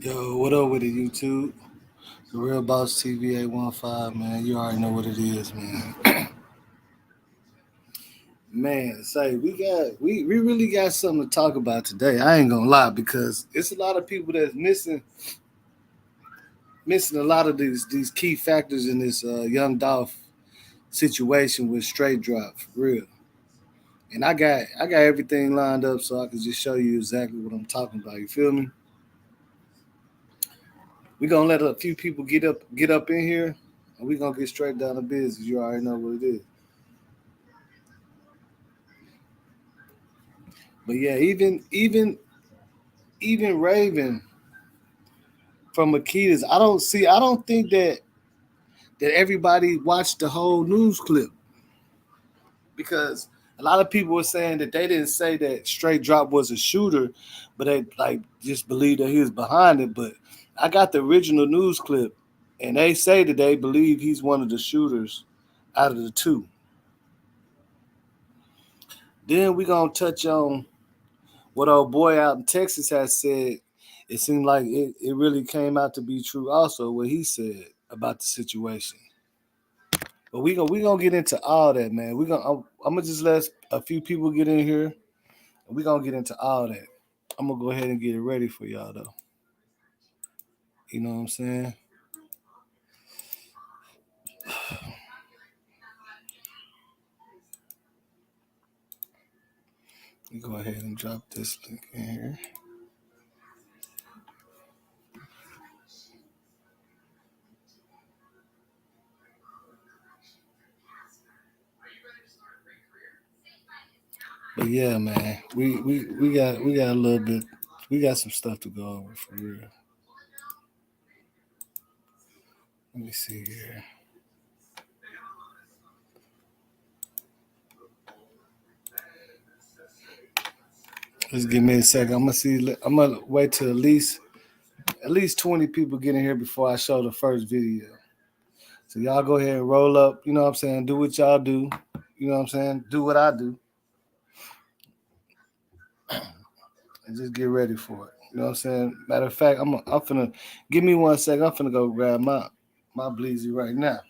Yo, what up with it, YouTube? The Real Boss TV 815, man. You already know what it is, man. Man, say we really got something to talk about today. I ain't gonna lie, because it's a lot of people that's missing a lot of these key factors in this young Dolph situation with straight drop, for real. And I got everything lined up so I can just show you exactly what I'm talking about. You feel me? We gonna let a few people get up in here, and we gonna get straight down to business. You already know what it is. But yeah, even Raven from makedas, I don't think that everybody watched the whole news clip, because a lot of people were saying that they didn't say that Straight Drop was a shooter, but they like just believed that he was behind it. But I got the original news clip, and they say that they believe he's one of the shooters out of the two. Then we gonna touch on what old boy out in Texas has said. It seemed like it really came out to be true also, what he said about the situation. But we gonna get into all that, man. I'm gonna just let a few people get in here, and we gonna get into all that. I'm gonna go ahead and get it ready for y'all though. You know what I'm saying? You go ahead and drop this link in here. But yeah, man, we got a little bit. We got some stuff to go over for real. Let me see here. Just give me a second. I'm gonna wait till at least 20 people get in here before I show the first video. So y'all go ahead and roll up. You know what I'm saying? Do what y'all do. You know what I'm saying? Do what I do, and just get ready for it. You know what I'm saying? Matter of fact, I'm finna give me 1 second. I'm finna go grab my bleezy right now.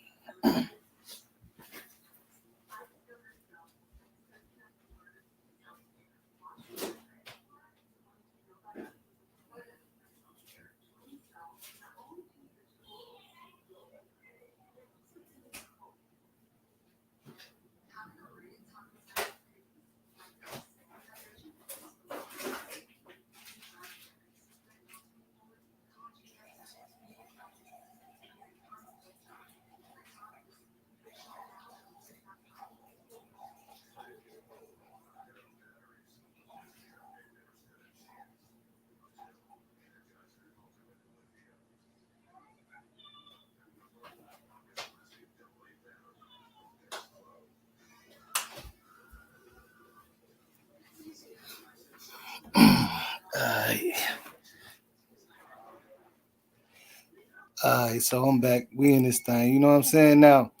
Alright, so I'm back. We in this thing. You know what I'm saying? Now,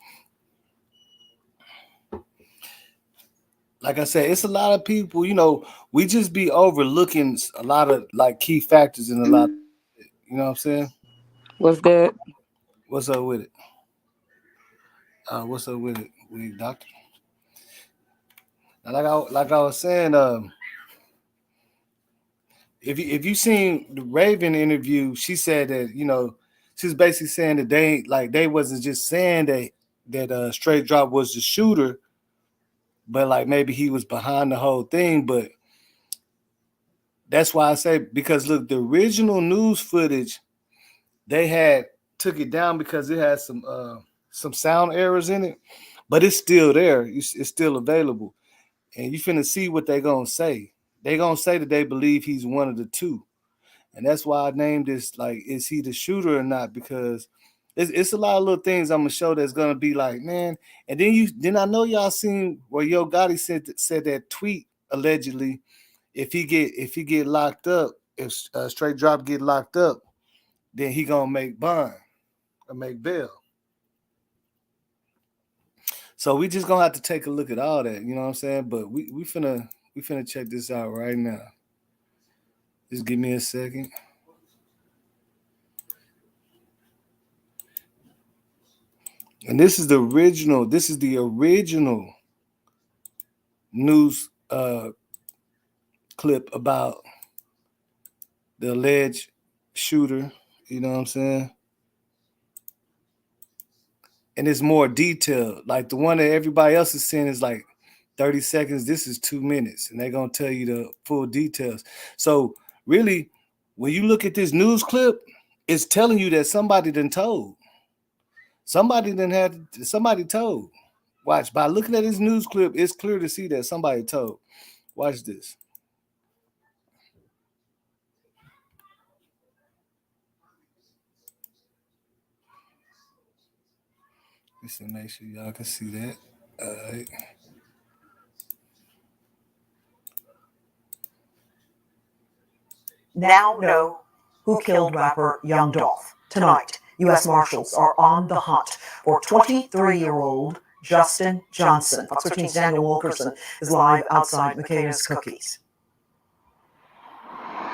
like I said, it's a lot of people, we just be overlooking a lot of like key factors in a lot. You know what I'm saying? What's that? What's up with it? What's up with it, doctor? Now, like I was saying, if you seen the Raven interview, she said that she was basically saying that they wasn't just saying that Straight Drop was the shooter, but like maybe he was behind the whole thing. But that's why I say, because look, the original news footage, they had took it down because it had some sound errors in it. but it's still there. It's still available, and you finna see what they gonna say. They gonna say that they believe he's one of the two, and that's why I named this like, is he the shooter or not? Because it's a lot of little things I'm gonna show that's gonna be like, man. And then I know y'all seen where Yo Gotti said that tweet allegedly, if he get locked up, if Straight Drop get locked up, then he gonna make bond or make bail. So we just gonna have to take a look at all that, you know what I'm saying? But we finna check this out right now. Just give me a second. And this is the original news clip about the alleged shooter, you know what I'm saying? And it's more detailed. Like the one that everybody else is seeing is like 30 seconds. This is 2 minutes, and they're gonna tell you the full details. So really, when you look at this news clip, it's telling you that somebody done told. Somebody told. Watch, by looking at this news clip, it's clear to see that somebody told. Watch this. Just to make sure y'all can see that. All right. Now know who killed rapper Young Dolph. Tonight, U.S. Marshals are on the hunt for 23-year-old Justin Johnson. Fox 13's Daniel Wilkerson is live outside makedas Cookies.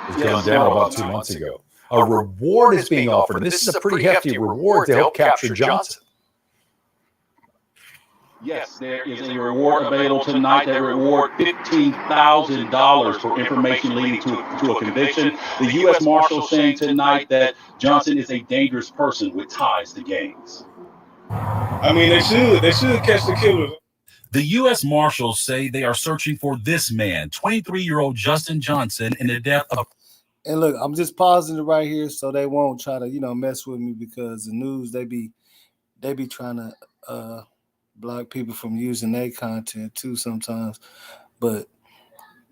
Was gunned down about 2 months ago. A reward is being offered, and this is a pretty hefty reward to help capture Johnson. Yes, there is a reward available tonight. That reward, $15,000 for information leading to a conviction. The U.S. Marshals saying tonight that Johnson is a dangerous person with ties to gangs. I mean, they should catch the killer. The U.S. Marshals say they are searching for this man, 23-year-old Justin Johnson, in the death of. And look, I'm just pausing it right here so they won't try to, mess with me, because the news, they be trying to block people from using their content too sometimes. But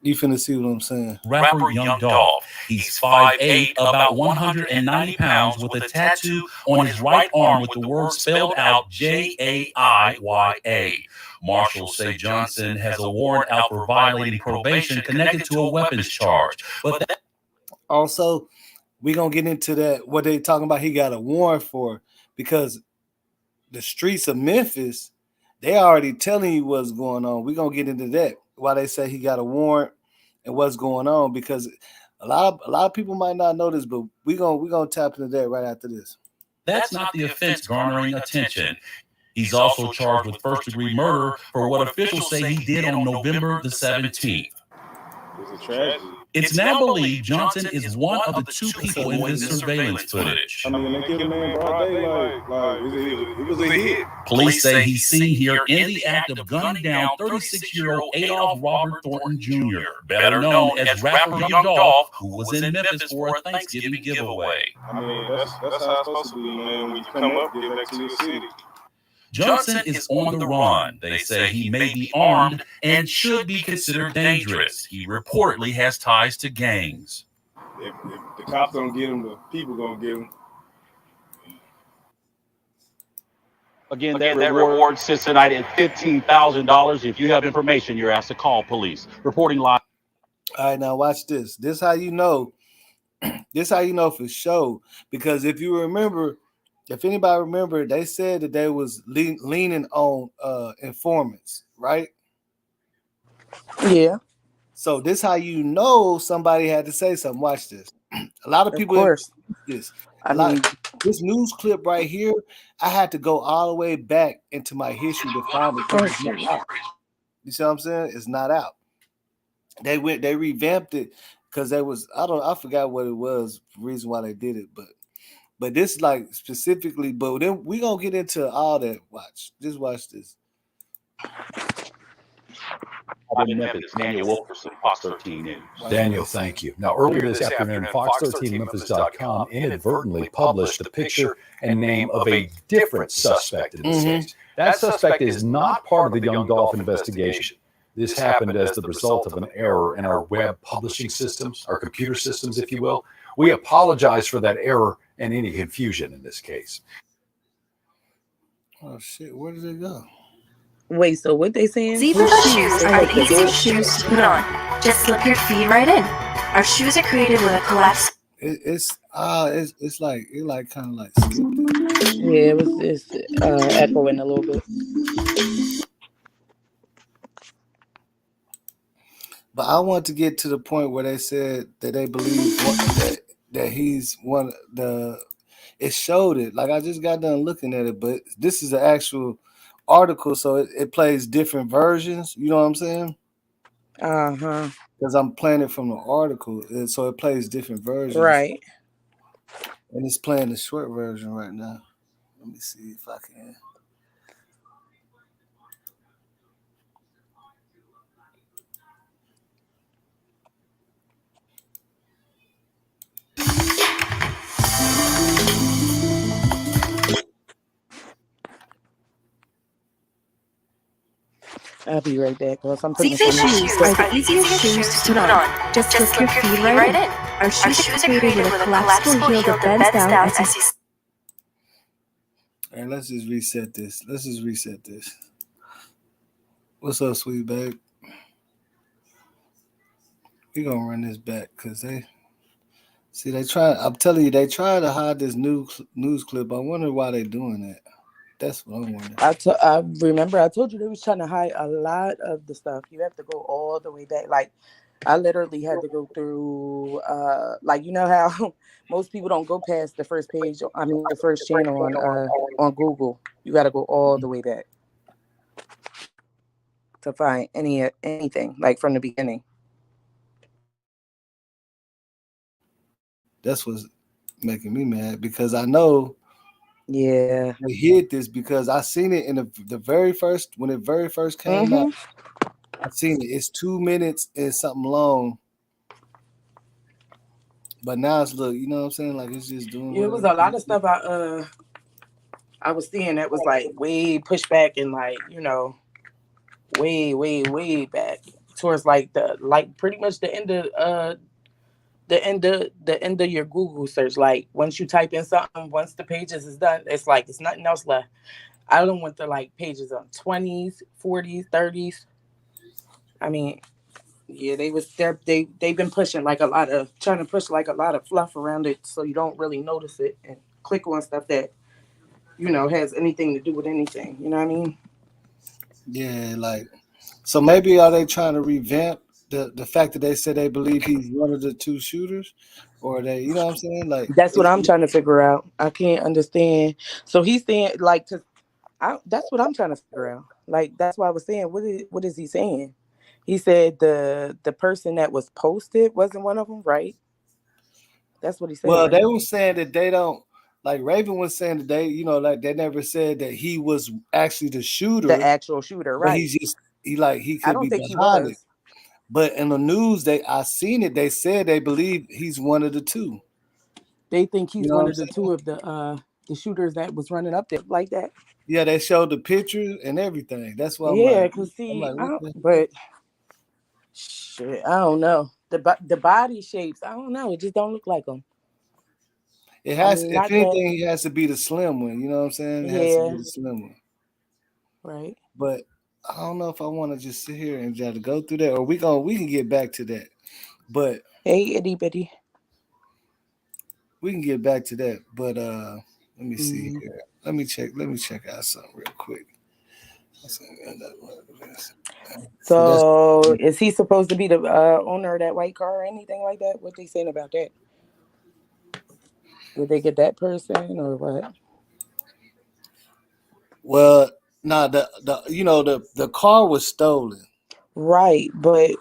you finna see what I'm saying. Rapper Young Dolph. He's 5'8", about 190 pounds, with a tattoo on his right arm with the word spelled out Jaiya. Marshals say Johnson has a warrant out for violating probation connected to a weapons charge. But also, we're going to get into that, what they talking about he got a warrant for, because the streets of Memphis, they already telling you what's going on. We're going to get into that, why they say he got a warrant and what's going on, because a lot of people might not know this, but we're gonna tap into that right after this. That's not the offense garnering attention. He's also charged with first-degree murder for what officials say he did on November the 17th. It's a tragedy. It's now believed Johnson is one of the two people in this surveillance footage. I mean, they killed a man broad daylight. It was a hit. Police say he's seen here in the act of gunning down 36-year-old Adolph Robert Thornton Jr., better known as rapper Young Dolph, who was in Memphis for a Thanksgiving giveaway. I mean, that's how it's supposed to be, man. When you come up, get back to your city. Johnson is on the run. They say he may be armed and should be considered dangerous. He reportedly has ties to gangs. If the cops don't get him, the people gonna get him. Again, that reward sits tonight at $15,000. If you have information, you're asked to call police. Reporting live. All right, now watch this. This how you know. This how you know for sure. Because if you remember, if anybody remember, they said that they was leaning on informants, right? Yeah. So this how you know somebody had to say something. Watch this. A lot of people. Of course. This. This news clip right here, I had to go all the way back into my history to find it. You see what I'm saying? It's not out. They revamped it because I forgot what it was, the reason why they did it, but this like specifically, but then we gonna get into all that. Just watch this. Daniel Wilkerson, Fox 13 News. Daniel, thank you. Now, earlier this afternoon, Fox13memphis.com inadvertently published the picture and name of a different suspect in this case. That suspect is not part of the young Dolph investigation. This happened as the result of an error in our web publishing systems, our computer systems, if you will. We apologize for that error and any confusion in this case. Oh shit, where did it go? Wait, so what they saying? Zebra shoes are the easiest shoes to put on. Just slip your feet right in. Our shoes are created with a collapse. It's like it kind of like skipped it. Yeah, it's echoing a little bit. But I want to get to the point where they said that they believe that he's one of the. It showed it. Like I just got done looking at it, but this is an actual article, so it plays different versions. You know what I'm saying? Because I'm playing it from the article, and so it plays different versions. Right. And it's playing the short version right now. Let me see if I can. I'll be right back. I'm Zebra shoes are the easiest shoes to put on. Just slip your feet right in. Our shoes are created with a collapsible heel that bends down as you. And let's just reset this. What's up, sweet babe? We're gonna run this back because they try. I'm telling you, they try to hide this news clip. I wonder why they're doing that. That's what I'm wondering. I remember I told you they was trying to hide a lot of the stuff. You have to go all the way back. Like I literally had to go through like, you know how most people don't go past the first page, the first channel on Google. You got to go all the way back to find anything like from the beginning. That's what's making me mad because I know they hid this because I seen it in the very first when it very first came out. I seen it. It's 2 minutes and something long. But now it's look, you know what I'm saying? Like it's just doing. Yeah, it was a lot of stuff I was seeing that was like way pushed back and like, you know, way back towards like pretty much the end of your Google search. Like once you type in something, once the pages is done, it's like it's nothing else left. I don't want the like pages on 20s, 40s, 30s. I mean, yeah, they've been pushing like trying to push like a lot of fluff around it so you don't really notice it and click on stuff that, you know, has anything to do with anything. You know what I mean? Yeah, like so maybe are they trying to revamp the fact that they said they believe he's one of the two shooters, or they, you know what I'm saying? Like that's what I'm trying to figure out. I can't understand. So he's saying like that's what I'm trying to figure out. Like that's why I was saying, what is he saying? He said the person that was posted wasn't one of them, right? That's what he said. Well, right? they were saying that they don't. Like Raven was saying that they, you know, like they never said that he was actually the shooter, the actual shooter, right? But he could I don't be think he behind was. it. But in the news, I seen it. They said they believe he's one of the two. They think he's one of the two of the shooters that was running up there like that. Yeah, they showed the picture and everything. That's why. Yeah, because but shit, I don't know the body shapes. I don't know. It just don't look like him. It has. If anything, he has to be the slim one. You know what I'm saying? It has to be the slim one. Right. But I don't know if I want to just sit here and try to go through that, or we can get back to that. But hey, itty bitty. We can get back to that. But let me see here. Let me check out something real quick. So is he supposed to be the owner of that white car or anything like that? What they saying about that? Did they get that person or what? Well, the car was stolen. Right, but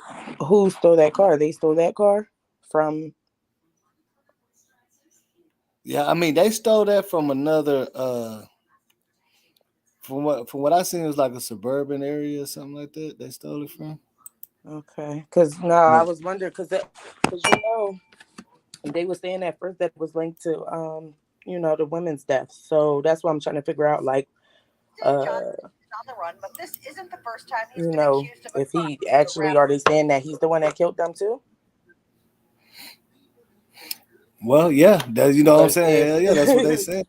who stole that car? They stole that car from. Yeah, I mean they stole that from another. From what I seen, it was like a suburban area or something like that. They stole it from. Okay, because I was wondering because they were saying at first that it was linked to the women's death. So that's why I'm trying to figure out like On the run, but this isn't the first time he's You been know, accused of a if he crime. actually, are they saying that he's the one that killed them too? Well, yeah, that, you know what I'm Because saying? Hell yeah, that's what they said.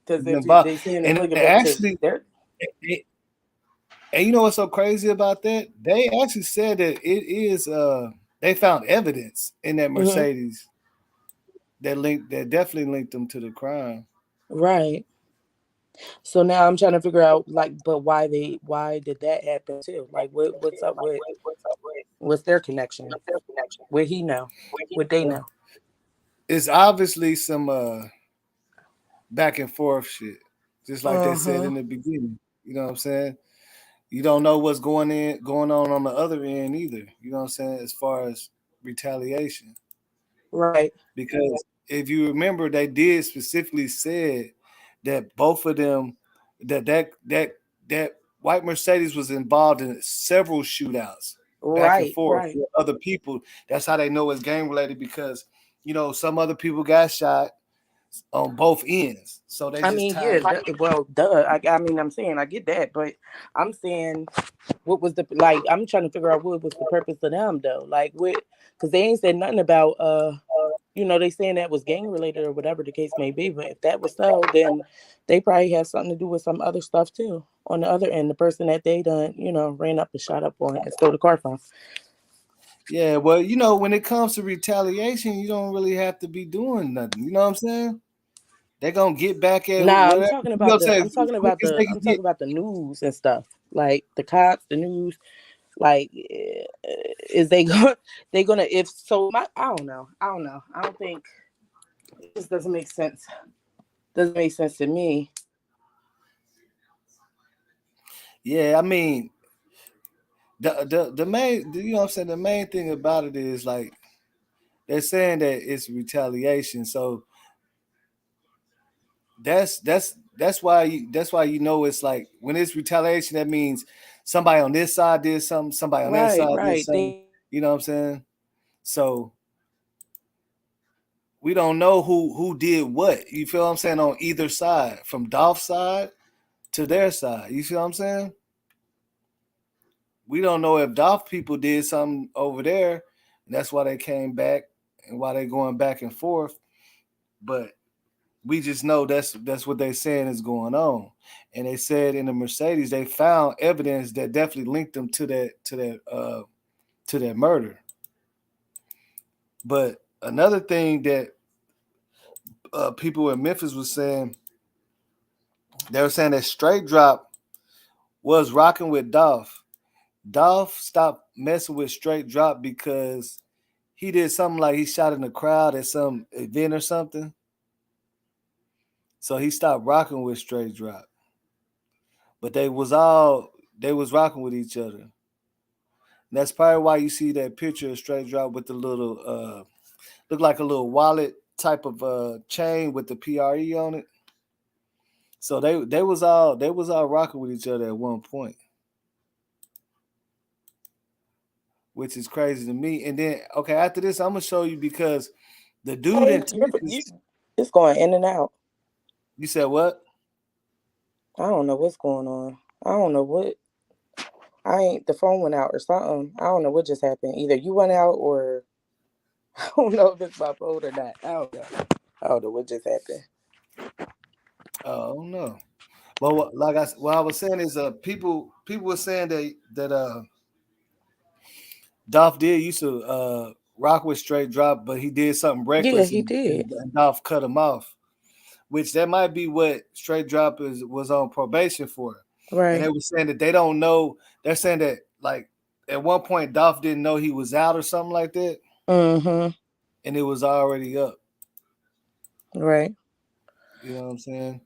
if But they saying to and plug it back to actually, their, and you know what's so crazy about that? They actually said that it is they found evidence in that Mercedes that definitely linked them to the crime. right. So now I'm trying to figure out like, but why did that happen too? Like, what's up with what's their connection? What he know? What they know? It's obviously some back and forth shit. Just like they said Uh-huh. in the beginning. You know what I'm saying? You don't know what's going on the other end either. You know what I'm saying? As far as retaliation. Right. Because if you remember, they did specifically said that both of them that white Mercedes was involved in several shootouts back and Right. forth Right. with other people. That's how they know it's gang related because some other people got shot on both ends, so they I just mean, yeah. tied. Well, duh. I mean, I'm saying I get that, but I'm saying what was the like? I'm trying to figure out what was the purpose of them though. Like what? Because they ain't said nothing about they saying that was gang related or whatever the case may be. But if that was so, then they probably had something to do with some other stuff too. On the other end, the person that they done, ran up and shot up on and stole the car from. Yeah, well, when it comes to retaliation, you don't really have to be doing nothing. You know what I'm saying? They're gonna get back at Nah, I'm whatever. talking You know what about I'm saying? I'm talking As quick about as the they can I'm get. talking about the news and stuff. Like the cops, the news. Like, is they gonna if so? I don't know. I don't think it just doesn't make sense. Doesn't make sense to me. Yeah, I mean, the main, you know what I'm saying? The main thing about it is like they're saying that it's retaliation. So that's why it's like when it's retaliation, that means somebody on this side did something, somebody on that Right, side did right. something. You know what I'm saying? So we don't know who did what. You feel what I'm saying on either side, from Dolph's side to their side. You feel what I'm saying? We don't know if Dolph people did something over there, and that's why they came back and why they going back and forth. But we just know that's what they saying is going on. And they said in the Mercedes they found evidence that definitely linked them to that murder. But another thing that people in Memphis was saying, they were saying that Straight Drop was rocking with Dolph. Dolph stopped messing with Straight Drop because he did something like he shot in the crowd at some event or something. So he stopped rocking with Straight Drop. But they was rocking with each other. And that's probably why you see that picture of Straight Drop with the little look like a little wallet type of chain with the PRE on it. So they was all rocking with each other at one point, which is crazy to me. And then okay, after this, I'm gonna show you because the dude Hey, in Texas. it's going in and out. You said what? I don't know what's going on. I don't know what. I ain't the phone went out or something. I don't know what just happened. Either you went out or I don't know if it's my phone or not. I don't know. I don't know what just happened. Oh no. Well, what I was saying is, people were saying that Dolph did used to rock with Straight Drop, but he did something Yeah, reckless he did. and Dolph cut him off. Which that might be what Straight Drop was on probation for. And they Right. were saying that they don't know. They're saying that like at one point Dolph didn't know he was out or something like that, Mm-hmm. and it was already up. Right. You know what I'm saying?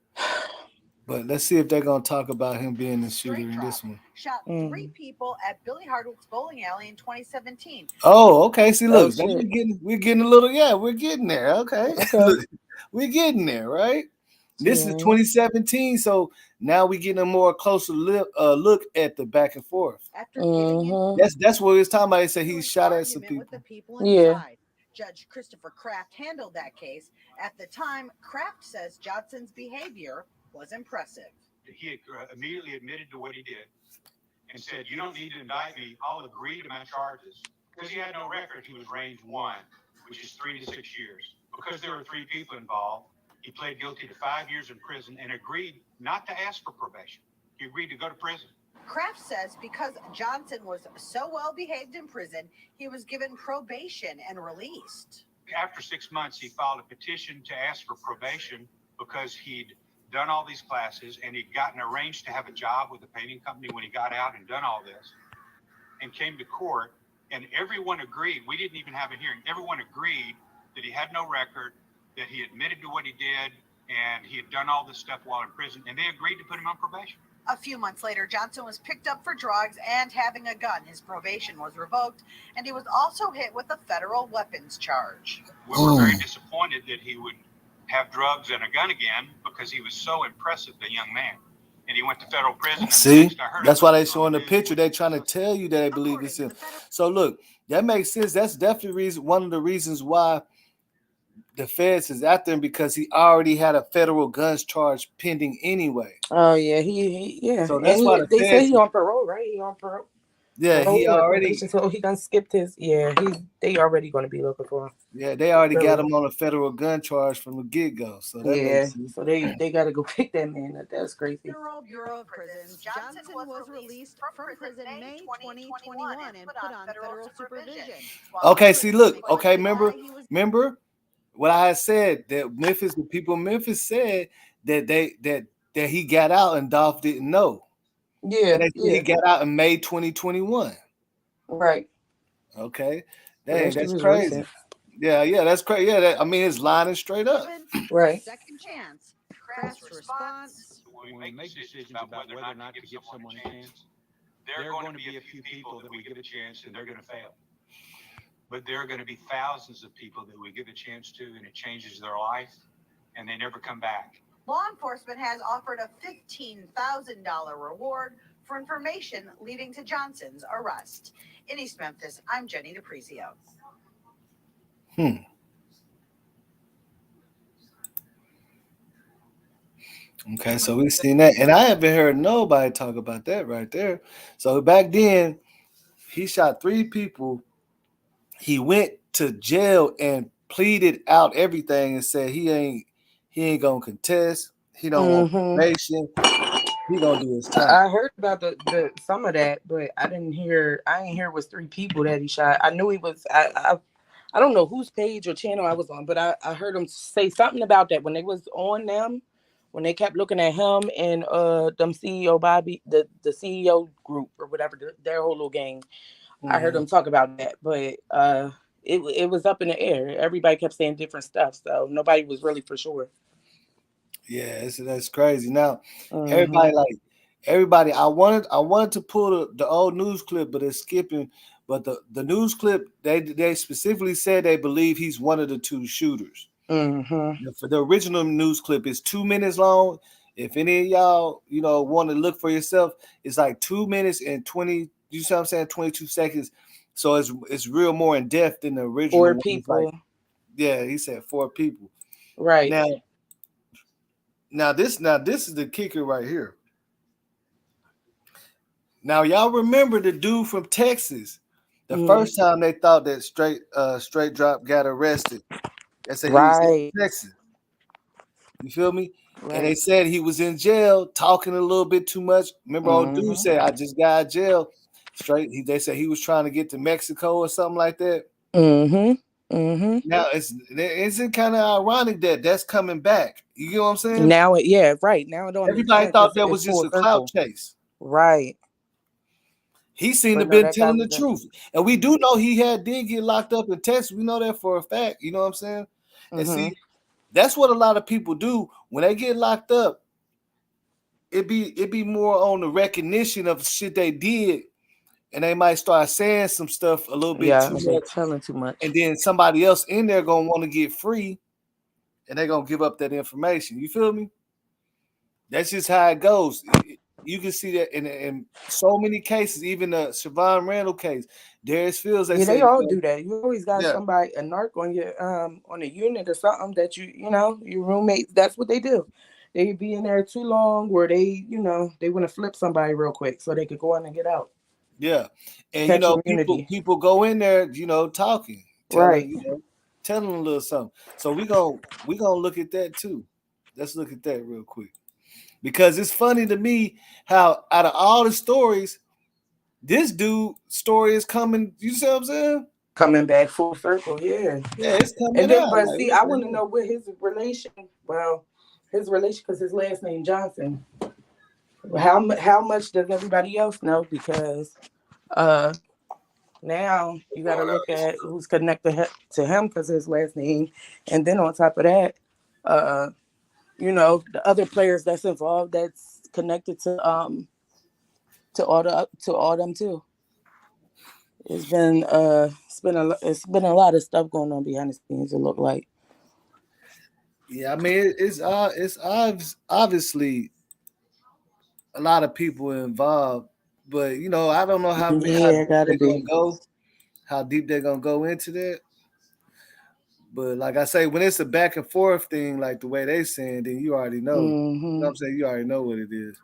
But let's see if they're gonna talk about him being the shooter in this one. Shot 3 people at Billy Hardwick's bowling alley in 2017. Oh, okay. See, Oh look, shit. we're getting a little, yeah, we're getting there. Okay, Okay. look, we're getting there, right? This is Yeah. 2017, so now we getting a more closer look at the back and forth. After giving in, That's what it's talking about. They said he shot at some argument with people. the people Yeah. inside. Judge Christopher Kraft handled that case. At the time, Kraft says Johnson's behavior was impressive. he immediately admitted to what he did and said, "You don't need to indict me. I'll agree to my charges." Because he had no record, he was range 1, which is 3 to 6 years. Because there were 3 people involved, he pled guilty to 5 years in prison and agreed not to ask for probation. He agreed to go to prison. Kraft says because Johnson was so well behaved in prison, he was given probation and released. After 6 months, he filed a petition to ask for probation because he'd done all these classes and he'd gotten arranged to have a job with a painting company when he got out and done all this, and came to court, and everyone agreed. We didn't even have a hearing. Everyone agreed that he had no record, that he admitted to what he did, and he had done all this stuff while in prison, and they agreed to put him on probation. A few months later, Johnson was picked up for drugs and having a gun. His probation was revoked, and he was also hit with a federal weapons charge. We were very disappointed that he would have drugs and a gun again because he was so impressive, the young man. And he went to federal prison. See, that's why they showing the picture. They trying to tell you that they believe it's him. So look, that makes sense. That's definitely one of the reasons why the feds is after him, because he already had a federal guns charge pending anyway. Oh yeah, he. So that's why they say he on parole, right? He on parole. Yeah, parole he already. So he done skipped his. Yeah, they already going to be looking for him. Yeah, they already got him on a federal gun charge from the get go. So that makes sense. So they got to go pick that man up. That's crazy. Federal Bureau of Prisons. Johnson was released from prison May 2021 and put on federal supervision. Okay, see, look. Okay, remember what I had said, that Memphis, the people in Memphis said that he got out and Dolph didn't know. Yeah, he got out in May 2021. Right. Okay. Dang, that's crazy. Recent. Yeah, that's crazy. Yeah, I mean, it's lining straight up. Right. Second chance. Kraft's response. When we make decisions about whether or not to give someone a chance, there are going to be a few people that we give a chance and they're going to fail. But there are going to be thousands of people that we give a chance to and it changes their life and they never come back. Law enforcement has offered a $15,000 reward for information leading to Johnson's arrest. In East Memphis, I'm Jenny DePrizio. Okay, so we've seen that. And I haven't heard nobody talk about that right there. So back then, he shot 3 people. He went to jail and pleaded out everything and said he ain't gonna contest. He don't want probation. He gonna do his time. I heard about the some of that, but I didn't hear it was 3 people that he shot. I knew he was. I don't know whose page or channel I was on, but I heard him say something about that when they was on them, when they kept looking at him and them CEO Bobby, the CEO group or whatever, their whole little gang. I heard him talk about that, but it was up in the air. Everybody kept saying different stuff, so nobody was really for sure. Yeah, that's crazy. Now, everybody, I wanted to pull the old news clip, but it's skipping. But the news clip, they specifically said they believe he's one of the 2 shooters. For the original news clip is 2 minutes long. If any of y'all, want to look for yourself, it's like 2 minutes and 20. You see what I'm saying? 22 seconds. So it's real more in depth than the original. 4 people. He said 4 people. Right. Now this is the kicker right here. Now y'all remember the dude from Texas? The first time they thought that straight drop got arrested. They said he was in Texas. You feel me? Right. And they said he was in jail talking a little bit too much. Remember, old dude said, "I just got out of jail." They said he was trying to get to Mexico or something like that. Now isn't kind of ironic that that's coming back. You know what I'm saying? Now, right now, everybody thought that was just a clout chase. Right. He seemed to be telling the truth, and we do know he did get locked up in Texas. We know that for a fact. You know what I'm saying? And see, that's what a lot of people do when they get locked up. It be more on the recognition of shit they did. And they might start saying some stuff a little bit too much, telling too much, and then somebody else in there gonna want to get free, and they're gonna give up that information. You feel me? That's just how it goes. You can see that in so many cases, even the Siobhan Randall case, Darius Fields. They all do that. You always got somebody, a narc on your on a unit or something that your roommates. That's what they do. they be in there too long, where they, they want to flip somebody real quick so they could go in and get out. Yeah, and Catch people immunity. go in there, talking, Right. telling them a little something. So we gonna look at that too. Let's look at that real quick, because it's funny to me how out of all the stories, this dude story is coming. You see what I'm saying? Coming back full circle, yeah. Yeah, it's And coming then, out. but Like, see, what I the want to hell? know what his relation. Well, his relation, because his last name Johnson. How much does everybody else know? Because uh now you got to look at who's connected to him because his last name, and then on top of that, uh, the other players that's involved that's connected to all them too. It's been a lot of stuff going on behind the scenes. It look like. Yeah, I mean obviously a lot of people involved, but I don't know how Yeah, deep gotta they're gonna be. go, how deep they're gonna go into that. But like I say, when it's a back and forth thing, like the way they saying, then you already know. You know what I'm saying? You already know what it is.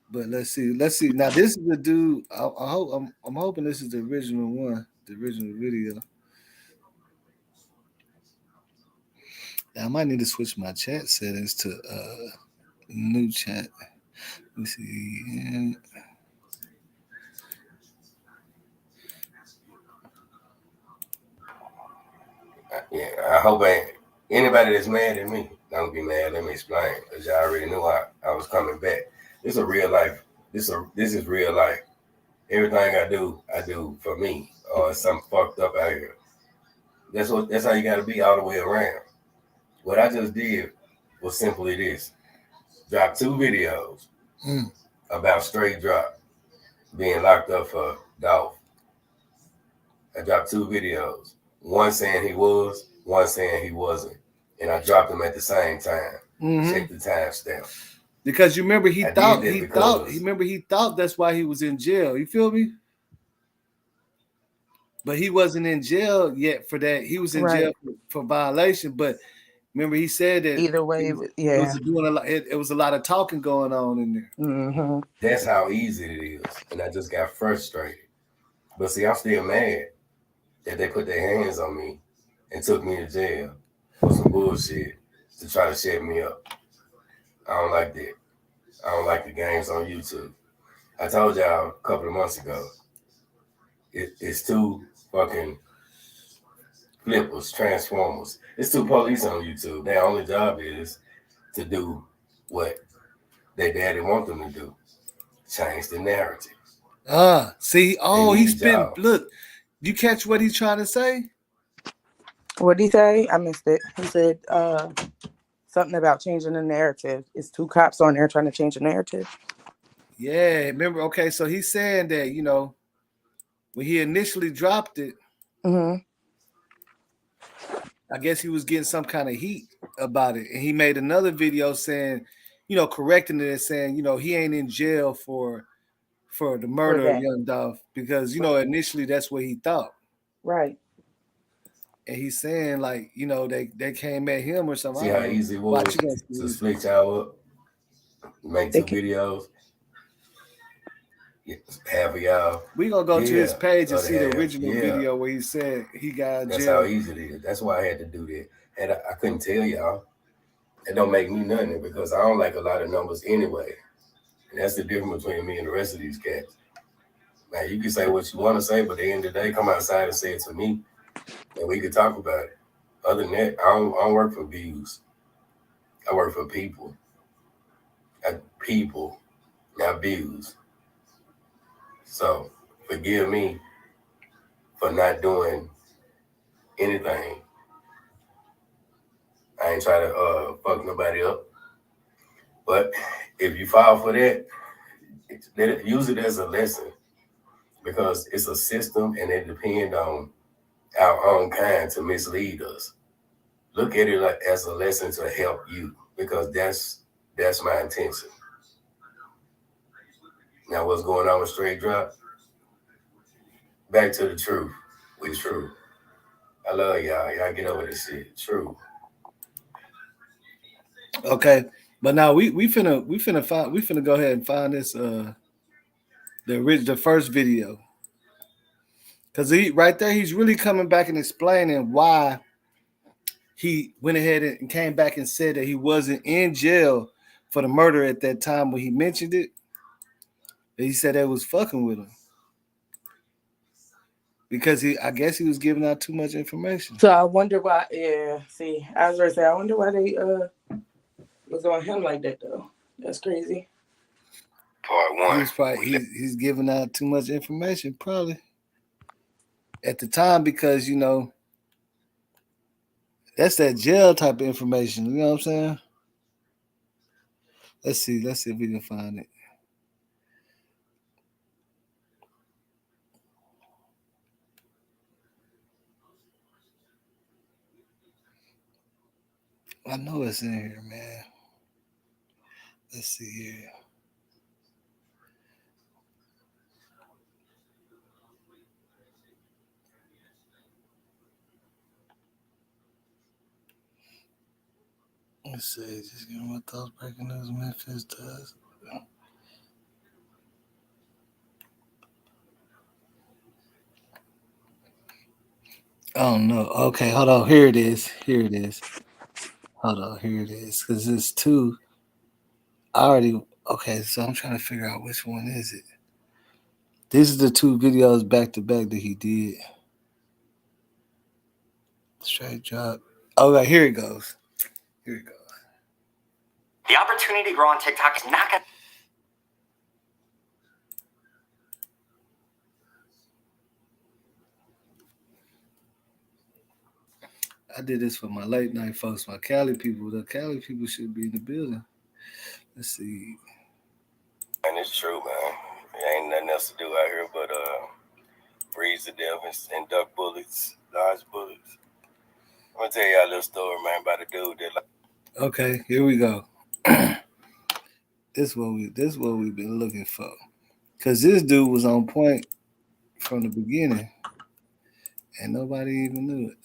But let's see. Let's see. Now this is the dude. I hope I'm hoping this is the original one, the original video. Now, I might need to switch my chat settings to new chat. Let me see. Yeah, I hope anybody that's mad at me don't be mad. Let me explain, because y'all already knew I was coming back. This is a real life. This is real life. Everything I do for me, or something fucked up out here. That's how you got to be all the way around. What I just did was simply this: drop 2 videos about straight drop being locked up for Dolph. I dropped 2 videos. One saying he was, one saying he wasn't. And I dropped them at the same time. Check the timestamp. Because you remember he thought that's why he was in jail. You feel me? But he wasn't in jail yet for that. He was in jail for violation. But remember, he said that either way, it was doing a lot. It was a lot of talking going on in there. Mm-hmm. That's how easy it is, and I just got frustrated. But see, I'm still mad that they put their hands on me and took me to jail for some bullshit to try to shut me up. I don't like that. I don't like the games on YouTube. I told y'all a couple of months ago, it's 2 fucking flippers, transformers. It's 2 police on YouTube. Their only job is to do what their daddy want them to do. Change the narrative. See, he's been, look, you catch what he's trying to say? What did he say? I missed it. He said something about changing the narrative. It's 2 cops on there trying to change the narrative. Yeah, remember, okay, so he's saying that, when he initially dropped it, I guess he was getting some kind of heat about it. And he made another video saying, correcting it and saying, he ain't in jail for the murder of young Dolph, because, initially that's what he thought. Right. And he's saying, like, they came at him or something. See how easy it was to split y'all up, make 2 videos. Half of y'all. We're going to go to his page and see the original video where he said he got in jail. That's how easy it is. That's why I had to do that. And I couldn't tell y'all. It don't make me nothing, because I don't like a lot of numbers anyway. And that's the difference between me and the rest of these cats. Now, you can say what you want to say, but at the end of the day, come outside and say it to me, and we can talk about it. Other than that, I don't work for views. I work for people. People, not views. So forgive me for not doing anything. I ain't trying to fuck nobody up. But if you fall for that, use it as a lesson, because it's a system and it depends on our own kind to mislead us. Look at it as a lesson to help you, because that's my intention. Now, what's going on with Straight Drop? Back to the truth. We true. I love y'all. Y'all get over this shit. True. Okay, but now we finna go ahead and find this the first video, because he right there he's really coming back and explaining why he went ahead and came back and said that he wasn't in jail for the murder at that time when he mentioned it. He said they was fucking with him because I guess he was giving out too much information. So I wonder why. Yeah, see, I was gonna say I wonder why they was on him like that though. That's crazy. Part one. He's giving out too much information probably at the time, because you know that's that jail type of information. You know what I'm saying? Let's see if we can find it. I know it's in here, man. Let's see here. Let's see. Just give me what those breaking news Memphis does. Oh no. Okay, hold on. Here it is. Hold on. Here it is. Because it's two. I already. Okay, so I'm trying to figure out which one is it. These are the two videos back to back that he did. Straight drop. Oh, right, here it goes. Here it goes. The opportunity to grow on TikTok is not going to... I did this for my late night folks, my Cali people. The Cali people should be in the building. Let's see. And it's true, man. There ain't nothing else to do out here but freeze to death and duck bullets, dodge bullets. I'm gonna tell y'all a little story, man, about a dude that. Okay, here we go. This what we've been looking for, cause this dude was on point from the beginning, and nobody even knew it.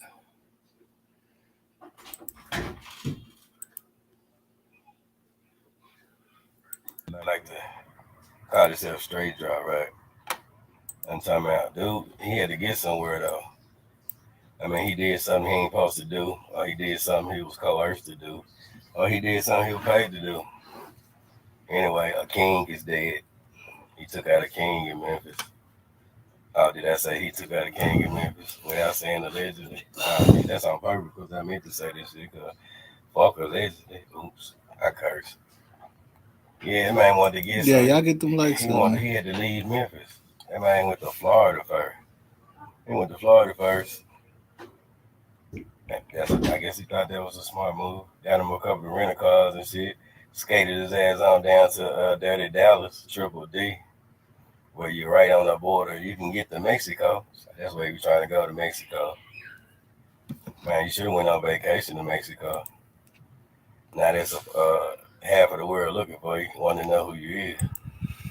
I like to call himself straight drop, right? I'm talking about, dude, he had to get somewhere though. I mean, he did something he ain't supposed to do, or he did something he was coerced to do, or he did something he was paid to do. Anyway, a king is dead. He took out a king in Memphis. Oh, did I say he took out a king in Memphis without saying allegedly? That's on purpose, because I meant to say this shit, because fuck allegedly. Oops, I cursed. Yeah, that man wanted to get Yeah, y'all get them likes. He had to leave Memphis. That man went to Florida first. I guess he thought that was a smart move. Got him a couple of rental cars and shit. Skated his ass on down to Dirty Dallas, Triple D, where you're right on the border. You can get to Mexico. So that's where he was trying to go, to Mexico. Man, you should have went on vacation to Mexico. Now that's half of the world looking for you, want to know who you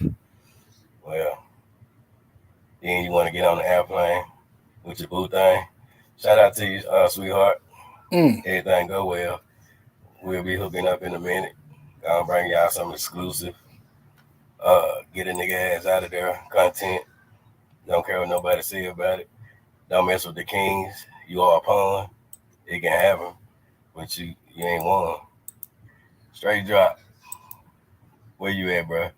is. Well, then you want to get on the airplane with your boo thing. Shout out to you, sweetheart. Everything go well. We'll be hooking up in a minute. I'll bring y'all some exclusive. Get a nigga ass out of there. Content. Don't care what nobody say about it. Don't mess with the kings. You are a pawn. It can happen, but you ain't won. Straight drop. Where you at, bro?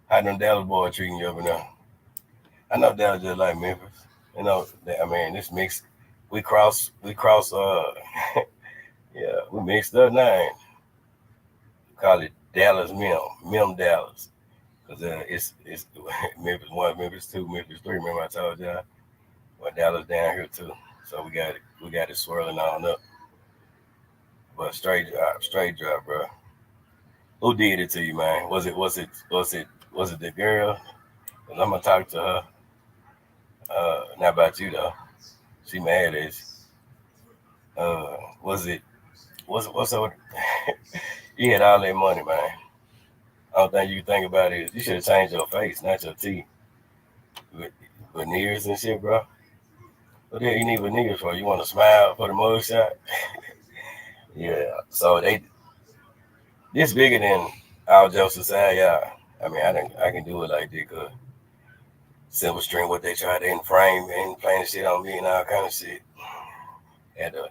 How them Dallas boys treating you over there? I know Dallas just like Memphis. You know, I mean, this mix. We cross. Yeah, we mixed up name. Call it Dallas Mem Dallas, because it's Memphis 1, Memphis 2, Memphis 3. Remember I told y'all? Well, Dallas down here too. So we got it swirling on up. But straight drop, bro. Who did it to you, man? Was it the girl? 'Cause I'm gonna talk to her. Not about you though. She mad at you. What's up? You had all that money, man. I don't think you think about it. You should have changed your face, not your teeth. Veneers and shit, bro. What the hell you need veneers for? You want to smile for the mugshot? Yeah. So this bigger than our Joseph society. Yeah. I mean, I can do it like this. Cause silver string, what they tried to frame and playing shit on me and all kind of shit. Had to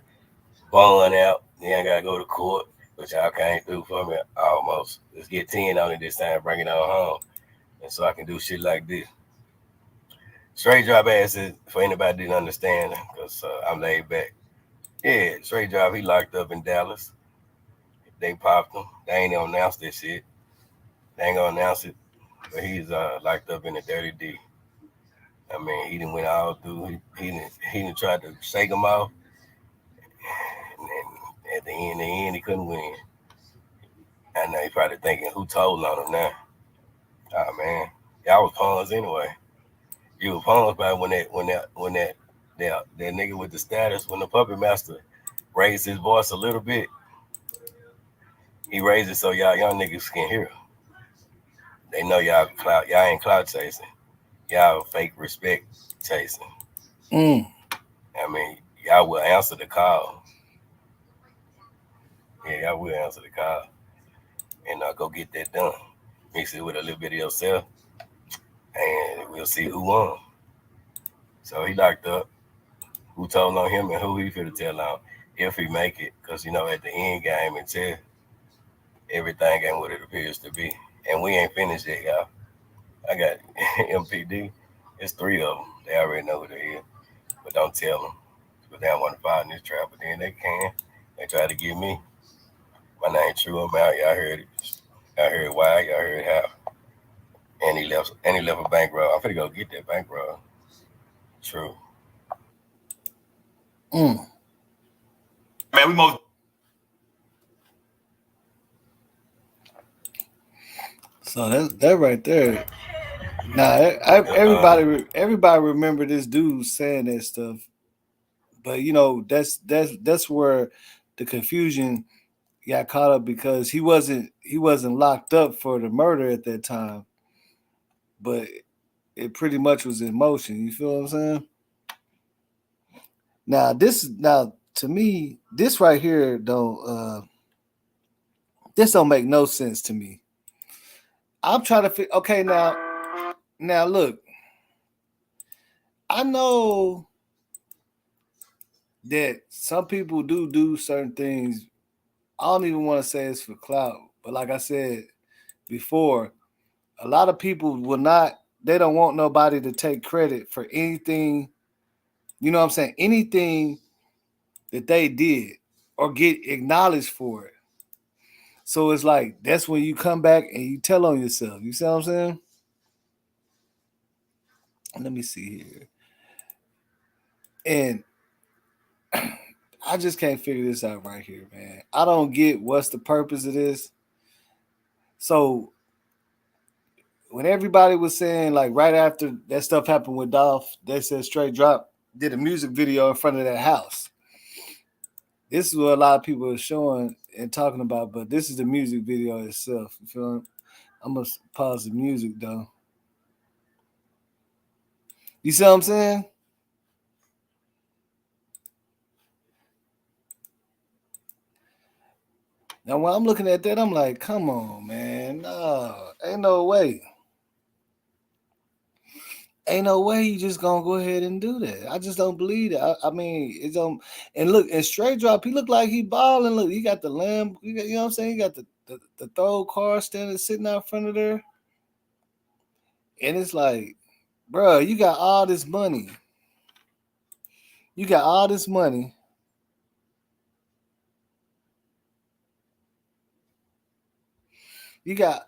bond out. Then I gotta go to court, which y'all came through for me almost. Let's get 10 on it this time, bring it on home. And so I can do shit like this. Straight drop ass is, for anybody didn't understand, because I'm laid back. Yeah, straight drop, he locked up in Dallas. They popped him. They ain't gonna announce this shit. They ain't gonna announce it. But he's locked up in the Dirty D. I mean, he done went all through. He done tried to shake him off. And then at the end, he couldn't win. I know he probably thinking, who told on him now? Oh, man. Y'all was pawns anyway. You were pawns by when that nigga with the status, when the puppet master raised his voice a little bit, he raised it so y'all young niggas can hear. They know y'all ain't clout chasing. Y'all fake respect chasing. I mean, y'all will answer the call. Yeah, y'all will answer the call. And go get that done. Mix it with a little bit of yourself. And we'll see who won. So he locked up. Who told on him and who he finna tell on if he make it. Because, you know, at the end game until everything ain't what it appears to be. And we ain't finished yet, y'all. I got MPD. It's 3 of them. They already know who they is. But don't tell them. Because they don't want to fall in this trap. But then they can. They try to get me. My name True. I'm out. Y'all heard it. Y'all heard why. Y'all heard how. And he left a bankroll. I'm finna go get that bankroll. True. Man, we most. So that right there. Now everybody remember this dude saying that stuff, but you know that's where the confusion got caught up because he wasn't locked up for the murder at that time, but it pretty much was in motion. You feel what I'm saying? Now to me, this right here this don't make no sense to me. I'm trying to figure. Okay, now look, I know that some people do certain things. I don't even want to say it's for clout, but like I said before, a lot of people will not. They don't want nobody to take credit for anything. You know what I'm saying? Anything that they did or get acknowledged for it. So it's like that's when you come back and you tell on yourself. You see what I'm saying? Let me see here. And I just can't figure this out right here, man. I don't get what's the purpose of this. So when everybody was saying, like, right after that stuff happened with Dolph, they said Straight Drop did a music video in front of that house. This is what a lot of people are showing and talking about, but this is the music video itself. You feel me? I'm gonna pause the music though. You see what I'm saying? Now when I'm looking at that, I'm like, come on, man. No, ain't no way. Ain't no way you just gonna go ahead and do that. I just don't believe it. I mean, it don't. And look, and Straight Drop, he look like he balling. Look, he got the lamb. You know what I'm saying? He got the throw car standing sitting out front of there, and it's like, bro, you got all this money. You got all this money. You got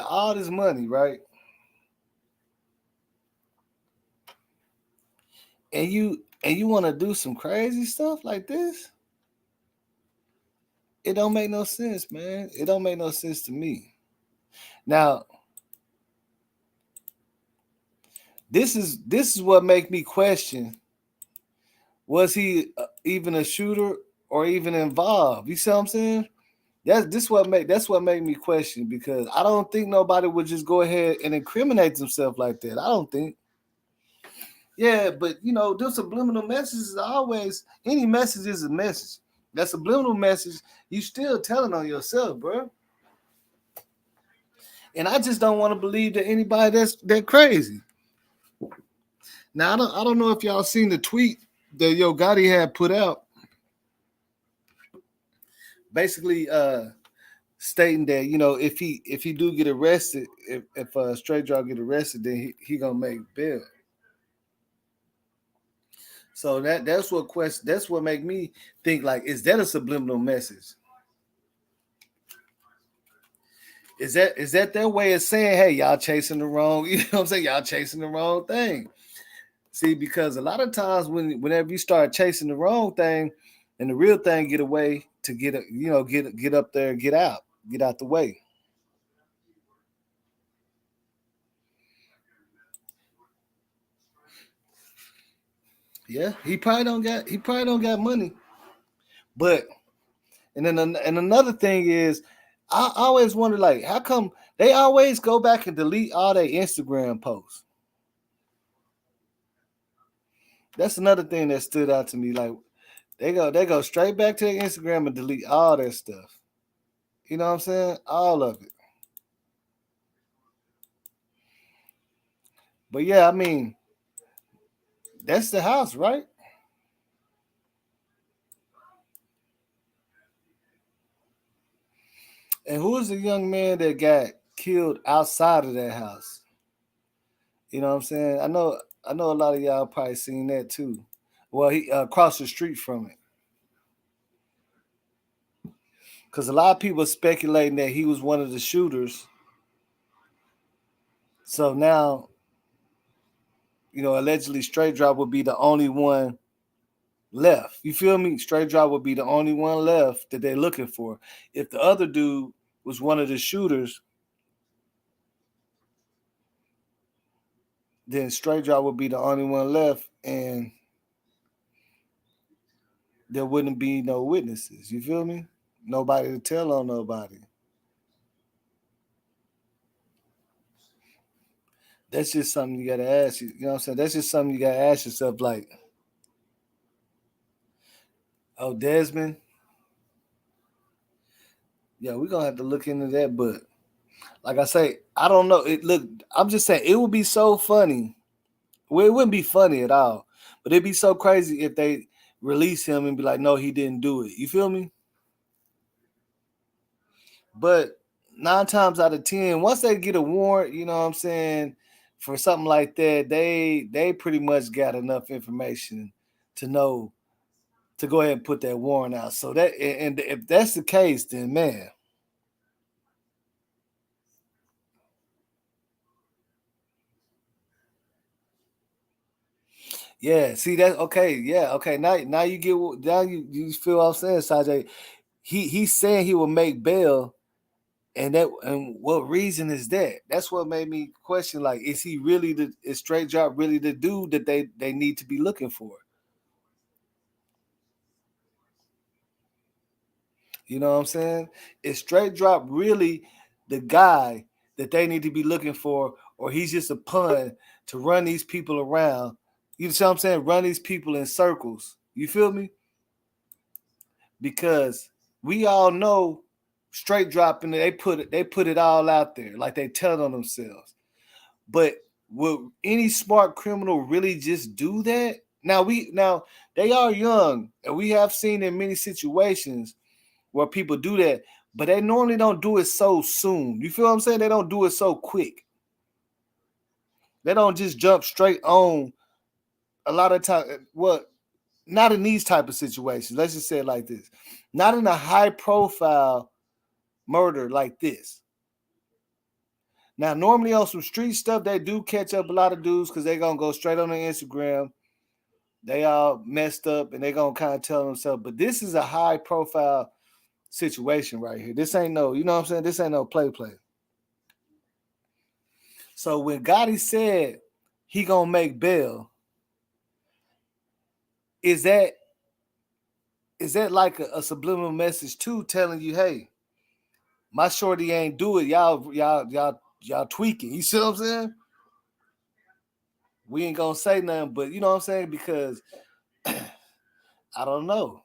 all this money, right? And you want to do some crazy stuff like this? It don't make no sense, man. It don't make no sense to me. Now, this is what make me question: was he even a shooter or even involved? You see what I'm saying? That's what made me question, because I don't think nobody would just go ahead and incriminate themselves like that. I don't think. Yeah, but you know, those subliminal messages are always, any message is a message. That subliminal message, you still telling on yourself, bro. And I just don't want to believe that anybody that's that crazy. Now I don't know if y'all seen the tweet that Yo Gotti had put out, basically stating that if he do get arrested, if Straight Drop get arrested, then he gonna make bail. So that's what make me think, like, is that a subliminal message? Is that their way of saying, hey, y'all chasing the wrong, you know what I'm saying? Y'all chasing the wrong thing. See, because a lot of times whenever you start chasing the wrong thing and the real thing get away to get up there, get out the way. Yeah, he probably don't got money. But and another thing is, I always wonder, like, how come they always go back and delete all their Instagram posts? That's another thing that stood out to me. Like, they go straight back to their Instagram and delete all that stuff. You know what I'm saying? All of it. But yeah, I mean, that's the house, right? And who is the young man that got killed outside of that house? You know what I'm saying? I know a lot of y'all probably seen that too. Well, he across the street from it. Because a lot of people are speculating that he was one of the shooters. So now, allegedly Straight Drop would be the only one left. You feel me? Straight Drop would be the only one left that they're looking for. If the other dude was one of the shooters, then Straight Drop would be the only one left, and there wouldn't be no witnesses. You feel me? Nobody to tell on nobody. That's just something you gotta ask. You know what I'm saying? That's just something you gotta ask yourself, like, oh, Desmond. Yeah, we're gonna have to look into that, but like I say, I don't know. I'm just saying it would be so funny. Well, it wouldn't be funny at all, but it'd be so crazy if they release him and be like, no, he didn't do it. You feel me? But 9 times out of 10, once they get a warrant, you know what I'm saying, for something like that, they pretty much got enough information to know to go ahead and put that warrant out. So that, and if that's the case, then man. Yeah, see that? Okay, yeah, okay. Now you get you feel what I'm saying, Sajay. He's saying he will make bail, and what reason is that? That's what made me question. Like, is Straight Drop really the dude that they need to be looking for? You know what I'm saying? Is Straight Drop really the guy that they need to be looking for, or he's just a pawn to run these people around? You know what I'm saying? Run these people in circles. You feel me? Because we all know Straight Drop, and they put it all out there, like they tell on themselves. But will any smart criminal really just do that? Now they are young, and we have seen in many situations where people do that, but they normally don't do it so soon. You feel what I'm saying? They don't do it so quick. They don't just jump straight on. A lot of time, not in these type of situations. Let's just say it like this. Not in a high profile murder like this. Now, normally on some street stuff, they do catch up a lot of dudes because they're going to go straight on their Instagram. They all messed up and they're going to kind of tell themselves. But this is a high profile situation right here. This ain't no, you know what I'm saying? This ain't no play. So when Gotti said he going to make bail, is that like a subliminal message too, telling you, hey, my shorty ain't do it. Y'all tweaking. You see what I'm saying? We ain't gonna say nothing, but you know what I'm saying? Because I don't know.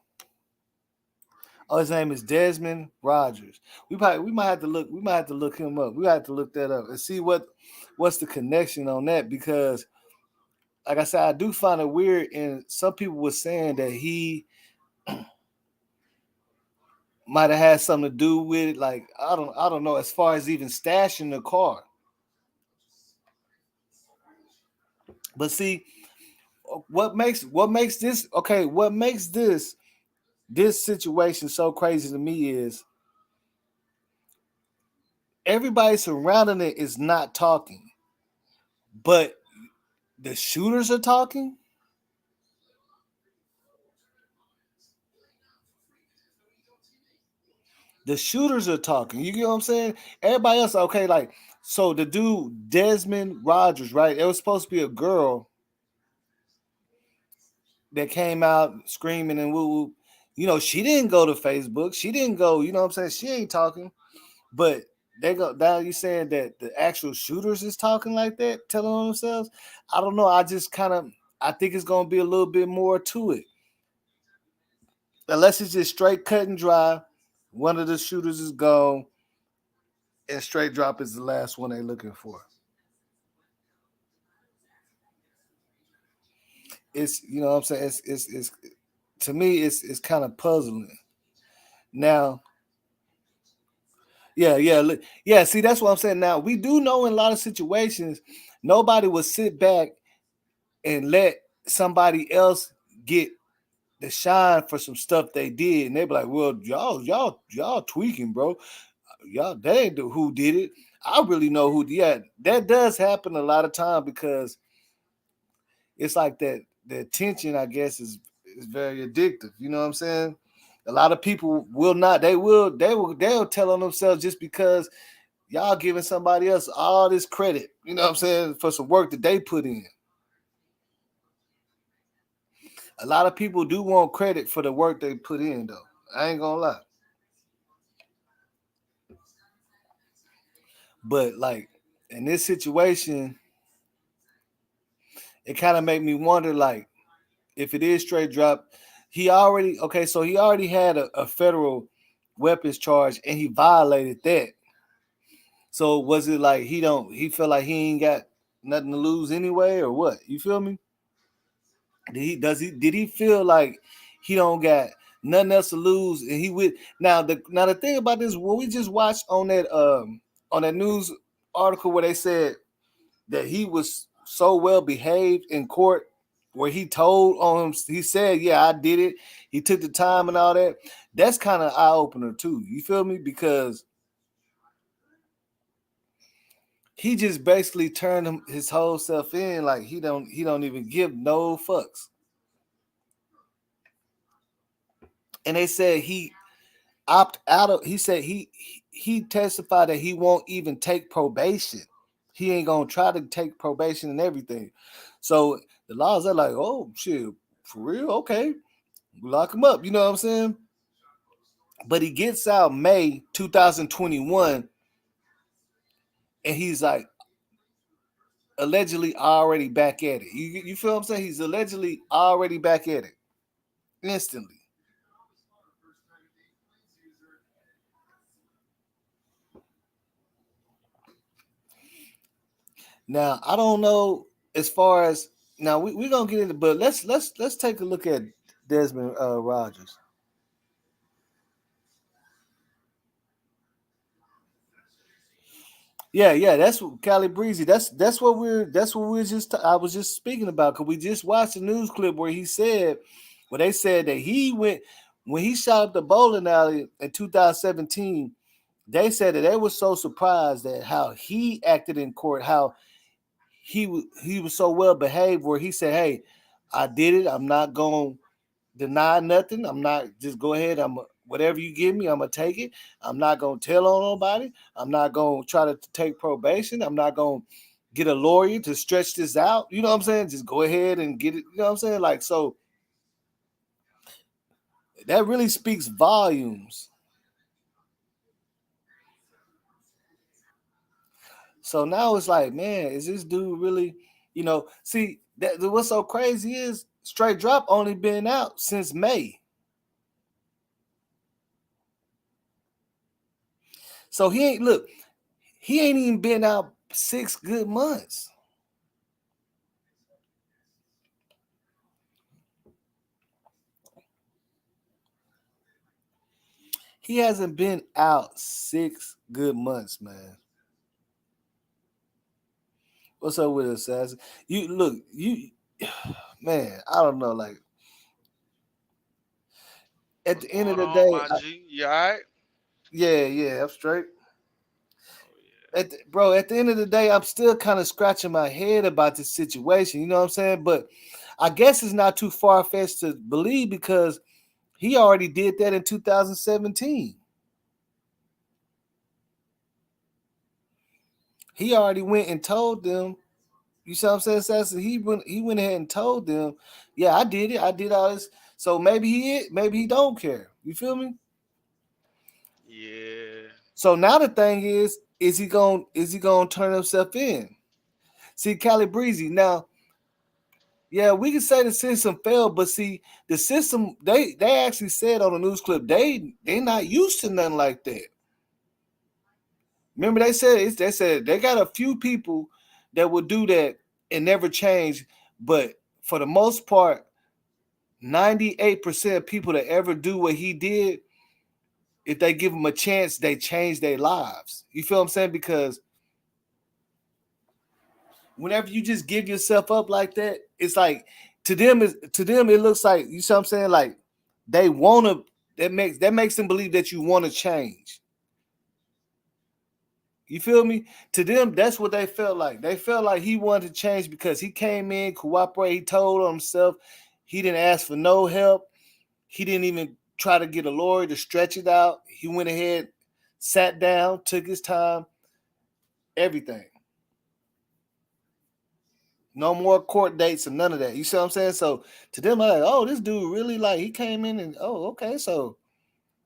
Oh, his name is Desmond Rogers. We might have to look him up. We have to look that up and see what's the connection on that, because like I said, I do find it weird, and some people were saying that he might have had something to do with it. Like I don't know, as far as even stashing the car. But see, what makes this situation so crazy to me is everybody surrounding it is not talking, but the shooters are talking. The shooters are talking. You get what I'm saying? Everybody else, okay, like, so the dude, Desmond Rogers, right? It was supposed to be a girl that came out screaming and woo woo. You know, she didn't go to Facebook. She didn't go, you know what I'm saying? She ain't talking. But they go now you saying that the actual shooters is talking like that, telling on themselves. I don't know. I think it's gonna be a little bit more to it. Unless it's just straight cut and dry. One of the shooters is gone, and straight drop is the last one they're looking for. It's, you know what I'm saying, it's to me it's kind of puzzling. Now, yeah. See, that's what I'm saying. Now we do know in a lot of situations, nobody would sit back and let somebody else get the shine for some stuff they did, and they be like, "Well, y'all tweaking, bro. Y'all, that ain't who did it. I really know who." Yeah, that does happen a lot of time, because it's like that. The attention, I guess, is very addictive. You know what I'm saying? A lot of people will not. They'll tell on themselves just because y'all giving somebody else all this credit. You know what I'm saying, for some work that they put in. A lot of people do want credit for the work they put in, though. I ain't gonna lie. But like in this situation, it kind of made me wonder, like, if it is straight drop, so he already had a federal weapons charge and he violated that. So was it like he felt like he ain't got nothing to lose anyway, or what? You feel me? Did he feel like he don't got nothing else to lose, and he would now the thing about this, what we just watched on that news article where they said that he was so well behaved in court, where he said, yeah, I did it, he took the time and all that. That's kind of eye opener too, you feel me? Because he just basically turned his whole self in, like he don't even give no fucks. And they said he he said he testified that he won't even take probation. He ain't gonna try to take probation and everything. So the laws are like, oh shit, for real? Okay, lock him up. You know what I'm saying? But he gets out May 2021, and he's like allegedly already back at it. You feel what I'm saying? He's allegedly already back at it instantly. Now I don't know as far as now we're gonna get into, but let's take a look at Desmond Rogers. Yeah, that's what Cali Breezy. That's what we're just I was just speaking about, because we just watched a news clip where they said that he went when he shot up the bowling alley in 2017. They said that they were so surprised at how he acted in court, how he was so well behaved, where he said, "Hey, I did it. I'm not going to deny nothing. I'm not just go ahead. Whatever you give me, I'm gonna take it. I'm not gonna tell on nobody. I'm not gonna try to take probation. I'm not gonna get a lawyer to stretch this out. You know what I'm saying? Just go ahead and get it. You know what I'm saying? Like, so that really speaks volumes. So now it's like, man, is this dude really, see, what's so crazy is Straight Drop only been out since May. So he ain't even been out 6 good months. He hasn't been out 6 good months, man. What's up with Assassin? Man, I don't know. Like at What's the end of going the on, day, my G? You alright? yeah, I'm straight. Oh yeah. Bro, at the end of the day, I'm still kind of scratching my head about this situation. You know what I'm saying? But I guess it's not too far fetched to believe because he already did that in 2017. He already went and told them. You see what I'm saying? Sassy? He went ahead and told them, yeah, I did it. I did all this. So maybe he don't care. You feel me? Yeah. So now the thing is he gonna turn himself in? See, Cali Breezy. Now, yeah, we can say the system failed, but see, the system they actually said on the news clip they not used to nothing like that. Remember they said they got a few people that will do that and never change, but for the most part, 98% of people that ever do what he did, if they give them a chance, they change their lives. You feel what I'm saying? Because whenever you just give yourself up like that, it's like to them it looks like, you see what I'm saying? Like they wanna that makes them believe that you want to change. You feel me? To them, that's what they felt like. They felt like he wanted to change because he came in, cooperate, he told himself, he didn't ask for no help. He didn't even try to get a lawyer to stretch it out. He went ahead, sat down, took his time, everything. No more court dates and none of that. You see what I'm saying? So to them, I'm like, oh, this dude really like he came in and okay, so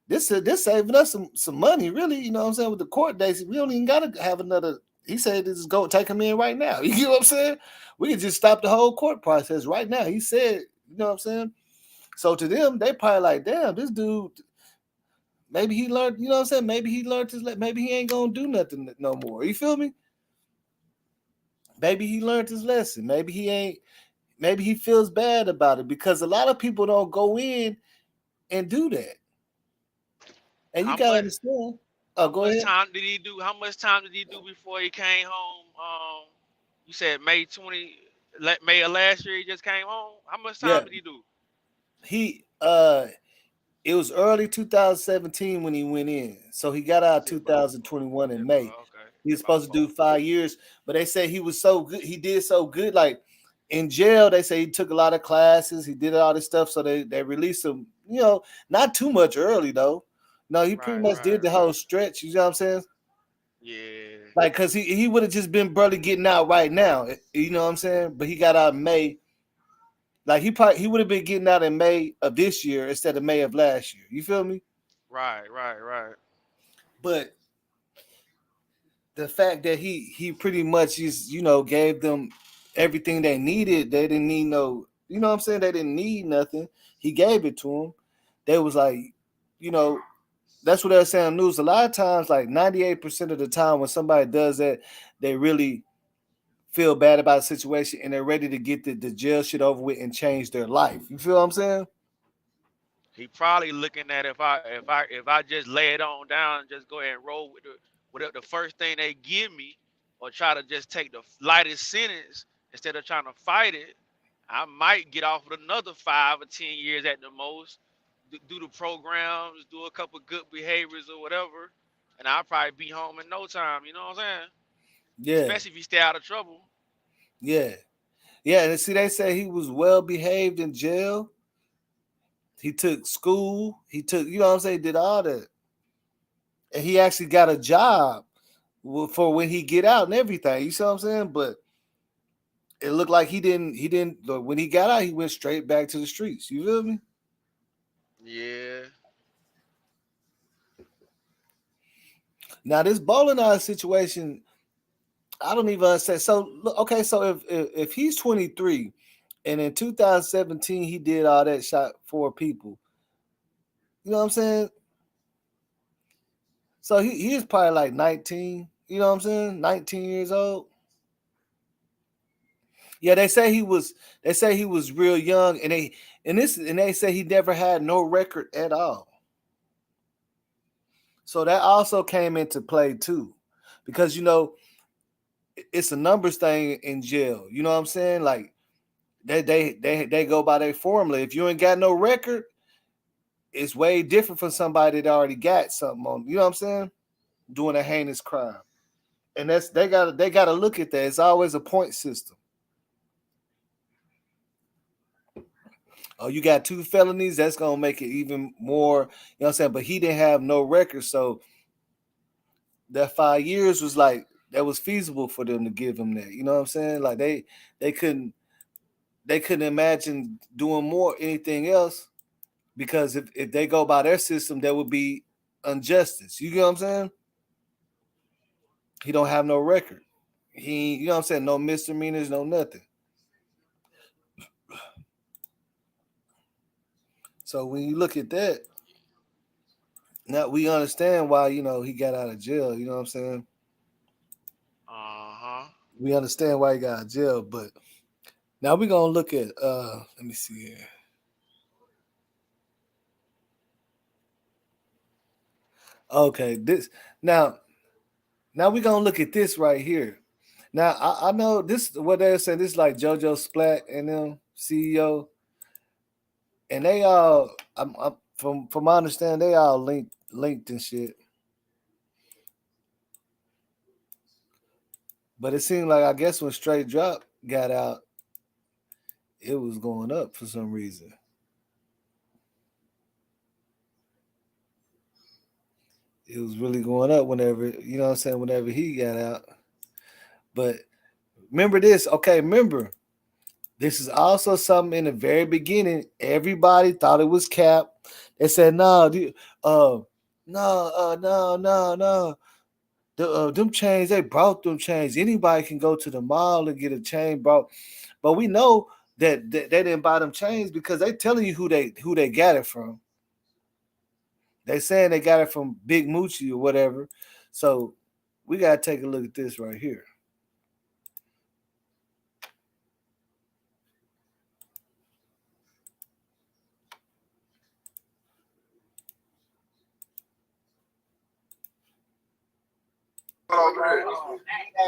this saving us some money, really. You know what I'm saying? With the court dates, we don't even gotta have another. He said, "Just go take him in right now." You know what I'm saying? We can just stop the whole court process right now. He said, you know what I'm saying? So to them, they probably like, damn, this dude. Maybe he learned. You know what I'm saying? Maybe he learned his. Maybe he ain't gonna do nothing no more. You feel me? Maybe he learned his lesson. Maybe he ain't. Maybe he feels bad about it because a lot of people don't go in and do that. And you How gotta much understand. Oh, how go much ahead. time did he do? How much time did he do before he came home? You said May of last year he just came home. How much Yeah, time did he do? he it was early 2017 when he went in. So he got out Yeah, bro. 2021 in Yeah, bro. May. Okay. He was About supposed to do 5 years, but they say he was so good. He did so good. Like in jail, they say he took a lot of classes. He did all this stuff. So they released him, not too much early though. No, he pretty right, much right, did the whole right. stretch. You know what I'm saying? Yeah. Like, cause he would have just been barely getting out right now. You know what I'm saying? But he got out in May. Like he would have been getting out in May of this year instead of May of last year. You feel me? Right, right, right. But the fact that he pretty much just gave them everything they needed. They didn't need no. You know what I'm saying? They didn't need nothing. He gave it to them. They was like, you know, that's what they're saying on the news. A lot of times, like 98% of the time, when somebody does that, they really feel bad about a situation and they're ready to get the jail shit over with and change their life. You feel what I'm saying? He probably looking at if I just lay it on down and just go ahead and roll with the first thing they give me, or try to just take the lightest sentence instead of trying to fight it, I might get off with another 5 or 10 years at the most. Do the programs, do a couple good behaviors or whatever, and I'll probably be home in no time. You know what I'm saying? Yeah, Especially if you stay out of trouble. yeah, yeah. And see, they say he was well behaved in jail. He took school. He took, you know what I'm saying, did all that. And he actually got a job for when he get out and everything. You see what I'm saying? But it looked like he didn't when he got out, he went straight back to the streets. You feel me? Yeah. Now this bowling alley situation, I don't even understand. So look, okay, so if he's 23 and in 2017 he did all that, shot 4 people, you know what I'm saying? So he is probably like 19. You know what I'm saying? 19 years old. Yeah, they say he was real young, and they say he never had no record at all. So that also came into play too, because it's a numbers thing in jail. You know what I'm saying? Like they go by their formula. If you ain't got no record, it's way different from somebody that already got something on. You know what I'm saying? Doing a heinous crime, and they gotta look at that. It's always a point system. Oh, you got 2 felonies, that's gonna make it even more, you know what I'm saying? But he didn't have no record, so that 5 years was like that was feasible for them to give him that. You know what I'm saying? Like they couldn't imagine doing more anything else, because if they go by their system, there would be injustice. You get what I'm saying? He don't have no record. He, you know what I'm saying? No misdemeanors, no nothing. So when you look at that, now we understand why, he got out of jail. You know what I'm saying? We understand why he got out of jail, but now we're gonna look at let me see here. Okay, this now we're gonna look at this right here. Now I know this what they're saying, this is like JoJo Splat and them CEO, and they all I'm from my understanding, they all linked and shit. But it seemed like, I guess, when Straight Drop got out, it was going up for some reason. It was really going up whenever, you know what I'm saying, whenever he got out. But remember this, okay, this is also something in the very beginning. Everybody thought it was cap. They said, no, no. Them chains, they brought them chains. Anybody can go to the mall and get a chain brought. But we know that they didn't buy them chains because they telling you who they got it from. They saying they got it from Big Moochie or whatever. So we gotta take a look at this right here.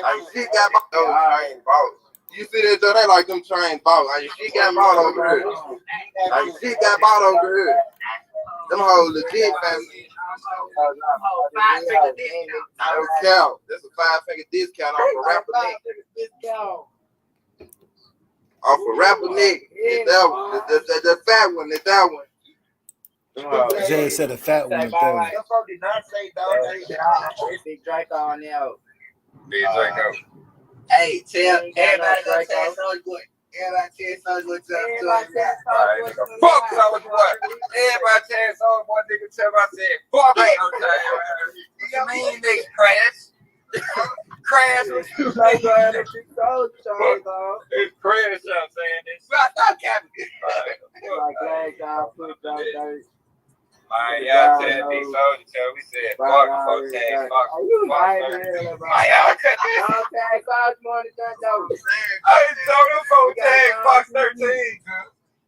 Like shit got bought those train bought. You see that though? They like them train bought. Like shit got bought over here. Like shit got bought over here. Them hoes legit, family. No count. That's a 5-figure discount off a rapper neck. Off a rapper neck. That one. The fat one. That one. Jay said a fat one. Big Draco on there. Big Draco. Hey, tell everybody that tell Soulja Boy. Everybody tell Soulja Boy. Fuck Soulja Boy. Everybody tell Soulja Boy. Nigga tell me I said fuck it. You mean nigga crash? Crash with you. It's crash. I'm saying this. Stop capping. Like that guy put that dirt. Y'all said Big Soulja, so we said fuck before tag, fuck. You lying, man. Y'all cut this. Y'all tag Soulja money done though. I ain't told them folks tag Fox 13.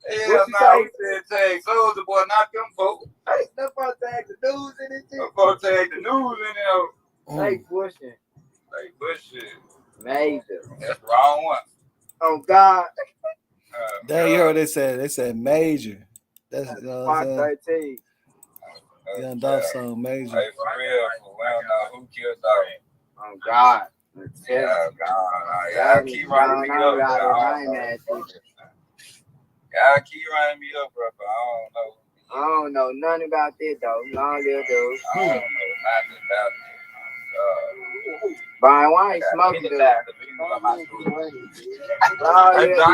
Yeah, now we said tag Soulja boy, not them folks. Hey, them folks tag the news in it too. Them folks tag the news in there. They pushing. Major. That's the wrong one. Oh God. They heard they said major. That's Fox 13. Young Dolph song major. Hey, for real, we don't know who killed Dolph. Oh God. Yeah, God. Y'all keep running me up. Y'all keep running me up, bro. I don't know nothing about this though. No, little dude. I don't know nothing about this. Brian, why ain't smoking dude? I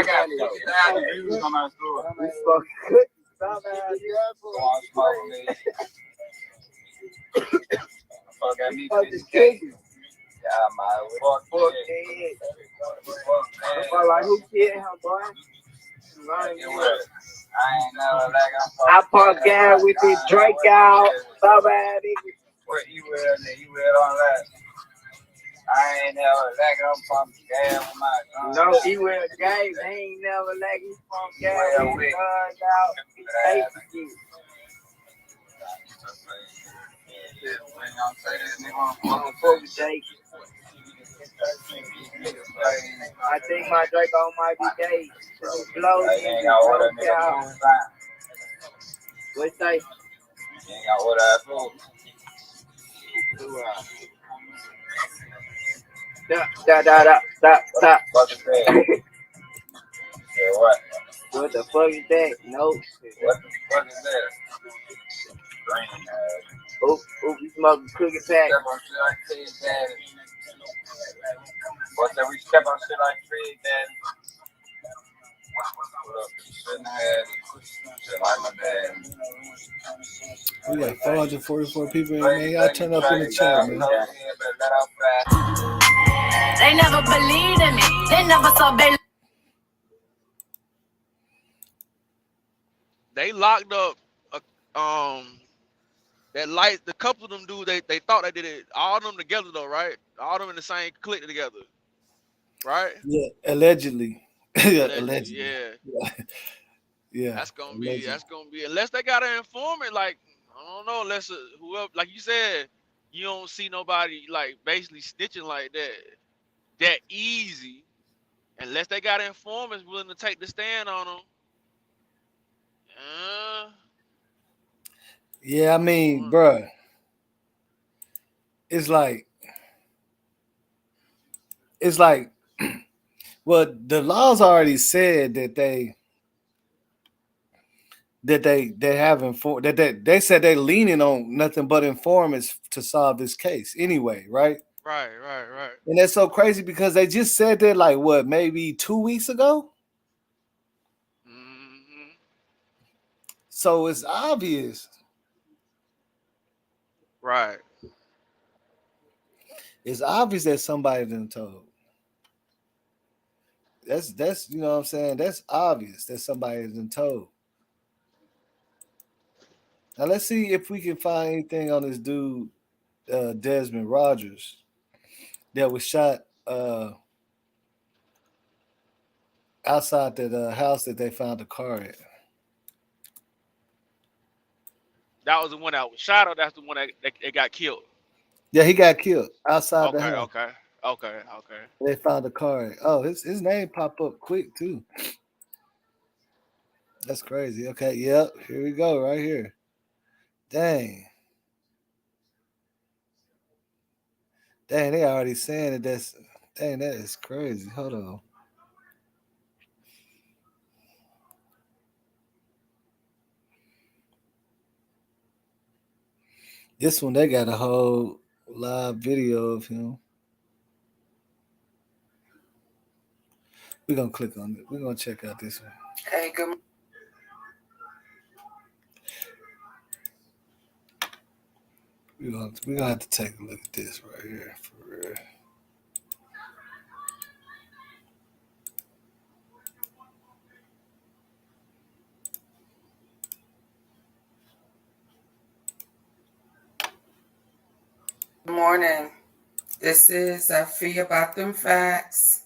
got 50,000 views on my store. We smoking good. Fuck got me 50K. Yeah, my fuck like who killed him, boy? I ain't know, like I parked down with this Drake out. So bad, put E-Will and E-Will on last. I ain't never lacking up from gas with my no, E-Will gay. They ain't never lacking from gas. We guns out. Safety. I think my Draco might be gay. Blow what say? You ain't got what I told. Stop. What the fuck is that? What? What the fuck is that? Nope. What the fuck is that? Green. Oop, we smoking cookie pack. Step on shit like Fred Daddy. What's that? We step on shit like Fred Daddy. What up? Shouldn't have shit like my dad. We got 444 people in there. Man, y'all turn up in the chat, man. They never believed in me. They never saw Bailey. They locked up that light. The couple of them dudes, they thought they did it. All of them together though, right? All of them in the same clique together, right? Yeah, allegedly. Allegedly. Yeah. Yeah. That's gonna be unless they got an informant, like I don't know, unless whoever, like you said, you don't see nobody like basically snitching like that easy, unless they got informants willing to take the stand on them. Yeah, I mean, bruh, it's like, well, the laws already said that they have they said they leaning on nothing but informants to solve this case anyway, right? Right. And that's so crazy because they just said that like what, maybe 2 weeks ago. Mm-hmm. So it's obvious. Right. It's obvious that somebody done told. That's you know what I'm saying. That's obvious that somebody done told. Now let's see if we can find anything on this dude, Desmond Rogers, that was shot outside that house that they found the car at. That was the one that was shot, or that's the one that got killed? Yeah, he got killed outside the house. Okay. They found the car at. Oh, his name popped up quick too. That's crazy. Okay, yep, here we go, right here. Dang, they already saying that that's. Dang, that is crazy. Hold on. This one, they got a whole live video of him. We're gonna click on it. We're gonna check out this one. Hey, good. We're gonna have to take a look at this right here for real. Good morning. This is Fee About Them Facts.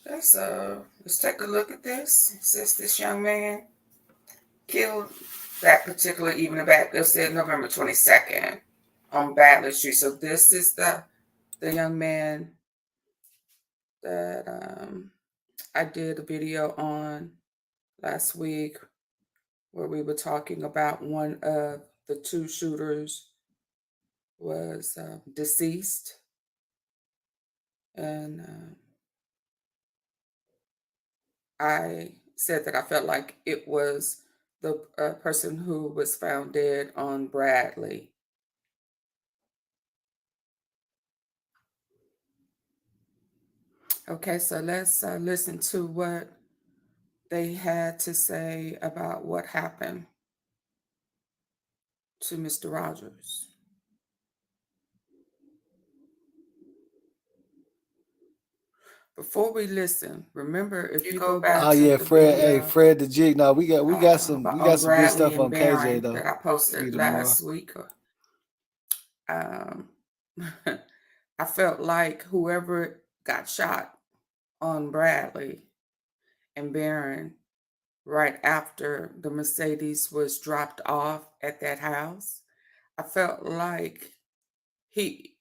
Let's take a look at this. It says this young man killed that particular evening back. It said November 22nd on Badley Street. So this is the young man that I did a video on last week where we were talking about one of the two shooters was deceased. And I said that I felt like it was the person who was found dead on Bradley. Okay, so let's listen to what they had to say about what happened to Mr. Rogers. Before we listen, remember if you go back to yeah, the Fred. video, Hey, Fred the Jig. No, we got some good Bradley stuff and on Barry KJ though. that I posted last week. I felt like whoever got shot on Bradley and Barron right after the Mercedes was dropped off at that house, I felt like he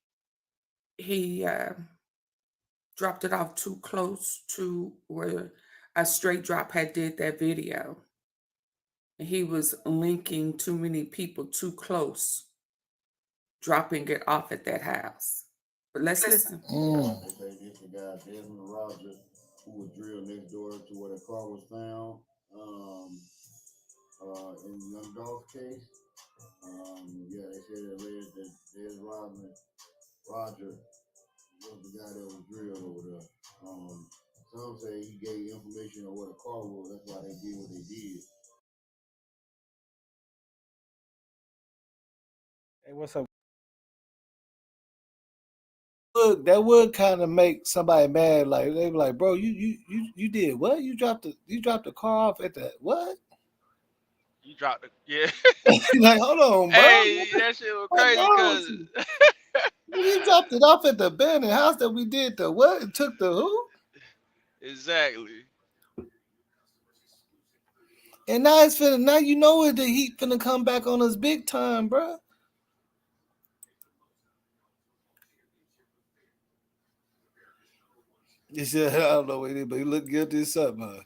dropped it off too close to where a straight drop had did that video. He was linking too many people too close, dropping it off at that house. But let's listen. They say this the guy Desmond Rogers, who was drilled next door to where the car was found in Young Dolph's case. Yeah, they said it alleged that Desmond Roger was the guy that was drilled over there. Some say he gave information on what a car was. That's why they did what they did. Hey, what's up? Look, that would kind of make somebody mad. Like they be like, bro, you did what? You dropped the car off at the what? You dropped the yeah. Like, hold on, bro. Hey, that shit was crazy because you dropped it off at the abandoned house that we did the what? It took the who? Exactly. And now it's finna. Now you know it. The heat finna come back on us big time, bro. He said, I don't know what it is, but he looked guilty as something.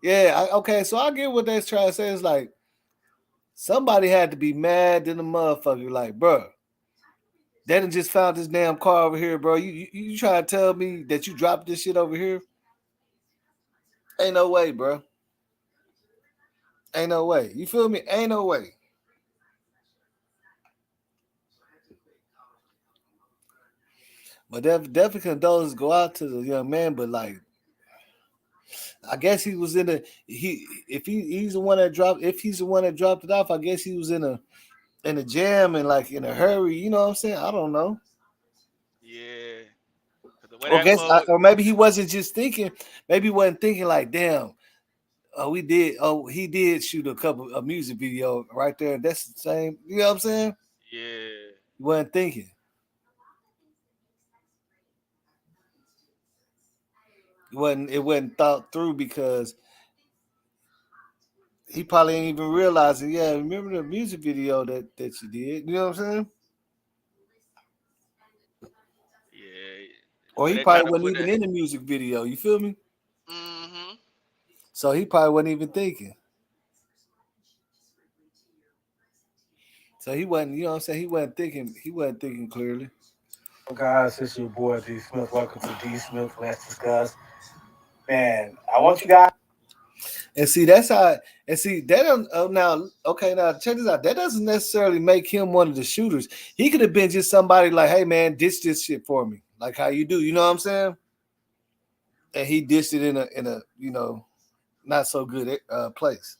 Yeah, okay, so I get what they're trying to say. It's like somebody had to be mad than the motherfucker. Like, bro, they done just found this damn car over here, bro. You trying to tell me that you dropped this shit over here? Ain't no way, bro. Ain't no way. You feel me? Ain't no way. But definitely condolences go out to the young man, but like I guess he was in he's the one that dropped it off, I guess he was in a jam and like in a hurry, you know what I'm saying? I don't know. Yeah. The way that Or maybe he wasn't just thinking, maybe he wasn't thinking like, damn, he did shoot a music video right there. That's the same, you know what I'm saying? Yeah. He wasn't thinking. It wasn't thought through because he probably ain't even realize it. Yeah, remember the music video that you did? You know what I'm saying? Yeah. Or he probably wasn't even in the music video. You feel me? Mm-hmm. So he probably wasn't even thinking. So he wasn't, you know what I'm saying? He wasn't thinking clearly. Guys, it's your boy D Smith. Welcome to D Smith. Let's discuss. Man, I want you guys. And see, that's how. And see, that don't now. Okay, now check this out. That doesn't necessarily make him one of the shooters. He could have been just somebody like, "Hey, man, ditch this shit for me," like how you do. You know what I'm saying? And he dished it in a not so good place.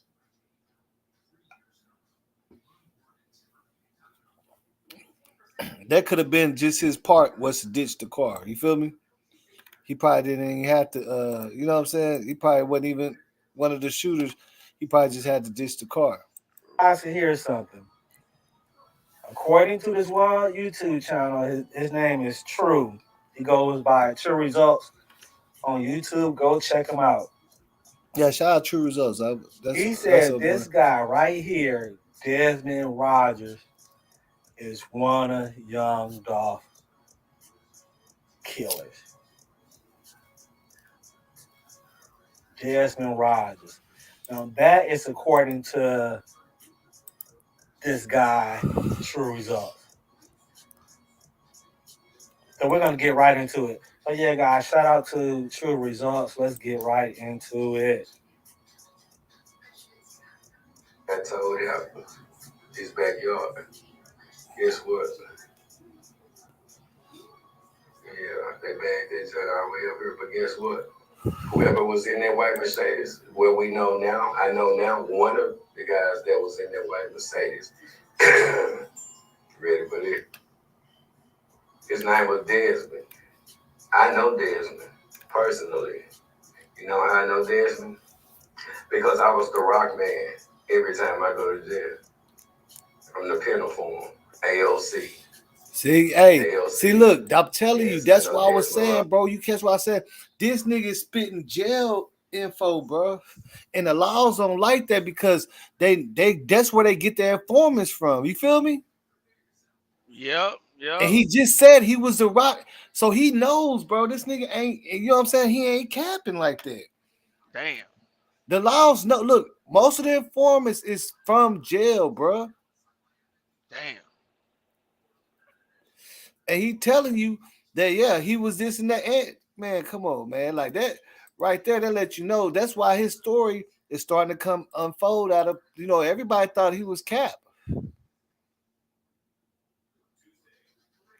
That could have been just his part was to ditch the car. You feel me? He probably didn't even have to. You know what I'm saying? He probably wasn't even one of the shooters. He probably just had to ditch the car. I should hear something. According to this one YouTube channel, his name is True. He goes by True Results on YouTube. Go check him out. Yeah, shout out True Results. He said this guy right here, Desmond Rogers, is one of Young Dolph killers. Desmond Rogers. Now that is according to this guy, True Results. So we're gonna get right into it. So yeah, guys, shout out to True Results. Let's get right into it. I told him his backyard. Guess what? Yeah, they bagged each other all the way up here, but guess what? Whoever was in that white Mercedes, well, we know now, I know now, one of the guys that was in that white Mercedes, ready for this. His name was Desmond. I know Desmond personally. You know how I know Desmond? Because I was the rock man every time I go to jail. From the penal form, AOC. See, look, I'm telling you, that's what I was saying, bro. You catch what I said? This nigga spitting jail info, bro. And the laws don't like that because they that's where they get their informants from. You feel me? Yep. And he just said he was the rock. So he knows, bro. This nigga ain't, you know what I'm saying? He ain't capping like that. Damn. The laws, no, look, most of the informants is from jail, bro. Damn. And he telling you that, yeah, he was this and that. And, man, come on, man. Like that right there, that let you know. That's why his story is starting to come unfold out of, you know, everybody thought he was Cap.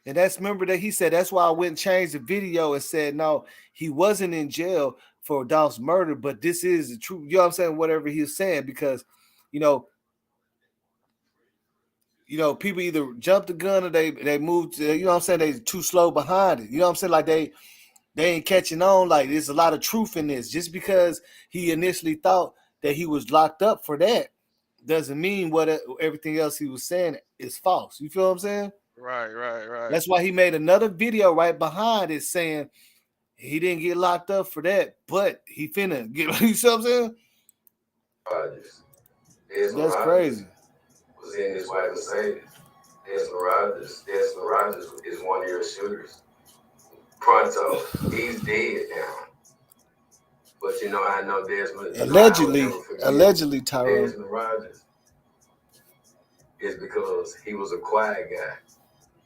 And that's, remember that he said, that's why I went and changed the video and said, no, he wasn't in jail for Dolph's murder, but this is the truth. You know what I'm saying? Whatever he was saying, because, you know, people either jump the gun or they moved, you know what I'm saying? They too slow behind it. You know what I'm saying? Like they ain't catching on. Like there's a lot of truth in this. Just because he initially thought that he was locked up for that doesn't mean what everything else he was saying is false. You feel what I'm saying? Right. That's why he made another video right behind it saying he didn't get locked up for that, but he finna get. You see what I'm saying? That's crazy. Was in his white Mercedes. Desmond Rogers is one of your shooters. Pronto, he's dead now. But you know, I know Desmond. Allegedly, Tyrone. Desmond Rogers is because he was a quiet guy,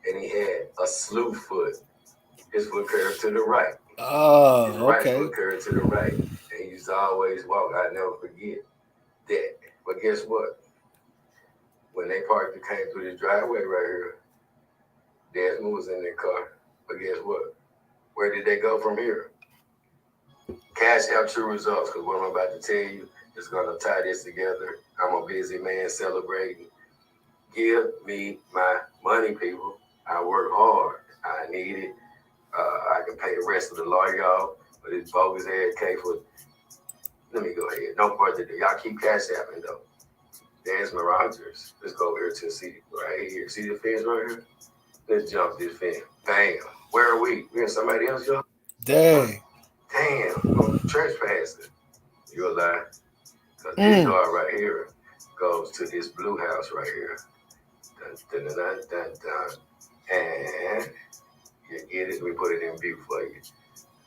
and he had a slew foot. His foot curved to the right. Oh, his right foot curved to the right, and he used to always walk. I never forget that. But guess what? When they came through this driveway right here, Desmond was in their car. But guess what? Where did they go from here? Cash out true results, because what I'm about to tell you is going to tie this together. I'm a busy man celebrating. Give me my money, people. I work hard. I need it. I can pay the rest of the lawyer off, but this bogus ass case for. Let me go ahead. Don't bother. Y'all keep cash apping though. Desmond Rogers. Let's go over here to see right here. See the fence right here? Let's jump this fence. Bam. Where are we? We in somebody else, y'all? Damn. I'm trespassing. You're lying. Because this door right here goes to this blue house right here. Dun, dun, dun, dun, dun. And you get it. We put it in view for you.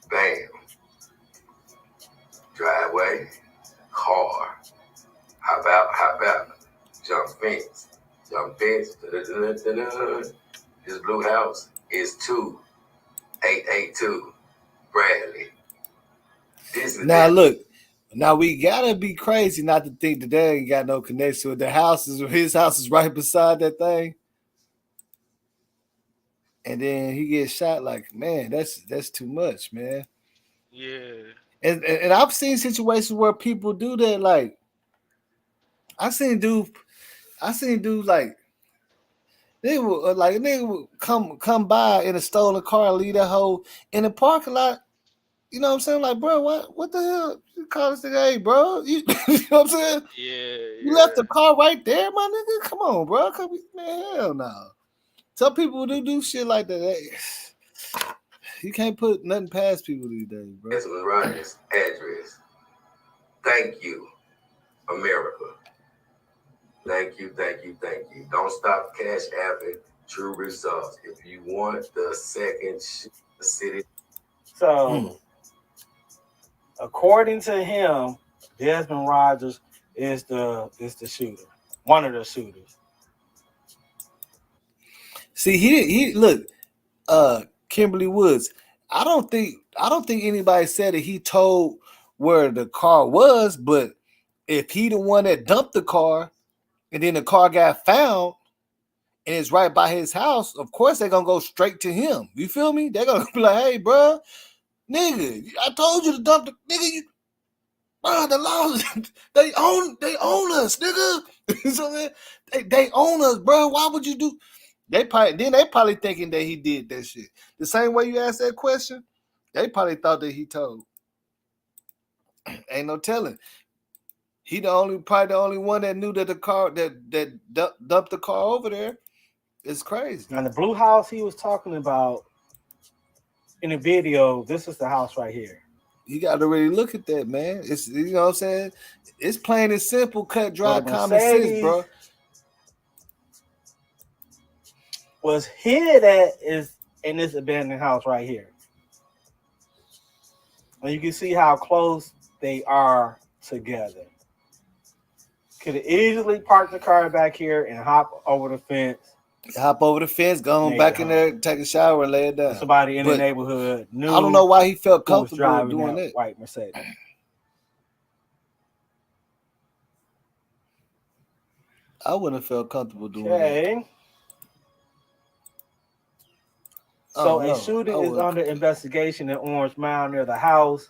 Bam. Driveway. Car. How about jump fence? Jump fence. Da-da-da-da-da. This blue house is 2882 Bradley. Now look, now we gotta be crazy not to think that they ain't got no connection with the houses. His house is right beside that thing, and then he gets shot. Like, man, that's too much, man. Yeah. And I've seen situations where people do that. Like, I seen dude like they will come by in a stolen car and leave that hoe in the parking lot. You know what I'm saying? Like, bro, what the hell? You call this nigga, hey, bro? You know what I'm saying? Yeah. You left the car right there, my nigga? Come on, bro. Man, hell no. Some people do shit like that. Hey, you can't put nothing past people these days, bro. This was Ryan's address. Thank you, America. Thank you. Don't stop cash apping true results. If you want the second city. So, according to him, Desmond Rogers is the shooter, one of the shooters. See, he look, Kimberly Woods. I don't think anybody said that he told where the car was, but if he the one that dumped the car and then the car got found and it's right by his house, of course they're gonna go straight to him. You feel me? They're gonna be like, hey, bro, nigga, I told you to dump the nigga. The laws, they own us, nigga. So they own us, bro. Why would you do? They probably thinking that he did that shit. The same way you asked that question, they probably thought that he told. Ain't no telling. He probably the only one that knew that the car that dumped the car over there. It's crazy. Now the blue house he was talking about in the video, this is the house right here. You got to really look at that, man. It's, you know what I'm saying? It's plain and simple, cut, dry, common sense, bro. Was hid at is in this abandoned house right here. And you can see how close they are together. Could have easily parked the car back here and hop over the fence. Hop over the fence, go on back in there, take a shower, and lay it down. Somebody in the neighborhood knew. I don't know why he felt comfortable doing that white Mercedes. I wouldn't have felt comfortable doing that. So a shooting is under investigation in Orange Mound near the house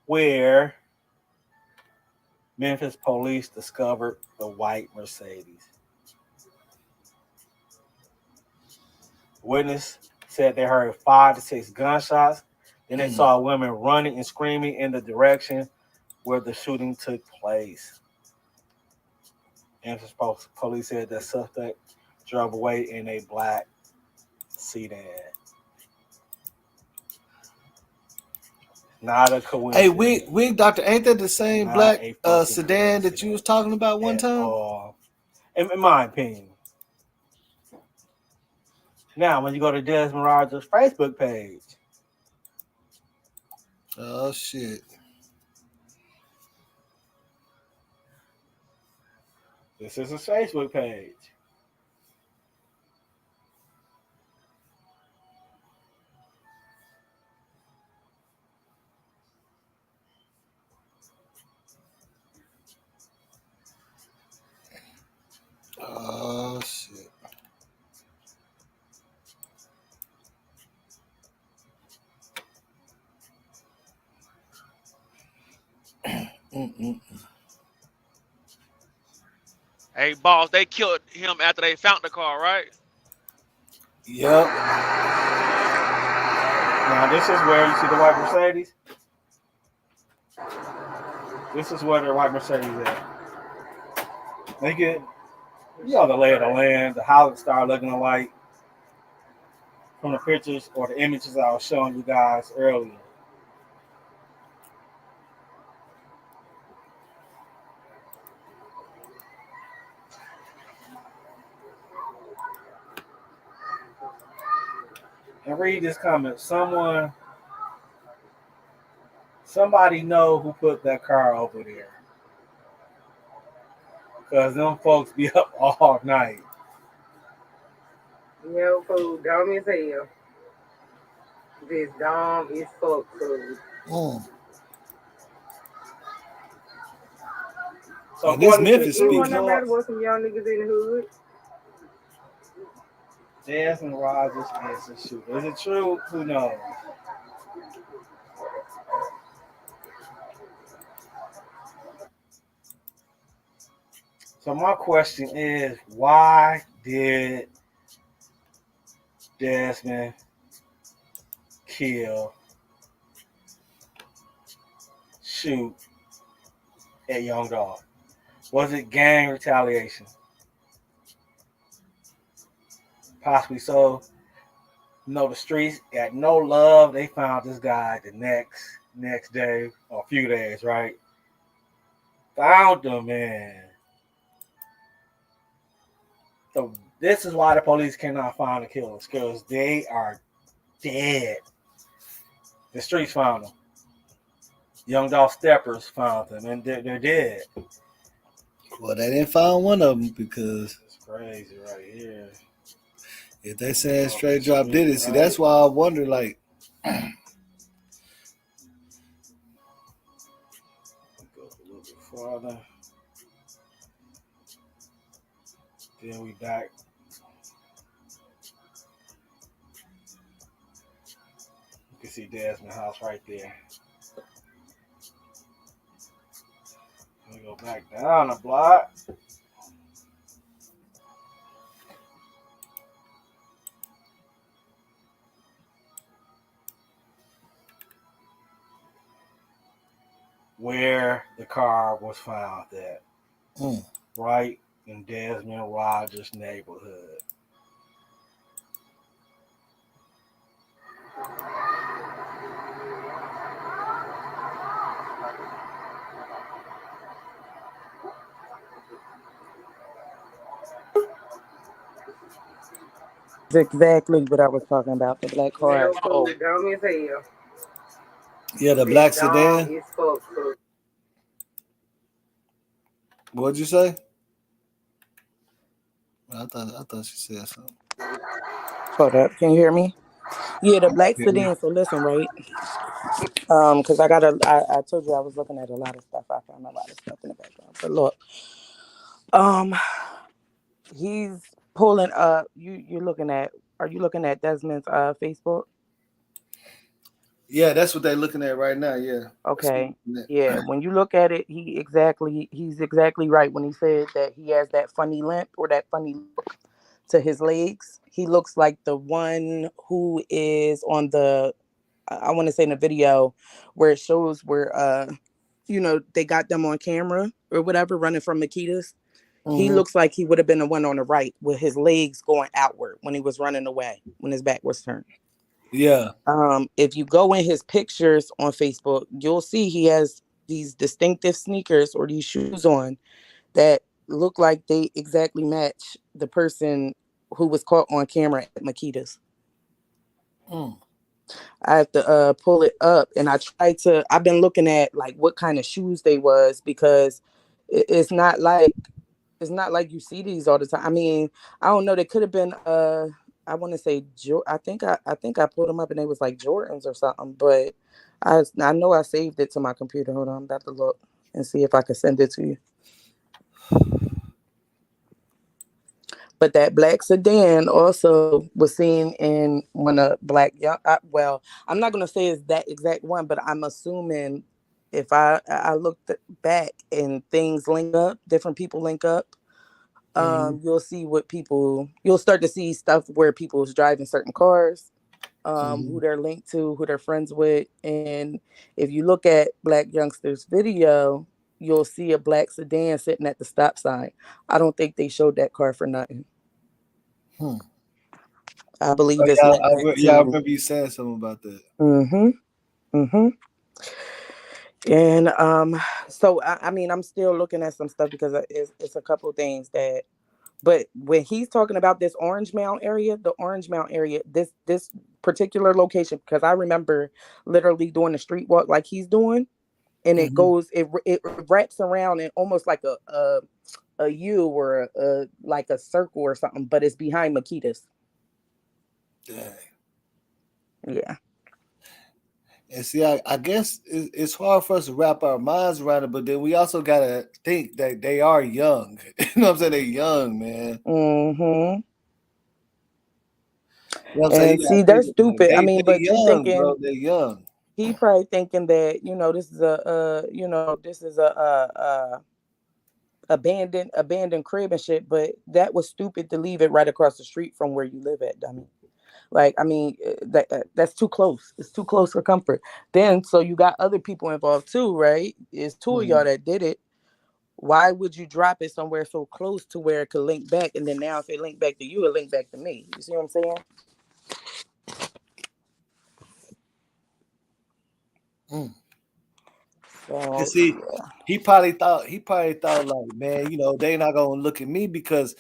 where Memphis police discovered the white Mercedes. Witness said they heard 5 to 6 gunshots. Then they saw women running and screaming in the direction where the shooting took place. Memphis police said the suspect drove away in a black sedan. Not a coincidence. Hey, Wig Doctor, ain't that the same black sedan that you was talking about one time? In my opinion. Now, when you go to Desmond Rogers' Facebook page. Oh, shit. This is his Facebook page. Oh, shit. Hey, boss, they killed him after they found the car, right? Yep. Now, this is where you see the white Mercedes. This is where the white Mercedes is at. They get, you know, the lay of the land, the house start looking alike from the pictures or the images I was showing you guys earlier. And read this comment. Somebody know who put that car over there. Because them folks be up all night. Yo, food, dumb as hell. This dumb as fuck, food. So this Memphis speaking. Nobody was some young niggas in the hood. Desmond Rogers is a shooter. Is it true? Who knows? So my question is, why did Desmond shoot at Young Dolph? Was it gang retaliation? Possibly so. No, the streets got no love. They found this guy the next day or a few days, right? Found him, man. So this is why the police cannot find the killers, because they are dead. The streets found them. Young Dolph steppers found them, and they're dead. Well, they didn't find one of them because it's crazy right here. If they saying straight drop did it, see, that's why I wonder, like. Go a little bit farther. Then we back. You can see Desmond's house right there. We go back down the block. Where the car was found at. Right in Desmond Rogers' neighborhood. Exactly what I was talking about. The black car. Oh, Dumb as hell. Yeah, the black sedan. Is fuck. What'd you say? I thought she said something. hold up. Can you hear me? Yeah, the black sedan. So listen, right? Because I told you I was looking at a lot of stuff. I found a lot of stuff in the background. But look, um, he's pulling up. You're looking at. Are you looking at Desmond's Facebook? Yeah, that's what they're looking at right now. Yeah. Okay. Yeah. When you look at it, he's exactly right when he said that he has that funny limp or that funny look to his legs. He looks like the one who is on the I want to say in the video where it shows where they got them on camera or whatever running from makedas. He Mm-hmm. looks like he would have been the one on the right with his legs going outward when he was running away, when his back was turned. Yeah. If you go in his pictures on Facebook, you'll see he has these distinctive sneakers or these shoes on that look like they exactly match the person who was caught on camera at makedas. Mm. I have to pull it up, and I've been looking at like what kind of shoes they was, because it's not like you see these all the time. I mean, I don't know. They could have been I want to say I pulled them up and they was like Jordans or something. But I know I saved it to my computer. Hold on, I'm about to look and see if I can send it to you. But that black sedan also was seen in when a black young. Well, I'm not gonna say it's that exact one, but I'm assuming if I looked back and things link up, different people link up. You'll see you'll start to see stuff where people is driving certain cars, who they're linked to, who they're friends with. And if you look at Black Youngster's video, you'll see a black sedan sitting at the stop sign. I don't think they showed that car for nothing. I believe it's linked back to. I remember you saying something about that. And so I mean, I'm still looking at some stuff because it's a couple of things that. But when he's talking about this Orange Mound area, this particular location, because I remember literally doing the street walk like he's doing, and it wraps around in almost like a U or like a circle or something, but it's behind makedas. Dang. Yeah. And see, I guess it's hard for us to wrap our minds around it, but then we also gotta think that they are young. You know what I'm saying? They're young, man. Mm-hmm. You know what I'm saying? And see, they're stupid. They but you young, thinking, bro. They're young. He probably thinking that this is a abandoned crib and shit. But that was stupid to leave it right across the street from where you live at, dummy. Like, I mean, that's too close. It's too close for comfort. Then, so you got other people involved too, right? It's two of y'all that did it. Why would you drop it somewhere so close to where it could link back? And then now if it link back to you, it link back to me. You see what I'm saying? So, You see, he probably thought like, man, they not gonna look at me because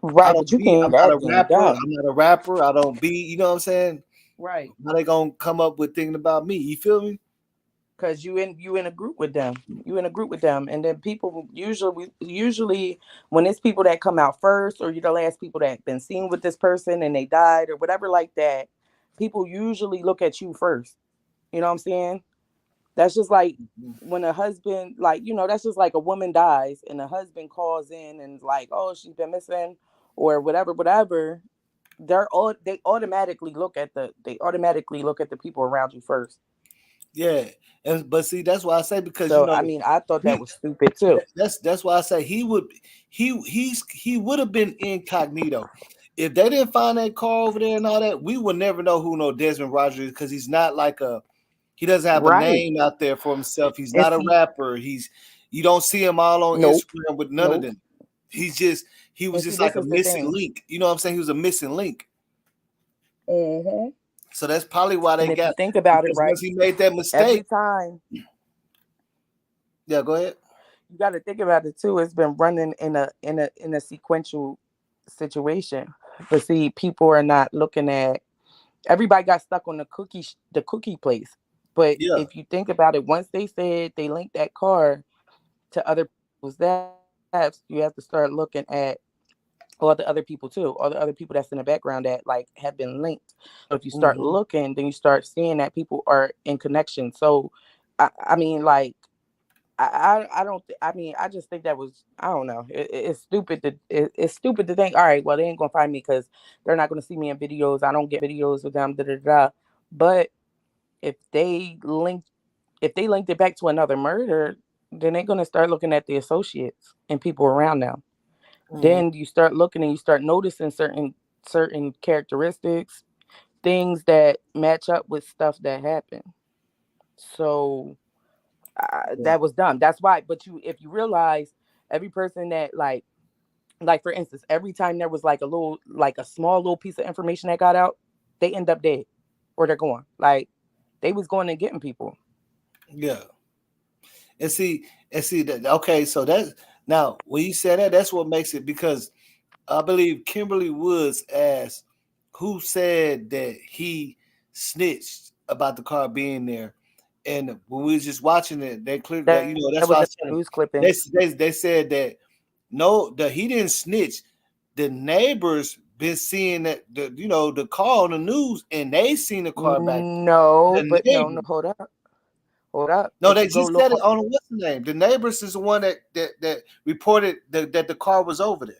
I'm not a rapper. I don't be, you know what I'm saying? Right. How they gonna come up with thinking about me? You feel me? Because you in a group with them. And then people usually when it's people that come out first, or you're the last people that been seen with this person and they died or whatever like that, people usually look at you first. You know what I'm saying? That's just like when a husband, that's just like a woman dies and a husband calls in and like, oh, she's been missing or whatever. They automatically look at the people around you first. Yeah, but see, that's why I say, because I mean, I thought that was stupid too. That's why I say he would have been incognito. If they didn't find that car over there and all that, we would never know who Desmond Rogers is, because he's not he doesn't have a name out there for himself. He's not a rapper. You don't see him all on Instagram with none of them. he was And just see, like this a is the missing thing. link. You know what I'm saying? He was a missing link. Mm-hmm. So that's probably why they And if you got, think about it, because right, once he made that every mistake. time Yeah, go ahead. you got to think about it too. It's been running in a sequential situation. But see, people are not looking at. Everybody got stuck on the cookie place. But Yeah. if you think about it, once they said they linked that car to other people's apps, you have to start looking at all the other people too, all the other people that's in the background that like have been linked. So if you start Mm-hmm. looking, then you start seeing that people are in connection. So I mean, like I don't I mean I just think that was, I don't know, it's stupid to it's stupid to think, all right, well, they ain't gonna find me because they're not gonna see me in videos. I don't get videos with them, da da da. But if they linked it back to another murder, then they're gonna start looking at the associates and people around them. Mm-hmm. Then you start looking and you start noticing certain characteristics, things that match up with stuff that happened. So Yeah. that was dumb. That's why. But if you realize, every person that like for instance, every time there was like a small little piece of information that got out, they end up dead or they're gone. Like they was going and getting people. Yeah. And see that. Okay, so that's now when you say that, that's what makes it, because I believe Kimberly Woods asked who said that he snitched about the car being there. And when we was just watching it, they cleared that, That that's was why I in the said news clipping. they said that no, that he didn't snitch. The neighbors been seeing that the car on the news, and they seen the car back. No, The but no, neighbors. hold up. No, If they you go just look said it on what's the name? The neighbors is the one that reported that the car was over there.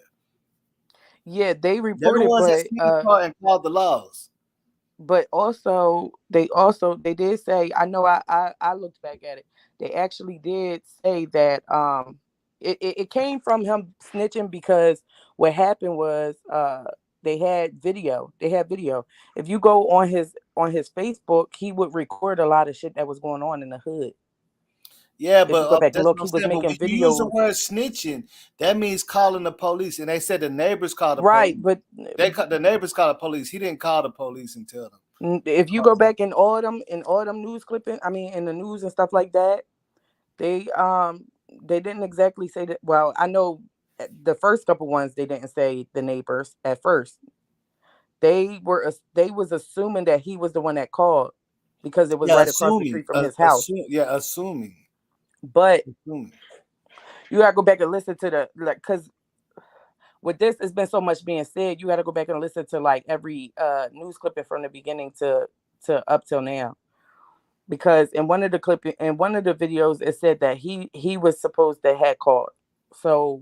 yeah, they They're the reported, ones that seen the car and called the laws. but also they did say, I know I looked back at it. They actually did say that it came from him snitching because what happened was they had video. If you go on his Facebook, he would record a lot of shit that was going on in the hood. Yeah, If but you go back and that's look, what I'm he was saying. But when making you use the videos. word snitching, that means calling the police. And they said the neighbors called the Right, police. but The neighbors called the police. He didn't call the police and tell them. if you go back in all them news clipping, I mean in the news and stuff like that, they didn't exactly say that. Well, I know the first couple ones they didn't say the neighbors at first. They was assuming that he was the one that called because it was Yeah, right across the assuming. street from his house. Assuming. But Assuming. you gotta go back and listen to the, like, because with this, it's been so much being said. You got to go back and listen to like every news clipping from the beginning to up till now. Because in one of the videos, it said that he was supposed to have called. So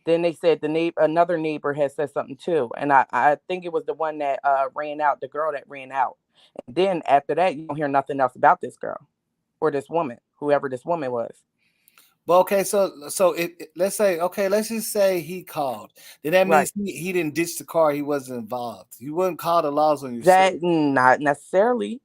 then they said another neighbor had said something too, and I think it was the one that ran out, the girl that ran out. And then after that, you don't hear nothing else about this girl or this woman, whoever this woman was. But okay, so let's say, okay, let's just say he called. Then that Right. means he didn't ditch the car. He wasn't involved. You wouldn't call the laws on yourself. That not necessarily.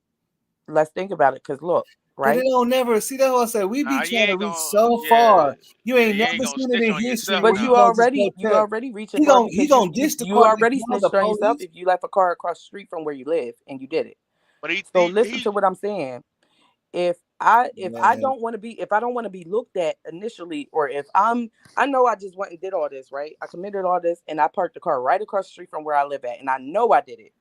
Let's think about it, because look, But they right? don't never see. That's what I say. We be Nah, you trying to ain't reach gonna. so Yeah, far. You yeah, ain't you ain't never gonna seen it snitch in on history yourself where But you you now. go just go you tell. already reaching He far gon' he because gonna ditch the you car and already call the snitched on yourself police. if you left a car across the street from where you live and you did it. But he So he listen he to what I'm saying. If I Man, don't want to be, if I don't want to be looked at initially, or if I know I just went and did all this, right? I committed all this and I parked the car right across the street from where I live at, and I know I did it.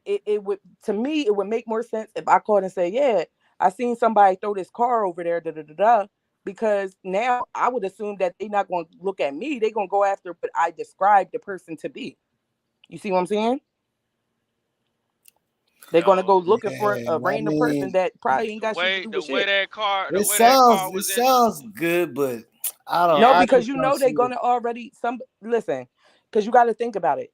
It would, to me, it would make more sense if I called and say, yeah, I seen somebody throw this car over there, da da da da. Because now I would assume that they're not going to look at me. They're going to go after what I described the person to be. You see what I'm saying? They're going to go yo looking for man, a I random person mean, that probably ain't got shit to do the with way shit. that car the it way that car sounds was in the good, but No, I yeah. because just you don't know they're see going it. to already, listen, because you got to think about it.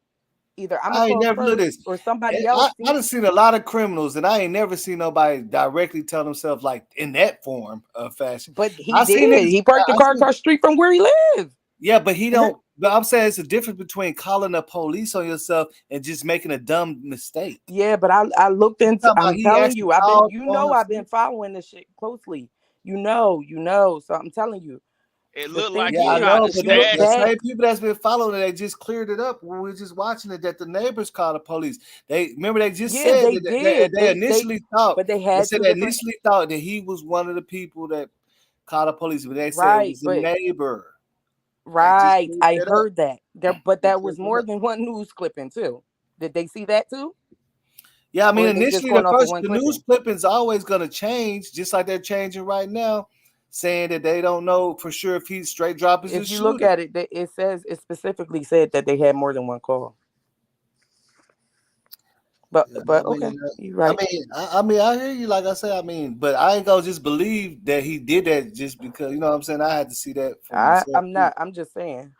Either I'm going to I ain't call never look first this. or somebody else. I done seen a lot of criminals, and I ain't never seen nobody directly tell themselves like in that form of fashion. But he I seen did. niggas. He parked the I car seen, across the street from where he lives. yeah, but he don't. But I'm saying it's a difference between calling the police on yourself and just making a dumb mistake. Yeah, but I looked You into, talking about I'm he telling actually you, called on I've been himself? following this shit closely. So I'm telling you. It The looked thing like Yeah, he I is, tried know, to but if you look smash the it. back, same people that's been following it, they just cleared it up when we were just watching it. That the neighbors called the police. They remember they just yeah, said they that did. they initially thought But they they had said two they different. initially thought that he was one of the people that called the police, but they said it Right, was a but neighbor. They just right, cleared I that up. heard that there, but They that cleared was that more up. than one news clipping too. Did they see that too, Yeah, I or mean, are they just initially going off of one the news clipping? clipping's always gonna change, just like they're changing right now, saying that they don't know for sure if he's straight drop is a If you look shooter. at it, it says it specifically said that they had more than one call. Yeah, But okay, you're I right. mean, I mean, I hear you. Like I say, I mean, but I ain't gonna just believe that he did that just because you know what I'm saying. I had to see that for myself I'm too, not. I'm just saying.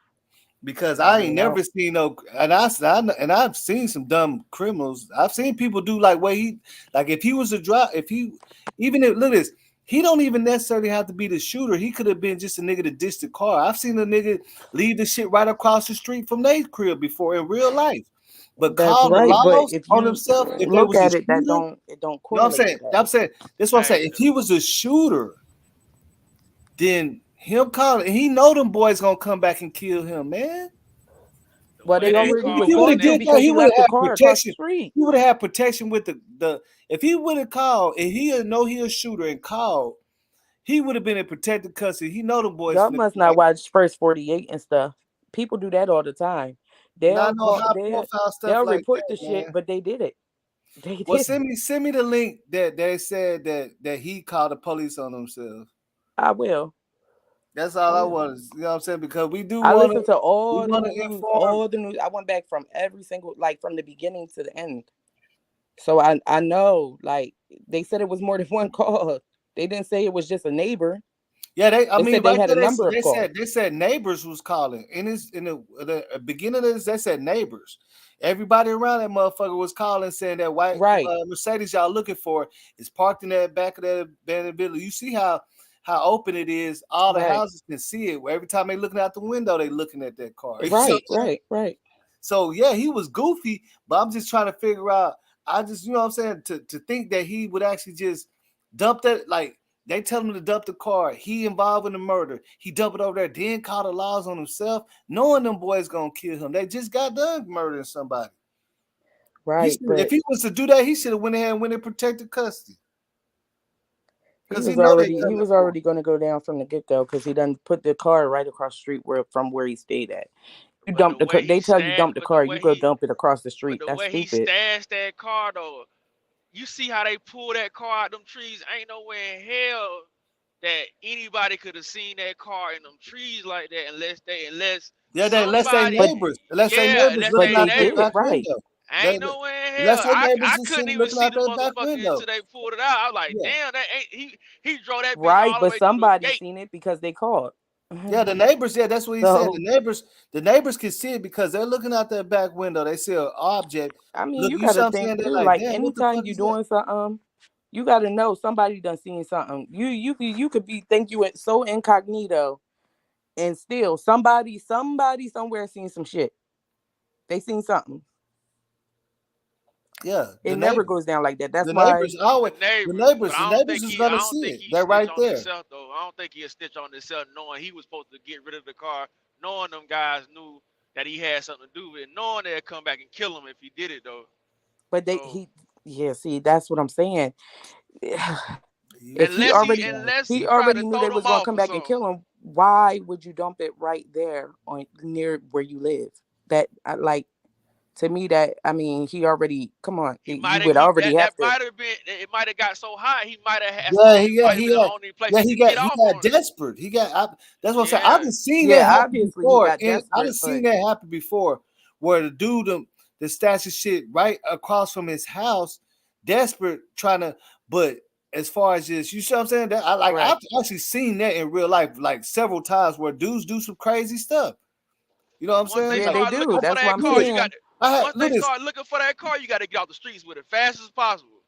because I I ain't mean, I never don't. seen no, and I've seen some dumb criminals. I've seen people do like what he, like if he was a drop, if he, even if look at this, he don't even necessarily have to be the shooter. He could have been just a nigga that ditched the car. I've seen a nigga leave the shit right across the street from their crib before in real life, but That's call the right. But laws if on you himself if they look was a at it, that shooter. don't it don't No, I'm correlate saying, to that. I'm saying, that's what I'm saying. Hey, If he was a shooter, then him calling, he know them boys gonna come back and kill him, man. the Well, way they that already If car was he would was going have in to it, did that, because he he would left the have had car across the protection. street. He would have had protection with the. If he would have called, and he know he a shooter and called, he would have been in protected custody. He know them boys Y'all finna must come not back. watch First 48 and stuff. People do that all the time. Not They'll no call. high profile stuff They'll like report that, the shit, man. but they did it. They Well, did it. send me the link that they said that he called the police on himself. I will. That's I all I will. want. You know what I'm saying? Because I listened to we all the wanna news, inform. all the news. I went back from every single, like from the beginning to the end. So I know, like they said it was more than one call. They didn't say it was just a neighbor. Yeah, they. I They mean, said they right had a there, number of calls. they said neighbors was calling. In the beginning of this, they said neighbors. Everybody around that motherfucker was calling, saying that white Right, Mercedes y'all looking for is parked in that back of that abandoned building. You see how open it is. All the right, houses can see it. Every time they looking out the window, they looking at that car. You see what right, I'm saying? right. So yeah, he was goofy, but I'm just trying to figure out. I just, you know what I'm saying, to think that he would actually just dump that, like they tell him to dump the car. He involved in the murder. He dump it over there, then call the laws on himself, knowing them boys gonna kill him. They just got done murdering somebody. Right, If but he was to do that, he should have went ahead and went in protected custody he because he was know they already he coming was for him. already going to go down from the get go because he done put the car right across the street where he stayed at. You but the dump the car. way he They tell you stand, dump the car. You go dump it across the but street. the That's way he stupid. stashed that car though, you see how they pull that car out them trees. Ain't no way in hell that anybody could have seen that car in them trees like that unless Yeah, they let's say somebody, But neighbors. Let's say yeah, neighbors unless but looking they they out their did neighbors. back right. window. Ain't no way in hell. Let's say neighbors I is couldn't sitting even looking see out the their back motherfucker window. until they pulled it out. I was like, Yeah. damn, that ain't he drove that bitch Right, all the but way through the somebody gate. seen it because they called. Yeah, the neighbors. Yeah, that's what he said. So The neighbors can see it because they're looking out their back window. They see an object. I mean, Look, you you see gotta what I'm saying? think They're too. like, Like damn, what the anytime fuck you is that? doing something, you gotta know somebody done seen something. You could be think you so incognito, and still somebody somewhere seen some shit. They seen something. Yeah, It never goes down like that. That's why. The neighbors, but The I don't neighbors think is he I gonna don't see think it. he They're snitched right on there. himself though. I don't think he snitched on himself knowing he was supposed to get rid of the car, knowing them guys knew that he had something to do with it, knowing they'd come back and kill him if he did it though. But So yeah. See, that's what I'm saying. If unless he he tried to already knew throw they was them gonna off come or back and something. kill him, why would you dump it right there on near where you live? That like to me that I mean he already come on He you might have would already that have to might have been it might have got so hot he might have that's the Yeah, only might have been the only place he could get he off got on it. desperate. That's what I'm saying. I've Yeah. seen that yeah happen obviously he before, got and I desperate have seen but that happen before, where the dude the stash of shit right across from his house, desperate trying to. But as far as just you see what I'm saying, that right I've actually seen that in real life like several times where dudes do some crazy stuff. You know what I'm Once they saying? yeah Like they start do looking for that's what that I'm car, look, you got saying to, I had once look they this. start looking for that car, you got to get off the streets with it fast as possible.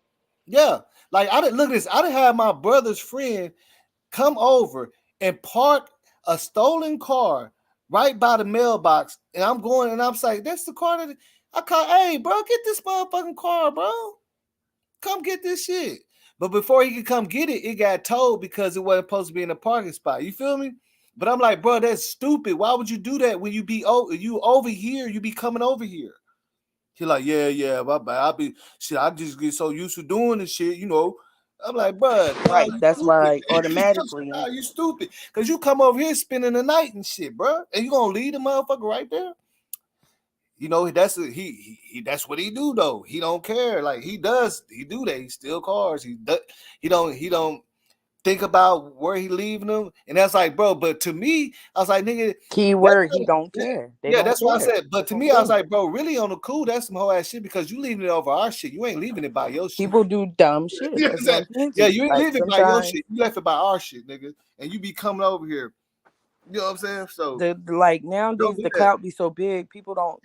Yeah, like I didn't look at this. I didn't have my brother's friend come over and park a stolen car right by the mailbox. And I'm going and I'm like, that's the car that I call, hey, bro, get this motherfucking car, bro. Come get this shit. But before he could come get it, it got towed because it wasn't supposed to be in a parking spot. You feel me? But I'm like, bro, that's stupid. Why would you do that when you over here? You be coming over here. He like, yeah, my bad. I just get so used to doing this shit, you know. I'm like, bro, Right. you That's stupid. why automatically. Nah, you stupid. Cause you come over here spending the night and shit, bro. And you gonna leave the motherfucker right there? You know, that's what he do though. He don't care. Like he do that. He steal cars. He don't think about where he leaving them. And that's like, bro, but to me, I was like, nigga, Keyword, he don't care. They don't that's care. what I said. But to me, I was like, bro, really on the cool, that's some whole ass shit because you leaving it over our shit. You ain't leaving it by your shit. People do dumb shit. You know That's what what I'm saying. Yeah, you ain't Like, leaving it by your shit. You left it by our shit, nigga. And you be coming over here. You know what I'm saying? So like nowadays do the that. clout be so big, people don't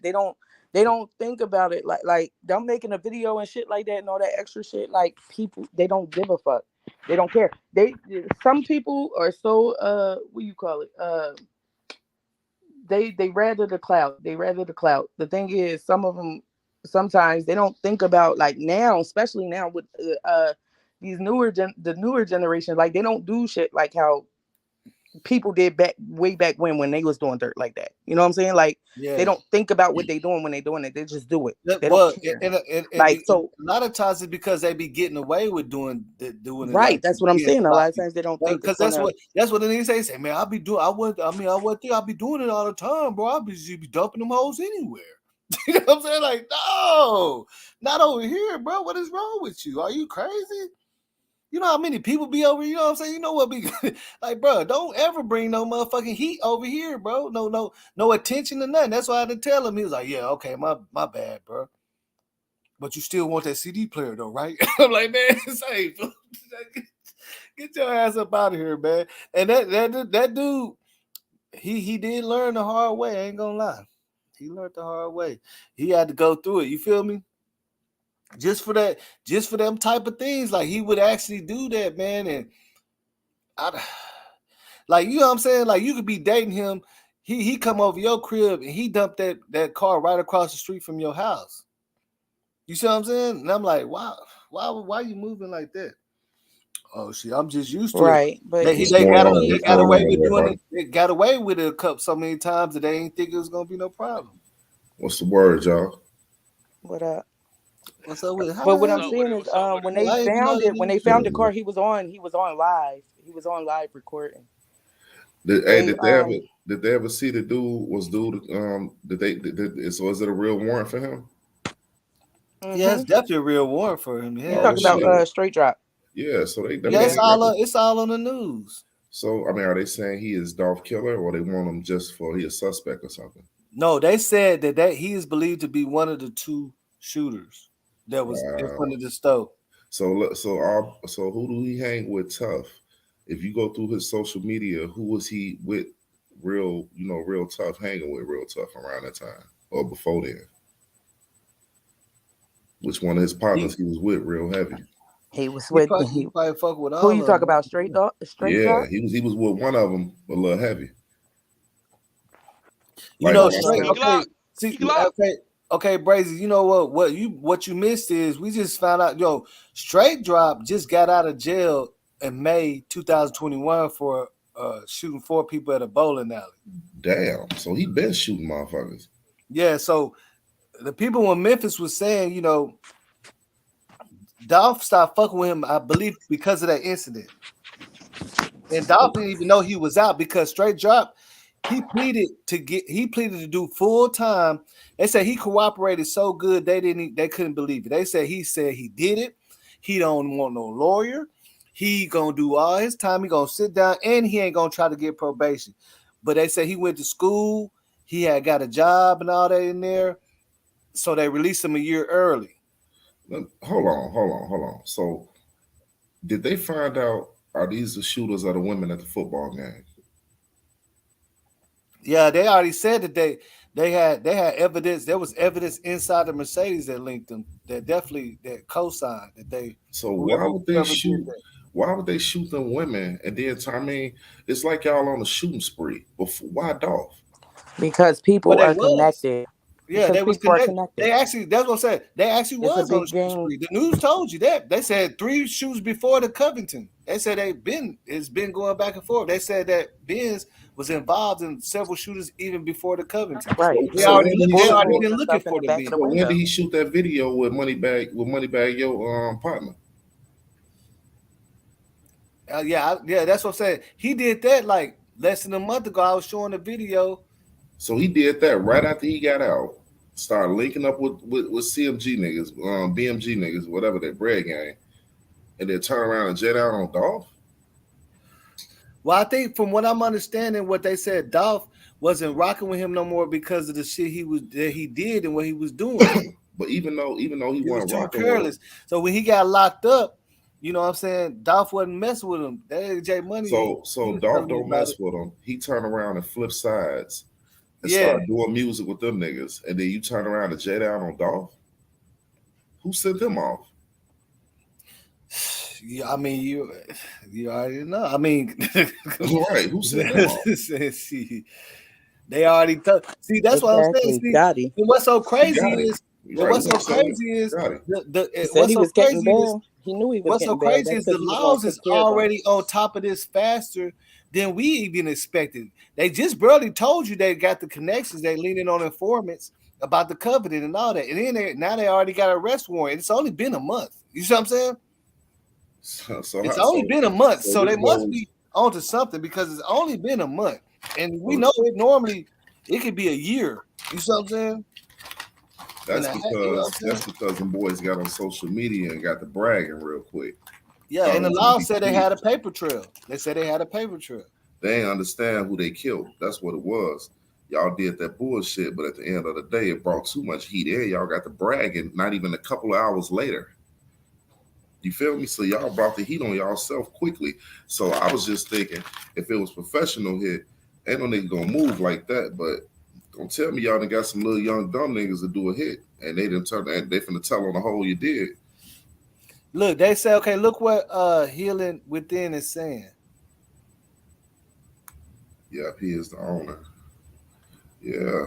think about it like them making a video and shit like that and all that extra shit. Like people, they don't give a fuck. They don't care. Some people are so what you call it? They rather the clout. They rather the clout. The thing is, some of them sometimes they don't think about like now, especially now with these the newer generation. Like they don't do shit like how people did way back when they was doing dirt like that. You know what I'm saying? Like they don't think about what they doing when they doing it. They just do it. They don't care. And so a lot of times it's because they be getting away with doing it. Right. Like, that's what I'm saying. A lot of times they don't think because that's what the niggas say. Man, I'll be doing. I'll be doing it all the time, bro. I'll be dumping them hoes anywhere. You know what I'm saying? Like, no, not over here, bro. What is wrong with you? Are you crazy? You know how many people be over here? You know what I'm saying? You know what be like, bro, don't ever bring no motherfucking heat over here, bro. No attention to nothing. That's why I had to tell him. He was like, yeah, okay, my bad, bro. But you still want that CD player though, right? I'm like, man, say, get your ass up out of here, man. And that dude, he did learn the hard way. I ain't gonna lie. He learned the hard way. He had to go through it. You feel me? Just for them type of things, like he would actually do that, man. And like, you know what I'm saying? Like you could be dating him, he come over your crib and he dumped that car right across the street from your house. You see what I'm saying? And I'm like, wow, why you moving like that? Oh shit, I'm just used to right. it. But They got away with doing it. They got away with it so many times that they ain't think it was gonna be no problem. What's the word, y'all? What up? What's up with it? But what I'm saying is, when they found the car, he was on live. He was on live recording. Did they ever see the dude? So is it a real warrant for him? Mm-hmm. Yeah, it's definitely a real warrant for him. Yeah. You talking about straight drop? Yeah, so it's all on the news. So I mean, are they saying he is Dolph Killer, or they want him just for he a suspect or something? No, they said that he is believed to be one of the two shooters that was in front of the stove. So who do he hang with tough? If you go through his social media, who was he with real tough, hanging with real tough around that time or before then? Which one of his partners he was with real heavy? He was with he probably fuck with all who you of talk them. about straight drop? Yeah, he was with one of them, a little heavy. You know, okay, Brazy. You know what you missed is we just found out. Straight Drop just got out of jail in May 2021 for shooting 4 people at a bowling alley. Damn. So he been shooting motherfuckers. Yeah. So the people in Memphis was saying, Dolph stopped fucking with him, I believe, because of that incident. And Dolph didn't even know he was out because Straight Drop, he pleaded to do full time. They said he cooperated so good they couldn't believe it. They said he did it. He don't want no lawyer. He gonna do all his time. He gonna sit down and he ain't gonna try to get probation. But they said he went to school. He had got a job and all that in there. So they released him a year early. Hold on. So did they find out, are these the shooters or the women at the football game? Yeah, they already said that they had evidence. There was evidence inside the Mercedes that linked them. That co-signed that they. So why would they shoot? Why would they shoot them women? And then I mean, it's like y'all on a shooting spree. Why Dolph? Because people are connected. Yeah, they was connected. They actually, that's what I'm saying. They actually was on the spree. The news told you that. They said 3 shoots before the Covington. They said it's been going back and forth. They said that Benz was involved in several shooters even before the Covington. Right. They So already when they did already he been shoot looking for the back men. of the when window. did he shoot that video with Moneybag your partner? Yeah, that's what I'm saying. He did that like less than a month ago. I was showing the video. So he did that right after he got out. Started linking up with CMG niggas, BMG niggas, whatever that bread gang, and then turn around and jet out on Dolph. Well, I think from what I'm understanding, what they said, Dolph wasn't rocking with him no more because of the shit he did and what he was doing. But even though he was wasn't too rocking with him, careless. So when he got locked up, you know what I'm saying, Dolph wasn't messing with him. That AJ Money. he so was Dolph telling me don't about mess it. with him. He turn around and flip sides and Yeah. start doing music with them niggas, and then you turn around and jet out on Dolph. Who sent him off? Yeah, I mean you already know. I mean, right? Who sent him off? See, they already see. That's what I'm saying. See, Gotti. and what's so crazy Gotti. is, Right, what's so who said it? crazy is, Gotti. He said what's he so was getting crazy is, bail. He knew he was what's so getting bail. crazy That's is the because he was laws gonna is take care of them. already on top of this faster than we even expected. They just barely told you they got the connections. They leaning on informants about the covenant and all that, and then now they already got an arrest warrant. It's only been a month. You see what I'm saying? It's only been a month, so they must be onto something because it's only been a month, and we know it normally it could be a year. You see what I'm saying? That's because them boys got on social media and got to bragging real quick. Yeah, and the law said they had a paper trail. They said they had a paper trail. They ain't understand who they killed. That's what it was. Y'all did that bullshit, but at the end of the day, it brought too much heat in. Y'all got to bragging not even a couple of hours later. You feel me? So y'all brought the heat on y'allself quickly. So I was just thinking, if it was professional hit, ain't no nigga gonna move like that. But don't tell me y'all done got some little young dumb niggas to do a hit, and they didn't turn. And they finna tell on the whole you did. Look, they say, okay, look what Healing Within is saying. Yep, he is the owner. Yeah.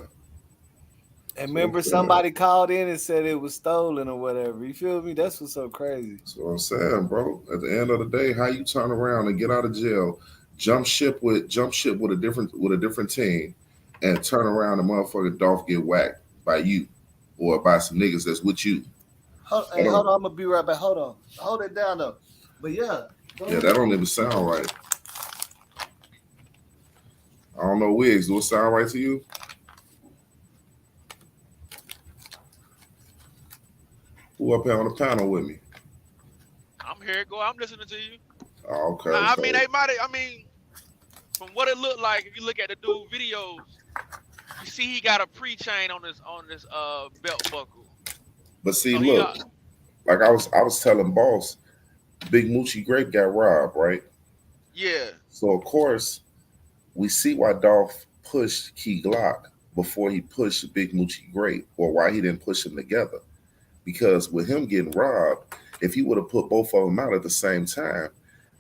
And remember, somebody called in and said it was stolen or whatever. You feel me? That's what's so crazy. That's what I'm saying, bro. At the end of the day, how you turn around and get out of jail, jump ship with a different team, and turn around and motherfucker Dolph get whacked by you or by some niggas that's with you. Hold on, I'm gonna be right back. Hold on, hold it down though. But yeah, that don't even sound right. I don't know, Wiggs. Do it sound right to you? Who up here on the panel with me? I'm here. Go. I'm listening to you. Oh, okay. I mean, they might. I mean, from what it looked like, if you look at the dude videos, you see he got a pre-chain on this belt buckle. But see, so look, like I was telling Boss, Big Moochie Grape got robbed, right? Yeah. So of course, we see why Dolph pushed Key Glock before he pushed Big Moochie Grape, or why he didn't push them together. Because with him getting robbed, if he would have put both of them out at the same time,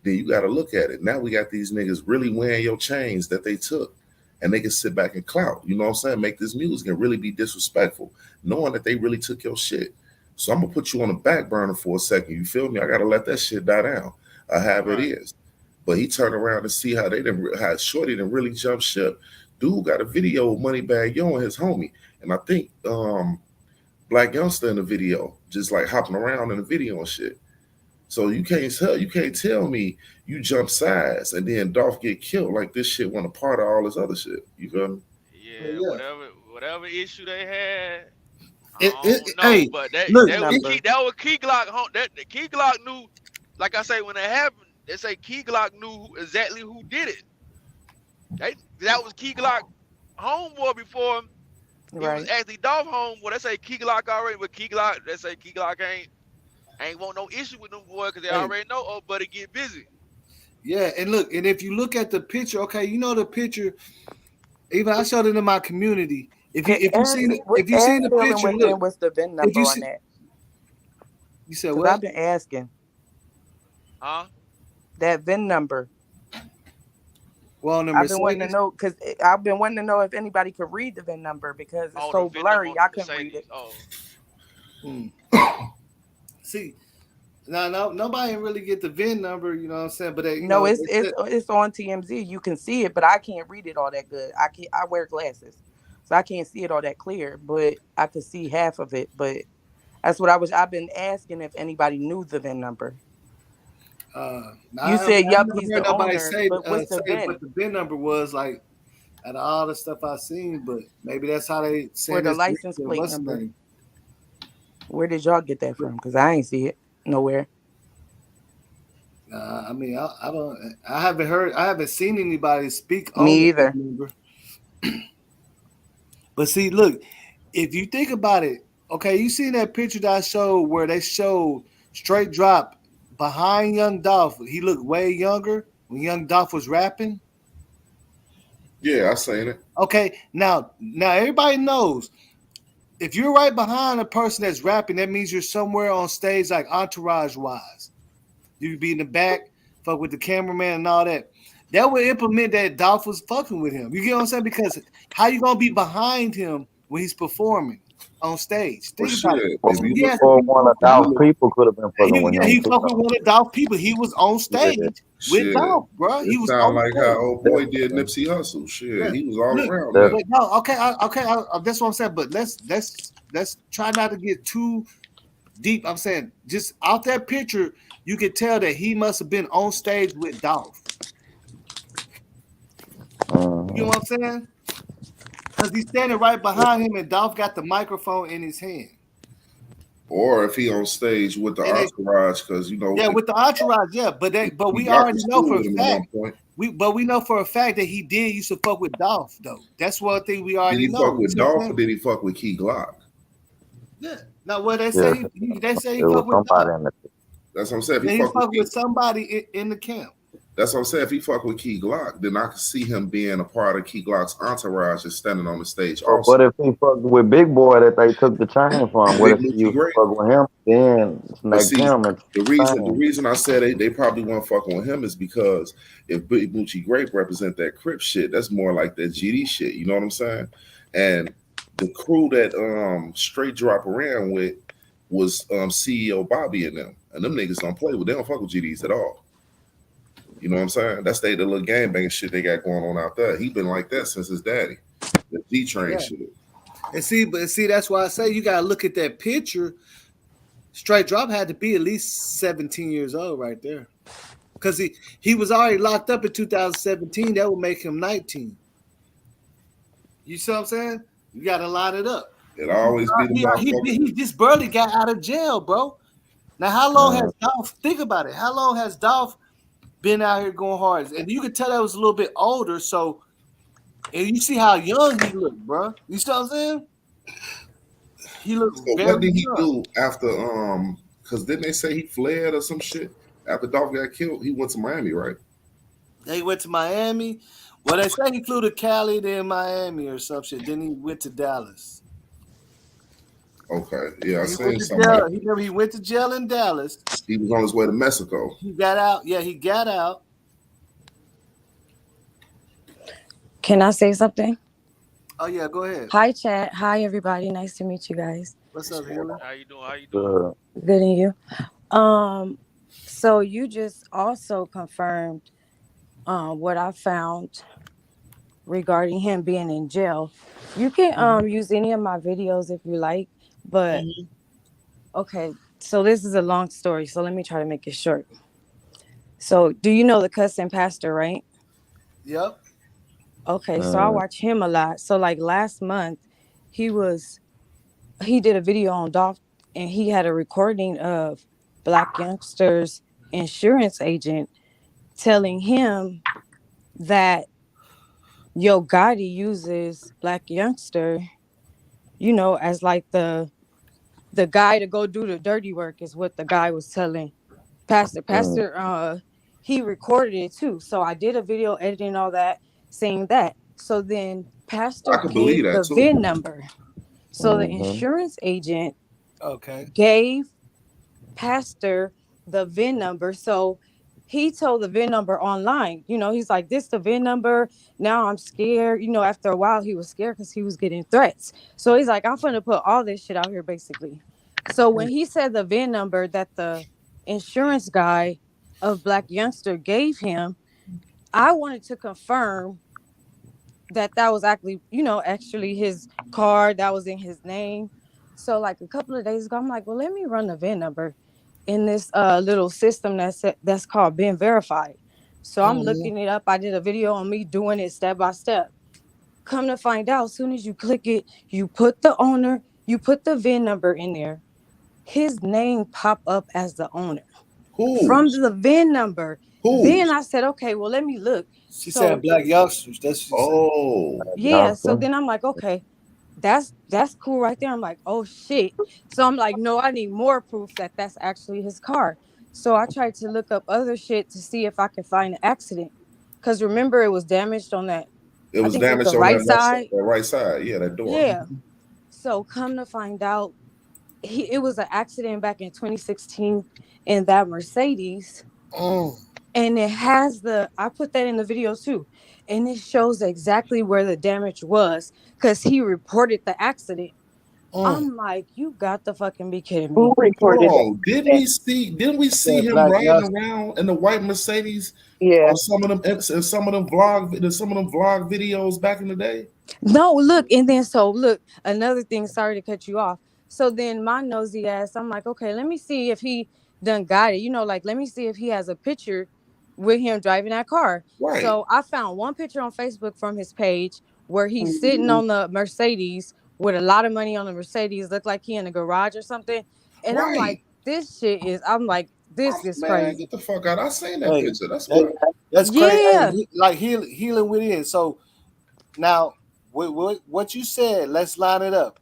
then you got to look at it. Now we got these niggas really wearing your chains that they took, and they can sit back and clout. You know what I'm saying? Make this music and really be disrespectful, knowing that they really took your shit. So I'm gonna put you on the back burner for a second. You feel me? I gotta let that shit die down. I have it is. But he turned around to see how Shorty didn't really jump ship. Dude got a video of Moneybag Yo and his homie, and I think Black Youngster in the video, just like hopping around in the video and shit. So you can't tell me you jump sides and then Dolph get killed like this shit wasn't a part of all this other shit. You feel me? Yeah. Whatever issue they had. I don't know, hey, but that was Key Glock. The Key Glock knew, like I say, when it happened, they say Key Glock knew exactly who did it. That was Key Glock homeboy before he was actually Dolph homeboy. They say Key Glock already, but Key Glock, they say Key Glock ain't want no issue with them boys because they already know old buddy get busy. Yeah, and look, and if you look at the picture, okay, you know the picture. Even I showed it in my community. If you seen the picture, look. What's the VIN number on that? You said what? I've been asking. Huh? That VIN number. Well, I've been wanting to know because I've been wanting to know if anybody could read the VIN number because it's so blurry. I couldn't read it. Oh. See, No, nobody really get the VIN number. You know what I'm saying? But they, No, it's they it's it's on TMZ. You can see it, but I can't read it all that good. I wear glasses, so I can't see it all that clear. But I could see half of it. But that's what I've been asking if anybody knew the VIN number. You I said, "Yup, never he's heard the nobody owner." say But what's the what VIN? the VIN number was like. Out of all the stuff I've seen, but maybe that's how they Or saying the this. license plate What's his number? name? Where did y'all get that from? Because I ain't see it nowhere. I mean, I don't. I haven't heard. I haven't seen anybody speak on the Me VIN either. number. But see, look, if you think about it, okay, you seen that picture that I showed where they showed straight drop behind Young Dolph. He looked way younger when Young Dolph was rapping. Yeah, I seen it. Okay, now everybody knows if you're right behind a person that's rapping, that means you're somewhere on stage, like entourage wise. You could be in the back, fuck with the cameraman and all that. That would implement that Dolph was fucking with him. You get what I'm saying? Because how you gonna be behind him when he's performing on stage? Well, Think about it. shit. If you He look, has to Or be one of close to Dolph's him. people could have been fucking with him He too. fucked with one of Dolph people. He was on Yeah. stage with shit, Dolph, bro. He it was sound on like how stage. old boy did Nipsey Hussle. Shit, Yeah. he was all Look, around Yeah. that. but no, okay, that's what I'm saying. But let's try not to get too deep. I'm saying just out that picture, you could tell that he must have been on stage with Dolph. You know what I'm saying? Because he's standing right behind him, and Dolph got the microphone in his hand. Or if he on stage with the And they, entourage, because yeah, with the entourage, yeah. But he we dropped the already know school for a with him at fact. one point. We know for a fact that he did used to fuck with Dolph, though. That's one thing we Did already he fuck know. You with see what I'm Dolph or saying? did he fuck with Key Glock? Yeah. Now, what they Yeah. say, they say he It was fuck with somebody Dolph. in the That's what I'm saying. If Yeah, he he fuck with fuck with somebody in the camp. That's what I'm saying. If he fuck with Key Glock, then I could see him being a part of Key Glock's entourage and standing on the stage But also. what if he fucked with Big Boy that they took the chain from? What Big if he Moochie used to Great. fuck with him, then But snagged see, him and the took the chain? reason I said they probably weren't fucking with him is because if Big Moochie Grape represent that Crip shit, that's more like that GD shit. You know what I'm saying? And the crew that Straight Drop around with was CEO Bobby and them. And them niggas don't play with, they don't fuck with GDs at all. You know what I'm saying? That's the little gangbang shit they got going on out there. He been like that since his daddy. The G-Train Yeah. shit. And see, that's why I say you gotta look at that picture. Straight Drop had to be at least 17 years old right there. Because he was already locked up in 2017. That would make him 19. You see what I'm saying? You gotta line it up. It always be the motherfucker. He just barely got out of jail, bro. Now, how long has Dolph? Think about it. How long has Dolph been out here going hard? And you could tell that was a little bit older. So, and you see how young he looked, bro. You see what I'm saying? He looked So very what did he young. do after because didn't they say he fled or some shit? After Dolph got killed, he went to Miami, right? He went to Miami. Well, they say he flew to Cali, then Miami or some shit. Then he went to Dallas. Okay. Yeah, I He went seen to somebody. jail. He went to jail in Dallas. He was on his way to Mexico. He got out. Yeah, he got out. Can I say something? Oh yeah, go ahead. Hi, chat. Hi, everybody. Nice to meet you guys. What's up, Hila? How you doing? How you doing? Good, and you? So you just also confirmed what I found regarding him being in jail. You can use any of my videos if you like, but okay. So this is a long story, so let me try to make it short. So, do you know the cussing pastor, right? Yep. Okay, so I watch him a lot. So like last month, he did a video on Dolph, and he had a recording of Black Youngster's insurance agent telling him that Yo Gotti uses Black Youngster, as like the guy to go do the dirty work, is what the guy was telling Pastor. He recorded it too. So I did a video editing all that, saying that. So then Pastor I could believe gave that the too. VIN number. So the insurance agent gave Pastor the VIN number. So he told the VIN number online. He's like, this the VIN number. Now I'm scared. After a while, he was scared because he was getting threats. So he's like, I'm going to put all this shit out here, basically. So when he said the VIN number that the insurance guy of Black Youngster gave him, I wanted to confirm that was actually, actually his card that was in his name. So like a couple of days ago, I'm like, well, let me run the VIN number in this little system that's called Ben Verified. So I'm looking it up. I did a video on me doing it step by step. Come to find out, as soon as you click it, you put the owner, you put the VIN number in there. His name pop up as the owner. From the VIN number. Then I said, okay, well, let me look. She said Black Youngsters. That's what she said. Yeah. So then I'm like, okay, that's cool right there. I'm like, oh shit. So I'm like, no, I need more proof that that's actually his car. So I tried to look up other shit to see if I could find an accident. Because remember, it was damaged on that. It was I think it was damaged the on right that side. right side. Yeah, that door. Yeah. So come to find out, it was an accident back in 2016 in that Mercedes. And it has I put that in the video too. And it shows exactly where the damage was because he reported the accident. I'm like, you got to fucking be kidding me. Who reported it? Didn't we see him riding around in the white Mercedes? Yeah. On some of them vlog videos back in the day. No, look, and then look, another thing, sorry to cut you off. So then my nosy ass, I'm like, okay, let me see if he done got it. Like, let me see if he has a picture with him driving that car. Right. So I found one picture on Facebook from his page where he's sitting on the Mercedes with a lot of money on the Mercedes, look like he in a garage or something. And I'm like, this is Man, crazy. get the fuck out. I seen that picture. That's crazy. Yeah. Like healing within. So now, what you said, let's line it up.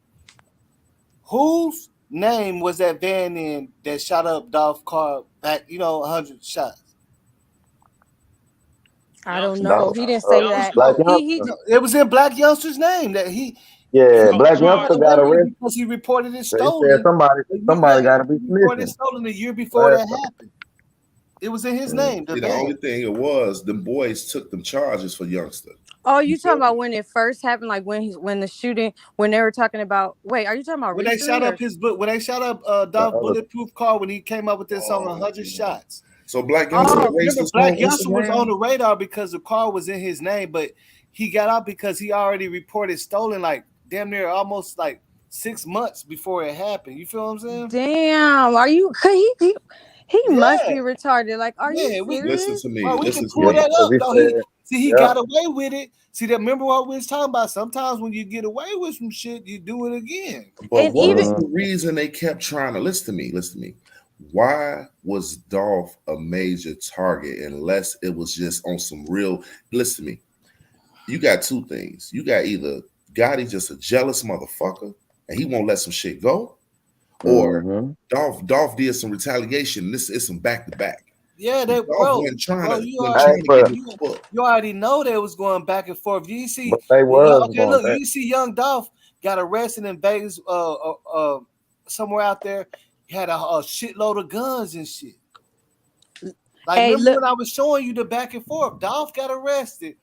Whose name was that van in that shot up Dolph car back, 100 shots? I don't know. He didn't say that. It was in Black Youngster's name that he. Yeah, Black Youngster got arrested because he reported it They stolen. said somebody got to be Reported snitching. stolen the year before that happened. It was in his name. See, the only thing it was, the boys took them charges for Youngster. Oh, you talking about when it first happened, like when the shooting, when they were talking about? Wait, are you talking about when they shot up when they shot up Dolph bulletproof car when he came up with this song 100 shots? So Black Youngster Black Youngster was on the radar because the car was in his name, but he got out because he already reported stolen like damn near almost like 6 months before it happened. You feel what I'm saying? Damn, are you? He must be retarded. Like, are you serious? Listen to me. Well, we listen can to pull me. that up. Though. He got away with it. See, that remember what we was talking about? Sometimes when you get away with some shit, you do it again. But what was the reason they kept trying to listen to me? Why was Dolph a major target unless it was just on some real? Listen to me. You got two things. You got either Gotti just a jealous motherfucker and he won't let some shit go, or Dolph did some retaliation. This is some back to back. Yeah, you already know they was going back and forth. You see, you see, young Dolph got arrested in Vegas, somewhere out there. He had a shitload of guns and shit. Like, remember when I was showing you the back and forth? Dolph got arrested.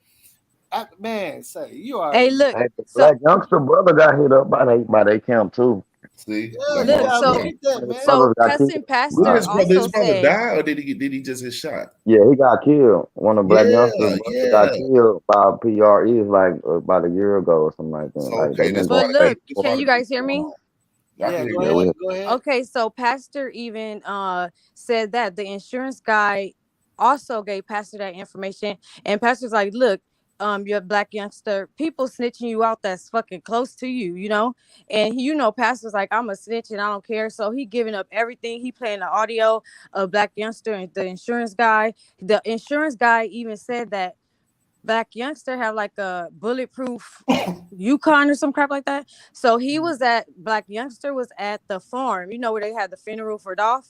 Man, say you are. Hey, look, Black Youngster brother got hit up by their camp too. See, so Cousin Pastor his also brother said, died, or did he just get shot? Yeah, he got killed. One of Black Youngster's got killed by PREs like about a year ago or something like that. So, but look, can you guys hear me? Yeah, go ahead. Okay, so Pastor even said that the insurance guy also gave Pastor that information, and Pastor's like, look, you're a Black Youngster, people snitching you out that's fucking close to you, and Pastor's like, I'm a snitch and I don't care. So he giving up everything. He playing the audio of Black Youngster and the insurance guy. The insurance guy even said that Black Youngster have like a bulletproof Yukon or some crap like that. So he was Black Youngster was at the farm, where they had the funeral for Dolph.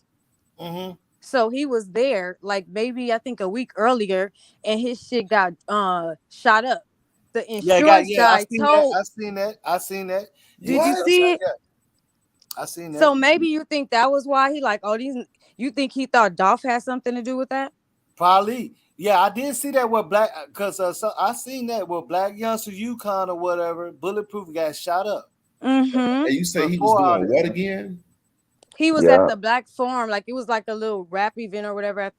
So he was there, like maybe I think a week earlier, and his shit got shot up. The insurance guy told. I seen that. Did you see it? I seen that. So maybe you think that was why he like you think he thought Dolph had something to do with that? Probably. Yeah, I did see that with because I seen that with Black Youngster Yukon or whatever, bulletproof got shot up. Mm-hmm. And you say he was doing what again? He was at Yeah. the Black Farm, like it was like a little rap event or whatever at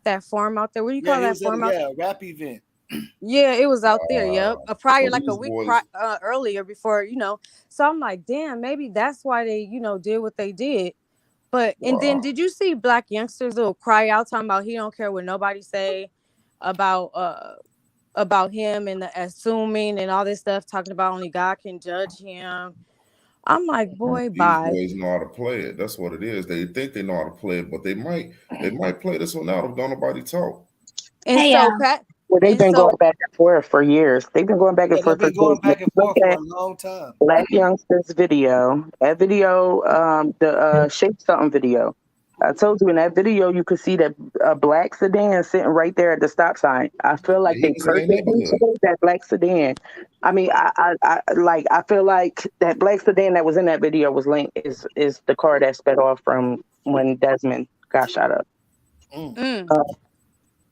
that farm out there. What do you Yeah, call he that was at farm out? a rap event. Yeah, it was out there. Yep, a So prior like a these week boys, earlier before So I'm like, damn, maybe that's why they did what they did. But and then wow. did you see Black youngsters little cry out talking about he don't care what nobody say about him and the assuming and all this stuff, talking about only God can judge him. I'm like, boy, These bye. boys know how to play it. That's what it is. They think they know how to play it, but they might play this one out if don't nobody talk. And Hey, so Pat Well, they've and been so going back and forth for years. They've been going back and Yeah, they've forth for been going years. If back you and look forth for at a long time. Black Youngster's video, that video, the Shape Something video. I told you in that video, you could see that black sedan sitting right there at the stop sign. I feel Yeah, like he they was in their purposely neighborhood. chose that black sedan. I mean, I feel like that black sedan that was in that video was linked is the car that sped off from when Desmond got shot up. mm, Uh,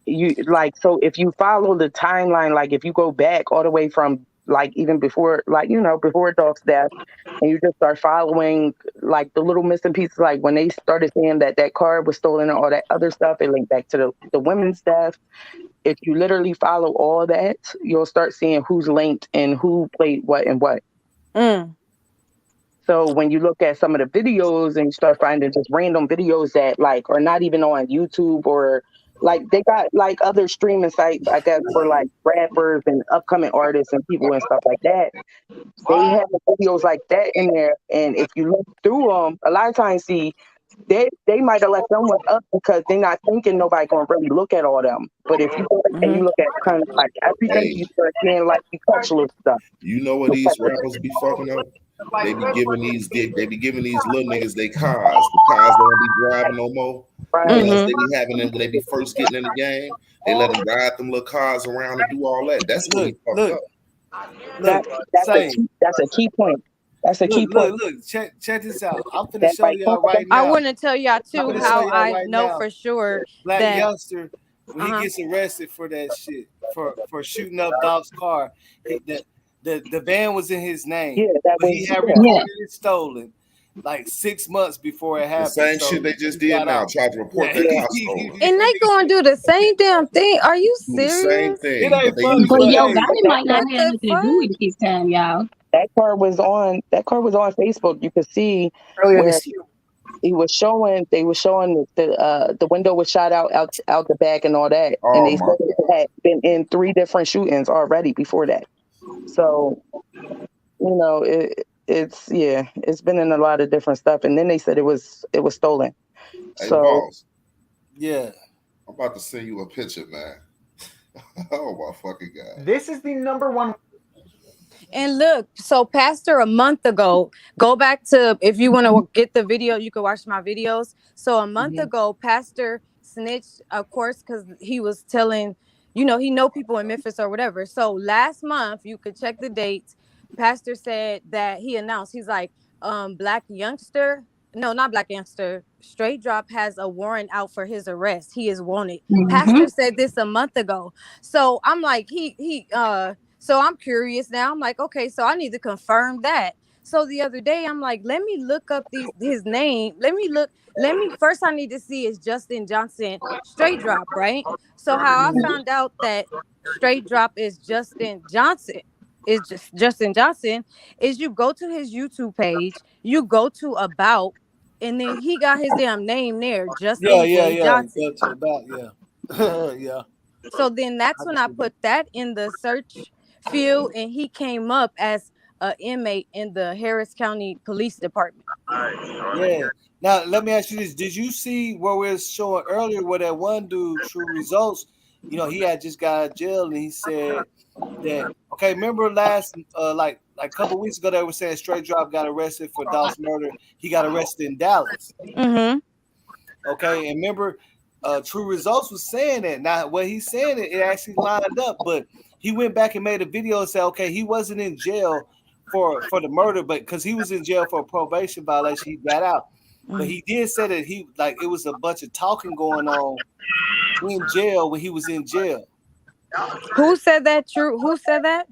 you like so if you follow the timeline, like if you go back all the way from like even before, like before Dolph's death, and you just start following like the little missing pieces, like when they started saying that that car was stolen and all that other stuff, it linked back to the women's death. If you literally follow all that, you'll start seeing who's linked and who played what and what. mm, So when you look at some of the videos and you start finding just random videos that like are not even on YouTube, or like they got like other streaming sites, I guess, for like rappers and upcoming artists and people and stuff like that. They have videos like that in there, and if you look through them, a lot of times, see, they might have left someone up because they're not thinking nobody gonna really look at all them. But if you go back and you look at kind of like everything, Hey, you start seeing like the contextual stuff. you know what these rappers be fucking up? They be giving these little niggas they cars. The cars they don't be driving no more. The ones they be having them when they be first getting in the game. They let them ride them little cars around and do all that. That's what he fucked Look, up. look, say, That's a key point. That's a key point. look. Check this out. I'm finna That show right y'all right I now. want to tell y'all I'm too finna show how y'all I right know now. for sure Black that youngster, when he gets arrested for that shit, for shooting up Dolph's car, the van was in his name, Yeah, that but he was had yeah. reported it stolen like 6 months before it The happened. same So shit they just he did got now. out. Tried to report Yeah. that car stolen. and they gonna do the same damn thing. Are you Do the same serious? It thing, but ain't they funny, use But but yo, hey, Gotti might not What have the anything to fuck? do with it this time, y'all. That car was on Facebook. You could see Earlier where this year. he was showing. They were showing the window was shot out the back and all that, and Oh they my said it had been in 3 different shootings already before that. So it's been in a lot of different stuff, and then they said it was stolen. Hey So boss, yeah. I'm about to send you a picture, man. Oh my fucking god. This is the number one. And look, so Pastor a month ago, go back to, if you want to get the video, you can watch my videos. So a month ago, Pastor snitched, of course, because he was telling, he know people in Memphis or whatever. So last month, you could check the dates. Pastor said that he announced, he's like, Black youngster, no, not Black youngster, Straight Drop has a warrant out for his arrest. He is wanted. Pastor said this a month ago. So I'm like, so I'm curious now. I'm like, okay, so I need to confirm that. So the other day, I'm like, let me look up his name. First I need to see is Justin Johnson Straight Drop, right? So how I found out that Straight Drop is Justin Johnson, is you go to his YouTube page, you go to About, and then he got his damn name there, Justin J. Johnson. Go to about, yeah. Yeah. So then that's when I put that in the search field, and he came up as an inmate in the Harris County Police Department. Yeah. Now let me ask you this: did you see where we were showing earlier where that one dude, True Results? He had just got out of jail, and he said that. Okay, remember last like a couple weeks ago they were saying Straight Drop got arrested for Dolph's murder. He got arrested in Dallas. Mm-hmm. Okay, and remember, True Results was saying that. Now, what he's saying, it actually lined up, but he went back and made a video and said, okay, he wasn't in jail for the murder, but because he was in jail for a probation violation, he got out. But he did say that it was a bunch of talking going on in jail when he was in jail. Who said that? Who said that?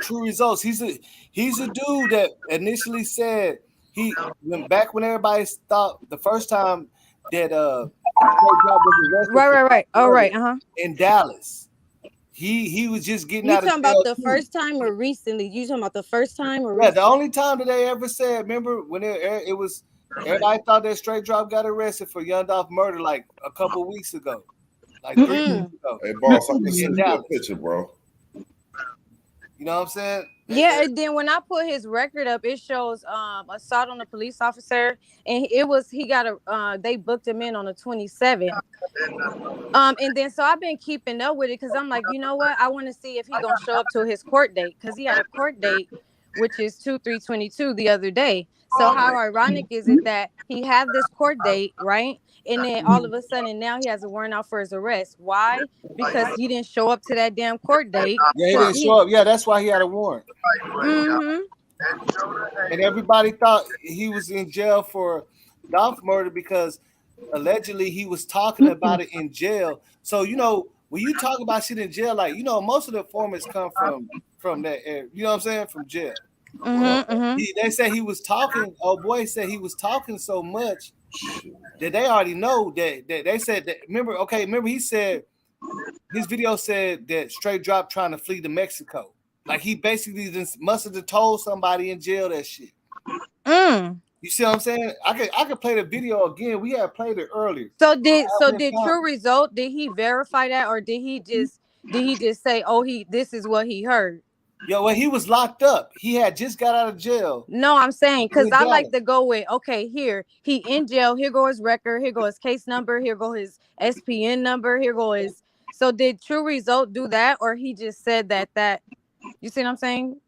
True Results. He's a dude that initially said he went back when everybody thought the first time that Straight Drop was arrested Right. for All murder right. in Dallas. He was just getting You out of talking about jail the too. first time or recently? You talking about the first time or Yeah, the recently? only time that they ever said, remember when it was everybody thought that Straight Drop got arrested for Young Dolph murder like a couple weeks ago, like 3 weeks ago Hey, boss, I can in send you a Dallas. picture, bro. You know what I'm saying? Yeah, and then when I put his record up, it shows assault on a police officer, and it was he got a they booked him in on the 27th. And then so I've been keeping up with it because I'm like, you know what? I want to see if he gonna show up to his court date because he had a court date, which is 2/3/22 the other day. So how ironic is it that he had this court date, right? And then all of a sudden now he has a warrant out for his arrest. Why? Because he didn't show up to that damn court date. Yeah, he For didn't show up. Yeah, that's why he had a warrant. Mm-hmm. And everybody thought he was in jail for Dolph murder because allegedly he was talking about it in jail. So when you talk about shit in jail, like most of the informants come from that area. You know what I'm saying? From jail. Mm-hmm. They say he was talking. Oh boy, said he was talking so much that they already know that they said that. Remember he said his video said that Straight Drop trying to flee to Mexico. Like he basically just must have told somebody in jail that shit. You see what I'm saying? I could play the video again. We had played it earlier. So did True Result, did he verify that or did he just say, oh, this is what he heard? Yo, when he was locked up, he had just got out of jail. No, I'm saying because In I like Dallas. to go with, okay, here he in jail, here go his record, here go his case number, here go his SPN number, here go his. So did True Result do that or he just said that you see what I'm saying?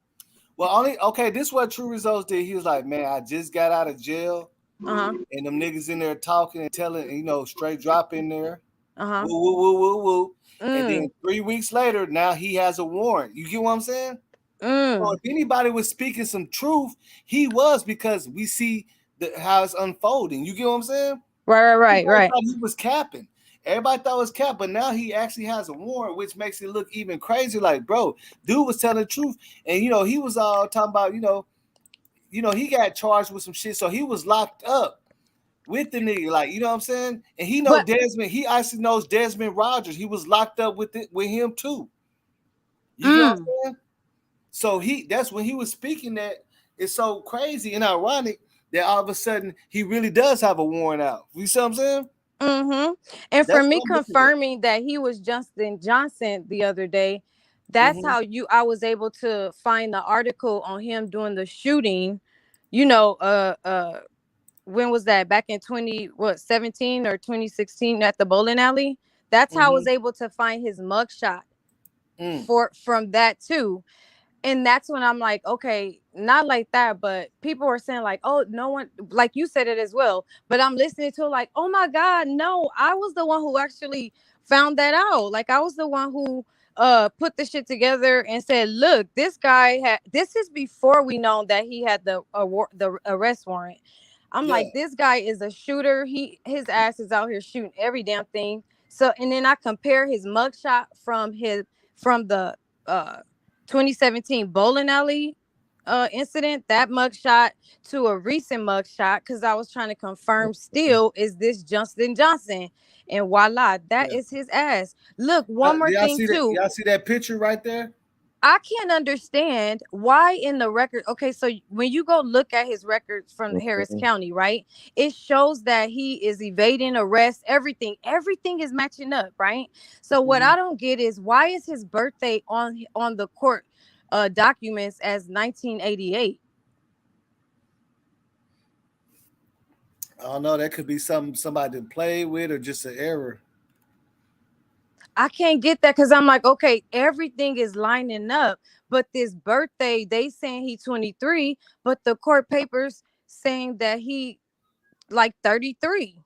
Well, this is what True Results did. He was like, man, I just got out of jail. And them niggas in there talking and telling, Straight Drop in there. Woo, woo, woo, woo, woo. And then 3 weeks later, now he has a warrant. You get what I'm saying? So if anybody was speaking some truth, he was, because we see how it's unfolding. You get what I'm saying? Right. Thought he was capping. Everybody thought it was cap, but now he actually has a warrant, which makes it look even crazy. Like, bro, dude was telling the truth. And he was talking about, he got charged with some shit. So he was locked up with the nigga, like, you know what I'm saying? And he knows Desmond. He actually knows Desmond Rogers. He was locked up with him too. You know what I'm saying? So that's when he was speaking that. It's so crazy and ironic that all of a sudden he really does have a warrant out. You see what I'm saying? And for me confirming that he was Justin Johnson the other day, that's how I was able to find the article on him doing the shooting. When was that? Back in 17 or 2016 at the bowling alley. That's how I was able to find his mugshot from that too. And that's when I'm like, okay, not like that, but people were saying like, oh, no one, like you said it as well. But I'm listening to it like, oh my God, no, I was the one who actually found that out. Like I was the one who put the shit together and said, look, this guy this is before we know that he had the arrest warrant. I'm like, this guy is a shooter. His ass is out here shooting every damn thing. So, and then I compare his mugshot from the 2017 bowling alley incident, that mugshot, to a recent mugshot, because I was trying to confirm still, is this Justin Johnson? And voila, that is his ass. Look, one more thing too. Y'all see that picture right there? I can't understand why in the record. Okay, so when you go look at his records from Harris County, right, it shows that he is evading arrest. Everything is matching up, right? So what I don't get is, why is his birthday on the court documents as 1988? I don't know. That could be something somebody didn't play with or just an error. I can't get that because I'm like, okay, everything is lining up, but this birthday, they saying he 23, but the court papers saying that he like 33.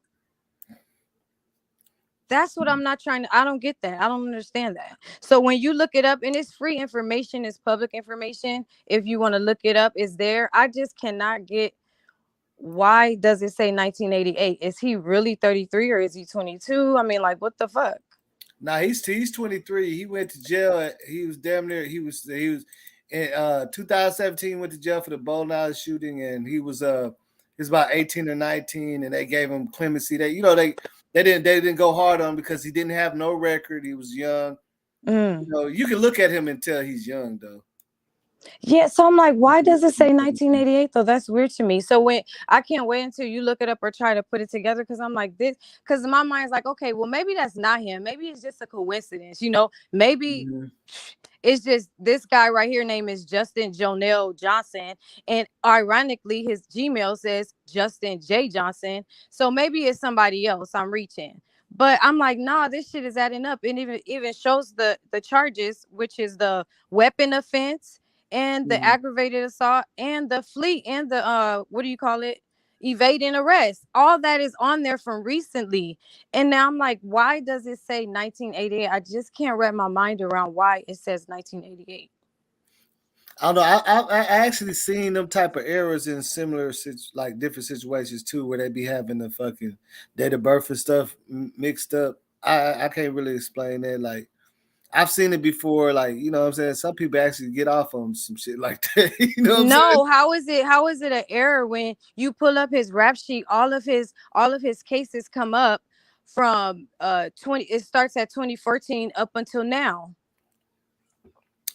That's what I'm not trying to, I don't get that. I don't understand that. So when you look it up, and it's free information, it's public information. If you want to look it up, it's there. I just cannot get, why does it say 1988? Is he really 33 or is he 22? I mean, like, what the fuck? Nah, he's 23. He went to jail. He was damn near. He was in 2017 went to jail for the bowling alley shooting, and he was He's about 18 or 19, and they gave him clemency. They didn't go hard on him because he didn't have no record. He was young. You can look at him and tell he's young though. Yeah, so I'm like, why does it say 1988 though? That's weird to me. So when I can't wait until you look it up or try to put it together, because I'm like this, because my mind's like, okay, well maybe that's not him. Maybe it's just a coincidence, Maybe it's just this guy right here. Name is Justin Jonell Johnson, and ironically, his Gmail says Justin J Johnson. So maybe it's somebody else. I'm reaching. But I'm like, nah, this shit is adding up. And even shows the charges, which is the weapon offense and the aggravated assault and the fleet and the what do you call it? Evading arrest. All that is on there from recently. And now I'm like, why does it say 1988? I just can't wrap my mind around why it says 1988. I don't know. I actually seen them type of errors in similar like different situations too, where they be having the fucking date of birth and stuff mixed up. I can't really explain that. Like I've seen it before. Like you know what I'm saying. Some people actually get off on some shit like that. You know what I'm saying? How is it an error when you pull up his rap sheet? All of his cases come up from 20. It starts at 2014 up until now.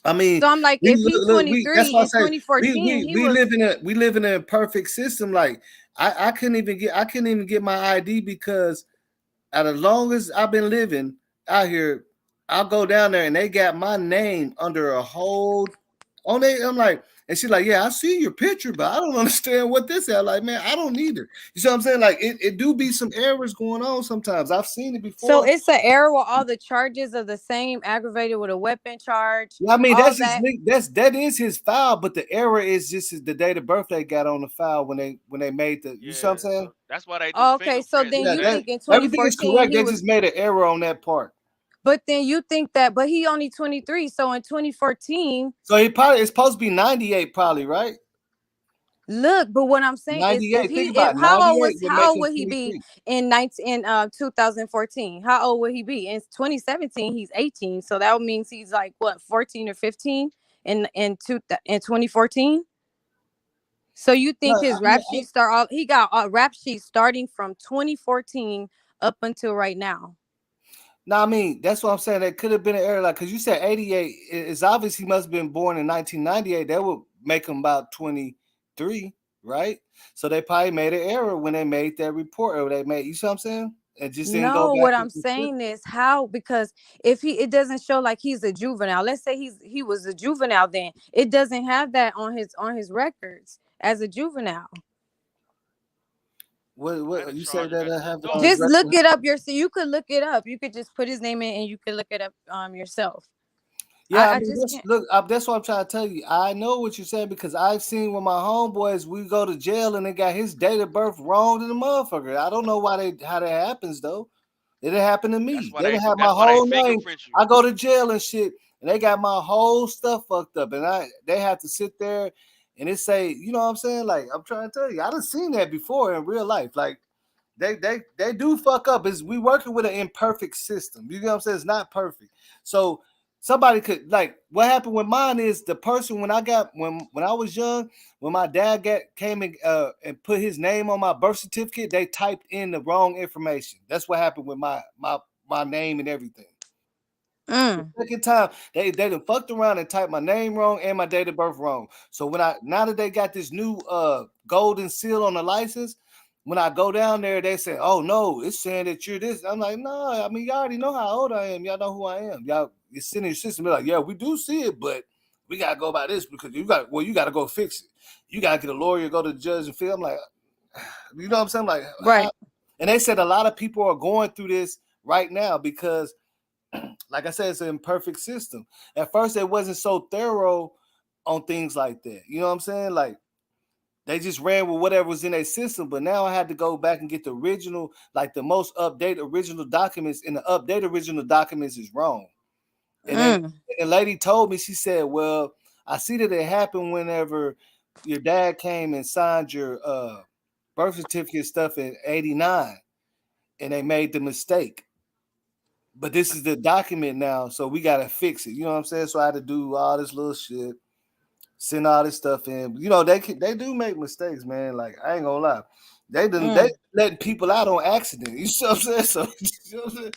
I mean, so I'm like, if he's 23 that's why I in say 2014, we live in a perfect system. Like I couldn't even get my ID because as long as I've been living out here, I'll go down there and they got my name under a whole on it. I'm like, and she's like, yeah, I see your picture, but I don't understand what this is. I'm like, man, I don't need it. You see what I'm saying? Like it do be some errors going on sometimes. I've seen it before. So it's an error with all the charges of the same, aggravated with a weapon charge. Yeah, I mean, that is his file, but the error is just the date of birth they got on the file when they made the. You see what I'm saying? So that's why they do okay, so then you think in 2014 everything is correct. They just made an error on that part. But then you think that, but he only 23. So in 2014. So he probably it's supposed to be 98, probably, right? Look, but what I'm saying is, how old would he be in 2014? How old would he be in 2017? He's 18, so that means he's like what, 14 or 15 in 2014. So you think his rap sheet he got a rap sheet starting from 2014 up until right now? No, I mean that's what I'm saying. That could have been an error, like because you said 88. It's obvious he must have been born in 1998. That would make him about 23, right? So they probably made an error when they made that report, or they made. You see what I'm saying? It just didn't go back. What I'm saying is how, because if it doesn't show like he's a juvenile. Let's say he was a juvenile, then it doesn't have that on his records as a juvenile. What you say that I have? Just look it up yourself. You could look it up. You could just put his name in and you could look it up yourself. Yeah, I mean, that's what I'm trying to tell you. I know what you're saying because I've seen with my homeboys, we go to jail and they got his date of birth wrong to the motherfucker. I don't know how that happens though. It didn't happen to me. They didn't have my whole name. I go to jail and shit, and they got my whole stuff fucked up, and they have to sit there and it say, you know what I'm saying? Like I'm trying to tell you, I done seen that before in real life. Like they do fuck up. We working with an imperfect system. You know what I'm saying? It's not perfect. So somebody could, like, what happened with mine is the person when I was young, when my dad came and put his name on my birth certificate, they typed in the wrong information. That's what happened with my name and everything. The second time they done fucked around and typed my name wrong and my date of birth wrong. So now that they got this new golden seal on the license, when I go down there, they say, "Oh no, it's saying that you're this." I'm like, "No, I mean y'all already know how old I am. Y'all know who I am. Y'all, it's in your system." They're like, "Yeah, we do see it, but we gotta go by this because you got to go fix it. You gotta get a lawyer, go to the judge and feel." I'm like, you know what I'm saying? Like, right. And they said a lot of people are going through this right now because, like I said, it's an imperfect system. At first, it wasn't so thorough on things like that. You know what I'm saying? Like, they just ran with whatever was in their system, but now I had to go back and get the original, like the most updated original documents, and the updated original documents is wrong. And then the lady told me, she said, "Well, I see that it happened whenever your dad came and signed your birth certificate stuff in '89, and they made the mistake. But this is the document now, so we gotta fix it." You know what I'm saying? So I had to do all this little shit. send all this stuff in. You know, they do make mistakes, man. Like I ain't gonna lie, they letting people out on accident. You know what I'm saying? So you know what I'm saying?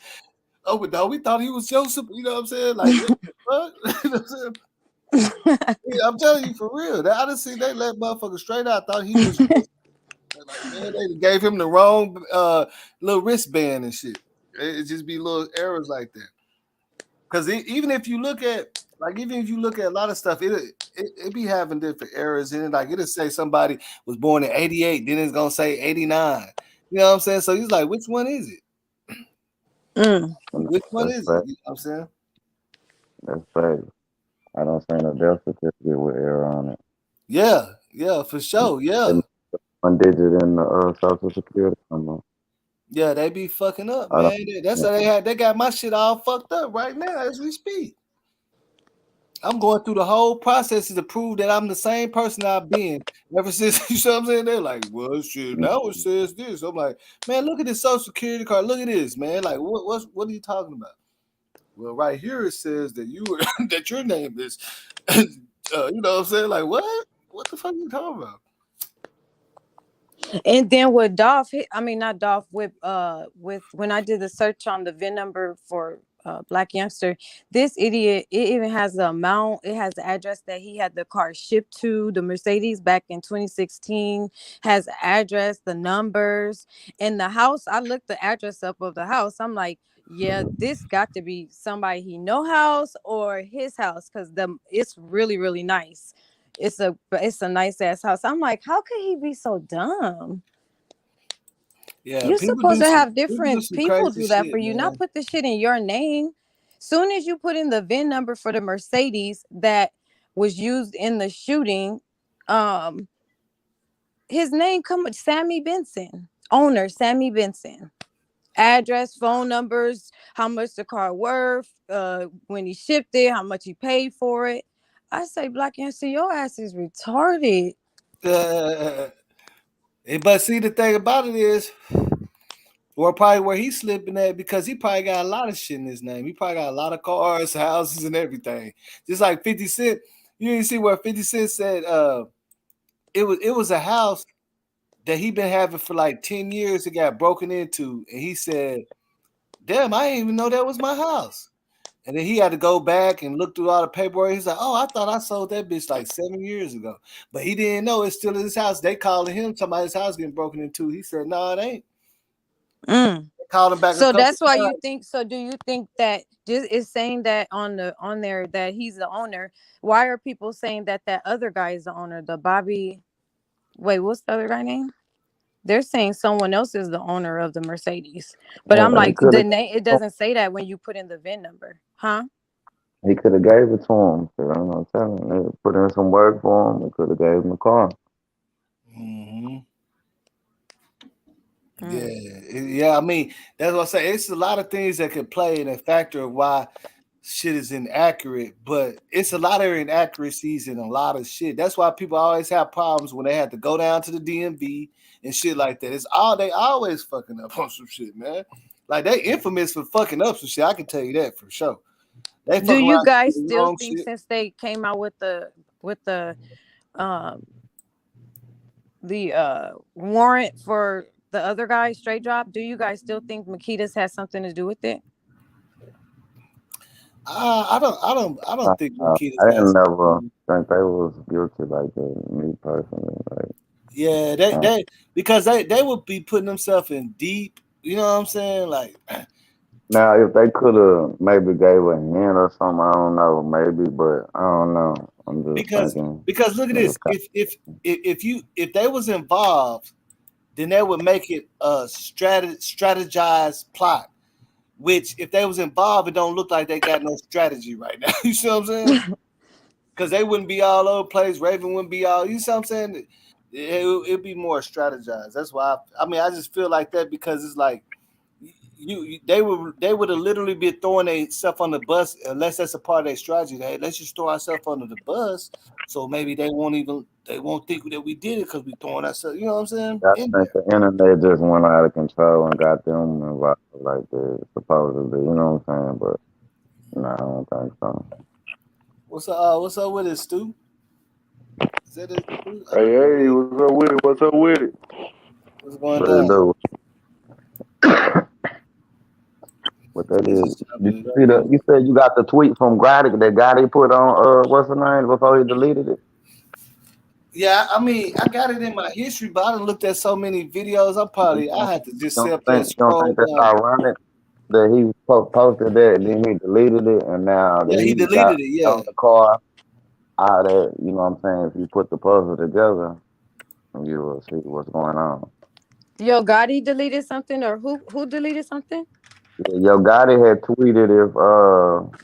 Oh, but no, we thought he was Joseph. You know what I'm saying? Like what the fuck? You know what I'm saying? Yeah, I'm telling you for real. I done see they let motherfuckers straight out. Thought he was like, man, they gave him the wrong little wristband and shit. It just be little errors like that. Because even if you look at a lot of stuff, it be having different errors in it. Like it'll say somebody was born in '88, then it's gonna say '89. You know what I'm saying? So he's like, which one is it? Which one is it? You know what I'm saying? That's fact. I don't see a death certificate with error on it. Yeah, for sure. Yeah. One digit in the social security number. Yeah, they be fucking up, man. That's how they got my shit all fucked up right now as we speak. I'm going through the whole process to prove that I'm the same person I've been ever since. You know what I'm saying? They're like, well, shit, now it says this. I'm like, man, look at this social security card. Look at this, man. Like, what are you talking about? Well, right here it says that you were that your name is, you know what I'm saying? Like, what? What the fuck are you talking about? And then with Dolph, not Dolph, with when I did the search on the VIN number for Black Youngster, this idiot, it even has the amount, it has the address that he had the car shipped to, the Mercedes back in 2016, has the address, the numbers, and the house. I looked the address up of the house. I'm like, yeah, this got to be somebody he know house or his house, because it's really, really nice. It's a nice ass house. I'm like, how could he be so dumb? Yeah, You're supposed to have different people do that shit, for you, man. not put the shit in your name. Soon as you put in the VIN number for the Mercedes that was used in the shooting, his name come with Sammy Benson, owner Sammy Benson, address, phone numbers, how much the car worth, when he shipped it, how much he paid for it. I say, Black Youngster, your ass is retarded. But see, the thing about it is, or probably where he's slipping at, because he probably got a lot of shit in his name. He probably got a lot of cars, houses, and everything. Just like 50 Cent. You didn't see where 50 Cent said it was a house that he been having for like 10 years. It got broken into, and he said, damn, I didn't even know that was my house. And then he had to go back and look through all the paperwork. He's like, oh, I thought I sold that bitch like 7 years ago. But he didn't know it's still in his house. They calling him, talking about his house getting broken into. He said, no, it ain't. They called him back So a couple that's why times. you think. So do you think that just is saying that on there that he's the owner? Why are people saying that other guy is the owner? The Bobby. Wait, what's the other guy name? They're saying someone else is the owner of the Mercedes. But I'm like, the name. It doesn't say that when you put in the VIN number, huh? He could have gave it to him. So I'm not telling him. They put in some work for him. They could have gave him a car. Yeah. I mean, that's what I say. It's a lot of things that could play in a factor of why shit is inaccurate, but it's a lot of inaccuracies in a lot of shit. That's why people always have problems when they have to go down to the DMV and shit like that. They always fucking up on some shit, man. Like they infamous for fucking up some shit. I can tell you that for sure. They Do fuck you around guys with the still wrong think, shit. since they came out with the um warrant for the other guy straight drop, do you guys still think makedas has something to do with it? I don't think Makedas I has. didn't never think they was guilty like that. Me personally, like. Yeah, they because they would be putting themselves in deep. You know what I'm saying? Like Now, if they could have maybe gave a hint or something, I don't know, maybe, but I don't know. I'm just thinking. because look at this. If they was involved, then they would make it a strategized plot. Which, if they was involved, it don't look like they got no strategy right now. You see what I'm saying? Because they wouldn't be all over the place. Raven wouldn't be all. You see what I'm saying? It'd be more strategized. That's why. I just feel like that because it's like they would have literally been throwing themselves on the bus unless that's a part of their strategy. Hey, let's just throw ourselves under the bus, so maybe they won't think that we did it because we throwing ourselves. You know what I'm saying? I think the internet just went out of control and got them involved like that, supposedly. You know what I'm saying? But no, I don't think so. What's up with it, Stu? Is that it? Hey, what's up with it? What's up with it? What's going What it down? do? What that He's is? just Did jumping you it see up. the? You said you got the tweet from Gradic that guy he put on what's the name before he deleted it. Yeah, I mean, I got it in my history, but I done looked at so many videos. I had to You just sit don't up there and think you don't scroll think that's down. ironic that he posted that and then he deleted it and now Yeah, he he got deleted it. Yeah. on the car out of you know what I'm saying? If you put the puzzle together, you will see what's going on. Yo, Gotti deleted something, or who deleted something? Yeah, Yo Gotti had tweeted if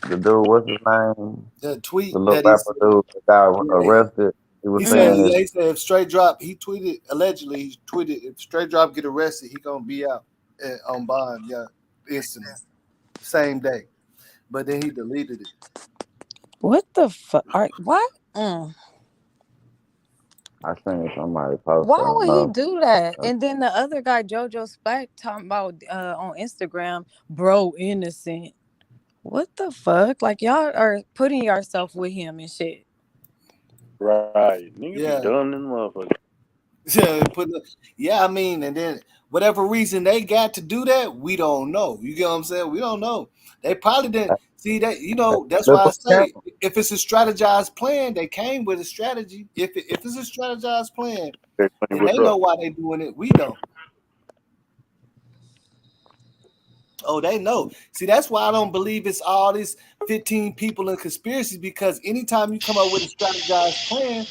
the dude what's his name? The The tweet little that he rapper said, dude that got yeah, arrested. He was he said, saying yeah, if he said if Straight Drop, he tweeted allegedly, he tweeted if Straight Drop get arrested, he gonna be out on bond, yeah, instantly, same day. But then he deleted it. What the fuck? Why? I seen somebody post, I Why don't would he know. do that? And then the other guy, JoJo Spack, talking about on Instagram, bro, innocent. What the fuck? Like y'all are putting yourself with him and shit. Right. Niggas be Yeah. dumb in the motherfucker. Yeah, I mean, and then whatever reason they got to do that, we don't know. You get what I'm saying? We don't know. They probably didn't see that. You know, that's Flip why I a say if it's a strategized plan, they came with a strategy. If it's a strategized plan, Hey, then what's they know up? why they doing it. We don't. Oh, they know. See, that's why I don't believe it's all these 15 people in conspiracies, because anytime you come up with a strategized plan,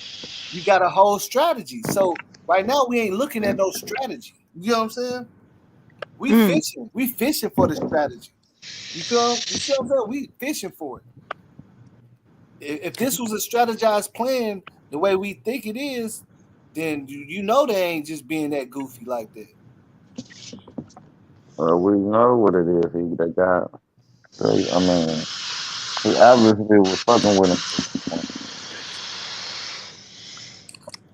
you got a whole strategy. So right now we ain't looking at no strategy. You know what I'm saying? We fishing. We fishing for the strategy. You feel? You see what I'm saying? We fishing for it. If this was a strategized plan, the way we think it is, then you know they ain't just being that goofy like that. We know what it is. They got. I mean, he obviously was fucking with him.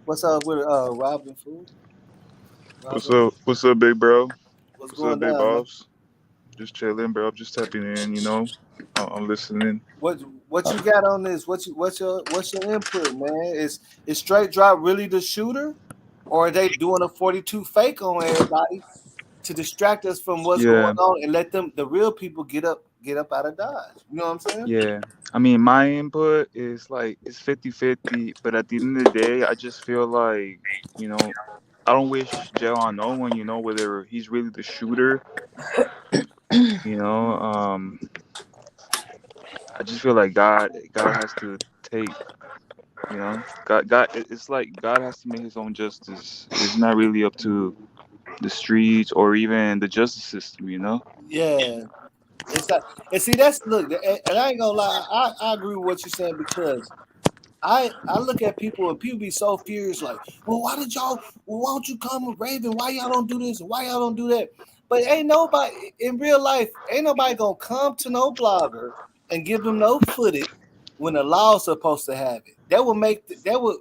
What's up with Robin Food? What's Robin, up? What's up, big bro? what's What's up, going big down, man? boss? Just chilling, bro. I'm just tapping in, you know. I'm listening. What you got on this? What's your input, man? Is Straight Drop really the shooter, or are they doing a 42 fake on everybody to distract us from what's going Yeah, on and let the real people get up out of Dodge? You know what I'm saying? yeah. I mean, my input is like it's 50-50, but at the end of the day, I just feel like, you know, I don't wish jail on no one, you know, whether he's really the shooter, you know. I just feel like God has to take, you know, it's like God has to make his own justice. It's not really up to the streets or even the justice system, you know. Yeah. It's like, and see, that's look, and I ain't gonna lie, I agree with what you're saying, because I look at people and people be so furious, like, well, why did y'all? Well, why don't you come with Raven? Why y'all don't do this? Why y'all don't do that? But ain't nobody in real life, ain't nobody gonna come to no blogger and give them no footage when the law's supposed to have it. That would make they would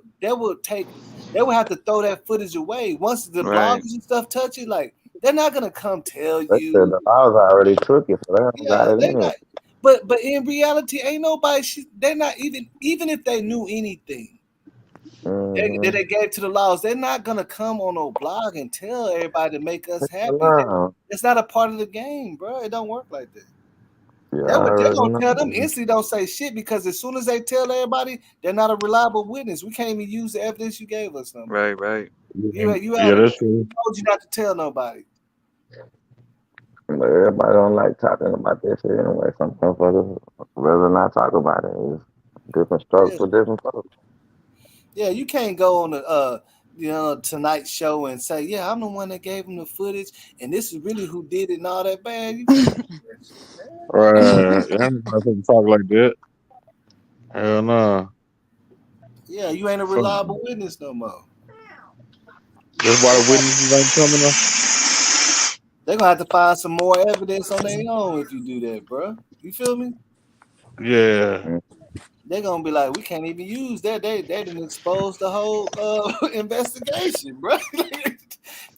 have to throw that footage away once the Right. bloggers and stuff touch it. Like, they're not gonna come tell They said you. the laws already took it, so they don't got Yeah, it they in. not. But in reality, ain't nobody. They're not even if they knew anything that Mm-hmm. they gave to the laws. They're not gonna come on no blog and tell everybody to make us happy. Hello. That's not a part of the game, bro. It don't work like that. Yeah, I They already gonna tell them know. instantly. Don't say shit, because as soon as they tell everybody, they're not a reliable witness. We can't even use the evidence you gave us no more. Right, right. You Yeah, had that's true. told you not to tell nobody. But everybody don't like talking about that shit anyway. Some motherfuckers rather not talk about it. It's different strokes Yeah. for different folks. Yeah, you can't go on the Tonight Show and say, yeah, I'm the one that gave him the footage, and this is really who did it and all that. Bad, you can't do that shit, man. Right. Yeah, I'm not gonna talk like that. Hell nah. Yeah, you ain't a Fuck. reliable witness no more. That's why the witnesses ain't coming up. They're gonna have to find some more evidence on their own if you do that, bro. You feel me? Yeah. They're gonna be like, we can't even use that. They didn't expose the whole investigation, bro.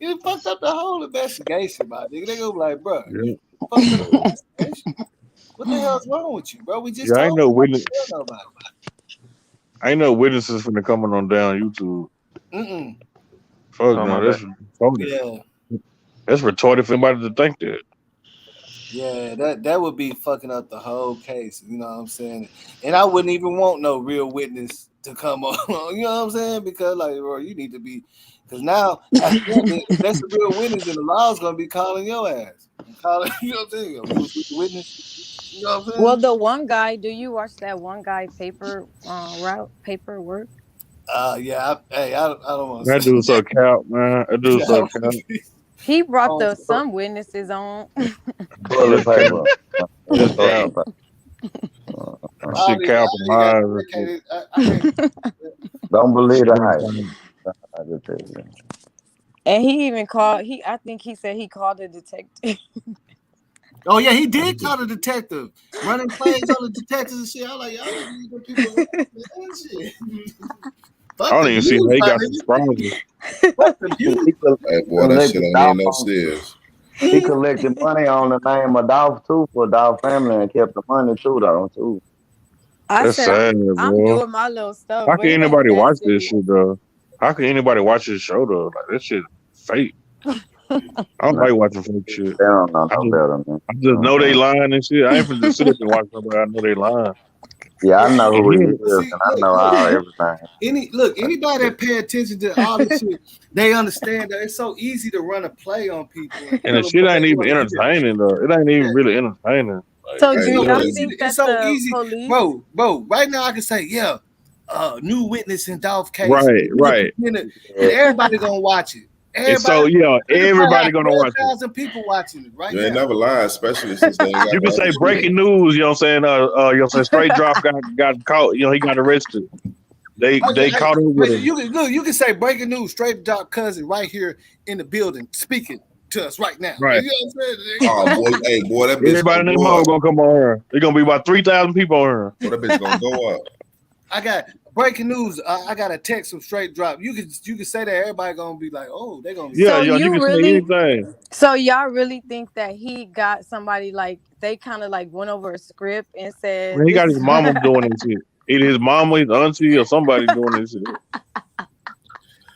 You fucked up the whole investigation, my nigga. They gonna be like, bro, Yeah. you fucked up the investigation. What the hell's wrong with you, bro? We just Yeah, I ain't told no you not to witness. tell nobody. Ain't no witnesses finna coming on down YouTube. Mm-mm. Fuck Talking no, about that's that. retarded. Yeah. That's retarded for anybody to think that. Yeah, that would be fucking up the whole case. You know what I'm saying? And I wouldn't even want no real witness to come on. You know what I'm saying? Because like, bro, you need to be. Because now, at the end, if that's a real witness, then the law's gonna be calling your ass. And calling, you know what I'm saying? You was with the witness. You know what I'm Well, saying? the one guy. Do you watch that one guy paperwork? Yeah. I don't want to That say dude's so that. cap, man. That dude's so cap. He brought Oh, some witnesses on. That's Toilet cap. paper. That's Toilet cap. paper. That I shit cap and high. I can't. Don't believe the Shit hype. insane. I just tell you. And he even called. I think he said he called the detective. Oh yeah, he did call the detective, running plays on the detectives and shit. I was like, y'all niggas leave them people alone, man. Shit. I Fuck don't the even see how news, he my got nigga. subscribers. Fuck the news. Hey, boy, that shit Collected ain't Dolph even no on. serious. He collected money on the name of Dolph too for Dolph family and kept the money too though too. I That's said sad, I'm bro. doing my little stuff, How but can it ain't anybody that watch this serious. shit though? How can anybody watch this show though? Like that shit fake. I don't Nah, like watching fake shit. they don't know I no just better man. I just know they Uh-uh. lying and shit. I ain't finna just sit up and watch nobody. I know they lying. Yeah, I know And who he he ain't- is See, and I look, know look. all everything. Anybody that pay attention to all this shit, they understand that it's so easy to run a play on people and and the tell them shit what they ain't even want to hear. entertaining though. It ain't even really entertaining. Like So, Hey, do It's so y'all look, easy. think It's that so the easy, police? bro. Right now, I can say, yeah, new witness in Dolph case. right, right. And Yeah. everybody gonna watch it. And Everybody, so yeah, you can probably have everybody gonna watch it. 12,000 people watching it right you ain't now. never lied, especially since they ain't got You the can other say shooter. breaking news, you know what I'm saying? You know what I'm saying? Straight drop got caught, you know, he got arrested. Oh yeah, They caught up with him. you can look. You can say breaking news, straight drop cousin right here in the building, speaking to us right now. Right. You know what I'm saying? Oh boy, hey boy, that bitch Everybody gonna in their go mom up. gonna come on here. There's gonna be about 3,000 people on here. Boy, that bitch gonna go up. I got breaking news. I got a text from straight drop. You can say that everybody gonna be like, oh, they gonna. Yeah, So yo, you you can say really? anything. So y'all really think that he got somebody like they kind of like went over a script and Man, said he got this his is mama doing this shit. Either his mama, his auntie, or somebody doing this shit.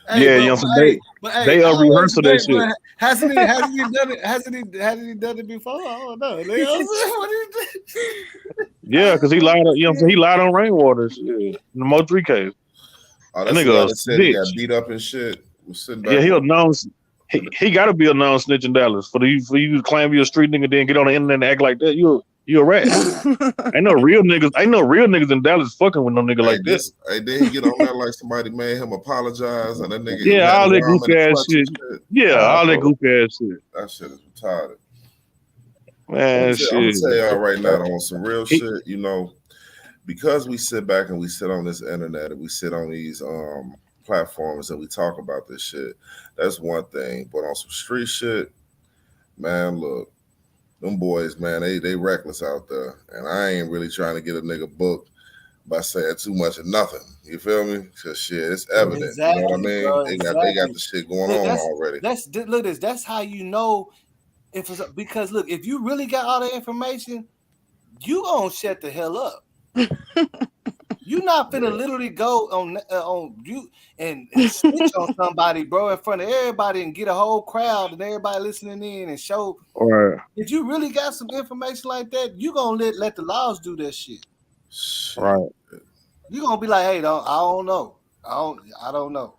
Hey, Yeah, you know what I'm saying? They I always, rehearsal that shit. but hasn't he done it? Hasn't he done it before? I don't know. You know what I'm saying? What do you think? Yeah, because he lied on, you know what I'm saying? He lied on rainwater shit in the Mo3 case. Oh, That that's the nigga guy a that said he got snitch. beat up and shit. Was sitting Yeah, back he a on. known. He got to be a known snitch in Dallas for you to claim you a street nigga, then get on the internet and act like that. You a rat. Ain't no real niggas in Dallas fucking with no nigga Hey, like that. then he get on there like somebody made him apologize, and that nigga Yeah, had all his that arm in goofy the ass clutch and shit. shit. Yeah, all that goofy ass shit. That shit is retarded. Man, I'm gonna shit. tell y'all right now on some real He, shit, you know, because we sit back and we sit on this internet and we sit on these platforms and we talk about this shit. That's one thing. But on some street shit, man, look, them boys, man, they reckless out there. And I ain't really trying to get a nigga booked by saying too much of nothing. You feel me? Cause shit, it's evident. You know what I Exactly, mean? bro. They got Exactly. the shit going Look, on already. look this. That's how you know if it's because look, if you really got all the information, you gonna shut the hell up. You not finna literally go on you and snitch on somebody, bro, in front of everybody and get a whole crowd and everybody listening in and show. Right. If you really got some information like that, you gonna let the laws do that shit. Right. You gonna be like, hey, I don't know, I don't know.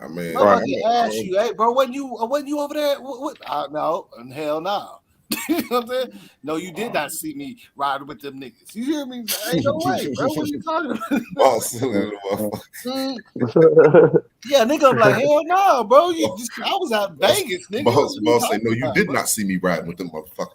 I mean, Motherfucker ask you, hey, bro, wasn't you over there? What? No, hell no. You know what I'm saying? No, you did not see me riding with them niggas. You hear me? Ain't no way, bro. What you talking about? Yeah, nigga, I'm like, hell no, bro. I was out in Vegas, nigga. Boss say, no, you did not see me riding with them motherfuckers.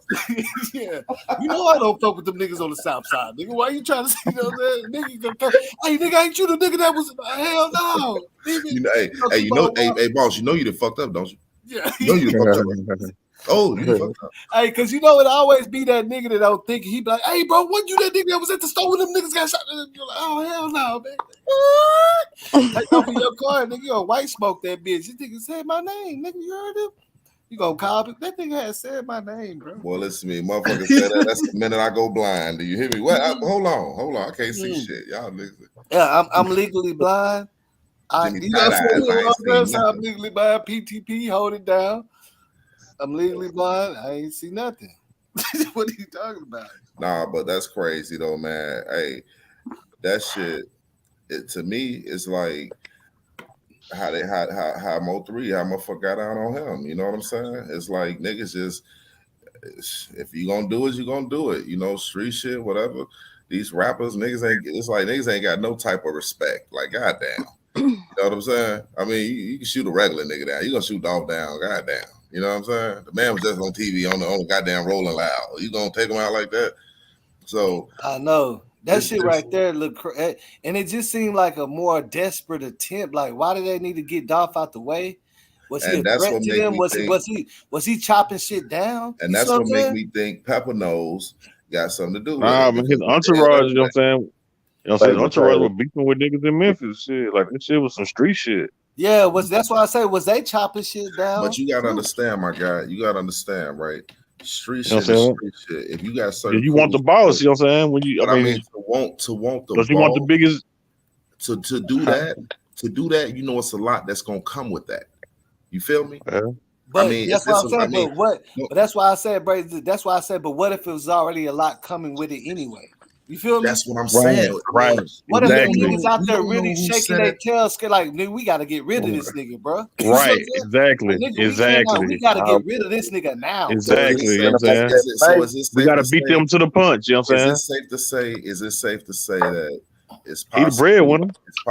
Yeah, you know I don't fuck with them niggas on the south side, nigga. Why you trying to see those nigga? Hey, nigga, ain't you the nigga that was hell no? You know, hey, boss, you know you done fucked up, don't you? Yeah, you know you done fucked up. Oh, you done fucked up. Hey, because you know it always be that nigga that don't think he be like, hey, bro, wasn't you that nigga that was at the store when them niggas got shot? You're like, oh, hell no, man. What? Like, open your car, nigga, you white smoke that bitch. You nigga said my name, nigga, you heard him? You gonna call me? That nigga had said my name, bro. Boy, listen to me. Motherfucker said that. That's the minute I go blind. Do you hear me? What? Hold on. I can't see shit. Y'all niggas. Yeah, I'm legally blind. Jimmy You know what I'm tight eyes. I ain't seen saying? I'm nothing. legally blind. PTP, hold it down. I'm legally blind. I ain't see nothing. What are you talking about? Nah, but that's crazy though, man. Hey, that shit. To me, it's like how Mo3, how motherfucker got down on him. You know what I'm saying? It's like niggas just, if you gonna do it, you gonna do it. You know, street shit, whatever. These rappers, niggas ain't. It's like niggas ain't got no type of respect. Like, goddamn. You know what I'm saying? I mean, you can shoot a regular nigga down. You gonna shoot Dolph down? Goddamn. You know what I'm saying? The man was just on TV on the goddamn Rolling Loud. You gonna take him out like that? So I know that shit right there look, and it just seemed like a more desperate attempt. Like, why did they need to get Dolph out the way? Was he a threat to them? Was he chopping shit down? And that's what make me think Pepper Nose got something to do with Nah, it. man, his entourage, you know what I'm saying? You know what I'm saying? Entourage was beefing with niggas in Memphis. Shit, like that shit was some street shit. Yeah, that's why I say, was they chopping shit down? But you gotta understand, my guy. You gotta understand, right? Street You know shit is street shit. If you got certain, you want the boss. You know what I'm saying? When you, I mean, to want the boss, you want the biggest. To do that, you know, it's a lot that's gonna come with that. You feel me? But I mean, that's what I'm saying. But that's why I said, bro. That's why I said. But what if it was already a lot coming with it anyway? You feel me? That's what I'm saying. Right. What if the niggas out there really shaking their tails, like, nigga, we got to get rid of this nigga, bro? Right. Exactly. Like, nigga, exactly. We got to get rid of this nigga now. Exactly. You know what I'm saying? We got to beat them to the punch. You know what I'm saying? Is it safe to say that it's he the breadwinner? It's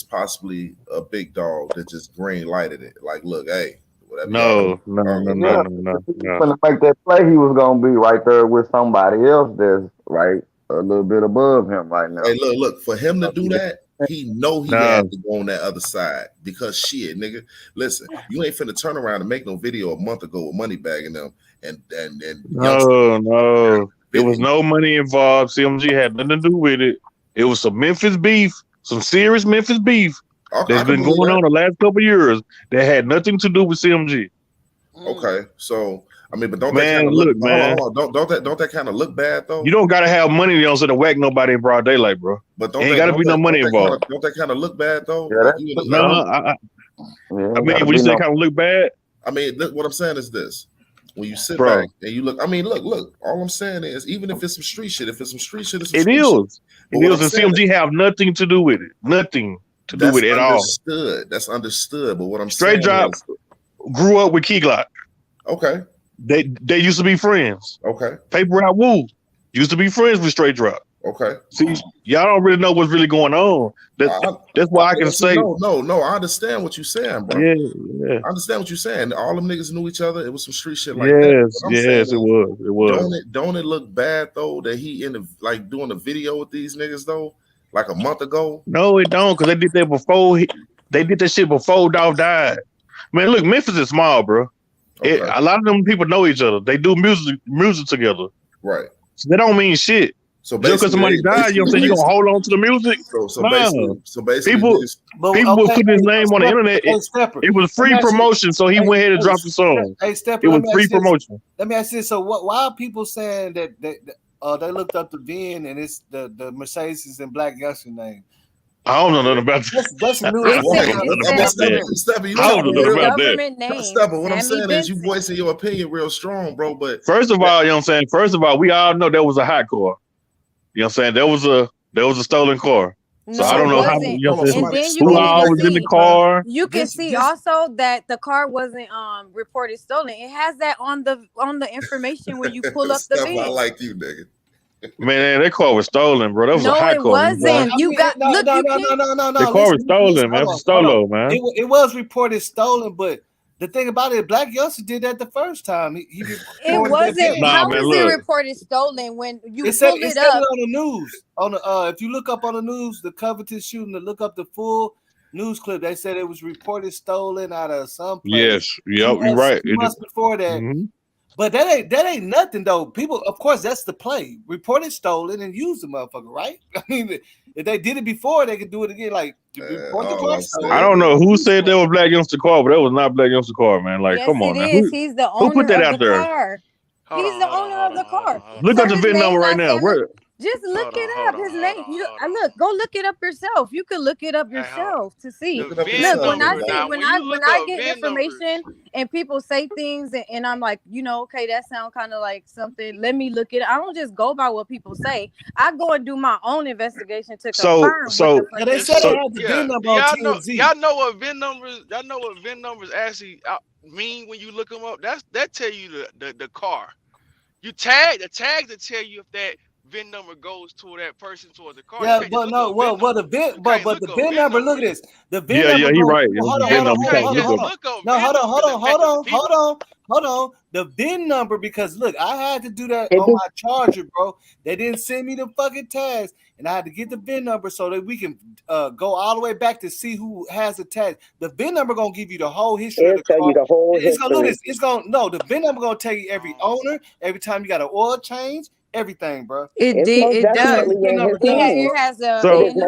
possibly a big dog that just green lighted it. Like, look, hey. No. When to make that play, he was gonna be right there with somebody else that's right a little bit above him right now. Hey, look, for him to do that, he know he had to go on that other side because shit, nigga. Listen, you ain't finna turn around and make no video a month ago with Moneybag in them and no. There was no money involved. CMG had nothing to do with it. It was some Memphis beef, some serious Memphis beef that's been going on the last couple of years that had nothing to do with CMG. Okay, so I mean, but don't man, that kind of look, man. Hold on. Don't that kind of look bad though? You don't gotta have money, you know, so to whack nobody in broad daylight, bro. But ain't gotta be no money involved. Don't that kind of look bad though? Yeah, I mean, when you say kind of look bad, I mean, look, what I'm saying is this: when you sit back and you look, I mean, look. All I'm saying is, even if it's some street shit, it's some street shit. It is. And CMG have nothing to do with it. Nothing to do with it at all. That's understood. But what I'm saying, Straight Drop grew up with Key Glock. Okay. They used to be friends. Okay. Paper Route Woo used to be friends with Straight Drop. Okay. See, y'all don't really know what's really going on. That's why I can say no. I understand what you're saying, bro. Yeah. I understand what you're saying. All them niggas knew each other. It was some street shit like that. Yes, it was. Don't it look bad though that he doing a video with these niggas though, like a month ago? No, it don't, because they did that before. They did that shit before Dolph died. Man, look, Memphis is small, bro. Okay. A lot of them people know each other. They do music together. Right. So that don't mean shit. So just because somebody died, you know what I'm saying? You gonna hold on to the music? So basically, people would put his name on the internet. It was free promotion, so he went ahead and dropped the song. It was free promotion. Let me ask you this: so why are people saying that they looked up the VIN and it's the Mercedes and Black Youngster name? I don't know nothing about that. That's new. I don't know nothing about that. Stepper, what I'm saying is you voicing your opinion real strong, bro. But first of all, you know what I'm saying? First of all, we all know there was a hot car. You know what I'm saying? There was a stolen car. So I don't know how, you know what I'm saying? Who all was in the car. You can see also that the car wasn't reported stolen. It has that on the information when you pull up the VIN. I like you, nigga. Man, that car was stolen, bro. That was a hot car. No, it wasn't. You got no. The car was stolen, man. It was stolen, man. It was reported stolen, but the thing about it, Black Youngster did that the first time. It wasn't. How was it reported stolen when you pulled it up? On the news. On the if you look up on the news, the covetous shooting, to look up the full news clip, they said it was reported stolen out of some place. Yes, yep, you're right. 2 months before that. But that ain't nothing though. People, of course, that's the play. Report it stolen and use the motherfucker, right? I mean, if they did it before, they could do it again. Like report the car stolen. I don't know who said that was Black Youngster car, but that was not Black Youngster car, man. Like, Yes, come it on now. is. He's the Who put owner that of out the there? car. He's the owner of the car. Look Sir, up the his VIN name number right not now. Sammy. Where? Just look it up. His name. Look, go look it up yourself. You can look it up yourself to see. The VIN Look, when I number. see Now, when when you I look up get VIN numbers, information and people say things and I'm like, okay, that sounds kind of like something. Let me look it. I don't just go by what people say. I go and do my own investigation to confirm what the fuck they said they had the VIN number on TMZ. Y'all know what VIN numbers. Y'all know what VIN numbers actually mean when you look them up. That tell you the car. You tag the tags that tell you if that VIN number goes to that person towards the car. Yeah, but no, well, the VIN, but the VIN number. Look at this. The VIN Yeah, number. he right. Hold VIN number. You can't look up. No, hold on. The VIN number, because look, I had to do that on my Charger, bro. They didn't send me the fucking tags, and I had to get the VIN number so that we can go all the way back to see who has the tag. The VIN number gonna give you the whole history of the car. You the whole it's gonna do history. this. It's gonna the VIN number gonna tell you every owner, every time you got an oil change. Everything, bro. It does. It has it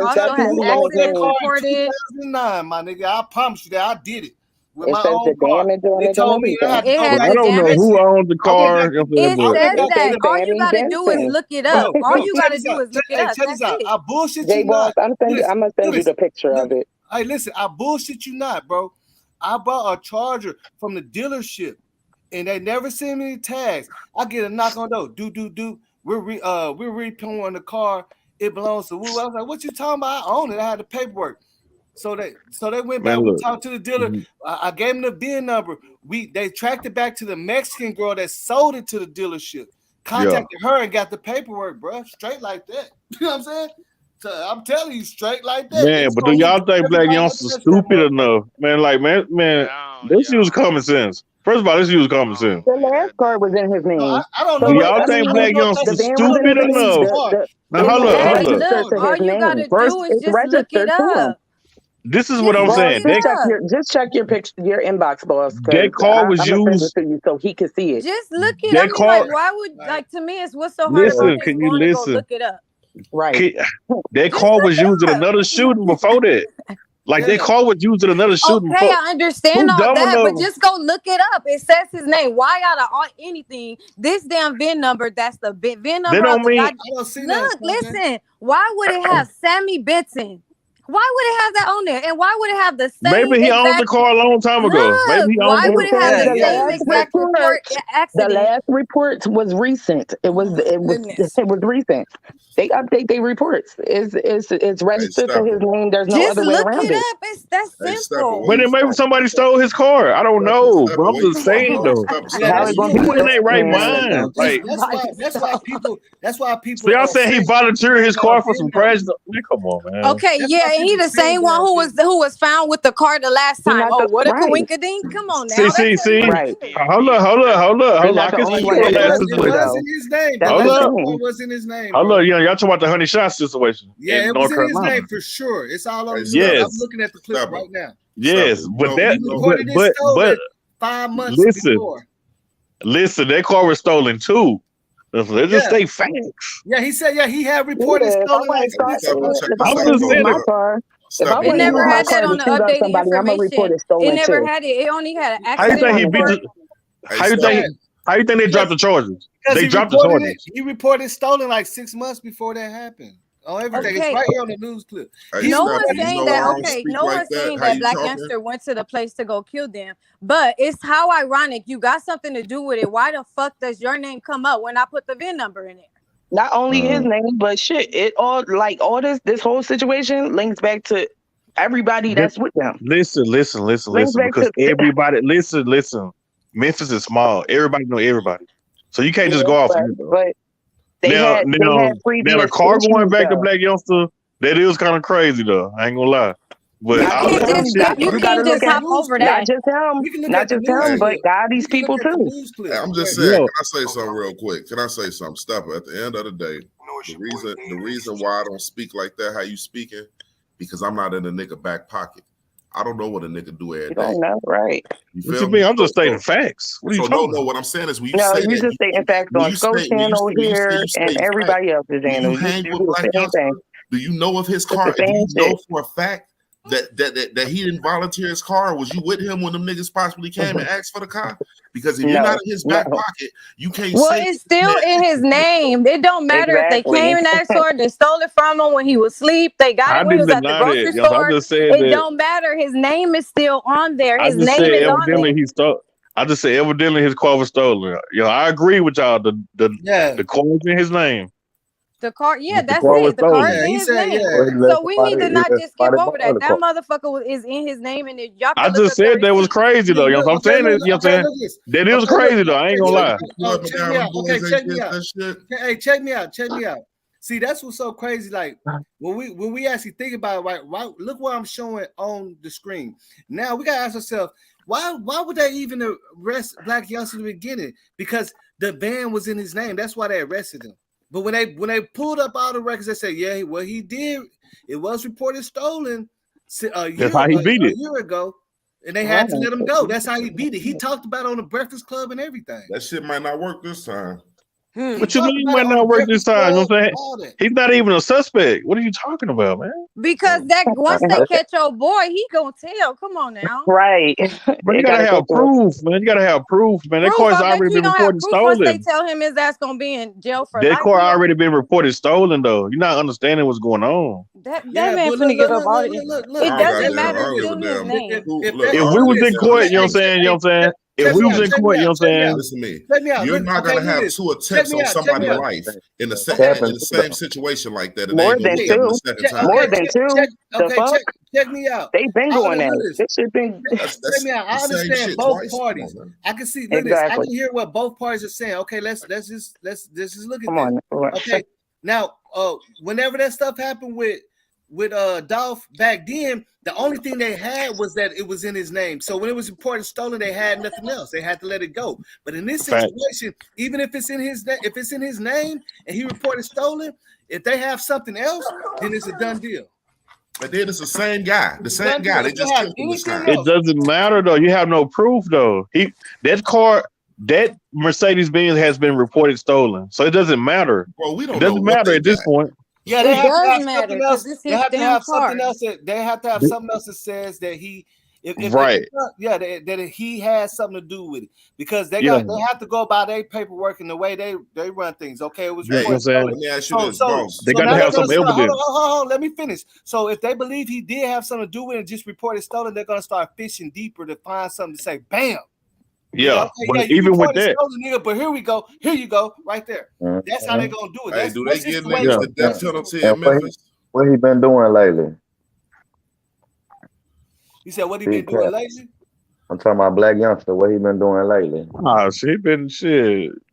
also has accidents reported. 2009, my nigga. I promise you that I did it with It my says own the car. damage on They it told and me I had to everything. go back. I don't know who owns the car. It says that all you gotta do is look it up. All you gotta do is look it up. Check this out. I bullshit J you not. I'm gonna send you the picture of it. Hey, listen, I bullshit you not, bro. I bought a Charger from the dealership, and they never send me the tags. I get a knock on the door. Do. We're repoing the car. It belongs to Woo. I was like, what you talking about? I own it. I had the paperwork. So they went back. We talked to the dealer. I gave them the VIN number. They tracked it back to the Mexican girl that sold it to the dealership. Contacted her and got the paperwork, bro. Straight like that. You know what I'm saying? So I'm telling you, straight like that. Man, but do y'all think Black Youngsters stupid enough? Man, like man, let's use common sense. First of all, let's use common sense. The last car was in his name. I don't So know. Do y'all think Black Youngsters stupid enough? Now hold up. All you gotta do is just look it up. This is what I'm saying. Just check your picture, your inbox, boss. That car was I'm gonna send used. it to you so he can see it. Just look it. I mean, like, why would to me? It's what's so hard about this? Can you going to listen? go look it up. Right. That car was used in another shooting before that. Like that car was used in another shooting. Okay, I understand all that, but just go look it up. It says his name. Why out of anything? This damn VIN number. That's the VIN number. They don't mean. Look, listen. Why would it have Sammy Benson? Why would it have that on there? And why would it have the same? Maybe he owned the car a long time ago. Look, Maybe he why owned would it have the same exact report accident? The last report was recent. It was recent. They update their reports. It's registered to his name. There's no other way around it. It's that simple. But then maybe somebody stole his car. I don't know. But I'm just saying though. He in their right mind. Like that's why people. So y'all saying he volunteered his car for some crash? Come on, man. Okay, yeah, and he the same one who was found with the car the last time. Oh, what a coinkadink! Come on now. See. Right. Hold up. I can see your last situation. It was in his name. Hold up, y'all talking about the honey shot situation. Yeah, it was in his name for sure. It's all on the news. I'm looking at the clip right now. Yes, but 5 months before. Listen, that car was stolen too. Let's just stay facts. Yeah, he said. Yeah, he had reported stolen. I'm just saying. It never had that on the updated information. It never had it. It only had an accident. How you think they dropped the charges? They dropped the charges. He reported stolen like 6 months before that happened. Oh, everything. It's right here on the news clip. No one's saying that. Okay, no one's saying that Black Youngster went to the place to go kill them. But it's how ironic. You got something to do with it. Why the fuck does your name come up when I put the VIN number in there? Not only his name, but shit. It all this whole situation links back to everybody that's with them. Listen. Because everybody, listen. Memphis is small. Everybody know everybody. So you can't just go off. But now the car going back to Black Youngster, that is kind of crazy though. I ain't gonna lie. But you can't just hop over that. Not just him, but God, these people too. I'm just saying. Can I say something real quick? Can I say something? Stop it. At the end of the day, the reason why I don't speak like that, how you speaking, because I'm not in the nigga back pocket. I don't know what a nigga do every You day. don't know, right? You What feel you me? mean? I'm just stating facts. What are you So talking no, about? what I'm saying is when you No, say you that, just stating facts when on you Scope say Channel here you and state everybody facts, else's when channel. you You hang do with the Black same Youngster, thing. do you know of his It's car? the Do same you know shit. for a fact that he didn't volunteer his car? Was you with him when them niggas possibly came and asked for the car? Because if you're not in his back pocket, you can't Well, say it's still in his name. It don't matter if they came and asked for it, they stole it from him when he was asleep, they got I it when he didn't was at the deny grocery that. I store. just said It that. don't matter. His name is still on there. I His just name said is on evidently there. he stole. I just said evidently his car was stolen. I agree with y'all. The car is in his name. The car, yeah, But the that's car was it. The car is stolen. in he his said, name. yeah. So we need to not just skip over that. That motherfucker is in his name, and y'all I can look just up the said that was receipt. crazy though. You know what I'm saying? You know what I'm saying? This. That is Okay, crazy look. though. I ain't Okay, gonna lie. check me out. Okay, check me out. Hey, check me out. Check me out. See, that's what's so crazy. Like when we actually think about it, right? Look what I'm showing on the screen. Now we gotta ask ourselves, why would they even arrest Black Youngster in the beginning? Because the van was in his name. That's why they arrested him. But when they pulled up all the records, they said, yeah, what he did, it was reported stolen a That's how he beat it. year ago. And they had to let him go. That's how he beat it. He talked about it on the Breakfast Club and everything. That shit might not work this time. What you mean might not work this time? You know what I'm saying? He's not even a suspect. What are you talking about, man? Because that once they catch your boy, he gonna tell. Come on now. Right. But you gotta have proof, man. You gotta have proof, man. That car's I bet already you been don't have reported proof once they stolen. tell him his ass gonna be in jail for That life. car already been reported stolen, though. You're not understanding what's going on. That man finna get up all it. It doesn't matter. It's still in his name. If we was in court, you know what I'm saying? You know what I'm saying? If we was in court, you know what I'm saying? Listen to me. Check me out. You're not gonna have two attempts on somebody's life in the same situation like that. And they ain't gonna look at them the second time. More than two. Okay, check me out. They've been doing that. This shit been. Check me out. I understand both parties. I can see. Look at this. I can hear what both parties are saying. Okay, let's just look at this. Okay, now whenever that stuff happened with Dolph back then, the only thing they had was that it was in his name. So when it was reported stolen, they had nothing else. They had to let it go. But in this situation, even if it's in his name and he reported stolen, if they have something else, then it's a done deal. But then it's the same guy. The same guy. They just killed him this time. It doesn't matter though. You have no proof though. That Mercedes-Benz has been reported stolen. So it doesn't matter. Well, we don't it doesn't matter at this point. Yeah, they have to have something else. They have to have something else. They have to have something else that says that he, that he has something to do with it, because they have to go by their paperwork and the way they run things. Okay, it was reported. Let me ask you this, boss. They got to have some evidence. Hold on, let me finish. So if they believe he did have something to do with it and just reported stolen, they're gonna start fishing deeper to find something to say, bam. Yeah, but even with that, stolen, nigga, but here you go, right there. That's how they're gonna do it. Hey, do they get niggas the death penalty in Memphis? What he been doing lately? You said what he been doing lately? I'm talking about Black Youngster. What he been doing lately? She been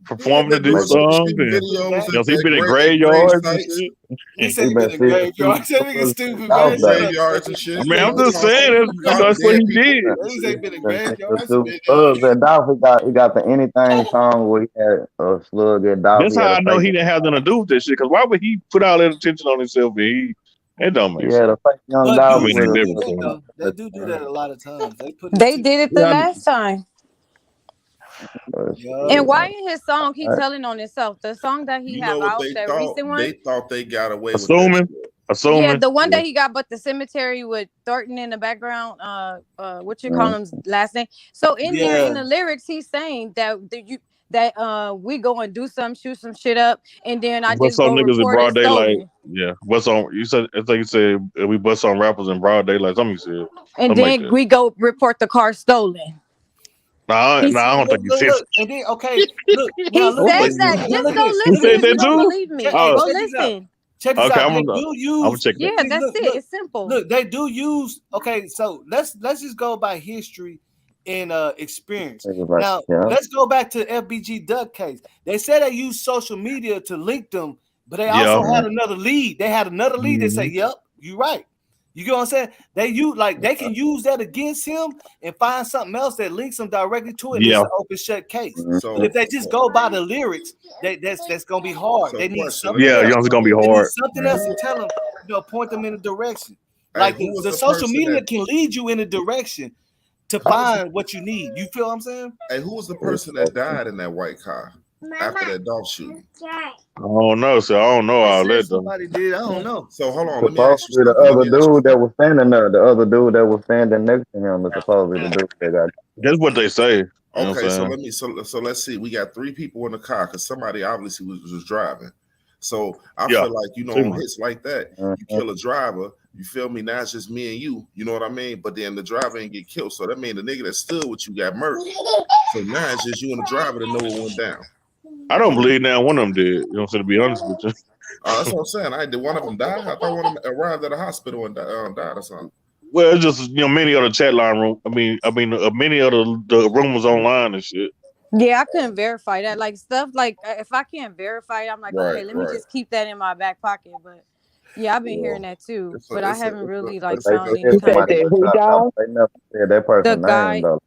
performing to do songs. He been in graveyards and shit. He said he been in graveyards. That nigga stupid, man. Graveyards and shit. I mean, I'm just saying that's what he did. He said he been in graveyards. He got the Anything song where he had a slug at Dolph. That's how I know he didn't have nothing to do with this shit. Because why would he put all that attention on himself? It don't make sense. Yeah, the fake young Dolph. They do that a lot of times. They did it the last time. And why in his song he telling on himself? The song that he have out, that recent one. They thought they got away with assuming. Yeah, the one that he got, but the cemetery with Thornton in the background. What you call him's last name? So in there in the lyrics, he's saying that we go and do shoot some shit up, and then I just go niggas in broad daylight. stolen. Yeah, bust on. I think you said we bust on rappers in broad daylight. Something you said. And then we go report the car stolen. I don't think he said. And then look. He says that. Just go listen if you don't believe me. Go listen. Check this out. I'm checking. Yeah, that's it. It's simple. Look, they do use. Okay, so let's just go by history and experience. Now let's go back to the FBG Duck case. They said they used social media to link them, but they also had another lead. They had another lead. They say, "Yep, you're right." You get what I'm saying? They can use that against him and find something else that links them directly to it. It's an open shut case. So, but if they just go by the lyrics, that's gonna be hard. They need something. It's gonna be hard. They need something else to tell them, point them in a direction. Like who was the the social person media that- can lead you in a direction to find what you need. You feel what I'm saying? Hey, who was the person that died in that white car after that Dolph shooting? I don't know, so I don't know They all said that though. somebody did. I don't know. So hold on, let me ask you Supposedly the something. other dude that was standing there, the other dude that was standing next to him is supposedly the dude that got. That's what they say. You know what Okay, I'm so saying? let me so let's see. We got 3 people in the car because somebody obviously was driving. So I Yeah. feel like on Seem hits like that, you kill a driver. You feel me? Now it's just me and you. You know what I mean? But then the driver ain't get killed, so that means the nigga that stood with you got murdered. So now it's just you and the driver that know what went down. I don't believe now one of them did. You know what I'm saying? To be honest with you. That's what I'm saying. Did one of them die? I thought one of them arrived at the hospital and died or something. Well, it's just many other chat line room. many other the rumors online and shit. Yeah, I couldn't verify that. Like stuff like if I can't verify it, I'm like, Right, okay, let me right. just keep that in my back pocket. But yeah, I've been hearing that too. But I haven't really like found any kind of Who died? They never said that the person's guy. name though.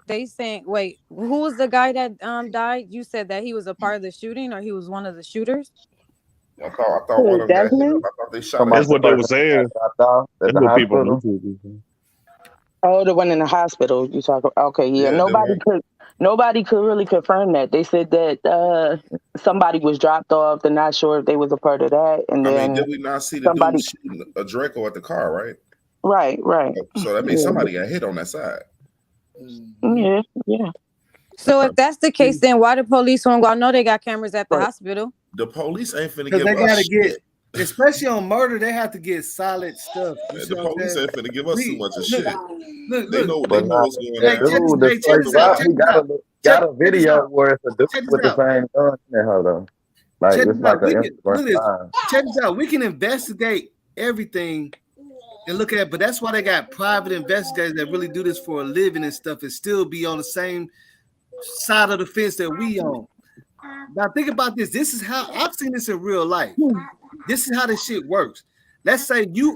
They saying, wait, who was the guy that died? You said that he was a part of the shooting, or he was one of the shooters? I thought one of them got hit up. I thought they shot That's him. what they were saying. That's what people on YouTube. Oh, the one in the hospital you talk about. Okay, yeah. Nobody could really confirm that. They said that somebody was dropped off. They're not sure if they was a part of that. And then did we not see the dude shooting a Draco at the car, right? Right. So that means somebody got hit on that side. Yeah. So if that's the case, then why the police won't go? I know they got cameras at the hospital. The police ain't finna Because give they us gotta shit. get, especially on murder, they have to get solid stuff. The police ain't finna give us too much of shit. Look, They know But what's going Hey, on. check dude, this out. he got a video where it's a dude with the same gun in her though. Like Check it's this like out. an Look Instagram at this. line. Check this out. We can investigate everything and look at, but that's why they got private investigators that really do this for a living and stuff, and still be on the same side of the fence that we on. Now think about this. This is how I've seen this in real life. This is how this shit works. Let's say you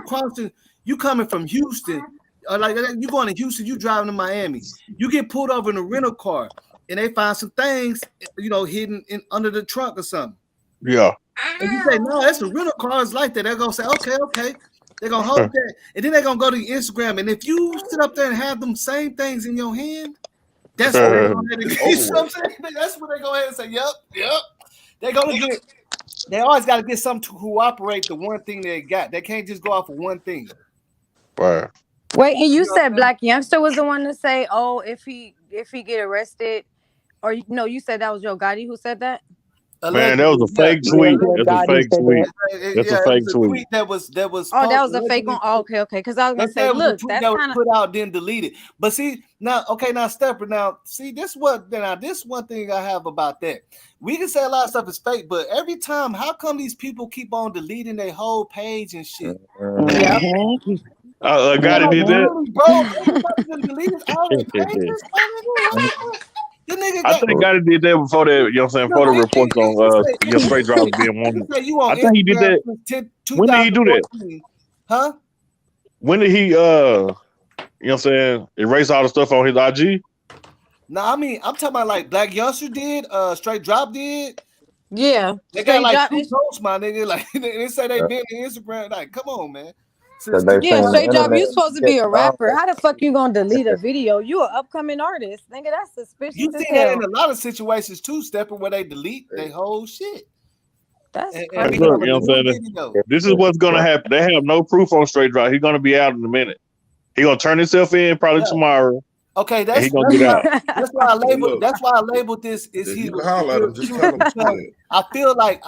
crossing, you coming from Houston, or like you going to Houston, you driving to Miami. You get pulled over in a rental car, and they find some things, hidden under the trunk or something. Yeah. And you say, no, that's a rental car. It's like that. They're gonna say, okay. They're gonna hold that, and then they're gonna go to Instagram. And if you sit up there and have them same things in your hand, that's what they're gonna get. You know what I'm saying? That's what they go ahead and say, yep. They're gonna get. They always got to get something to cooperate the one thing they got. They can't just go off of one thing. Right. Wait, and you said Black Youngster was the one to say, oh, if he get arrested, or you said that was Joe Gotti who said that? Man, that was a fake tweet. That's a fake tweet. That's a fake tweet. That was. Oh, that was a fake one. Oh, okay. Because I was gonna say, look, that's that was kind of put out then deleted. But see now, Stepper. Now, see this one thing I have about that. We can say a lot of stuff is fake, but every time, how come these people keep on deleting their whole page and shit? Yeah. Gotti did that, bro. Everybody deleted all their pages. The nigga I think Gotti did that before that. You know what I'm saying? Before the reports on your straight drivers being wanted. I think he did that. When did he do that? Huh? When did he? You know what I'm saying? Erase all the stuff on his IG. No, I mean I'm talking about like Black Youngster did. Straight Drop did. Yeah, they got like 2 posts, my nigga. Like they say they been on Instagram. Like, come on, man. Yeah, Straight Drop, you supposed to be a rapper. How the fuck you gonna delete a video? You an upcoming artist, nigga. That's suspicious. You see that in a lot of situations too, Stepper, where they delete their whole shit. That's Look, you know what I'm saying? This is what's gonna happen. They have no proof on Straight Drop. He's gonna be out in a minute. He gonna turn himself in probably tomorrow. Okay, that's why I labeled. That's why I labeled this. Is he? I feel like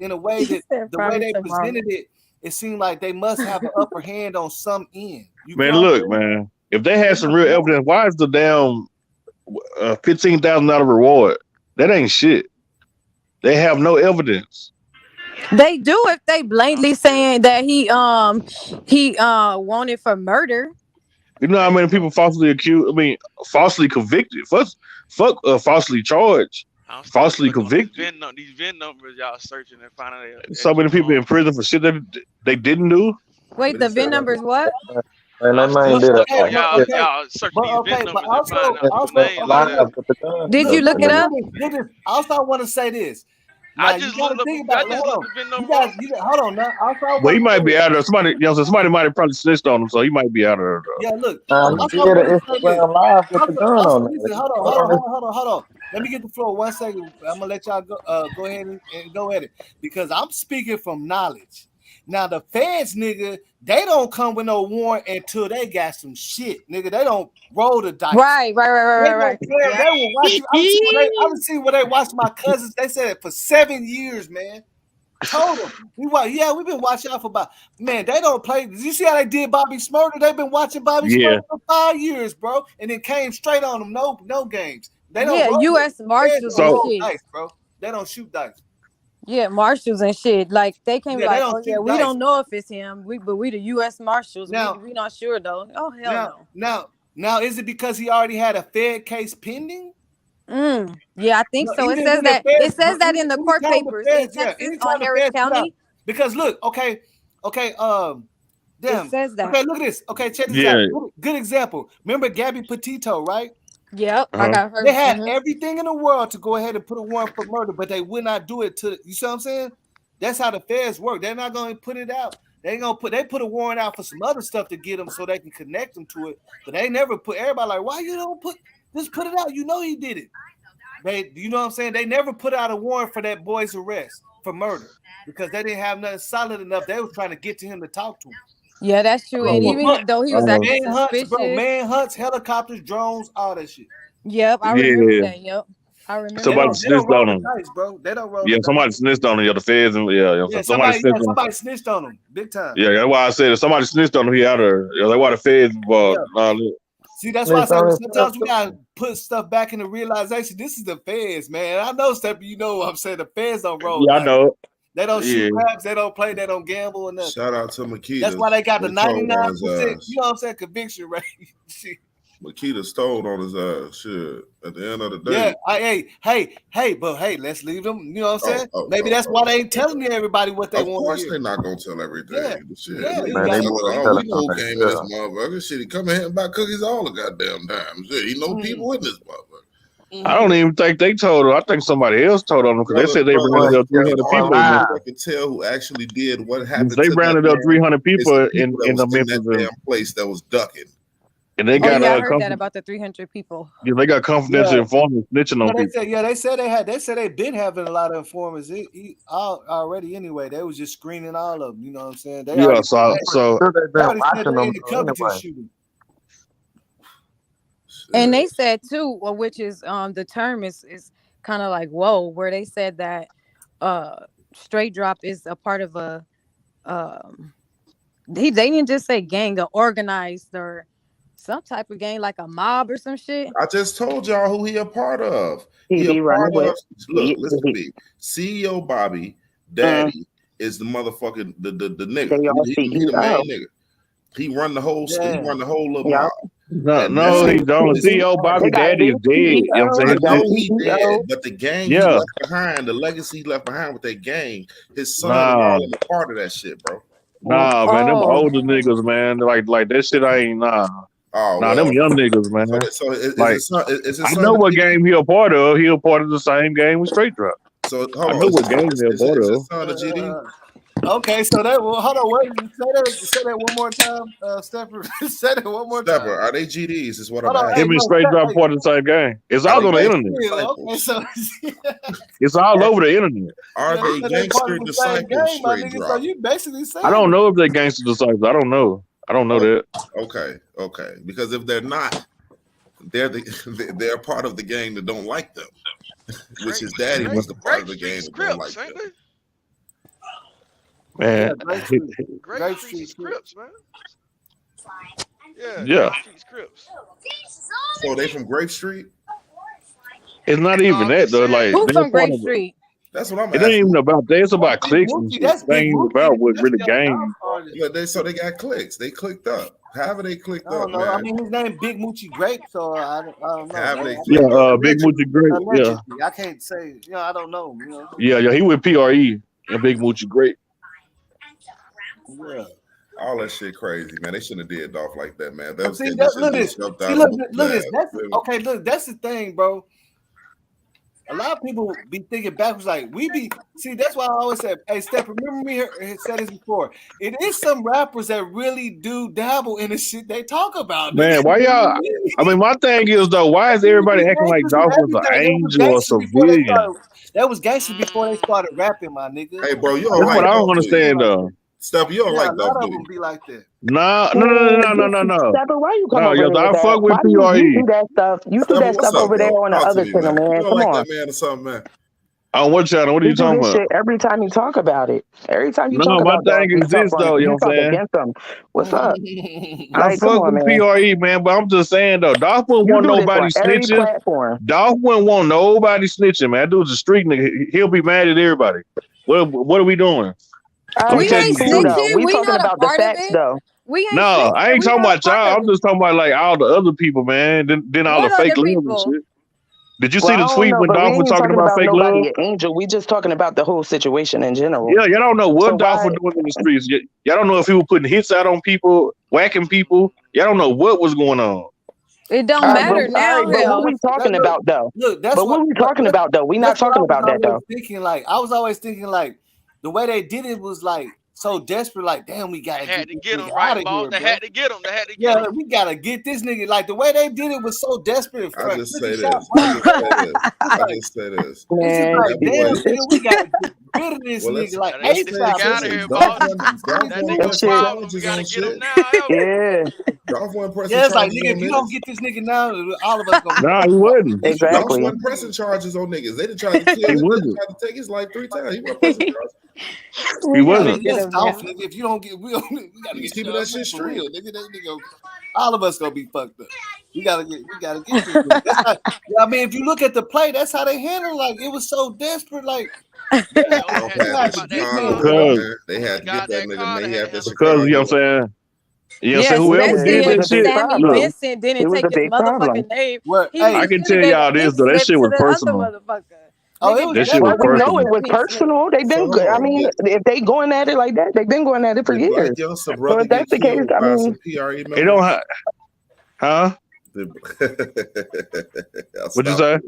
in a way that the way they presented it, it seemed like they must have an upper hand on some end. Man, look, man. If they had some real evidence, why is the damn $15,000 reward? That ain't shit. They have no evidence. They do if they blatantly saying that he wanted for murder. You know how many people falsely accused? I mean, falsely convicted. Fuck falsely charged. Falsely convicted. These VIN numbers y'all searching and finding So many people in prison for shit that they didn't do. Wait, the VIN numbers what? And that man did y'all searching these VIN numbers and finding out some names. Did you look it up? Also, I want to say this. I just looked up. I just looked up in them. Hold on now. Well, he might be out of somebody. Somebody might have probably snitched on him, so he might be out of there. Yeah, look. He did an Instagram live with the gun on there. Listen, hold on. Let me get the floor 1 second. I'm gonna let y'all go ahead and go at it because I'm speaking from knowledge. Now the feds, nigga, they don't come with no warrant until they got some shit, nigga. They don't roll the dice. Right. They will watch you. I was seeing where they watched my cousins. They said it for 7 years, man. Told them we've been watching out for about, man. They don't play. Did you see how they did Bobby Smurder? They've been watching Bobby Smurder for 5 years, bro, and it came straight on them. No games. They don't. U.S. Marshals and shit, dice, bro. They don't shoot dice. Yeah, marshals and shit. Like they came Yeah, like, oh yeah, we don't know if it's him. But we the U.S. Marshals. Now, we not sure though. Oh hell no. Now, is it because he already had a Fed case pending? Yeah, I think so. It says that. It says that in the court papers in Texas on Harris County. Because look, okay, damn. It says that. Okay, look at this. Okay, check this out. Good example. Remember Gabby Petito, right? Yep, I got her. They had everything in the world to go ahead and put a warrant for murder, but they would not do it to. You see what I'm saying? That's how the feds work. They're not going to put it out. They put a warrant out for some other stuff to get them so they can connect them to it, but they never put. Everybody like, why you don't put it out? You know he did it. You know what I'm saying? They never put out a warrant for that boy's arrest for murder because they didn't have nothing solid enough. They were trying to get to him to talk to him. Yeah, that's true. And even though he was acting suspicious, manhunts, helicopters, drones, all that shit. Yep, I remember that. Yep, I remember. Somebody snitched on him. They don't roll. Yeah, somebody snitched on him. The feds and somebody snitched on him big time. Yeah, that's why I said if somebody snitched on him, he out there. Yeah, that's why the feds involved. See, that's why I say sometimes we gotta put stuff back in the realization. This is the feds, man. I know stuff. You know what I'm saying? The feds don't roll. Yeah, I know. They don't shoot crabs. They don't play. They don't gamble or nothing. Shout out to Makita. That's why they got the 99%. You know what I'm saying? Conviction rate. Makita stole on his ass. Shit. At the end of the day. Yeah. Hey, let's leave them. You know what I'm saying? Maybe that's why they ain't telling everybody what they want. Of course, they're not gonna tell everything. Yeah. Shit. Yeah. We know game in this motherfucker. Shit, he come in here and buy cookies all the goddamn time. Shit, he know people in this motherfucker. I don't even think they told her. I think somebody else told on them because they said they rounded up 300 people. I can tell who actually did what happened. They rounded up 300 people in the Memphis damn place that was ducking. And they got I heard that about the 300 people. Yeah, they got confidential informants snitching on people. They said they've been having a lot of informants already anyway. They was just screening all of them. You know what I'm saying? They they've been watching them anyway. And they said too, which is the term is kind of like whoa, where they said that straight drop is a part of a they didn't just say gang, or organized or some type of gang, like a mob or some shit. I just told y'all who he a part of. He a part of. Look, listen to me. CEO Bobby, Daddy is the motherfucking the nigga. He the main nigga. He run the whole. He run the whole little mob. No, he don't. CEO Bobby Daddy is dead. You know what I'm saying? I know he dead, but the gang he left behind, the legacy he left behind with that gang, his son all in the part of that shit, bro. Nah, man, them older niggas, man. Like that shit ain't them young niggas, man. I know what game he a part of. He a part of the same game with Straight Drop. So I know what game he a part of. Son of GD. Okay, so that hold on, wait, say that one more time, Stepper. Say that one more time. Are they GDs? Is what I'm asking. Him and Straight Drop part of the same game. It's all on the internet. Okay, so it's all over the internet. Are they gangster disciples? Straight Drop. So you basically saying I don't know if they're gangster disciples. I don't know that. Okay. Because if they're not, they're part of the gang that don't like them. Which his daddy was the part of the gang that don't like them. Man, Great Street Crips, man. Yeah. Crips. So they from Grape Street? It's not even that though. Like who's from Grape Street? That's what I'm asking. It ain't even about that. It's about clicks and shit. It ain't about what really gang. Yeah, so they got clicks. They clicked up. However they clicked up, man. I mean, his name Big Moochie Grape, so I don't know. Big Moochie Grape. Yeah. I can't say. I don't know. Yeah. He with PRE and Big Moochie Grape. Yeah. All that shit crazy, man. They shouldn't have did Dolph like that, man. That was look this. That's the thing, bro. a lot of people be thinking backwards. Like see, that's why I always said, hey, Steph, remember me said this before. It is some rappers that really do dabble in the shit they talk about. Man, why y'all? I mean, my thing is though, why is everybody acting like Dolph was an angel or civilian? That was gangsters before they started rapping, my nigga. Hey, bro, you don't That's like what I don't Dolph, understand though. Steph, you don't like a lot Dolph, of them be like that. No. Stepper, why you come over Yo, there I with that? fuck with Why do you PRE. do that stuff? You do that stuff over there on the other channel, man. You don't Come like on. that man or something, man? On what channel? What are You you do talking this about? shit every time you talk about it. Every time you No, talk my about Dolph, thing is this though, you know what I'm saying? against them. What's up? I Like, come fuck on, with man. PRE, man, but I'm just saying though, Dolph wouldn't You want do this nobody on every snitching. platform. Dolph wouldn't want nobody snitching, man. That dude's a street nigga. He'll be mad at everybody. What are we doing? We ain't snitching. We talking about the facts, though. We ain't No, snitching. I ain't We talking not a about part y'all. of I'm it. just talking about like all the other people, man. Then all What the fake other love and people? shit. Did you Well, see the I don't tweet know, when but we Dolph was ain't talking talking about about fake nobody love? an angel. We just talking about the whole situation in general. Yeah, y'all don't know what So Dolph was doing in the streets. Y'all don't know if he was putting hits out on people, whacking people. Y'all don't know what was going on. It don't matter now. But what we talking about though? Look, that's but what we talking about though? We not that's what talking I was about that always though. thinking. Like I was always thinking, like the way they did it was like so desperate. Like, damn, we gotta Had to get get this him nigga right, out of boss. here, They bro. had to get him. They had to get Yeah, him. we gotta get this nigga. Like the way they did it was so desperate. I just say this. Shot, I just say this. It's just Man, like, damn, nigga, we gotta get rid of this Well, nigga. Like Get this ASAP. nigga out of here, Dolph boss. wasn't That nigga a pressing problem. We charges gotta on get him shit. now. Help. Yeah. Dolph wasn't pressing Yeah, it's like, charges nigga, on if you niggas. don't get this nigga now, all of us gonna Nah, he wasn't. Dolph Exactly. wasn't pressing charges on niggas. They done tried to kill He him. They wasn't. tried to take his life 3 times. He wasn't pressing charges. He wasn't. Yes, Dolph, nigga. If you don't get, we gotta He's get keeping you that shit for straight. real, nigga. That nigga, all of us gonna be fucked up. We gotta get this nigga. That's how, I mean, if you look at the play, that's how they handled. Like it was so desperate. Like Dolph had the Chicago one, man. They had to get that nigga, man. He had that Because Chicago. you know what I'm saying? You know what I'm Yeah, saying? Whoever especially did it was that a big shit, Sammy look, Vincent didn't It was take a his big problem. motherfucking name. What? He I can tell y'all this though. That shit was to the other personal. motherfucker. Oh, Nigga, it was That shit was Well, we know personal. it was personal. They've been So good. I hold on. mean, if they going at it like that, they've been going at it for Did Black years. Youngster So brother if that's get the case, killed I by mean, some PRE members? It don't huh? What'd you say?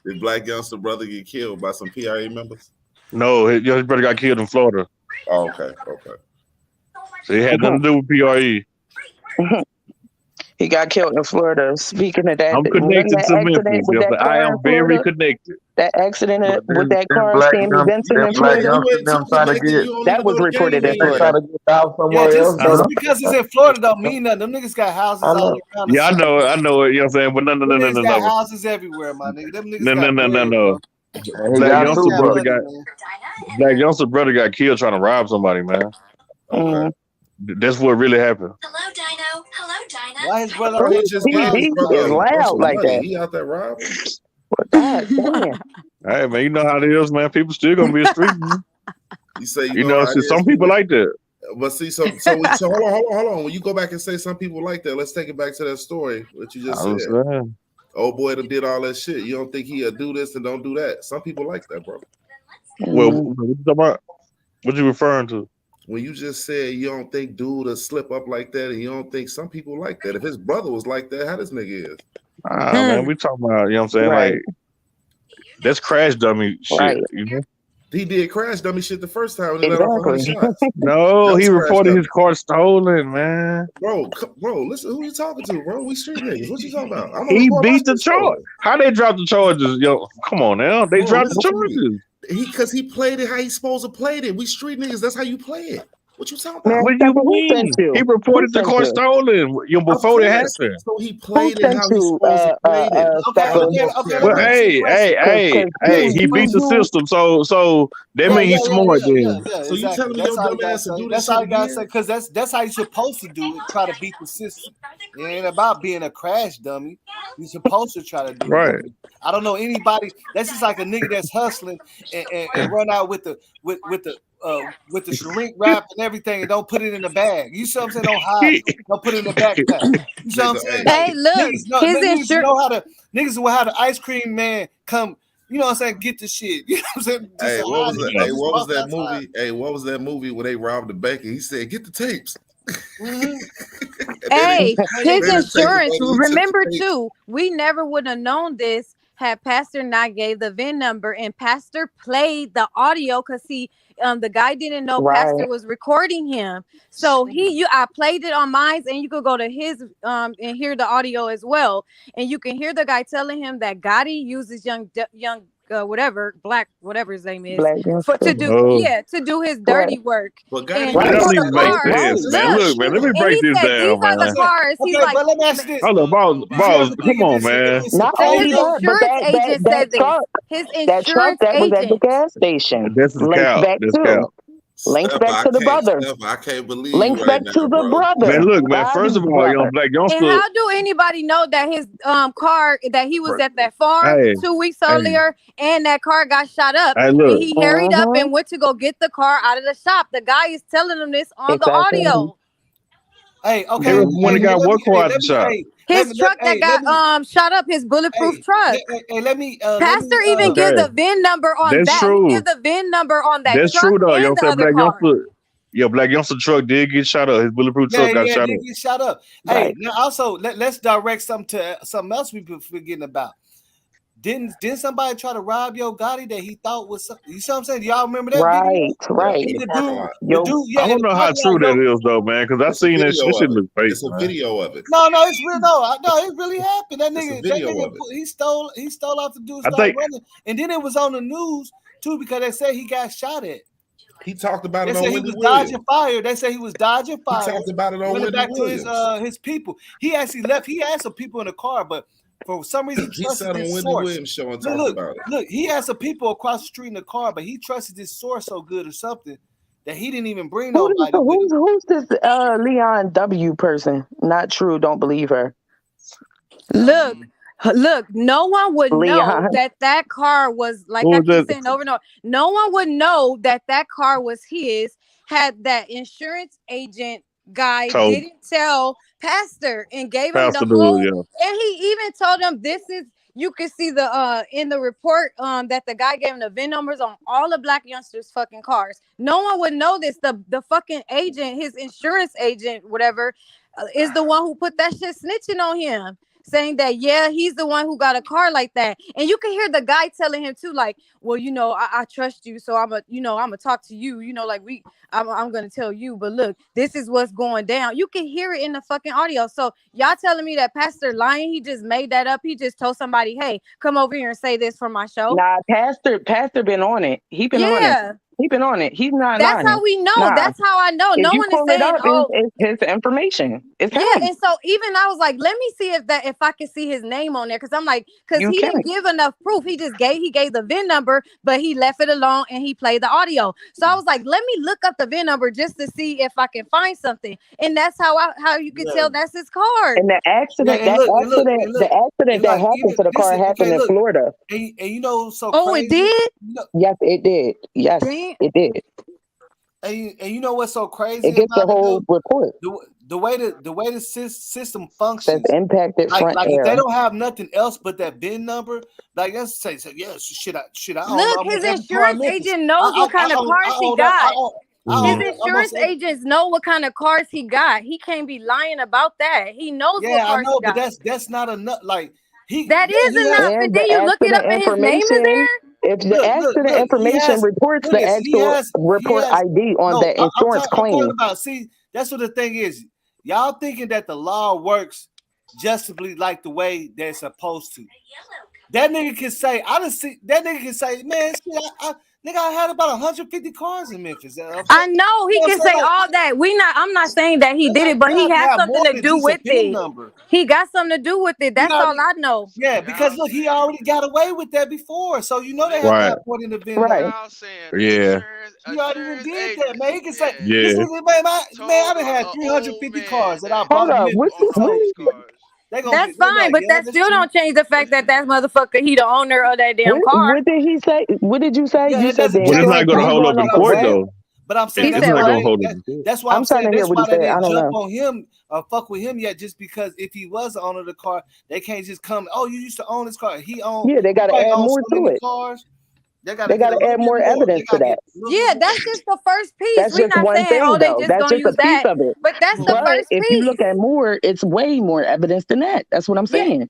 Did Black Youngster brother get killed by some PRE members? No, his brother got killed in Florida. Oh, okay. So he had nothing to do with PRE. he got killed in Florida. Speaking of that, I'm wasn't connected that to accident Memphis. with that I car am in very Florida? connected. That accident with that Then car, black Sammy young, Vincent then in black Florida? youngster them trying to get. That was reported in They try Florida. to get out Yeah, somewhere else. just because it's in Florida don't mean nothing. Them niggas got houses I all know. around the Yeah, I city. know it. You know what I'm saying? But no. Them niggas got houses everywhere, my nigga. Them niggas got bread, No. bro. And he Black got Youngster two brother brothers. Black Youngster brother got killed trying to rob somebody, man. Okay. That's what really happened. Hello, Dino. Hello, Dino. Why his brother Why can't he just gave his He brother is a bunch loud of like money? that. He out there robbing? God damn. Hey man, you know how it is, man. People still gonna be a street, man. You say You know, how it some is, people like that. But see, so hold on. When you go back and say some people like that, let's take it back to that story that you just I was said. saying. Old boy them did all that shit. You don't think he'll do this and don't do that? Some people like that, bro. Well, what you talking about? What you referring to? When you just said you don't think dude will slip up like that, and you don't think some people like that. If his brother was like that, how this nigga is? Man, we talking about, you know what I'm saying? Right. Like, that's crash dummy shit, Right. you know? He did crash dummy shit the first time when he let off 100 Exactly. shots. No, That's he crash reported dummy. his car stolen, man. Bro, listen, who you talking to, bro? We street niggas. What you talking about? I'm gonna He report my beat the shit stolen. charge. How they dropped the charges? Yo, come on now. They Bro, dropped the listen to me. charges. Because he played it how he supposed to play it. We street niggas. That's how you play it. What you talking Man, about? What do you Stepper, who sent mean? you? He Who reported the sent car you? stolen before it happened. So he Who played it sent how he you, supposed to play it. Okay, Stepper? Well, hey, he beat the system. So that means he's smart then. So you exactly. telling me That's your how you dumb gotta ass to say. do That's this how shit you gotta again? say. Because that's how you're supposed to do it. Try to beat the system. It ain't about being a crash dummy. You're supposed to try to do Right. it. I don't know anybody. That's just like a nigga that's hustling and run out with the shrink wrap and everything and don't put it in the bag. You see what I'm saying? Don't hide it. Don't put it in the backpack. You see what I'm saying? Hey, look, niggas know how to the ice cream man come. You know what I'm saying? Get the shit. You know what I'm saying? Hey, what was that? Hey, what was that movie? Hey, what was that movie where they robbed the bank and he said, "Get the tapes." Hey, his they insurance. took the Remember tape. too, we never would have known this had Pastor not gave the VIN number, and Pastor played the audio because the guy didn't know Pastor was recording him. So I played it on mine, and you could go to his and hear the audio as well, and you can hear the guy telling him that Gotti uses young black whatever his name is to do his dirty work. But and That these don't are even the make cars. sense, man. Look, man, let me And break he this said these down, are the man. cars. He's Okay, like, but let me ask you this. Hold on, boss. Come on, man. Not and only his that, but insurance agent said this. His that truck insurance that was at the agent. gas station This is links cow. back This to cow. links Steph, back to the brother. Steph, I can't believe Links you right back to now, the bro. brother. Man, look, man. First of Gotti's all, young brother. black And youngster. how do anybody know that his car that he was at that farm Hey, 2 weeks earlier and that car got shot up hey, and look. he hurried up and went to go get the car out of the shop? The guy is telling him this on the audio. Hey, okay. They when they got what car at the shop? His truck that got shot up, his bulletproof truck. Pastor even give the VIN number on That's that. true. He give the VIN number on that That's truck true though. and Young the other black car. youngster. Yeah, black youngster truck did get shot up. His bulletproof truck got shot up. Get shot up. Hey, now also let's direct something to something else we've been forgetting about. Didn't somebody try to rob your Gotti that he thought was something? You see what I'm saying? Y'all remember that video? Right. The dude, I don't know how true that is though, man, because I seen that shit look fake. It's a video of it. No, it's real. No, it really happened. That nigga, he stole off the dude, started running, and then it was on the news too because they said he got shot at. He talked about They it on said he Wendy was Williams. dodging fire. They said he was dodging fire. He talked about it on Running Wendy back Williams. to his people. He actually left. He had some people in the car, but for some reason he said on Wendy Williams show and talked about it. Look, he had some people across the street in the car, but he trusted this source so good or something that he didn't even bring nobody with him. Who's this Leon W person? Not true. Don't believe her. Look, no one would know that car was, like I keep saying over and over, no one would know that car was his had that insurance agent guy didn't tell Pastor and gave him the whole, and he even told him you can see the in the report that the guy gave him the VIN numbers on all the black youngsters' fucking cars. No one would know this. The fucking agent, his insurance agent, whatever, is the one who put that shit snitching on him, saying that he's the one who got a car like that. And you can hear the guy telling him too, like, well, I trust you, so I'm gonna talk to you, like I'm gonna tell you, but look, this is what's going down. You can hear it in the fucking audio. So y'all telling me that Pastor lying? He just made that up. He just told somebody, hey, come over here and say this for my show. Nah, Pastor been on it. He been on it. He been on it. He's not That's lying. how we know. Nah. That's how I know. No one is saying, it's his information. It's him. And so even I was like, let me see if I can see his name on there, because I'm like, because he didn't give enough proof. He gave the VIN number, but he left it alone and he played the audio. So I was like, let me look up the VIN number just to see if I can find something. And that's how you can tell that's his car. And the accident, the accident that happened to the car happened in Florida. And you know, so crazy. It did? Yes, it did. Yes, it did. And you know what's so crazy? It gets the whole report. The way the system functions, that's impacted front like air. if they don't have nothing else but that VIN number, like let's say shit. I look, his insurance agent knows what kind of cars he got. His insurance agents know what kind of cars he got. He can't be lying about that. He knows what cars he got. But that's not enough. Like that is enough. And then you look it up and his name is there. If the accident information reports the actual report ID on the insurance claim. See, that's what the thing is. Y'all thinking that the law works justly like the way they're supposed to. That nigga can say, man, nigga, I had about 150 cars in Memphis. I know he can say all that. I'm not saying that he did it, but he has something to do with it. He got something to do with it. That's all I know. Yeah, because look, he already got away with that before. So you know they have that point in the VIN. Right. Yeah. He already did that, man. He can say, yeah. Man, I done had 350 cars that I bought. That's fine, but that still don't change the fact that motherfucker, he the owner of that damn car. What did he say? What did you say? You said but it's not going to hold up in court, though. But I'm saying that's why I'm saying that's why they didn't jump on him or fuck with him yet. Just because if he was the owner of the car, they can't just come. Oh, you used to own this car. He owned. Yeah, they got to add more to it. They got to add more evidence to that. Yeah, that's just the first piece. That's just one thing, though. That's just a piece of it. But that's the first piece. If you look at more, it's way more evidence than that. That's what I'm saying.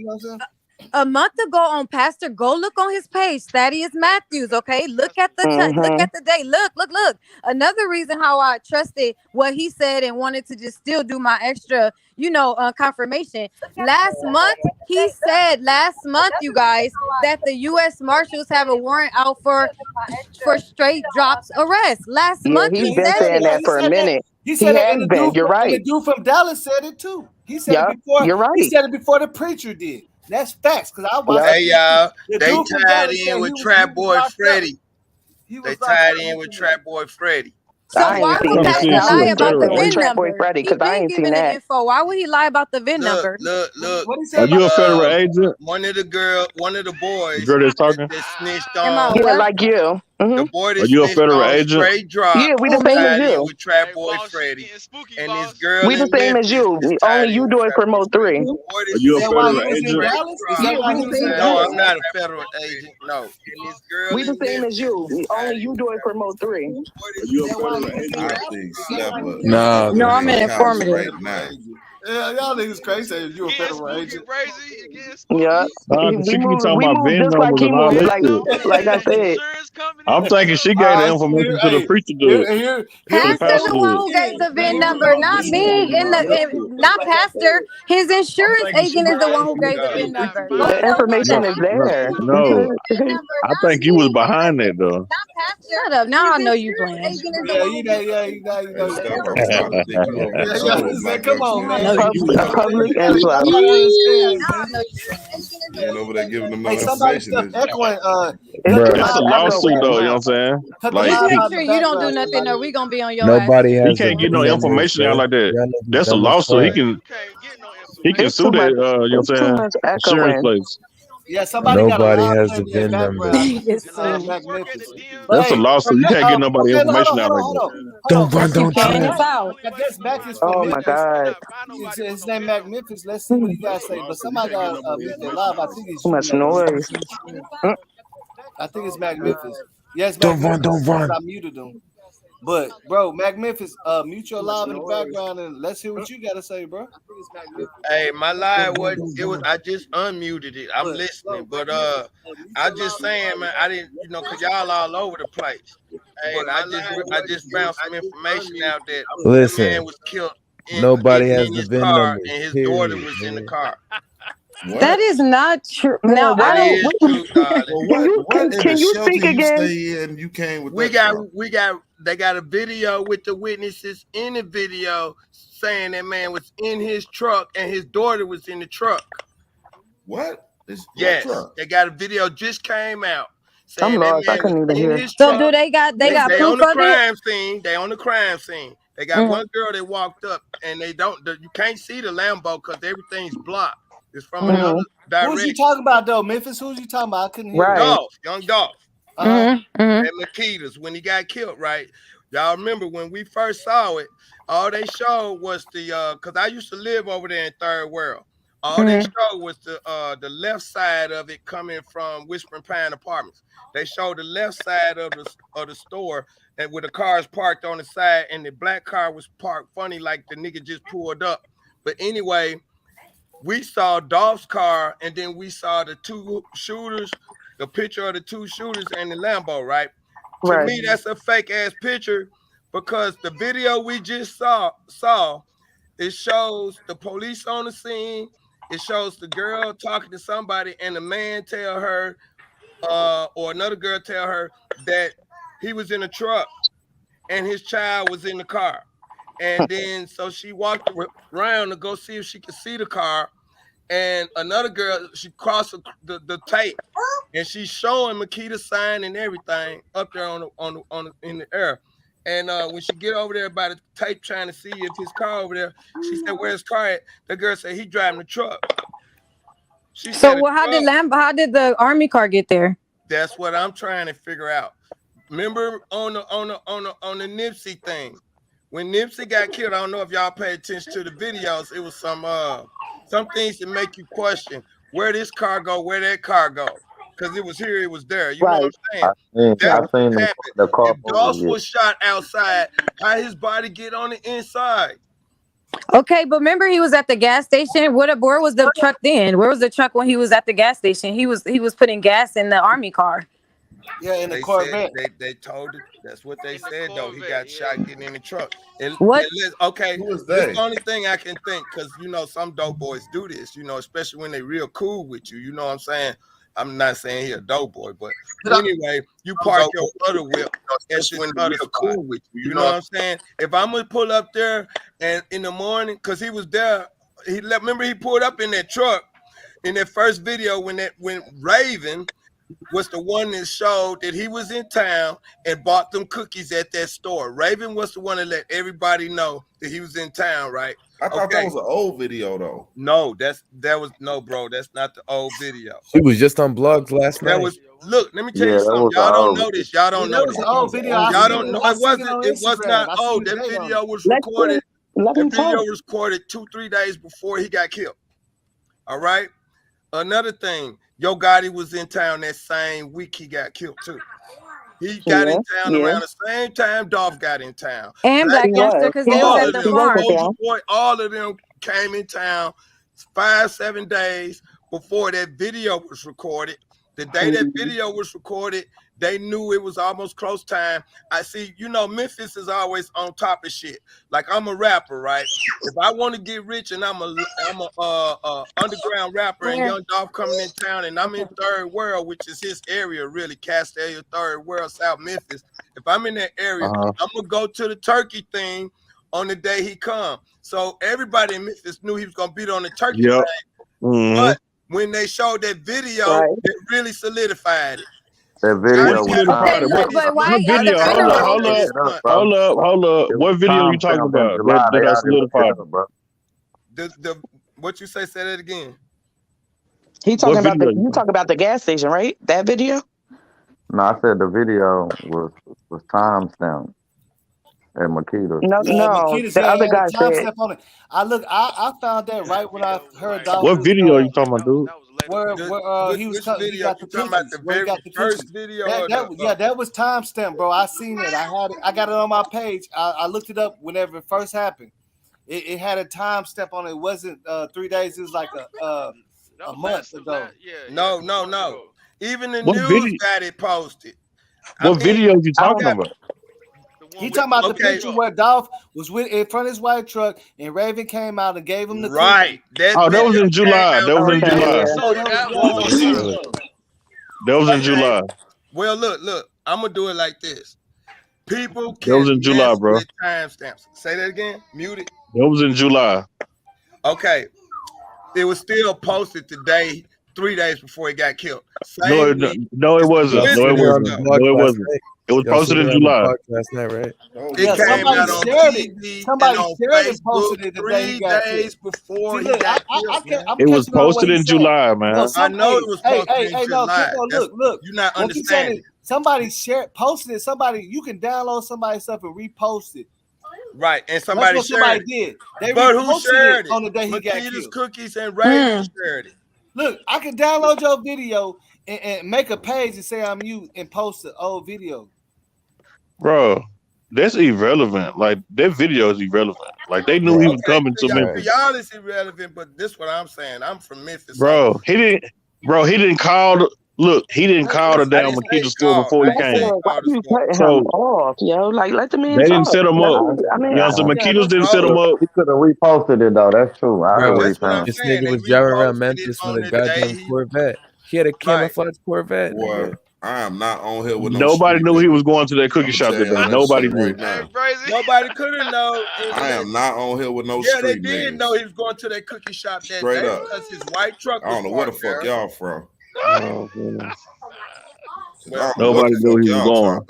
You know what I'm saying? A month ago on Pastor, go look on his page, Thaddeus Matthews. Okay, look at the look at the day. Look. Another reason how I trusted what he said and wanted to just still do my extra, confirmation. Last month, he said, you guys, that the U.S. Marshals have a warrant out for straight drops arrest. Last Yeah, month, he's he been said saying it. that for a minute. He He said it, has and the been. dude, You're and the right. dude from Dallas said it too. He said Yep, it before. you're right. He said it before the preacher did. That's facts because I watched. Hey y'all, The they dude from tied Dallas in said with he Trap was Boy locked up. Freddy. They tied in with Trap Boy Freddy. So why would that. Pastor Now lie who's about the flipping with VIN Trap Boy number? Freddy? He Because I been ain't seen giving the that. info. Why would he lie about the VIN number? Look. What he Are said you about a federal agent? One of the boys Girl that's talking? that snitched Am I on. what? Like you. The boy Are that you a snitched federal on agent? Straight Drop Yeah, we the Who, same me? as tied in you. with Trap Hey, Boy boss, shit Freddy. getting spooky, And this boss. girl We the in same as Memphis you. is tied Only in you with do it Trap for Boy Mo Freddy. 3. The boy that Are you Is a that snitched why federal he on was in agent? Straight Dallas? Is Drop. that why he was in No, Dallas? I'm not a federal agent. No. And this girl We the in same as Memphis you. is tied Only in you with do it Trap for Boy Mo Freddy. 3. The boy Are that you a snitched federal on agent? Straight I think Drop. Slapper Nah, is No, a I'm an informative. recalcitrant now. Yeah, y'all niggas crazy. Say you a Getting federal spooky, agent. crazy. It getting Yeah. spooky. Nah, We she keep move talking we about move VIN just like numbers he and all moved. that VIN shit. numbers Like I and said. insurance companies. I'm thinking she gave the information to the preacher Here, dude, here to the we Pastor's pastor the go one dude. who gave again. the VIN Here we number, go not again. me. Not Pastor. His I'm insurance thinking she agent is the gave one the who gave information the to the VIN Cannot preacher number. dude. Go The find tell him information that. is No, there. no. I think you was behind that though. Shut up. Now I know you playing. Yeah, you Hey, know. Slapper, I'm starting to think you over Yeah, here y'all trolling just say, black come on, Now I excellence, know man. you man. playing. Public Y'all info. gotta understand, Now I man. know you playing. You ain't over there giving them Hey, no somebody information, stuff is you? echoing. It's Cut the just It's live a not out of the lawsuit echoing. though, you know what I'm background. saying? Cut the Like Just live make out of sure the you don't do background. nothing or we gonna be on your ass. nobody he has the can't get VIN no numbers, information out bruh. like that. Y'all niggas That's a dumb as lawsuit. fuck. You can't get no He can information. It's sue too that much. you know It's what too I'm saying? much Insurance echoing. place. Yeah, somebody got a Nobody live has the playing in the VIN numbers. background. He gets It's sued. Mac Memphis. But That's a hey, lawsuit. from You can't get nobody okay, look, information out like that. Don't hold on. run, Yes, you don't can. tell. It's out. I guess Mac is from Oh my Memphis. God. His name Mac Memphis. Let's see what he got to say. But somebody got to mute their live. I think it's Too you, much Memphis. noise. Mm. I think it's Mac Memphis. Yes, Mac Don't run, Memphis. don't Because run. I muted him. But bro, Mac Memphis, mute your live in the background and let's hear what you got to say, bro. Hey, my live was I just unmuted it. I'm listening, but I just saying, man, I didn't, cause y'all all over the place. But I just found some information out that man Listen, was killed nobody getting has in the his VIN car numbers, and his daughter period, was in the man. car. That What? is not true. Man, Now why That I don't is what, true, darling. Well, what in can the you shelter speak you again? stay in, you came with We that got from? they got a video with the witnesses in the video saying that man was in his truck and his daughter was in the truck. What? What Yes, truck? they got a video just came out I'm saying that lost. I man was couldn't even in hear. his so do truck. they got They on proof the of it? crime scene. They on the crime scene. They got one girl that walked up and you can't see the Lambo because everything's blocked. It's from another Who's you direction. talking about though, Memphis? Who's you talking about? I couldn't hear. Right. Young Dolph. Mm-hmm. And makedas when he got killed, right? Y'all remember when we first saw it, all they showed was the because I used to live over there in Third World. All they showed was the left side of it coming from Whispering Pine Apartments. They showed the left side of the store and with the cars parked on the side, and the black car was parked funny like the nigga just pulled up. But anyway, we saw Dolph's car, and then we saw the two shooters, the picture of the two shooters and the Lambo, right? To Right. me, that's a fake ass picture because the video we just saw, it shows the police on the scene. It shows the girl talking to somebody, and the man tell her, or another girl tell her that he was in a truck and his child was in the car. And then so she walked around to go see if she could see the car. And another girl, she crossed the tape, and she's showing Makeda's sign and everything up there in the air. And when she get over there by the tape trying to see if his car over there, she said, "Where's his car at?" The girl said, "He driving the truck." She said, So how did the army car get there? That's what I'm trying to figure out. Remember on the Nipsey thing, when Nipsey got killed, I don't know if y'all pay attention to the videos. It was some things that make you question where this car go, where that car go, because it was here, it was there. You know what I'm saying? I That's seen what them, happened. the car If Dolph moving. was shot outside, how his body get on the inside? Okay, but remember he was at the gas station. Where was the truck then? Where was the truck when he was at the gas station? He was putting gas in the army car. Yeah, in the They Corvette. said they told it. That's what they said though. He got shot getting in the truck. And what? Okay, Who was this they? the only thing I can think because some dope boys do this. Especially when they real cool with you. You know what I'm saying? I'm not saying he a dope boy, but anyway, you park your other whip at this other spot. You know what I'm saying? If I'm gonna pull up there and in the morning, because he was there, remember he pulled up in that truck in that first video when Raven was the one that showed that he was in town and bought them cookies at that store. Raven was the one that let everybody know that he was in town, right? I thought that was an old video though. No, no, bro. That's not the old video. She was just on blogs last night. Look, let me tell you something. Y'all don't know this. Y'all don't know this. That was an old video. Y'all don't know. It was not old. That video was recorded. That video was recorded 2-3 days before he got killed. All right. Another thing, Yo Gotti was in town that same week he got killed too. He got in town around the same time Dolph got in town. And Black Gangster, because they was at the farm. All of them came in town 5-7 days before that video was recorded. The day that video was recorded, they knew it was almost close time. I see, Memphis is always on top of shit. Like, I'm a rapper, right? If I want to get rich and I'm a underground rapper and Young Dolph coming in town and I'm in Third World, which is his area, really, Castalia, Third World, South Memphis. If I'm in that area, I'm gonna go to the turkey thing on the day he come. So everybody in Memphis knew he was gonna be on the turkey thing. But when they showed that video, it really solidified it. That video Hold up. What video are you talking about? That I solidified. What you say that again? He talking about you talking about the gas station, right? That video? No, I said the video was timestamped at Makedas. No, the other guy said. On it. I found that right when I heard Dolph. What video are you talking about, dude? Where he was he got the cookies. Where he got the first video. That was timestamped, bro. I seen it. I got it on my page. I looked it up whenever it first happened. It had a timestamp on it. It wasn't 3 days. It was like a month ago. No. Even the news got it posted. What video are you talking about? He talking about the picture where Dolph was in front of his white truck and Raven came out and gave him the right. That was in July. That was in July. Well, look. I'm gonna do it like this. People that was in July, bro. Timestamps. Say that again. Mute it. That was in July. Okay. It was still posted today, 3 days before he got killed. No, it wasn't. It was posted in July. Last night, right? It came out on TV. Somebody shared it, posted it 3 days before he got killed. It was posted in July, man. I know it was posted in July. Look. You're not understanding. Somebody posted it. You can download somebody's stuff and repost it. Right, and somebody did. But who shared it? On the day he got killed. Cookies and Raven shared it. Look, I can download your video and make a page and say I'm you and post the old video. Bro, that's irrelevant. Like, that video is irrelevant. Like, they knew he was coming to Memphis. Y'all is irrelevant, but this is what I'm saying. I'm from Memphis. Bro, he didn't call. Look, he didn't call the damn Makita store before he came. Why you cutting him off, yo? Like, let the man They talk. didn't set him up. So Makedas didn't set him up. He could have reposted it though. That's true. This nigga was driving around Memphis with a goddamn Corvette. He had a camouflage Corvette. Boy, I am not on here with nobody knew he was going to that cookie shop that day. Nobody knew. Nobody could have known. I am not on here with no street. They did know he was going to that cookie shop that day because his white truck. I don't know where the fuck y'all from. Nobody knew he was going.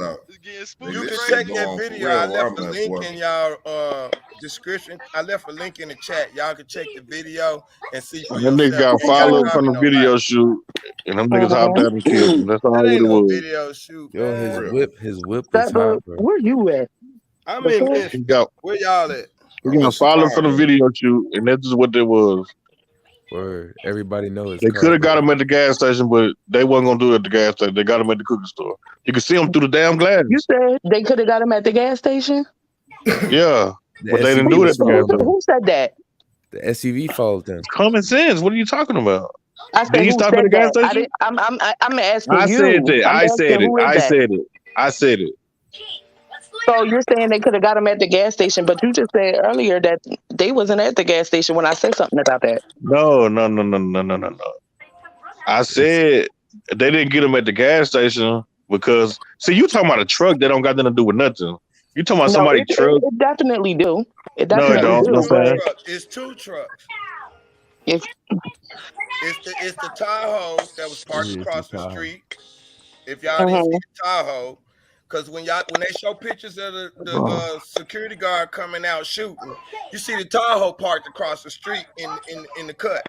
You can check that video. I left a link in y'all description. I left a link in the chat. Y'all can check the video and see. Them niggas got followed from the video shoot, and them niggas hopped out and killed him. That's all it was. Video shoot. Yo, his whip was hot, bro. Where you at? I'm in Memphis. Where y'all at? We got followed from the video shoot, and that's just what it was. Word. Everybody knows. They could have got him at the gas station, but they wasn't gonna do it at the gas station. They got him at the cookie store. You could see him through the damn glass. You said they could have got him at the gas station? Yeah, but they didn't do it at the gas station. Who said that? The SUV followed them. Common sense. What are you talking about? I said, did he stop at the gas station? I'm asking I you. Said that. I said it. So you're saying they could have got him at the gas station, but you just said earlier that they wasn't at the gas station when I said something about that. No. I said they didn't get him at the gas station because, see, you talking about a truck that don't got nothing to do with nothing. You talking about somebody's truck? It definitely do. It definitely do. It's two trucks. It's the Tahoe that was parked across the street, If y'all didn't see the Tahoe, because when they show pictures of the security guard coming out shooting, you see the Tahoe parked across the street in the cut.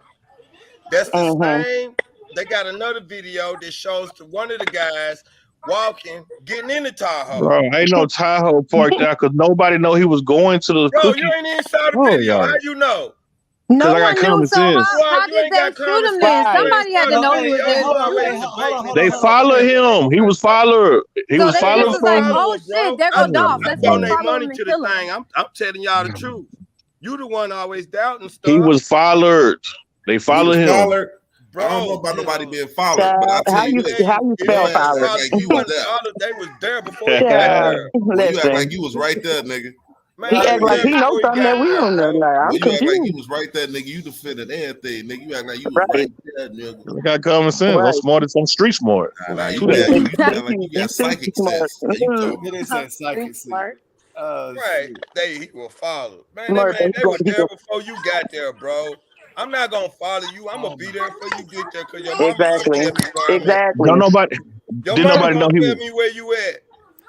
That's the same. They got another video that shows one of the guys walking, getting in the Tahoe. Bro, ain't no Tahoe parked out because nobody know he was going to the Bro, cookie. you ain't inside the video. How you know? No I got one knew, common so sense. how You did ain't they got shoot common him sense. then? You Somebody had to know he was there shooting. They followed him. He was followed. He So was they followed just was like, from. oh shit, there go Dolph. Let's go donate follow money him and to the kill him. thing. I'm telling y'all the truth. You the one always doubting stuff. He was followed. They followed him. Followed. I don't know about nobody being followed, but I tell you this. How you spell followed? You wasn't followed. They was there before you got there. Well, you act like you was right there, nigga. Man, he act like he knows something that we don't know. Like, I'm well, you act like you confused. was right there, nigga. You defended everything, nigga. You act like you was right there, nigga. I got common sense. I'm smart as I'm street smart. Nah, you True got that. you sound like you got psychic sense. Yeah, you talking It is that psychic sense. Right. They will follow. Man, Smart, they they was go- there before you got there, bro. I'm not gonna follow you. I'm gonna be there before you get there because your mama gonna Exactly. tell me where I'm at. Don't nobody. Your Did mama nobody know gonna he tell was? me where you at.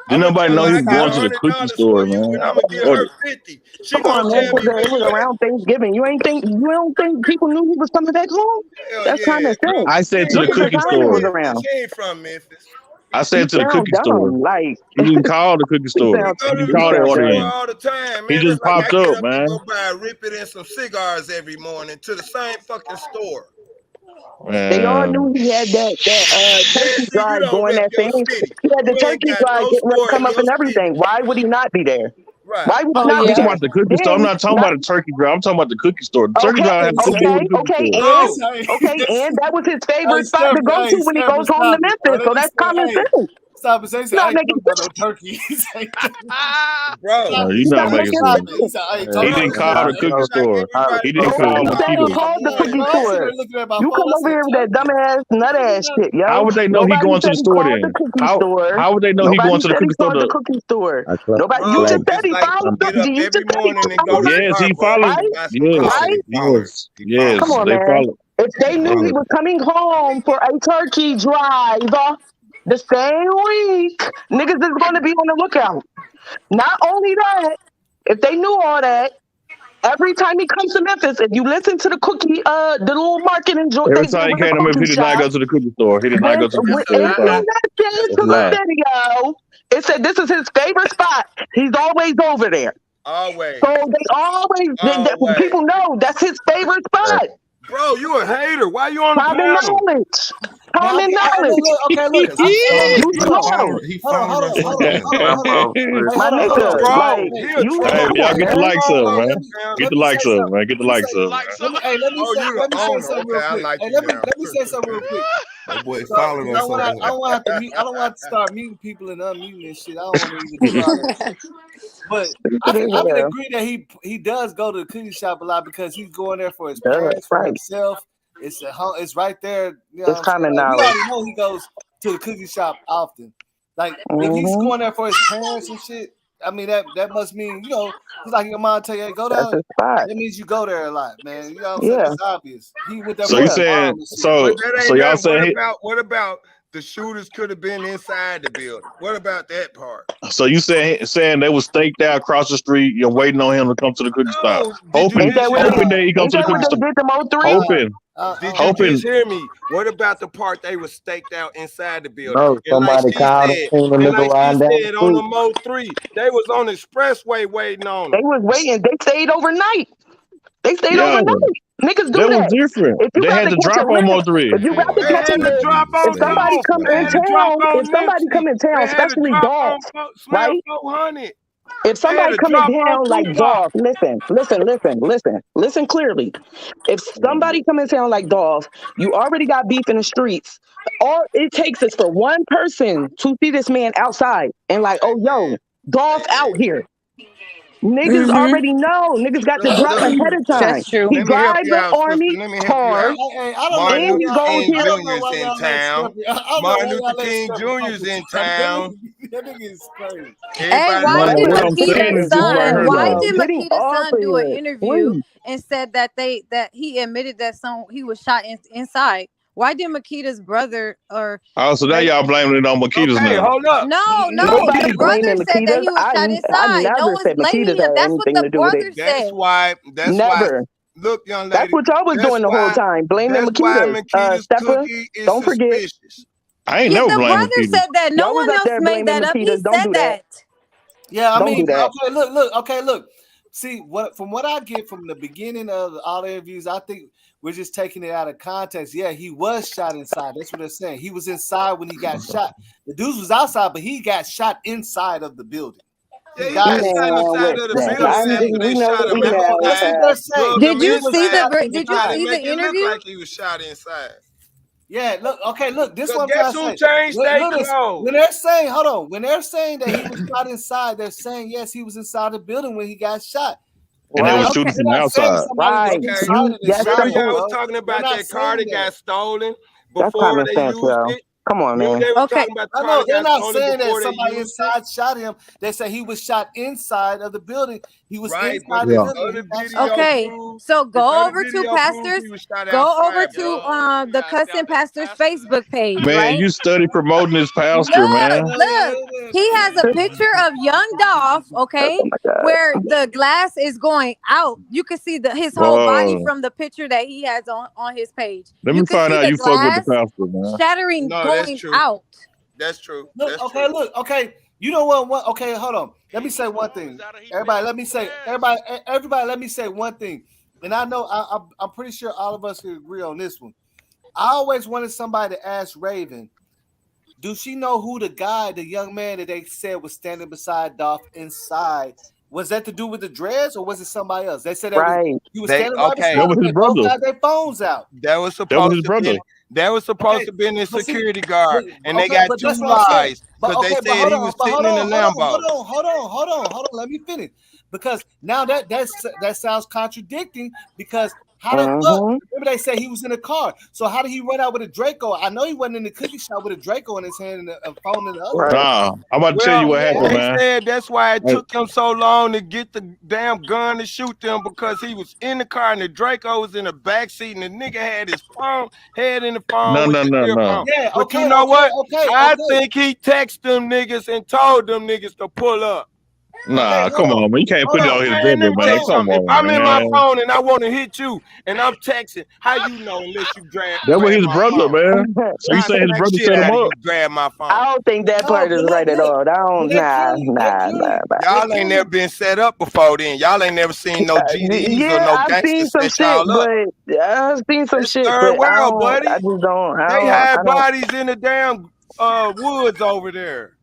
Did nobody know he was going to the cookie $100 store, for you, man? and I'm gonna give her 50. She Come gonna on, man. tell me where It was you at. around Thanksgiving. You don't think people knew he was coming back home? Hell That's yeah, common bro. sense. I said to Look the at the cookie time it was store. around. She ain't from Memphis. I said to the sound cookie store. dumb. Like He didn't call the cookie store. sound- He didn't you call that sound order dumb. in. All the time, He man. just It's like I popped get up, up man. and go buy a Rip It and some cigars every morning to the same fucking store. They all knew he had that turkey See, you drive don't going rep that your thing. city. He had the You ain't turkey got drive no getting ready to store come in up your and everything. Why would he not be there? Right. Why would he I'm not be talking there? about the cookie store. I'm not talking about a turkey drive. I'm talking about the cookie store. The turkey drive has nothing to do with the cookie store. And that was his favorite Hey, spot to Steph, go hey, to when he Steph, goes home to stop it, bro. Memphis. So that's common Hey, sense. stop and say, I Not ain't making talking about no turkey. Bro, No, he's He's not not making making sense. sense. He said, I ain't He talking didn't about call the cookie store. He didn't call Nobody said he Makita. called the cookie I'm store. sitting there looking at my You phone. come I over said, here with that dumbass, nut ass shit, yo. How would they know he Nobody going to said the he store called the then? cookie store. How would they know he Nobody going to the said he cookie store? called the cookie store. Nobody. You bro, just said it's he like followed you get up you every just said he morning and go followed to Yes, he Starbucks followed. and buy some Yes, coffee. yes, Come yes. on, They man. followed. If they knew he was coming home for a turkey drive the same week, niggas is going to be on the lookout. Not only that, if they knew all that, every time he comes to Memphis, if you listen to the cookie, the little marketing joint Every they do time he with the came to Memphis, cookie he did not shop, go to the cookie store. He did not go to the cookie store. He in followed. that shit That's to a the lie. video, it said this is his favorite spot. He's always over there. Always. So people know that's his favorite spot. Bro, you a hater. Why you on the Common panel? knowledge. Now, Common knowledge. He followed us all. My nigga, Bro, like he a you, Hey, come y'all on, get the man. likes up, man. Get the let me likes say up, something. man. Get the likes up, man. You the owner. Something Okay, real I quick. like Hey, you now. let me say something real quick. That boy So, followed I us don't want over to. I don't want to mute. I don't want to start muting people and unmuting and shit. I don't want to even do all that shit. But I can agree that he does go to the cookie shop a lot because he's going there for his parents, for himself. It's right there. You know It's common we knowledge. already know he goes to the cookie shop often. Like if he's going there for his parents and shit, I mean that must mean it's like your mom tell you, hey, go down. That means you go there a lot, man. You know what I'm saying? That's obvious. He went there So for you his mom saying and shit. so? But that So ain't y'all that. saying What about the shooters could have been inside the building? What about that part? so you saying they was staked out across the street? You're waiting on him to come to the cookie stop, hoping Ain't that what that he comes to the they cookie stop, did them 03? Did you just hear me? What about the part they was staked out inside the building? No, And like somebody she called and said, seen a nigga riding down the on the street. Mo 3, they was on the expressway waiting on them. They was waiting. They stayed overnight. Yeah, Niggas do that was that. different. If you They got had to to catch drop a on lick, Mo 3. if you got to They catch a had to lick, drop on if somebody Dolph. come They in had to drop town, on if somebody come in town, They had to especially drop Dolph, on Slim right? 400. If They had somebody to coming drop on down like Tupac. Dolph, listen clearly. If somebody come in town like Dolph, you already got beef in the streets. All it takes is for one person to see this man outside and like, oh yo, Dolph out here. Niggas already know. Niggas got the drop ahead of time. That's true. He Let me help drives you an out, sister. army Let me help you cars, out. I don't and know he goes King here. Jr.'s in town. Martin Luther King Jr.'s in town. That nigga is crazy. Hey, Everybody why No, did what I'm saying Makeda's is this right son? here Why though. did Getting Makeda's off son of do an here. interview Please. and said that he admitted that he was shot inside? Why did Makeda's brother or? Oh, so now y'all blaming it on Makedas Okay, now. hold up. No, Nobody's the brother blaming said that Makedas. he was shot I inside. No never one's said blaming Makedas him. had That's what anything the to do with brother it. That's said. why. Never. Look, young That's lady. what y'all was doing the whole time, blaming That's why Makedas. Makeda's Steppa, cookie is don't forget. suspicious. I ain't never The blamed brother Makedas. said that. No Y'all was one up else there made blaming that up. He Makedas. Don't said do that. that. Yeah, I Don't mean, do that. okay, look. See, from what I get from the beginning of all the interviews, I think we're just taking it out of context. Yeah, he was shot inside. That's what they're saying. He was inside when he got shot. The dude was outside, but he got shot inside of the building. Yeah, he got got shot inside of the building after We they know shot the him email was outside, had. saying. drugged him Did you see inside, the? and Did you tried to see make the it look interview? like he was shot inside. Yeah, look, this Cause one I'm guess trying who to say. changed their Look, clothes? when they're saying, hold on, when they're saying that he was shot inside, they're saying yes, he was inside the building when he got shot. And they were Right. shooting from They're not saying outside. somebody was Right. inside You of and that's shot the Remember him, y'all was point. bro. talking They're about not that car saying that that. got stolen That's before common they sense, used yo. it? Come on, Remember man. they was Okay. talking about the I car know that they're got not stolen saying that before they somebody used it? inside shot him. They say he was shot inside of the building. He was Right, but inside the the Yeah. building when other he got video shot. Okay. proves So this go other over to video proves pastors. he was shot Go over outside, to bro. the cussing pastor's Facebook page, Man, right? you study promoting this pastor, Look, man. look. He has a picture of young Dolph, okay, Oh my God. where the glass is going out. You can see his whole body from the picture that he has on his page. Let You me can find see out the you fuck with the glass pastor, man. shattering, No, that's going true. out. That's true. Look, That's okay, true. okay. You know what? Okay, hold on. Let me say one thing. Everybody, let me say. Everybody, let me say one thing. And I know I'm pretty sure all of us can agree on this one. I always wanted somebody to ask Raven, do she know who the young man that they said was standing beside Dolph inside? Was that to do with the dreads or was it somebody else? They said Right. he was standing right beside That was him. his They both brother. had their phones out. That was That was supposed his to be. brother. That was supposed Okay, to be in the but see, security guard, and they okay, got but two that's what I'm saying. lies But because they okay, but said hold he on, was sitting in the Lambo. hold on. Let me finish because now that sounds contradicting because how the fuck? Remember they said he was in a car. So how did he run out with a Draco? I know he wasn't in the cookie shop with a Draco in his hand and a phone in the other. Right. Nah, I'm about to tell you what happened, They man. said that's why it took him so long to get the damn gun to shoot them because he was in the car and the Draco was in the back seat and the nigga had his head in the phone No, with no, the no, no. earphone. Yeah, But you know what? I think he texted them niggas and told them niggas to pull up. Nah, come on, man. You can't put it on his Man, let brother, me tell man. you Come something. If on, I'm in my man. phone and I want to hit you and I'm texting, how you know unless you grab That was his my brother, phone? man. So you I saying his smack brother shit set him out of up? you, grab my phone. I don't think that part is right at all. Y'all ain't never been set up before then. Y'all ain't never seen no GDs or Yeah, no I've seen gangsters some set shit, y'all up. but I've seen some It's shit, third but world, buddy. I just don't. They have I don't. bodies in the damn woods over there.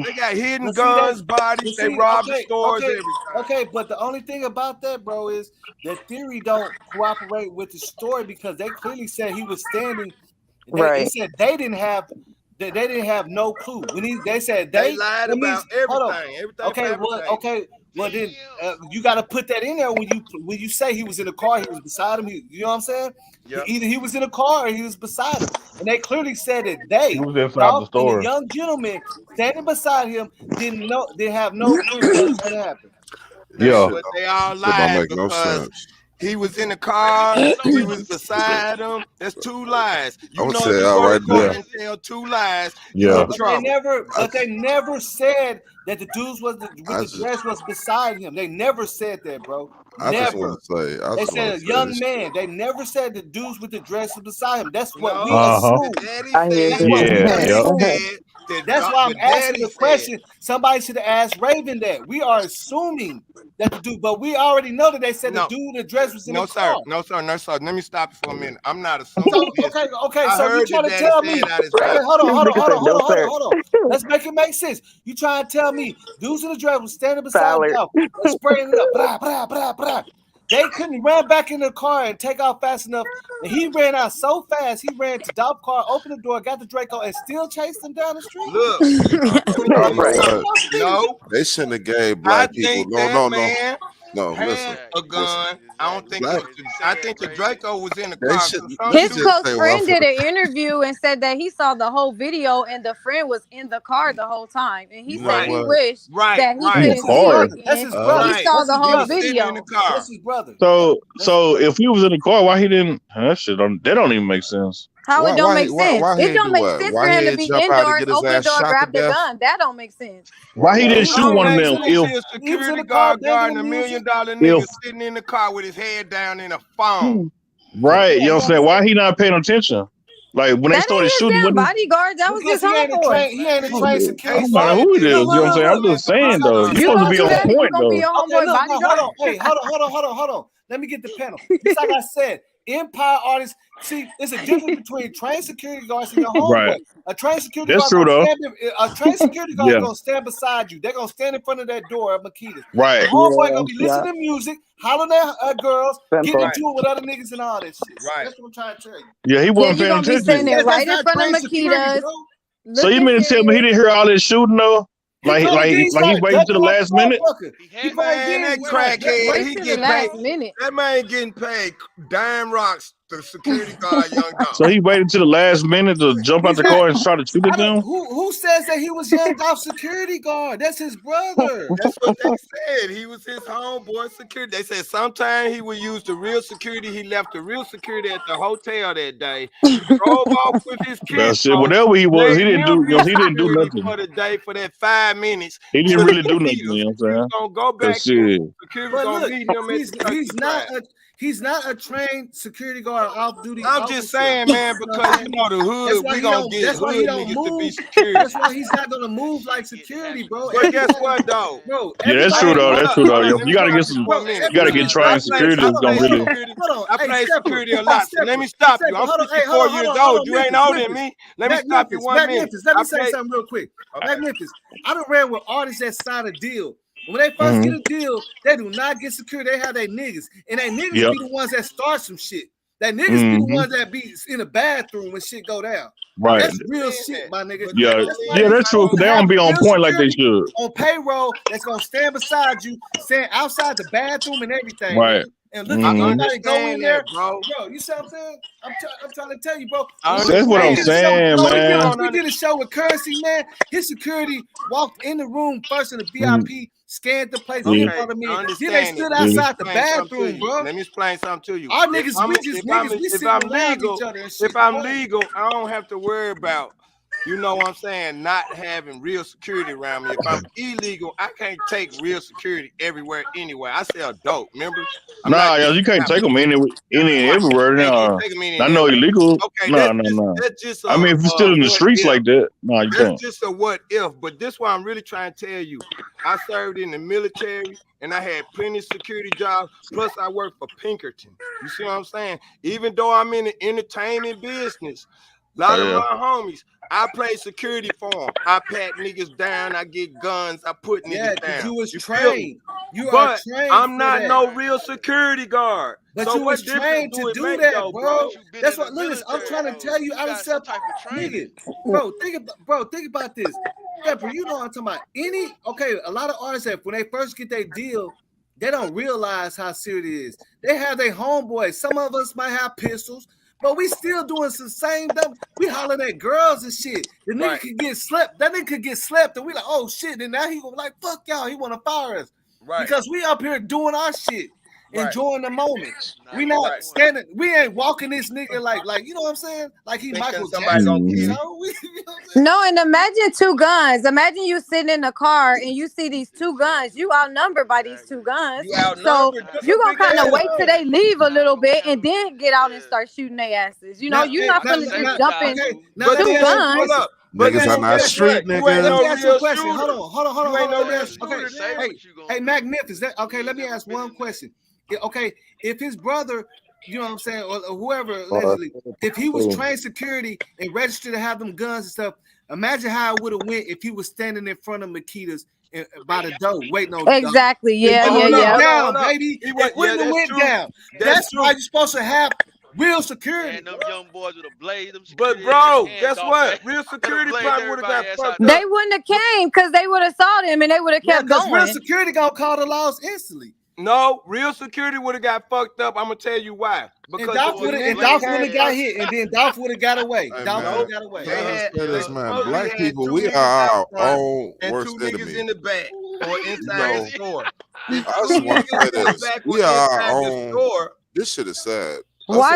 They got hidden But see guns, bodies. They rob the stores, everything. Okay, but the only thing about that, bro, is that theory don't cooperate with the story because they clearly said he was standing. They Right. said they didn't have no clue when they said They lied that means, about hold on. everything. Everything fabricated. Well then you got to put that in there when you say he was in the car, he was beside him. You know what I'm saying? Yep. Either he was in a car or he was beside him, and they clearly said that He was inside the Dolph and the store. young gentleman standing beside him didn't have no clue that happened. Yeah. But they all Shit don't lied make no because sense. he was in the car, he was beside him. That's two lies. You I'm know, gonna if tell you y'all go to right court there. and tell two lies, Yeah. you in But trouble. they never said that the dudes with I the just dress was beside him. They never said that, bro. I just want Never. to say They said a young this. man. They never said the dudes with the dress was beside him. That's what we No, assume. the daddy I hear said. That's what The we Yeah. daddy Yep. assume. said. That's why The I'm asking daddy the said. question. Somebody should have asked Raven that. We are assuming that the dude, but we already know that they said the No, dude with the dress was in the no, sir. car. No, sir. No, sir. Let me stop you for a minute. I'm not So assuming this. okay. I So you heard the trying to daddy tell say me? it out his Okay, mouth. hold on. Let's make it make sense. You trying to tell me dudes in the dress was standing beside Tyler. Dolph, they spraying it up, blah blah blah blah. They couldn't run back in the car and take off fast enough, and he ran out so fast. He ran to Dolph's car, opened the door, got the Draco, and still chased him down the street. Look, let me tell You you know Right. something. what? No, They shouldn't have gave I black people think that no. man No, listen. a gun. I don't think. Black. I think the Draco was in the They car. should. Let His me just close say friend one did an interview and said that he saw the whole video and the friend was in the car the whole time. And he You said know he what? wished that he In the couldn't see car. it That's again. his He brother. saw the whole That's his Sitting in the video. car. That's his brother. So if he was in the car, why he didn't? That shit don't. That don't even make sense. How it don't make sense? Why he It ain't don't do make what? sense Why for he him to ain't be jump out and indoors, get his open the ass door, shot to grab the death? gun. That don't make sense. Why he didn't shoot Don't one of make them? sense. If He a security guard guarding $1 million nigga sitting in the car with his head down in a phone. right, you know what I'm saying? Why he not paying attention? Like when they That started ain't his shooting, damn what? bodyguard. That was Because his homeboy. he ain't a trained security I'm not guard. who it is. You know what I'm saying? I'm Look, just saying though. see, You You supposed to gonna be do on that if you point gonna be though. your Okay, homeboy look, now, bodyguard? hold on. Let me get the panel. Just like I said, Empire artists. See, there's a difference between trained security guards and your homeboy. Right. A trained security That's guard true gonna though. a trained security guard Yeah. is gonna stand beside you. They're gonna stand in front of that door at Makedas. Right. The homeboy gonna be Yeah. listening to music, hollering at girls, getting Simple. into it with other niggas and all that shit. Right. That's what I'm trying to tell you. Yeah, he Yeah, wasn't you paying gonna be attention. standing right in not front of trained security, Makedas, bro. So you looking mean to tell me he serious. didn't hear all this shooting though? He probably did. Like he waited to the last minute? He probably Man, that did. crackhead, Wait he till the get last paid. minute. That man getting paid dime rocks. The security guard, young dog. So he waited to the last minute to jump out the car and try to shoot at them? Who says that he was young Dolph security guard? That's his brother. That's what they said. He was his homeboy security. They said sometime he would use the real security. He left the real security at the hotel that day. Drove off with his Well, kids. shit, whatever he was, he didn't do. Real He didn't do security nothing. for the day for that 5 minutes. He didn't really do nothing. You know what I'm saying? Gonna go back. Cause shit. Security But gonna look, meet him at he's not a trained security guard off duty. I'm just saying, man, because you know the hood, we gonna get that's why he hood don't niggas to be move. security. That's why he's not gonna move like security, bro. But guess what, though? Bro, Yeah, that's true though. That's true though. You gotta get some. You gotta get trained security. That's gonna really. I play security a lot. So let me stop you. I'm 54 years old. You ain't older than me. Let me stop you 1 minute. Let me say something real quick. Mac Memphis, I done ran with artists that signed a deal. When they first get a deal, they do not get security. They have their niggas. And they niggas be the ones that start some shit. That niggas be the ones that be in the bathroom when shit go down. Right. That's real shit, my nigga. Yeah, that's true. They don't be on point like they should. On payroll, that's gonna stand beside you, stand outside the bathroom and everything. Right. And look at anybody go in there, bro. You see what I'm saying? I'm trying to tell you, bro. That's what I'm saying, man. We did a show with Currency, man. His security walked in the room first in the VIP, scanned the place, Okay, then they stood outside the bathroom, bro. Let me explain something to you. Our niggas, if I'm legal, I don't have to worry about, you know what I'm saying, not having real security around me. If I'm illegal, I can't take real security everywhere, anywhere. I sell dope, remember? Nah, you can't take them any and everywhere. Nah. I know illegal. Okay, no. that's just I mean, if you're still in the streets like that, no, you can't. That's just a what if. But this what I'm really trying to tell you. I served in the military and I had plenty of security jobs. Plus, I worked for Pinkerton. You see what I'm saying? Even though I'm in the entertainment business, a lot of my homies, I play security for them. I pat niggas down. I get guns. I put niggas down. You was trained. But I'm not no real security guard. But so you was trained to do that, bro. That's what. Look, I'm trying to tell you. Out of self, nigga, bro. Think about this. Pepper, you know what I'm talking about. A lot of artists that when they first get their deal, they don't realize how serious it is. They have their homeboys. Some of us might have pistols. But we still doing some same dumb. We hollering at girls and shit. The nigga could get slept. That nigga could get slept, and we like, oh shit. And now he gonna like, fuck y'all. He want to fire us, because we up here doing our shit, enjoying the moment. We not standing. We ain't walking this nigga like you know what I'm saying? Like he Michael Jackson. No, and imagine two guns. Imagine you sitting in the car and you see these two guns. You outnumbered by these two guns. So you gonna kind of wait till they leave a little bit and then get out and start shooting their asses. You know, you're not gonna just jump in two guns. Niggas are not street niggas. Let me ask you a question. Hold on. Hey, Mac Memphis. Let me ask one question. Okay, if his brother, you know what I'm saying, or whoever, allegedly, if he was trained security and registered to have them guns and stuff, imagine how it would have went if he was standing in front of Makedas by the door waiting on exactly. Yeah. Down, baby. It wouldn't have went down. That's why you're supposed to have real security. And them young boys with a blade. But bro, guess what? Real security probably would have got fucked up. They wouldn't have came because they would have saw them and they would have kept going. Real security gonna call the laws instantly. No, real security would have got fucked up. I'm gonna tell you why. Because Dolph would have got hit, and then Dolph would have got away. Dolph would have got away. They had Black people, two we niggas are out our front own and worst two niggas enemy. in the back or inside the store. I just want to say this: we are our own. Store. This shit is sad. Why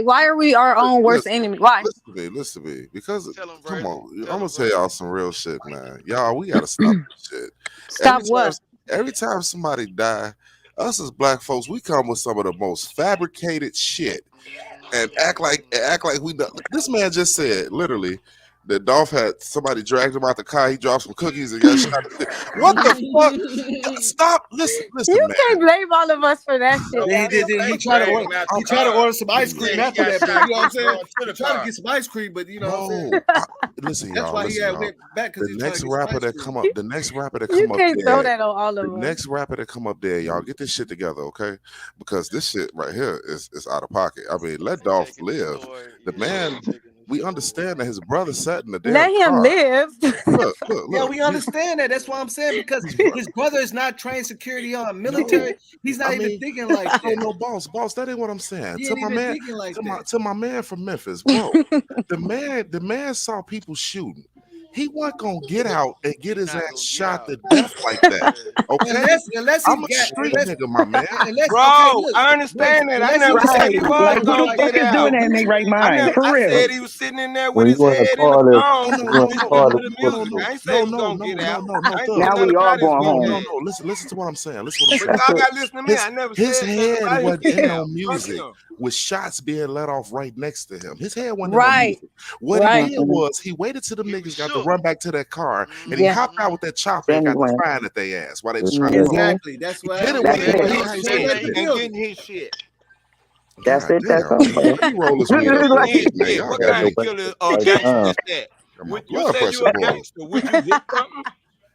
are we our own worst enemy? Why? Listen to me. Because come on, I'm gonna tell y'all some real shit, man. Y'all, we gotta stop this shit. Stop what? Every time somebody die, us as black folks, we come with some of the most fabricated shit and act like we know. This man just said literally that Dolph had somebody dragged him out the car. He dropped some cookies and got shot. What the fuck? Stop! Listen, You man. can't blame all of us for that shit. He tried to order some ice cream after that, but you know what I'm saying? He tried to get some ice cream, but you know what I'm saying? Listen, That's y'all. why Listen, he y'all. went back because The he next tried to rapper get that come up, the next rapper that You come up can't there, throw that on all of the them. next rapper that come up there, y'all get this shit together, okay? Because this shit right here is out of pocket. I mean, let Dolph live. The man, we understand that his brother sat in the damn Let him car. live. Look. Yeah, we understand that. That's why I'm saying, because his brother is not trained security on military. He's not even thinking like that. No, boss, that ain't what I'm saying. He To ain't my even man, thinking like to my man from Memphis, bro. the man saw people shooting. He wasn't gonna get out and get his ass shot to death like that. Okay, unless I'm a street nigga, my man. I understand that. I never said he was gonna get out. I said he was sitting in there with When his you in head the in the car, phone when you in the car, listening to the music. I ain't say he was gonna get out. I ain't No, saying nothing about his no. bitch ass. Listen to what I'm saying. Listen to what But I'm saying. y'all gotta listen to me. I never His said nothing head about his wasn't in bitch no ass. music Fuck him. with shots being let off right next to him. His head wasn't in no Right. music. What he did was he waited till the niggas got to run back to that car and he hopped out with that chopper and got the fine at their ass while they was trying to Exactly. That's what hit it happened. with He it. was sitting at the And building. getting his shit. That's it. That's all. Let me roll this weed up real quick, man. Y'all What got kind me. of killer gangster is that? My You blood say pressure you a boy. gangster. Would you hit something?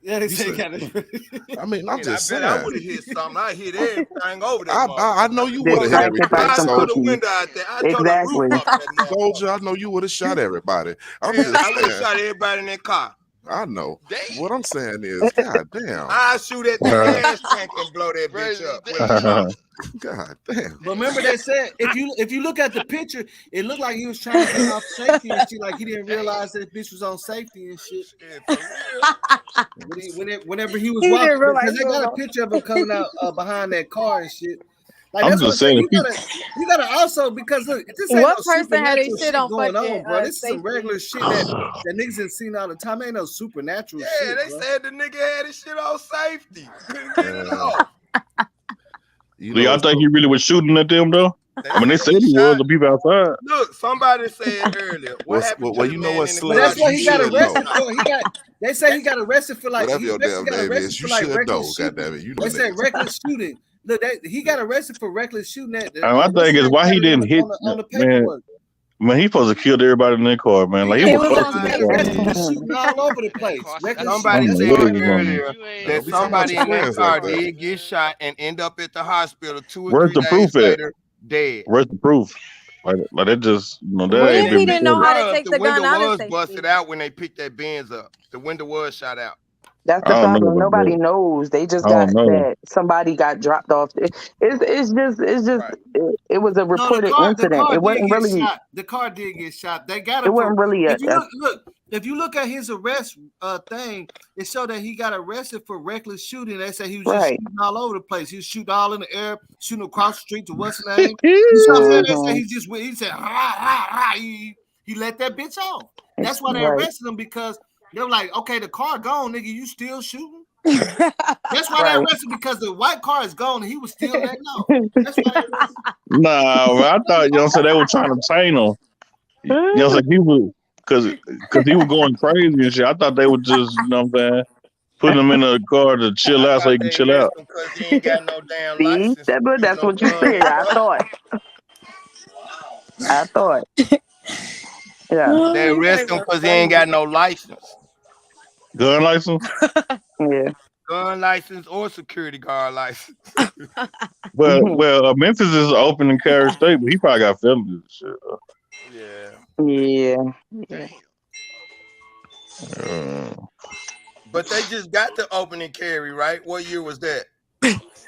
Yeah, they You say said- I mean, I'm just I bet saying. I would have hit something. I hit everything over that I know you They would have hit cracked it by everything. some So cookies. window out there. I tore the roof Exactly. off that motherfucker. Soldier, I know you would have shot everybody. I'm Yeah, just I would have saying. shot everybody in that car. I know. What I'm saying is, god damn. I shoot at the gas tank and blow that bitch up with a car. God damn. But remember they said if you look at the picture, it looked like he was trying to get off safety and shit, like he didn't realize that bitch was on safety and shit. Whenever he was He walking, didn't realize because they he was got a on- picture of him coming out behind that car and shit. Like I'm that's what I'm just saying. saying, You gotta also, because look, this ain't What no person had supernatural his shit shit on going fucking on, bro. This is some safety? regular shit that niggas have seen all the time. Ain't no supernatural shit. Yeah, they bro. said the nigga had his shit on safety. Couldn't get it off. You do y'all think he really was shooting at them though? I mean, they said he was. The people outside. Look, somebody said earlier. What happened to the you know man what, in the But that's Sledge, what you he got should arrested know. for. They say he got arrested for like Whatever he your basically damn got name arrested is, for you like should know. reckless shooting. Goddamn it, you They know said niggas. reckless shooting. Look, he got arrested for reckless shooting. My thing is why he didn't hit on the man. paperwork. Man, he supposed to kill everybody in that car, man. Like he was fucking He that got car. arrested for shooting all over the place. Reckless Somebody I don't shooting. know what said he was on. earlier that somebody in that car did get shot and end up at the hospital 2 or Where's 3 the days proof at? later, dead. Where's the proof? Like that just that What ain't if he been didn't know how to recorded. take The the gun window out of was safety? busted out when they picked that Benz up. The window was shot out. That's I the don't know problem. about Nobody that. knows. They just I got don't know. that somebody got dropped off. It's just it was a No, reported the incident. car It did wasn't get really. shot. The car did get shot. They got It him for. wasn't really If you look at his arrest thing, it showed that he got arrested for reckless shooting. They say he was just Right. shooting all over the place. He was shooting all in the air, shooting across the street to what's his name. You see what I'm saying? They say he said he let that bitch off. That's why they arrested him, because they were like, okay, the car gone, nigga, you still shooting? That's why they arrested, because the white car is gone and he was still letting off. That's why they arrested him. Nah, I thought they were trying to chain him. He was because he was going crazy and shit. I thought they would just putting him in a car to chill out so he can chill out. Because he ain't got no damn See, license. that's what you said. I thought. Yeah. They arrest him because he ain't got no license. Gun license? Yeah. Gun license or security guard license. Well, Memphis is an open and carry state, but he probably got felonies and shit. Yeah. But they just got the open and carry, right? What year was that?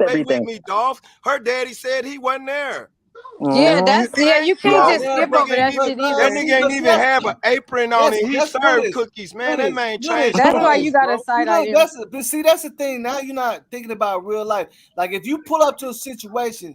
everything. with me, Dolph. Her daddy said he wasn't there. Yeah, that's you can't just That skip over that shit either. nigga ain't even have an apron on and he served cookies, man. That man changed. That's why you gotta side eye him. But see, that's the thing. Now you're not thinking about real life. Like if you pull up to a situation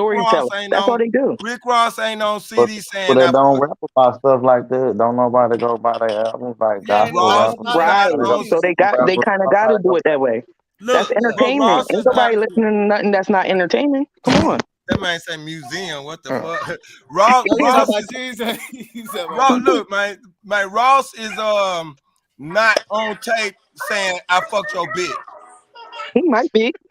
storyteller. That's all they do. Rick Ross ain't on But CD saying that I don't fuck. rap about stuff like that. Don't nobody go buy their albums like gospel Ross rappers. not Right. on. So they kind of got to do it that way. That's Look, but entertainment. Ross Ain't is not. nobody listening to nothing that's not entertainment. Come on. That man say museum. What the fuck? Ross is. Look, man, Ross is not on tape saying I fucked your bitch. He might be.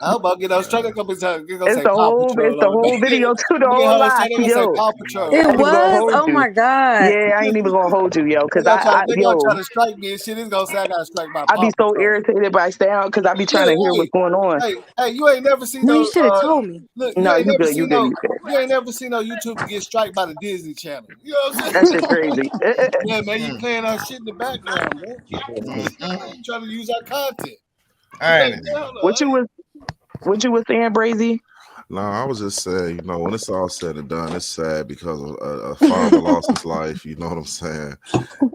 I hope I get on straight. It's gonna say It's the Paw whole Patrol on the back. video too, the We get whole home lot. straight. They're gonna say Yo, Paw Patrol. It I ain't even gonna was. hold Oh you. my god. Yeah, I ain't even gonna hold you, yo, because They're gonna yo, try to strike me and shit. It's gonna say I gotta strike my I Paw be so Patrol. irritated by sound because I be trying Look, to hear what's going on. hey, you ain't never seen Man, no. you should have told me. Look, No, you good, you good, you good. You ain't never seen no YouTube to get strike by the Disney Channel. You know what I'm That saying? shit crazy. Yeah, man, you playing our shit in the background, bro. You trying to use our content. What you was saying, Brazy? No, I was just saying, when it's all said and done, it's sad because a father lost his life. You know what I'm saying?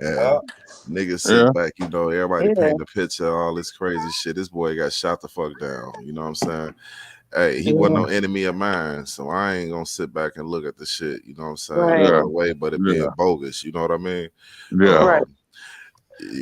And niggas sit back, everybody paint the picture, all this crazy shit. This boy got shot the fuck down. You know what I'm saying? Hey, he wasn't no enemy of mine, so I ain't gonna sit back and look at the shit. You know what I'm saying? Right. No way, but it being bogus. You know what I mean? Right.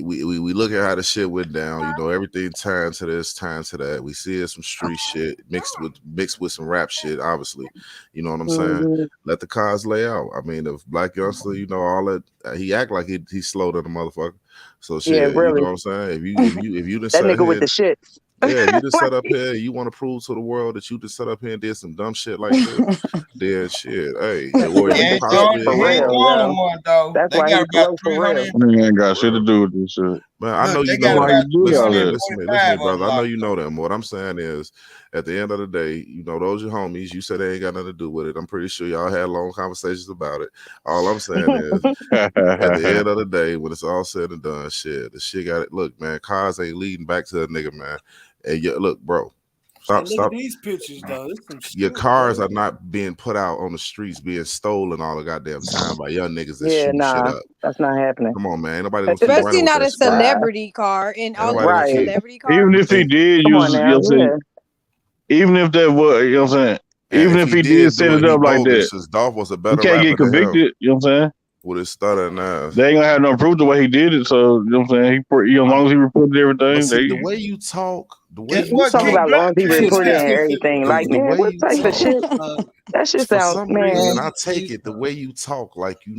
We look at how the shit went down, everything turned to this, turned to that. We see it some street shit mixed with some rap shit, obviously. You know what I'm saying? Let the cards lay out. I mean, the black youngster, all that he act like he's slow to the motherfucker. So shit, really. you know what I'm saying? If you just that nigga with the shit. Yeah, you just set up here. You want to prove to the world that you just set up here and did some dumb shit like this. Then shit, hey, or He ain't the one though. That's they why got he's slow about for real. 300. He ain't got shit to do with this shit. Man, I know you got know. about Listen, 345 brother. I know of you know them. What I'm saying is, at the end of the day, those your homies. You said they ain't got nothing to do with it. I'm pretty sure y'all had long conversations about it. All I'm saying is, at the end of the day, when it's all said and done, shit, the shit got it. Look, man, cars ain't leading back to a nigga, man. And look, bro. Look at these pictures, though. Your cars are not being put out on the streets, being stolen all the goddamn time by young niggas that shoot shit up. That's not happening. Come on, man. Ain't nobody gonna Especially keep not running a with that shit. celebrity car and all of Right. celebrity cars. Even if he did use, even if that was, you know what I'm saying? And even if he did set it up like that, because Dolph was a he better can't rapper get than him. convicted. You know what I'm saying? With his stuttering ass. They ain't gonna have no proof the way he did it. So you know what I'm saying? As long as he reported everything, see, the way you talk, the way you talking about long as he reported and everything. Like, man, what type of shit? That shit for sounds, some man. reason, I take it the way you talk, like you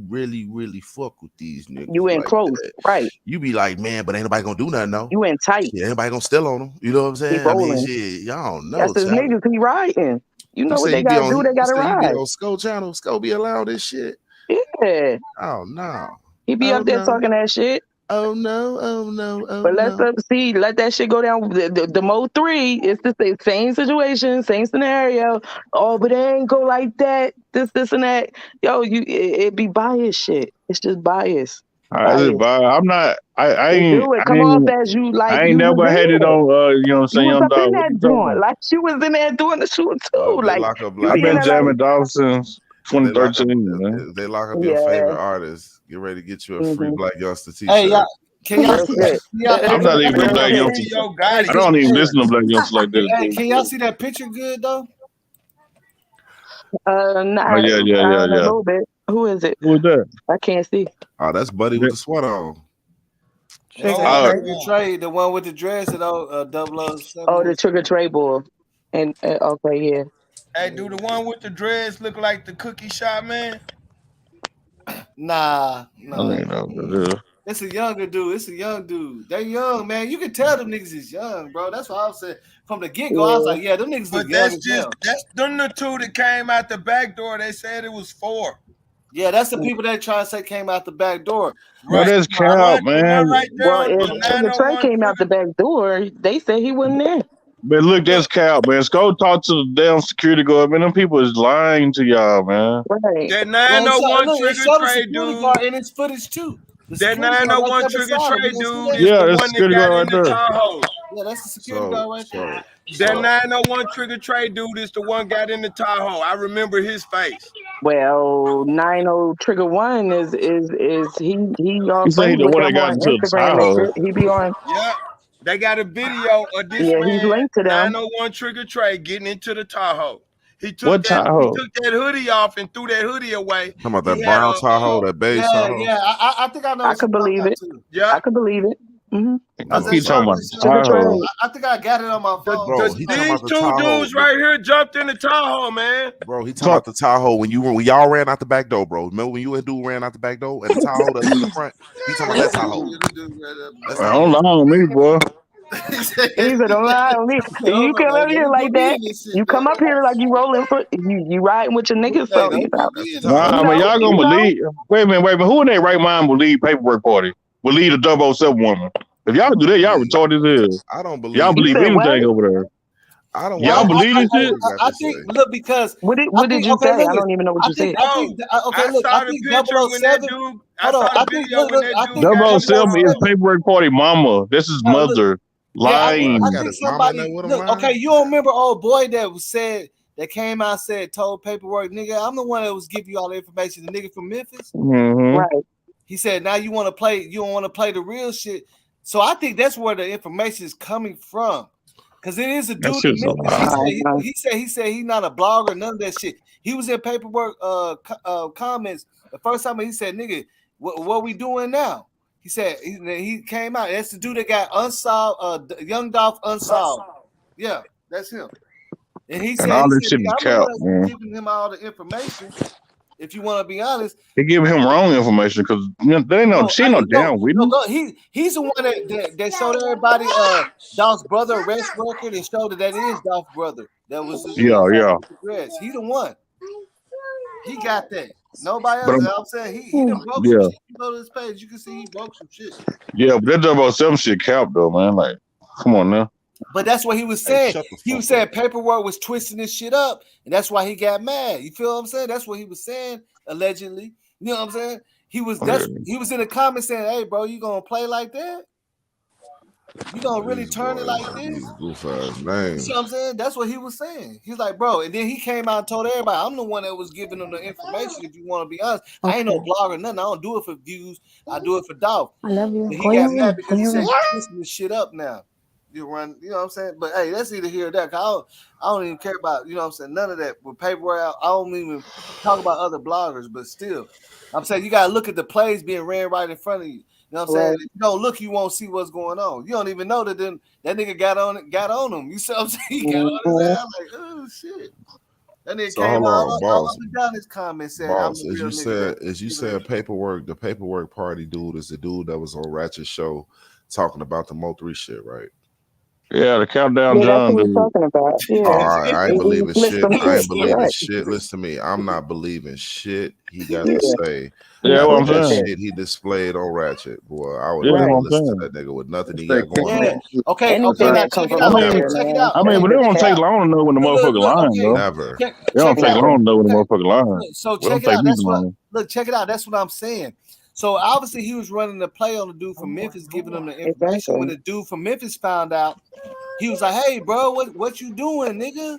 really, really fuck with these niggas. You in like close, that. right? You be like, man, but ain't nobody gonna do nothing, though. You in tight. Yeah, anybody gonna steal on them? You know what I'm saying? He rolling. Shit, y'all don't know. That's his niggas. He riding. You know what say they you be gotta on, do? They gotta you say you be ride. on Sko channel. Sko be allowed this shit. Yeah. Oh no. He be up there talking that shit. Oh no, oh no, oh but let's let that shit go down. The Mo 3, it's the same situation, same scenario. Oh, but they ain't go like that. This, and that. Yo, it be bias shit. It's just bias. I'm not. I ain't. Do it. Come off as you like. I ain't you never had it on. You know what I'm saying? You was Young up dog. in that joint. Like she was in there doing the shoot too. Like I've been jamming Dolph since 2013, man. They lock up your favorite artist. Get ready to get you a free Black Youngster t-shirt. Hey, y'all, can y'all see I'm not even a Black Youngster. I don't even listen to Black Youngsters like that. Hey, can y'all see that picture good though? Not oh yeah. a little bit. Who is it? Who is that? I can't see. Oh, that's Buddy with the sweater on. Trigger Trade, the one with the dress and 007. Oh, the Trigger Trade boy. And okay, yeah. Hey, do the one with the dreads look like the cookie shop man? Nah. It's a younger dude. It's a young dude. They young, man. You can tell them niggas is young, bro. That's what I was saying. From the get-go, I was like, yeah, them niggas look young as hell. That's them the two that came out the back door. They said it was 4. Yeah, that's the people that try to say came out the back door. Right. That's cow, man. Well, if Trigger Trade came out the back door, they said he wasn't there. But look, that's cow, man. Go talk to the damn security guard, man. Them people is lying to y'all, man. Right. That 901 Trigger Trade dude. And it's footage too. That 901 Trigger Trade dude is yeah, the that's one that security got guard in the right there. Tahoe. Yeah, that's the security guard right there. That 901 Trigger Trade dude is the one got in the Tahoe. I remember his face. Well, 90 Trigger 1 is he on say he the with one that them got on into the Instagram Tahoe. and shit. He be on. Yeah. They got a video of this man, he's linked to them. 901 Trigger Trade, getting into the Tahoe. He took What Tahoe? He took that hoodie off and threw that hoodie away. Talking about that brown Tahoe, that beige Tahoe. Yeah, I think I know. I could believe it. Yeah, I could believe it. Mm-hmm. I keep talking about the Tahoe. I think I got it on my phone. Bro, he talking These about the two Tahoe. dudes right here jumped in the Tahoe, man. Bro, he talking about the Tahoe when y'all ran out the back door, bro. Remember when you and dude ran out the back door and the Tahoe that was in the front? He talking about that Tahoe. Don't lie on me, boy. He said, "Don't lie on me." You come up here like that. You come up here like you rolling for you riding with your niggas. So you know. Nah, man, y'all gonna believe. Wait a minute. Who in their right mind will leave paperwork party? Will leave a 007 woman? If y'all do that, y'all retarded as hell. I don't believe. Y'all believe anything over there. I don't Y'all want to believe this hear shit? what he got I to think say. look because What I did think you okay say? look, I don't even know what I you think said. I think okay I look I saw the think picture when that 007 dude. I hold on saw the I think video look when look that I dude think got in the 007 is 007 car. paperwork party mama. This is no, look mother yeah Well, I he lying. got think his mama in there somebody with him, look okay man. you don't remember old boy that was said that came out said told paperwork nigga I'm the one that was giving you all the information the nigga from Memphis Mm-hmm. Right. he said now you want to play you don't want to play the real shit so I think that's where the information is coming from. Cause it is a That dude in shit's a Memphis. lie. He said he's not a blogger, none of that shit. He was in paperwork comments the first time he said, "Nigga, what we doing now?" He said he came out. That's the dude that got unsolved, young Dolph unsolved. Yeah, that's him. And he And said, all this shit "Nigga, is I'm the one cap, that's man. giving him all the information." If you want to be honest, They give him wrong information because they ain't no, she ain't no damn witness. go. He's the one that showed everybody Dolph's brother arrest record and showed that is Dolph's brother. That was Yeah. with the arrest. He the one. He got that. Nobody But else. I'm saying he done broke some yeah, shit. You go to his page, you can see he broke some shit. yeah, but that 007 shit cap though, man. Like, come on now. But that's what he was Hey, saying. shut the He fuck was saying up. paperwork was twisting this shit up, and that's why he got mad. You feel what I'm saying? That's what he was saying, allegedly. You know what I'm saying? He was in the comments saying, "Hey, bro, you gonna play like that? You gonna really These turn it boys like got this?" these goof ass You see what I'm names. saying? That's what he was saying. He's like, bro, and then he came out and told everybody, I'm the one that was giving them the information. If you want to be honest, I ain't no blogger, nothing. I don't do it for views. I do it for Dolph. I love you. And he Go in got your mad room. Go because in he your said room. you twisting this shit up now. You run, you know what I'm saying? But hey, that's either here or there. I don't even care about, you know what I'm saying, none of that with paperwork. I don't even talk about other bloggers, but still, I'm saying you gotta look at the plays being ran right in front of you. You know what I'm saying? Right. If you don't look, you won't see what's going on. You don't even know that then that nigga got on him. You see what I'm saying? He got on his ass like, oh shit. That nigga So came hold on, all up boss. and down his comments saying I'm Boss, the real nigga that as you giving said, it. paperwork. The paperwork party dude is the dude that was on Ratchet Show talking about the Mo3 shit, right? Yeah, the countdown Yeah, that's John what he's dude. talking about. Oh, Yeah. I ain't He believing flipped shit. some I shit. ain't believing Right. shit. Listen to me. I'm not believing shit he got to Yeah. say He Yeah, what I'm after that twisted saying. it. shit he displayed on Ratchet. Boy, I would Yeah, not Right. what I'm listen to saying. that nigga with nothing he Stay got going Yeah. on. corny. Okay, Anything now that come check it from I out. mean, Okay, nowhere, check it man. out. but Okay, they It's don't check it take cap. out. long to know when the motherfucker Look, lying, okay. though. Never. They don't Check it take out. long to know when the Okay. motherfucker lying. So Well, check don't it take out. me That's what long. look, check it out. That's what I'm saying. So obviously he was running the play on the dude from Memphis, giving him the information. When Exactly. the dude from Memphis found out, he was like, "Hey, bro, what you doing, nigga?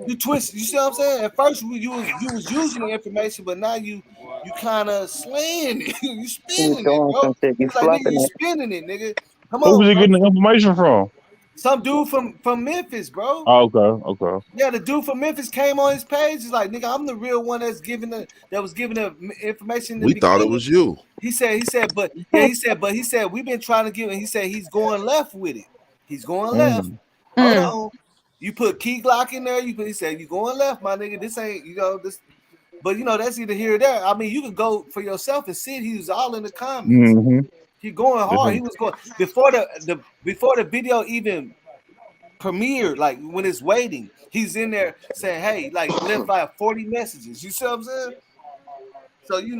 You twist. You see what I'm saying? At first you was using the information, but now you kind of slaying it. You You spinning it, throwing bro. some shit. He You was like, nigga, fluffing you it. spinning it, nigga. Come Who was on, he bro. getting the information from? Some dude from Memphis, bro. Oh, okay. Yeah, the dude from Memphis came on his page. He's like, nigga, I'm the real one that was giving the information in the We thought it beginning. was you. He said, we've been trying to give it. He said he's going left with it. He's going left. Mm. Hold on. You put key Glock in there. He said, you going left, my nigga. This ain't, this. But that's either here or there. I mean, you can go for yourself and see it. He was all in the comments. Mm-hmm. He going hard. Yeah. He was going before the video even premiered, like when it's waiting, he's in there saying, hey, like left like 40 messages. You see what I'm saying? So he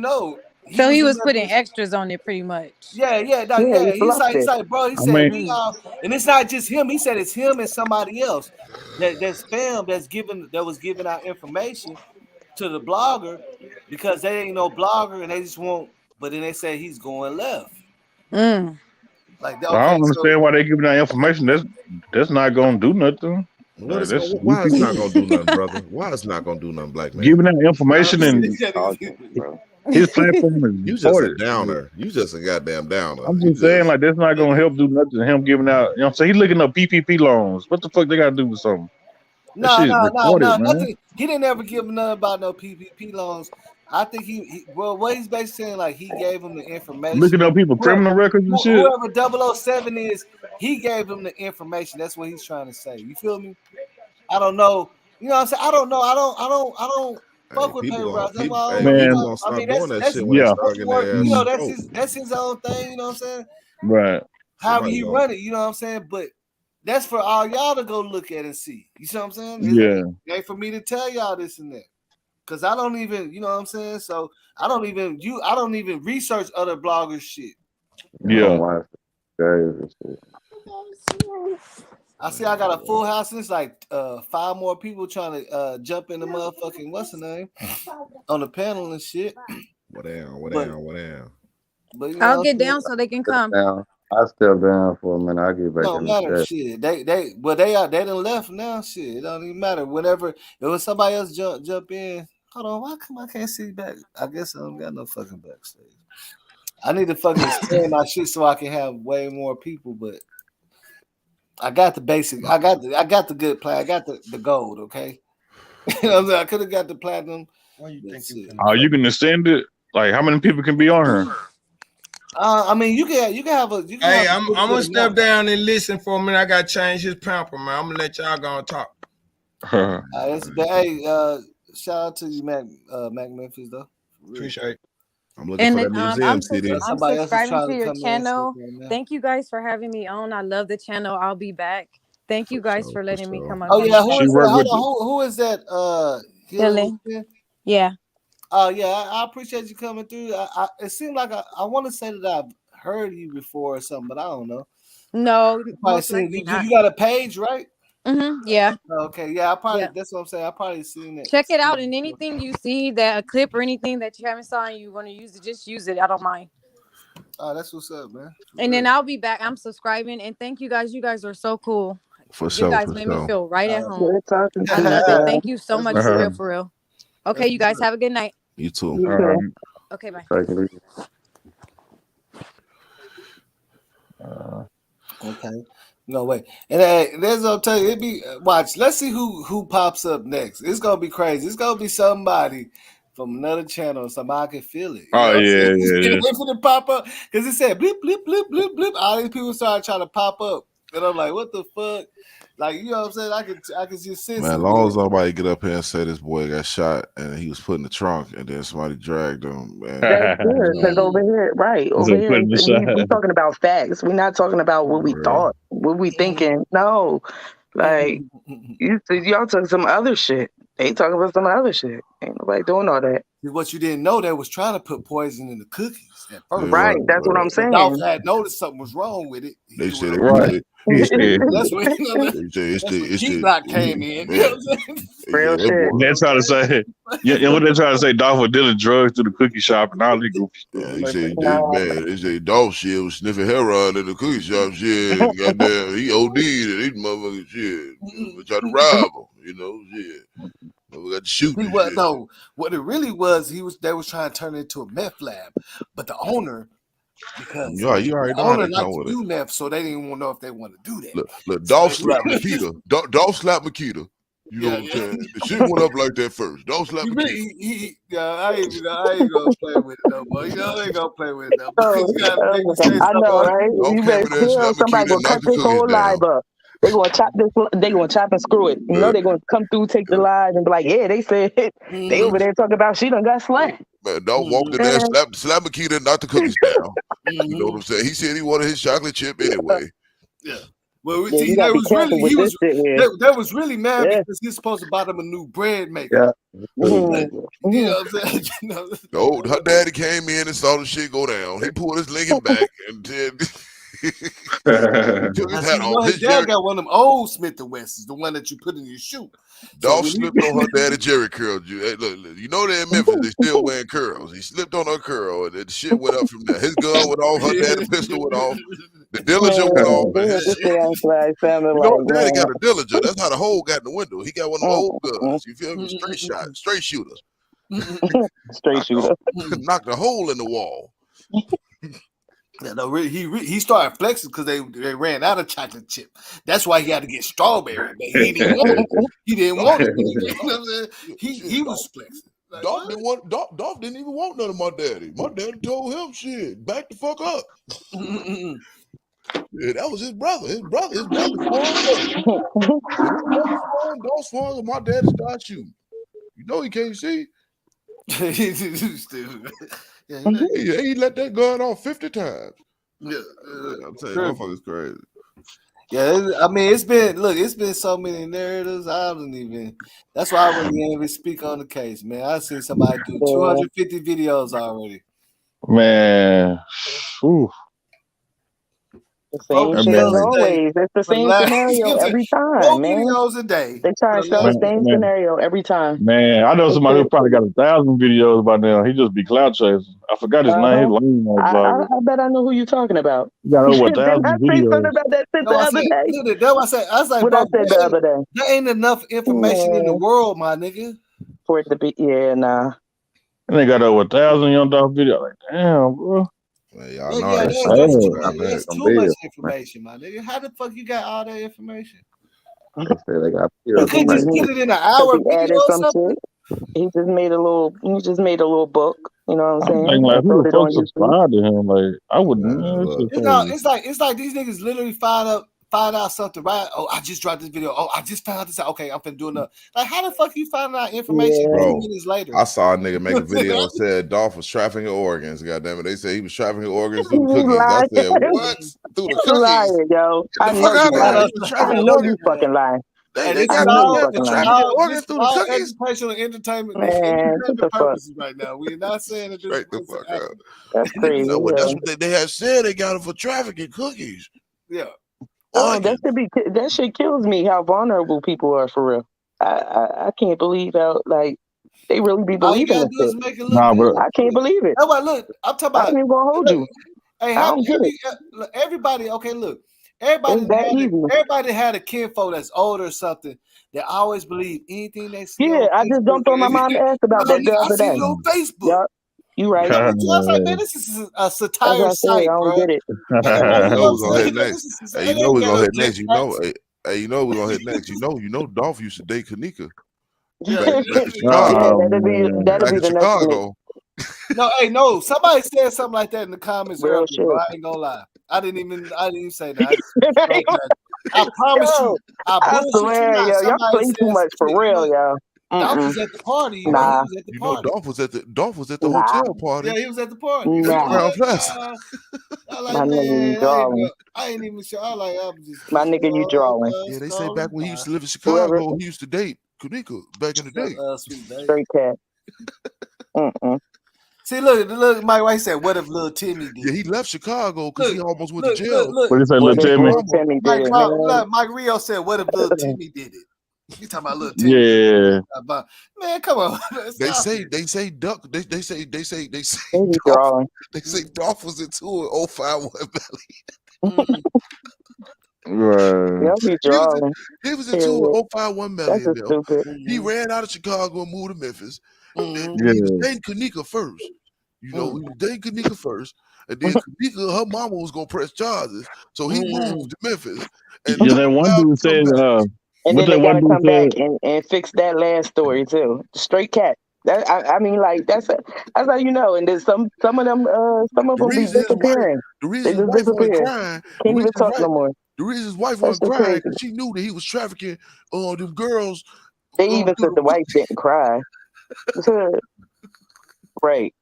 So was he in was there. putting extras on it pretty much. Yeah, he He's fluffed it. like, bro, he I said, mean, we all, and it's not just him. He said it's him and somebody else that's fam that was giving out information to the blogger because they ain't no blogger and they just won't, but then they say he's going left. Mm. Like, I okay, don't so understand why they giving that information. That's not gonna do nothing. What Like, is that's why it's goofy. not gonna do nothing, brother? Why it's not gonna do nothing, black man? Giving that information and Dodging, bro. his platform is You just a recorded. downer. You just a goddamn downer. I'm You just saying, just like, that's not gonna help do nothing. Him giving out, you know what I'm saying? He's looking up PPP loans. What the fuck they gotta do with something? That No, shit recorded, man. nothing. He didn't ever give nothing about no PPP loans. I think well, what he's basically saying, like he gave him the information. Looking up people criminal records and shit. Whoever 007 is, he gave him the information. That's what he's trying to say. You feel me? I don't know. You know what I'm saying? I don't know. I don't hey fuck with people paper gonna routes. That's why I don't, people Man, gonna I stop mean, doing that shit when they yeah. start getting more, their ass stroked. that's his own thing. You know what I'm saying? Right. However Somebody he gonna run it, you know what I'm saying? But that's for all y'all to go look at and see. You see what I'm saying? Yeah. It ain't for me to tell y'all this and that. Cause I don't even, you know what I'm saying? So I don't even research other bloggers shit. I don't Yeah. watch the guys and shit. I see I got a full house and it's like 5 more people trying to jump in the motherfucking what's the name on the panel and shit. What down? But you know I'll what get I'm saying? down so they can come. Now, I step down for a minute. I get back Don't in the matter, chat. shit. They done left now. Shit, it don't even matter. Whenever it was somebody else jump in. Hold on, why come I can't see back? I guess I don't got no fucking backstage. I need to fucking expand my shit so I can have way more people, but I got the basic. I got the good plan. I got the gold. Okay, you know what I'm saying? I could have got the platinum. What you think you can? Oh, you can extend it. Like, how many people can be on here? I mean, you can have a. You can Hey, have I'm gonna step down and listen for a minute. I gotta change his pamper, man. I'm gonna let y'all go and talk. Hey, shout out to you, Mac Memphis, though. Appreciate it. I'm looking for that museum city. I'm subscribing to your channel. Thank you guys for having me on. I love the channel. I'll be back. Thank you guys for letting me come up. Oh yeah, who is that? Hold on, who is that? Dylan. Yeah. Oh yeah, I appreciate you coming through. It seemed like I want to say that I've heard you before or something, but I don't know. No, most likely not. You got a page, right? Yeah. Okay, yeah, that's what I'm saying. I probably seen it. Check it out, and anything you see that a clip or anything that you haven't saw and you want to use it, just use it. I don't mind. Oh, that's what's up, man. And then I'll be back. I'm subscribing, and thank you guys. You guys are so cool. For you guys made me feel right at home. I love it. Thank you so much, for real. Okay, you guys have a good night. You too. Okay, bye. Okay. No way. And there's I'll tell you, it be watch. Let's see who pops up next. It's gonna be crazy. It's gonna be somebody from another channel. Somebody can feel it. Oh yeah. Wait for it to pop up because it said blip blip blip blip blip. All these people started trying to pop up, and I'm like, what the fuck? Like, you know what I'm saying? I could just sense Man, it. as long as nobody get up here and say this boy got shot and he was put in the trunk and then somebody dragged him. Man. That's good because over here, we talking about facts. We're not talking about what we thought, what we thinking. No, like y'all talking some other shit. They talking about some other shit. Ain't nobody doing all that. What you didn't know, they was trying to put poison in the cookies at first. Right, that's what I'm saying. Dolph had noticed something was wrong with it. They said it right. That's what Key Block came in. You know what I'm saying? Real shit. They're trying to say, what they're trying to say, Dolph was dealing drugs through the cookie shop and all that goofy stuff. He said, man, they say Dolph shit was sniffing heroin in the cookie shop shit. Goddamn, he OD'd and these motherfucking shit. We tried to rob him, you know, shit. We got to shoot. What it really was, they was trying to turn it into a meth lab, but the owner, because you already know how they come with it. Do meth, so they didn't want to know if they want to do that. Look, Dolph slapped Makita. Dolph slapped Makita. You know what I'm saying? The shit went up like that first. Dolph slapped Makita. I ain't gonna play with it no more. You know, I ain't gonna play with it no more. I know, right? You better kill somebody gonna cut this whole live up. They gonna chop this. They gonna chop and screw it. You know they gonna come through, take the live, and be like, "Yeah, they said they over there talking about she done got slapped." Man, Dolph walked in there, slap Makita, and knocked the cookies down. You know what I'm saying? He said he wanted his chocolate chip anyway. Yeah. Well, they was really mad because he's supposed to buy them a new bread maker. You know what I'm saying? Her daddy came in and saw the shit go down. He pulled his Lincoln back and then took his hat off. His dad got one of them old Smith & Wessons, the one that you put in your shoe. Dolph slipped on her daddy Jerry curl. Hey, look, you know they're in Memphis, they still wearing curls. He slipped on her curl and the shit went up from there. His gun went off, her daddy pistol went off, the Dillinger went off. You know, daddy got a Dillinger. That's how the hole got in the window. He got one of them old guns. You feel me? Straight shot, straight shooter. Knocked a hole in the wall. Yeah, no, he started flexing because they ran out of chocolate chip. That's why he had to get strawberry, but he didn't want it. He didn't want it. You know what I'm saying? He was flexing. Like, Dolph didn't even want none of my daddy. My daddy told him, shit, back the fuck up. Yeah, that was his brother. His brother's foreign. Dolph's foreign. My daddy's not shooting. You know he can't see. Yeah, he let that gun off 50 times. Yeah, I'm telling you, motherfucker's crazy. Yeah, I mean, it's been so many narratives. I don't even. That's why I wouldn't even speak on the case, man. I've seen somebody do 250 videos already. Man, The same Four shit as videos a day always. It's the for the same last scenario every time, 4 man. videos a day. They try For and the sell the last same scenario every time. Man, I know They somebody who said, probably got 1,000 videos by now. He just be clout chasing. I forgot his name. His lame ass blogger. I bet I know who you're talking about. He got over Didn't I 1,000 say something videos. about that shit No, the I other said, day? look, that's what I said. I was like, What bro, I said the other day? there ain't enough information in the Man, world, my nigga. for it to be, yeah, nah. And they got over 1,000 Young Dolph videos. Like, damn, bro. Man, y'all know Yeah, that shit that's too was much. trash. That's too much information, my nigga. How the fuck you got all that information? They say they got You pills to couldn't just make put it. it in an Because hour he video added or some something. shit. He just made a little book. You know what I'm I'm saying? thinking, like, And who put the it fuck on YouTube. subscribed to him? Like, I wouldn't. Man, look. It's like these niggas literally find out something, right? Oh, I just dropped this video. Oh, I just found this out. Okay, I'm finna do another. Like, how the fuck you find out information 2 Bro, minutes later? I saw a nigga make a video and said Dolph was trafficking organs. Goddamn it, they said he was trafficking organs through the You cookies. I lying. said, what? Through the You cookies? lying, yo. Get I the fuck know out you of here. lying. He was I trafficking know organs. you fucking lying. They This I is know you all, fucking this is lying. trafficking all, organs this is through the all cookies. educational entertainment, Man, what entertainment the fuck? purposes right now. We're not saying that this Straight the is fuck accurate. up. That's crazy. No, well, Yeah. that's what they have said. They got him for trafficking cookies. Yeah. Oh, that shit kills me how vulnerable people are for real. I can't believe how like they really be All you believing gotta this do is shit. make it look Nah, good. bro. I can't believe it. That's why, look, I'm talking I about. ain't even gonna hold Look, you. hey, I don't get it. everybody. Okay, look, It's that easy. everybody had a kinfolk that's older or something that always believe anything they see Yeah, on I just Facebook. jumped on my mom's ass about that the I other seen day. it on Facebook. Yup, you right. I was like, man, this is a That's satire what I said. I site, don't bro. get it. Hey, You you know know what I'm who's gonna hit saying? next? Hey, It you know ain't who's got gonna no hit next? You know, jetpacks. hey, you know who's gonna hit next? You know, Dolph used to date Kanika Yeah. back in Yeah, Chicago. that'll be Back the in next Chicago. No, somebody said something like that in the comments real earlier, shit. bro. I ain't gonna lie. I didn't even say that. I just scrolled past. I promise Yo, you, I I bullshit you swear, not. yo, y'all Somebody play said too some much for shit. real, yo. Dolph was at the party. He Nah, was at the You know, party. Dolph was at the nah, hotel party Yeah, he was at the party. at He the nah. Crown was. Plaza. I My like, nigga, you man, drawing. I ain't even sure. I'm just My nigga, you drawing. Yeah, they say back when he used to live in Whoever, Chicago, he used to date Kanika back in the day. Sweet day. straight cat. See, look, Mike White said, "What if little Timmy did?" Yeah, he left Chicago because he almost went to Look, jail. look. What do you say, What little if Timmy? little Timmy did it, man? Mike Rio said, "What if little Timmy did it?" You talking about little Timmy? Yeah. Man, come on. They Stop say it. they say Maybe Dolph, drawing. they say Dolph was into an 051 belly. Right. Y'all be drawing. He was into Period. an 051 That's melly in just there. stupid. He ran out of Chicago and moved to Memphis. And Yeah. he was dating Kanika first. You know, he was dating Kanika first. And then Kanika, her mama was gonna press charges. So he moved to Memphis and Yeah, took that a one while to dude come said, back. And what then that they one gotta dude come back said, and fix that last story too. Straight cat. That I mean, like that's how you know. And then some of them The be reason disappearing. They his just wife wasn't disappear. crying, Can't even talk no more. the reason his wife That's wasn't so crying crazy. because she knew that he was trafficking them girls. They even said the wife didn't cry. Right.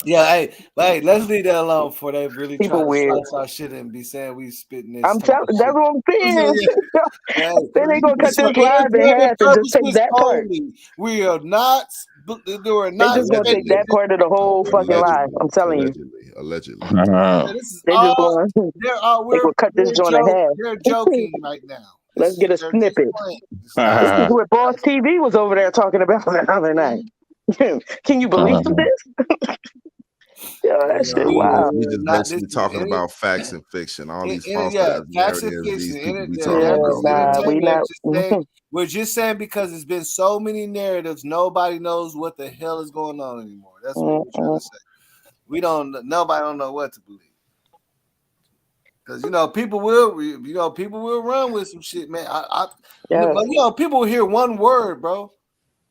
Yeah, hey, let's leave that alone before they really try People to weird. slice our shit and be saying we spitting this. I'm telling. That's what I'm saying. Hey, Then they gonna cut for this live in entertainment half and just take purposes that part. only. We are not. They were They not. just gonna take that part of the whole fucking live. I'm telling you. Allegedly. This is They just all. gonna. They We're gonna cut this joint in half. they're joking right now. Let's get a They're snippet. just playing. This is what Boss TV was over there talking about the other night. Can you believe this? Yo, that shit wow. We just basically talking about facts and fiction. All these false Yeah, ass facts and narratives these fiction. people be Yeah, talking this about. is Nah, we entertainment. not. We're just saying because it's been so many narratives, nobody knows what the hell is going on anymore. That's what we're trying to say. Nobody don't know what to believe. Because people will run with some shit, man. People will hear one word, bro,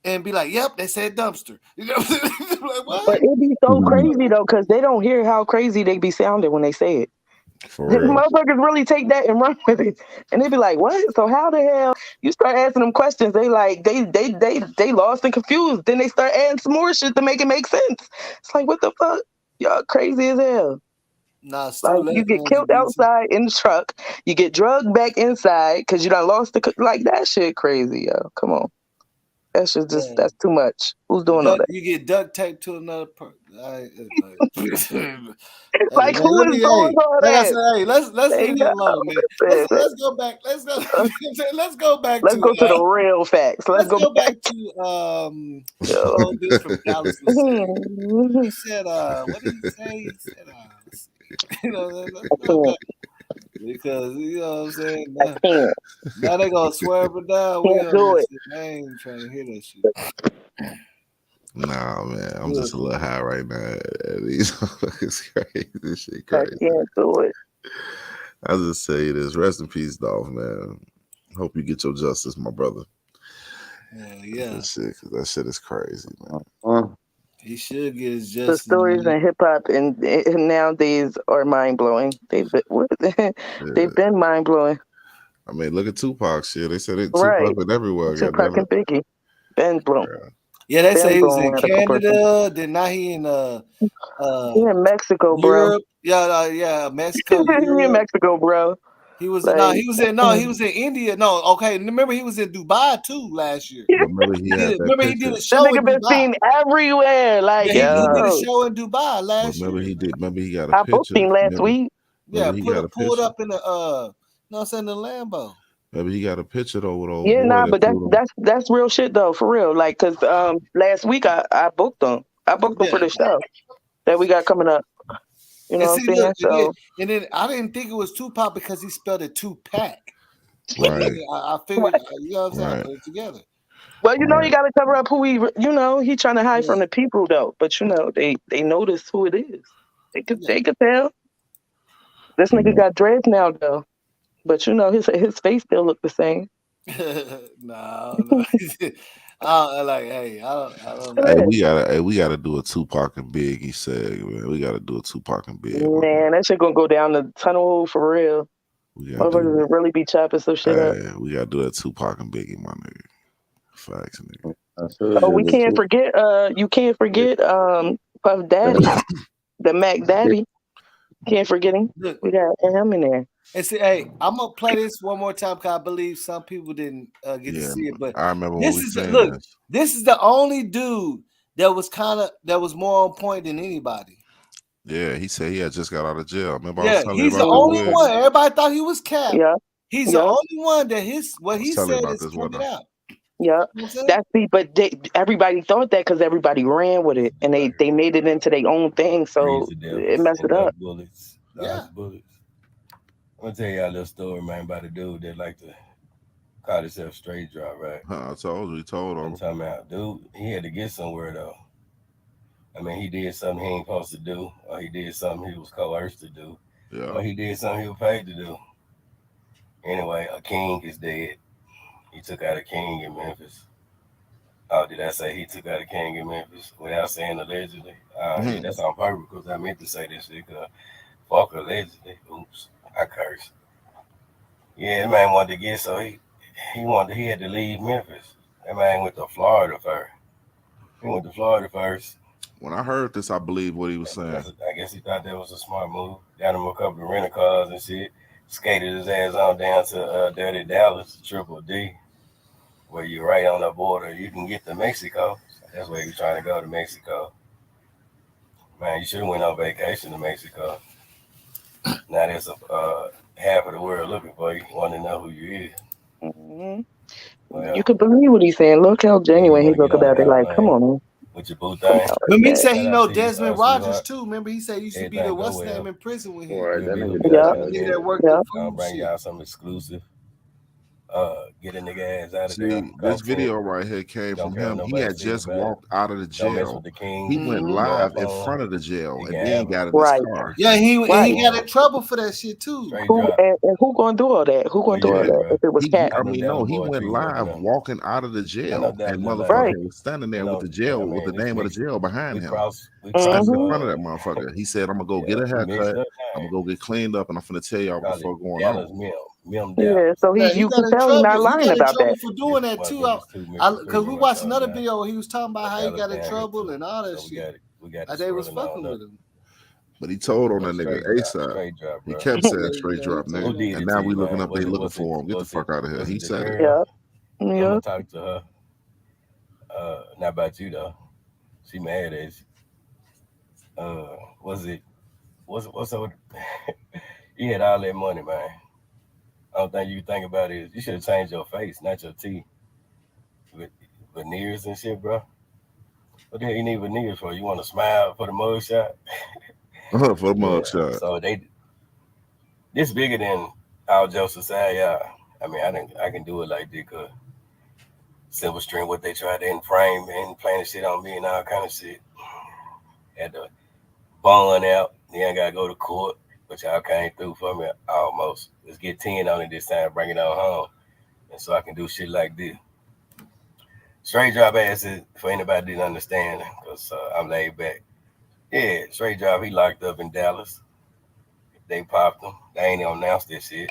and be like, "Yep, they said dumpster." Like, what? But it be so crazy though, because they don't hear how crazy they be sounding when they say it. For real. Motherfuckers really take that and run with it, and they be like, "What? So how the hell?" You start asking them questions, they like they lost and confused. Then they start adding some more shit to make it make sense. It's like, what the fuck? Y'all crazy as hell. Nah, like you get killed outside in the truck, you get drugged back inside because you done lost the like that shit crazy, yo. Come on. That's just that's too much. Who's doing all that? You get duct taped to another person. Like Man, who is doing all like I that? said, hey, let's leave it alone, man. Let's go back. Let's go back Let's to go to the real facts. let's go back to old dude from Dallas was saying. He said, what did he say? He said, let's go back. Because you know what I'm saying? Now they gonna swerve it down. We Can't do it. I ain't trying to hear that shit. Nah, man, I'm just a little high right now. These it's crazy. This shit I crazy. can't do it. I'll just say this. Rest in peace, Dolph, man. Hope you get your justice, my brother. Yeah. That shit is crazy, man. He should get his The justice. stories in hip hop and nowadays are mind blowing. They've been mind blowing. I mean, look at Tupac shit. They said Right. Tupac been everywhere. Tupac and Biggie. Ben blown. Yeah, they say he was in radical Canada. person. Then now he in He in Mexico, Europe. bro. Yeah, Mexico. He in Mexico, bro. He was like, he was in India. No, okay. Remember he was in Dubai too last year. Remember he did a show in been Dubai. seen everywhere. Like, he did a show in Dubai last year. Remember he got a I booked picture. him last week. Yeah, pulled up in the no, I'm saying the Lambo. Maybe he got a picture though with old Yeah, boy. nah, but that's real shit though, for real. Like, cause last week I booked him. I booked him for the show that we got coming up. You know what I'm saying? So and then I didn't think it was Tupac because he spelled it two-pack. Right. I figured, you know what I'm saying? I put it together. Well, you know, you got to cover up who he trying to hide from the people though. But you know, they notice who it is. They could tell. This nigga got dreads now though. But you know, his face still look the same. No. Hey, I don't know. Hey, we gotta do a Tupac and Biggie segment. We gotta do a Tupac and Biggie. Man, that shit gonna go down the tunnel for real. Motherfuckers will really be chopping some shit up. We gotta do that Tupac and Biggie, my nigga. Facts, nigga. Oh, we can't forget. You can't forget. Puff Daddy, the Mac Daddy. Can't forget him. We got him in there. And see, hey, I'm gonna play this one more time because I believe some people didn't get to see it. But I remember this is the only dude that was more on point than anybody. Yeah, he said he had just got out of jail. Remember, he's the only one. Everybody thought he was capped. Yeah, he's the only one that what he said is coming out. Yeah, but everybody thought that because everybody ran with it and they made it into their own thing, so it messed it up. Bullets. I'm gonna tell y'all a little story, man, about a dude that like to call himself straight drop, right? I told him. I'm talking about, dude, he had to get somewhere though. I mean, he did something he ain't supposed to do, or he did something he was coerced to do, or he did something he was paid to do. Anyway, a king is dead. He took out a king in Memphis. Oh, did I say he took out a king in Memphis without saying allegedly? Yeah, that's on purpose because I meant to say this shit. Fuck allegedly. Oops, I cursed. Yeah, that man wanted to get he had to leave Memphis. That man went to Florida first. When I heard this, I believe what he was saying. I guess he thought that was a smart move. Got him a couple of rental cars and shit. Skated his ass on down to Dirty Dallas, Triple D, where you're right on the border. You can get to Mexico. That's where he was trying to go, to Mexico. Man, you should have went on vacation to Mexico. Now there's half of the world looking for you. Want to know who you is. Mm-hmm. Well, you can believe what he's saying. Look how genuine he look about it. Like, come on, man. With your boot thing. Remember he said he know Desmond Rogers too. Remember he said he used to be the what's name in prison with him. Right, that I'll bring y'all some exclusive. Get a nigga ass out of there. This video right here came from him. He had just walked out of the jail. He went live in front of the jail and then got in his car. Yeah, he got in trouble for that shit too. Who gonna do all that? Who gonna do all that if it was cat? I mean, no, he went live walking out of the jail, and motherfucker was standing there with the jail, with the name of the jail behind him, standing in front of that motherfucker. He said, "I'm gonna go get a haircut. I'm gonna go get cleaned up, and I'm gonna tell y'all what's going on." Yeah, so you can tell he's not lying about that. For doing that too, because we watched another video where he was talking about how he got in trouble and all that shit. They was fucking with him. But he told on that nigga ASAP. He kept saying straight drop, nigga. And now we looking up, they looking for him. Get the fuck out of here. He said it. Yeah. I'm gonna talk to her. Not about you though. She mad at you. Was it? What's up? You had all that money, man. I don't think you think about it. You should have changed your face, not your teeth. With veneers and shit, bro. What the hell you need veneers for? You want to smile for the mug shot? For the mug Yeah. shot. So this bigger than our Joseph say, yeah. I mean, I can do it like this, cause silver string what they tried to frame and playing shit on me and all kind of shit. Had to bond out. Then I gotta go to court, but y'all came through for me almost. Let's get 10 on it this time, bring it on home. And so I can do shit like this. Straight drop ass is, for anybody didn't understand, because I'm laid back. Yeah, straight drop, he locked up in Dallas. They popped him. They ain't gonna announce this shit.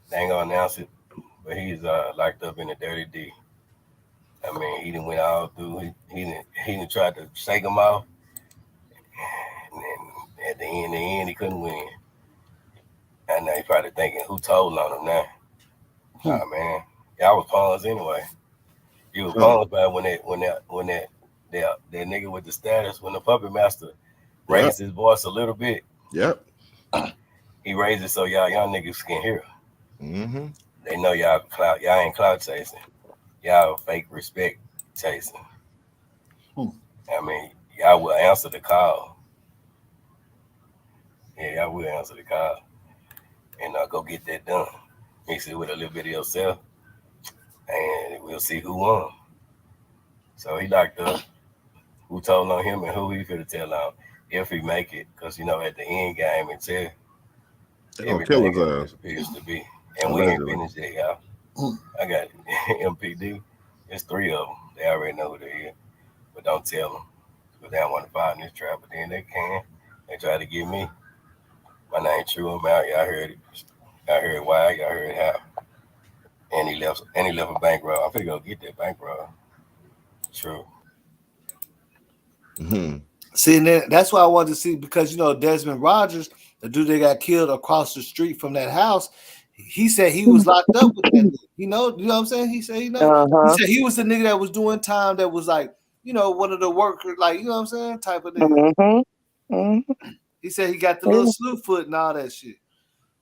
They ain't gonna announce it. But he's locked up in the Dirty D. I mean, he done went all through. He done tried to shake him off. And then at the end, he couldn't win. And now he probably thinking, who told on him now? Nah, man. Y'all was pawns anyway. You was pawns by when that nigga with the status, when the puppet master raised his voice a little bit. Yep. He raised it so y'all young niggas can hear. Mm-hmm. They know y'all ain't clout chasing. Y'all fake respect chasing. I mean, y'all will answer the call. Yeah, y'all will answer the call. And go get that done. Mix it with a little bit of yourself. And we'll see who won. So he locked up. Who told on him and who he finna tell on if he make it. Because, at the end game, it's everything appears to be. And we ain't finished yet, y'all. I got MPD. It's 3 of them. They already know who they is. But don't tell them. Because they don't want to fight in this trap. But then they can. They try to get me. My name True. I'm out. Y'all heard it. Y'all heard why. Y'all heard how. And he left a bankroll. I'm finna go get that bankroll. True. Mm-hmm. See, and that's why I wanted to see, because Desmond Rogers, the dude that got killed across the street from that house, he said he was locked up with that nigga. You know what I'm saying? He said, He said he was the nigga that was doing time that was like, one of the workers, like, you know what I'm saying, type of nigga. He said he got the little slew foot and all that shit.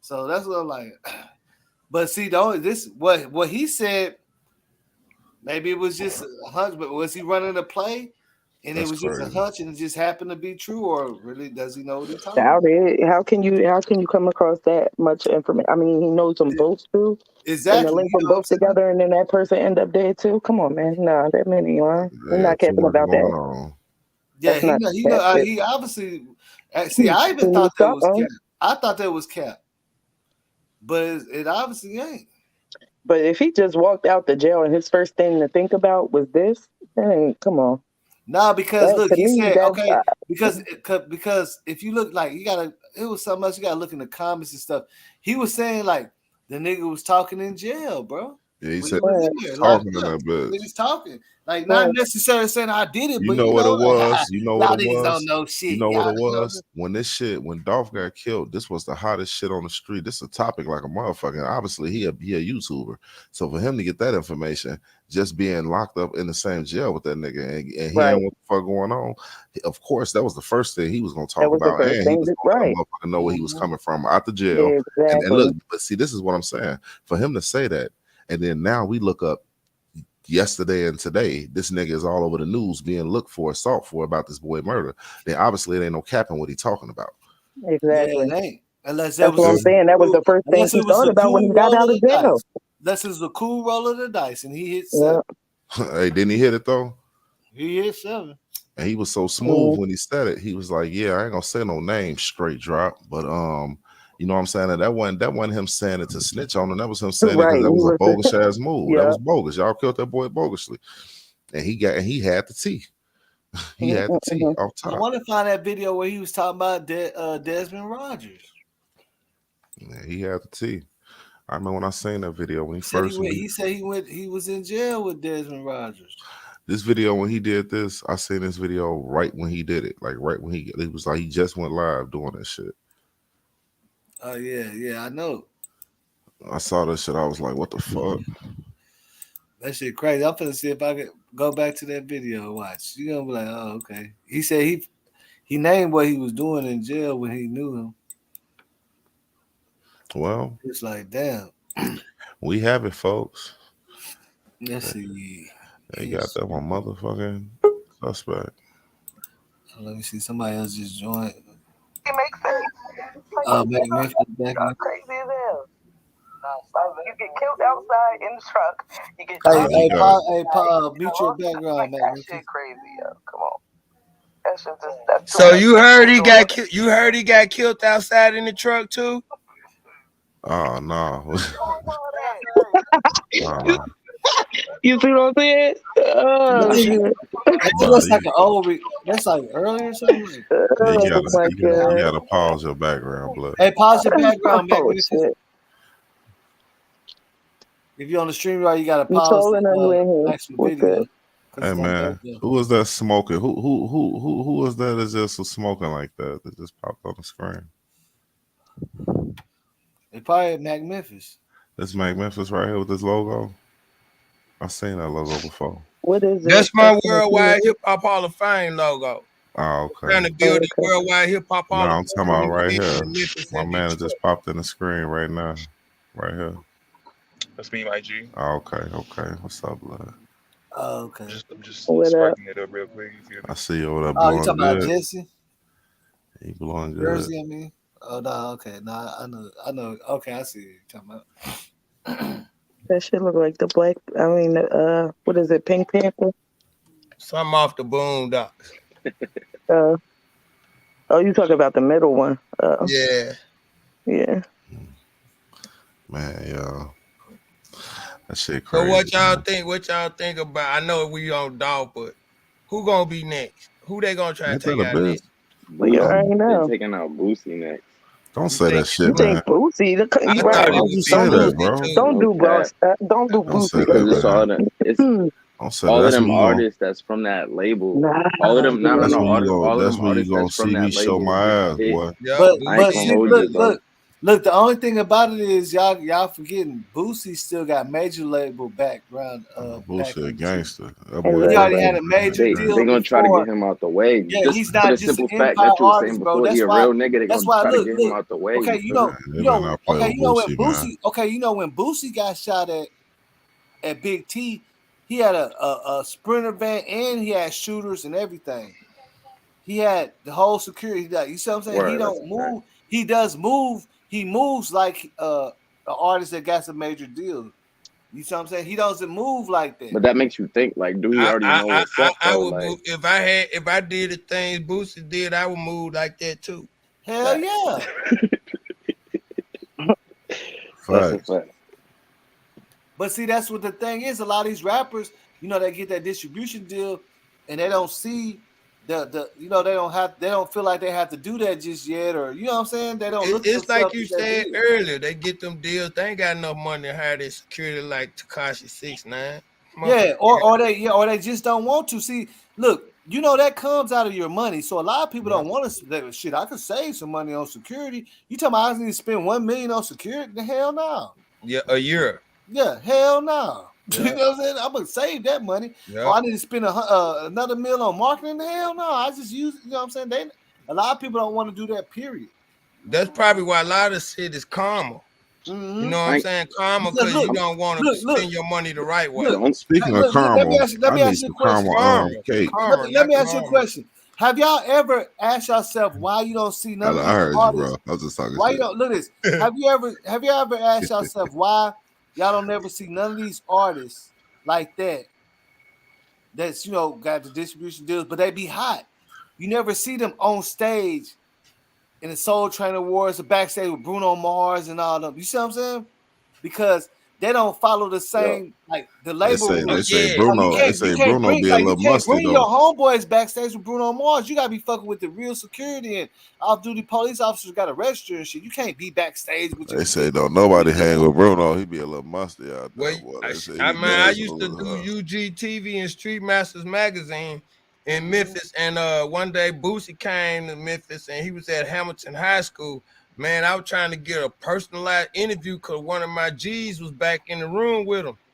So that's what I'm like. But see, what he said, maybe it was just a hunch, but was he running a play? And it was just a hunch, and it just happened to be true, or really does he know what he's talking about? Doubt it. How can you come across that much information? I mean, he knows them both too. Exactly. And the link them both together, and then that person end up dead too. Come on, man. Nah, that man ain't lying. He's not capping about that. Yeah, he obviously. See, I even thought that was cap. I thought that was cap, but it obviously ain't. But if he just walked out the jail and his first thing to think about was this, then come on. No, because look, he said okay, because if you look, like, it was something else. You gotta look in the comments and stuff. He was saying like the nigga was talking in jail, bro. Yeah, he said talking in that bitch. Niggas talking, like, not necessarily saying I did it, but what it was. You know what it was. Don't know shit. You know what it was. When Dolph got killed, this was the hottest shit on the street. This is a topic like a motherfucker. Obviously, he a YouTuber, so for him to get that information, just being locked up in the same jail with that nigga, and he ain't what the fuck going on. Of course, that was the first thing he was gonna talk about, and he was gonna let motherfucker know where he was coming from out the jail. Yeah, exactly. And look, but see, this is what I'm saying. For him to say that. And then now we look up yesterday and today, this nigga is all over the news being looked for, assault for about this boy murder. Then obviously it ain't no capping what he talking about. Exactly. Yeah, it ain't. Unless that's what I'm saying. That was the first thing he thought about when he got out of jail. Unless it was a cool roll of the dice and he hit 7. Hey, didn't he hit it though? He hit 7. And he was so smooth when he said it. He was like, yeah, I ain't gonna say no name, straight drop. But you know what I'm saying? That wasn't him saying it to snitch on him. That was him saying it because that was a bogus ass move. That was bogus. Y'all killed that boy bogusly. And he had the tea. He had the tea off top. I want to find that video where he was talking about Desmond Rogers. Yeah, he had the tea. I remember when I seen that video when he said he was in jail with Desmond Rogers. This video when he did this, I seen this video right when he did it. Like right when he was like he just went live doing that shit. Oh yeah, I know. I saw that shit. I was like, what the fuck? That shit crazy. I'm finna see if I can go back to that video and watch. You gonna be like, oh, okay. He said he named what he was doing in jail when he knew him. Well, it's like, damn. We have it, folks. Let's see. They got that one motherfucking suspect. Let me see. Somebody else just joined. It makes sense. Memphis back in. Crazy as hell. You get killed outside in the truck. You get Mute your background, man. that shit crazy, yo. Come on. That shit just that's So you heard he got killed. You heard he got killed outside in the truck too? Oh no. You see what I'm saying? That's like an old. That's like early or something. You gotta pause your background, blood. Hey, pause your background, man. Oh, shit. If you're on the stream, right, you gotta pause the actual video. Hey man, who was that smoking? Who was that? Is just smoking like that? That just popped on the screen. They probably Mac Memphis. This Mac Memphis right here with this logo. I've seen that logo before. What is it? That's my Worldwide Hip Hop Hall of Fame logo. Oh, okay. Trying to build a Worldwide Hip Hop Hall No, of I'm Fame. talking about right here. My man just popped in the screen right now. Right here. That's me, my G. Oh, okay. What's up, blood? Oh, okay. I'm just sparking it up real quick. You feel me? I see you over there Oh, you blowing talking good. about Jesse? He blowing good. Jersey, I mean. Oh no, okay. No, I know. Okay, I see what you're talking about. That shit look like the black. I mean, what is it? Pink Panther. Something off the Boondocks. Oh, you talking about the middle one? Yeah. Yeah. Man, y'all. That shit crazy. So what y'all think? What y'all think about? I know we on Dolph, but who gonna be next? Who they gonna try to take out next? Well, you already know. They're taking out Boosie next. Don't say that shit, You man. think Boosie? You right? Don't do Boosie. Don't do Boosie. Because it's all them. It's Don't say all that. of That's them when you artists that's from that label. Nah, all of them. That's when you artists gonna that's from see that me show label. my ass, Hit. boy. But gonna see, hold you, bro. look. The only thing about it is y'all forgetting Boosie still got major label background. Bullshit, a gangster. That He boy already had a major They deal. gonna try to get him out the way. Yeah, Just he's for not the just simple an fact empire that you were artist, saying bro. before, he That's a why. real nigga. They That's gonna why. try to Look, get him out the way. Okay, you know when Boosie got shot at Big T, he had a Sprinter van and he had shooters and everything. He had the whole security. You see what I'm saying? Word, he that's don't a move. He does move. He moves like an artist that got some major deals. You see what I'm saying? He doesn't move like that. But that makes you think, like, do he already know what's up? I though? would Like, move if I did the things Boosie did. I would move like that too. Hell yeah. That's a fact. But see, that's what the thing is. A lot of these rappers, they get that distribution deal, and they don't see they don't feel like they have to do that just yet, or you know what I'm saying? They don't look. It's like you said earlier. They get them deals. They ain't got enough money to hire their security like Tekashi 6ix9ine. Yeah, or they just don't want to. See, look, that comes out of your money. So a lot of people don't want to. Shit, I could save some money on security. You talking about I need to spend $1 million on security? The hell no. Yeah, a year. Yeah, hell no. Yeah. You know what I'm saying? I'm gonna save that money. Yeah. Or I need to spend another $1 million on marketing. The hell no. I just use. You know what I'm saying? A lot of people don't want to do that. Period. That's probably why a lot of shit is karma. Mm-hmm. You know what I'm saying? Karma, because you don't want to spend your money the right way. Speaking of karma, let me ask you a question. Let me ask you a question. Have y'all ever asked yourself why you don't see none of these heard artists? you, bro. I was just talking Why shit. you don't look at this? Have you ever asked yourself why y'all don't ever see none of these artists like that? That's got the distribution deals, but they be hot. You never see them on stage in the Soul Train Awards, the backstage with Bruno Mars and all them. You see what I'm saying? Because they don't follow the same like the label. They say Bruno. You can't bring be a little musty your though. homeboys backstage with Bruno Mars. You gotta be fucking with the real security and off-duty police officers got to register and shit. You can't be backstage with. They say don't nobody hang with Bruno. He be a little musty out there. Well, I used to do UGTV and Street Masters magazine in Memphis, and one day Boosie came to Memphis and he was at Hamilton High School. Man, I was trying to get a personalized interview because one of my G's was back in the room with him.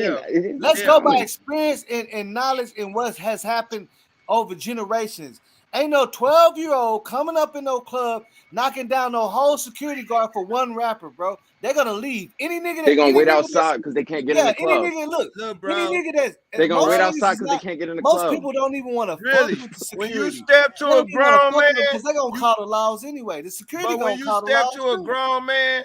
saying. Let's go by experience and knowledge and what has happened over generations. Ain't no 12-year-old coming up in no club, knocking down no whole security guard for one rapper, bro. They're gonna leave. Any nigga They're gonna wait outside because they can't get in the club. Any nigga, look, any nigga that's they're gonna wait outside because they can't get in the club. Most people don't even want to Really? fuck with the security. When you step to a grown man, because they're gonna call the laws anyway. The security but gonna when you call the step laws to a too. grown man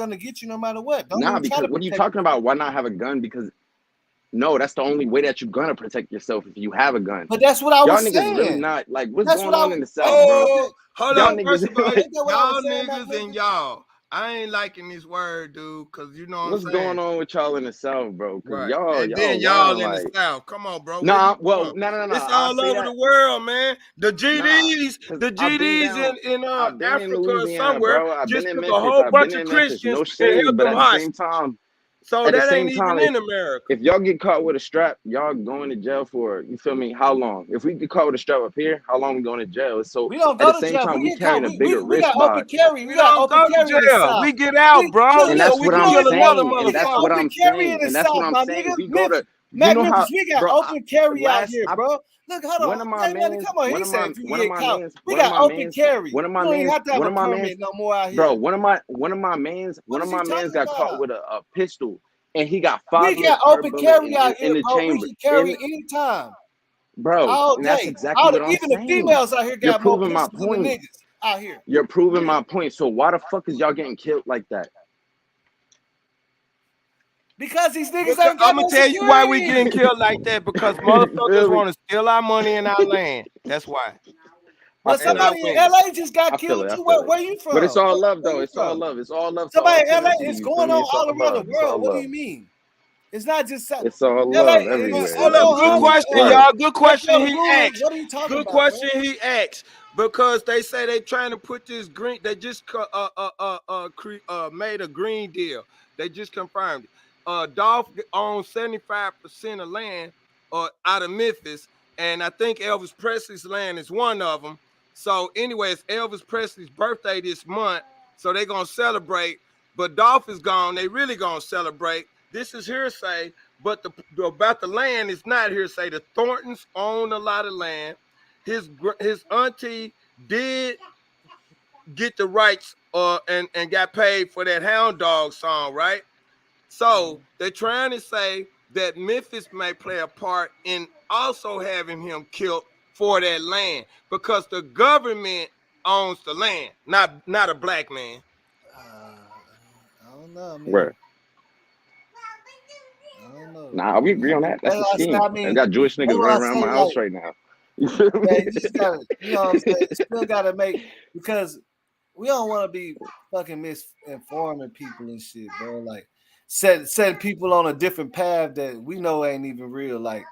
gonna get you no matter what. Don't Nah, even try because to what are you protect talking about? Why not have a gun? Because no, that's the only way that you're gonna protect yourself if you have a gun. But that's what I Y'all was niggas really saying. not like what's That's going what I on was. in the South, bro? Hold Y'all on. niggas First of all, like, Ain't that what I was y'all saying back niggas then? and y'all. I ain't liking this word, dude, because you know what What's I'm saying? going on with y'all in the South, bro? Because Right. y'all And then wild, y'all in the like, South. Come on, bro. Where nah, you well, from? no. It's I all say over that, the world, man. The nah, GDs, because the I've been GDs down, in I've been in Africa or Louisiana, somewhere bro. I've been just in took a Memphis. whole I've been bunch of in Memphis. Christians No and shade, held but them at the hostage. same time, So that ain't even in America. if y'all get caught with a strap, y'all going to jail for, you feel me? How long? If we get caught with a strap up here, how long we going to jail? So We don't at go the to same jail. time, We we get caught. carrying a bigger We risk got by open it. carry. We We got don't open go to carry in the jail. South. We get out, bro. And Look, that's we what I'm kill another saying. And motherfucker. that's what Open I'm carry in saying. the And that's what South, I'm my saying. nigga. We go to, you know Memphis, how, we got bro, open carry out last, here, bro. Look, hold on. one of my Hey, man, mans, come on. He said if you get caught, we got open carry. one of my You don't even mans, have to have a permit no more out bro, here. one of my mans got caught with a pistol, and he got 5 We got minutes per open bullet carry out in here, the bro. We chamber. can carry anytime, Bro, all and that's day. exactly what I'm Even the saying. females out here You're got more proving my pistols than the point. niggas out here. You're proving my point. So why the fuck is y'all getting killed like that? Because these niggas Because ain't got I'm no gonna tell you why we getting security. killed like that. Because You motherfuckers feel me? want to steal our money and our land. That's why. I But feel And it. our somebody in women. LA just got I feel killed it. I too. feel it. Where you But it's from? all love, Where though. you It's all from? love. It's all love to Somebody all in LA Tennessee. is You feel going me? on It's all all around the love. It's world. all What do love. you mean? It's not just It's all LA. love everywhere, Hold Check though. up, You your good feel me? hood. question, Right. y'all. Good Check question your he hood. asked. What are you talking Good about, bro? question he asked. Because they say they trying to put this green. They just made a green deal. They just confirmed it. Dolph owns 75% of land out of Memphis, and I think Elvis Presley's land is one of them. So, anyway, it's Elvis Presley's birthday this month, so they're gonna celebrate. But Dolph is gone. They really gonna celebrate. This is hearsay, but about the land is not hearsay. The Thorntons own a lot of land. His auntie did get the rights and got paid for that Hound Dog song, right? So they're trying to say that Memphis may play a part in also having him killed for that land because the government owns the land, not a black man. I don't know. I mean, Where? I don't know. Nah, we agree on that. That's That's a why I say. scheme. I I mean, got Jewish that's niggas why running I around say my house like, right now. You feel me? man, you just gotta, you know what I'm saying? You still gotta make because we don't want to be fucking misinforming people and shit, bro. Like setting people on a different path that we know ain't even real. Like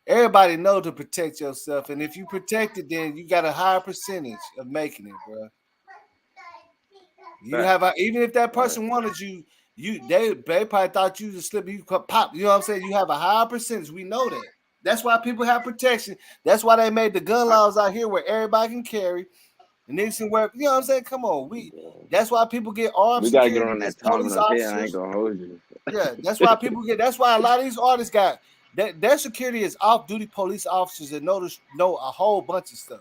everybody know to protect yourself, and if you protect it, then you got a higher percentage of making it, bro. You have even if that Right. person wanted you, they probably thought you just slip, you could pop. You know what I'm saying? You have a higher percentage. We know that. That's why people have protection. That's why they made the gun laws out here where everybody can carry. And niggas can work. You know what I'm saying? Come on, That's why people get armed We gotta get security on that as timing police up here. I ain't officers. gonna hold you. Yeah, that's why people get. That's why a lot of these artists got that. Their security is off-duty police officers that know a whole bunch of stuff.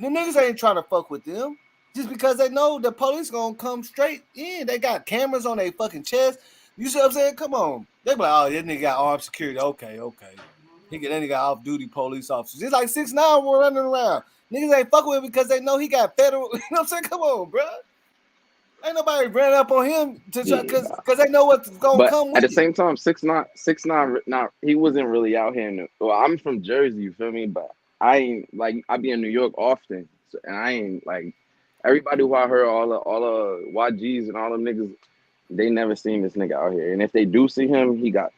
The niggas ain't trying to fuck with them just because they know the police gonna come straight in. They got cameras on their fucking chest. You see what I'm saying? Come on. They be like, oh, this nigga got armed security. Okay. Then he got off-duty police officers. It's like 6ix9ine were running around. Niggas ain't fucking with him because they know he got federal. You know what I'm saying? Come on, bro. Ain't nobody ran up on him to try because they know what's gonna But come at with the it. same time, 6ix9ine, not he wasn't really out here. Well, I'm from Jersey, you feel me? But I ain't like I be in New York often, and I ain't like everybody who I heard all the YGs and all them niggas. They never seen this nigga out here, and if they do see him, he got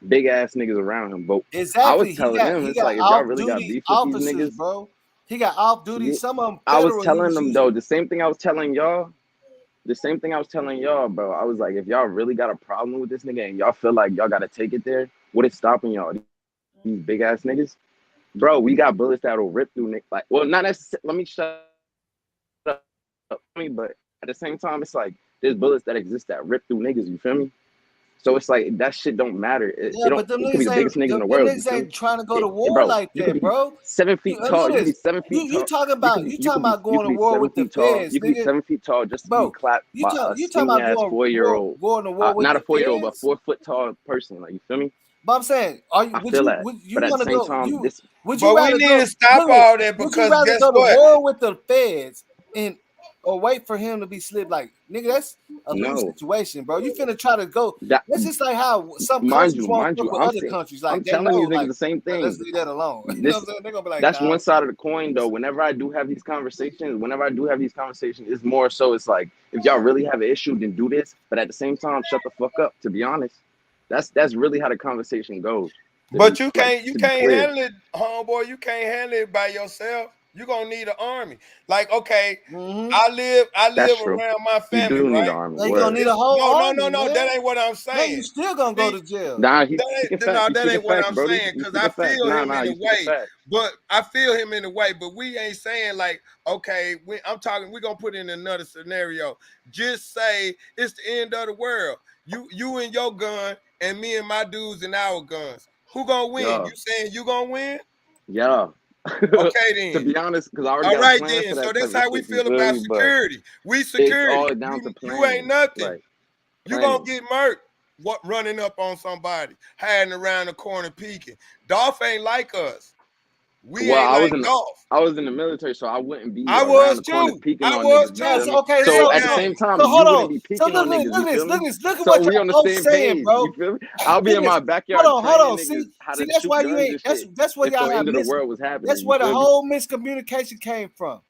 big ass niggas around him. But I was Exactly. telling them, He it's got like if y'all really got off-duty beef with these officers, niggas, bro. He got off-duty. yeah, Some of them I was federal he telling was them though using. the same thing I was telling y'all. The same thing I was telling y'all, bro. I was like, if y'all really got a problem with this nigga and y'all feel like y'all gotta take it there, what is stopping y'all? These big ass niggas, bro. We got bullets that'll rip through niggas. Like, well, not necessarily. Let me shut up. But at the same time, it's like there's bullets that exist that rip through niggas. You feel me? So it's like that shit don't matter. It Yeah, don't. but them It could be niggas the biggest niggas in the world. You feel me? ain't trying to go to war Bro, like you could that, be bro. 7 feet tall. Look You at could be this. 7 feet You tall. talking about You going could to be war with 7 the feet tall. feds, You could be nigga. 7 feet tall just to be Bro, clapped by a you talking skinny about ass 4-year-old. going to war with Not a the 4-year-old, but feds? 4 foot tall person. Like you feel me? But I'm saying, I feel that. would you But at the want to same go? time, But we need to stop Look at this, all that would you because rather guess go to what? war with the feds and or wait for him to be slipped. Like, nigga, that's a loose situation, bro. You finna try to go. That's just like how some countries won't fuck with other countries. Like, I'm they telling know, these niggas like, the same thing. let's leave that alone. You know This, what I'm saying? They're gonna be like, that's nah. one side of the coin, though. Whenever I do have these conversations, it's more so it's like, if y'all really have an issue, then do this. But at the same time, shut the fuck up, to be honest. That's really how the conversation goes. But you can't handle it, homeboy. You can't handle it by yourself. You're gonna need an army. Like, okay, I live around my family, you do right? need an army. They gonna need a whole army. No. Man. That ain't what I'm saying. Man, you still gonna go to jail. Nah, that ain't what I'm saying, because I feel him in a way. But I feel him in a way, but we ain't saying like, okay, we're gonna put in another scenario. Just say it's the end of the world. You and your gun and me and my dudes and our guns. Who gonna win? Yeah. You saying you gonna win? Yeah. Okay then. To be honest, because I already all got right plans then. for that So that's type how of we shit, feel about security. We security. It's all down to you ain't nothing. Right. You gonna get murked. What, running up on somebody, hiding around the corner peeking. Dolph ain't like us. We ain't like Dolph. I was in the military, so I wouldn't be I around was the corner too. peeking I on was niggas. too. Yes, okay, So at the same time, you wouldn't be peeking on niggas. Look You feel me? look at So what we y'all on the both same saying, page. bro. You feel me? I'll be in my backyard hold training on. niggas how to That's shoot why guns you ain't. and shit. That's where if y'all the have end of the world was happening. That's where the whole miscommunication came from.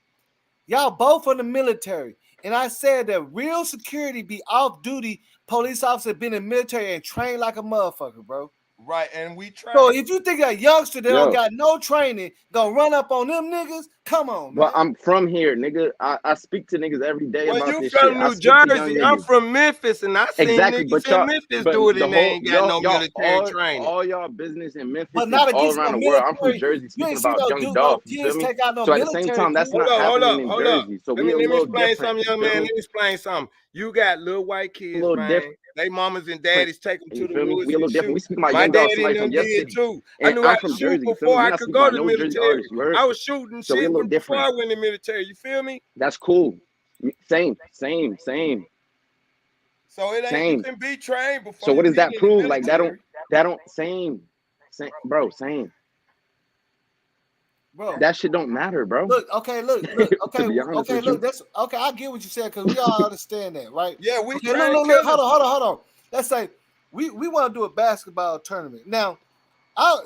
Y'all both from the military, and I said that real security be off duty. Police officer been in the military and trained like a motherfucker, bro. Right, and we train. So if you think a youngster that don't got no training gonna run up on them niggas, come on, man. But I'm from here, nigga. I speak to niggas every day well, about you this from shit. New Jersey. I'm from Memphis, and I seen niggas in Memphis do it, and they ain't got no military training. All y'all business in Memphis But is not all against around no the world. I'm from military. Jersey, You speaking ain't see about young no Dolph. You kids feel me? take out no So at the same military. time, that's not happening in Jersey. So we a little different. Let me explain something, young man. Let me explain something. You got little white kids, man. They mamas and daddies take them to the woods we a little and different. We shoot. speak about My young Dolph, daddy somebody and from them your did city. too. I And knew how I'm to from shoot Jersey. You feel me? before We're I not could speaking go about to the no Jersey military. artists. You heard? I was shooting So we a shit little before different. I went in the military. You feel me? That's cool. Same. So it ain't, you can be trained before. So what you does that get in prove? the Like that don't same, bro. Same. Bro, that shit don't matter, bro. Look, okay. To be honest with you. That's okay. I get what you said because we all understand that, right? Yeah, we okay, look. Hold on. Let's say we want to do a basketball tournament. Now,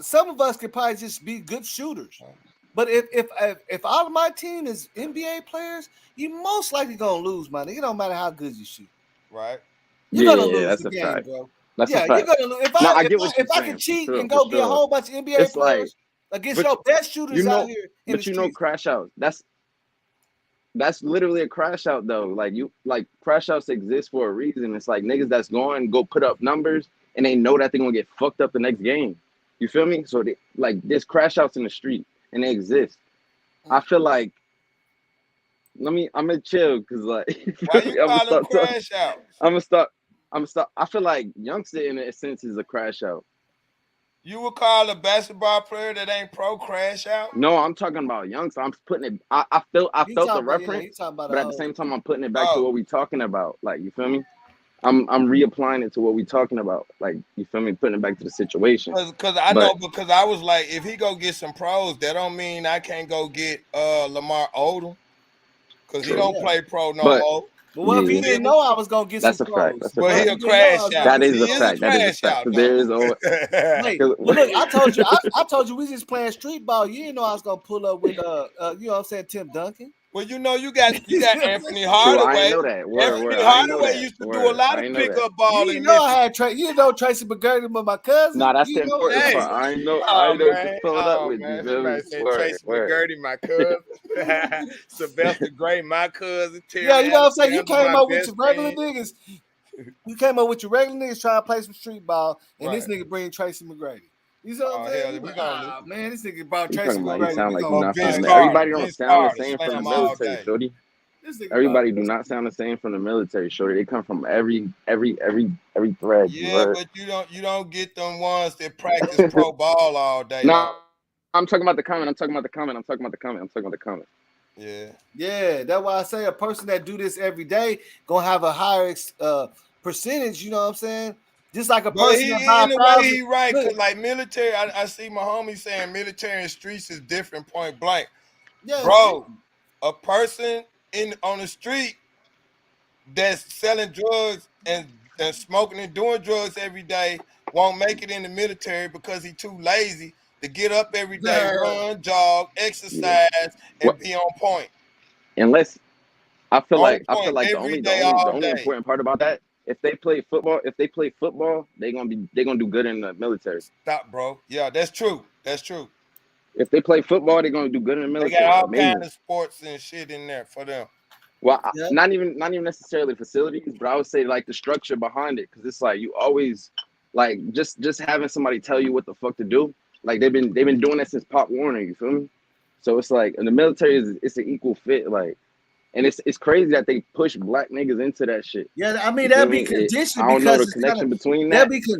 some of us could probably just be good shooters, but if all of my team is NBA players, you most likely gonna lose, man. It don't matter how good you shoot, right? You're gonna lose the game, fact. bro. That's yeah, a fact. you're gonna lose. If I can cheat and go get a whole bunch of NBA players against your best shooters out here in the streets. Crash outs. That's literally a crash out though. Like crash outs exist for a reason. It's like niggas that's going go put up numbers and they know that they're gonna get fucked up the next game. You feel me? So there's crash outs in the street and they exist. I feel like I'm gonna chill because like why you call them crash outs? I'm gonna stop. I feel like youngster in a sense is a crash out. You would call a basketball player that ain't pro crash out? No, I'm talking about youngster. I'm putting it. I felt the reference, but at the same time, I'm putting it back to what we talking about. Like, you feel me? I'm reapplying it to what we talking about. Like, you feel me? Putting it back to the situation. Because I was like, if he go get some pros, that don't mean I can't go get Lamar Odom. Because he don't play pro no more. But what if he didn't know I was gonna get some pros? But he a crash out. That is a fact. That is a fact. There is always. Wait, but look, I told you we just playing street ball. You didn't know I was gonna pull up with you know what I'm saying, Tim Duncan. Well, you know, you got Anthony Hardaway. I know that. Anthony Hardaway used to do a lot of pickup ball. You know I had you know Tracy McGrady with my cousin. Nah, that's the important part. I know. I know what you pulled up with. Man. Somebody said Tracy McGrady, my cousin. Sylvester Gray, my cousin. Terry yeah, you know what I'm saying. You Alexander, came up with your regular niggas. You came up with your regular niggas trying to play some street ball, and this nigga bring Tracy McGrady. You know what I'm saying? Man, this nigga brought Tracy McGrady. He sound like he's not from the Everybody don't sound the same from the military, shorty. Everybody do not sound the same from the military, shorty. They come from every thread. Yeah, but you don't get them ones that practice pro ball all day. No, I'm talking about the comment. Yeah, that's why I say a person that do this every day gonna have a higher percentage. You know what I'm saying? Just like a person that buys in a way he right, because like military, I see my homie saying military and streets is different, point blank. Yeah, bro, a person on the street that's selling drugs and smoking and doing drugs every day won't make it in the military because he's too lazy to get up every day, run, jog, exercise, and be on point. Unless I feel On like point the every only day, all day. important part about that, if they play football, they gonna do good in the military. Stop, bro. Yeah, that's true. That's true. If they play football, they're gonna do good in the They got military. all kinds Amazing. of sports and shit in there for them. Well, not even necessarily facilities, but I would say like the structure behind it, because it's like you always like just having somebody tell you what the fuck to do. Like they've been doing that since Pop Warner. You feel me? So it's like in the military it's an equal fit. Like, and it's crazy that they push black niggas into that shit. Yeah, I mean You feel that'd be me? conditioned I don't know because the it's kind connection of between that.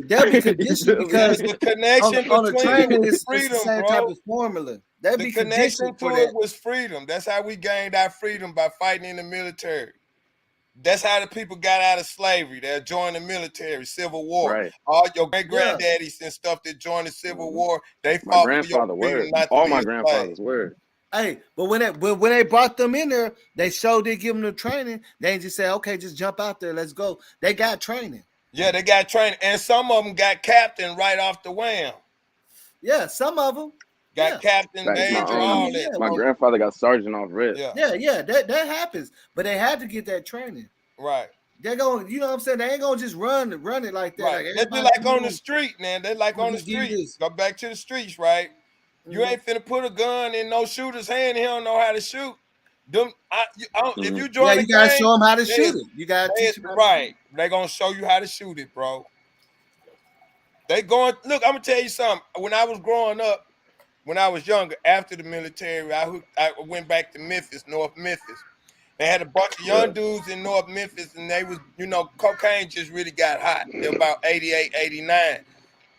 that'd be conditioned because The connection on the between training it was it's the freedom, same type bro. of formula. That'd The be connection conditioned to for it that. was freedom. That's how we gained our freedom, by fighting in the military. That's how the people got out of slavery. They joined the military, Civil War. Right. All your great granddaddies and stuff that joined the Civil War, they My fought for your grandfather freedom, word. not to All be my a slave. grandfathers word. Hey, but when they brought them in there, they showed they give them the training. They ain't just say, okay, just jump out there, let's go. They got training. Yeah, they got training, and some of them got captain right off the wham. Yeah, some of them got captain, Like major, all that. my grandfather got sergeant off rip. Yeah, that happens. But they had to get that training. Right. They're going, you know what I'm saying? They ain't gonna just run it like that. Right. Like They be like on the street, man. They like on the street. Go back to the streets, right? You ain't finna put a gun in no shooter's hand. He don't know how to shoot. If you join you the gotta gang, show them how to shoot it. You gotta teach them how to shoot it. They gonna show you how to shoot it, bro. They going. Look, I'm gonna tell you something. When I was growing up, when I was younger, after the military, I went back to Memphis, North Memphis. They had a bunch of young dudes in North Memphis, and they was, cocaine just really got hot. They were about 88, 89.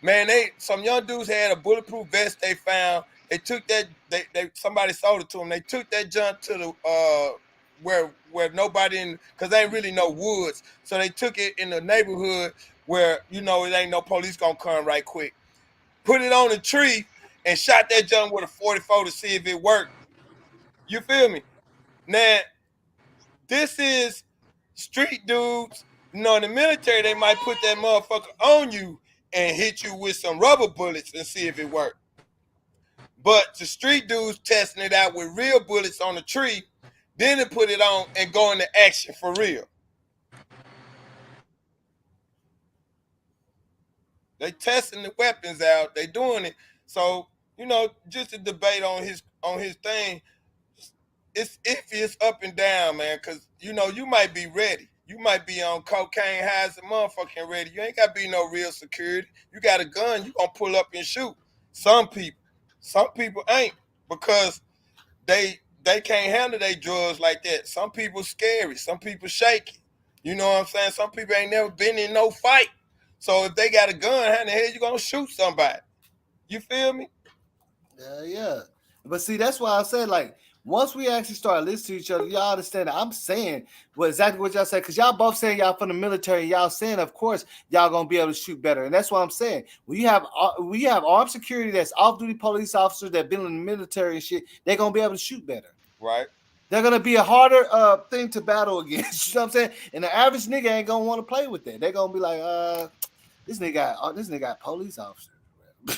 Man, some young dudes had a bulletproof vest they found. They took that, somebody sold it to them. They took that junk to the where nobody because they ain't really no woods. So they took it in the neighborhood where, it ain't no police gonna come right quick. Put it on a tree and shot that junk with a 44 to see if it worked. You feel me? Now, this is street dudes. In the military, they might put that motherfucker on you and hit you with some rubber bullets and see if it worked. But the street dudes testing it out with real bullets on the tree, then they put it on and go into action for real. They testing the weapons out. They doing it. So, just a debate on his thing. It's iffy, it's up and down, man, because you might be ready. You might be on cocaine high as a motherfucking ready. You ain't got to be no real security. You got a gun, you gonna pull up and shoot. Some people ain't, because they can't handle their drugs like that. Some people scary, some people shaky. You know what I'm saying? Some people ain't never been in no fight. So if they got a gun, how in the hell you gonna shoot somebody? You feel me? Yeah. But see, that's why I said, like, once we actually start listening to each other, y'all understand that I'm saying exactly what y'all said, because y'all both saying y'all from the military, y'all saying, of course, y'all gonna be able to shoot better. And that's what I'm saying. We have armed security that's off-duty police officers that been in the military and shit, they're gonna be able to shoot better. Right. They're gonna be a harder thing to battle against. You know what I'm saying? And the average nigga ain't gonna want to play with that. They're gonna be like, this nigga got police officer.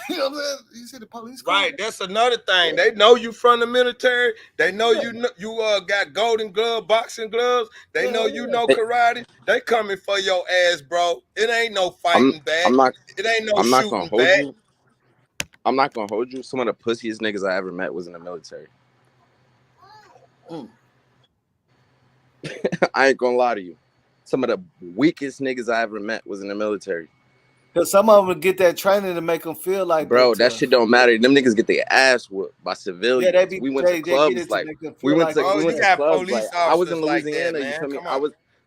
You know what I'm saying? You see the police car? Right, that's another thing. They know you from the military. They know you got golden glove, boxing gloves. They know you know karate. They coming for your ass, bro. It ain't no fighting back. It ain't no shooting back. I'm not gonna hold you. Some of the pussiest niggas I ever met was in the military. I ain't gonna lie to you. Some of the weakest niggas I ever met was in the military. Because some of them would get that training to make them feel like that shit don't matter. Them niggas get their ass whooped by civilians. Yeah, we went to clubs like we went to clubs like I was in Louisiana. You feel me?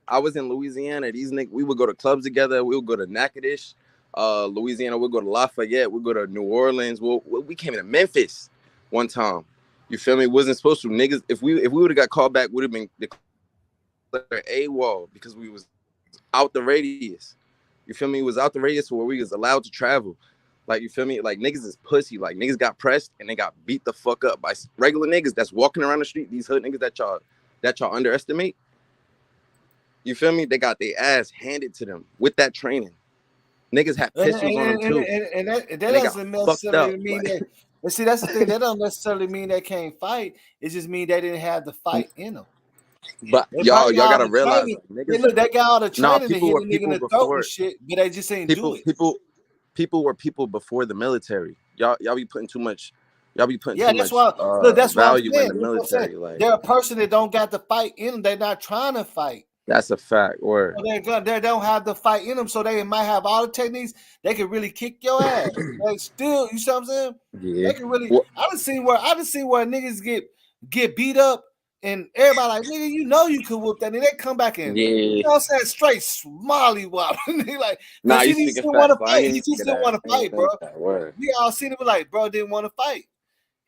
I was in Louisiana. These niggas, we would go to clubs together. We would go to Natchitoches, Louisiana. We'd go to Lafayette. We'd go to New Orleans. We came to Memphis one time. You feel me? Wasn't supposed to. Niggas, if we would have got called back, would have been declared AWOL because we was out the radius. You feel me? It was out the radius where we was allowed to travel. Like, you feel me? Like, niggas is pussy. Like, niggas got pressed and they got beat the fuck up by regular niggas that's walking around the street. These hood niggas that y'all that y'all underestimate. You feel me? They got their ass handed to them with that training. Niggas had pistols on them too. And that They got doesn't fucked up. necessarily mean that. But see, that's the thing. That don't necessarily mean they can't fight. It just mean they didn't have the fight in them. But They y'all probably got all gotta the realize, training. like, They niggas. got all the Nah, training to people hit were a nigga in people the throat and before. shit, but they just ain't do it. People were people before the military. Y'all be putting too much. Y'all be putting Yeah, too that's much why. Look, that's what I'm value in saying. the That's what I'm saying. military. Like, They're a person that don't got the fight in them. They're not trying to fight. that's a fact. Or They don't have the fight in them, so they might have all the techniques. They can really kick your ass. They still, you see what I'm saying? yeah. They can really. Well, I just seen where niggas get beat up, and everybody like, nigga, you know you could whoop that, and they come back and you know what I'm saying, straight smiley wop. Like, nah, because you he just speaking didn't want to facts. I fight. ain't He even just get didn't want that. to fight, bro. Word. We all seen it, like, bro didn't want to fight.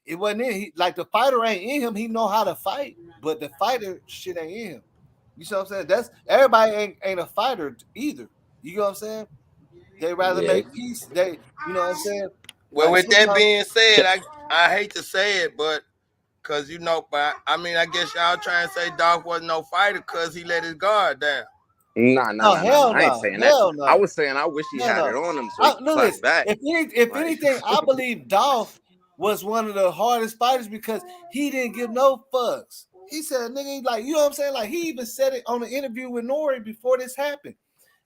It wasn't in. Like the fighter ain't in him. He know how to fight, but the fighter shit ain't in him. You see what I'm saying? That's everybody ain't a fighter either. You know what I'm saying? They rather Yeah. make peace. They, you know what I'm saying? Well, Like with that sometimes, being said, I hate to say it, but because but I mean, I guess y'all trying to say Dolph wasn't no fighter because he let his guard down. Nah. hell I ain't no, saying that. hell no, I was saying I wish he hell had no. it on him so he could Look at clap this. back. If Like, anything, I believe Dolph was one of the hardest fighters because he didn't give no fucks. He said, nigga, like, you know what I'm saying? Like, he even said it on the interview with Nori before this happened.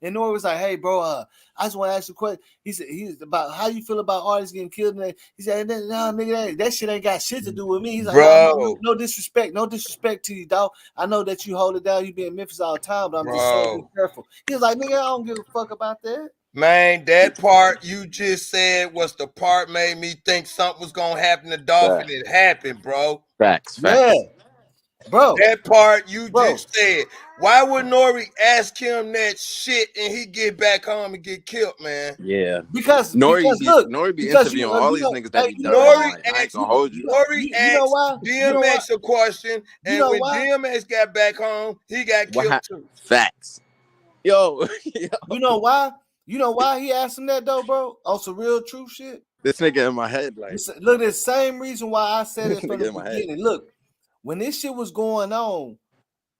And Nori was like, hey, bro, I just want to ask you a question. He said, he's about how you feel about artists getting killed. And he said, no, nigga, that shit ain't got shit to do with me. He's like, no disrespect. No disrespect to you, dog. I know that you hold it down. You be in Memphis all the time, but I'm just saying, be careful. He was like, nigga, I don't give a fuck about that. Man, that part you just said was the part made me think something was gonna happen to Dolph, and it happened, bro. Facts. Yeah, bro. That part you just said. Why would Nori ask him that shit and he get back home and get killed, man? Yeah. Because Nori be interviewing all these niggas that be dying. Like, I ain't gonna hold you. Nori asked why? DMX a question, and when why? DMX got back home, he got killed too. Facts. Yo. You know why? You know why he asked him that though, bro? On some real true shit. This nigga in my head, like, look, the same reason why I said it from the in my head. beginning. Look, when this shit was going on,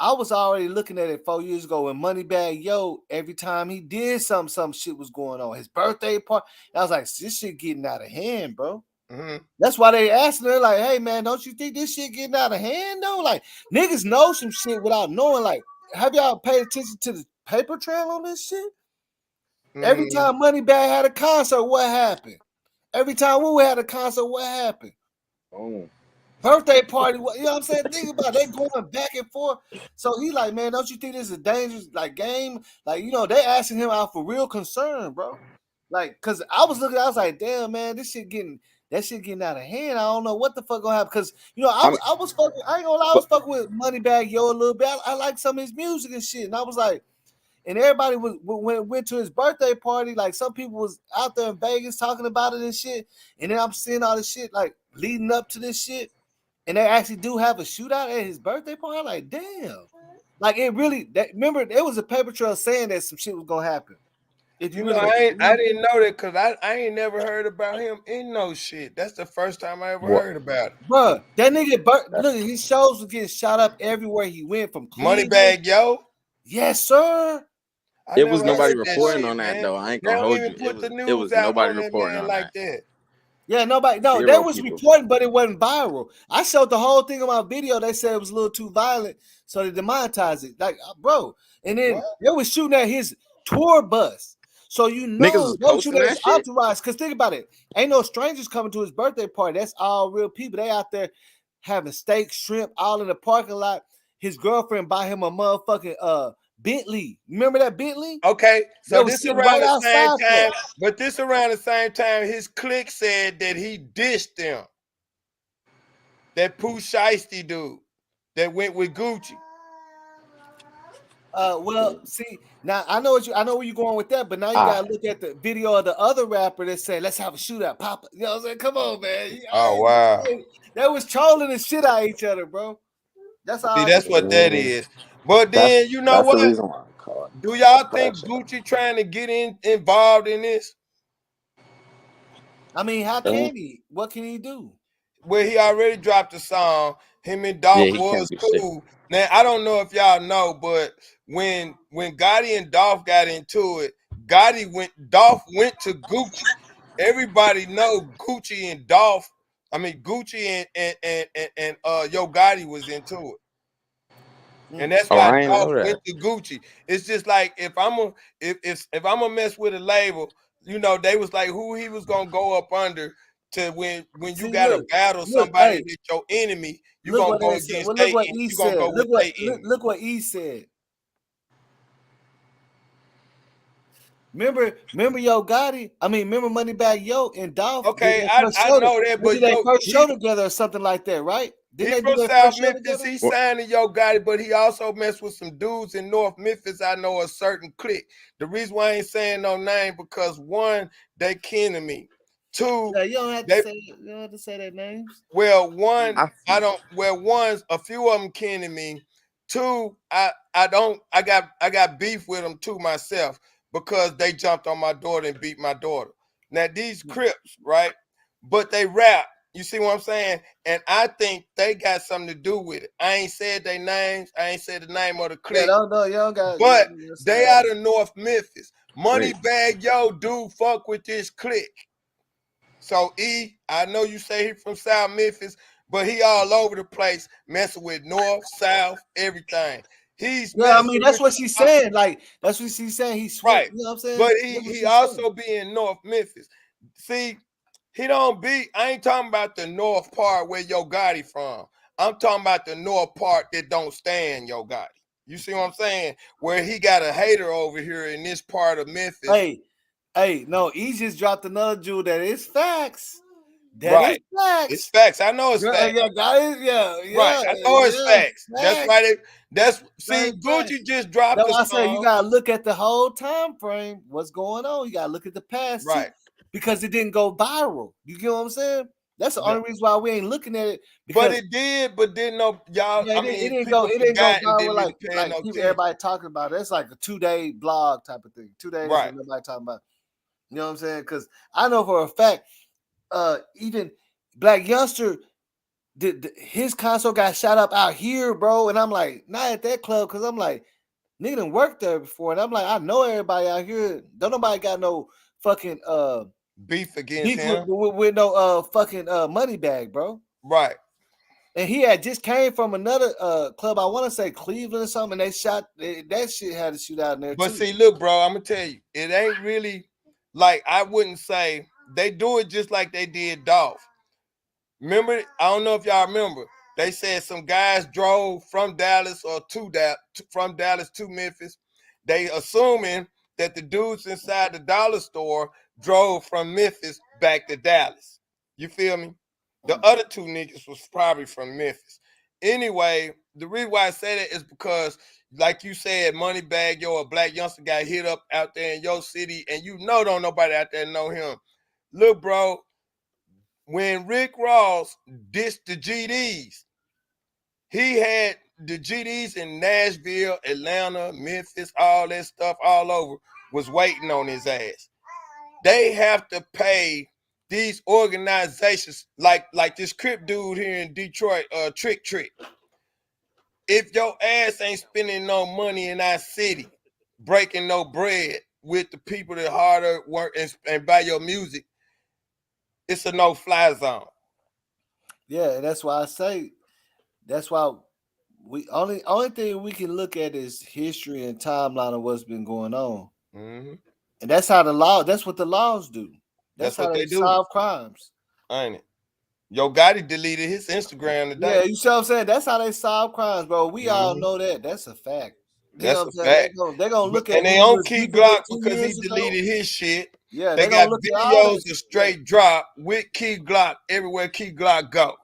I was already looking at it 4 years ago when Moneybag Yo, every time he did some shit was going on. His birthday party, I was like, this shit getting out of hand, bro. Mm-hmm. That's why they asked her, like, hey man, don't you think this shit getting out of hand though? Like, niggas know some shit without knowing. Like, have y'all paid attention to the paper trail on this shit? Mm-hmm. Every time Moneybag had a concert, what happened? Every time we had a concert, what happened? Oh. Birthday party, you know what I'm saying? Think about it, they going back and forth. So he like, man, don't you think this is a dangerous like game? Like, you know, they asking him out for real concern, bro. Like, cause I was like, damn, man, that shit getting out of hand. I don't know what the fuck gonna happen. Cause you know, I was fucking, I ain't gonna lie, I was fucking with Moneybag Yo a little bit. I like some of his music and shit. And I was like, and everybody went to his birthday party. Like, some people was out there in Vegas talking about it and shit. And then I'm seeing all this shit like leading up to this shit. And they actually do have a shootout at his birthday party. I'm like, damn. Like, it really, remember, there was a paper trail saying that some shit was going to happen. If you really, I didn't know that because I ain't never heard about him in no shit. That's the first time I ever heard about it. Bro, that nigga, look, his shows was getting shot up everywhere he went from Cleveland. Moneybag Yo? Yes, sir. It was nobody reporting on that, though. I ain't gonna hold you. It was nobody reporting on that. Yeah, nobody. No, they was reporting, but it wasn't viral. I showed the whole thing on my video. They said it was a little too violent, so they demonetized it. Like, bro, and then they was shooting at his tour bus. So you know, they was shooting at his entourage. Cause think about it, ain't no strangers coming to his birthday party. That's all real people. They out there having steak, shrimp, all in the parking lot. His girlfriend buy him a motherfucking Bentley. Remember that Bentley? Okay, so this around the same time, but this around the same time, his clique said that he dished them. That Pooh Shiesty dude that went with Gucci. Well, see, now I know where you're going with that, but now you gotta look at the video of the other rapper that said, "Let's have a shootout, Papa." You know what I'm saying? Come on, man. Oh wow, they was trolling the shit out of each other, bro. That's all. See, that's what that is. But then you know what? Do y'all think Gucci trying to get involved in this? I mean, how can he? What can he do? Well, he already dropped a song. Him and Dolph was cool. Now I don't know if y'all know, but when Gotti and Dolph got into it, Dolph went to Gucci. Everybody know Gucci and Dolph. I mean Gucci and Yo Gotti was into it. And that's Oh, why I ain't Dolph know that. went to Gucci. It's just like if I'm gonna mess with a label, you know, they was like who he was gonna go up under to when you See, gotta battle look, somebody hey, that's your enemy, you look gonna what go they said. against Well, look what E you gonna said. go with their enemy. Look what E said. Remember Yo Gotti? I mean, remember Moneybag Yo and Dolph did Okay, their first I show. know that, They did but their yo, first show together or something like that, right? Didn't he they do from their South first show Memphis. together? He signed to Yo Gotti, but he also messed with some dudes in North Memphis. I know a certain clique. The reason why I ain't saying no name because one, they kin to me. Two, Yeah, you don't have to they say their names. well, one, I don't. Well, one's a few of them kin to me. Two, I don't. I got beef with them too myself because they jumped on my daughter and beat my daughter. Now these Crips, right? But they rap. You see what I'm saying? And I think they got something to do with it. I ain't said their names. I ain't said the name of the Yeah, clique. you don't got. But You don't they say out of North Memphis. Wait. Moneybag Yo, dude, fuck with this clique. So I know you say he from South Memphis, but he all over the place, messing with North, South, everything. He's Yeah, I messing mean with that's what she's saying. Like that's what she's saying. He switched. right, You know what I'm saying? but That's what he she's saying. also be in North Memphis. See, he don't be. I ain't talking about the North part where Yo Gotti from. I'm talking about the North part that don't stand Yo Gotti. You see what I'm saying? Where he got a hater over here in this part of Memphis. Hey, no, he just dropped another jewel that is facts. That is Right. It's facts. facts. I know it's Yeah, facts. yeah, guys, Right. I know it's facts. That's facts. why see, That's facts. Gucci just dropped That's a why I say you song. gotta look at the whole time frame. What's going on? You gotta look at the past too, Right. because it didn't go viral. You get what I'm saying? That's the Yeah. only reason why we ain't looking at it. But Because it did, but didn't know y'all. yeah, I it mean, didn't go. people It didn't go forgot and viral didn't really pay like no people. attention. Everybody talking about it. It's like a 2-day blog type of thing. 2 days Right. and nobody talking about it. You know what I'm saying? Because I know for a fact, even Black Youngster, his console got shot up out here, bro. And I'm like, not at that club, because I'm like, nigga done worked there before, and I'm like, I know everybody out here. Don't nobody got no fucking beef against him with no fucking money bag, bro. Right. And he had just came from another club. I want to say Cleveland or something. And they shot that shit had a shootout in there But too. see, look, bro, I'm gonna tell you, it ain't really like I wouldn't say they do it just like they did Dolph. Remember, I don't know if y'all remember. They said some guys drove from Dallas or from Dallas to Memphis. They assuming that the dudes inside the dollar store drove from Memphis back to Dallas. You feel me? The other two niggas was probably from Memphis. Anyway, the reason why I say that is because, like you said, Moneybag Yo, a Black Youngster got hit up out there in your city, and you know don't nobody out there know him. Look, bro, when Rick Ross dissed the GDs, he had the GDs in Nashville, Atlanta, Memphis, all that stuff all over was waiting on his ass. They have to pay these organizations like this Crip dude here in Detroit, Trick. If your ass ain't spending no money in our city, breaking no bread with the people that harder work and buy your music, it's a no-fly zone. Yeah, and that's why I say that's why we only thing we can look at is history and timeline of what's been going on. Mm-hmm. And that's how the law. That's what the laws do. That's how what they they do. solve crimes. Ain't it? Yo Gotti deleted his Instagram today. Yeah, you see what I'm saying? That's how they solve crimes, bro. We all know that. That's a fact. You know That's what a I'm saying? fact. They're gonna look at And they who on was Key beefing with Glock 2 because he years ago. deleted his shit. Yeah, they gonna got look at all videos that of straight drop with Key Glock everywhere Key Glock go.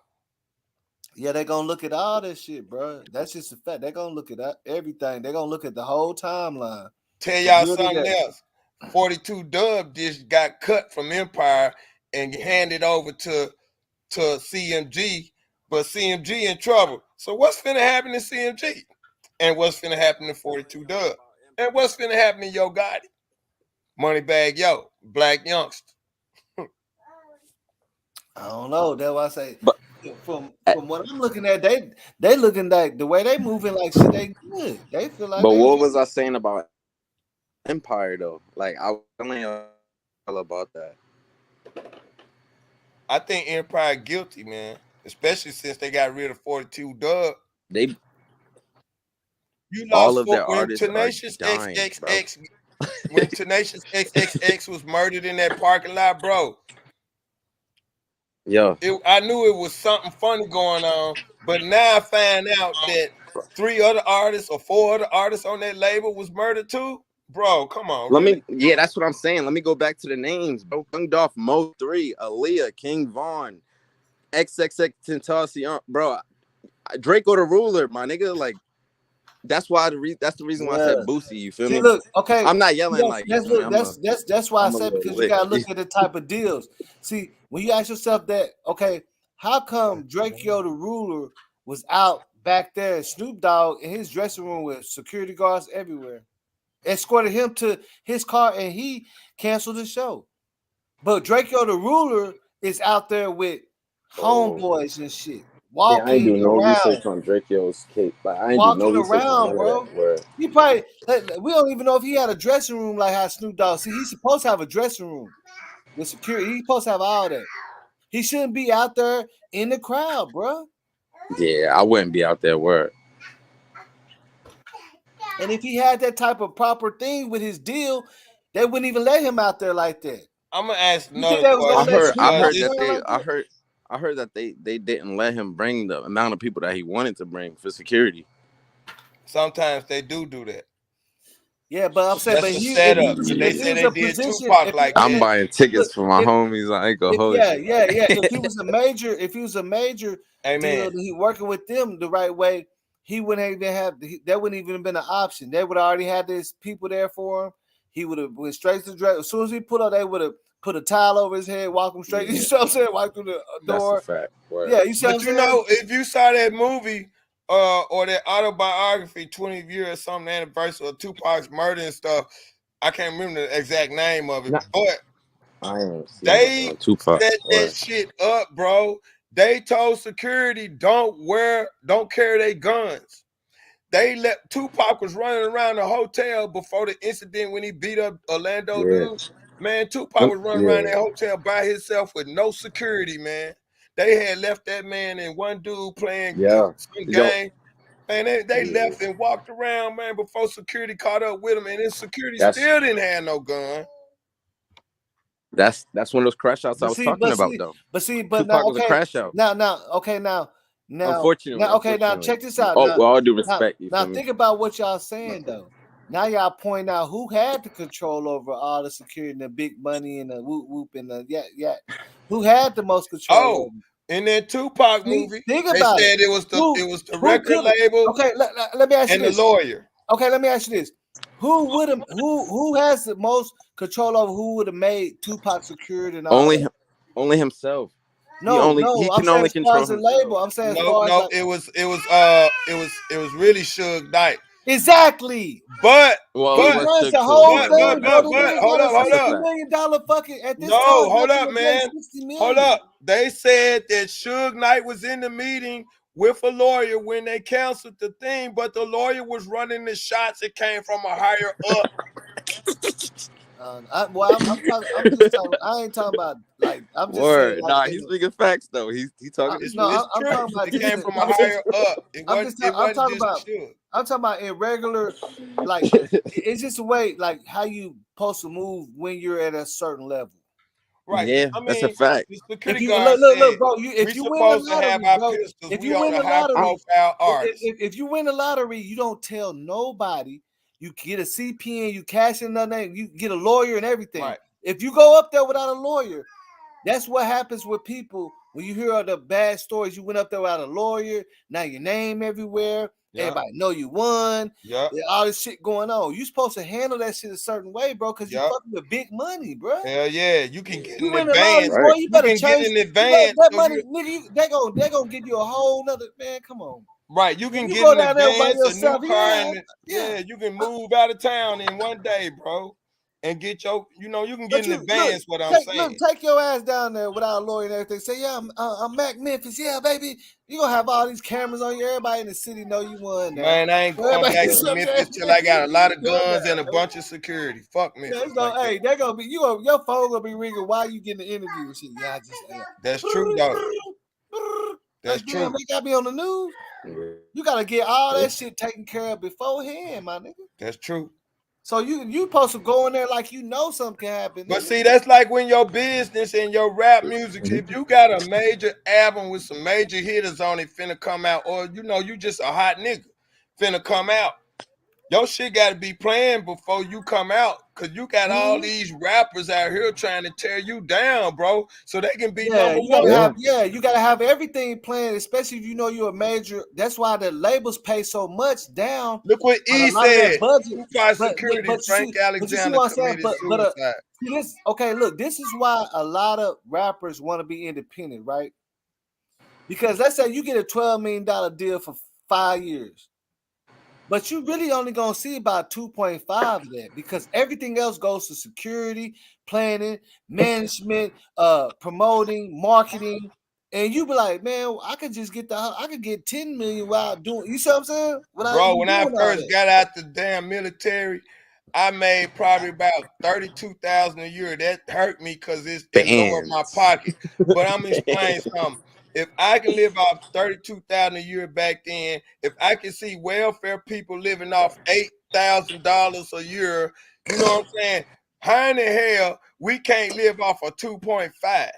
Yeah, they're gonna look at all that shit, bro. That's just a fact. They're gonna look at everything. They're gonna look at the whole timeline. Tell y'all something else. 42 Dub just got cut from Empire and handed over to CMG, but CMG in trouble. So what's finna happen to CMG? And what's finna happen to 42 Dub? And what's finna happen to Yo Gotti? Moneybag Yo, Black Youngster. I don't know. That's why I say. from what I'm looking at, they looking like the way they moving like shit. They good. They feel like But they. what was I saying about Empire though? Like I was telling y'all about that. I think Empire guilty, man. Especially since they got rid of 42 Dub. They You all lost of their when artists are Tenacious dying, bro. XXX when Tenacious XXX was murdered in that parking lot, bro. Yeah. I knew it was something funny going on, but now I find out that 3 other artists or 4 other artists on that label was murdered too. Bro, come on, really? Yeah, that's what I'm saying. Let me go back to the names, bro. Young Dolph, Mo 3, Aaliyah, King Von, XXX Tentacion, bro. Draco the Ruler, my nigga. Like that's why that's the reason why I said Boosie. You feel See, me? look, okay. I'm not yelling like you That's feel me. that's why I I'm a said little because you lick. gotta look at the type of deals. See, when you ask yourself that, okay, how come Drakeo the Ruler was out back there and Snoop Dogg in his dressing room with security guards everywhere, escorted him to his car and he canceled the show. But Drakeo the Ruler is out there with homeboys and shit, Yeah, I ain't walking do no around. research on Drakeo's case. Like I ain't do no Walking research on around, none of bro. that. Where He probably we don't even know if he had a dressing room like how Snoop Dogg. See, he's supposed to have a dressing room with security. He's supposed to have all that. He shouldn't be out there in the crowd, bro. yeah, I wouldn't be out there. Word. And if he had that type of proper thing with his deal, they wouldn't even let him out there like that. I'm gonna ask You think another they was question. gonna let Snoop I walk heard that around they like that? I heard that they didn't let him bring the amount of people that he wanted to bring for security. Sometimes they do that. Yeah, but I'm saying, That's but a he if setup. he Cause if they he say was they a did position, Tupac if he like I'm that. buying look, tickets for my homies. I ain't gonna hold you. if he was a major, deal Amen. that he working with them the right way, he wouldn't even have that wouldn't even have been an option. They would already had these people there for him. He would have went straight to the dress. As soon as he put up, they would have put a towel over his head, walk him straight. You Yeah, see what I'm saying? Walk through the that's a door. fact. Word. Yeah, you see what I'm But you saying? know, if you saw that movie or that autobiography, 20 years or something, anniversary of Tupac's murder and stuff, I can't remember the exact name of it, Nah, but I ain't seen they it. Tupac. set that Word. shit up, bro. They told security don't carry their guns. They let Tupac was running around the hotel before the incident when he beat up Orlando Yeah. dude. Man, Tupac was running around Yeah. that hotel by himself with no security, man. They had left that man and one dude playing Yeah. some Yo. game. Man, they Yeah. left and walked around, man, before security caught up with him. And then security That's still didn't have no gun. that's one of those crash outs I But was see, talking but about see, though. but see, but Tupac now, was a okay, crash out. now, Unfortunately. check this out. Oh, with all due respect, you Now, feel me? think about what y'all saying though. Now y'all point out who had the control over all the security and the big money and the whoop whoop and the yeah. Who had the most control Oh, over it? in that Tupac See, movie, think they about it. said it was the Who record could have? label Okay, let me ask you and the this. lawyer. Okay, let me ask you this. Who has the most control over who would have made Tupac secured and all that? Only himself. No, He I'm can saying only as far control as the himself. label. I'm saying as No, far as like it was really Suge Knight. exactly. Well, He it was runs Suge the too. whole Yeah, thing, bro. This but nigga hold got a up, hold that's a $60 up. fact. million fucking at this No, time. hold Nothing up, to pay man. 60 Hold million. up. They said that Suge Knight was in the meeting with a lawyer when they canceled the thing, but the lawyer was running the shots. It came from a higher up. I'm just talking. I ain't talking about like. I'm just saying Word. like Nah, in he's the. speaking facts though. He talking the No, truth. It's I'm true. talking about It just. came from a higher up. It wasn't I'm talking just about. Suge. I'm talking about in regular, like it's just a way like how you supposed to move when you're at a certain level. Right. Yeah, I that's a mean, fact. the If security you guard said bro, we if you win the supposed to have lottery, our bro, pistols. if We you on win a the high lottery, profile artist. if you win the lottery, you don't tell nobody. You get a CPN, you cash in their name, you get a lawyer and everything. Right. If you go up there without a lawyer, that's what happens with people when you hear all the bad stories. You went up there without a lawyer, now your name everywhere. Yeah. Everybody know you won. Yeah. All this shit going on. You supposed to handle that shit a certain way, bro, because you fucking with big money, bro. Hell yeah, you can get You in win the lottery, advance. boy. You better can get change in advance. that So money, nigga. They gonna give you a whole nother man. Come on, right, you if can you get go in down there by advance a new yourself, car, and yeah, you can move out of town in one day, bro. and get your, you can But get in advance what I'm saying. take your ass down there without a lawyer and everything. Say, yeah, I'm Mac Memphis. Yeah, baby. You gonna have all these cameras on you. Everybody in the city know you won now. Man, I ain't going Everybody, back you to know what I'm Memphis saying? till I got a lot of Go guns down, and a man. bunch of security. Fuck Yeah, Memphis it's like gonna, that. hey, they're gonna be your phone gonna be ringing while you getting the interview and shit. Yeah, I just That's true though. That's like, damn, true. they gotta be on the news. You gotta get all that shit taken care of beforehand, my nigga. That's true. So you supposed to go in there like you know something can happen. But Nigga. see, that's like when your business and your rap music, if you got a major album with some major hitters on it finna come out, or you just a hot nigga finna come out, your shit gotta be playing before you come out, cause you got all these rappers out here trying to tear you down, bro, so they can be Yeah, number you gotta one. have you gotta have everything planned, especially if you know you're a major. That's why the labels pay so much down. Look what On E a lot of said. that budget. Two-part But security, Frank you see Alexander what I'm saying? committed suicide. See this. Okay, look, this is why a lot of rappers want to be independent, right? Because let's say you get a $12 million deal for 5 years. But you really only gonna see about 2.5 of that because everything else goes to security, planning, management, promoting, marketing, and you be like, man, I could just I could get 10 million without doing. You see what I'm saying? Without Bro, even when I doing all first that. got out the damn military, I made probably about 32,000 a year. That hurt me because it lowered my pocket. But I'm gonna explain something. If I can live off 32,000 a year back then, if I can see welfare people living off $8,000 a year, you know what I'm saying? How in the hell we can't live off of 2.5?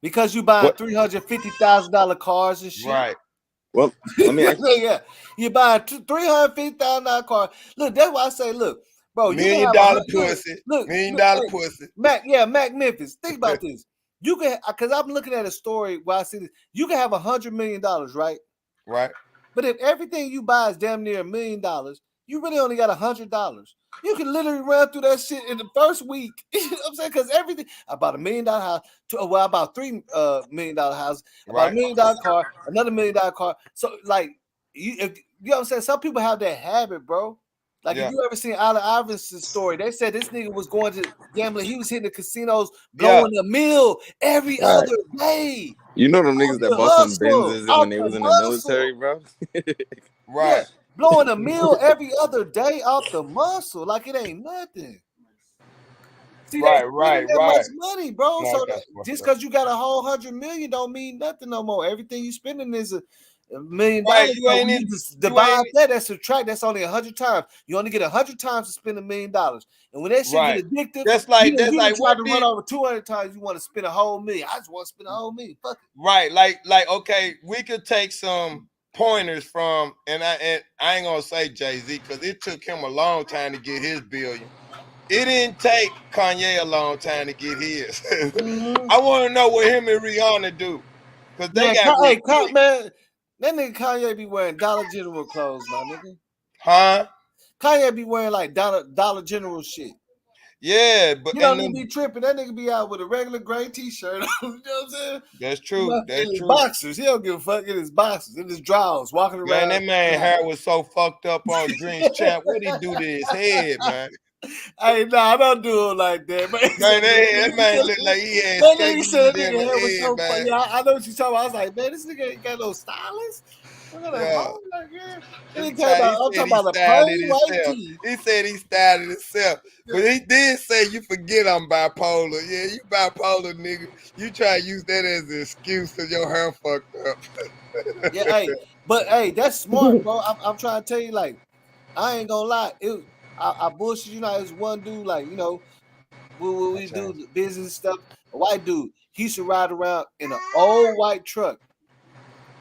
Because you buying $350,000 cars and shit. Right. Well, let me ask yeah, you buy a $350,000 car. Look, that's why I say, look, bro, you can $1 million have pussy. look, $1 million hey, pussy. Mac Memphis. Think about this. You can, because I'm looking at a story where I see this. You can have $100 million, right? Right. But if everything you buy is damn near $1 million, you really only got $100. You can literally run through that shit in the first week. You know what I'm saying? Because everything, I bought $1 million house, I bought $3 million house, I bought $1 million car, another $1 million car. So like, you know what I'm saying? Some people have that habit, bro. Like if you ever seen Allen Iverson's story, they said this nigga was going to gambling. He was hitting the casinos, blowing a mill every Right. other day. You know them Off niggas that the bought them hustle, Benzes off when they the was in the muscle. military, bro? Yeah, blowing a meal every other day off the muscle like it ain't nothing. See, they spending that much money, bro. So just because you got a whole 100 million don't mean nothing no more. Everything you spending is $1 million. You So ain't when in, you just divide that subtract, that's only 100 times. You only get 100 times to spend $1 million. And when that shit get addictive, That's you like done tried what to run did over 200 times. You want to spend a whole million. I just want to spend a whole million. Fuck it. right, like okay, we could take some pointers from, and I ain't gonna say Jay-Z because it took him a long time to get his billion. It didn't take Kanye a long time to get his. I want to know what him and Rihanna do because they Man, got rich quick. man, that nigga Kanye be wearing Dollar General clothes, my nigga. Huh? Kanye be wearing like Dollar General shit. Yeah, but You don't need to be tripping. That nigga be out with a regular gray t-shirt on. You know what I'm saying? That's true. In That's his true. boxers. He don't give a fuck in his boxers, in his drawers, walking Man, around. that man hair was so fucked up on Dreams Champ. What'd he do to his head, man? Hey, nah, I don't do it like that, man. Man, that man looked like he had That nigga said scabies that in nigga the hair was head, so funny. man. Yeah, I know what you're talking about. I was like, man, this nigga ain't got no stylist. What kind of Yeah. home like yeah? Then He he came out. I'm said talking he about a styled it plain white himself. tee. He said he styled it himself. But he did say you forget I'm bipolar. Yeah, you bipolar, nigga. You try to use that as an excuse because your hair fucked up. Yeah, hey, that's smart, bro. I'm trying to tell you, like, I ain't gonna lie. I bullshit you. There's one dude, like, we do the business stuff. A white dude, he used to ride around in an old white truck.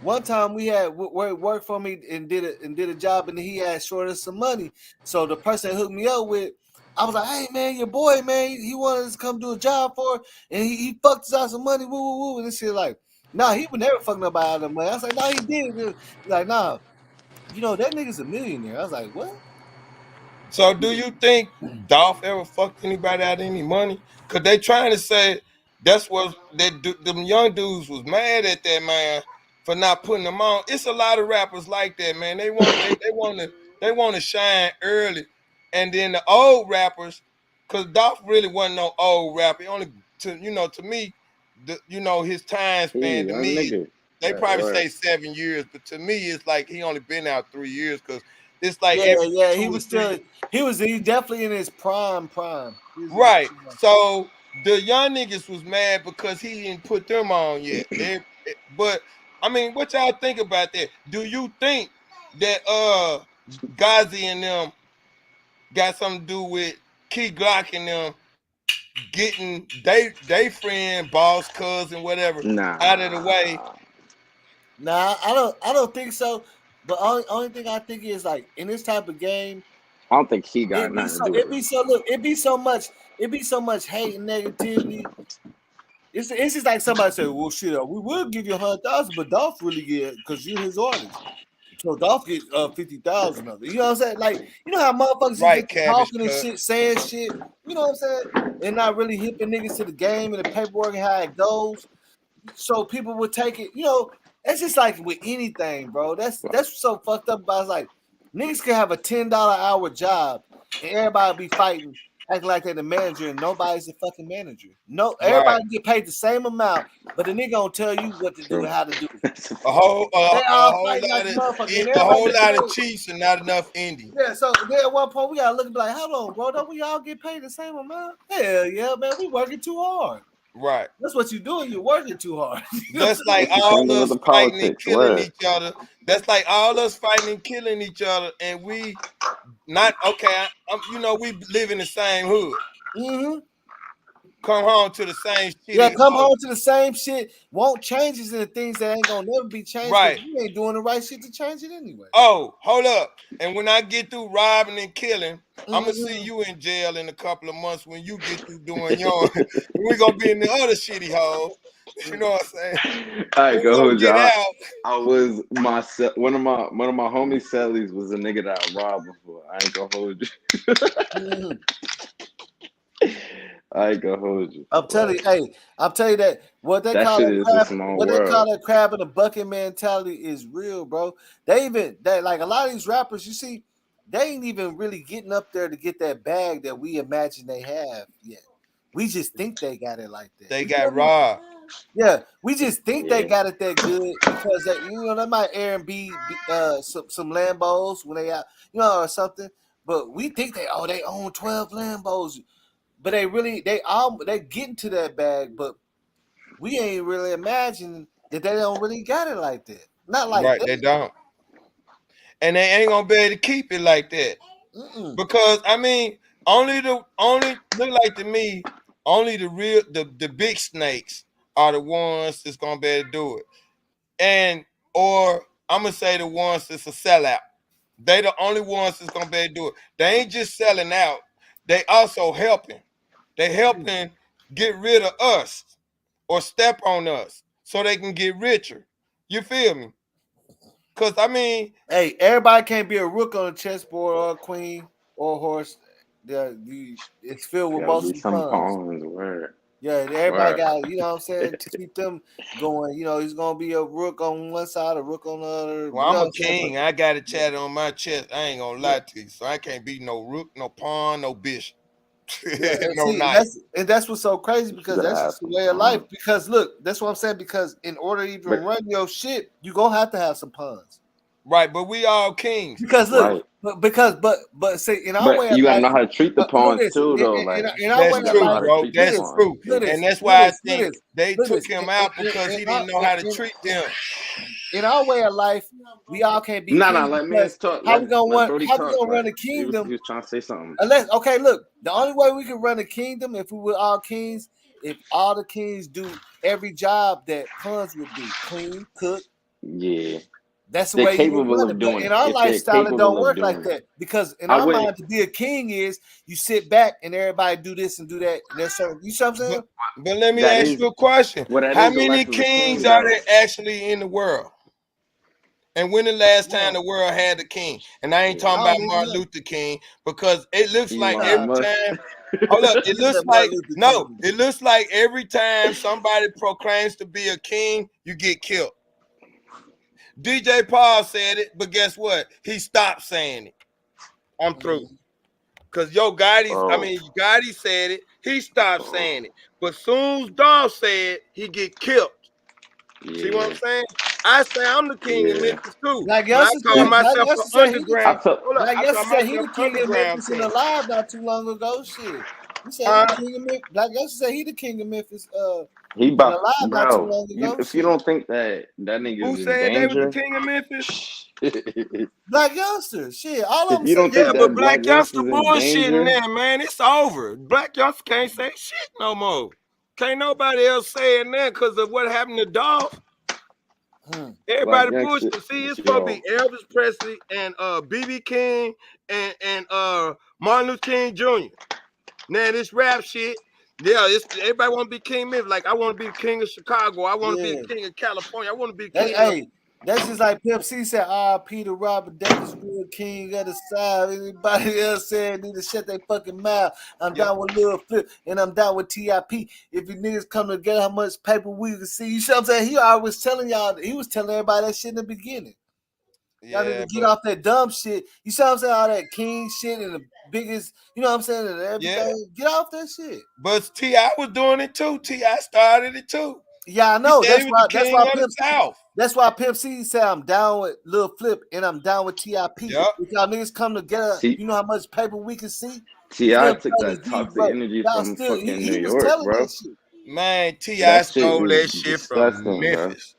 One time we had where he worked for me and did a job, and he had short us some money. So the person that hooked me up with, I was like, hey man, your boy, man, he wanted us to come do a job for, and he fucked us out some money, woo woo woo, and this shit like, nah, he would never fuck nobody out of the money. I was like, nah, he did. He's like, nah, that nigga's a millionaire. I was like, what? So do you think Dolph ever fucked anybody out of any money? Cause they trying to say that's what them young dudes was mad at that man for not putting them on. It's a lot of rappers like that, man. They want to shine early, and then the old rappers, because Dolph really wasn't no old rapper. He only to me, his time span to me, nigga. they probably Right. say 7 years, but to me, it's like he only been out 3 years because it's like Yeah, every yeah. 2 He or was 3 still. He definitely in his prime. He was in his Right. prime. So the young niggas was mad because he didn't put them on yet. But I mean, what y'all think about that? Do you think that Ghazi and them got something to do with Key Glock and them getting they friend, boss, cousin, whatever, out of the way? Nah, I don't think so. But only thing I think is like in this type of game, I don't think he got nothing to do with it. it be so much hate and negativity. It's just like somebody say, well, shit, we will give you 100,000, but Dolph really get because you're his artist. So Dolph get 50,000 of it. You know what I'm saying? Like, you know how motherfuckers just Right, get Cabbage talking and Cut. shit, saying shit. You know what I'm saying? And not really hipping niggas to the game and the paperwork and how it goes. So people would take it. You know, that's just like with anything, bro. That's what's so fucked up about. It's like niggas can have a $10 hour job and everybody be fighting, acting like they're the manager, and nobody's the fucking manager. No, Right. everybody get paid the same amount, but the nigga gonna tell you what to do and how to do it. A whole They all fighting like motherfuckers, and everybody get lot of paid. Chiefs and not enough Indians. Yeah, so then at one point we gotta look and be like, hold on, bro, don't we all get paid the same amount? Hell yeah, man, we working too hard. Right. That's what you're doing. You're working too hard. You know what That's I'm like It's the saying? same all thing with us the fighting and politics. killing Word. each other. That's like all us fighting and killing each other, and we not okay. We live in the same hood. Mm-hmm. Come home to the same Yeah, shitty come house. home to the same shit. Want changes in the things that ain't gonna never be changed because Right. you ain't doing the right shit to change it anyway. Oh, hold up. And when I get through robbing and killing, I'm gonna see Mm-hmm. you in jail in a couple of months when you get through doing your. We're gonna be in the other shitty hole. You know what I'm saying? I When we go gonna hold get y'all. out? I was one of my homie Sally's was a nigga that I robbed before. I ain't gonna hold you. Mm-hmm. I ain't gonna hold you. I'm telling you, hey, I'm telling you that what they That call shit that is a crab, small what they call world. that crab in the bucket mentality is real, bro. They even that like a lot of these rappers, you see, they ain't even really getting up there to get that bag that we imagine they have yet. We just think they got it like that. They You feel got me? robbed. Yeah, we just think they Yeah. got it that good because they might air and be some Lambos when they out, or something. But we think they own 12 Lambos, but they getting to that bag, but we ain't really imagining that they don't really got it like that. Not like Right, that. they don't. And they ain't gonna be able to keep it like that. Mm-mm. Because I mean, only look like to me, only the big snakes are the ones that's gonna be able to do it. And or I'm gonna say the ones that's a sellout. They the only ones that's gonna be able to do it. They ain't just selling out, they also helping. They helping get rid of us or step on us so they can get richer. You feel me? Cause I mean, Hey, everybody can't be a rook on a chessboard or a queen or a horse. It's filled with Gotta be mostly some pawns. pawns. Word. Yeah, everybody Word. got, you know what I'm saying, to keep them going. He's gonna be a rook on one side, a rook on the other. well, You know I'm what a I'm saying? king. I got a chat on my chest. I ain't gonna Yeah, lie to you. So I can't be no rook, no pawn, no bishop, yeah. And no see, knight. that's what's so crazy You because gotta that's have just the some way of life. pawns. Because look, that's what I'm saying. Because in order to even But run your shit, you gonna have to have some puns. Right, but we all kings. Because look, right. but see, in our But way of you gotta life, know how to treat the look at pawns this. too, though. Like In our way That's you of gotta know true, life, how to bro. treat the look at That's this, pawns true. look at too. this, And that's look at why I this, look at think this, they look at took this. him out because he didn't know how to treat them. In our way of life, we all can't be Nah, kings let man because talk. Let Brody how we talk. gonna run Like a he kingdom was trying to say something. unless look, the only way we can run a kingdom if we were all kings, if all the kings do every job that puns would do, clean, cook. Yeah, That's the they're way you would capable run of it. But doing in it. our If they're lifestyle, it capable don't of work like doing it, that. Because in I our wouldn't. mind, to be a king is you sit back and everybody do this and do that. And there's certain, you see what I'm But, saying? but let me That ask is you a question. that How is the many life of a kings king, are though. there actually in the world? And when the last time Yeah. the world had a king? And I ain't Yeah. I talking about don't even Martin know. Luther King because it looks like Elon Nah, every Musk. time. Hold up, it you looks said like Martin Luther no, King. it looks like every time somebody proclaims to be a king, you get killed. DJ Paul said it, but guess what? He stopped saying it. I'm through. Cause Gotti said it. He stopped saying it. But soon as Dolph said, he get killed. Yeah. See what I'm saying? I say I'm the king of Memphis too. Like But I Youngster call said, myself an underground. Hold up, like I Youngster call said, he myself the king of underground Memphis in king. the live not too long ago. Shit, he said he the king of Memphis. Like Youngster said, he the king of Memphis. He In the about, live not too bro. long ago. If you don't think that nigga's Who in said they was the danger, king of Memphis? Black Youngster, shit, all of if them you say don't Yeah, think but that Black Black Youngster Youngster's in bullshitting danger, there, man. It's over. Black Youngster can't say shit no more. Can't nobody else say it now because of what happened to Dolph. Black Everybody Youngster, bullshit. See, it's supposed to yo, be Elvis Presley and BB King and Martin Luther King Jr. Now this rap shit, yeah, it's everybody want to be King Memphis. Like I want to be the king of Chicago. I want to be the king of California. I want to be the king of. That's just like Pimp C said, Peter Robert Davis, real king of the South. Anybody else said need to shut their fucking mouth. I'm down with Lil Flip and I'm down with TIP. If you niggas come together, how much paper we can see. You see what I'm saying? He always was telling y'all, he was telling everybody that shit in the beginning. Y'all need to get off that dumb shit. You see what I'm saying? All that king shit and the biggest, you know what I'm saying? And everything. Get off that shit. But T.I. was doing it too. T.I. started it too. Yeah, I know. He said he was the king of the South. That's why Pimp C said I'm down with Lil Flip and I'm down with TIP. Yep. If y'all niggas come together, you know how much paper we can see. T.I. took that toxic energy from still, fucking he New was York, telling bro. that shit. Man, T.I. That shit stole that was shit from disgusting, Memphis.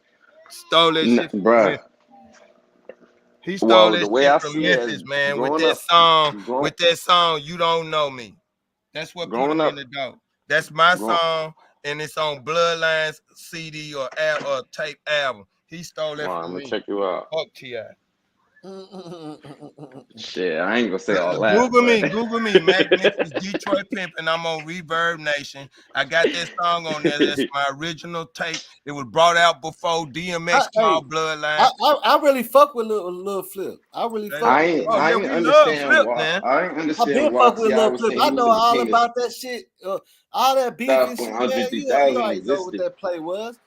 Stole that shit from bro. Memphis. He stole that the way shit I from see it Memphis, is man. With growing that up, song, You Don't Know Me. That's what put him in the dope. That's my song, and it's on Bloodlines CD or tape album. He stole that from I'm gonna me. check you out. Fuck T.I. Shit, I ain't gonna say all that. Google me, Mac Memphis, Detroit Pimpin'. I'm on Reverb Nation. I got that song on there. That's my original tape. It was brought out before DMX called Bloodline. I really fuck with Lil Flip. I really fuck with Lil Flip. I ain't understand why. I ain't understand why T.I. was saying I he was know the all king about that shit. All that beef and shit, man. You already know what that play was.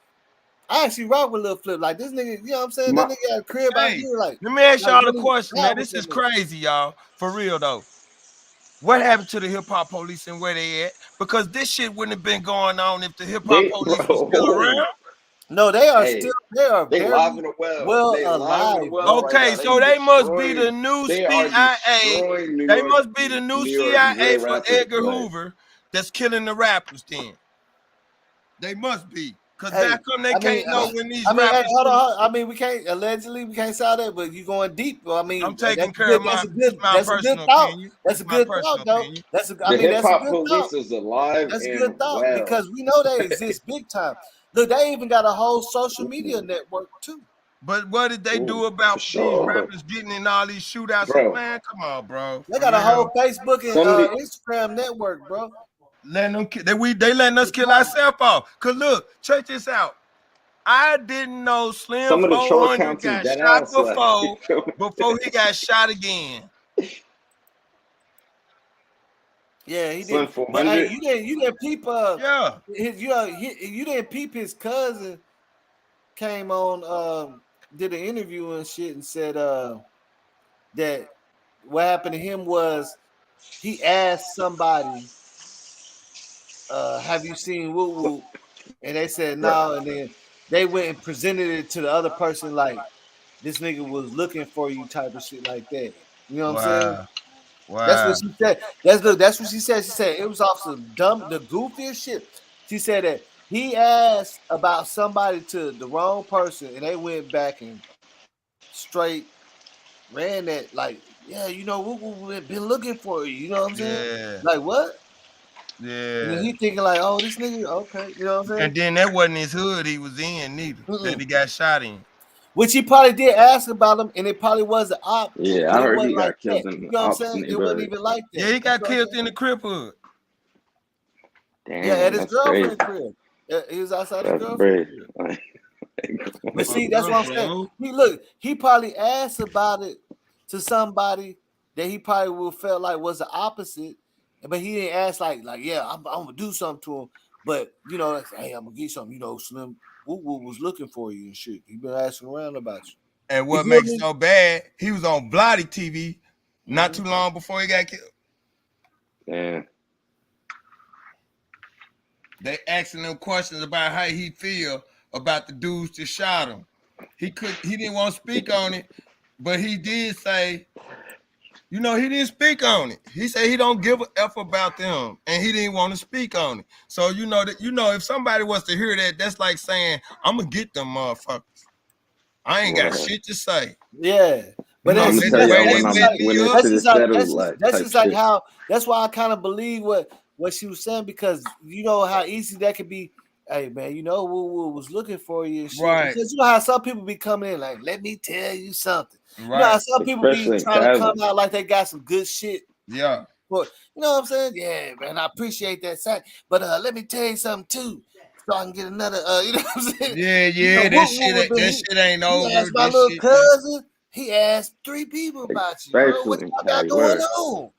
I actually rock with Lil Flip. Like this nigga, you know what I'm saying? That nigga got a crib out here. Like, let me ask y'all really a question, man. This is crazy, y'all. For real though. What happened to the hip hop police and where they at? Because this shit wouldn't have been going on if the hip hop police was still around. No, they are still. They are they very live in the well. They live in the well right now. So they must be the new They are CIA. destroying New They York. must be the new New York CIA real for rappers, Edgar Hoover that's killing the rappers. Then they must be. Cause how come they can't know when these rappers? Hold on. I mean, we can't say that, but you going deep. I mean, I'm taking care of that's a good thought. opinion. That's a good thought, though. That's a the hip hop police is alive. That's a and good thought because we know they exist big time. Look, they even got a whole social media network too. But what did they do about these rappers getting in all these shootouts? Bro. Man, come on, bro. They got a whole Facebook and Instagram network, bro. Letting them they letting us kill ourselves off. Cause look, check this out. I didn't know Slim Some of the troll 400 accounts got is dead shot ass. before he got shot again. Yeah, he Slim did. 400. But hey, you didn't peep. Yeah. You didn't peep. His cousin came on, did an interview and shit, and said that what happened to him was he asked somebody, "Have you seen Woo Woo?" And they said no, and then they went and presented it to the other person like this nigga was looking for you, type of shit like that. You know what I'm saying? Wow. That's what she said. That's what she said. She said it was off some the goofiest shit. She said that he asked about somebody to the wrong person, and they went back and straight ran that like, yeah, you know, we've been looking for you. You know what I'm saying? Yeah. Like what? Yeah. And then he thinking like, oh, this nigga, okay, you know what I'm saying? And then that wasn't his hood he was in neither. That he got shot in. Which he probably did ask about him, and it probably was an op. Yeah, but I it heard wasn't he got like killed that. in You the know what I'm ops saying? It neighborhood. wasn't even like that. Yeah, he got killed in the Crip hood. Damn, yeah, at his that's girlfriend's crazy. crib. He was outside his That's girlfriend's crazy. crib. But see, that's what I'm saying. He probably asked about it to somebody that he probably would felt like was the opposite, but he didn't ask like yeah, I'm gonna do something to him. But you know, like, hey, I'm gonna get you something. You know, Slim Woo Woo was looking for you and shit. He been asking around about you. And what makes it so bad, he was on Bloody TV not too long before he got killed. Yeah. They asking him questions about how he feel about the dudes that shot him. He didn't want to speak on it, but he did say, he didn't speak on it. He said he don't give a F about them, and he didn't want to speak on it. So if somebody was to hear that, that's like saying, I'm gonna get them motherfuckers. I ain't got shit to say. Yeah. But I'm that's gonna tell y'all when that shit is settled, that's type just like shit. how that's why I kind of believe what she was saying, because you know how easy that could be. Hey man, Woo was looking for you and shit. Right. Because you know how some people be coming in like, let me tell you something. Right. You know how some people Especially be in trying to Cali. come out like they got some good shit. Yeah. But you know what I'm saying? Yeah, man, I appreciate that side. But let me tell you something too. So I can get another you know what I'm saying? Yeah, that shit ain't over. He asked my That little shit, cousin. He asked 3 people about you, bro. What Especially y'all got like going word. on?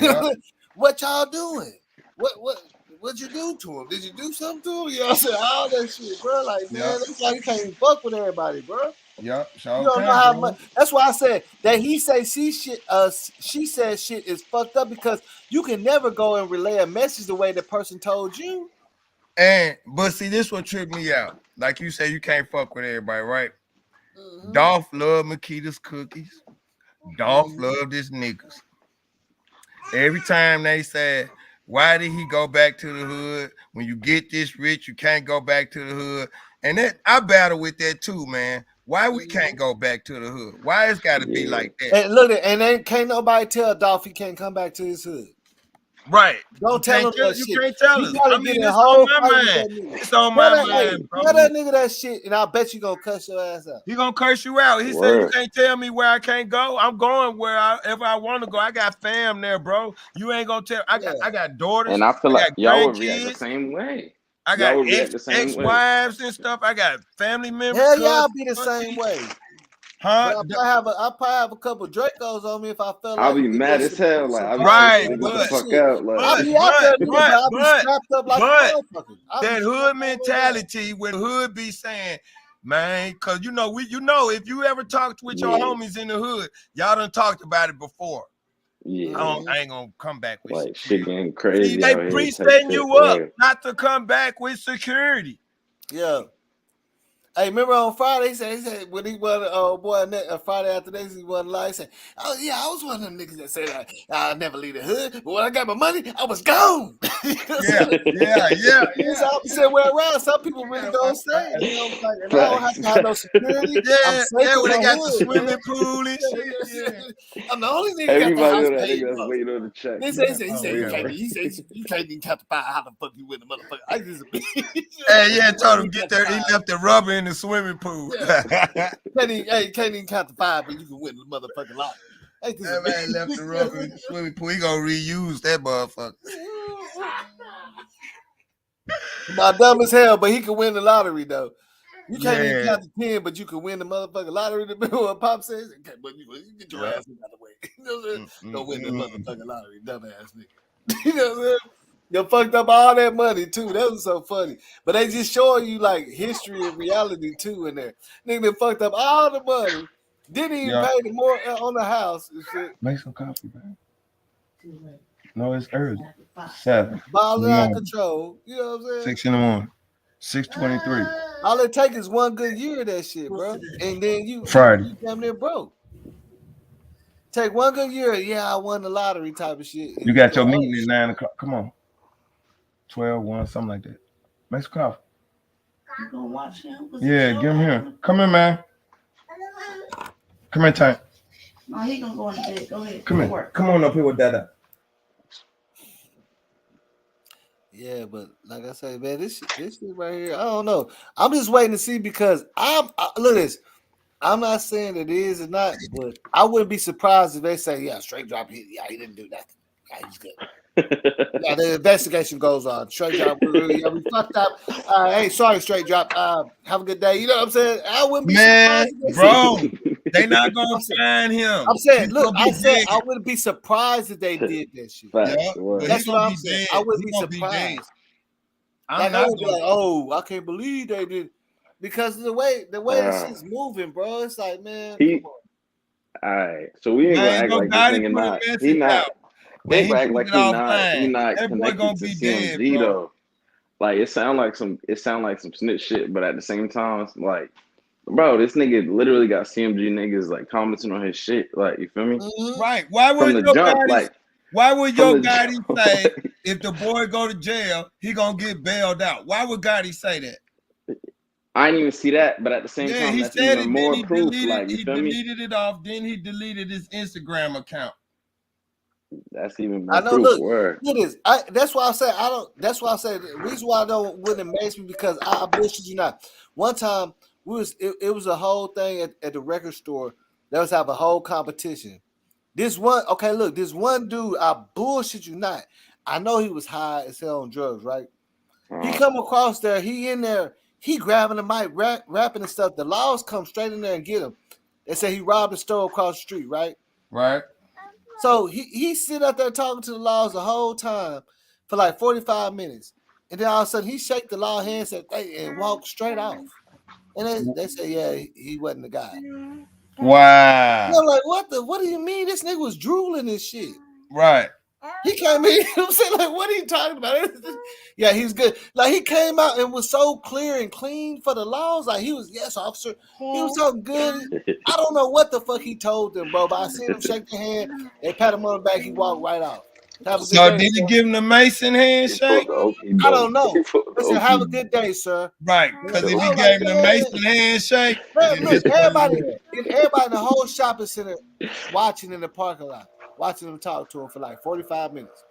Yeah. What y'all doing? What you do to him? Did you do something to him? You know what I'm saying? All that shit, bro. Like, man, that's why you can't even fuck with everybody, bro. Yep. You don't know how much. That's why I said that he say she said shit is fucked up, because you can never go and relay a message the way the person told you. But see, this what tripped me out. Like you say, you can't fuck with everybody, right? Dolph loved Makeda's cookies. Dolph loved his niggas. Every time they said, why did he go back to the hood? When you get this rich, you can't go back to the hood. And that I battle with that too, man. Why we can't go back to the hood? Why it's got to be like that? And look, can't nobody tell Dolph he can't come back to his hood. Right. Don't tell him that You shit. can't tell You us. gotta I get mean, in a it's whole on my fight with mind. that nigga. It's on my mind, bro. Tell that nigga that shit, and I bet you gonna cuss your ass out. He gonna curse you out. He said, you can't tell me where I can't go. I'm going wherever I want to go. I got fam there, bro. You ain't gonna tell. I got daughters. And I feel I like got y'all would react the grandkids. same way. I Y'all got would react the same way. ex-wives and stuff. I got family members. Hell yeah, I'll be the same way. Huh? But I probably have a couple Dracos on me if I felt I'll like be mad as hell. Like I'll be right, niggas the fuck out. Like I'll be out there, nigga, but I'll be strapped up like a motherfucker. That hood mentality, when hood be saying, man, cause if you ever talked with your homies in the hood, y'all done talked about it before. Yeah. I ain't gonna come back with like shit getting crazy. See, they out here pre-setting you up not to come back with security. Yeah. Hey, remember on Friday, he said when he won Friday after next, he won live. He said, "Oh yeah, I was one of them niggas that said I'll never leave the hood, but when I got my money, I was gone." yeah. It's opposite way around. Some people really don't say it. Like, and I don't have to have no security. I'm safe in when they my got the hood, swimming man. pool and shit. I'm the only nigga got the Everybody house know that paid nigga that's for. waiting on the check. He said, you can't even count the power. How the fuck you win the motherfucker? I used to be. Told him get there. He left the rubber in the swimming pool. Can't even count the 5, but you can win the motherfucking lot. That man left the rubber in the swimming pool. He gonna reuse that motherfucker. My dumb as hell, but he can win the lottery though. You can't even Yeah. count the 10, but you can win the motherfucking lottery. What Pop says, okay, but you get your ass out of the way. You know what I'm saying? Don't win the motherfucking lottery, dumbass nigga. You know what I'm saying? You fucked up all that money too. That was so funny. But they just showing you like history and reality too in there. Nigga done fucked up all the money. Didn't even pay the more on the house and shit. Make some coffee, man. No, it's early. 7. Balling out of control. You know what I'm saying? 6 in the morning. 6:23. All it takes is one good year of that shit, bro. And then you damn near broke. Take one good year, I won the lottery type of shit. You got your meeting at 9 o'clock. Come on. 12, 1, something like that. Make some coffee. You gonna watch him? Yeah, give him here. Come here, man. Come here, Tank. No, he gonna go in the bed. Go ahead. Come here. Come on up here with Dada. Yeah, but like I say, man, this shit right here, I don't know. I'm just waiting to see, because look at this. I'm not saying it is or not, but I wouldn't be surprised if they say, straight drop. He didn't do nothing. Yeah, he's good. The investigation goes on. Straight drop, we fucked up. Hey, sorry, straight drop. Have a good day. You know what I'm saying? I wouldn't be surprised. Bro, they not gonna find him. I'm saying, look, I wouldn't be surprised if they did that shit. That's what I'm saying. I wouldn't be surprised. I would be like, oh, I can't believe they did, because the way this shit's moving, bro. It's like, man, come on. All right, so we ain't gonna act like this nigga not. He not. People act like he not that boy connected gonna to be dead, CMG bro. though. Like it sound like some snitch shit, but at the same time, it's like, bro, this nigga literally got CMG niggas like commenting on his shit. Like, you feel me? Right. Why From would the your jump, guy like say jump, say if the boy go to jail, he gonna get bailed out? Why would Gotti say that? I didn't even see that, but at the same Yeah, time, he that's said even it. more Then proof. Like, you he feel me? deleted it off. Then he deleted his Instagram account. That's even I more know. proof. Look, Word. look this. That's why I say I don't. That's why I say the reason why I don't wouldn't amaze me because I bullshit you not. One time it was a whole thing at the record store. They was have a whole competition. This one, okay, look, this one dude, I bullshit you not. I know he was high as hell on drugs, right? He come across there, he in there, he grabbing the mic, rapping and stuff. The laws come straight in there and get him. They say he robbed a store across the street, right? Right. So he sit up there talking to the laws the whole time for like 45 minutes. And then all of a sudden he shake the law hand and walk straight off. And they say, yeah, he wasn't the guy. Wow. And I'm like, what do you mean? This nigga was drooling this shit. Right. He came in, I'm saying, like, what are you talking about? Yeah, he's good. Like, he came out and was so clear and clean for the laws. Like, he was, yes, officer. He was so good. I don't know what the fuck he told them, bro, but I seen him shake their hand. They pat him on the back. He walked right off. Have a good So day, did he sir. give him the Mason handshake? I don't know. Listen, have a good day, sir. Right, because if I he was gave like, him the Mason handshake, man, then look, it's everybody in the whole shopping center watching in the parking lot, watching him talk to him for like 45 minutes.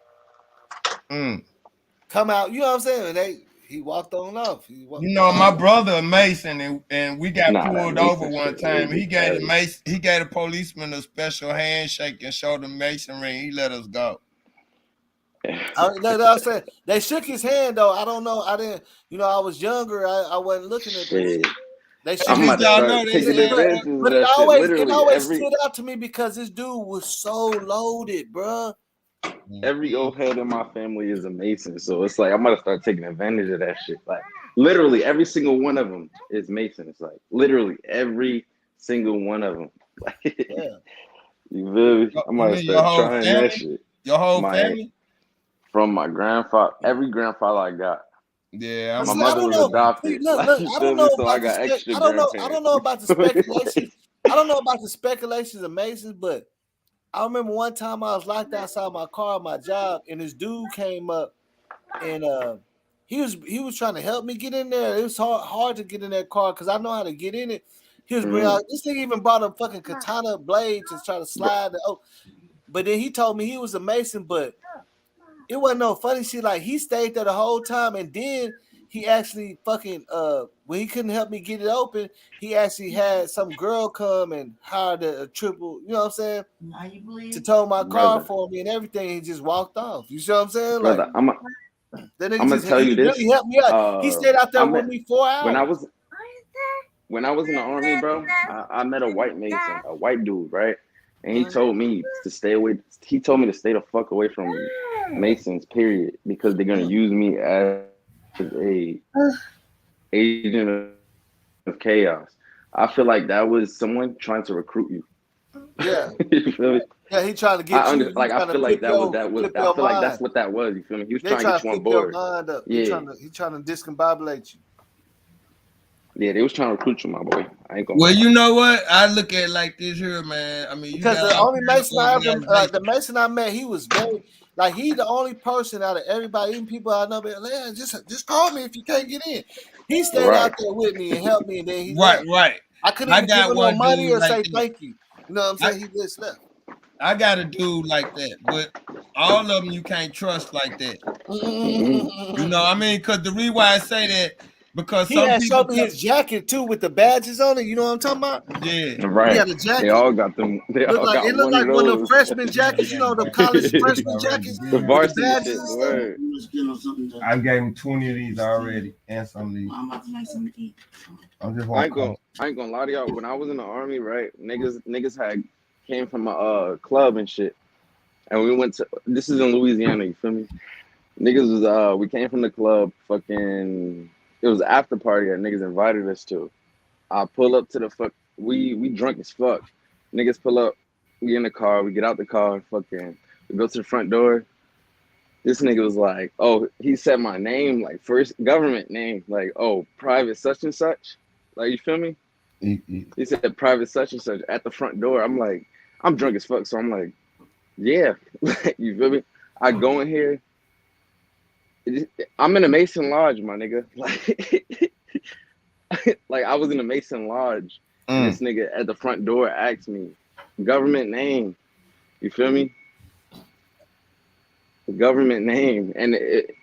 Come out, you know what I'm saying? He walked on off. You know, my brother Mason, and we got Nah, that pulled over Mason one shit time. is He gave the policeman a special handshake and showed him Mason ring. He let us go. I said they shook his hand though. I don't know. I didn't. You know, I was younger. I wasn't looking at this. They shook I'm his about to start taking advantage of but that shit. it Literally, always stood out to me because this dude was so loaded, bruh. every old head in my family is a Mason, so it's like I'm gonna start taking advantage of that shit. Like literally, every single one of them is Mason. It's like literally every single one of them. Yeah. You feel me? I'm gonna start trying that shit. Your whole family? From my grandfather, every grandfather I got. Yeah, my mother was adopted. Look, Like, you I feel don't know me? So I about got extra I grandparents. don't know about the speculations. I don't know about the speculations of Masons, but I remember one time I was locked outside my car at my job, and this dude came up, and he was trying to help me get in there. It was hard to get in that car because I know how to get in it. He was bringing out this thing, even brought a fucking katana blade to try to slide the but then he told me he was a Mason, but it wasn't no funny shit. Like he stayed there the whole time, and then he actually fucking when he couldn't help me get it open, he actually had some girl come and hired a triple, you know what I'm saying? To tow my car for me and everything. He just walked off. You see what I'm saying? Brother, Like that nigga just he really helped me out. He stayed out there with me 4 hours. When I was in the army, bro, I met a white Mason, a white dude, right? And he told me to stay away. He told me to stay the fuck away from Masons, period, because they're gonna use me as a agent of chaos. I feel like that was someone trying to recruit you. Yeah. You feel me? Yeah, he trying to get you. I feel like that was. I feel like that's what that was. You feel me? He was trying to get you on board. Mind up. Yeah. He trying to discombobulate you. Yeah, they was trying to recruit you, my boy. I ain't gonna. Well, you know what? I look at it like this here, man. I mean, because the only Mason I ever, the Mason I met, he was very like he the only person out of everybody, even people I know. Man, just call me if you can't get in. He stayed out there with me and helped me, and then he left. Right. I couldn't even give him no money or say thank you. You know what I'm saying? He just left. I got a dude like that, but all of them you can't trust like that. You know, I mean, because the reason why I say that, because he had showed me his jacket too with the badges on it. You know what I'm talking about? Yeah, right. He had a jacket. They all got them. They all got it looked like one of the freshman jackets. You know, the college freshman jackets. The varsity shit. Word. I gave him 20 of these already, and some of these. I'm about to make something to eat. I ain't gonna lie to y'all. When I was in the army, right, niggas had came from a club and shit, and we went to. This is in Louisiana. You feel me? Niggas was we came from the club. Fucking, it was after party that niggas invited us to. I pull up to the we drunk as fuck. Niggas pull up. We in the car. We get out the car. Fucking, Go to the front door. This nigga was like, oh, he said my name, like first government name, like, oh, private such and such. Like, you feel me? He said private such and such at the front door. I'm like, I'm drunk as fuck, so I'm like, yeah. You feel me? I go in here. I'm in a Mason Lodge, my nigga. Like I was in a Mason Lodge. And this nigga at the front door asked me, government name. You feel me? The government name. And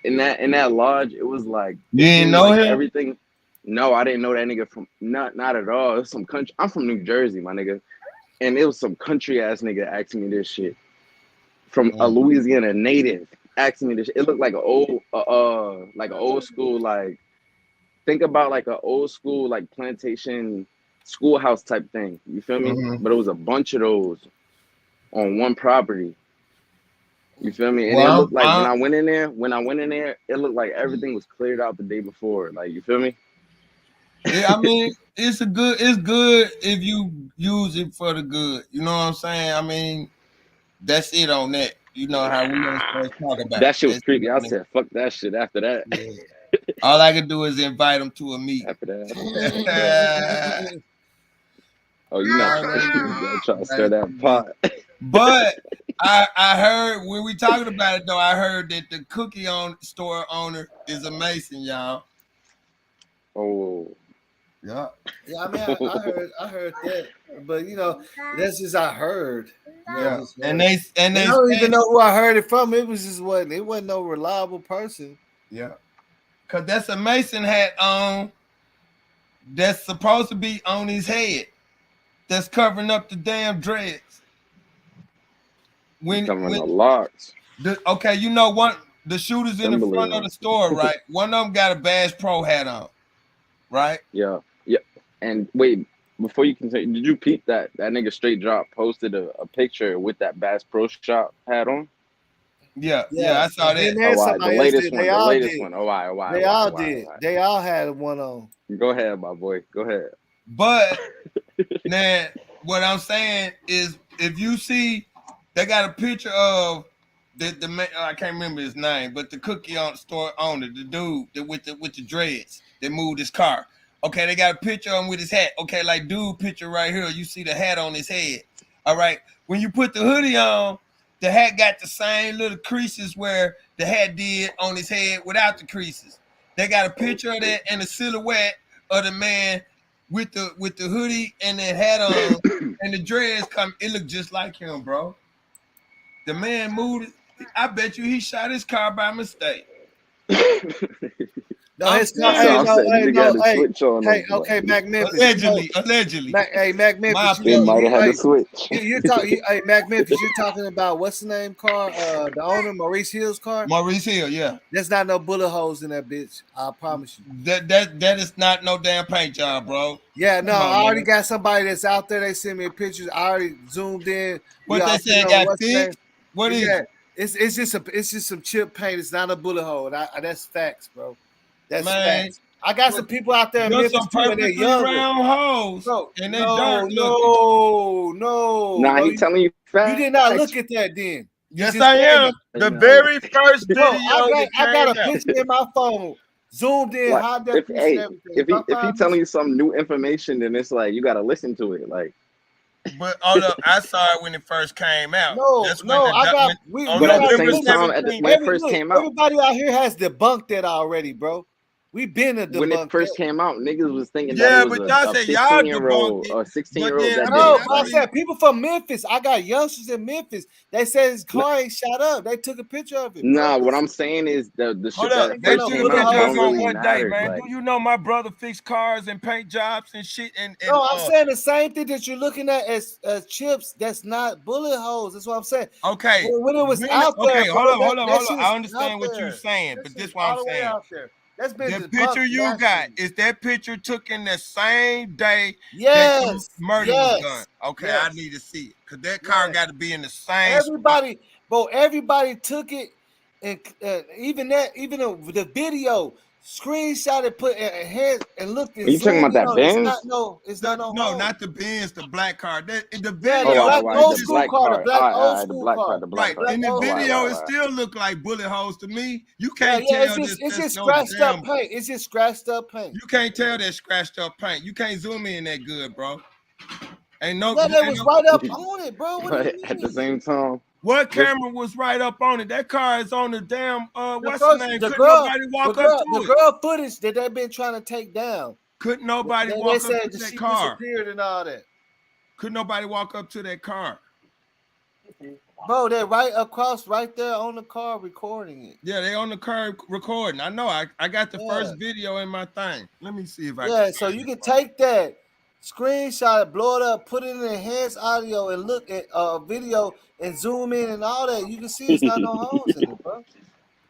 in that lodge, it was like you didn't know him? Everything. No, I didn't know that nigga from not at all. It was some country. I'm from New Jersey, my nigga. And it was some country ass nigga asking me this shit. From a Louisiana native asking me this shit. It looked like an old school, like think about like an old school like plantation schoolhouse type thing. You feel me? But it was a bunch of those on one property. You feel me? And it looked like when I went in there, it looked like everything was cleared out the day before. Like, you feel me? Yeah, I mean, it's good if you use it for the good. You know what I'm saying? I mean, that's it on that. You know how we gonna talk about that shit was creepy. I said, fuck that shit after that. Yeah. All I can do is invite them to a meet. After that. Oh, you're not trying to stir that pot. But I heard when we talking about it though, I heard that the cookie store owner is a Mason, y'all. Oh. Yeah. Yeah, I mean I heard that. But you know, that's just I heard. Yeah. And they I don't even know who I heard it from. It wasn't no reliable person. Yeah. Cause that's a Mason hat on that's supposed to be on his head. That's covering up the damn dreads. Covering the locks. Okay, you know what? The shooters in the front of the store, right? One of them got a Bass Pro hat on, right? Yeah. And wait, before you continue, did you peep that nigga Straight Drop posted a picture with that Bass Pro Shop hat on? Yeah, I saw that. The latest one. They all did. They all had one on. Go ahead, my boy. Go ahead. But now, what I'm saying is, if you see, they got a picture of the man. I can't remember his name, but the cookie store owner, the dude with the dreads that moved his car. Okay, they got a picture of him with his hat. Okay, like dude picture right here. You see the hat on his head. All right. When you put the hoodie on, the hat got the same little creases where the hat did on his head without the creases. They got a picture of that and a silhouette of the man with the hoodie and the hat on and the dreads come. It looked just like him, bro. The man moved it. I bet you he shot his car by mistake. No, his car. Okay, Mac Memphis. Allegedly. Mac Memphis. He might have had to switch. You're talking. Hey, Mac Memphis. You're talking about what's the name car? The owner, Maurice Hill's car. Maurice Hill, yeah. There's not no bullet holes in that bitch. I promise you. That is not no damn paint job, bro. Yeah, no. I already got somebody that's out there. They sent me pictures. I already zoomed in. What they said got thick? What is it? It's just some chip paint. It's not a bullet hole. That's facts, bro. That's man, facts. I got some people out there in Memphis some perfectly round hoes, and they dirt looking. No. Nah, he telling you facts. You did not look at that then. Yes, I am. The very first video. I got a picture in my phone. Zoomed in, high definition, everything. If he telling you some new information, then it's like you gotta listen to it. Like, but hold up, I saw it when it first came out. But at the same time, when it first came out, everybody out here has debunked that already, bro. We've been a debunk. When it first came out, niggas was thinking that it was a 15-year-old or 16-year-old. I said people from Memphis. I got youngsters in Memphis. They said his car ain't shot up. They took a picture of it. Nah, what I'm saying is the shit that first came out don't really matter. Man. Do you know my brother fixed cars and paint jobs and shit? No, I'm saying the same thing that you're looking at as chips. That's not bullet holes. That's what I'm saying. Okay. When it was out there. Okay, hold on. I understand what you're saying, but this is what I'm saying. The picture you got is that picture took in the same day that murder was done. Okay, I need to see it because that car got to be in the same. Everybody took it, and even the video. screenshot it, put in hands, and looked and Are you talking zoomed about in that on it. It's Benz? not no, it's not no No, hole. not the Benz, the black car. The Yeah, video, the Oh, black right, old the is, school black car, the car. black old The school black car, car. the black right. car. In the Old Right, video, right, it right. still look like bullet holes to me. You Yeah, can't yeah, tell it's that's just no scratched up damn. paint. It's just scratched up paint. You can't tell that scratched up paint. You can't zoom in that good, bro. Ain't no. Yeah, that was right up on it, bro. What do you At the mean? same time, What camera was right up on it? That car is on the damn. What's the name? The Couldn't nobody the walk up girl, to the it. girl footage that they've been trying to take down. Couldn't nobody They walk up said to that that she car. disappeared and all that. Couldn't nobody walk up to that car. Bro, they're right across, right there on the car recording it. Yeah, they on the car recording. I know. I got the Yeah. first video in my thing. Let me see if I Yeah, can. so you can take that, screenshot it, blow it up, put it in enhanced audio, and look at video and zoom in and all that. You can see it's not no holes in it, bro.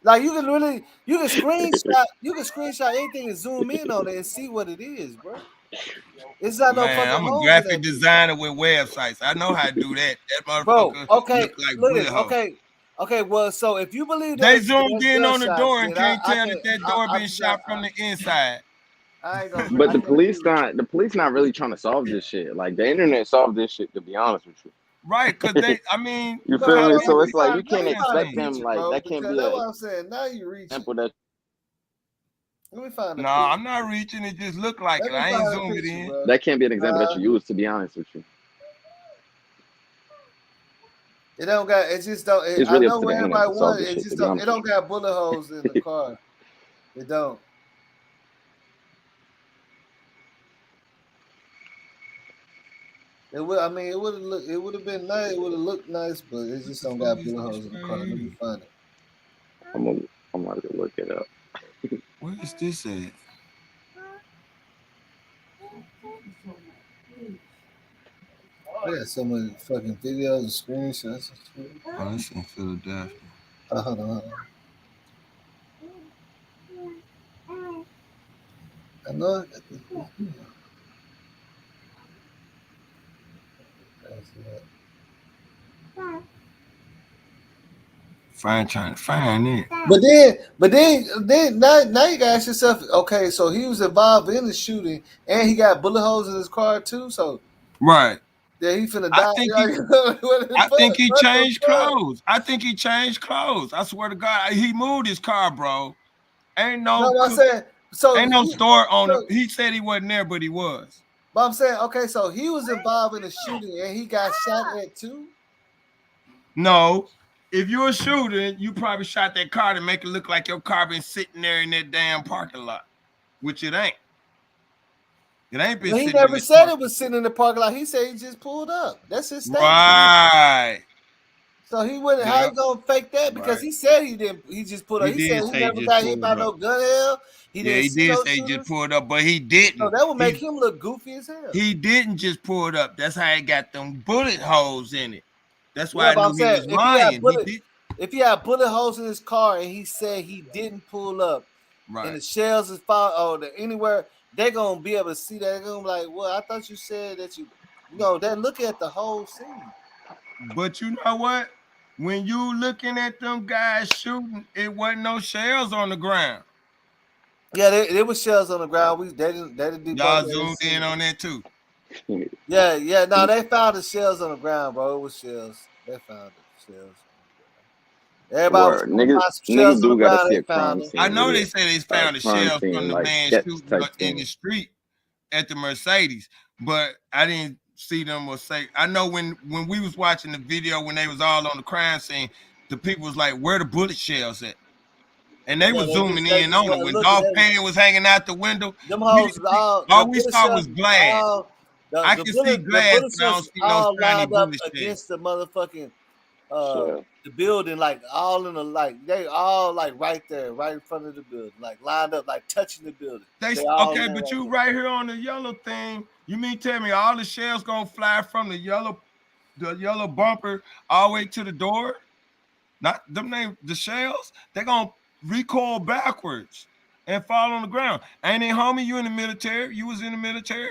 Like you can screenshot anything and zoom in on it and see what it is, bro. It's not no Man, fucking I'm a holes in graphic that bitch. designer with websites. I know how to do that. That Bro, motherfucker okay, look like look at bullet this. hole. Okay. Well, so if you believe They that's zoomed in on the gunshots, door and then can't I tell can. that door I'm been just shot from the inside. I ain't gonna. but I the can't agree police with you. not really trying to solve this shit. Like the internet solved this shit. To be honest with you, Right, because they. I mean, you But feel hold me? on, So it's like you let can't me find a expect them. picture, Like bro, that can't because be that's an what I'm saying. Now you reaching. example that. Let me find a no, picture. I'm not reaching. It just look like Let it. me I ain't find a zoomed it picture, in. bro. That can't be an example that you use. To be honest with you, It don't got. It just don't. it's I really up know to the where internet everybody to solve was. this It shit. To just be don't. It honest with don't got bullet holes in the car. It don't. It would. I mean, it would have looked. It would have been nice. It would have looked nice, but it just don't got bullet holes in the car. Let me find it. I'm gonna look it up. Where is this at? I got so many fucking videos and screenshots and shit. Oh, it's in Philadelphia. Hold on. I know I got this. Trying to find it. But then now you gotta ask yourself, okay, so he was involved in the shooting and he got bullet holes in his car too, so Right. yeah, he finna I die. think Like, I think he what the changed fuck? clothes. I think he changed clothes. I swear to God, he moved his car, bro. Ain't No, no I'm saying so. ain't no store owner. He said he wasn't there, but he was. But I'm saying, okay, so he was involved in the shooting and he got shot at too. No. If you're a shooter, you probably shot that car to make it look like your car been sitting there in that damn parking lot, which it ain't. It ain't been But he sitting in never that said parking it was sitting in the parking lot. He said he just pulled up. That's his lot. statement. Right. So he wouldn't. How Yeah. he gonna fake that? Because Right. he said he didn't. He just pulled up. He He said did he say he never just got hit by pulled no up. gun hell. He Yeah, didn't he see did no say he just shooters. pulled up, but he So didn't. that would make him look goofy as hell. He didn't just pull it up. That's how he got them bullet holes in it. That's why Yeah, I but knew I'm he saying was lying. He did. if he had bullet holes in his car and he said he didn't pull up, Right. and the shells is found or anywhere, they're gonna be able to see that. They're gonna be like, well, I thought you said that you know, they're looking at the whole scene. But you know what? When you looking at them guys shooting, it wasn't no shells on the ground. Yeah, there was shells on the ground. They didn't debunk Y'all that. zoomed in on that too. Yeah. No, they found the shells on the ground, bro. It was shells. They found the shells on the ground. Everybody was Word, talking about some niggas shells on the do gotta ground. see They a found crime them. I scene, know really, they say they a found the crime shells from scene the like man sketch shooting type in the thing. street at the Mercedes, but I didn't see them or say. I know when we was watching the video when they was all on the crime scene, the people was like, "Where the bullet shells at?" And they Yeah, was zooming they in just on it. wasn't When looking. Dolph Penn was hanging out the window, Them we hoes didn't see. all the All we bullet saw was shells glass. all I can see the glass, bullet but I don't shells see no all shiny lined up bullet shells. against the motherfucking Sure. the building, like all in the they all like right there, right in front of the building, like lined up, like touching the building. They all okay, laying but right you there. right here on the yellow thing. You mean tell me all the shells gonna fly from the yellow bumper all the way to the door? Not them name the shells. They're gonna recoil backwards and fall on the ground. Ain't it, homie? You in the military? You was in the military?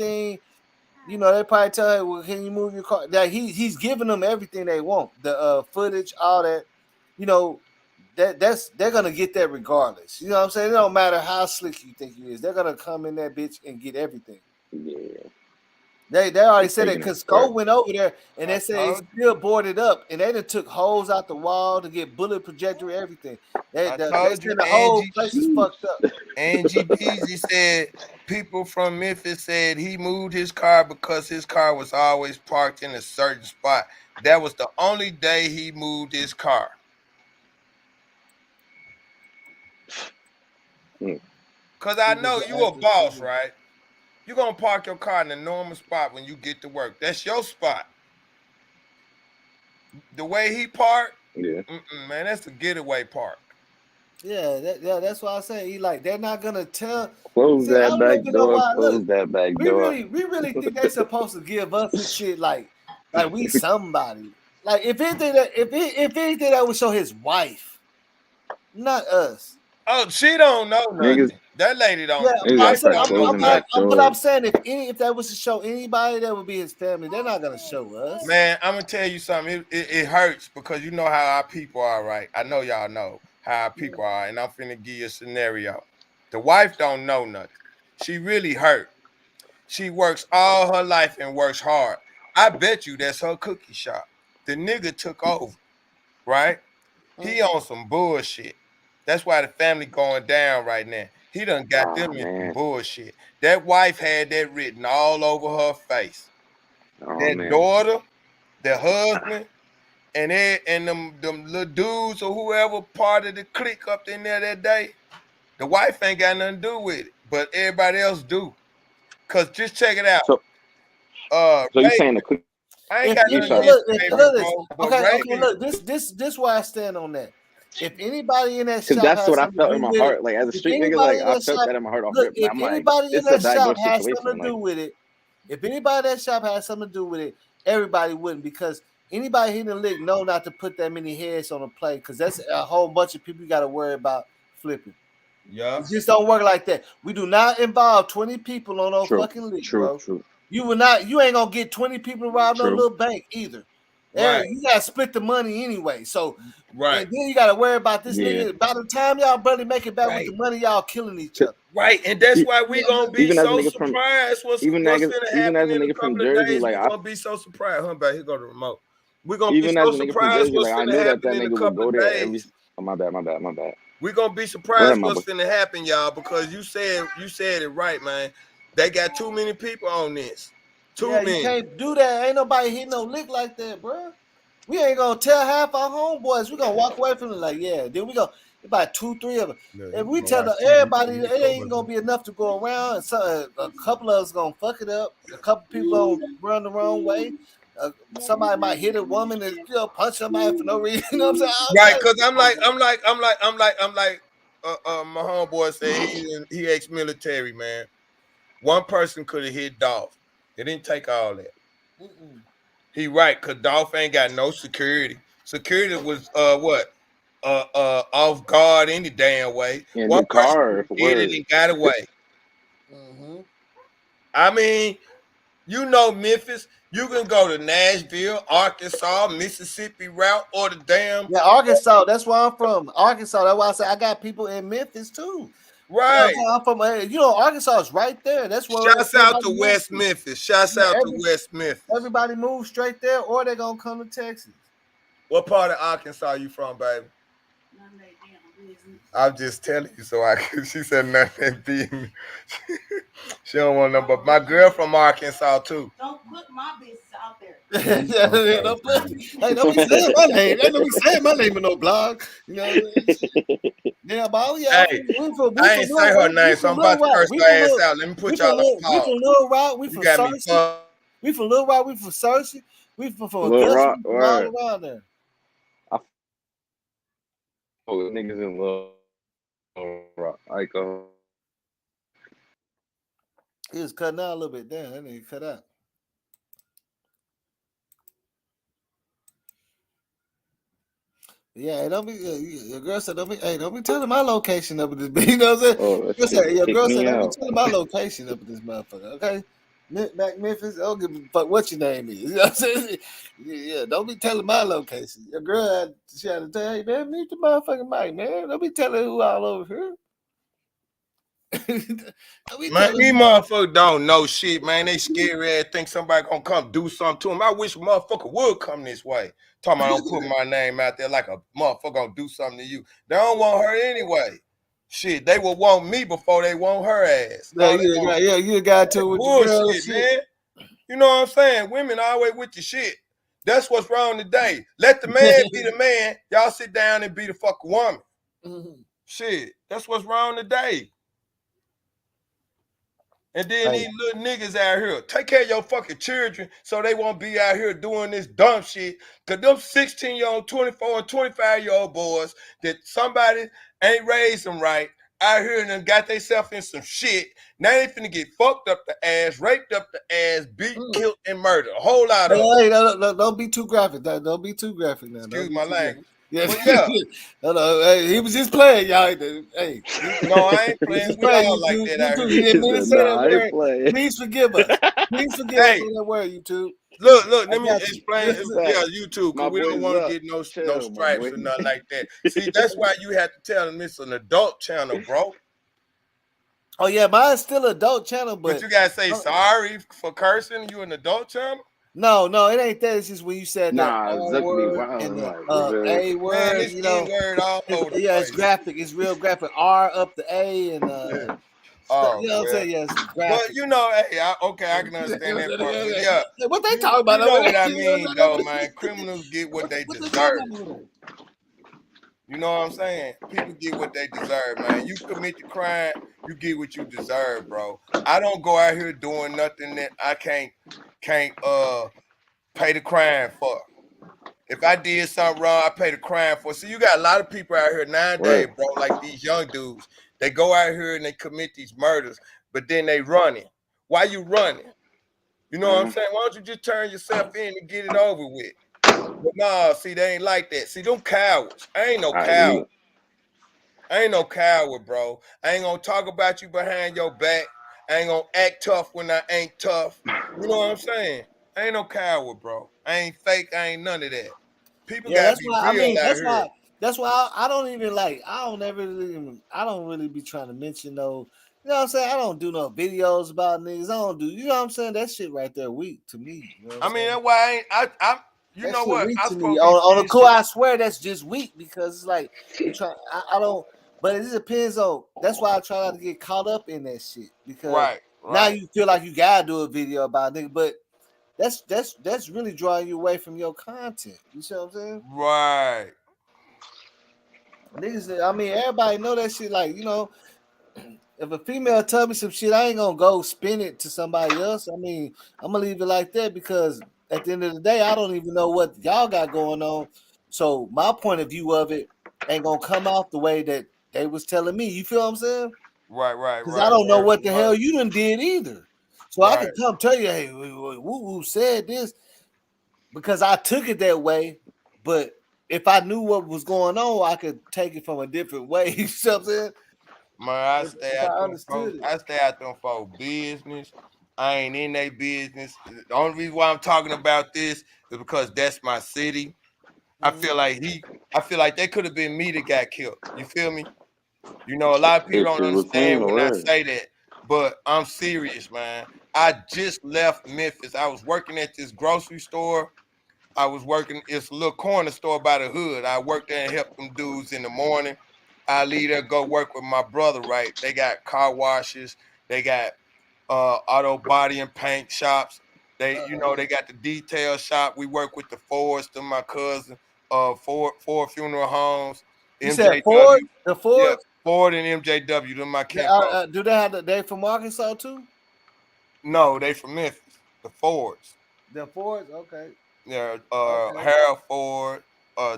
everything. You know, they probably tell her, well, can you move your car? That he's giving them everything they want. The footage, all that. You know, they're gonna get that regardless. You know what I'm saying? It don't matter how slick you think you is. They're gonna come in that bitch and get everything. Yeah. They already said that taking it because back. Cole went over there and they said it's still boarded up and they done took holes out the wall to get bullet projector, everything. They told you, said the whole Angie. place is fucked up. Angie Beasley said people from Memphis said he moved his car because his car was always parked in a certain spot. That was the only day he moved his car. Because I know you a boss, right? You're going to park your car in a normal spot when you get to work. That's your spot. The way he parked, yeah, man, that's a getaway park. Yeah, that's why I say they're not gonna tell. Close See, I that don't back even know door. why. Close Look, that back we door. really think they're supposed to give us the shit like we somebody. Like if anything that would show his wife, not us. Oh, she don't know nothing. Niggas, That lady don't. Yeah, niggas I'm gotta saying, start closing back but doors. I'm saying if that was to show anybody, that would be his family. They're not gonna show us. Man, I'm gonna tell you something. It hurts because you know how our people are, right? I know y'all know how our people are, and I'm finna give you a scenario. The wife don't know nothing. She really hurt. She works all her life and works hard. I bet you that's her cookie shop. The nigga took over, right? He on some bullshit. That's why the family going down right now. He done got them in some bullshit. That wife had that written all over her face. That daughter, the husband, and them little dudes or whoever part of the clique up in there that day, the wife ain't got nothing to do with it, but everybody else do. Cause just check it out. So you saying the cookie? I ain't got nothing against Raven, bro. But Okay, look, this why I stand on that. If anybody in that Because shop that's has what I something felt to in do my with heart. it, Like as a if street nigga, anybody like in I that felt shop, that in my heart off look, rip. if I'm like, anybody in it's a that backdoor shop has situation. something to Like, do with it, if anybody in that shop has something to do with it, everybody wouldn't, because anybody hitting the lick know not to put that many heads on a plate, because that's a whole bunch of people you got to worry about flipping. Yeah, it just don't work like that. We do not involve 20 people on no fucking lick, bro. You will not. You ain't gonna get 20 people to rob no little bank either. Right. You gotta split the money anyway. So right, and then you gotta worry about this Yeah. nigga. By the time y'all barely make it back with the money, y'all killing each other. right, and that's why we gonna be even as a so nigga from- surprised what's even gonna as a happen in a nigga from couple of Jersey, days. like We're gonna be so surprised. Back here go the remote. We're gonna be even so as a nigga from surprised Jersey, what's like I gonna knew that happen in a nigga would couple go of there every. days. Oh, my bad. We're gonna be Go surprised ahead, my what's boy. gonna happen, y'all, because you said it right, man. They got too many people on this. Too You many. can't do that. Ain't nobody hitting no lick like that, bro. We ain't gonna tell half our homeboys. We gonna walk away from it like, yeah. Then we go about 2-3 of them. If we tell everybody, it ain't gonna be enough to go around. And so a couple of us gonna fuck it up. A couple people gonna run the wrong way. Somebody might hit a woman and punch somebody for no reason. You know what I'm saying? Right, because I'm like, my homeboy said he ex-military, man. One person could have hit Dolph. It didn't take all that. He right, because Dolph ain't got no security. Security was what? Off guard any damn way. Yeah, One the person car hit it and got away. I mean, you know Memphis. You can go to Nashville, Arkansas, Mississippi route, or the damn Arkansas. That's where I'm from. Arkansas. That's why I say I got people in Memphis too. right. I'm from. Arkansas is right there. That's where. Shouts out to West Memphis. Shouts out to West Memphis. Everybody moves straight there, or they're gonna come to Texas. What part of Arkansas you from, baby? I'm just telling you, so I can. She said nothing being. She don't want no, but my girl from Arkansas too. Don't put my business out there. Don't be saying my name. Don't be saying my name in no blog. You know what I mean? Yeah, but hey, I ain't say her name, so I'm about to curse her ass out. Let me put y'all on pause. We from Little Rock. We from Cersei. We from Little Rock. We from Cersei. We from Augusta. We from all around there. Oh, niggas in Little Rock. I go. He was cutting out a little bit. Damn, that nigga cut out. Yeah, don't be. Your girl said, "Don't be telling my location up at this." You know what I'm saying? Oh, your girl said, me "Don't be out. telling my location up at this motherfucker." Okay. Back Memphis, I don't give a fuck what your name is. You know what I'm saying? Yeah, don't be telling my location. Your girl, she had to tell, hey, man, mute the motherfucking mic, man. Don't be telling who all over here. Man, these motherfuckers don't know shit, man. They scary ass think somebody gonna come do something to them. I wish a motherfucker would come this way. Talking about I don't put my name out there like a motherfucker gonna do something to you. They don't want her anyway. Shit, they will want me before they want her ass. Yeah, you got to with your girl bullshit, man. You know what I'm saying? Women always with your shit. That's what's wrong today. Let the man be the man. Y'all sit down and be the fucking woman. Mm-hmm. Shit, that's what's wrong today. And then these little niggas out here, take care of your fucking children so they won't be out here doing this dumb shit. Because them 16-year-old, 24 and 25-year-old boys that somebody ain't raised them right out here and then got themselves in some shit. Now they finna get fucked up the ass, raped up the ass, beat, killed, and murdered. A whole lot of them. Hey, don't be too graphic. Don't be too graphic now. Excuse my language. Yeah, but yeah. Hey, he was just playing, y'all. Hey, no, I ain't playing. We all like that out here. You didn't mean to say that word. Please forgive us. Please forgive us for that word, YouTube. Look, let me explain. Yeah, YouTube, because we don't want to get no stripes or nothing like that. See, that's why you have to tell them it's an adult channel, bro. Oh yeah, mine's still an adult channel, but you gotta say sorry for cursing. You an adult channel? No, it ain't that. It's just when you said that R word and the A word. Man, this word all over the place. It's graphic. It's real graphic. R up the A and Oh, you know what I'm saying? Yes, graphic. But you know, hey, I can understand that part. But yeah, what they talking about? You know what I mean, though, man. Criminals get what they deserve. You know what I'm saying? People get what they deserve, man. You commit the crime, you get what you deserve, bro. I don't go out here doing nothing that I can't pay the crime for. If I did something wrong, I pay the crime for. So you got a lot of people out here nowadays, bro, like these young dudes. They go out here and they commit these murders, but then they running. Why you running? You know what I'm saying? Why don't you just turn yourself in and get it over with? But nah, see, they ain't like that. See, them cowards. I ain't no coward. I ain't no coward, bro. I ain't gonna talk about you behind your back. I ain't gonna act tough when I ain't tough. You know what I'm saying? I ain't no coward, bro. I ain't fake. I ain't none of that. People gotta be real out here. That's why I don't even like. I don't really be trying to mention no. You know what I'm saying? I don't do no videos about niggas. I don't do. You know what I'm saying? That shit right there weak to me. You know I mean, that's why I you that know what? I on the cool. I swear that's just weak because it's like you try. I don't. But it depends on. That's why I try not to get caught up in that shit because now you feel like you gotta do a video about nigga, but that's really drawing you away from your content. You see what I'm saying? Right. Niggas, I mean, everybody know that shit. Like, you know, if a female tell me some shit, I ain't gonna go spin it to somebody else. I mean, I'm gonna leave it like that because at the end of the day, I don't even know what y'all got going on. So my point of view of it ain't gonna come out the way that they was telling me. You feel what I'm saying? Right. Because I don't know what the hell you done did either. So I can come tell you, hey, woo said this because I took it that way, but if I knew what was going on, I could take it from a different way. You know what I'm saying? Man, I stay out them folks' business. I ain't in their business. The only reason why I'm talking about this is because that's my city. I feel like they could have been me that got killed. You feel me? You know, a lot of people don't understand when I say that, but I'm serious, man. I just left Memphis. I was working at this grocery store. It's a little corner store by the hood. I worked there and helped them dudes in the morning. I leave there, go work with my brother, right? They got car washes. They got auto body and paint shops. They got the detail shop. We work with the Fords, to my cousin, Ford Funeral Homes, you MJW. said Ford? The Ford? Yeah, Ford and MJW, them my kinfolk. Do they have they from Arkansas too? No, they from Memphis. The Fords. The Fords, okay. Yeah, Harold Ford,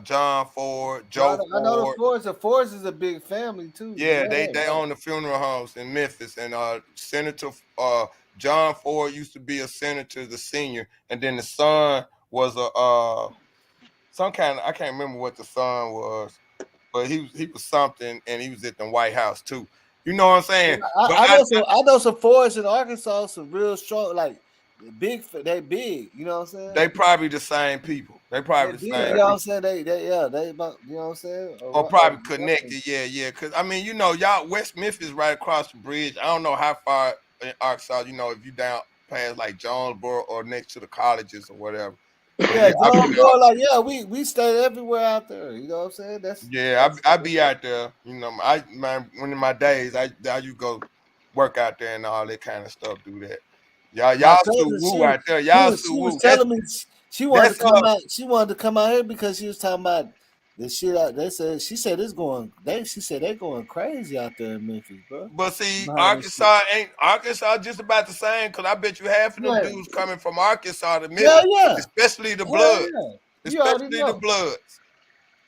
John Ford, Joe Ford. I know the Fords. The Fords is a big family too. Yeah, they own the funeral homes in Memphis, and Senator John Ford used to be a senator, the senior, and then the son was some kind of, I can't remember what the son was, but he was something, and he was at the White House too. You know what I'm saying? I know some forests in Arkansas, some real strong, like big. They big. You know what I'm saying? They probably the same people. They probably the big. same You know what people. I'm saying? They about. You know what I'm saying? Or probably connected, yeah. Cause I mean, you know, y'all West Memphis right across the bridge. I don't know how far in Arkansas, you know, if you down past like Jonesboro or next to the colleges or whatever. But Yeah, yeah, I've been Jonesboro, out. like we stay everywhere out there. You know what I'm saying? I be out there. You know, one of my days, I used to go work out there and all that kind of stuff. Do that. My Y'all Sue cousin, Woo out there. she Y'all was Sue she was Woo. telling me she wanted to That's come out. She wanted to come out here because she was talking about the shit out. She said it's going. She said they going crazy out there in Memphis, bro. But see, Behind this shit. Arkansas just about the same? Cause I bet you half of them Yeah, dudes coming from Arkansas to yeah, Memphis, yeah. especially the Hell Bloods, yeah. You already especially the know. Bloods,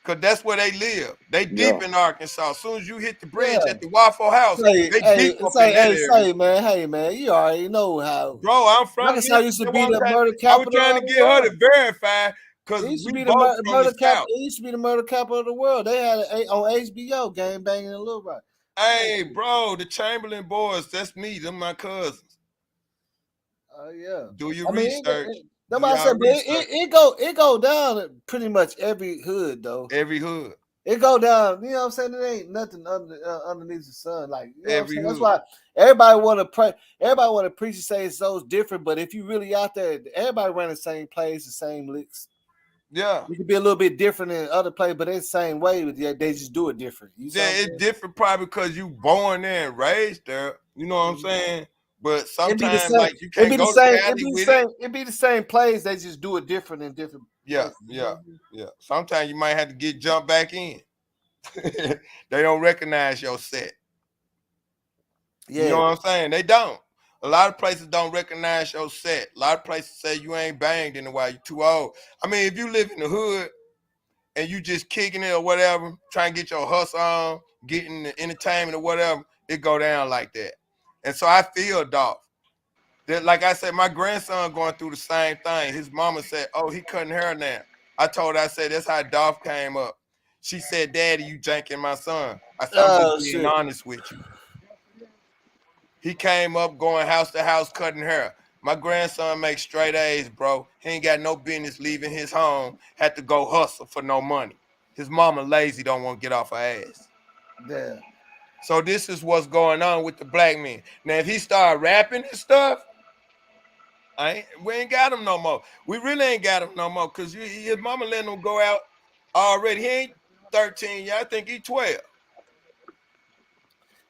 cause that's where they live. They deep Yo, in Arkansas. As soon as you hit the Yeah. bridge at the Waffle House, they deep up in that area. Say, man, hey, man, you already know how. Bro, I'm from Arkansas Memphis. used to be the murder I was capital trying of to the get her world. to verify because It used to we be the both from the murder capital. South. It used to be the murder capital of the world. They had it on HBO, gang banging in Little Rock. Hey, bro, the Chamberlain boys, that's me. Them my cousins. Oh yeah. Do your I mean, research. that's Do what I y'all said, but research. it go down at pretty much every hood though. Every hood. It go down. You know what I'm saying? It ain't nothing underneath the sun. Like you know what I'm Every saying. That's hood. why everybody want to pray. Everybody want to preach and say it's so different. But if you really out there, everybody run the same plays, the same licks. Yeah. You could be a little bit different in other plays, but it's the same way. But they just do it different. You see Yeah, what I'm it's saying? different probably because you born there and raised there. You know what I'm saying? But It be the sometimes same. like you It can't be the go to same. It Cali be the with it. same. It be the same plays. They just do it different in different Yeah, places. You know yeah, what I mean? yeah. Sometimes you might have to get jumped back in. They don't recognize your set. You know Yeah. what I'm saying? They don't. A lot of places don't recognize your set. A lot of places say you ain't banged in a while, you too old. I mean, if you live in the hood and you just kicking it or whatever, trying to get your hustle on, getting the entertainment or whatever, it go down like that. And so I feel Dolph. That, like I said, my grandson going through the same thing. His mama said, "Oh, he cutting hair now." I told her, I said, "That's how Dolph came up." She said, "Daddy, you janking my son." I said, "I'm just Oh being shit. honest with you." He came up going house to house cutting hair. My grandson makes straight A's, bro. He ain't got no business leaving his home. Had to go hustle for no money. His mama lazy, don't want to get off her ass. Yeah. So this is what's going on with the black men. Now, if he start rapping and stuff, we ain't got him no more. We really ain't got him no more because his mama letting him go out already. He ain't 13 yet. I think he 12.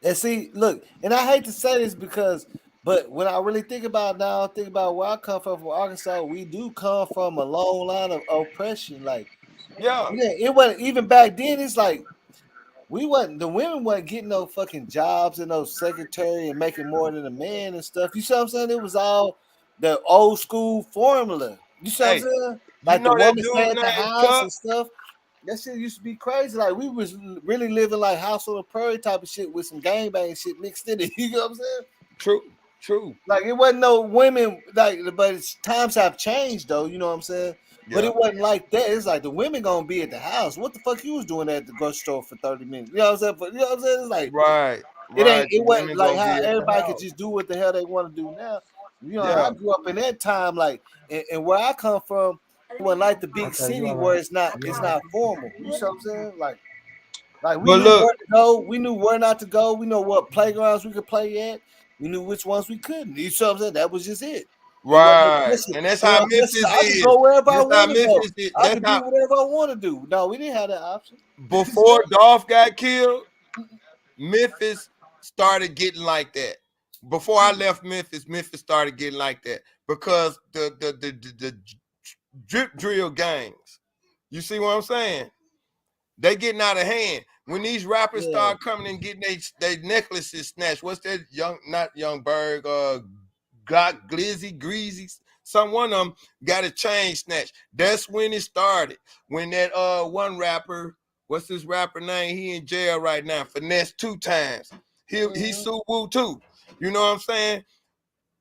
And see, look, and I hate to say this but when I really think about it now, I think about where I come from Arkansas. We do come from a long line of oppression. Like, Yeah. yeah, it wasn't even back then. It's like the women wasn't getting no fucking jobs and no secretary and making more than a man and stuff. You see what I'm saying? It was all the old school formula. You see what I'm Hey, saying? you Like the know that woman stay dude at the named house Tuck? and stuff. That shit used to be crazy. Like we was really living like house on the prairie type of shit with some gangbang shit mixed in it. You know what I'm saying? True. Like it wasn't no women like, but times have changed though. You know what I'm saying? But Yeah. it wasn't like that. It's like the women gonna be at the house. What the fuck you was doing at the grocery store for 30 minutes? You know what I'm saying? But you know what I'm saying? It's like Right. it The wasn't women like gonna how be at the everybody could house. just do what the hell they want to do now. You know, I Yeah. grew up in that time, like and where I come from, it wasn't like the big Okay, you city all where right? it's not formal. You see what I'm saying? Like we But knew look, where to go, we knew where not to go, we know what playgrounds we could play at, we knew which ones we couldn't. You see what I'm saying? That was just it. It wasn't no right. pressure. And that's Ain't how no pressure. Memphis I could is. go wherever I That's how want to go. Memphis is. I That's could do how whatever I want to do. No, we didn't have that option. before Dolph got killed, Memphis started getting like that. Before I left Memphis, Memphis started getting like that because the drip drill gangs. You see what I'm saying? They getting out of hand. When these rappers Yeah. start coming and getting they necklaces snatched, what's that not Young Berg, Glock, Glizzy, Greasy, some one of them got a chain snatch. That's when it started. When that one rapper, what's this rapper name? He in jail right now, finesse 2 times. He sued Woo too. You know what I'm saying?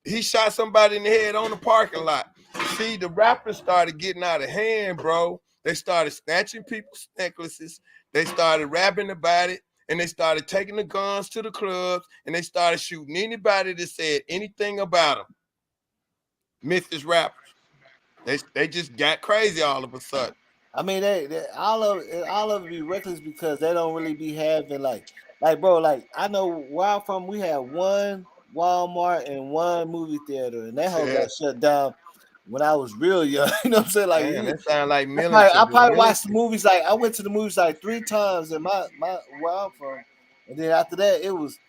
He shot somebody in the head on the parking lot. See, the rappers started getting out of hand, bro. They started snatching people's necklaces. They started rapping about it. and they started taking the guns to the clubs, and they started shooting anybody that said anything about them. Memphis rappers. They just got crazy all of a sudden. I mean, they all of it be reckless because they don't really be having like bro, like I know where I'm from, we had one Walmart and one movie theater, and that whole got shut down when I was real young. You know what I'm saying? Like, Man, that sound like I probably watched the militant. movies like I went to the movies like 3 times in my where I'm from, and then after that it was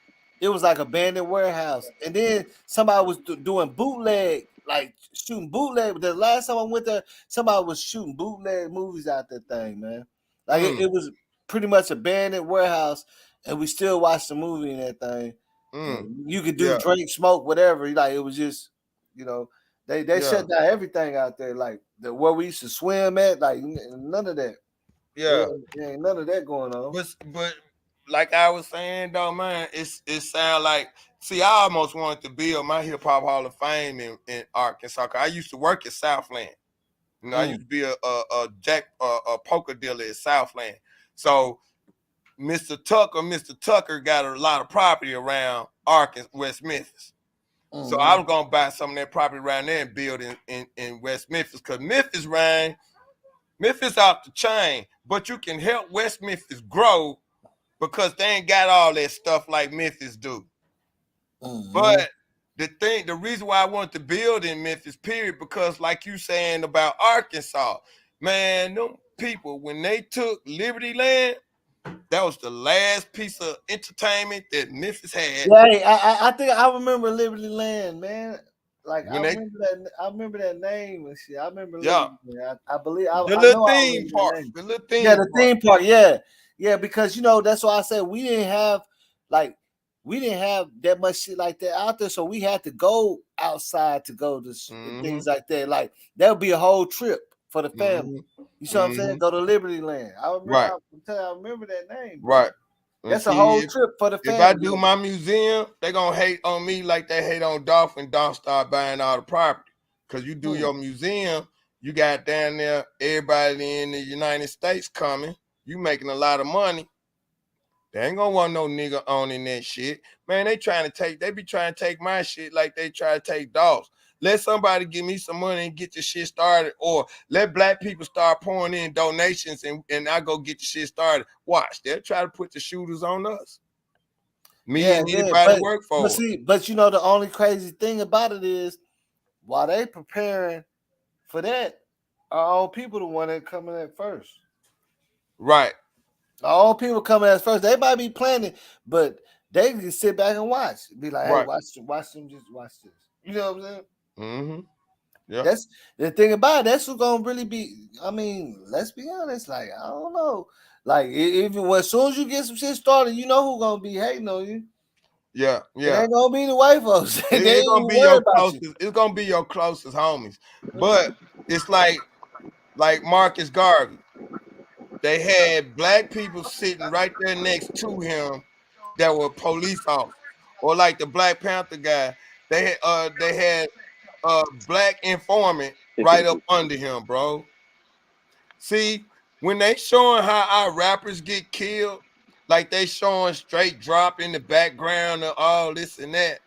like abandoned warehouse, and then somebody was doing bootleg, like shooting bootleg. The last time I went there, somebody was shooting bootleg movies out that thing, man. Like it was pretty much abandoned warehouse, and we still watched the movie in that thing. And you could do drink, smoke, whatever. Like it was just, you know, they shut down everything out there, like where we used to swim at, like none of that. Yeah, there ain't none of that going on. But like I was saying though, man, it sound like, see, I almost wanted to build my hip hop hall of fame in Arkansas. I used to work at Southland. You know, I used to be a poker dealer at Southland. So Mr. Tucker got a lot of property around Arkansas, West Memphis. So I was gonna buy some of that property around there and build in West Memphis, because Memphis off the chain, but you can help West Memphis grow because they ain't got all that stuff like Memphis do. But the reason why I wanted to build in Memphis, period, because like you saying about Arkansas, man, them people, when they took Liberty Land, that was the last piece of entertainment that Memphis had. Yeah, I think I remember Liberty Land, man. Like I remember that name and shit. I remember Liberty Land. I believe I know I remember that name. The theme park, yeah, because you know that's why I said we didn't have that much shit like that out there, so we had to go outside to go to things like that. Like that would be a whole trip for the family. You see what I'm saying? Go to Liberty Land. I remember that name. Bro. Right. That's a whole trip for the family. If I do my museum, they gonna hate on me like they hate on Dolph when Dolph start buying all the property. Cause you do your museum, you got down there everybody in the United States coming. You making a lot of money. They ain't gonna want no nigga owning that shit. Man, they be trying to take my shit like they try to take Dolph's. Let somebody give me some money and get the shit started, or let black people start pouring in donations and I go get the shit started. Watch, they'll try to put the shooters on us. And anybody work for but you know the only crazy thing about it is while they preparing for that, our own people the one that coming at first. Right. Our own people coming at first. They might be planning, but they can sit back and watch. Be like, hey, watch them, just watch this. You know what I'm saying? Mm-hmm. Yeah. That's the thing about it. That's what's gonna really be. I mean, let's be honest. Like, I don't know. Like, even as soon as you get some shit started, you know who's gonna be hating on you. Yeah. It ain't gonna be the white folks. It's gonna be your closest. It's gonna be your closest homies. But it's like Marcus Garvey. They had black people sitting right there next to him that were police officers, or like the Black Panther guy. They had a black informant right up under him, bro. See, when they showing how our rappers get killed, like they showing straight drop in the background of all this and that,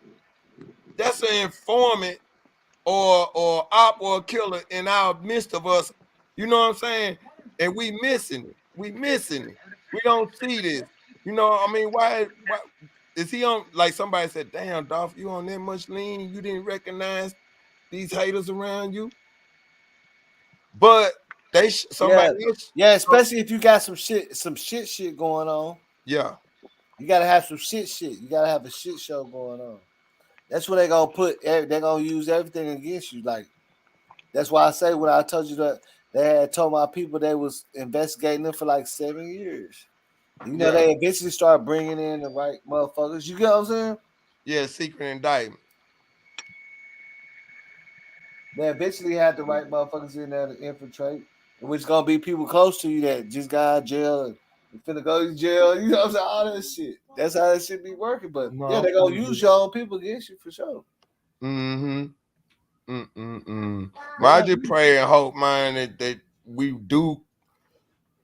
that's an informant or op or a killer in our midst of us. You know what I'm saying? And we missing it. We don't see this. You know, I mean, why is he on? Like somebody said, damn, Dolph, you on that much lean? You didn't recognize these haters around you? But especially if you got some shit going on. Yeah. You gotta have some shit. You gotta have a shit show going on. That's what they gonna put. They're gonna use everything against you. Like that's why I say when I told you that they had told my people they was investigating them for like 7 years. You know, they eventually start bringing in the right motherfuckers. You get what I'm saying? Yeah, secret indictment. They eventually had the right motherfuckers in there to infiltrate, which gonna be people close to you that just got out of jail and finna go to jail. You know what I'm saying? All that shit. That's how that shit be working. But yeah, they're gonna use your own people against you for sure. Well, I just pray and hope, man, that we do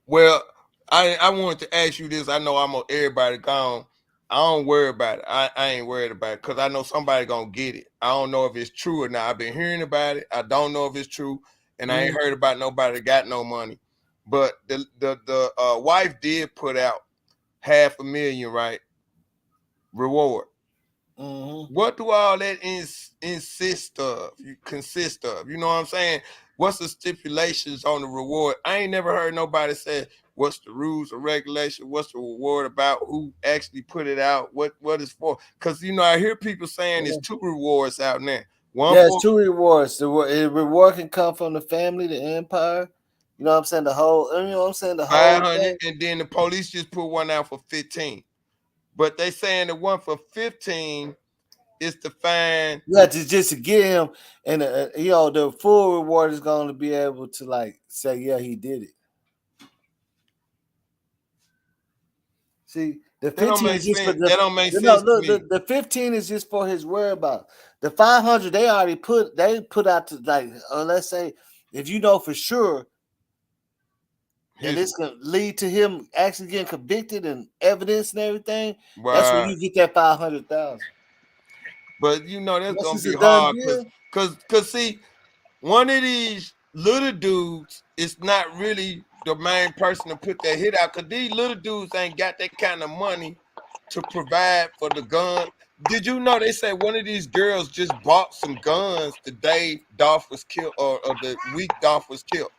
well. I wanted to ask you this. I know everybody gone. I don't worry about it. I ain't worried about it because I know somebody gonna get it. I don't know if it's true or not. I've been hearing about it. I don't know if it's true, and I ain't heard about nobody that got no money. But the wife did put out $500,000, right? Reward. What do all that consist of? You know what I'm saying? What's the stipulations on the reward? I ain't never heard nobody say what's the rules or regulation, what's the reward about, who actually put it out, what it's for. Because I hear people saying there's 2 rewards out there. One There's for 2 rewards. The reward can come from the family, the empire. You know what I'm saying? The whole. You know what I'm saying? The whole 500, thing. and then the police just put one out for 15. But they saying the one for 15 is to find. You have to just to get him, and the full reward is going to be able to like say, yeah, he did it. See, the 15 is just for the. That don't make sense to me. The 15 is just for his whereabouts. The 500 they already put out to like, let's say, if you know for sure that it's gonna lead to him actually getting convicted and evidence and everything. Right. That's when you get that 500,000. But that's gonna be hard because see, one of these little dudes is not really the main person to put that hit out because these little dudes ain't got that kind of money to provide for the gun. Did you know they say one of these girls just bought some guns the day Dolph was killed or the week Dolph was killed?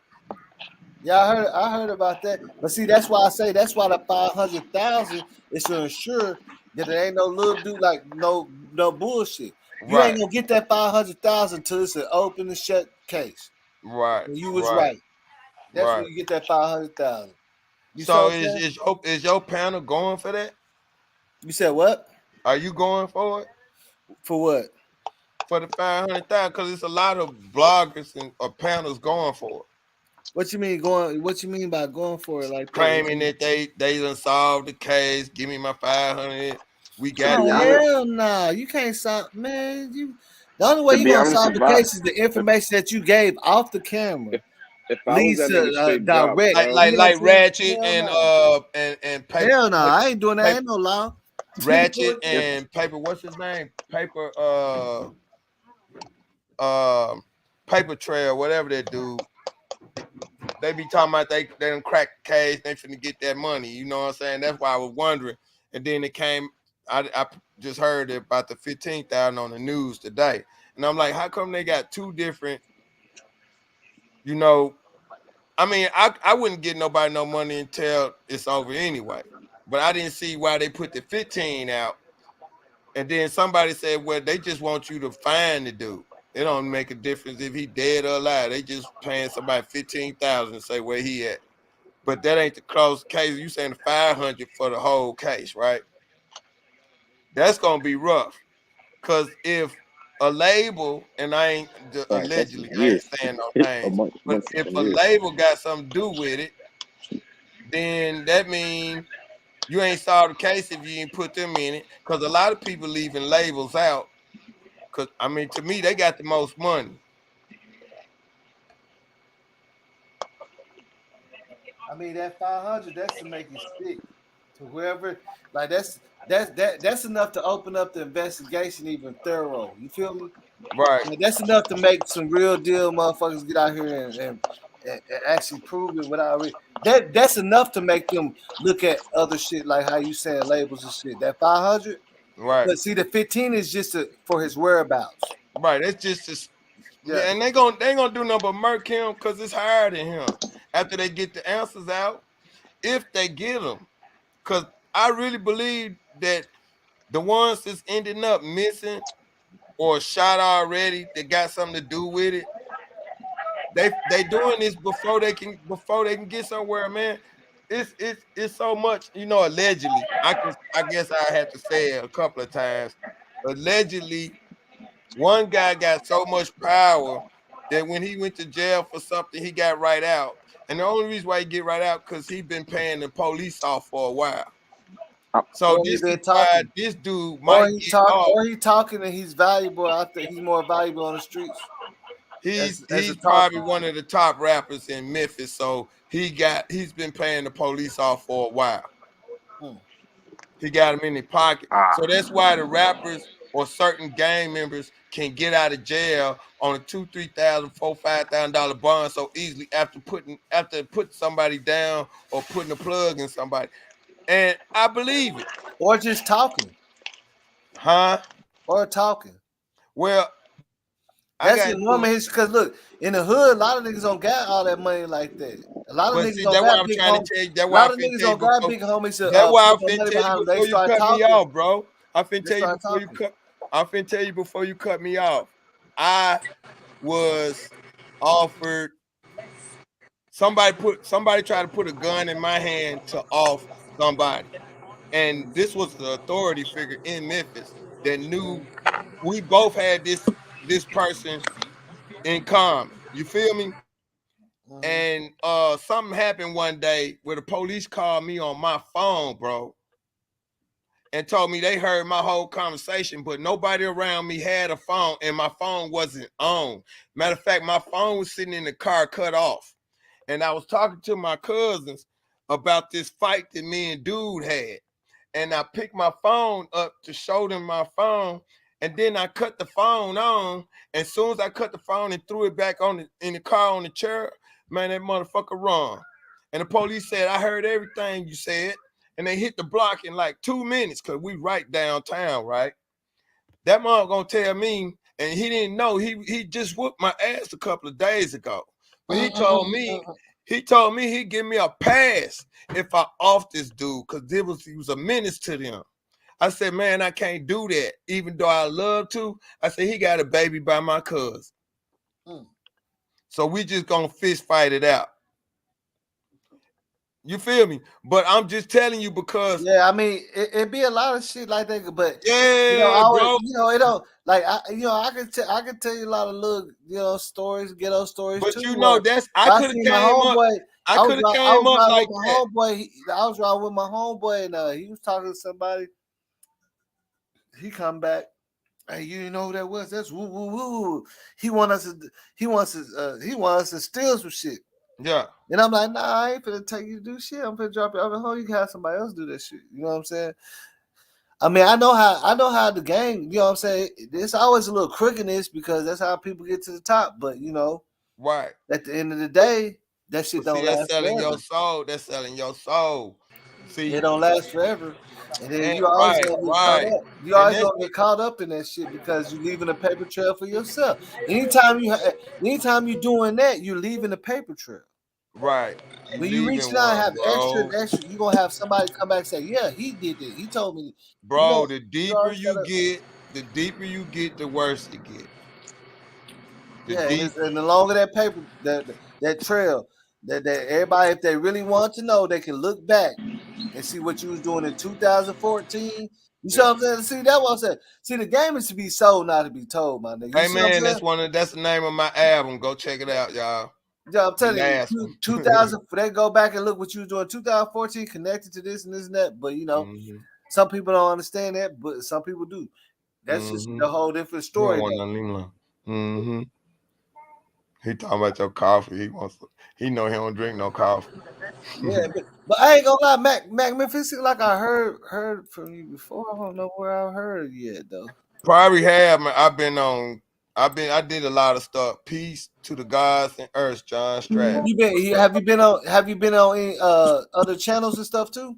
Yeah, I heard about that. But see, that's why I say that's why the 500,000 is to ensure that there ain't no little dude like no bullshit. You ain't gonna get that 500,000 till it's an open and shut case. Right. And you was right. That's when you get that 500,000. So is your panel going for that? You said what? Are you going for it? For what? For the 500,000, because it's a lot of bloggers and panels going for it. What you mean going? What you mean by going for it like that? Claiming that they done solved the case. Give me my 500. We got it. Hell no, you can't solve, man. The only way you're gonna solve the case is the information that you gave off the camera. If I was that nigga straight direct, drop, like Ratchet and Paper. Hell no, I ain't doing that. Ain't no law. Ratchet and Paper. What's his name? Paper. Paper Trail, whatever that dude. They be talking about they done crack the case. They finna get that money. You know what I'm saying? That's why I was wondering. And then it came. I just heard about the 15,000 on the news today, and I'm like, how come they got 2 different? I mean, I wouldn't get nobody no money until it's over anyway. But I didn't see why they put the 15 out. And then somebody said, well, they just want you to find the dude. It don't make a difference if he dead or alive. They just paying somebody 15,000 to say where he at. But that ain't the closed case. You saying 500 for the whole case, right? That's gonna be rough. Cause if a label, and I ain't allegedly, I ain't saying no names, but if a label got something to do with it, then that means you ain't solved the case if you ain't put them in it. Cause a lot of people leaving labels out. Cause I mean, to me, they got the most money. I mean, that 500, that's to make it stick to whoever. Like that's enough to open up the investigation even thorough. You feel me? Right. Like, that's enough to make some real deal motherfuckers get out here and actually prove it without that's enough to make them look at other shit like how you saying labels and shit. That 500, right? But see, the 15 is just for his whereabouts. Right. It's just yeah. And they ain't gonna do nothing but murk him because it's higher than him. After they get the answers out, if they get them, because I really believe that the ones that's ending up missing or shot already that got something to do with it, they doing this before they can get somewhere, man. It's so much, allegedly. I guess I have to say it a couple of times. Allegedly, one guy got so much power that when he went to jail for something, he got right out. And the only reason why he get right out because he been paying the police off for a while. So this is why this dude might get off. Or he talking and he's valuable out there. He's more valuable on the streets. He's as a probably talker. one of the top rappers in Memphis, so he's been paying the police off for a while. He got him in his pocket. So that's why the rappers or certain gang members can get out of jail on a $2,000, $3,000, $4,000, $5,000 bond so easily after putting somebody down or putting a plug in somebody. And I believe it. Or just talking. Huh? Or talking. Well, that's the normal history. Because look, in the hood, a lot of niggas don't got all that money like that. A lot of But niggas see, don't that's why got I'm big trying homies. to tell you. That's A why I lot of finna niggas tell you don't got before. big homies to That's why I put their finna money tell you behind them. They before you start cut me talking. off, bro. I finna They tell you start before you talking. cut. I finna tell you before you cut me off. I was offered. Somebody tried to put a gun in my hand to off somebody, and this was the authority figure in Memphis that knew we both had this person in common. You feel me? And something happened one day where the police called me on my phone, bro, and told me they heard my whole conversation, but nobody around me had a phone, and my phone wasn't on. Matter of fact, my phone was sitting in the car cut off. And I was talking to my cousins about this fight that me and dude had. And I picked my phone up to show them my phone. And then I cut the phone on. And as soon as I cut the phone and threw it back in the car on the chair, man, that motherfucker run. And the police said, I heard everything you said. And they hit the block in like 2 minutes because we right downtown, right? That mom gonna tell me, and he didn't know, he just whooped my ass a couple of days ago. But he told me he'd give me a pass if I off this dude because he was a menace to them. I said, man, I can't do that. Even though I love to, I said, he got a baby by my cousin. So we just gonna fist fight it out. You feel me? But I'm just telling you because I mean, it be a lot of shit like that, but bro. It don't like I can tell you a lot of little stories, ghetto stories but too. I could have came up. I could have came up like that. I was riding with my homeboy, and he was talking to somebody. He come back. Hey, you know who that was? That's woo woo woo. He want us to steal some shit. Yeah. And I'm like, nah, I ain't finna take you to do shit. I'm finna drop it over home. You can have somebody else do that shit. You know what I'm saying? I mean, I know how the game, you know what I'm saying? There's always a little crookedness because that's how people get to the top. But right. At the end of the day, that shit don't last that's selling forever. your soul. That's selling your soul. See, it don't last forever. And then you always right, gonna get right. caught up. You always gonna get caught up in that shit because you're leaving a paper trail for yourself. Anytime you're doing that, you're leaving a paper trail. Right. When you reach out and have extra, you're gonna have somebody come back and say, yeah, he did it. He told me. Bro, the deeper you get, the worse it get. And the longer that paper, that trail, that everybody, if they really want to know, they can look back and see what you was doing in 2014. You see what I'm saying? See, that's what I'm saying. See, the game is to be sold, not to be told, my nigga. Hey man, that's the name of my album. Go check it out, y'all. Yeah, I'm telling you, 2000. They go back and look what you was doing 2014, connected to this and this and that. But some people don't understand that, but some people do. That's just a whole different story. He talking about your coffee. He know he don't drink no coffee. but I ain't gonna lie, Mac Memphis, like I heard from you before. I don't know where I heard yet though. Probably have. Man. I did a lot of stuff. Peace to the gods and earth, John Stratton. Have you been on any other channels and stuff too?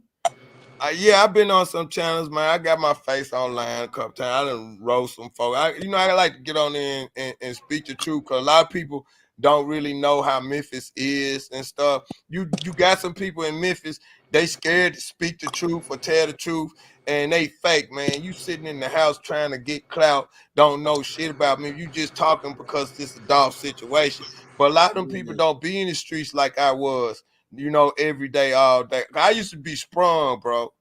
Yeah, I've been on some channels, man. I got my face online a couple times. I done roast some folks. I like to get on there and speak the truth because a lot of people don't really know how Memphis is and stuff. You got some people in Memphis, they scared to speak the truth or tell the truth, and they fake, man. You sitting in the house trying to get clout, don't know shit about me. You just talking because this is a Dolph situation. But a lot of them people don't be in the streets like I was. Every day, all day. I used to be sprung, bro.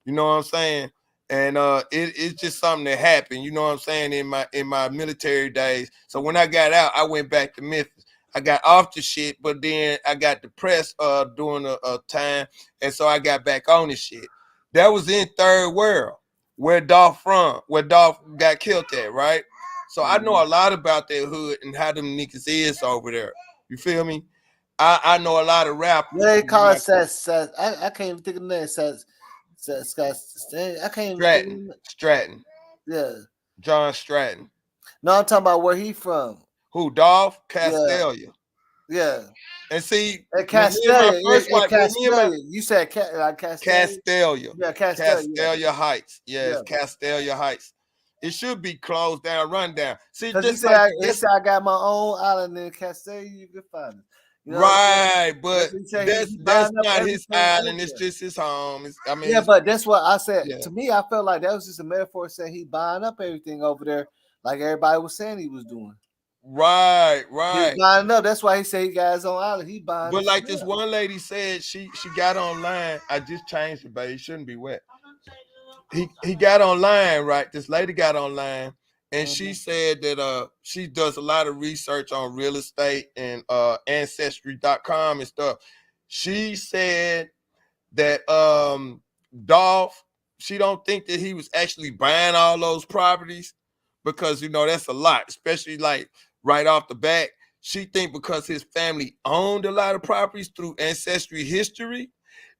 You know what I'm saying? And it's just something that happened, you know what I'm saying, in my military days. So when I got out, I went back to Memphis. I got off the shit, but then I got depressed during a time, and so I got back on the shit. That was in Third World, where Dolph got killed at, right? So I know a lot about that hood and how them niggas is over there. You feel me? I know a lot of rappers. What they call it? I can't even think of the name. I can't even think of the Stratton. Yeah. John Stratton. No, I'm talking about where he from. Who? Dolph? Castelia. Yeah. And see, Castelia. Castelia. You said Castelia. Castelia. Yeah, Castelia Heights. Yes, Castelia Heights. It should be closed down, run down. See, because just he said I got my own island in Castelia. You can find it. You know right, but that's not his island. It's just his home. But that's what I said. Yeah. To me, I felt like that was just a metaphor saying he buying up everything over there, like everybody was saying he was doing. Right. He buying up. That's why he said he got his own island. He buying. But like this one lady said, she got online. I just changed it, but it shouldn't be wet. He got online, right? This lady got online. And she said that she does a lot of research on real estate and ancestry.com and stuff. She said that Dolph, she don't think that he was actually buying all those properties because that's a lot, especially like right off the bat. She think because his family owned a lot of properties through ancestry history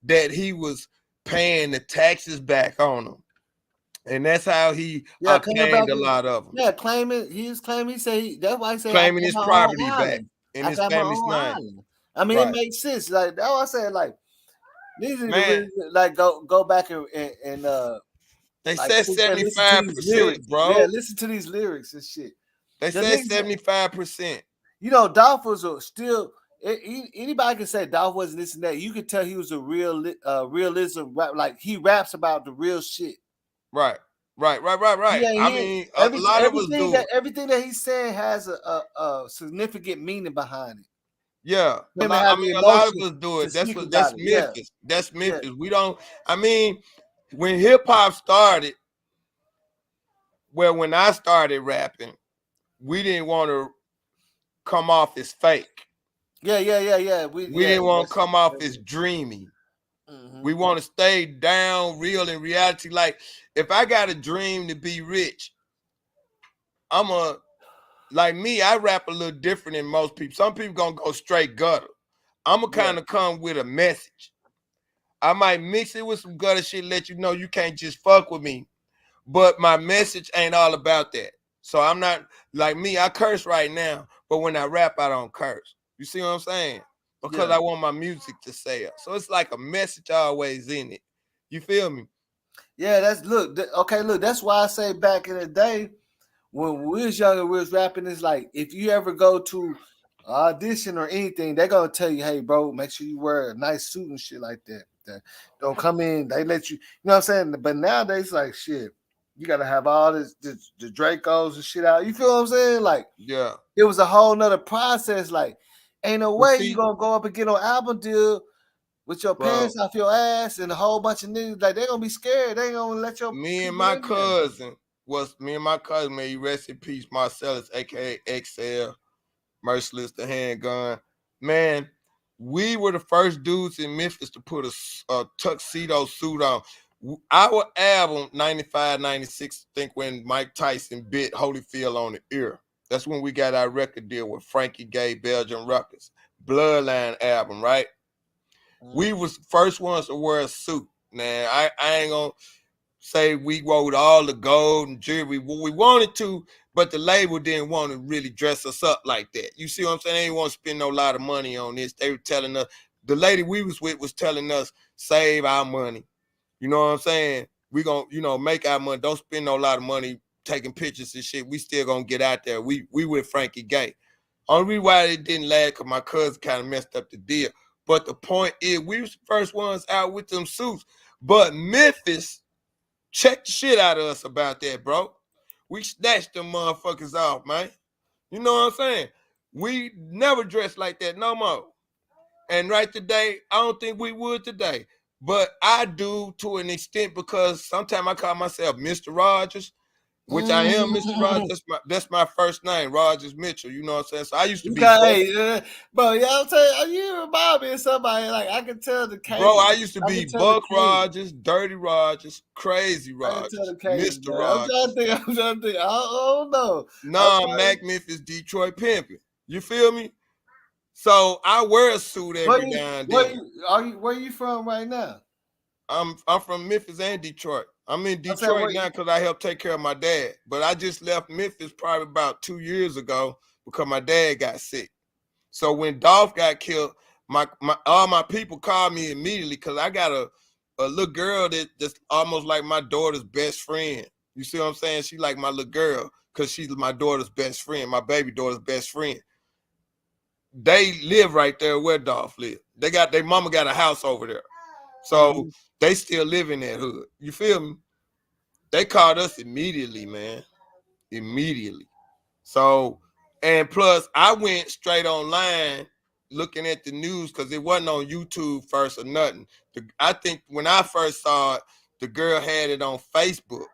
that he was paying the taxes back on them. And that's how he obtained a lot of them. Yeah, claiming he said that's why he said claiming his property back in his family's name. I mean, it makes sense. Like that's what I said. Like these are really, like go back and they said 75%, bro. Yeah, listen to these lyrics and shit. They said 75%. Dolph was still. Anybody can say Dolph wasn't this and that. You could tell he was a realism rap. Like he raps about the real shit. Right. I mean, a lot of us do. Everything that he's saying has a significant meaning behind it. Yeah, a lot of us do it. That's Memphis. Yeah. That's Memphis. Yeah. We don't. I mean, when hip hop started, when I started rapping, we didn't want to come off as fake. Yeah. We didn't want to come off as dreamy. Mm-hmm. We want to stay down, real in reality. Like, if I got a dream to be rich, like me, I rap a little different than most people. Some people gonna go straight gutter. I'm gonna kind of come with a message. I might mix it with some gutter shit, let you know you can't just fuck with me. But my message ain't all about that. So I'm not like me. I curse right now, but when I rap, I don't curse. You see what I'm saying? Because I want my music to sell. So it's like a message always in it. You feel me? Yeah, look, that's why I say back in the day, when we was younger, we was rapping, it's like, if you ever go to audition or anything, they're going to tell you, hey, bro, make sure you wear a nice suit and shit like that. Don't come in, they let you know what I'm saying? But nowadays, like, shit, you got to have all the Dracos and shit out. You feel what I'm saying? Like, yeah, it was a whole nother process. Like, ain't no way you going to go up and get on album deal with your pants off your ass and a whole bunch of niggas. Like, they're going to be scared. They ain't going to let your... Me and my cousin, may you rest in peace, Marcellus, a.k.a. XL, Merciless the Handgun. Man, we were the first dudes in Memphis to put a tuxedo suit on. Our album, 95, 96, I think when Mike Tyson bit Holyfield on the ear. That's when we got our record deal with Frankie Gay, Belgian Ruckus. Bloodline album, right? We was the first ones to wear a suit. Man, I ain't gonna say we wore all the gold and jewelry. We wanted to, but the label didn't want to really dress us up like that. You see what I'm saying? They didn't want to spend no lot of money on this. They were telling us, the lady we was with was telling us, save our money. You know what I'm saying? We gonna, make our money. Don't spend no lot of money taking pictures and shit. We still gonna get out there. We with Frankie Gay. Only reason why it didn't last because my cousin kind of messed up the deal. But the point is, we was the first ones out with them suits. But Memphis checked the shit out of us about that, bro. We snatched them motherfuckers off, man. You know what I'm saying? We never dressed like that no more. And right today, I don't think we would today. But I do to an extent because sometimes I call myself Mr. Rogers. which I am, Mr. Rogers. That's my first name, Rogers Mitchell. You know what I'm saying? So I used to be, bro. Yeah, I'm telling you, you remind me of somebody. Like I can tell the cadence. Bro, I used to be Buck Rogers, Dirty Rogers, Crazy Rogers, Mr. Rogers. I'm trying to think. I don't know. Nah, Mac Memphis, Detroit pimping. You feel me? So I wear a suit every now and then. Where you from right now? I'm from Memphis and Detroit. I'm in Detroit now because I helped take care of my dad. But I just left Memphis probably about 2 years ago because my dad got sick. So when Dolph got killed, all my people called me immediately because I got a little girl that's almost like my daughter's best friend. You see what I'm saying? She like my little girl because she's my daughter's best friend, my baby daughter's best friend. They live right there where Dolph live. Their mama got a house over there. So they still live in that hood. You feel me? They called us immediately, man. Immediately. So, and plus I went straight online looking at the news because it wasn't on YouTube first or nothing. I think when I first saw it, the girl had it on Facebook.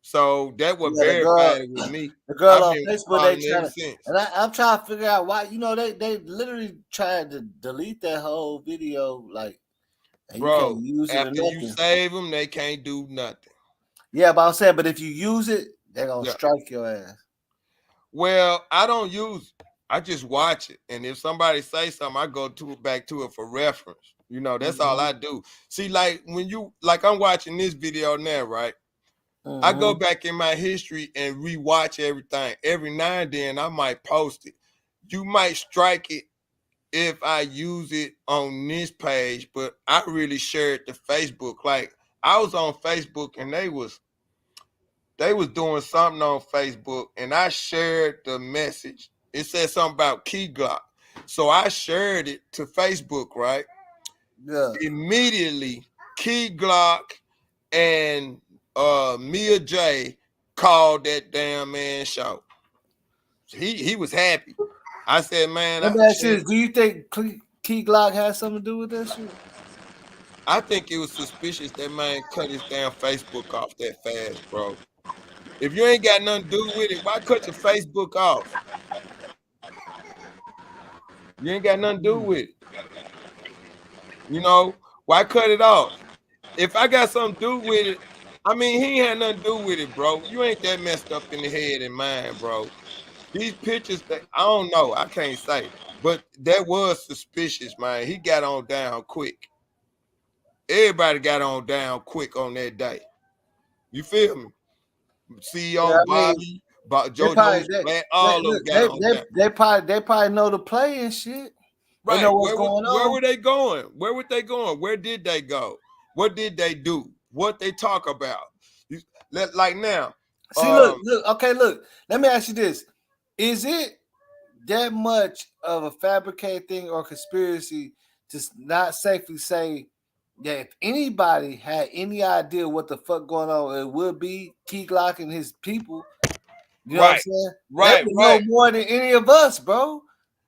So that was verified with me. The girl on Facebook, they trying to, and I'm trying to figure out why. You know, they literally tried to delete that whole video. Like, bro, after you save them, they can't do nothing. Yeah, but I'm saying, but if you use it, they're gonna strike your ass. Well, I don't use it. I just watch it, and if somebody say something, I go back to it for reference. You know, that's all I do. See, like when I'm watching this video now, right? I go back in my history and rewatch everything. Every now and then I might post it. You might strike it if I use it on this page, but I really share it to Facebook. Like I was on Facebook and they was doing something on Facebook and I shared the message. It said something about Key Glock. So I shared it to Facebook, right? Yeah. Immediately, Key Glock and Mia J called that damn man show. He was happy. I said, man, do you think Key Glock has something to do with that shit? I think it was suspicious that man cut his damn Facebook off that fast, bro. If you ain't got nothing to do with it, why cut your Facebook off? You ain't got nothing to do with it. You know, why cut it off? If I got something to do with it, I mean, he ain't had nothing to do with it, bro. You ain't that messed up in the head and mind, bro. These pictures, I don't know. I can't say. But that was suspicious, man. He got on down quick. Everybody got on down quick on that day. You feel me? CEO Bobby, JoJo, all those got on down. They probably know the play and shit. Right. They know what's going on. Where were they going? Where were they going? Where did they go? What did they do? What they talk about? Like now. See, look. Let me ask you this. Is it that much of a fabricated thing or conspiracy to not safely say that if anybody had any idea what the fuck going on, it would be Key Glock and his people? You know what I'm saying? Right. They know more than any of us, bro.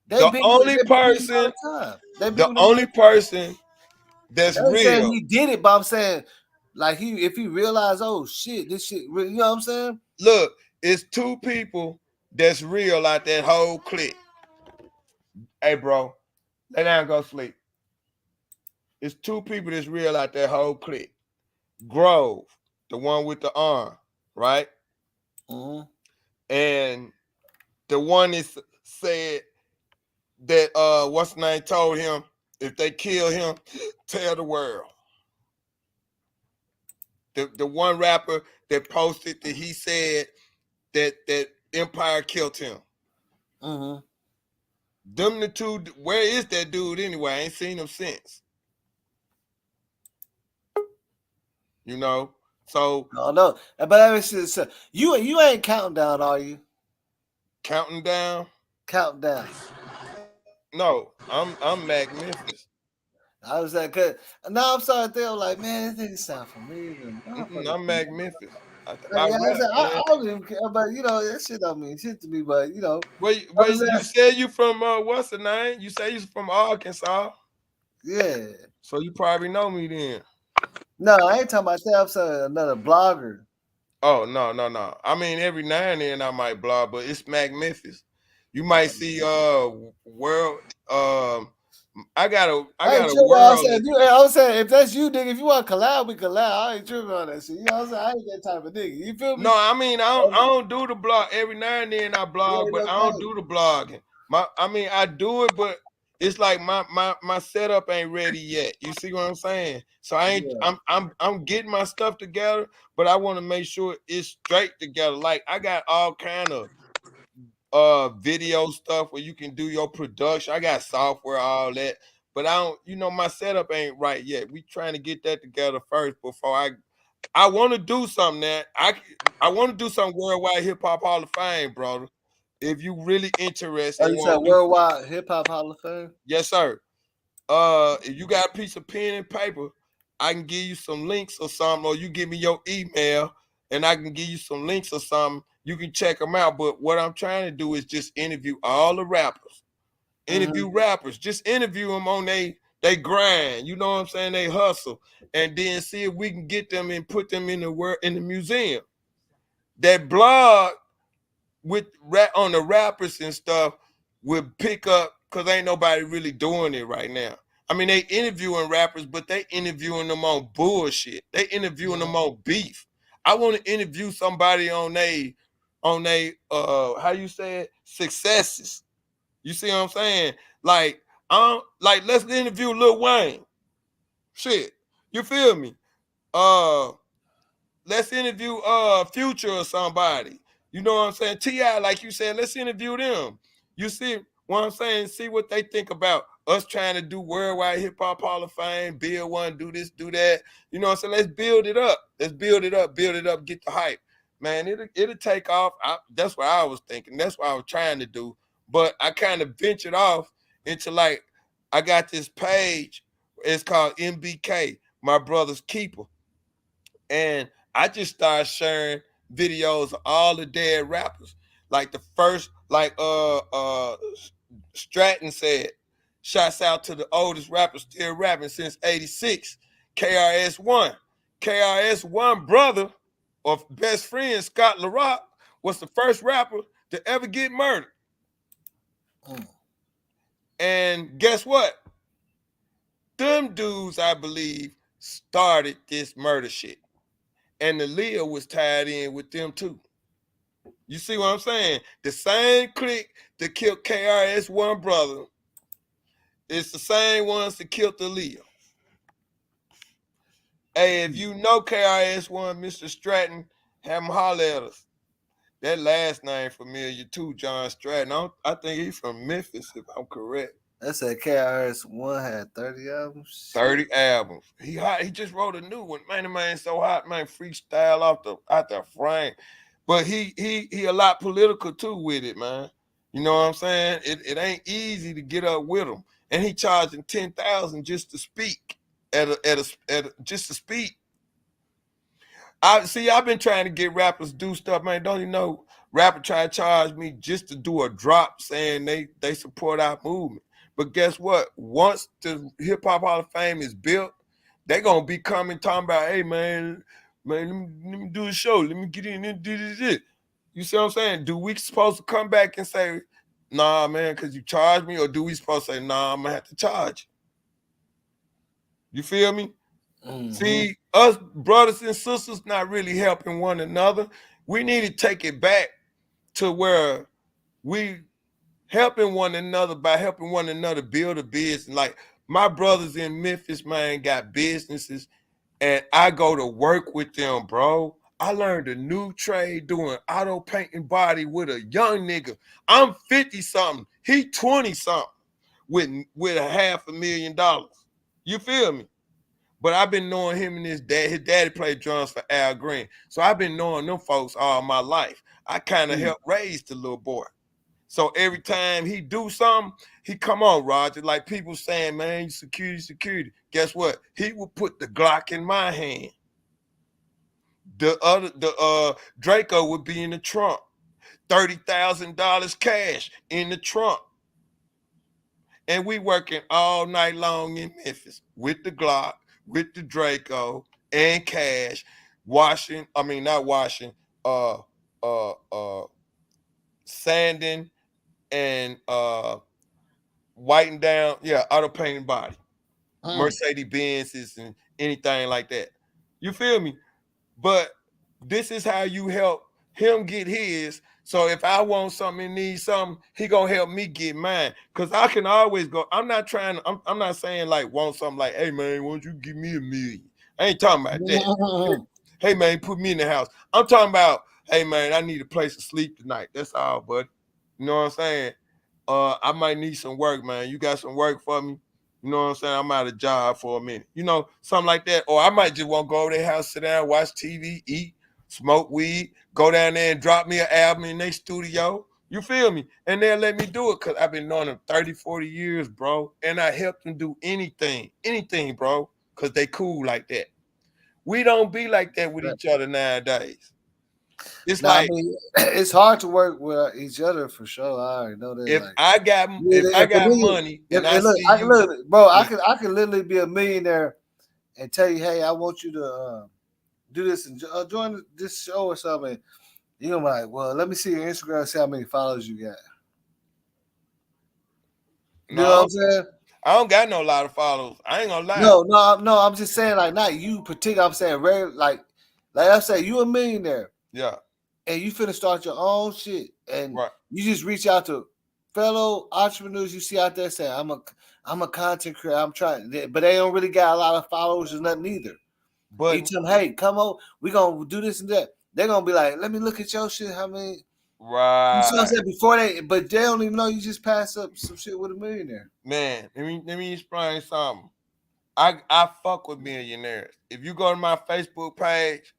The only person that's real. Saying he did it, but I'm saying, like, if he realized, oh shit, this shit, you know what I'm saying? Look, it's two people that's real out that whole clique. Hey, bro, lay down and go sleep. It's two people that's real out that whole clique. Grove, the one with the arm, right? And the one that said that what's the name told him, if they kill him, tell the world. The one rapper that posted that he said that Empire killed him. Them the two. Where is that dude anyway? I ain't seen him since. You know, so no. But you ain't counting down, are you? Counting down. Counting down. No, I'm Mac Memphis. I was like, now I'm sorry. They were like, man, this nigga sound familiar. I'm Mac Memphis. I don't even care, but you know that shit don't mean shit to me. But you know, you said you from what's the name? You say you from Arkansas. Yeah. So you probably know me then. No, I ain't talking about that. I'm saying another blogger. Oh no. I mean, every now and then I might blog, but it's Mac Memphis. You might see world. I got a tripping. world. I was saying, if that's you, nigga, if you want to collab, we collab. I ain't tripping on that shit. You know what I'm saying? I ain't that type of nigga. You feel me? No, I mean I don't do the blog. Every now and then I blog, but I don't do the blogging. I do it, but it's like my setup ain't ready yet. You see what I'm saying? So I ain't. I'm getting my stuff together, but I want to make sure it's straight together. Like I got all kind of video stuff where you can do your production. I got software, all that, but I don't. My setup ain't right yet. We trying to get that together first before I want to do something that I want to do something worldwide hip hop Hall of Fame, brother. If you really interested, Oh, you said worldwide hip hop Hall of Fame? Yes, sir. If you got a piece of pen and paper, I can give you some links or something, or you give me your email and I can give you some links or something. You can check them out. But what I'm trying to do is just interview all the rappers. Interview rappers. Just interview them on they grind. You know what I'm saying? They hustle. And then see if we can get them and put them in the museum. That blog with on the rappers and stuff will pick up because ain't nobody really doing it right now. I mean, they interviewing rappers, but they interviewing them on bullshit. They interviewing them on beef. I want to interview somebody on how you say it, successes. You see what I'm saying? Like let's interview Lil Wayne. Shit. You feel me? Let's interview Future or somebody. You know what I'm saying? T.I., like you said, let's interview them. You see what I'm saying? See what they think about us trying to do worldwide hip hop Hall of Fame, build one, do this, do that. You know what I'm saying? Let's build it up. Build it up, get the hype. Man, it'll take off. That's what I was thinking. That's what I was trying to do. But I kind of ventured off into like, I got this page. It's called MBK, My Brother's Keeper. And I just started sharing videos of all the dead rappers. Like the first, Stratton said, shouts out to the oldest rapper still rapping since 86, KRS-One. KRS-One brother or best friend, Scott LaRock, was the first rapper to ever get murdered. And guess what? Them dudes, I believe, started this murder shit. And the Leo was tied in with them too. You see what I'm saying? The same clique that killed KRS-One brother, it's the same ones that killed the Leo. Hey, if you know KRS-One, Mr. Stratton, have him holler at us. That last name familiar too, John Stratton. I think he's from Memphis, if I'm correct. That said KRS-One had 30 albums. 30 albums. He hot. He just wrote a new one. Man, the man so hot, man. Freestyle out the frame. But he a lot political too with it, man. You know what I'm saying? It ain't easy to get up with him. And he charging 10,000 just to speak just to speak. I've been trying to get rappers do stuff, man. Don't you know? Rapper try to charge me just to do a drop saying they support our movement. But guess what? Once the Hip Hop Hall of Fame is built, they gonna be coming talking about, hey man, let me do a show. Let me get in and do this. You see what I'm saying? Do we supposed to come back and say, nah, man, because you charged me, or do we supposed to say, nah, I'm gonna have to charge you? You feel me? See, us brothers and sisters not really helping one another. We need to take it back to where we helping one another by helping one another build a business. Like my brothers in Memphis, man, got businesses, and I go to work with them, bro. I learned a new trade doing auto painting body with a young nigga. I'm 50-something. He 20-something with $500,000. You feel me? But I've been knowing him and his dad. His daddy played drums for Al Green. So I've been knowing them folks all my life. I kind of helped raise the little boy. So every time he do something, he come on, Roger. Like people saying, man, security. Guess what? He will put the Glock in my hand. The Draco would be in the trunk. $30,000 cash in the trunk. And we working all night long in Memphis with the Glock, with the Draco, and cash. sanding and whiting down, auto painting body, Mercedes Benzes and anything like that. You feel me? But this is how you help him get his. So if I want something and need something, he gonna help me get mine. Cause I can always go. I'm not trying to, I'm not saying like want something like, hey man, why don't you give me $1 million? I ain't talking about that. Hey man, put me in the house. I'm talking about, hey man, I need a place to sleep tonight. That's all, buddy. You know what I'm saying? I might need some work, man. You got some work for me? You know what I'm saying? I'm out of job for a minute. You know, something like that. Or I might just want to go over their house, sit down, watch TV, eat, smoke weed, go down there and drop me an album in their studio. You feel me? And they'll let me do it because I've been knowing them 30, 40 years, bro. And I help them do anything, bro, because they cool like that. We don't be like that with each other nowadays. It's like, I mean, it's hard to work with each other for sure. I already know that. If like, I got money and I look, see you, look, bro, I can literally be a millionaire and tell you, hey, I want you to do this and join this show or something. You're gonna be like, well, let me see your Instagram and see how many followers you got. You know what I'm saying? I don't got no lot of followers. I ain't gonna lie. No. I'm just saying, like, not you particular. I'm saying, like I say, you a millionaire. Yeah. And you finna start your own shit, and you just reach out to fellow entrepreneurs you see out there saying, I'm a content creator. I'm trying, but they don't really got a lot of followers or nothing either. But you tell them, hey, come on, we gonna do this and that. They're gonna be like, let me look at your shit. How many? Right. You see what I'm saying? Before but they don't even know you just passed up some shit with a millionaire. Man, let me explain something. I fuck with millionaires. If you go to my Facebook page,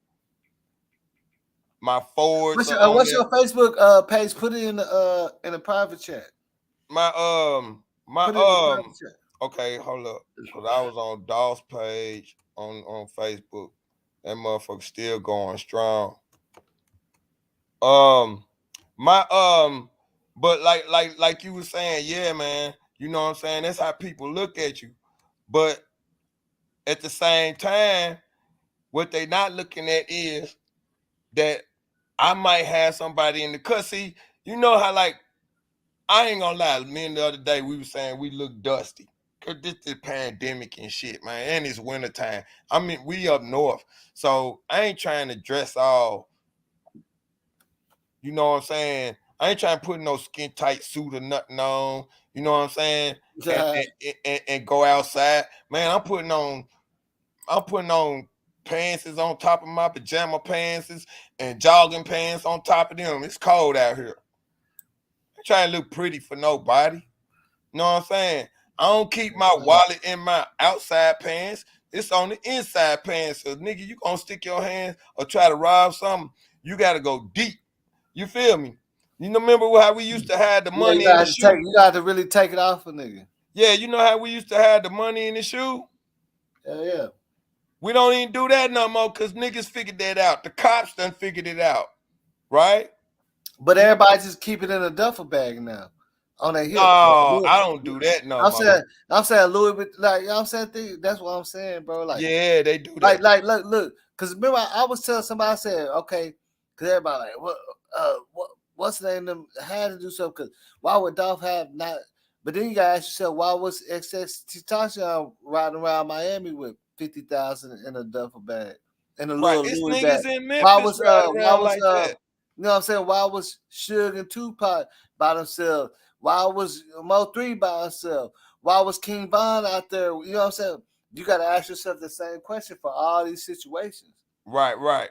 my forwards. What's your Facebook page? Put it in the private chat. Okay, hold up. Cause I was on Dolph's page on Facebook. That motherfucker still going strong. But like you were saying, yeah, man. You know what I'm saying? That's how people look at you. But at the same time, what they not looking at is that I might have somebody in the cut. See, you know how, like, I ain't gonna lie, me and the other day we were saying we look dusty. Cause this is pandemic and shit, man. And it's wintertime. I mean, we up north. So I ain't trying to dress all, you know what I'm saying? I ain't trying to put no skin tight suit or nothing on. You know what I'm saying? And go outside. Man, I'm putting on pants on top of my pajama pants and jogging pants on top of them. It's cold out here. I'm trying to look pretty for nobody. You know what I'm saying? I don't keep my wallet in my outside pants. It's on the inside pants. So, nigga, you gonna stick your hands or try to rob something, you gotta go deep. You feel me? You remember how we used to have the money in the shoe? You got to really take it off a nigga. Yeah, you know how we used to have the money in the shoe? Yeah. We don't even do that no more because niggas figured that out. The cops done figured it out, right? But everybody just keep it in a duffel bag now on their hip. No, I don't do that no more. I'm saying Louis, like, you know what I'm saying? That's what I'm saying, bro. Like, yeah, they do that. Like, look, because remember, I was telling somebody, I said, okay, because everybody like, what's the name of them had to do something? Because why would Dolph have not? But then you gotta ask yourself, why was XXXTentacion riding around Miami with 50,000 in a duffel bag in a little Louis bag? In Memphis why was like that? You know what I'm saying? Why was Suge and Tupac by themselves? Why was Mo3 by himself? Why was King Von out there? You know what I'm saying? You got to ask yourself the same question for all these situations. Right. Why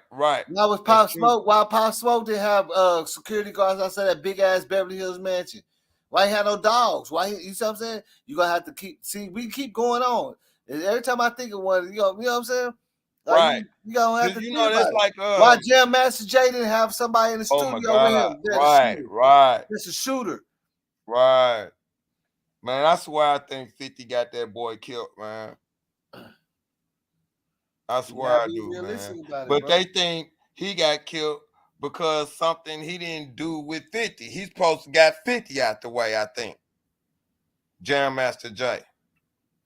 was Pop Smoke? Why Pop Smoke didn't have security guards outside that big ass Beverly Hills mansion? Why he had no dogs? Why you see what I'm saying? You gonna have to we keep going on. Every time I think of one, you know what I'm saying? Like, right. You gonna have to think that's about like why Jam Master Jay didn't have somebody in the studio with him? Right. It's a shooter. Right. Man, that's why I think 50 got that boy killed, man. I swear I do, man. But they think he got killed because something he didn't do with 50. He's supposed to got 50 out the way, I think. Jam Master Jay.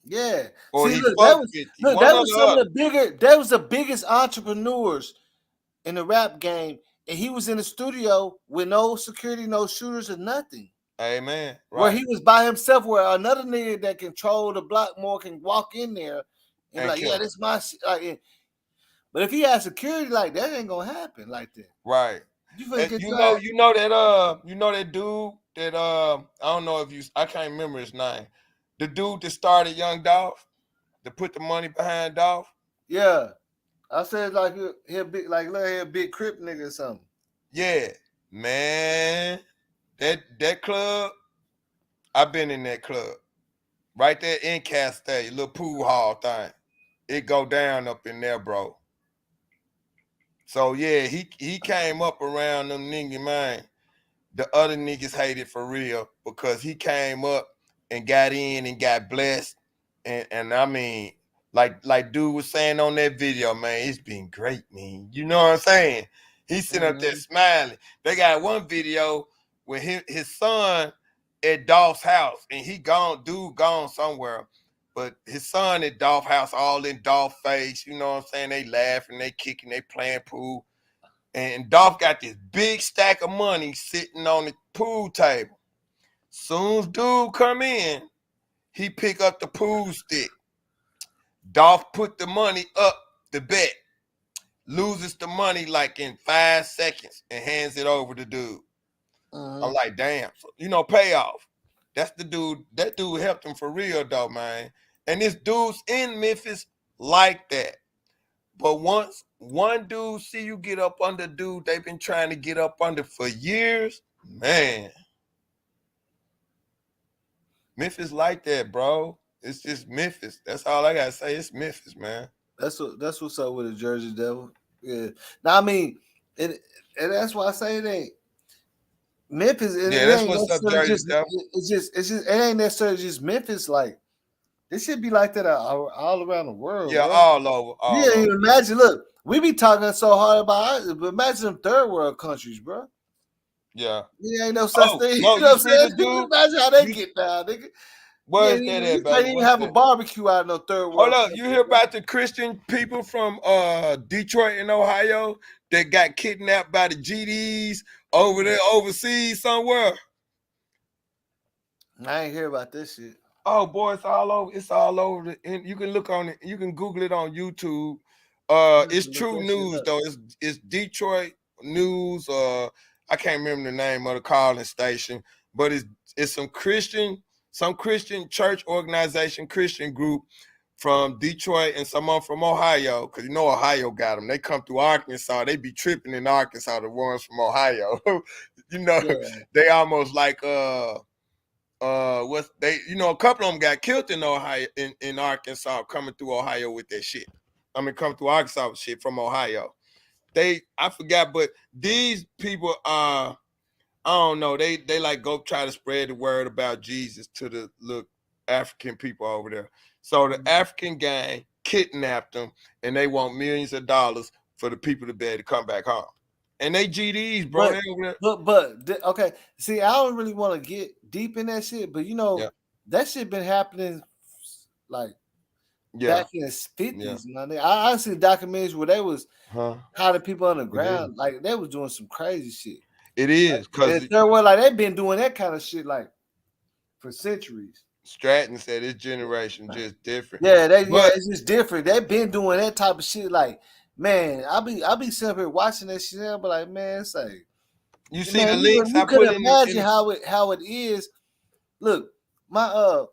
Yeah. Or see, he look, fucked 50. That was some of the bigger. That was the biggest entrepreneurs in the rap game, and he was in the studio with no security, no shooters, or nothing. Amen. Where Right. he was by himself, where another nigga that controlled the block more can walk in there and be like, kill yeah, him. this my shit. Like, but if he had security like that, ain't gonna happen like that. Right. You finna get You know that dude that I don't know if I can't remember his name. The dude that started Young Dolph, that put the money behind Dolph. Yeah. I said like he'll be like look, he a big crip nigga or something. Yeah, man. That club, I've been in that club. Right there in Castell, little pool hall thing. It go down up in there, bro. So yeah, he came up around them niggas, man. The other niggas hated for real because he came up and got in and got blessed. And I mean, like dude was saying on that video, man, it's been great, man. You know what I'm saying? He's sitting up there smiling. They got one video with his son at Dolph's house, and dude gone somewhere. But his son at Dolph house, all in Dolph face, you know what I'm saying? They laughing, they kicking, they playing pool. And Dolph got this big stack of money sitting on the pool table. Soon as dude come in, he pick up the pool stick. Dolph put the money up the bet, loses the money like in 5 seconds and hands it over to dude. I'm like, damn, so, payoff. That's the dude. That dude helped him for real though, man. And this dude's in Memphis like that. But once one dude see you get up under dude they've been trying to get up under for years, man. Memphis like that, bro. It's just Memphis. That's all I gotta say. It's Memphis, man. That's what's up with the Jersey Devil. Yeah. Now I mean, and that's why I say it ain't Memphis. It that's ain't what's up, necessarily Jersey just. Devil. It's just it ain't necessarily just Memphis. Like this should be like that all around the world. Yeah, bro. all over. You can't even imagine. Look, we be talking so hard about it, but imagine them third world countries, bro. Yeah. There ain't no such thing. No, You know what I'm see saying? the dude? Imagine how they get down, nigga. Where's that at, You baby? can't even have a barbecue out in no third world. Hold up, you hear about the Christian people from Detroit and Ohio that got kidnapped by the GDs over there overseas somewhere? I ain't hear about this shit. Oh boy, it's all over. It's all over. And you can look on it. You can Google it on YouTube. It's true news though. It's Detroit news. I can't remember the name of the calling station, but it's some Christian church organization, Christian group from Detroit and someone from Ohio, because Ohio got them. They come through Arkansas. They be tripping in Arkansas, the ones from Ohio. They almost like a couple of them got killed in Ohio, in Arkansas, coming through Ohio with that shit. Coming through Arkansas with shit from Ohio. I forgot, but these people are, I don't know, they like go try to spread the word about Jesus to the little African people over there. So the African gang kidnapped them, and they want millions of dollars for the people to be able to come back home. And they GDs, bro. But okay. See, I don't really want to get deep in that shit, but that shit been happening like back in the 50s. I seen documentaries where they was hiding people on the ground, like they was doing some crazy shit. It is because they've been doing that kind of shit like for centuries. Stratton said this generation just different. Yeah, it's just different. They've been doing that type of shit. Like, man, I'll be sitting here watching that shit. I'll be like, man, it's like you see the links you could imagine how it is. Look, my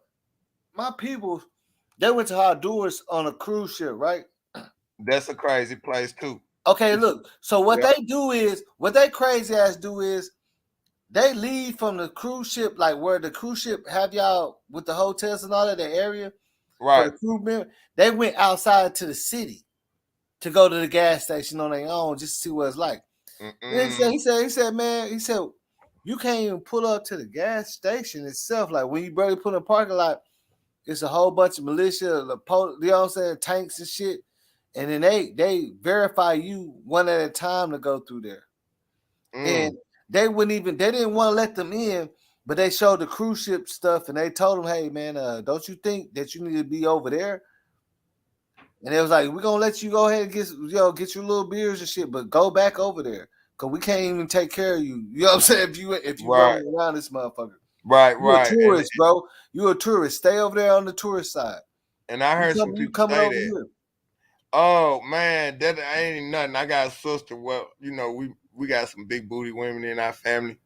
people, they went to Honduras on a cruise ship, right? That's a crazy place too. Okay, look. So what they crazy ass do is they leave from the cruise ship, like where the cruise ship have y'all with the hotels and all that, the area. Right. For the crew member, they went outside to the city to go to the gas station on their own just to see what it's like. He said, man, you can't even pull up to the gas station itself. Like when you barely put in a parking lot, it's a whole bunch of militia, you know what I'm saying, tanks and shit. And then they verify you one at a time to go through there. And they didn't want to let them in, but they showed the cruise ship stuff and they told them, hey man, don't you think that you need to be over there? And it was like, we're gonna let you go ahead and get your little beers and shit, but go back over there. Cause we can't even take care of you. You know what I'm saying? If you Right. rolling around this motherfucker. Right. You a tourist, bro. You a tourist. Stay over there on the tourist side. And I heard some you people coming say over that. here. Oh man, that ain't nothing. I got a sister. Well, you know, we got some big booty women in our family.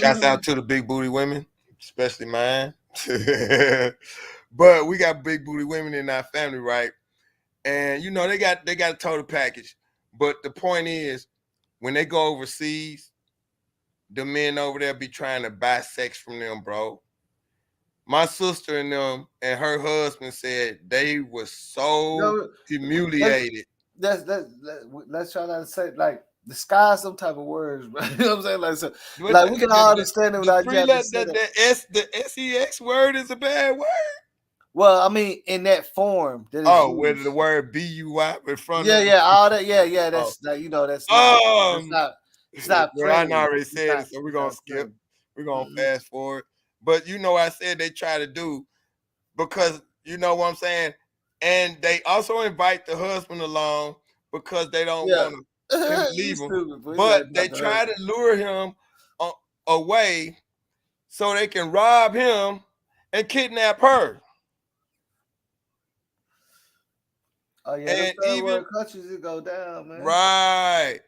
Shouts out to the big booty women, especially mine. But we got big booty women in our family, right? And you know, they got a total package. But the point is, when they go overseas, the men over there be trying to buy sex from them, bro. My sister and them and her husband said they were so humiliated. Let's try not to say like disguise some type of words, bro. You know what I'm saying? Like, so, like we can all understand it without you having to say that. The sex word is a bad word. Well, I mean, in that form, that is where the word BUI in front of all that, that's that's that's not it's not well, I friendly. already said it, so we're gonna skip. We're gonna fast forward. But you know, I said they try to do because you know what I'm saying, and they also invite the husband along because they don't want to leave him. But they try to lure him away so they can rob him and kidnap her. Oh yeah, and third world countries it go down, man. Right,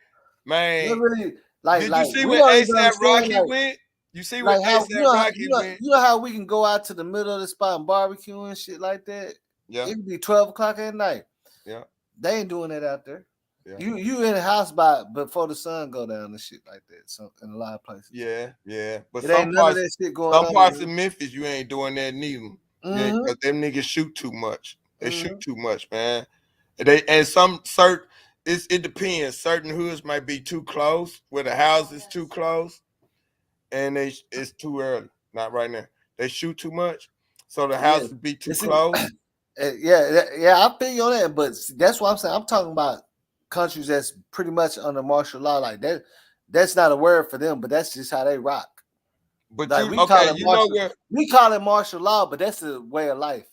man. Really, did you see when ASAP Rocky went? You see what ASAP Rocky went? You know how we can go out to the middle of the spot and barbecue and shit like that? Yeah. It'd be 12 o'clock at night. Yeah. They ain't doing that out there. Yeah. You in the house before the sun go down and shit like that. So in a lot of places. Yeah. But it ain't none of that shit going on. Some parts of Memphis, you ain't doing that neither. Because them niggas shoot too much. They shoot too much, man. It depends. Certain hoods might be too close, where the house is too close, and it's too early. Not right now. They shoot too much, so the house would be too close. I feel you on that, but that's what I'm saying. I'm talking about countries that's pretty much under martial law like that. That's not a word for them, but that's just how they rock. But like, we call it martial law, but that's a way of life.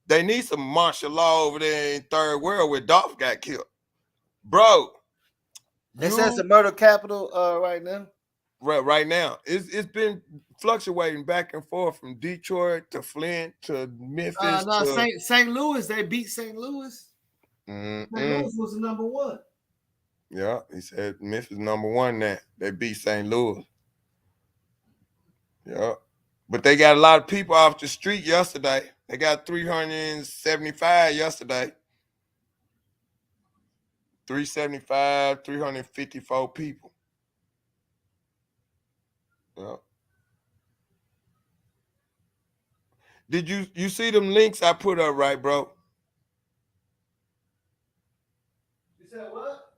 They need some martial law over there in third world where Dolph got killed. Bro. That's the murder capital right now. Right now. It's been fluctuating back and forth from Detroit to Flint to Memphis. St. Louis, they beat St. Louis. St. Louis was the number one. Yeah, he said Memphis number one now. They beat St. Louis. Yeah. But they got a lot of people off the street yesterday. They got 375 yesterday. 375, 354 people. Yeah. Did you see them links I put up, right, bro? You said what?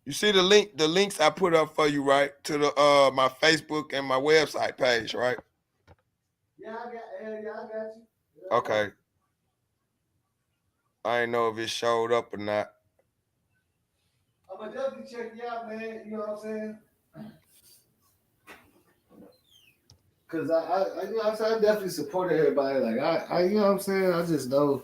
You see the links I put up for you, right? To the my Facebook and my website page, right? Yeah, I got you. Yeah, okay. I didn't know if it showed up or not. I'm gonna definitely check you out, man. You know what I'm saying? Cause I you know what I'm saying, I definitely support everybody. Like I you know what I'm saying? I just know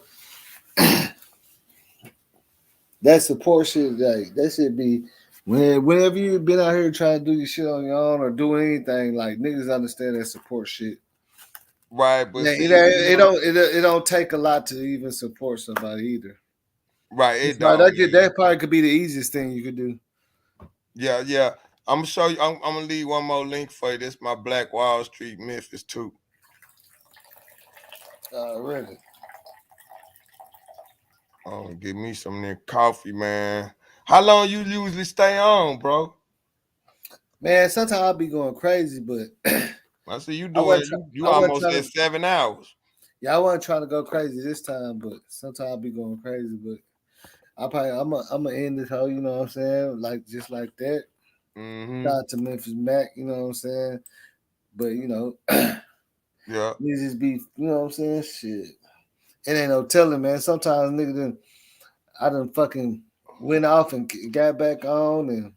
that support shit, like that should be whenever you've been out here trying to do your shit on your own or do anything, like niggas understand that support shit. Right, but it don't take a lot to even support somebody either. Right, it don't. That probably could be the easiest thing you could do. Yeah. I'm gonna show you. I'm gonna leave one more link for you. This is my Black Wall Street Memphis too. Really? Oh, give me some of that coffee, man. How long you usually stay on, bro? Man, sometimes I'll be going crazy, but I see you doing. You almost at 7 hours. Yeah, I wasn't trying to go crazy this time, but sometimes I'll be going crazy. But I'm gonna end this whole, you know what I'm saying, like just like that. Shout out to Memphis Mac, you know what I'm saying. But you know, yeah, you just be, you know what I'm saying. Shit, it ain't no telling, man. Sometimes nigga I done fucking went off and got back on and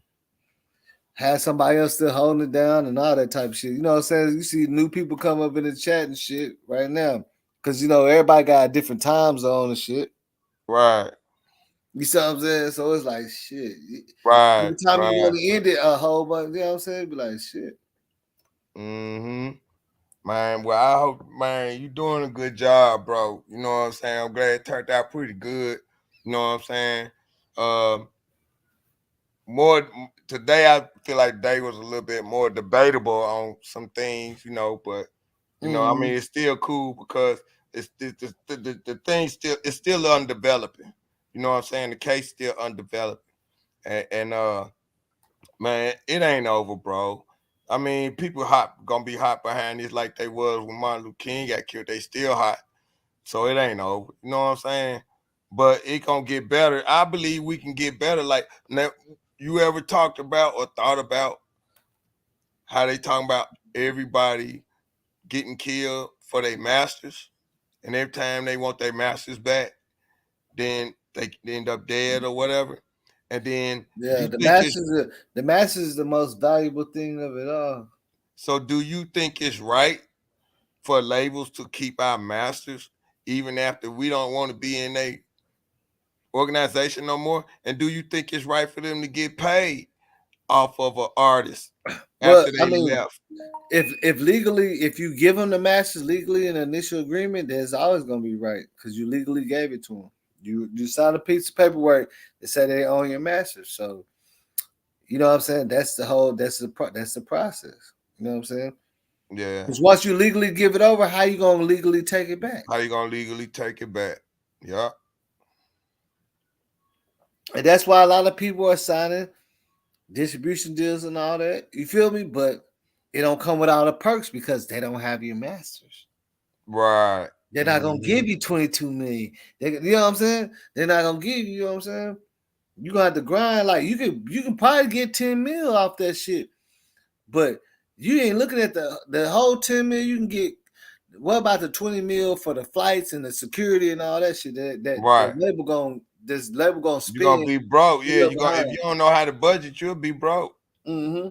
had somebody else still holding it down and all that type of shit. You know what I'm saying? You see new people come up in the chat and shit right now. Cause you know, everybody got a different time zone and shit. Right. You see what I'm saying? So it's like shit. Right, Every time you right. want to end it a whole bunch, you know what I'm saying? Be like shit. Mm-hmm. Man, well, I hope, man, you doing a good job, bro. You know what I'm saying? I'm glad it turned out pretty good. You know what I'm saying? More today, I feel like today was a little bit more debatable on some things, you know, but you know, I mean, it's still cool because it's the thing still it's still undeveloping. You know what I'm saying? The case still undeveloped, and man, it ain't over, bro. I mean, people gonna be hot behind this like they was when Martin Luther King got killed. They still hot, so it ain't over. You know what I'm saying? But it gonna get better. I believe we can get better. Like now, you ever talked about or thought about how they talking about everybody getting killed for their masters, and every time they want their masters back, then they end up dead or whatever. And then Yeah, you think it's the masters is the most valuable thing of it all. so. Do you think it's right for labels to keep our masters even after we don't want to be in a organization no more? And do you think it's right for them to get paid off of an artist Well, after I they mean, left? if legally, if you give them the masters legally in an initial agreement, then it's always gonna be right because you legally gave it to them. You signed a piece of paperwork that said they own your masters. So you know what I'm saying? That's the process. You know what I'm saying? Yeah. Because once you legally give it over, how you gonna legally take it back? How you gonna legally take it back? Yeah. And that's why a lot of people are signing distribution deals and all that. You feel me? But it don't come with all the perks because they don't have your masters. Right. They're not gonna give you 22 million. You know what I'm saying? They're not gonna give you. You know what I'm saying? You gonna have to grind. Like you can probably get 10 mil off that shit, but you ain't looking at the whole 10 mil. You can get. What about the 20 mil for the flights and the security and all that shit? Right. This label gonna You're gonna spend. be broke. Yeah, you gonna if Behind. you don't know how to budget, you'll be broke. Mm-hmm.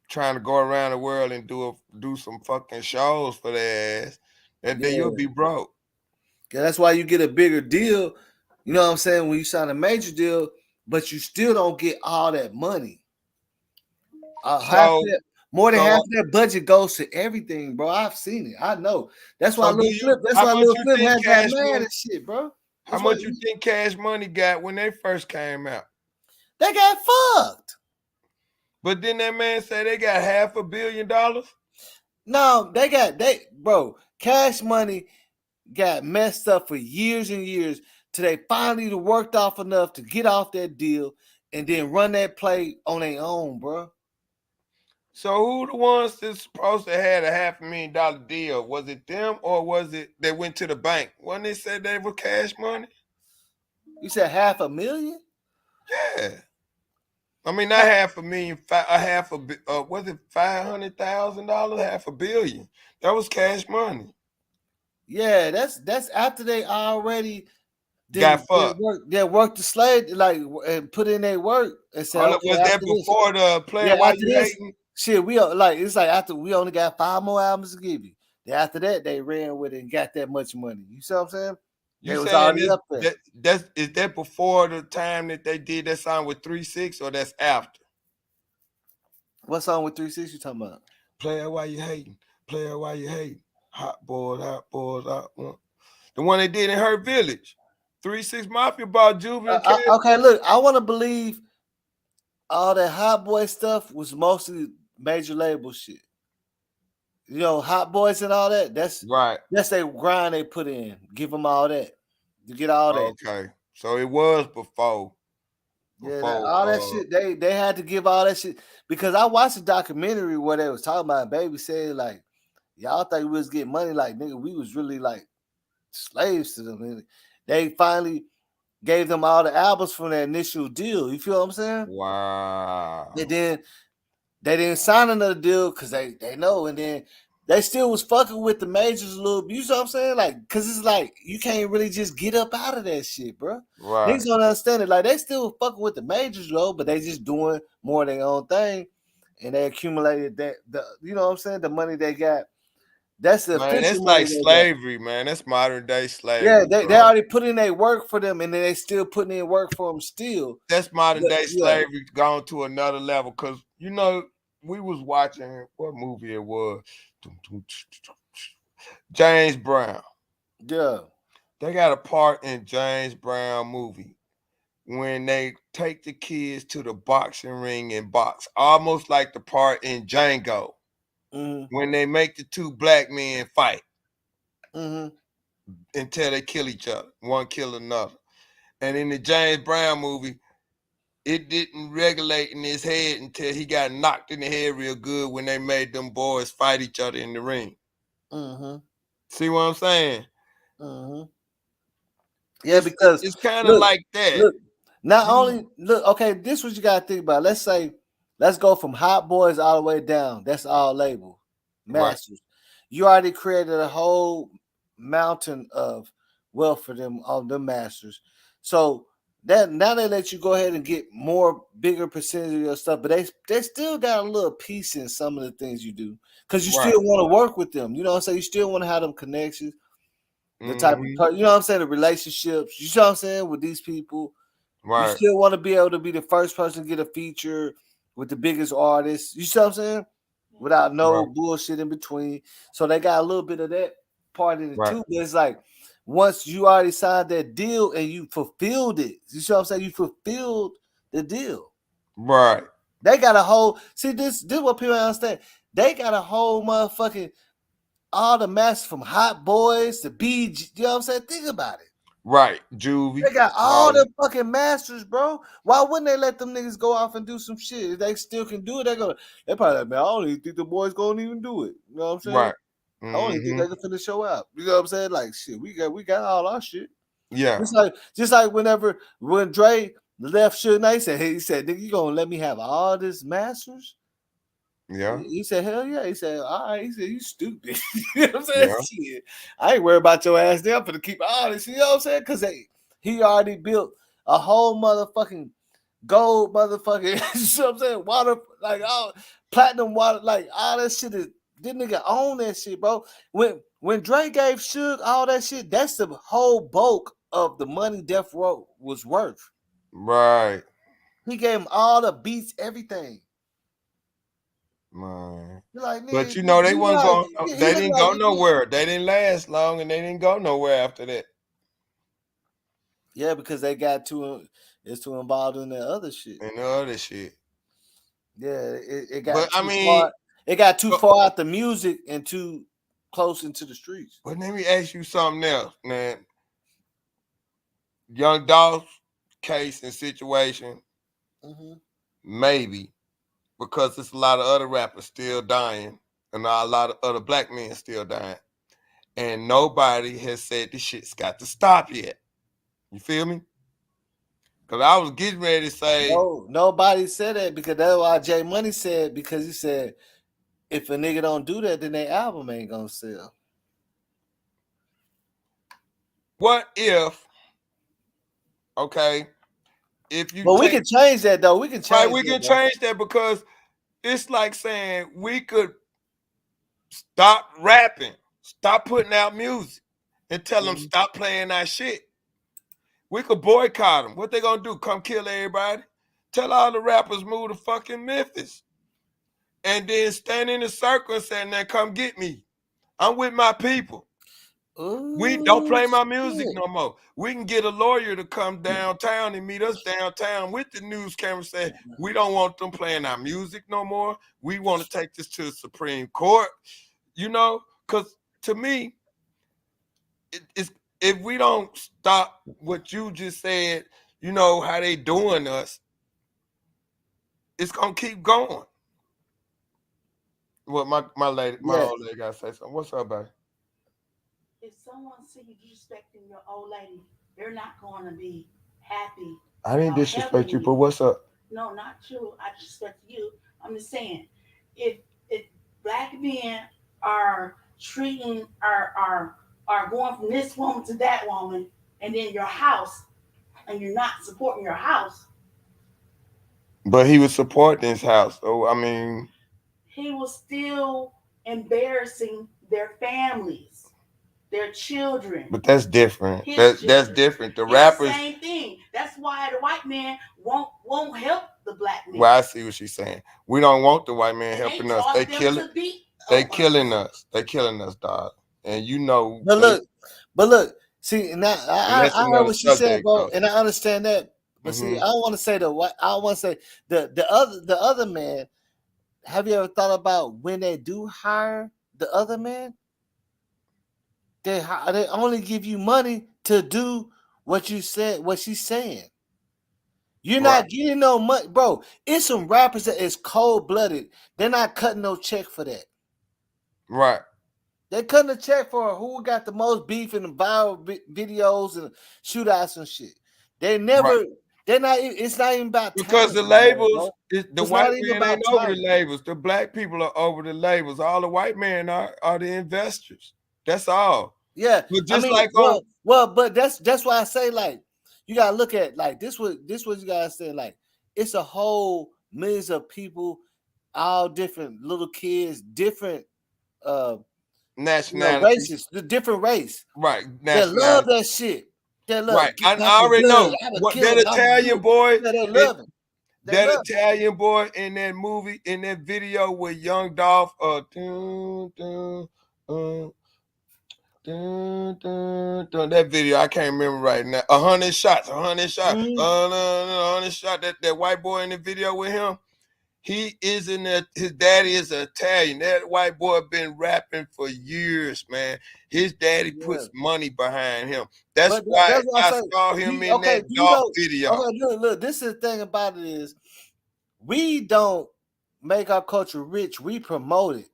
Trying to go around the world and do some fucking shows for their ass, and then you'll be broke. Yeah, that's why you get a bigger deal. You know what I'm saying? When you sign a major deal, but you still don't get all that money. More than half of that budget goes to everything, bro. I've seen it. I know. That's why So do Lil you? Flip. That's How why much Lil you Flip think had got Cash mad Money? and shit, bro. How much you think Cash Money got when they first came out? They got fucked. But then that man said they got $500 million. No, bro. Cash Money got messed up for years and years till they finally worked off enough to get off that deal and then run that play on their own, bro. So who the ones that's supposed to had a $500,000 deal? Was it them or was it they went to the bank? When they said they were Cash Money? You said $500,000? Yeah. I mean, not $500,000. Was it $500,000? $500 million. That was Cash Money. Yeah, that's after they already Got fucked. They worked the slave and put in their work and said, okay, was that before the player? Why you hating? Shit, it's like after we only got 5 more albums to give you. Then after that, they ran with it and got that much money. You see what I'm saying? You they was saying already up there. Is that before the time that they did that song with 3 6 or that's after? What song with 3 6 you talking about? Player, why you hating? Player, why you hating? Hot boys, hot boys, hot boys. The one they did in her village. 3 6 Mafia bought Juvenile. Okay, look, I want to believe all that Hot Boy stuff was mostly major label shit. You know, Hot Boys and all that. That's right. That's their grind they put in. Give them all that to get all that. Okay, so it was before. All that shit. They had to give all that shit because I watched a documentary where they was talking about. Baby said like, y'all thought we was getting money, like nigga, we was really like slaves to them. And they finally gave them all the albums from their initial deal. You feel what I'm saying? Wow. And then they didn't sign another deal because they know, and then they still was fucking with the majors a little bit. You know what I'm saying? Like, because it's like you can't really just get up out of that shit, bro. Right. Niggas don't understand it. Like, they still fucking with the majors, though, but they just doing more of their own thing, and they accumulated you know what I'm saying? The money they got That's the Man, official that's money like they got. slavery, man. That's modern day Yeah, slavery, they bro. already put in their work for them, and then they still putting in work for them still. That's modern day Yeah. slavery gone to another level. Cause you know, we was watching what movie it was. James Brown. Yeah. They got a part in James Brown movie when they take the kids to the boxing ring and box, almost like the part in Django when they make the two black men fight until they kill each other, one kill another. And in the James Brown movie, it didn't regulate in his head until he got knocked in the head real good when they made them boys fight each other in the ring. See what I'm saying? Yeah, because it's kind of look, like that. Look, not only look, okay, this what you gotta think about. Let's say, let's go from Hot Boys all the way down. That's all label masters. You already created a whole mountain of wealth for them on the masters. So that now they let you go ahead and get more bigger percentage of your stuff, but they still got a little piece in some of the things you do because you still want to work with them. You know what I'm saying? You still want to have them connections. The type of, you know what I'm saying, the relationships, you know what I'm saying, with these people. You still want to be able to be the first person to get a feature with the biggest artists. You see what I'm saying? Without no bullshit in between. So they got a little bit of that part in it too. But it's like once you already signed that deal and you fulfilled it, you see what I'm saying? You fulfilled the deal. Right. They got a whole, see, this what people understand. They got a whole motherfucking, all the masters from Hot Boys to BG, you know what I'm saying? Think about it. Right, Juvie. They got all the fucking masters, bro. Why wouldn't they let them niggas go off and do some shit? If they still can do it, they probably like, man, I don't even think the boys gonna even do it. You know what I'm saying? Right. I don't even think they can finish the show out. You know what I'm saying? Like shit, we got all our shit. Yeah. Just like when Dre left Suge Knight, he said, nigga, you gonna let me have all this masters? Yeah. He said, hell yeah. He said, all right. He said, you stupid. You know what I'm saying? Shit. I ain't worried about your ass there for to keep all this. You know what I'm saying? Because he already built a whole motherfucking gold motherfucking, you know what I'm saying? Water, like all platinum water, like all that shit is, this nigga own that shit, bro. When Dre gave Suge all that shit, that's the whole bulk of the money Death Row was worth. Right. He gave him all the beats, everything. Man. Like, but you know, they wasn't going, they didn't go nowhere. They didn't last long and they didn't go nowhere after that. Yeah, because they got too involved in the other shit. And the other shit. Yeah, it got far. It got too far out the music and too close into the streets. But let me ask you something else, man. Young Dolph's case and situation, maybe, because there's a lot of other rappers still dying and a lot of other black men still dying. And nobody has said this shit's got to stop yet. You feel me? Because I was getting ready to say... No, nobody said that because that's why J Money said, because he said, if a nigga don't do that, then their album ain't gonna sell. What if, okay, if you we can change that though. We can change right, we can change that because it's like saying we could stop rapping, stop putting out music, and tell them stop playing our shit. We could boycott them. What they gonna do? Come kill everybody? Tell all the rappers move to fucking Memphis. And then stand in a circle and say, now come get me. I'm with my people. We don't play my music no more. We can get a lawyer to come downtown and meet us downtown with the news camera saying, we don't want them playing our music no more. We want to take this to the Supreme Court. You know, because to me, it's, if we don't stop what you just said, you know, how they doing us, it's going to keep going. Well, my old lady got to say something. What's up, baby? If someone sees you disrespecting your old lady, they're not going to be happy. I didn't disrespect you, but what's up? No, not you. I disrespect you. I'm just saying, if black men are treating are going from this woman to that woman, and then your house, and you're not supporting your house. But he was supporting his house, so I mean, he was still embarrassing their families, their children. But that's different. His That's children. different. The It's rappers. the same thing. That's why the white man won't help the black man. Well, I see what she's saying. We don't want the white man And helping they us. taught They them killing. to be They killing us. They killing us, dog. And you know. But look. See, now And that's I heard another what she said, subject, bro, though. and I understand that. But see, I don't want to say the what. I want to say the other man. Have you ever thought about when they do hire the other man? They only give you money to do what you said. What she's saying. You're not getting no money, bro. It's some rappers that is cold blooded. They're not cutting no check for that. Right. They're cutting a check for who got the most beef in the viral videos and shootouts and shit. They never. Right. They're not. It's not even about Because talent the no more, labels, bro. the It's white not even man about ain't over the talent. labels. The black people are over the labels. All the white men are the investors. That's all. Yeah, But just I mean, like but that's why I say like you gotta look at like this. What you gotta say like it's a whole millions of people, all different little kids, different nationalities, races, the different race. right? They love Nationality, that shit. They love right? I that's the already blood. know I'm a what that killer. I'm a Italian boy. Yeah, they love it. They That love Italian boy in that movie, in that video with young Dolph, that video I can't remember right now. 100 shots, 100 shots, 100 shot. That white boy in the video with him, he is in that. His daddy is Italian. That white boy been rapping for years, man. His daddy puts money behind him. That's why I saw him in that Dolph video. Okay, look. This is the thing about it is, we don't make our culture rich. We promote it.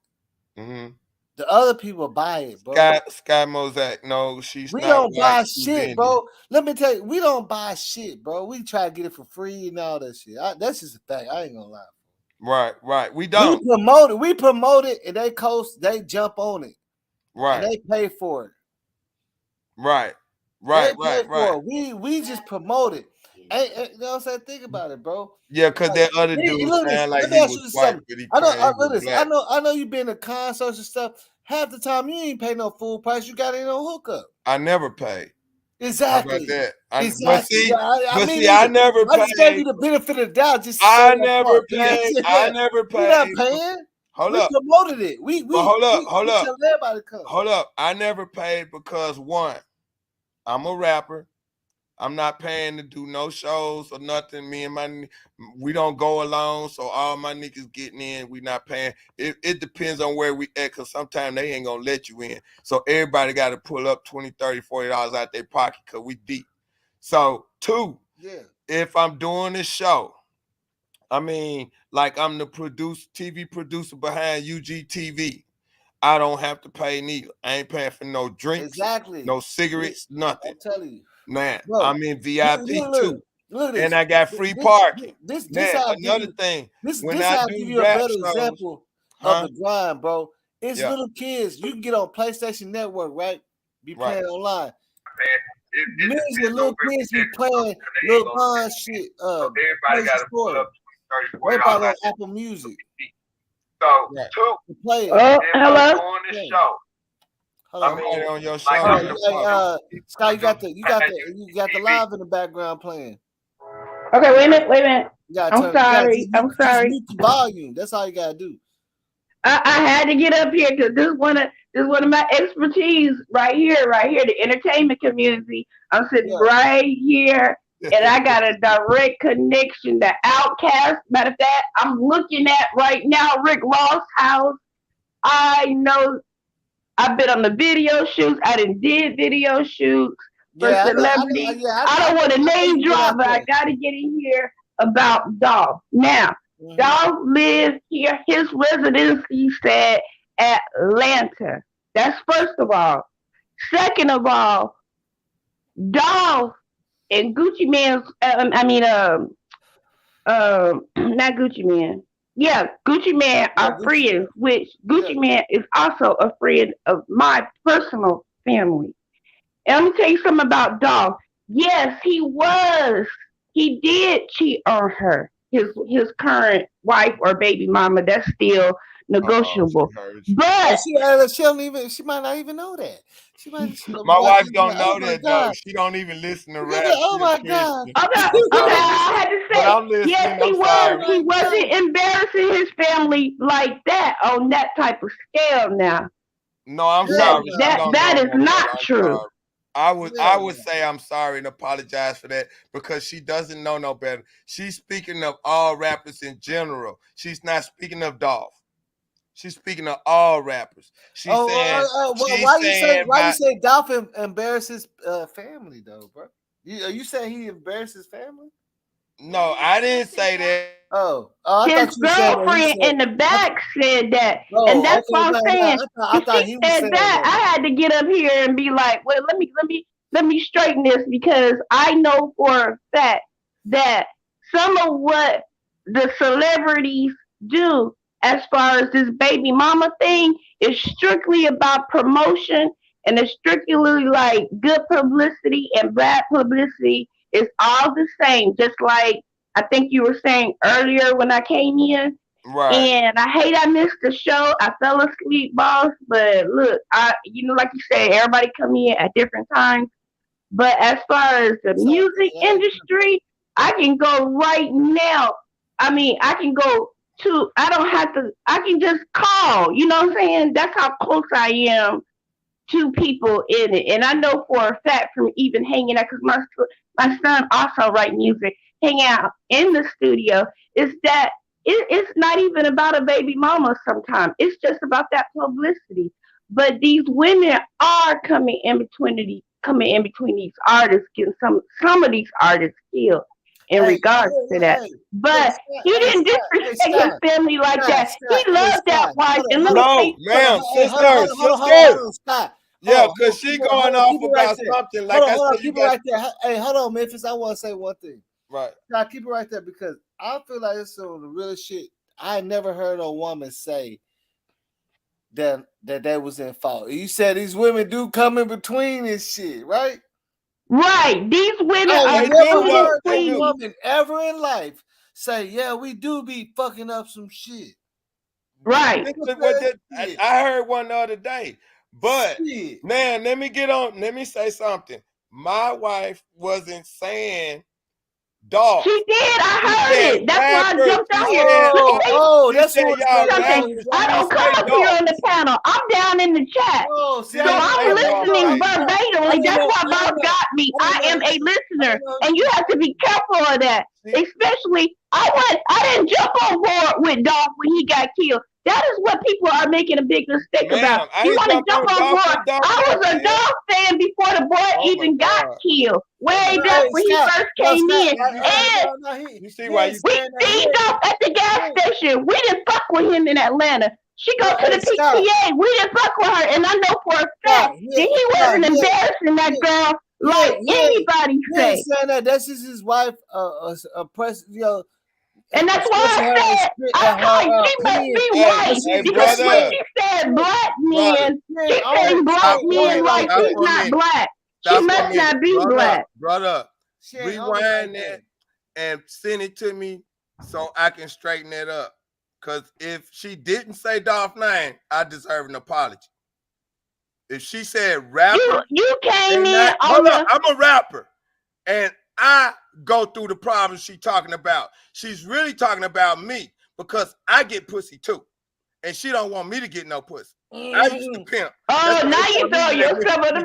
The other people buy it, bro. Sky Mosaic, no, she's we not. don't buy white, shit, bro. Let me tell you, we don't buy shit, bro. We try to get it for free and all that shit. That's just a fact. I ain't gonna lie. Right. We don't. We promote it, and they jump on it. Right. And they pay for it. Right. We just promote it. Hey, you know what I'm saying? Think about it, bro. Yeah, because that other dude sound like he was white, but he I know you been to concerts and stuff. Half the time you ain't pay no full price. You got it on hookup. I never pay. Exactly. How about that? Exactly. I never paid. I just gave you the benefit of the doubt. Just I never paid. I never paid. You're not paying. Hold up. We promoted it. Hold up. Tell everybody to come. Hold up. I never paid because one, I'm a rapper. I'm not paying to do no shows or nothing. We don't go alone, so all my niggas getting in. We not paying. It depends on where we at, because sometimes they ain't gonna let you in. So everybody got to pull up $20, $30, $40 out their pocket because we deep. So two, if I'm doing a show, I mean, like I'm the TV producer behind UGTV. I don't have to pay neither. I ain't paying for no drinks, no cigarettes, nothing. I'm telling you. Man, Bro, I'm in VIP too. Look at this. And I got free parking. This another thing. When I give you a better example of the grind, bro. It's little kids. You can get on PlayStation Network, right? Be playing online. Millions of little kids be playing little Bond shit. Everybody got to pull up $30, $40 on Apple Music. So to play it. Hello. On this show. I'm on your show. Sky, you got the live in the background playing. Okay, wait a minute. I'm sorry. Just mute the volume. That's all you gotta do. I had to get up here because this is one of my expertise right here, the entertainment community. I'm sitting right here, and I got a direct connection to Outkast. Matter of fact, I'm looking at right now Rick Ross' house. I know I've been on the video shoots. I did video shoots for celebrities. I don't want to name drop, but I got to get in here about Dolph. Now, Dolph lives here. His residency said Atlanta. That's first of all. Second of all, Dolph and Gucci Man's, not Gucci Man. Yeah, Gucci Man are friends, which Gucci Man is also a friend of my personal family. And let me tell you something about Dolph. Yes, he did cheat on her, his current wife or baby mama. That's still negotiable. You. But she don't even. She might not even know that. She might. My wife don't know oh that God. though. She don't even listen to Look rap. at that. Oh my God. Okay, I had to But say, I'm listening. yes, he I'm was. sorry. He wasn't embarrassing his family like that on that type of scale. Now, No, I'm sorry. She don't that know is no not better. I'm true. sorry. I would say I'm sorry and apologize for that because she doesn't know no better. She's speaking of all rappers in general. She's not speaking of Dolph. She's speaking of all rappers. She's saying why you say Dolph embarrasses family though, bro? Are you saying he embarrassed his family? No, I didn't say that. I His thought you said that. girlfriend in the back said that, Oh, and that's okay, what I'm saying. I thought She he was said saying that. that. I had to get up here and be like, well, let me straighten this because I know for a fact that some of what the celebrities do as far as this baby mama thing is strictly about promotion and it's strictly like good publicity and bad publicity is all the same. Just like I think you were saying earlier when I came in. Right. And I hate I missed the show. I fell asleep, boss. But look, like you said, everybody come in at different times. But as far as the music industry, I can go right now. I mean, I can go to. I don't have to. I can just call. You know what I'm saying? That's how close I am to people in it. And I know for a fact from even hanging out, because my son also write music, hang out in the studio, is that it's not even about a baby mama sometimes. It's just about that publicity. But these women are coming in between these artists, getting some of these artists killed in regards to that. But he didn't disrespect his family like that. He loved that wife. And let me No, say ma'am, hold sister. on, Scott. Yeah, because she going off about something like I said. Keep it right there. Hey, hold on, Memphis. I want to say one thing. Right. Now keep it right there because I feel like it's some of the real shit. I never heard a woman say that was in fault. You said these women do come in between this shit, right? Right. These women are I never heard a woman ever in life say, "Yeah, we do be fucking up some shit." Right. I heard one the other day. But man, let me say something. My wife wasn't saying Dolph. She did. I heard it. That's why I jumped out here. That's what I don't come up here on the panel. I'm down in the chat. So I'm listening verbatimly. That's why Bob got me. I am a listener. And you have to be careful of that. Especially, I didn't jump on board with Dolph when he got killed. That is what people are making a big mistake about. You want to jump on board? I was a Dolph fan before the boy even got killed. Way back when he first came in. And you see why you we seen Dolph at the gas station. We didn't fuck with him in Atlanta. She go to the PTA. We didn't fuck with her. And I know for a fact that he wasn't embarrassing that girl like anybody say. Saying that. That's just his wife, and that's why I said, I thought she must be white because when she said black men, she said black men like she's not black. She must not be black. Brother, rewind that and send it to me so I can straighten it up. Because if she didn't say Dolph name, I deserve an apology. If she said rapper, you came in on I'm a rapper. And I go through the problems she's talking about. She's really talking about me because I get pussy too. And she don't want me to get no pussy. I used to pimp. Oh, now you throw yourself on the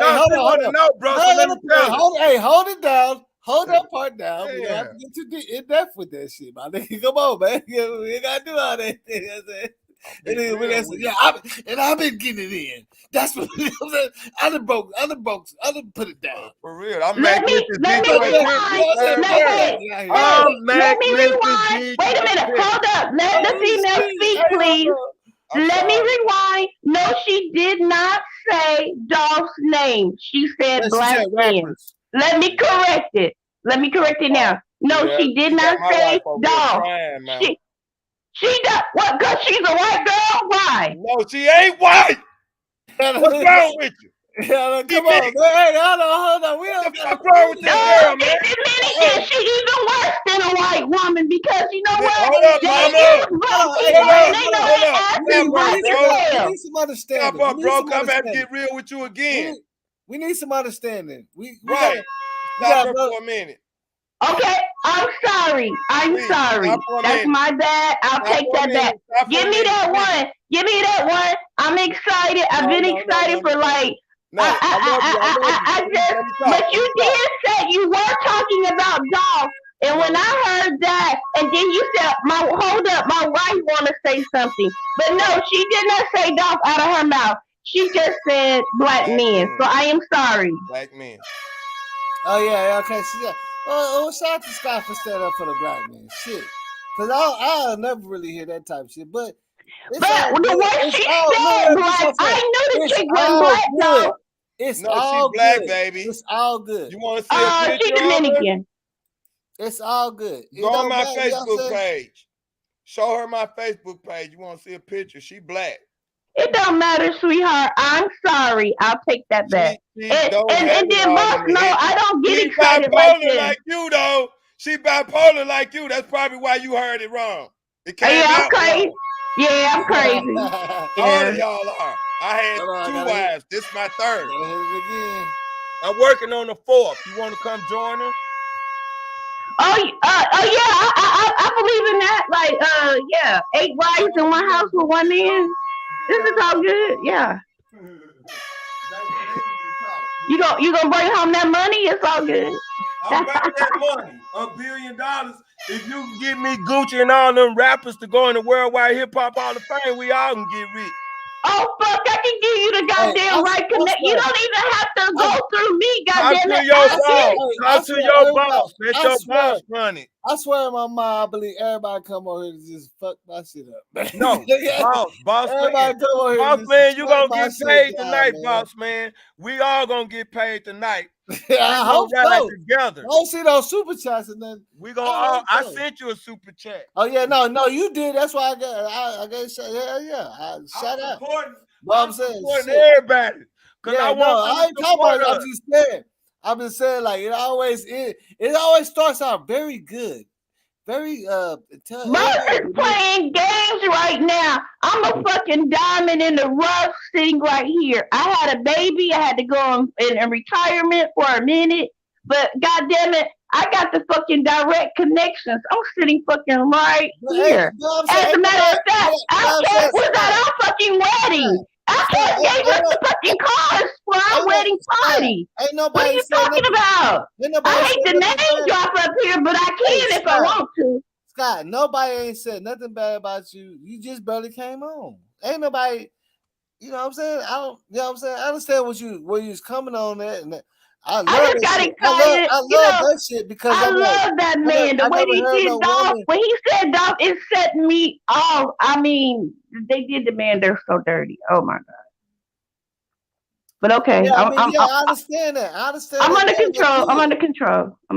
Hold on. No, bro. Hold it down. Hold that part down. We don't have to get too in depth with that shit, my nigga. Come on, man. We ain't gotta do all that. And I've been getting it in. That's what I done put it down. For real. I'm let me rewind. Wait a minute. Hold up. Let the female speak, please. Let me rewind. No, she did not say Dolph's name. She said black men. Let me correct it. Let me correct it now. No, she did not say Dolph. She does what? Because she's a white girl? Why? No, she ain't white. What's wrong with you? Yeah, come on, man. Hey, hold on. We don't got wrong with this girl, man. She even worse than a white woman because you know what? Hold up, mama. Black people, and they know their ass is black as We hell. need some understanding. Stop up, bro. I'm about to get real with you again. We need some understanding. We right. Stop her for a minute. Okay, I'm sorry. That's my bad. I'll take that back. Give me that one. Give me that one. I'm excited. I've been excited for like. I just, but you did say you were talking about Dolph, and when I heard that, and then you said, hold up, my wife want to say something, but no, she did not say Dolph out of her mouth. She just said black men. So I am sorry. Black men. Oh yeah, okay. So, yeah. Oh, shout out to Scott for standing up for the black man. Shit, because I'll never really hear that type of shit. But the way she said black, I knew the chick was black though. It's no, all she black, good. baby. It's all good. You want to see a picture she Dominican. It's all good. Go on my Facebook page. Show her my Facebook page. You want to see a picture? She black. It don't matter, sweetheart. I'm sorry. I'll take that back. And then, boss, no, I don't get excited like this. Like you, though. She bipolar like you. That's probably why you heard it wrong. It came I'm crazy. Wrong. Yeah, I'm crazy. All of y'all are. I had 2 wives. This is my 3rd. I'm working on the 4th. You want to come join her? Oh yeah, I believe in that. Like, yeah, 8 wives in one house with 1 man. This is all good. Yeah. You gonna bring home that money? It's all good. I'm bringing that money. $1 billion. If you can get me Gucci and all them rappers to go in the Worldwide Hip Hop Hall of Fame, we all can get rich. Oh fuck! I can give you the goddamn right connect. You don't even have to go through me. Goddamn it! Talk to your boss. Let your boss run it. I swear in my mind, I believe everybody come over here to just fuck my shit up. No, boss everybody man. Come over here boss man, you gonna get paid tonight, man. Boss man. We all gonna get paid tonight. I hope so. Together. I don't see those super chats and then we gonna. I sent you a super chat. Oh yeah, no, you did. That's why I got yeah. Shout out. I'm saying everybody. Yeah, I ain't talking about it. I'm just saying like it always starts out very good. Very Mother's playing games right now. I'm a fucking diamond in the rough sitting right here. I had a baby. I had to go in retirement for a minute. But goddamn it, I got the fucking direct connections. I'm sitting fucking right here. As a matter of fact, I was at our fucking wedding. I gave us the fucking cars for our wedding party. What are you talking about? I hate to name drop up here, but I can if I want to. Scott, nobody ain't said nothing bad about you. You just barely came on. Ain't nobody, you know what I'm saying? I understand where you was coming on that, and I just got excited. I love that shit because I love that man. The way he did Dolph, when he said Dolph, it set me off. I mean, they did the man. They're so dirty. Oh my god. But okay, yeah, I understand that. I'm under control. I'm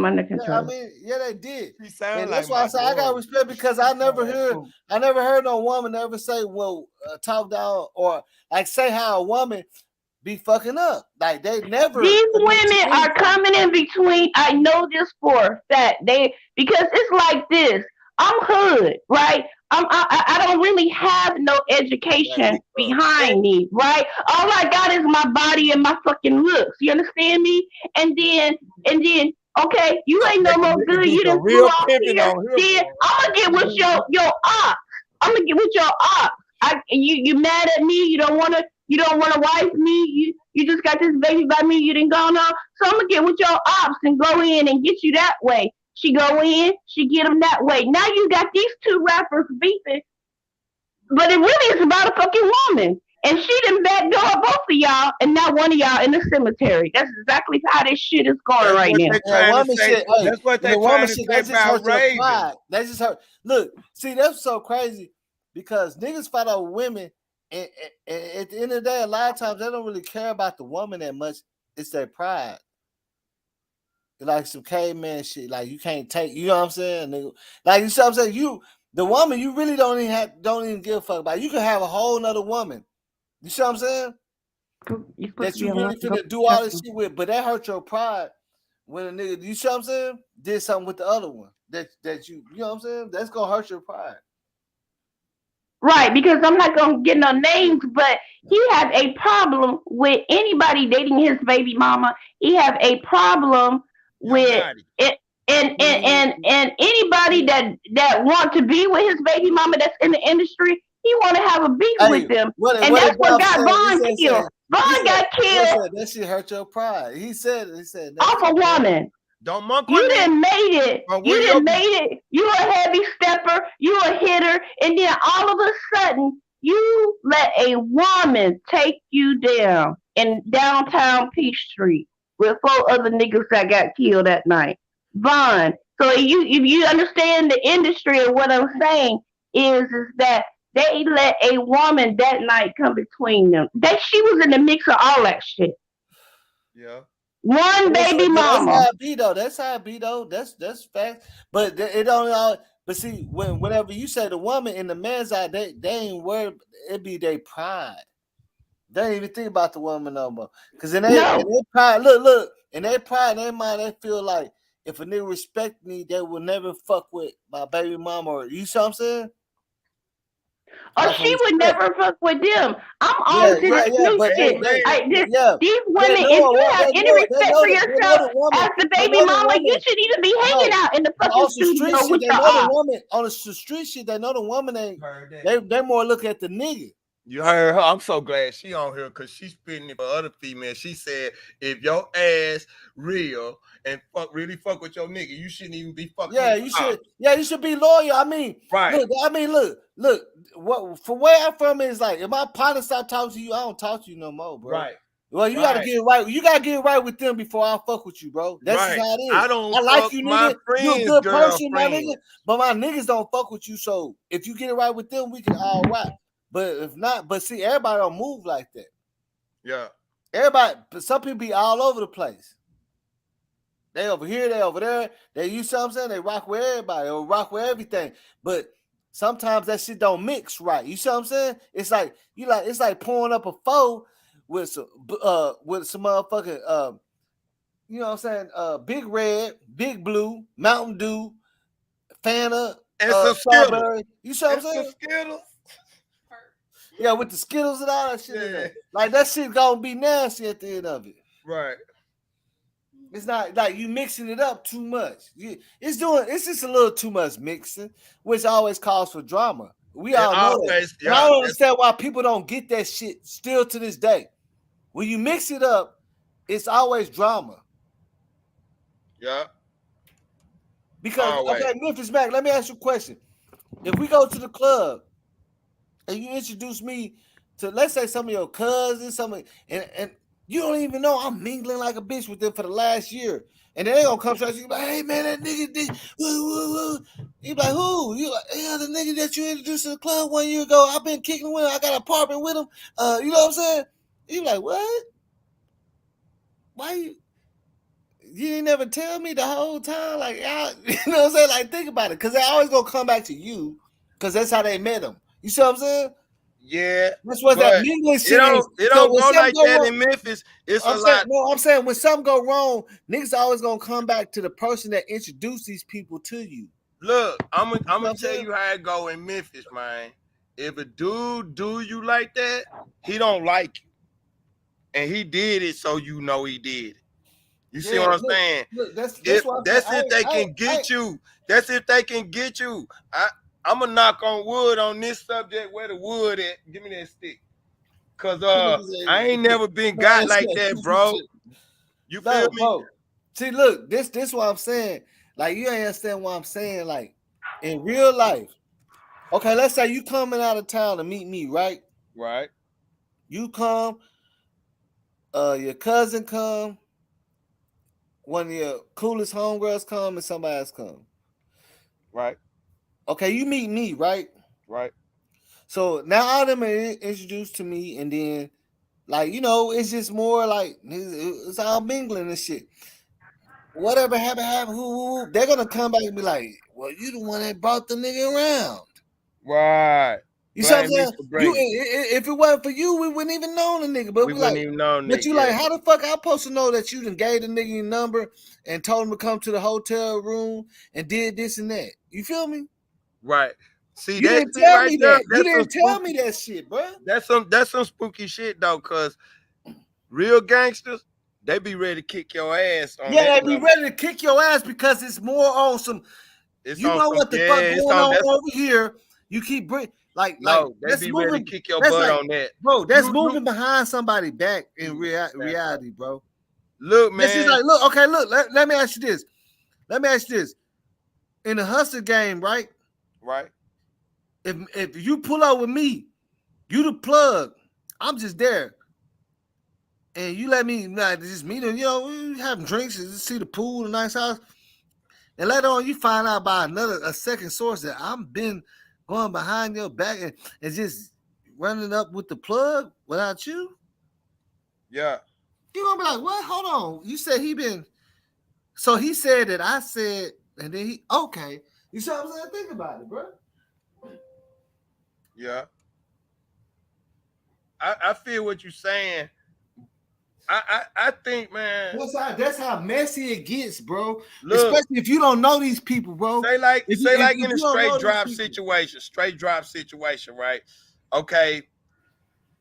under control. Yeah, they did. And that's why I say I got respect because I never heard no woman ever say, "Well, talk down," or like say how a woman be fucking up. Like they never. These women are coming in between. I know this for a fact. Because it's like this. I'm hood, right? I don't really have no education behind me, right? All I got is my body and my fucking looks. You understand me? And then, okay, you ain't no more good. You done flew off here. Then I'm gonna get with your ops. I'm gonna get with your ops. You mad at me? You don't wanna wife me? You just got this baby by me. You didn't go on. So I'm gonna get with your ops and go in and get you that way. She go in, she get them that way. Now you got these 2 rappers beefing, but it really is about a fucking woman. And she done backdoor both of y'all, and now one of y'all in the cemetery. That's exactly how this shit is going right now. That's what they trying to say about Raven. That's just her. Look, see, that's so crazy because niggas fight over women, and at the end of the day, a lot of times they don't really care about the woman that much. It's their pride. Like some caveman shit, like you can't take, you know what I'm saying? Nigga? Like you see what I'm saying? The woman, you really don't even give a fuck about. You can have a whole nother woman. You see what I'm saying? that you really finna do all this shit with, but that hurt your pride when a nigga, you see what I'm saying, did something with the other one that you know what I'm saying, that's gonna hurt your pride. Right, because I'm not gonna get no names, but he has a problem with anybody dating his baby mama. He have a problem with it, and anybody that want to be with his baby mama that's in the industry. He want to have a beef with them, and that's what got Vaughn killed. Vaughn got killed. That shit hurt your pride. He said off a woman. Don't monk you didn't made it. You didn't made it. You a heavy stepper. You a hitter, and then all of a sudden you let a woman take you down in downtown Peachtree with 4 other niggas that got killed that night. Vaughn. So if you understand the industry of what I'm saying is that they let a woman that night come between them. That she was in the mix of all that shit. Yeah. One baby mama. That's how it be though. That's how it be though. That's fact. But it don't all. But see, whenever you say the woman in the man's eye, they ain't worried. It be their pride. They ain't even think about the woman no more. Because in their pride, look, in their pride, in their mind, they feel like if a nigga respect me, they will never fuck with my baby mama. Or you see what I'm saying? Or she would never fuck with them. I'm on this new shit. These women, if you have any respect for yourself as the baby mama, you should even be hanging out in the fucking studio with your woman on the street shit. They know the woman ain't. They more look at the nigga. You heard her. I'm so glad she on here because she's spitting it for other females. She said, if your ass real and really fuck with your nigga, you shouldn't even be fucking. Yeah, you should. Yeah, you should be loyal. I mean, right. Look. What from where I'm from is like, if my partner stop talking to you, I don't talk to you no more, bro. Right. Well, you gotta get right. You gotta get right with them before I fuck with you, bro. That's just how it is. I like you, nigga. You a good person, my nigga. But my niggas don't fuck with you. So if you get it right with them, we can all rock. But if not, but see, everybody don't move like that. Yeah. Everybody, but some people be all over the place. They over here, they over there. They, you see what I'm saying? They rock with everybody or rock with everything. But sometimes that shit don't mix right. You see what I'm saying? It's like it's like pouring up a foe with some motherfucking you know what I'm saying? Big Red, Big Blue, Mountain Dew, Fanta, and some strawberry. You see what I'm saying? Some Skittles. Yeah, with the Skittles and all that shit in there. Like that shit gonna be nasty at the end of it. Right. It's not like you mixing it up too much. It's just a little too much mixing, which always calls for drama. We all know that. And I don't understand why people don't get that shit still to this day. When you mix it up, it's always drama. Yeah. Because okay, Memphis Mac, let me ask you a question. If we go to the club and you introduce me to, let's say, some of your cousins, and you don't even know I'm mingling like a bitch with them for the last year. And then they gonna come to us, you be like, hey man, that nigga did you be like, who? You like, yeah, the nigga that you introduced to the club 1 year ago, I've been kicking with him, I got an apartment with him. You know what I'm saying? You be like, what? Why you didn't never tell me the whole time? Like, you know what I'm saying? Like, think about it, because they always gonna come back to you, because that's how they met him. You see what I'm saying? Yeah, that's what that mingling shit is. It don't go like that in Memphis. It's a lot. No, I'm saying when something go wrong, niggas always gonna come back to the person that introduced these people to you. Look, I'm gonna tell you how it go in Memphis, man. If a dude do you like that, he don't like you, and he did it, so you know he did it. You see what I'm saying? Look, that's if they can get you. That's if they can get you. I'm gonna knock on wood on this subject. Where the wood at? Give me that stick. Cause I ain't never been got like that, bro. You feel me? Bro. See, look, this what I'm saying. Like, you ain't understand what I'm saying. Like, in real life, okay, let's say you coming out of town to meet me, right? Right. You come, your cousin come, one of your coolest homegirls come, and somebody else come. Right. Okay, you meet me, right? Right. So now all them are introduced to me, and then, like, you know, it's just more like it's all mingling and shit. Whatever happened, who, they're gonna come back and be like, well, you the one that brought the nigga around. Right. You see what I'm Blame me saying? for You, bringing. if it wasn't for you, we wouldn't even know the nigga. But We we wouldn't like, even know but nigga. you Yeah. like, how the fuck I supposed to know that you done gave the nigga your number and told him to come to the hotel room and did this and that? You feel me? Right. See You that didn't shit tell right me there. that. You That's some didn't tell spooky. me that shit, bro. That's some spooky shit though, cause real gangsters, they be ready to kick your ass on Yeah, that they be number. ready to kick your ass because it's more on some. It's You on know some what the fuck it's going on on that's over here? You keep like no, they that's be ready to moving. kick your That's butt like, on that. bro, that's You moving behind somebody back in that's right. reality, bro. Look, This is man. like, look, okay, look. Let me ask you this. Let me ask you this. In the hustle game, right? Right. If you pull up with me, you the plug. I'm just there. And you let me just meet him, we having drinks and just see the pool, the nice house. And later on, you find out by a second source that I'm been going behind your back and just running up with the plug without you. Yeah. You gonna be like, what? Hold on. You said he been. So he said that I said, and then he okay. You see what I'm saying? Think about it, bro. Yeah. I feel what you're saying. I think, man. That's how messy it gets, bro. Look, especially if you don't know these people, bro. Say like if in a you don't know straight drop situation, right? Okay,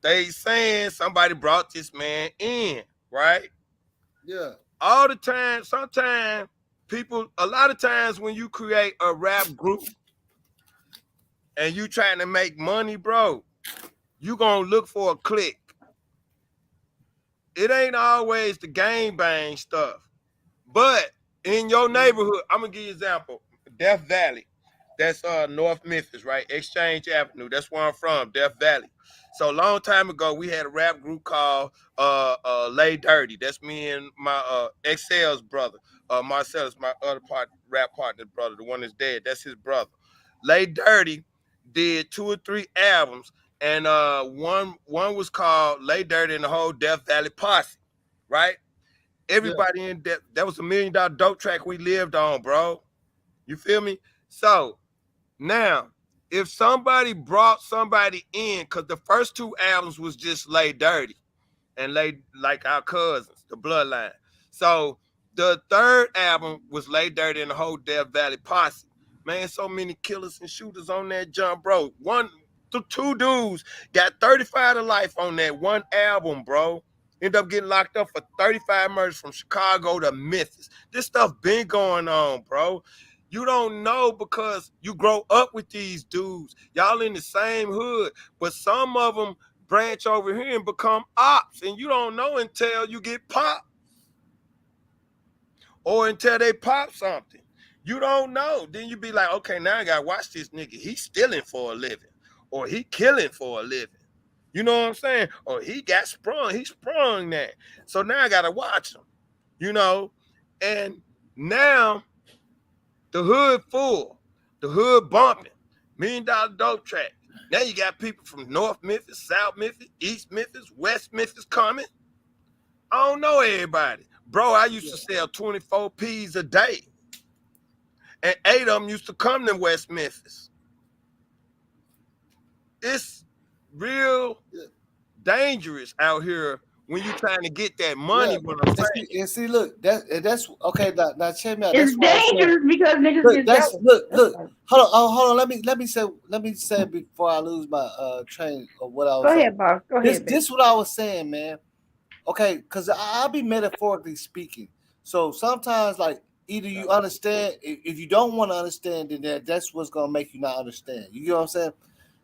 they saying somebody brought this man in, right? Yeah. All the time, sometimes a lot of times when you create a rap group and you trying to make money, bro, you gonna look for a click. It ain't always the gang bang stuff. But in your neighborhood, I'm gonna give you an example. Death Valley. That's North Memphis, right? Exchange Avenue. That's where I'm from, Death Valley. So a long time ago, we had a rap group called Lay Dirty. That's me and my Excel's brother. Marcellus, my other rap partner brother, the one that's dead. That's his brother. Lay Dirty did 2 or 3 albums, and one was called Lay Dirty and the Whole Death Valley Posse, right? Everybody in that was $1 million dope track we lived on, bro. You feel me? So now, if somebody brought somebody in, because the first 2 albums was just Lay Dirty and Lay like our cousins, the bloodline. So the 3rd album was Lay Dirty and the Whole Death Valley Posse. Man, so many killers and shooters on that jump, bro. 2 dudes got 35 to life on that one album, bro. End up getting locked up for 35 murders from Chicago to Memphis. This stuff been going on, bro. You don't know because you grow up with these dudes. Y'all in the same hood, but some of them branch over here and become ops, and you don't know until you get popped or until they pop something. You don't know. Then you be like, okay, now I gotta watch this nigga. He's stealing for a living, or he killing for a living. You know what I'm saying? Or he got sprung. He sprung that. So now I gotta watch him. You know, and now the hood full, the hood bumping, $1 million dope track. Now you got people from North Memphis, South Memphis, East Memphis, West Memphis coming. I don't know everybody. Bro, I used to sell 24 P's a day. And 8 of them used to come to West Memphis. It's real dangerous out here when you're trying to get that money. What I'm saying. And see, look, that's okay. Now check me out. It's dangerous because niggas get that's dope. look. Hold on. Let me say before I lose my train of what I was Go saying. ahead, boss. Go ahead, baby. This what I was saying, man. Okay, because I'll be metaphorically speaking. So sometimes, like, either you understand, if you don't want to understand, then that's what's gonna make you not understand. You get what I'm saying?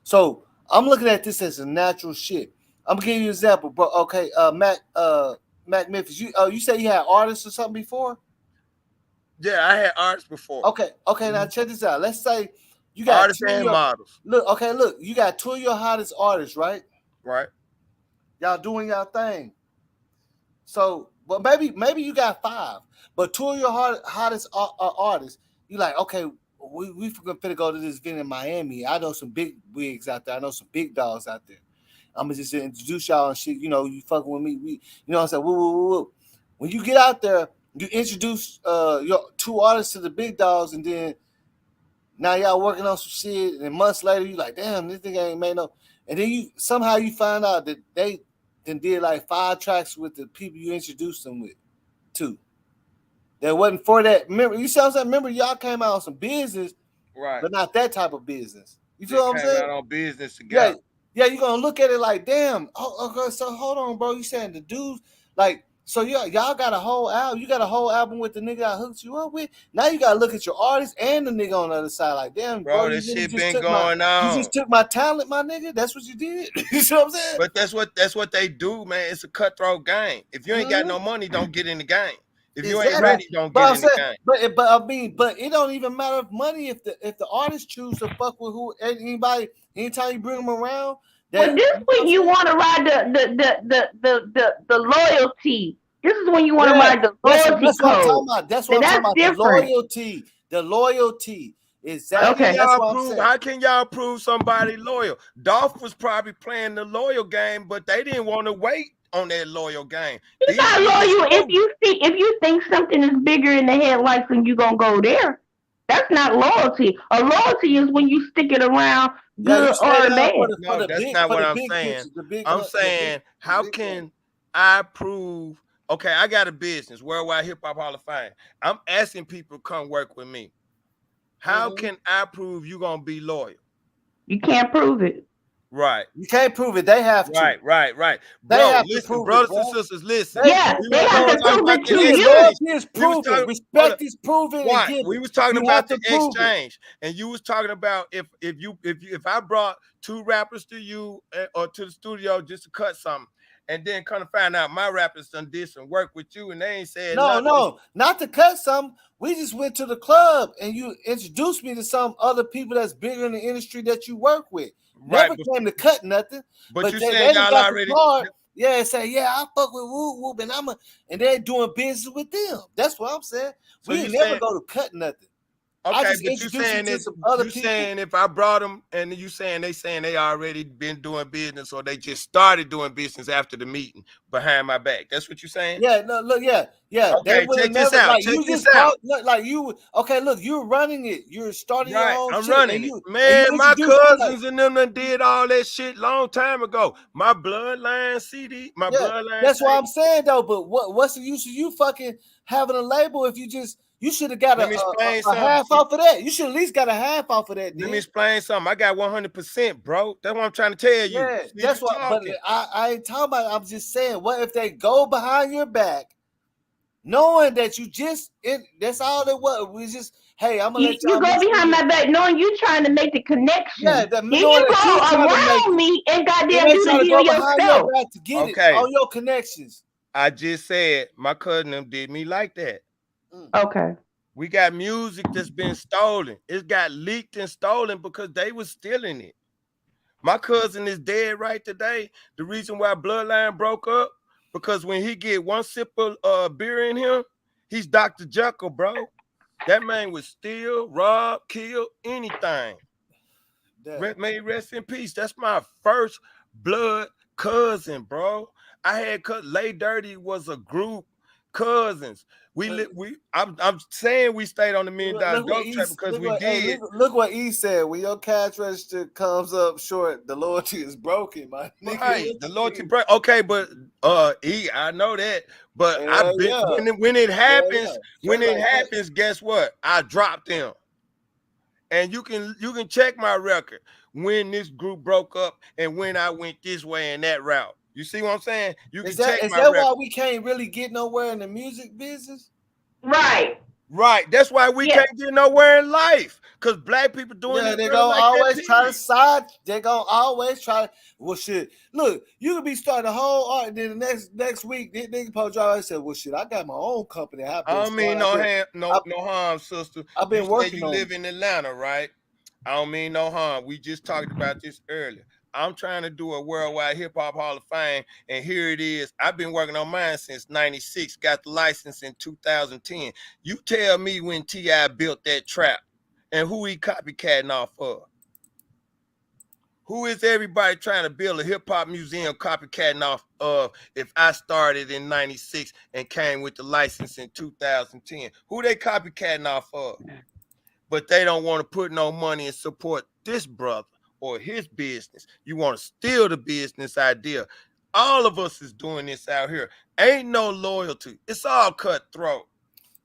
So I'm looking at this as a natural shit. I'm gonna give you an example, but okay, Mac Memphis, you said you had artists or something before? Yeah, I had artists before. Okay, now check this out. Let's say you got artists and models. Look, you got 2 of your hottest artists, right? Right. Y'all doing y'all thing. So, but maybe you got 5, but 2 of your hottest artists, you like, okay, we finna go to this event in Miami. I know some big wigs out there. I know some big dogs out there. I'm gonna just introduce y'all and shit. You know, you fucking with me. You know what I'm saying? Woo. When you get out there, you introduce your 2 artists to the big dogs, and then Now y'all working on some shit, and months later you like, damn, this thing ain't made no. And then you somehow you find out that they then did like 5 tracks with the people you introduced them with, too. That wasn't for that. Remember, you see what I'm saying? Remember, y'all came out on some business, right? But not that type of business. You feel They what I'm came saying? out on business Yeah, together. yeah. You're gonna look at it like, damn. Oh, okay, so hold on, bro. You saying the dudes like? So y'all got a whole album. You got a whole album with the nigga I hooked you up with. Now you gotta look at your artist and the nigga on the other side. Like, damn, bro, Bro, you this really shit just been took my, going you on. just took my talent, my nigga. That's what you did. You know what I'm saying? But that's what they do, man. It's a cutthroat game. If you ain't got no money, don't get in the game. If you ain't ready, don't But get I'm in the saying, game. but I mean, but it don't even matter if money if the artist choose to fuck with who anybody anytime you bring them around. Well, this when you want to ride the loyalty. This is when you want to ride the loyalty that's what I'm talking code. about. That's Now, what I'm talking that's about. different. The loyalty. Exactly. Okay. That's what I'm saying. How can y'all prove somebody loyal? Dolph was probably playing the loyal game, but they didn't want to wait on that loyal game. You got loyal if you think something is bigger in the headlights and you gonna go there. That's not loyalty. A loyalty is when you stick it around, Yeah, you good stay or down bad. for No, the that's big not for what the I'm big saying. picture. The big. I'm saying, how can I prove? Okay, I got a business, Worldwide Hip Hop Hall of Fame. I'm asking people to come work with me. How can I prove you gonna be loyal? You can't prove it. Right. You can't prove it. They have to. Right. They Bro, have to listen, prove brothers it, and bro. sisters, listen. Yeah, We they was have to talking prove about it the to you. Loyalty exchange. is We was proven. talking, Respect is proven and Why? given. We was talking You about have the to prove it. exchange, and you was talking about if I brought 2 rappers to you or to the studio just to cut something, and then kind of find out my rappers done did some work with you, and they ain't said nothing. No, not to cut some. We just went to the club and you introduced me to some other people that's bigger in the industry that you work with. Right, Never came to cut nothing. But you they saying done y'all got the already. card. Yeah, say, yeah, I fuck with Woo Whoop and and they're doing business with them. That's what I'm saying. So We you ain't never saying, go to cut nothing. I okay, just but you introduced you saying to that some other you people. saying if I brought them and you saying they already been doing business or they just started doing business after the meeting behind my back. That's what you saying? Yeah, no, look, yeah. They Okay, would have check this never out. like Check you this just out. brought like you. Okay, look, you're running it. You're starting your Right, own I'm shit, running and it. you Man, my introduced me like cousins and them done did all that shit long time ago. My bloodline CD, my yeah. bloodline That's what tape. I'm saying though. But what's the use of you fucking having a label if you should have got Let me explain a something. half off of that. You should at least got a half off of that. Let Then me explain something. I got 100%, bro. That's what I'm trying to tell you. yeah, See, that's you what. But talking. I ain't talking about. I'm just saying. What if they go behind your back? Knowing that you just that's all it was. We just I'm gonna let You y'all go mix behind me. my back knowing you trying to make the Yeah, connection. that Then knowing you that you go trying to make around it, me and and goddamn they do trying the to deal go behind your yourself. back to get it Okay. on your connections. I just said my cousin them did me like that. Okay. We got music that's been stolen. It got leaked and stolen because they was stealing it. My cousin is dead right today. The reason why Bloodline broke up, because when he get one sip of beer in him, he's Dr. Jekyll, bro. That man would steal, rob, kill, anything. May rest in peace. That's my first blood cousin, bro. I had Lay Dirty was a group cousins. I'm saying we stayed on the $1 million dope track because we did. Look what E said. When your cash register comes up short, the loyalty is broken, my nigga. Right, the loyalty break. Okay, but E, I know that. But I've been when it happens, guess what? I dropped them. And you can check my record when this group broke up and when I went this way and that route. You see what I'm saying? You can check my record. Why we can't really get nowhere in the music business? Right. Right. That's why we can't get nowhere in life. Because black people doing it. They're gonna always try to side. They're gonna always try. Well, shit. Look, you could be starting a whole art, and then the next week, they post y'all and said, "Well, shit, I got my own company. I don't mean no harm, sister. I've been working on. You live in Atlanta, right? I don't mean no harm. We just talked about this earlier. I'm trying to do a Worldwide Hip Hop Hall of Fame, and here it is. I've been working on mine since '96. Got the license in 2010. You tell me when T.I. built that trap, and who he copycatting off of? Who is everybody trying to build a hip hop museum copycatting off of if I started in '96 and came with the license in 2010? Who they copycatting off of? but they don't want to put no money and support this brother or his business. You want to steal the business idea. All of us is doing this out here. Ain't no loyalty. It's all cutthroat.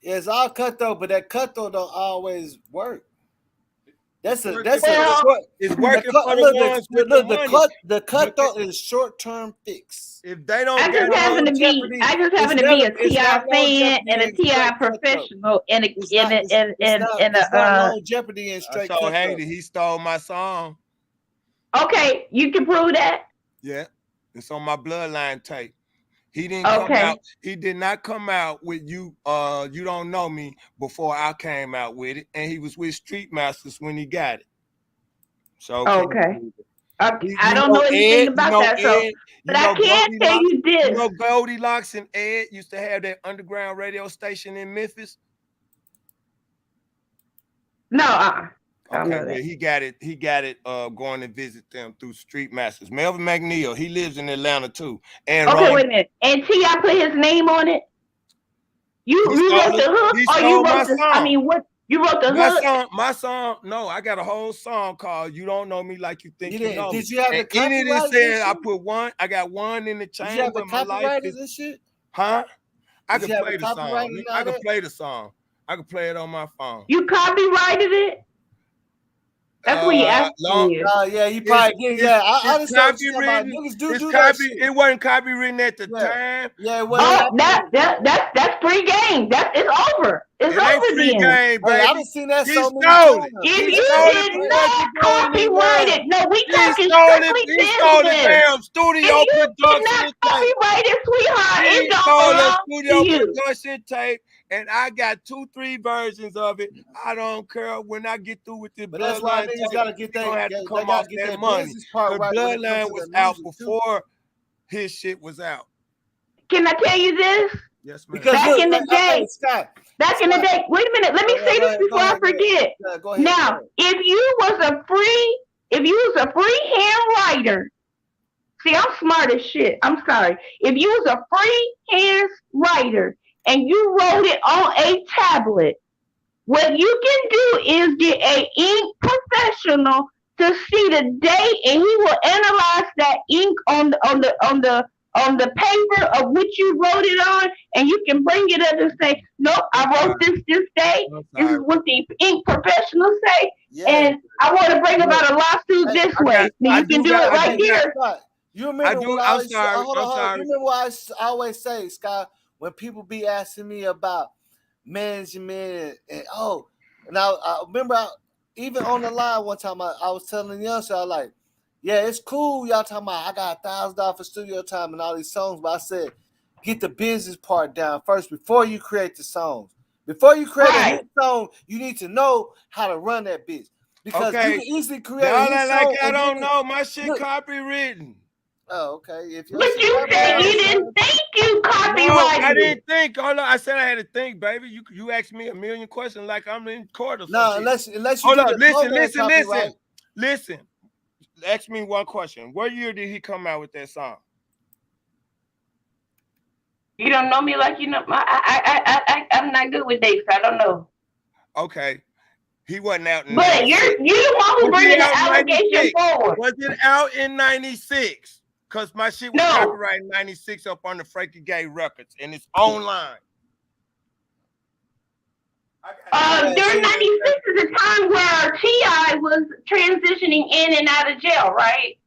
Yeah, it's all cutthroat, but that cutthroat don't always work. It's working for the ones with the money. The cutthroat is short-term fix. If they don't, I just happen to be a T.I. fan and a T.I. professional and a longevity and straight. So Haiti, he stole my song. Okay, you can prove that. Yeah, it's on my Bloodline tape. He didn't come out. He did not come out with you. You don't know me before I came out with it, and he was with Street Masters when he got it. So I don't know anything about that. So, but I can tell you this. You know, Goldilocks and Ed used to have that underground radio station in Memphis. No, okay, but he got it. He got it. Going to visit them through Street Masters. Melvin McNeil. He lives in Atlanta too. And wait a minute. And T.I. put his name on it. You wrote the hook, or you wrote the? I mean, what? You wrote the hook? My song, no, I got a whole song called "You Don't Know Me Like You Think You Know Me." Did you have the copyright? In it said I put one. I got one in the chain. You have the copyright and shit? Huh? I can play the song. I can play the song. I can play it on my phone. You copyrighted it? That's what you asked me. Yeah, you probably did. Yeah, I understand. It wasn't copywritten at the time. Yeah, it wasn't. That's free game. It's over. It's over free game, baby. I done seen that so many times. If you did not copyright it, no, we talking strictly business. He stole the damn studio production tape. Copyright it, sweetheart. He It stole don't the belong to studio you. production tape. And I got 2-3 versions of it. I don't care when I get through with the But that's why niggas gotta get that. They gotta get that money. The Bloodline was out before his shit was out. Can I tell you this? Yes, ma'am. Back in the day, wait a minute. Let me say this before I forget. Now, if you was a freehand writer, see, I'm smart as shit. I'm sorry. If you was a freehand writer and you wrote it on a tablet, what you can do is get a ink professional to see the date, and he will analyze that ink on the paper of which you wrote it on, and you can bring it up and say, nope, I wrote this day. This is what the ink professionals say, and I want to bring about a lawsuit this way. Now you can do it right here. You remember what I always say, Scott, when people be asking me about management and I remember even on the line one time I was telling the youngster, I was like, yeah, it's cool y'all talking about I got $1,000 for studio time and all these songs, but I said get the business part down first before you create the songs. Before you create a hit song, you need to know how to run that bitch. Because you can easily create a hit song. I don't know. My shit copywritten. Oh, okay. But you said you didn't think you copyrighted. No, I didn't think. Oh no, I said I had to think, baby. You asked me a million questions like I'm in court or something. No, unless you listen. Ask me one question. What year did he come out with that song? You don't know me like you know. I'm not good with dates. I don't know. Okay. He wasn't out in But 96. You're the one who bringing the allegation forward. Was it out in 96? Because my shit was copyrighted in 96 up on the Frankie Gay Records, and it's online. During 96 is a time where T.I. was transitioning in and out of jail, right?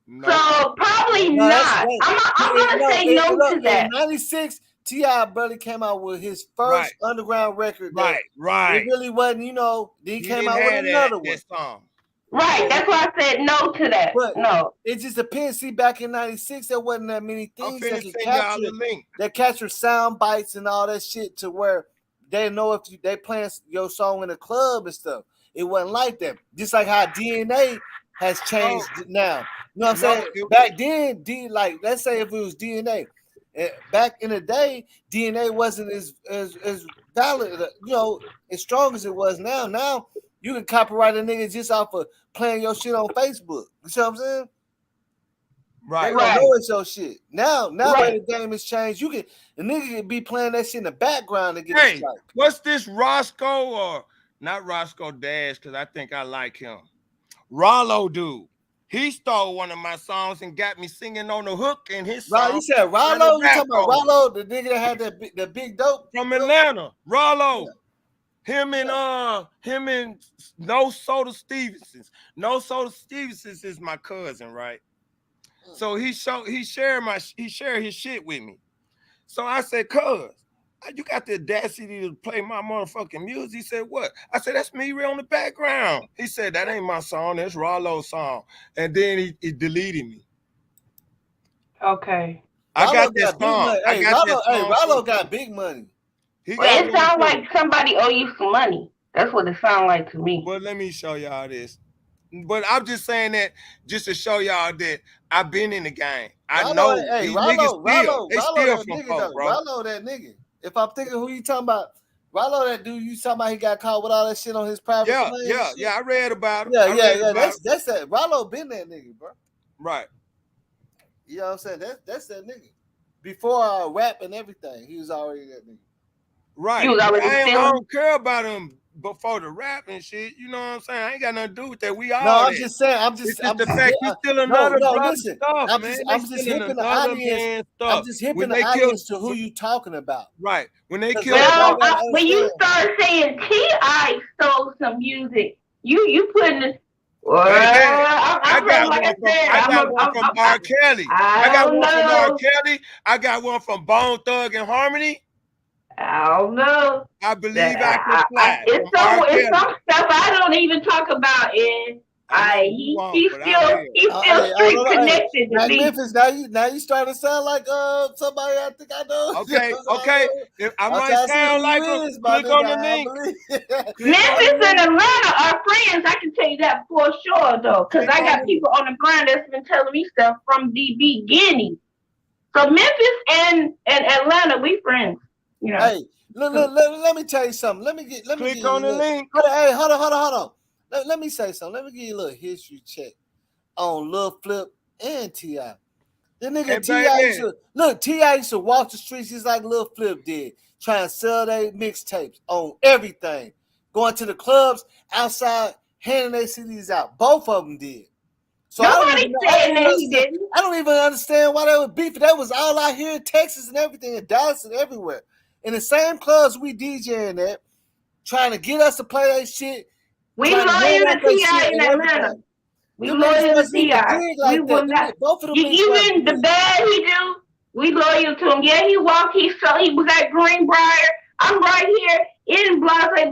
No. So probably not. I'm going to say no to that. In 96, T.I. brother came out with his first underground record. Right. It really wasn't, he came out with another one. Song. Right, that's why I said no to that. But no. It just depends. See, back in 96, there wasn't that many things that capture sound bites and all that shit to where they know if they playing your song in a club and stuff. It wasn't like that. Just like how DNA has changed now. You know what I'm saying? Back then, let's say if it was DNA, back in the day, DNA wasn't as valid, as strong as it was now. Now you can copyright a nigga just off of playing your shit on Facebook. You see what I'm saying? Right. They don't know it's your shit. Now that the game has changed, a nigga can be playing that shit in the background to get a strike. What's this Roscoe or not Roscoe Dash, because I think I like him. Rollo dude. He stole one of my songs and got me singing on the hook in his song. You said Rollo? You talking about Rollo, the nigga that had the big dope? From Atlanta. Rollo. Yeah. Him and No Soda Stevenson's. No Soda Stevenson's is my cousin, right? So he shared his shit with me. So I said, cuz, you got the audacity to play my motherfucking music? He said, what? I said, that's me on the background. He said, that ain't my song, that's Rollo's song. And then he deleted me. Okay. I got that song. Rollo got big money. It sounds like somebody owe you some money. That's what it sounds like to me. Well, let me show y'all this. But I'm just saying that just to show y'all that I've been in the game. I know these niggas steal from folks, bro. Rollo that nigga. If I'm thinking who you talking about, Rollo that dude you talking about, he got caught with all that shit on his private plane. Yeah, I read about him. Yeah. That's that. Rollo been that nigga, bro. Right. You know what I'm saying? That's that nigga. Before rap and everything, he was already that nigga. Right. I don't care about him before the rap and shit. You know what I'm saying? I ain't got nothing to do with that. We all. No, I'm just saying. I'm just the fact you still another listen, stuff, man. I'm just hipping the audience. I'm just hipping the audience to who you talking about. Right. When they kill. When you start saying T.I. stole some music, you putting it. Well, I got one from R. Kelly. I got one from R. Kelly. I got one from Bone Thug and Harmony. I don't know. I believe I can fly. It's some stuff I don't even talk about. And he's still street connected to me. Memphis, now you starting to sound like somebody I think I know. Okay. If I might sound like him, click on the link. Memphis and Atlanta are friends. I can tell you that for sure, though, because I got people on the ground that's been telling me stuff from the beginning. So Memphis and Atlanta, we friends. You know. Hey, let me tell you something. Let me click on the link. Hey, hold on. Let me say something. Let me give you a little history check on Lil Flip and T.I. The nigga T.I. used to walk the streets just like Lil Flip did, trying to sell their mixtapes on everything, going to the clubs outside, handing their CDs out. Both of them did. So I don't even understand why they were beefing. That was all out here in Texas and everything, in Dallas and everywhere. In the same clubs we DJing at, trying to get us to play that shit. We loyal to T.I. in Atlanta. We loyal to T.I. We will not. Even the bad he do, we loyal to him. Yeah, he walked. He was at Greenbrier. I'm right here in Blase.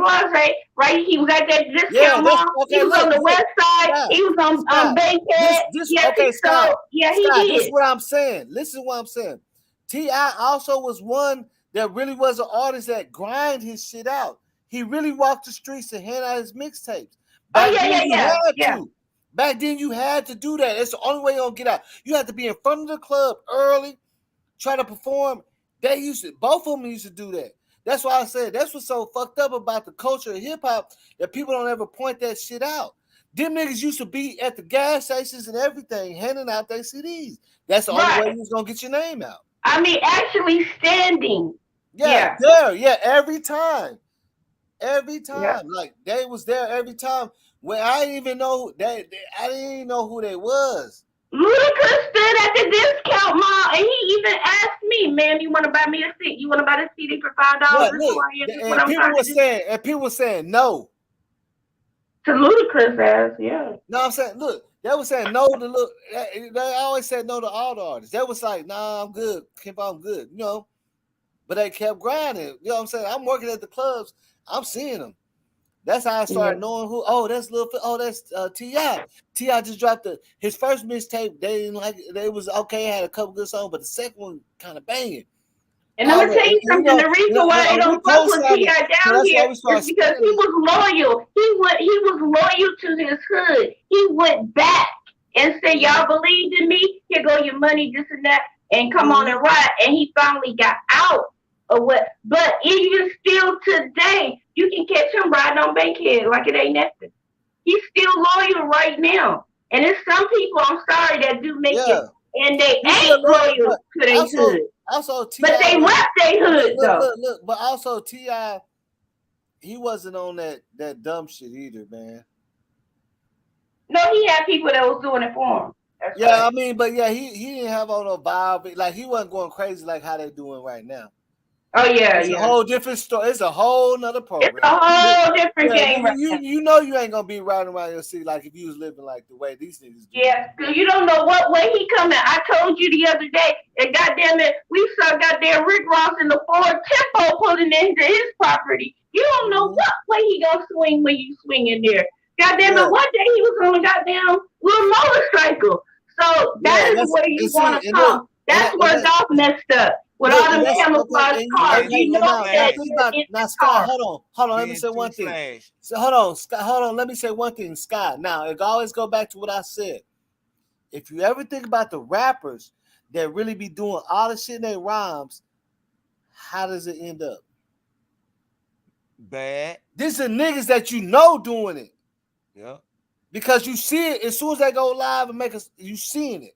Right, he was at that discount mall. He was on the west side. He was on Bankhead. He did. This is what I'm saying. Listen to what I'm saying. T.I. also was one that really was an artist that grind his shit out. He really walked the streets and hand out his mixtapes. Back then you had to do that. It's the only way you're gonna get out. You had to be in front of the club early, try to perform. Both of them used to do that. That's why I said that's what's so fucked up about the culture of hip hop, that people don't ever point that shit out. Them niggas used to be at the gas stations and everything, handing out their CDs. That's the only way you was gonna get your name out. I mean, actually standing. Every time. Yeah. Like they was there every time. When I didn't even know I didn't even know who they was. Ludacris stood at the discount mall and he even asked me, "Man, you want to buy me a seat? You want to buy the CD for $5?" And people were saying no. To Ludacris ass, yeah. No, I'm saying, look, they were saying no to look. They always said no to all the artists. They was like, nah, I'm good. I'm good, you know. But they kept grinding. You know what I'm saying? I'm working at the clubs. I'm seeing them. That's how I started knowing who. Oh, that's Lil. Oh, that's T.I. T.I. just dropped his first mixtape. They didn't like it. They was okay. Had a couple good songs, but the second one kind of banging. And I'm gonna tell you something. The reason why they don't fuck with T.I. down here is because he was loyal. He was loyal to his hood. He went back and said, "Y'all believed in me. Here go your money, this and that, and come on and ride." And he finally got out of what. But even still today, you can catch him riding on Bankhead like it ain't nothing. He's still loyal right now. And there's some people, I'm sorry, that do make it, and they ain't loyal to their hood. Also, but they rep their hood though. Look, but also T.I. he wasn't on that dumb shit either, man. No, he had people that was doing it for him. That's Yeah, right. I mean, but yeah, he didn't have all no vibe. Like he wasn't going crazy like how they doing right now. Oh yeah, It's a yeah. whole different story. It's a whole nother It's program. a whole different Yeah, game right now. you know you ain't gonna be riding around your city like if you was living like the way these niggas do. Yeah, because you don't know what way he coming. I told you the other day, and goddamn it, we saw goddamn Rick Ross in the Ford Tempo pulling into his property. You don't know what way he gonna swing when you swing in there. Goddamn it, one day he was on a goddamn little motorcycle. So that Yeah, is where you want to and look, come. That's where Dolph messed up with all them camouflage cars. You know that you're in now the Scott, car. hold on, let me say one thing. So hold on, Scott, hold on, let me say one thing, Scott. Now it always go back to what I said. If you ever think about the rappers that really be doing all the shit in their rhymes, how does it end up? Bad. These are niggas that you know doing it. Yeah. Because you see it as soon as they go live and make us, you seeing it.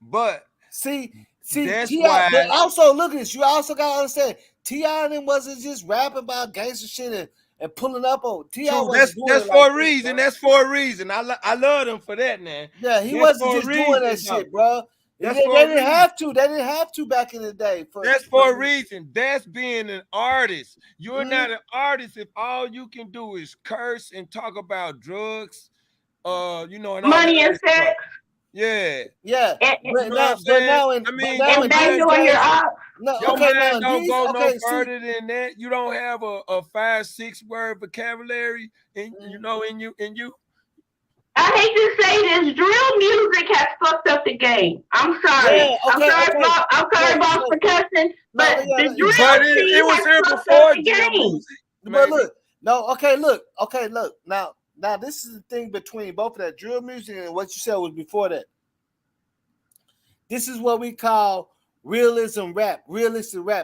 But see, that's T.I., why. but also look at this. You also gotta understand, T.I. and them wasn't just rapping about gangster shit and pulling up on T.I. True, that's it for like a this, reason. bro. That's for a reason. I love them for that, man. Yeah, he that's wasn't for just a doing that reason, shit, bro. They That's for a didn't reason. have to. They didn't have to back in the day. That's for a reason. That's being an artist. You're not an artist if all you can do is curse and talk about drugs, and all Money that and other stuff. sex. Yeah. And But now in these doing your days, ops. no, your okay, now mind in don't these, go no okay, see, further than that. You don't have a 5-6 word vocabulary, and in you. I hate to say this, drill music has fucked up the game. I'm sorry. yeah, I'm sorry, boss, for cussing, but the drill scene it was has here fucked up before the drill game. music. But look, look. Now this is the thing between both of that drill music and what you said was before that. This is what we call realistic rap.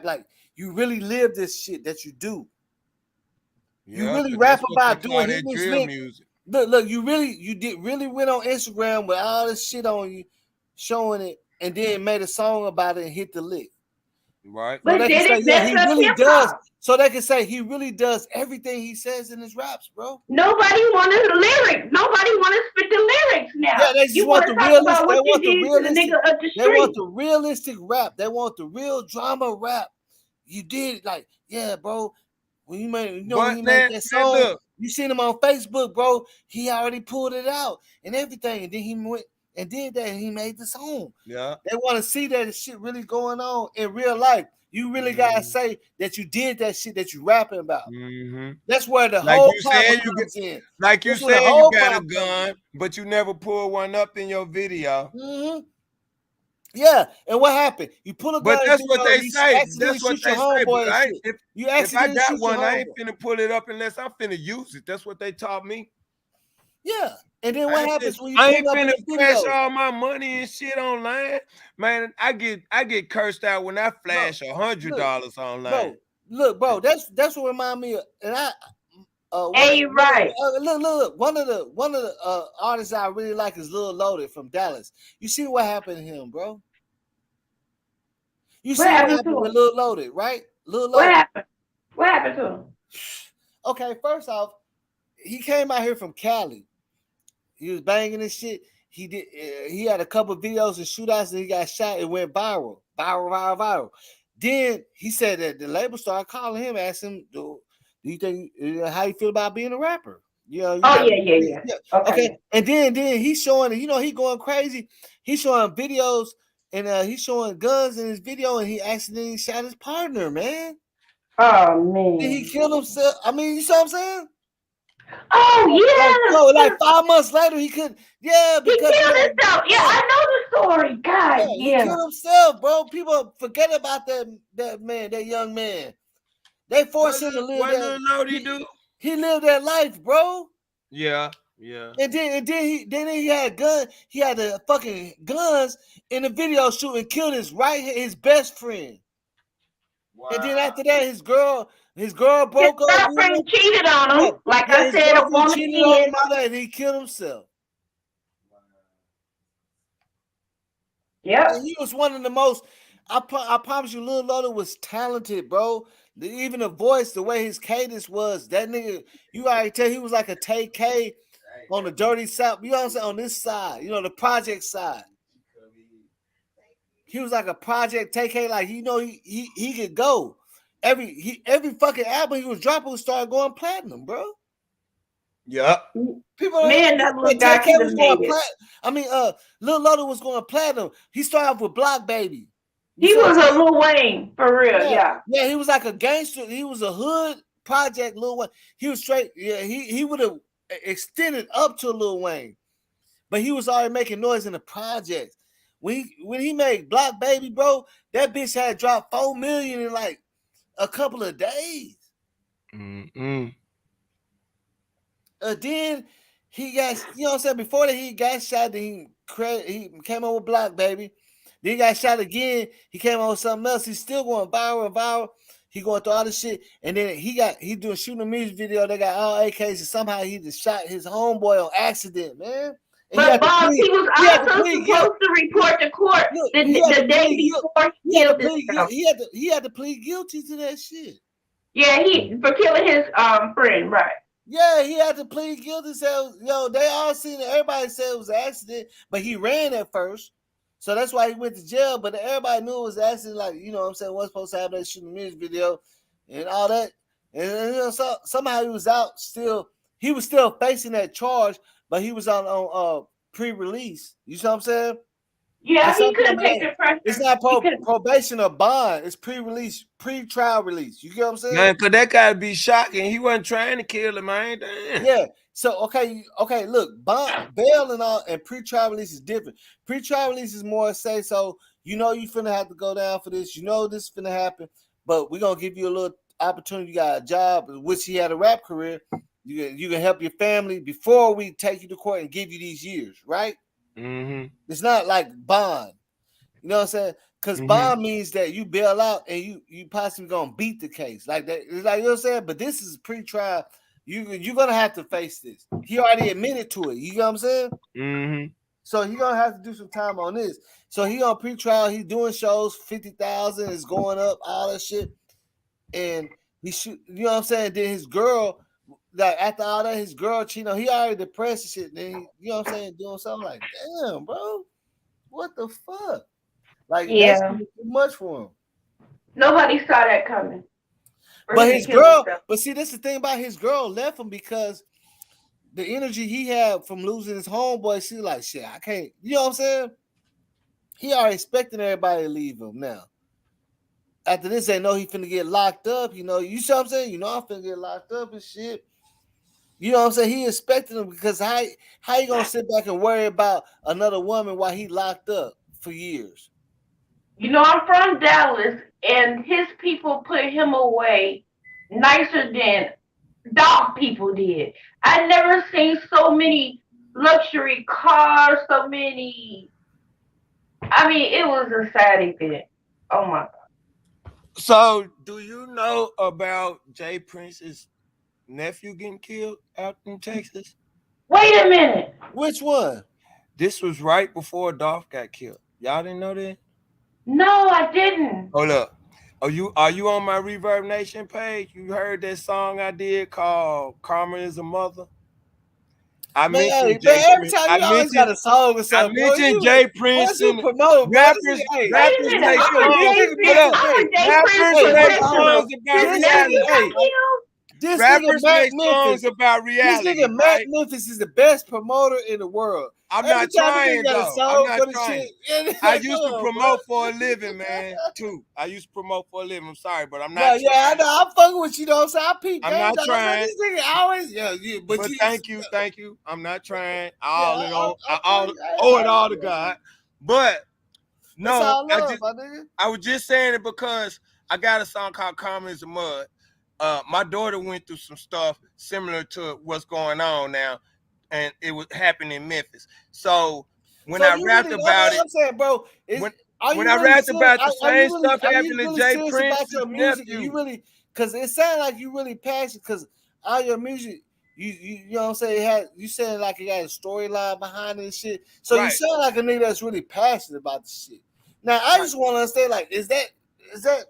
Like you really live this shit that you do. You really rap about doing hitting this drill music. Look, you really went on Instagram with all this shit on you, showing it, and then made a song about it and hit the lick. Right. So but they did can say, it yeah, mess he up really hip does. hop? So they can say he really does everything he says in his raps, bro. Nobody wanted the lyrics. Nobody want to spit the lyrics now. Yeah, they just You want want the to talk realistic. about They what you want the did to the realistic. nigga up the They want street. the realistic rap. They want the real drama rap. You did like, yeah, bro. When you made, when he made that song, look. you seen him on Facebook, bro. He already pulled it out and everything, and then he went and did that, and he made the song. Yeah. They want to see that shit really going on in real life. You really gotta say that you did that shit that you rapping about. That's where the whole problem comes in. Like you said, you got a gun, but you never pull one up in your video. Yeah, and what happened? You pull a gun. But that's what they you say. accidentally That's what shoot they your say. homeboy But and shit. You if I accidentally got shoot your one, I ain't homeboy. finna pull it up unless I'm finna use it. That's what they taught me. Yeah, and then what happens when you I pull ain't up in finna the flash video? all my money and shit online, man. I get cursed out when I flash $100 online. Bro. That's what remind me of, and I. Right. Look. One of the artists I really like is Lil Loaded from Dallas. You see what happened to him, bro? You see what happened with Lil Loaded, right? Lil Loaded. What happened? What happened to him? Okay, first off, he came out here from Cali. He was banging this shit. He did. He had a couple videos and shootouts, and he got shot. It went viral. Then he said that the label started calling him, asking him, "Do you think how you feel about being a rapper?" Yeah. Okay. And then he's showing, he going crazy. He's showing videos and he's showing guns in his video, and he accidentally shot his partner, man. Oh man. Did he kill himself? I mean, you see what I'm saying? Oh yeah. Like 5 months later, he could. Yeah, because he killed himself. Yeah, I know the story. God, he killed himself, bro. People forget about that man, that young man. They forced him to live that. He lived that life, bro. Yeah. And then he had gun. He had the fucking guns in the video shoot and killed his best friend. Wow. And then after that, his girl broke up. His girlfriend cheated on him. Like I said, a woman cheated on him, and he killed himself. Yeah. He was one of the most. I promise you, Lil Loaded was talented, bro. Even the voice, the way his cadence was, that nigga, you already tell he was like a TK on the dirty side. You know what I'm saying? On this side, the project side. He was like a project TK, like he could go. Every fucking album he was dropping started going platinum, bro. Yeah. People Man, that little guy TK could was have going made it. Lil Loda was going platinum. He started off with Block Baby. He was a Lil Wayne, for real, yeah. Yeah, he was like a gangster. He was a hood project Lil Wayne. He was straight, he would have extended up to Lil Wayne. But he was already making noise in the projects. When he made Block Baby, bro, that bitch had dropped 4 million in like a couple of days. Then he got, you know what I'm saying, before that he got shot, then he came up with Block Baby. Then he got shot again. He came out with something else. He's still going viral. He going through all this shit. And then he doing shooting a music video. They got all AKs, and somehow he just shot his homeboy on accident, man. And but Bob, he was also supposed to report to court the day before he killed himself. He had to plead guilty to that shit. Yeah, for killing his friend, right? Yeah, he had to plead guilty. So, they all seen it. Everybody said it was an accident, but he ran at first. So that's why he went to jail. But everybody knew it was an accident. Like, you know what I'm saying, wasn't supposed to have that shooting music video and all that. And somehow he was out still. He was still facing that charge, but he was on pre-release. You see what I'm saying? Yeah, he couldn't take the pressure. It's not probation or bond. It's pre-release, pre-trial release. You get what I'm saying? Man, cause that gotta be shocking. He wasn't trying to kill him, man. Damn. Yeah. So okay. Look, bond, bail, and all, and pre-trial release is different. Pre-trial release is more say so. You finna have to go down for this. You know this is finna happen, but we're gonna give you a little opportunity. You got a job, which he had a rap career. You can help your family before we take you to court and give you these years, right? Mm-hmm. It's not like bond. You know what I'm saying? Because bond means that you bail out and you possibly gonna beat the case. Like that. It's like, you know what I'm saying? But this is pre-trial. You're gonna have to face this. He already admitted to it. You know what I'm saying? Mm-hmm. So he gonna have to do some time on this. So he on pre-trial, he's doing shows, 50,000 is going up, all that shit. And he shoot, you know what I'm saying? Then his girl, like after all that, his girl, he already depressed and shit. Then he, you know what I'm saying, doing something like, damn, bro, what the fuck? Like, that's too much for him. Nobody saw that coming. But his girl, but see, that's the thing about his girl left him because the energy he had from losing his homeboy, she like, shit, I can't, you know what I'm saying? He already expecting everybody to leave him now. After this, they know he finna get locked up, you see what I'm saying? I'm finna get locked up and shit. You know what I'm saying? He expecting him because how you gonna sit back and worry about another woman while he locked up for years? I'm from Dallas, and his people put him away nicer than dog people did. I never seen so many luxury cars, so many. I mean, it was a sad event. Oh my God. So, do you know about Jay Prince's nephew getting killed out in Texas? Wait a minute. Which one? This was right before Dolph got killed. Y'all didn't know that? No, I didn't. Hold up. Are you on my Reverb Nation page? You heard that song I did called "Karma Is a Mother"? I mentioned Jay every time you always got a song or something. I mentioned Jay Prince and rappers make songs about reality. Rappers make songs about reality. This nigga Matt Memphis is the best promoter in the world. I'm not trying though. I'm not trying. I used to promote for a living, man. Too. I used to promote for a living. I'm sorry, but I'm not. Yeah, I know. I'm fucking with you, though. So I peep. I'm not trying. This nigga always, but thank you. I'm not trying. I owe it all to God. But no, I was just saying it because I got a song called "Karma Is a Mud." My daughter went through some stuff similar to what's going on now, and it was happening in Memphis. So when I rapped about it, I'm saying, bro, when I rapped about the same stuff happening to Jay Prince's nephew, you really, because it sounded like you really passionate, because all your music, you know what I'm saying, you saying like it got a storyline behind it and shit. So you sound like a nigga that's really passionate about the shit. Now I just want to understand, like, is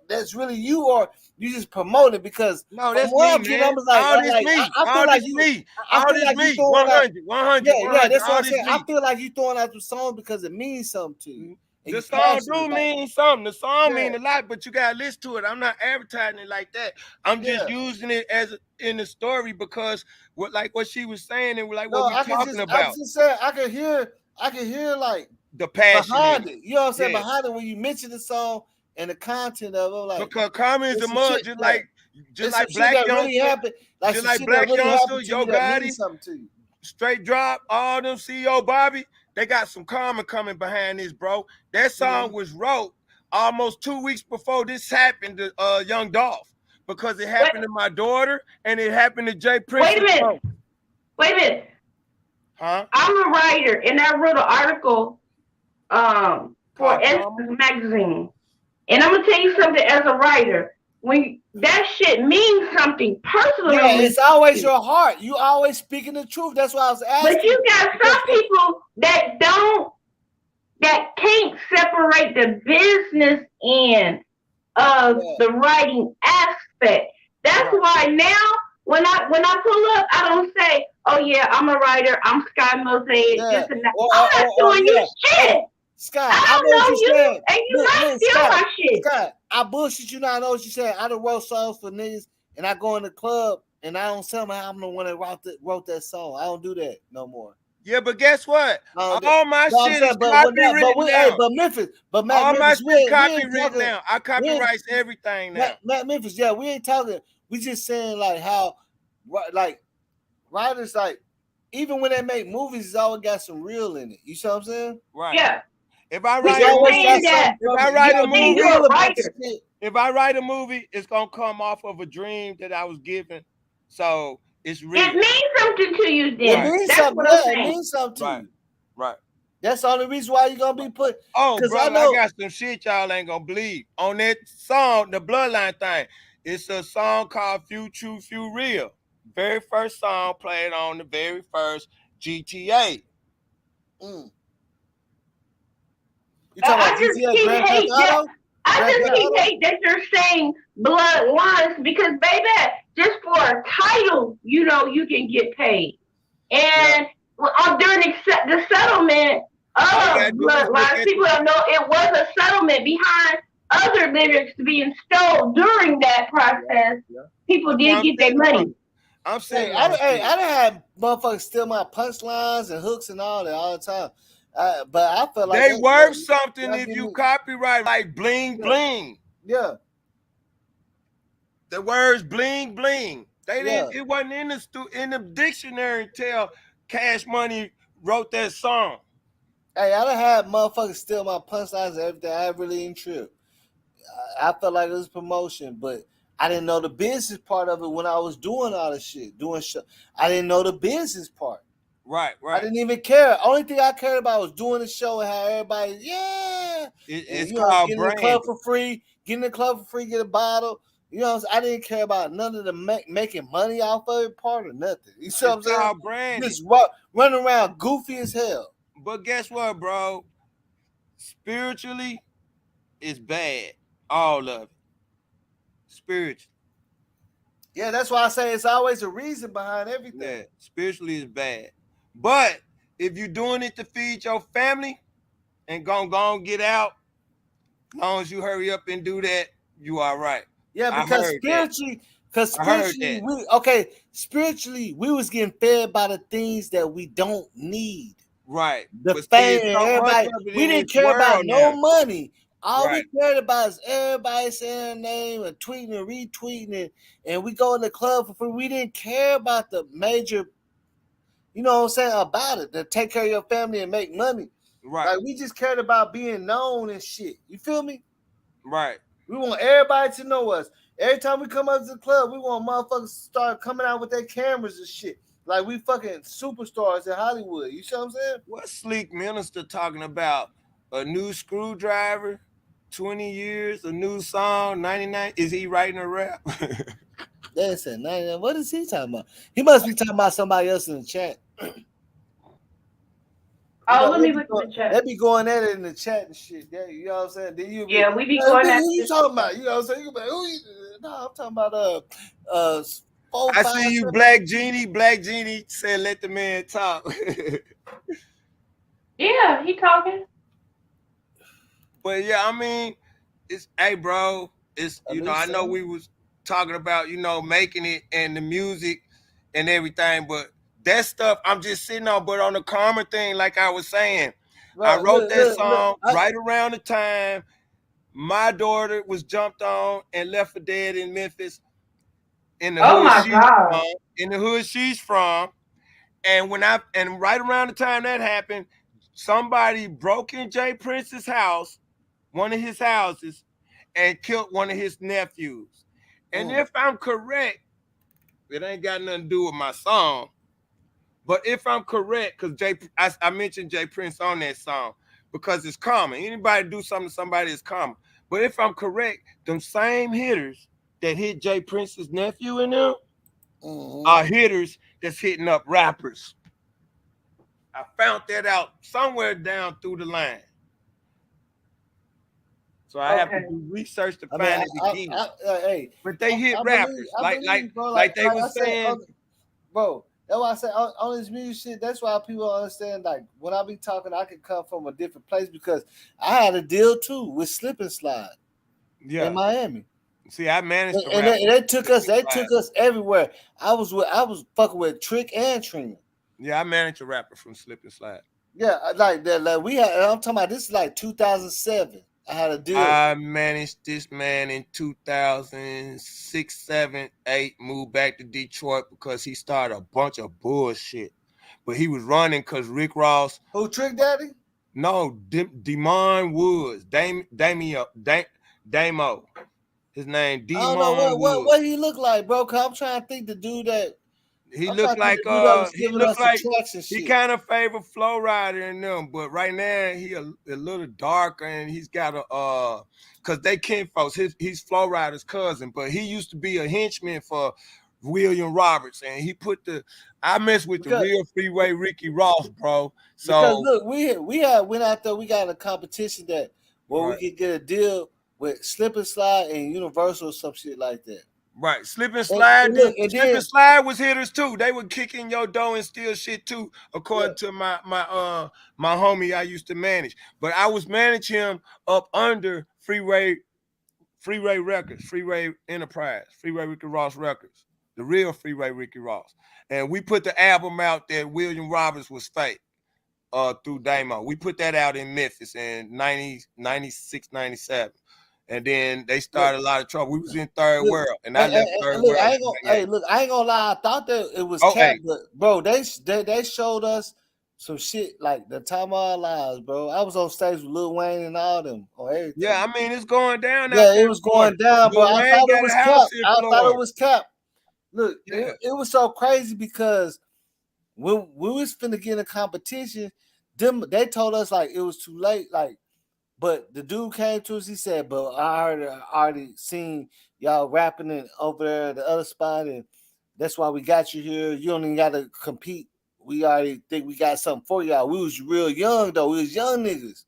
that's really you, or You just promote it because no, from that's what me, I'm getting, man. I was like, All this like me. I feel All like this you. me. I All feel this like you me. throwing out. 100. Yeah, that's what All I'm this saying. I me. feel like you throwing out the song because it means something to you. The song do mean something. The song mean a lot, but you gotta listen to it. I'm not advertising it like that. I'm just using it as in the story because what she was saying and like what we talking about. I'm just saying I can hear like the passion behind it. You know what I'm saying? Yeah. Behind it when you mention the song and the content of it, like because karma is a mud, just like Black Black really Youngster, happened. Like just some like shit Black that really Youngster, happened to Yo you that Gotti, means something to you. Straight Drop, all them CEO Bobby, they got some karma coming behind this, bro. That song was wrote almost 2 weeks before this happened to Young Dolph because it happened to my daughter and it happened to Jay Prince. Wait a minute. Huh? I'm a writer and I wrote an article for Essence magazine. And I'm gonna tell you something as a writer. When that shit means something personally. Yeah, it's always your heart. You always speaking the truth. That's why I was asking. But you got some people that can't separate the business end of the writing aspect. That's why now when I pull up, I don't say, "Oh yeah, I'm a writer. I'm Sky Mosaic." This and that. I'm not doing you shit. Scott, I don't know you, and you not steal my shit. Scott, I bullshit you not. I know what you saying. I done wrote songs for niggas, and I go in the club, and I don't tell me I'm the one that wrote that song. I don't do that no more. Yeah, but guess what? All my shit is copywritten now. But Memphis, all my shit copywritten now. I copyright everything now. Memphis, yeah, we ain't talking. We just saying like how, like, writers like, even when they make movies, it's always got some real in it. You see what I'm saying? Right. Yeah. If I write a movie, it's gonna come off of a dream that I was given. So it's real. It means something to you then. It means something. It means something to you. Right. That's the only reason why you're gonna be put. Oh, brother, I got some shit y'all ain't gonna believe. On that song, the Bloodline thing, it's a song called Few True, Few Real. Very first song played on the very first GTA. You talking about GTA Grand Theft Auto? I just keep hate that you're saying bloodlines because, baby, just for a title, you know, you can get paid. And during the settlement of bloodlines, people don't know it was a settlement behind other lyrics being stole during that process. People did get their money. I'm saying, I done had motherfuckers steal my punchlines and hooks and all that all the time. But I feel like they worth something if you copyright, like bling bling. Yeah. The words bling bling. They didn't. It wasn't in the dictionary until Cash Money wrote that song. Hey, I done had motherfuckers steal my punchlines and everything. I really ain't true. I felt like it was promotion, but I didn't know the business part of it when I was doing all this shit, I didn't know the business part. Right. I didn't even care. Only thing I cared about was doing the show and how everybody, it's called getting brand. The club for free, get a bottle. You know, I didn't care about none of the making money off of it part or nothing. You see what I'm saying? Brand. Just running around goofy as hell. But guess what, bro? Spiritually, it's bad. All of it. Spiritually. Yeah, that's why I say it's always a reason behind everything. Yeah, spiritually is bad. But if you're doing it to feed your family and gonna get out, as long as you hurry up and do that, you are right. Yeah, because spiritually, we was getting fed by the things that we don't need. Right. The fame, everybody. We didn't care about no money. All we cared about is everybody saying their name and tweeting and retweeting it, and we go in the club for free. We didn't care about the major, you know what I'm saying, about it, to take care of your family and make money. Right. Like, we just cared about being known and shit. You feel me? Right. We want everybody to know us. Every time we come up to the club, we want motherfuckers to start coming out with their cameras and shit. Like we fucking superstars in Hollywood. You see what I'm saying? What Sleek Minister talking about? A new screwdriver, 20 years, a new song, 99. Is he writing a rap? They said 99. What is he talking about? He must be talking about somebody else in the chat. Let me look at the chat. They be going at it in the chat and shit. Yeah, you know what I'm saying? We be going at it. Who you talking about? You know what I'm saying? You be like, No, I'm talking about 4, I 5, see you, 7. Black Genie. Black Genie said, "Let the man talk." Yeah, he talking. But yeah, I mean, it's hey, bro. It's At I least know so. we was talking about making it and the music and everything, but that stuff I'm just sitting on. But on the karma thing, like I was saying, I Bro, wrote that look. song right around the time my daughter was jumped on and left for dead in Memphis, in the Oh hood my she's God. from, and right around the time that happened, somebody broke in Jay Prince's house, one of his houses, and killed one of his nephews. And if I'm correct, it ain't got nothing to do with my song, but if I'm correct, because I mentioned Jay Prince on that song because it's common. Anybody do something to somebody is common. But if I'm correct, them same hitters that hit Jay Prince's nephew in them are hitters that's hitting up rappers. I found that out somewhere down through the line. So I have to do research to find it again. But they hit rappers I believe, bro. like they Like were I said, saying. bro. That's why I say on this music shit. That's why people understand. Like when I be talking, I can come from a different place because I had a deal too with Slip and Slide in Miami. See, I managed to and rap. they took us. They took us everywhere. I was fucking with Trick and Trina. Yeah, I managed a rapper from Slip and Slide. Yeah, like that. Like we had. I'm talking about this is like 2007. I had a deal. I managed this man in 2006, 7, 8. Moved back to Detroit because he started a bunch of bullshit. But he was running because Rick Ross. Who, Trick Daddy? No, Demon Woods. Damo. His name I don't know Demon Woods. what he look like, bro. Cause I'm trying to think the dude that he looked like he kind of favor Flow Rider and them, but right now he a little darker and he's got a cause they kinfolks. He's Flow Rider's cousin, but he used to be a henchman for William Roberts, and he put I mess with the real Freeway Ricky Ross, bro. So because look, we had went out there, we got a competition that where we could get a deal with Slip and Slide and Universal or some shit like that. Right, Slip and Slide. Slip and Slide was hitters too. They would kick in your door and steal shit too, according to my homie I used to manage. But I was managing him up under Freeway Records, Freeway Enterprise, Freeway Ricky Ross Records, the real Freeway Ricky Ross. And we put the album out that William Roberts was fake through Damo. We put that out in Memphis in 96, 97. And then they started a lot of trouble. We was in Third World, and I left Third World. I ain't gonna lie. I thought that it was cat, but bro, they showed us some shit like the time of our lives, bro. I was on stage with Lil Wayne and all them on everything. Yeah, I mean it's going down. Yeah, it was going down, bro. I thought it was cap. I thought it was cap. Look, it was so crazy because when we was finna get in a competition, they told us like it was too late, like. But the dude came to us. He said, "But I already seen y'all rapping it over there at the other spot, and that's why we got you here. You don't even got to compete. We already think we got something for y'all. We was real young though. We was young niggas,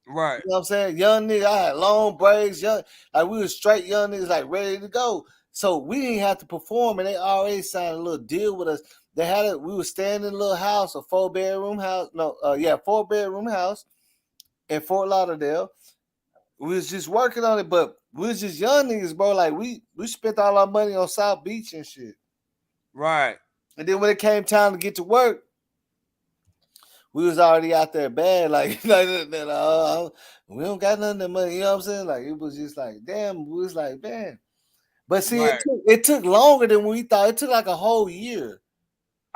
right? You know what I'm saying? Young niggas. I had long braids. Young, like we was straight young niggas, like ready to go. So we didn't have to perform, and they already signed a little deal with us. They had it. We was staying in a little house, a 4-bedroom house. No, 4-bedroom house in Fort Lauderdale. We was just working on it, but we was just young niggas, bro. Like we spent all our money on South Beach and shit. Right. And then when it came time to get to work, we was already out there bad. Like we don't got none of money. You know what I'm saying? Like it was just like, damn. We was like, man. But see, it took longer than we thought. It took like a whole year.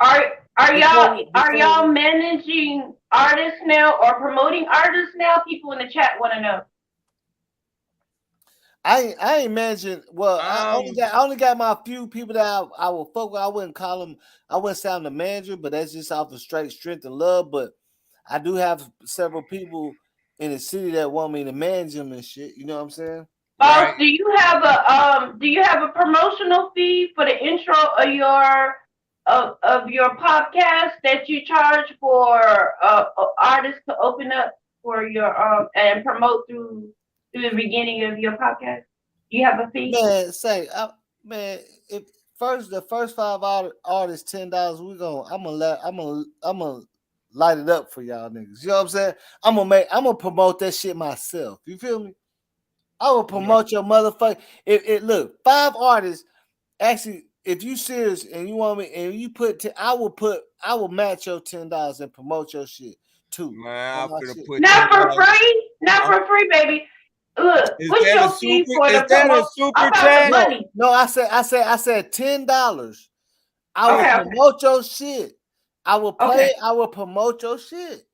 Are y'all managing artists now or promoting artists now? People in the chat want to know. I ain't managing. Well, I only got my few people that I will fuck with. I wouldn't call them. I wouldn't say I'm the manager, but that's just off the straight strength and love. But I do have several people in the city that want me to manage them and shit. You know what I'm saying? Right. Do you have a promotional fee for the intro of your podcast that you charge for artists to open up for your and promote through the beginning of your podcast? You have a fee? Man, man, if the first 5 artists $10, I'm gonna light it up for y'all niggas. You know what I'm saying? I'm gonna promote that shit myself. You feel me? I will promote your motherfucker. Look, 5 artists. Actually, if you serious and you want me, and you I will match your $10 and promote your shit too. Man, I'm gonna put not for free, baby. Look, what's your fee for the promotion? I'm about the money. No, I said $10. I will promote your shit. I will play. I will promote your shit.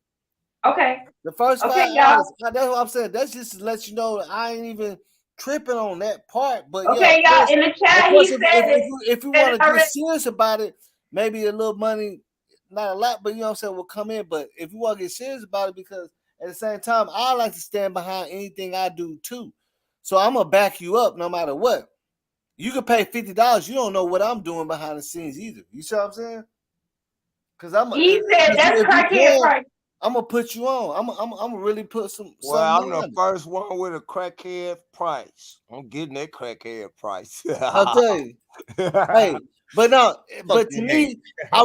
Okay. The first 5 artists. That's what I'm saying. That's just to let you know that I ain't even tripping on that part. But okay, y'all, in the chat, he said if you want to get serious about it, maybe a little money, not a lot, but you know what I'm saying, will come in. But if you want to get serious about it, because at the same time, I like to stand behind anything I do too. So I'm gonna back you up no matter what. You can pay $50. You don't know what I'm doing behind the scenes either. You see what I'm saying? Because he said that's crackhead price. I'm gonna put you on. I'm gonna really put some. Well, I'm the first one with a crackhead price. I'm getting that crackhead price. I'll tell you. Hey, but to me, I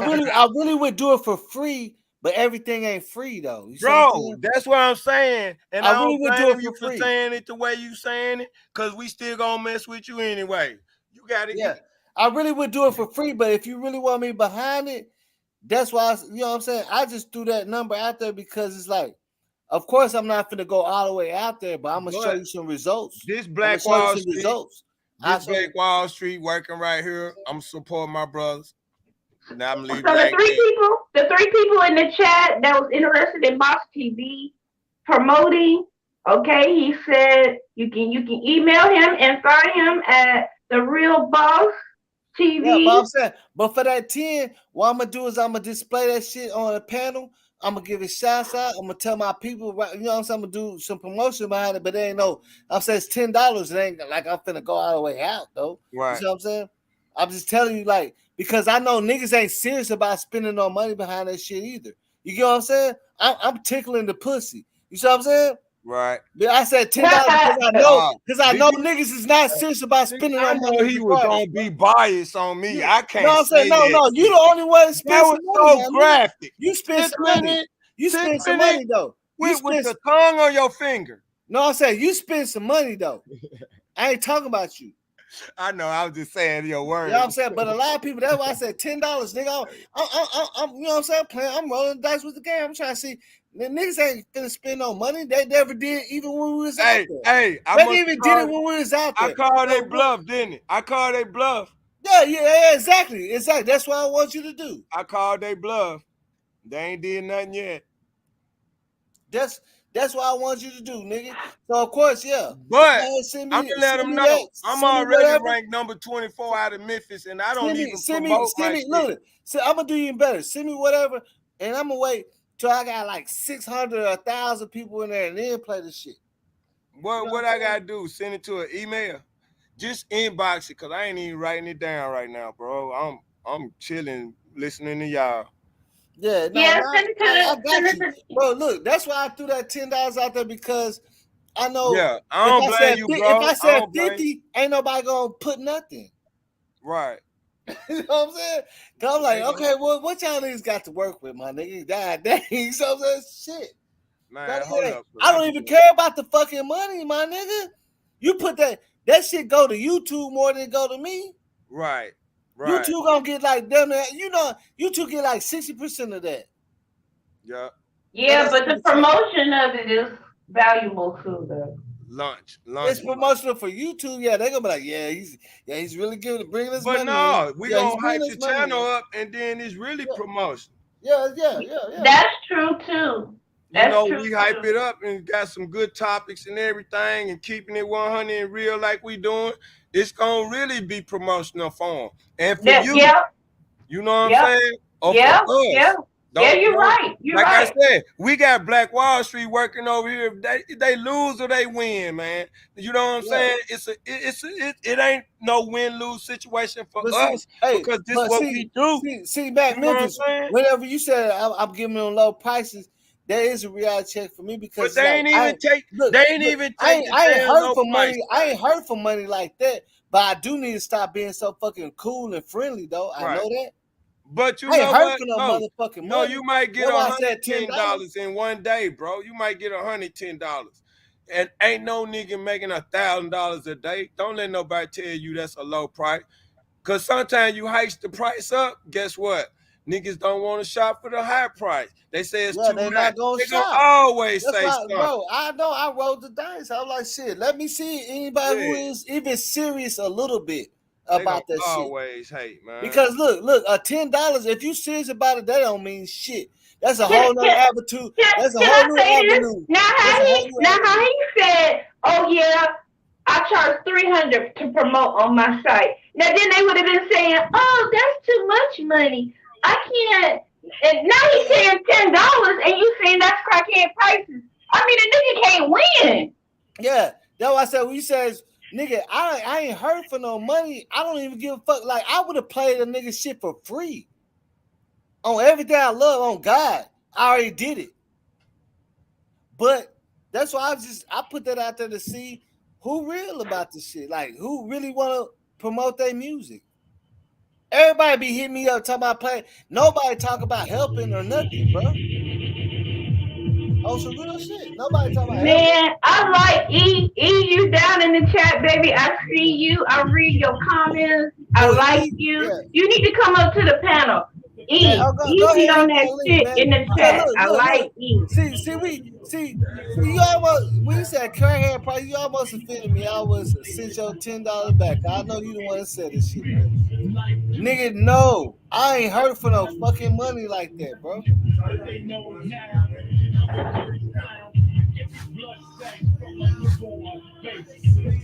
really would do it for free. But everything ain't free though. You Bro, that's what I'm saying. And I really don't would do blame it you for free. saying it the way you saying it, because we still gonna mess with you anyway. You got it. Yeah, I really would do it for free. But if you really want me behind it, that's why you know what I'm saying. I just threw that number out there because it's like, of course, I'm not gonna go all the way out there, but I'm gonna show you some results. This Black Wall Street, Black Wall Street working right here. I'm supporting my brothers. Now I'm leaving. So the three people in the chat that was interested in Boss TV promoting. Okay, he said you can email him and find him at the Real Boss TV. Yeah, but I'm saying, but for that 10, what I'm gonna do is I'm gonna display that shit on a panel. I'm gonna give it shouts out. I'm gonna tell my people, you know what I'm saying? I'm gonna do some promotion behind it, but they ain't no. I'm saying it's $10. It ain't like I'm finna go all the way out though. Right. You know what I'm saying? I'm just telling you, like, because I know niggas ain't serious about spending no money behind that shit either. You get what I'm saying? I'm tickling the pussy. You see what I'm saying? Right. Yeah, I said $10 because I know niggas is not serious about spending on money. I know he was gonna be biased on me. I can't. No, I'm saying no. You the only one that spend some money. So graphic. You spend some money. You spend some money though. With the tongue on your finger. No, I'm saying you spend some money though. I ain't talking about you. I know. I was just saying your words. Yeah, I'm saying, but a lot of people. That's why I said $10, nigga. I'm you know what I'm saying? I'm rolling dice with the game. I'm trying to see. The niggas ain't finna spend no money. They never did, even when we was out there. Hey, they even did it when we was out there. I called they bluff, didn't it? I called they bluff. Yeah, exactly. That's what I want you to do. I called they bluff. They ain't did nothing yet. That's what I want you to do, nigga. So of course, yeah. But I'm gonna let them know I'm already ranked number 24 out of Memphis, and I don't even promote my shit. Look, so I'm gonna do even better. Send me whatever, and I'm gonna wait till I got like 600 or 1,000 people in there, and then play the shit. What I gotta do? Send it to an email. Just inbox it, cause I ain't even writing it down right now, bro. I'm chilling, listening to y'all. Yeah, no, I got you, bro. Look, that's why I threw that $10 out there, because I know. Yeah, I don't blame you, bro. If I said 50, ain't nobody gonna put nothing. Right. You know what I'm saying? Cause I'm like, okay, well, what y'all niggas got to work with, my nigga? God dang, you know what I'm saying? Shit. Man, hold up. I don't even care about the fucking money, my nigga. You put that shit go to YouTube more than it go to me. Right. YouTube gonna get like them. You know, YouTube get like 60% of that. Yeah. Yeah, but the promotion of it is valuable too, though. Lunch. It's promotional for YouTube. Yeah, they're gonna be like, he's really bringing us money. But no, we gonna hype the channel up, and then it's really promotion. Yeah. That's true too. We hype it up and got some good topics and everything, and keeping it 100 and real like we doing. It's gonna really be promotional form, and for you, you know what I'm saying? Or for us. Yeah, you're right. Like I said, we got Black Wall Street working over here. They lose or they win, man. You know what I'm saying? It ain't no win-lose situation for us, because this is what we do. See, back Memphis, whenever you said I'm giving them low prices, that is a reality check for me because but they ain't even take the I ain't damn hurt no for price. money. I ain't hurt for money like that. But I do need to stop being so fucking cool and friendly though. I know that. But you I ain't know hurt what? for no motherfucking No, money. you might get That's why I said $110 in one day, bro. You might get $110. And ain't no nigga making $1,000 a day. Don't let nobody tell you that's a low price. Cause sometimes you hike the price up, guess what? Niggas don't want to shop for the high price. They say it's too they're much. not gonna They gonna shop. always That's say why, something. bro. I know I rolled the dice. I was like, shit. Let me see anybody who is even serious a little bit about that shit. Always hate, man. Because look, $10. If you serious about it, that don't mean shit. That's a whole nother avenue. That's a whole new avenue. Now how he said, "Oh yeah, I charge $300 to promote on my site." Now then they would have been saying, "Oh, that's too much money. I can't." And now he's saying $10, and you saying that's crackhead prices. I mean, the nigga can't win. Yeah, that's why I said when he says, "Nigga, I ain't hurt for no money. I don't even give a fuck." Like I would have played a nigga shit for free on everything I love on God. I already did it. But that's why I put that out there to see who real about this shit. Like who really want to promote their music. Everybody be hitting me up talking about playing. Nobody talk about helping or nothing, bro. Oh, some real shit. Nobody talking about helping. Man, I like you down in the chat, baby. I see you. I read your comments. I like you. Yeah. You need to come up to the panel. Hey, E go be ahead, on hit that that link, shit man. in the Yeah, chat. I like E. See, you almost when you said crackhead price, you almost offended me. I was sent your $10 back. I know you the one that said this shit, man. Nigga, no, I ain't hurt for no fucking money like that, bro.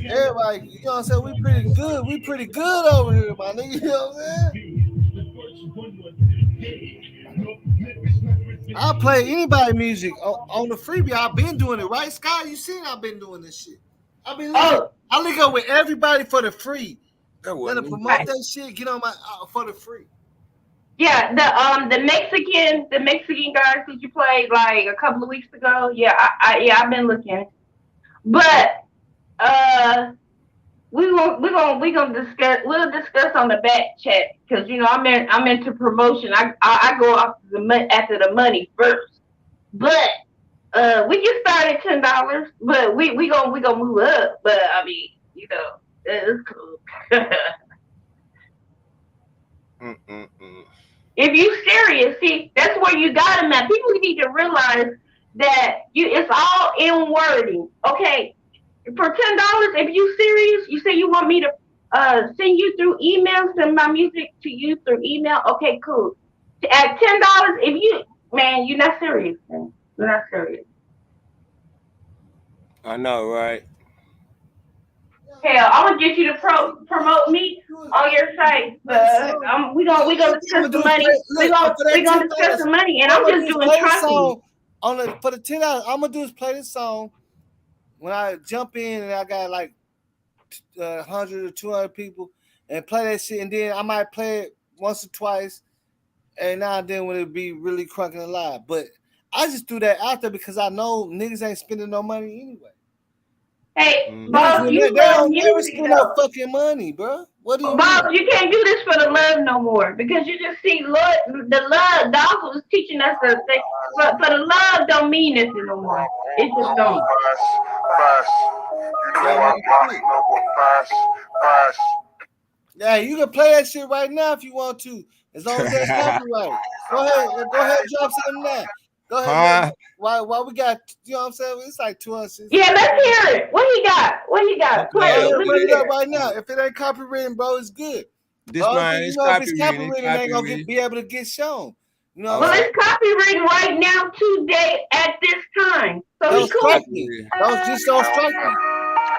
Everybody, you know what I'm saying? We pretty good. We pretty good over here, my nigga. You know what I'm saying? I'll play anybody music on the freebie. I've been doing it, right, Scott? You seen I've been doing this shit. I link up with everybody for the free. Let them promote that shit. Get on my for the free. Yeah, the Mexican guys that you played like a couple of weeks ago. Yeah, I've been looking, but we gonna discuss. We'll discuss on the back chat because you know I'm into promotion. I go after the money first, but we just started $10, but we gonna move up. But I mean, you know, it's cool. If you serious, see, that's where you got them at. People need to realize that it's all in wording. Okay, for $10, if you serious, you say you want me to send you through email, send my music to you through email. Okay, cool. At $10, if you're not serious, man. You're not serious. I know, right? Hell, I'm gonna get you to promote me on your site. We gonna discuss the money. We gonna discuss the money, and I'm just doing tracking. For the $10, I'm gonna do is play this song. When I jump in and I got like 100 or 200 people, and play that shit, and then I might play it once or twice, and now and then when it be really crunking alive. But I just threw that out there because I know niggas ain't spending no money anyway. Hey, Bob, you they love don't never music spend no though. fucking money, bro. What do you Bob, mean? you can't do this for the love no more because you just see the love. Dolph was teaching us that for the love don't mean nothing no more. It just don't. Yeah, you can play that shit right now if you want to, as long as that's copyright. Go ahead, drop something now. Go ahead, while we got, you know what I'm saying? It's like 200. Yeah, let's hear it. What he got? Play it. Go ahead, run it up right now. If it ain't copywritten, bro, it's good. This man, you know, if it's copywritten, it ain't gonna be able to get shown. You know, well, it's copywritten right now, today, at this time. So don't strike me. Just don't strike me.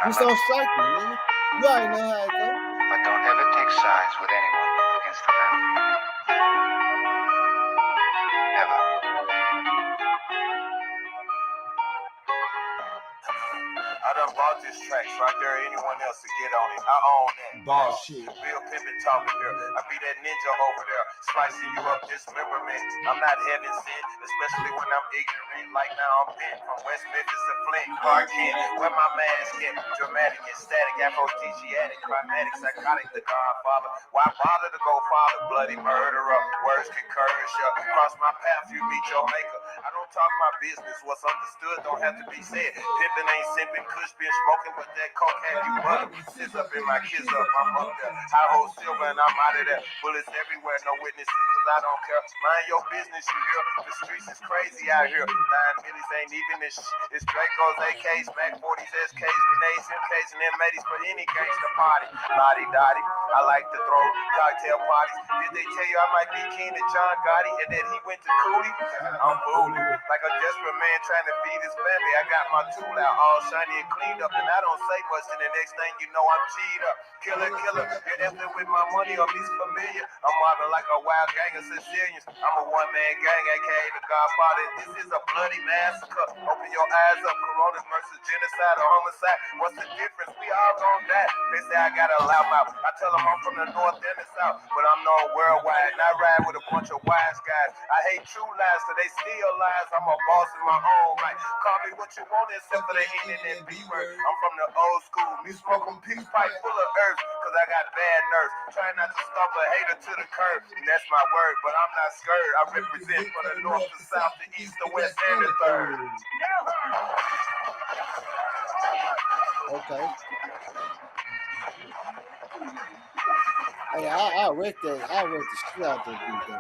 Just don't strike me, nigga. You already know how it goes. But don't ever take sides with anyone against the family. Ever. done bought this track, so I dare anyone else to get on it. I own that. Boss shit. Bill Pimpin talking here. I be that ninja over there, slicing you up, dismemberment. I'm not heaven sent, especially when I'm ignorant. Like now I'm bent from West Memphis to Flint, Clark Kent. Where my mask at? Dramatic and static, aphrodisiac, climatic, psychotic, the Godfather. Why bother to go father? Bloody murderer. Words can curse ya. Cross my path, you meet your maker. I don't talk my business. What's understood don't have to be said. Pimpin' ain't simping, kush been smoking, but that coke have you butter. Sits up in my kiss up, I'm up there. I hold silver and I'm out of there. Bullets everywhere, no witnesses, cause I don't care. Mind your business, you hear? The streets is crazy out here. 9 millies ain't even this shit. It's Dracos, AKs, Mac 40s, SKs, grenades, MKs, and M80s for any gangster party. Lottie Dottie, I like to throw cocktail parties. Did they tell you I might be king to John Gotti and that he went to Cooley? I'm fooling. Like a desperate man trying to feed his family. I got my tool out all shiny and cleaned up, and I don't say much, and the next thing you know I'm G'd up. Killer, you're effing with my money or least familiar. I'm mobbing like a wild gang of Sicilians. I'm a one-man gang, aka the Godfather. This is a bloody massacre. Open your eyes up, coronas versus genocide or homicide. What's the difference? We all gon' die. They say I got a loud mouth. I tell them I'm from the north and the south, but I'm known worldwide, and I ride with a bunch of wise guys. I hate true lies, so they steal lies. I'm a boss in my own right. Call me what you want, except for the internet B-word. I'm from the old school. Me smoking peace pipe full of herbs, cause I got bad nerves. Trying not to stomp a hater to the curb, and that's my word, but I'm not scared. I represent from the north to south, the east to west, and the third. Okay. Hey, I wrecked that. I wrecked the shit out that beat though.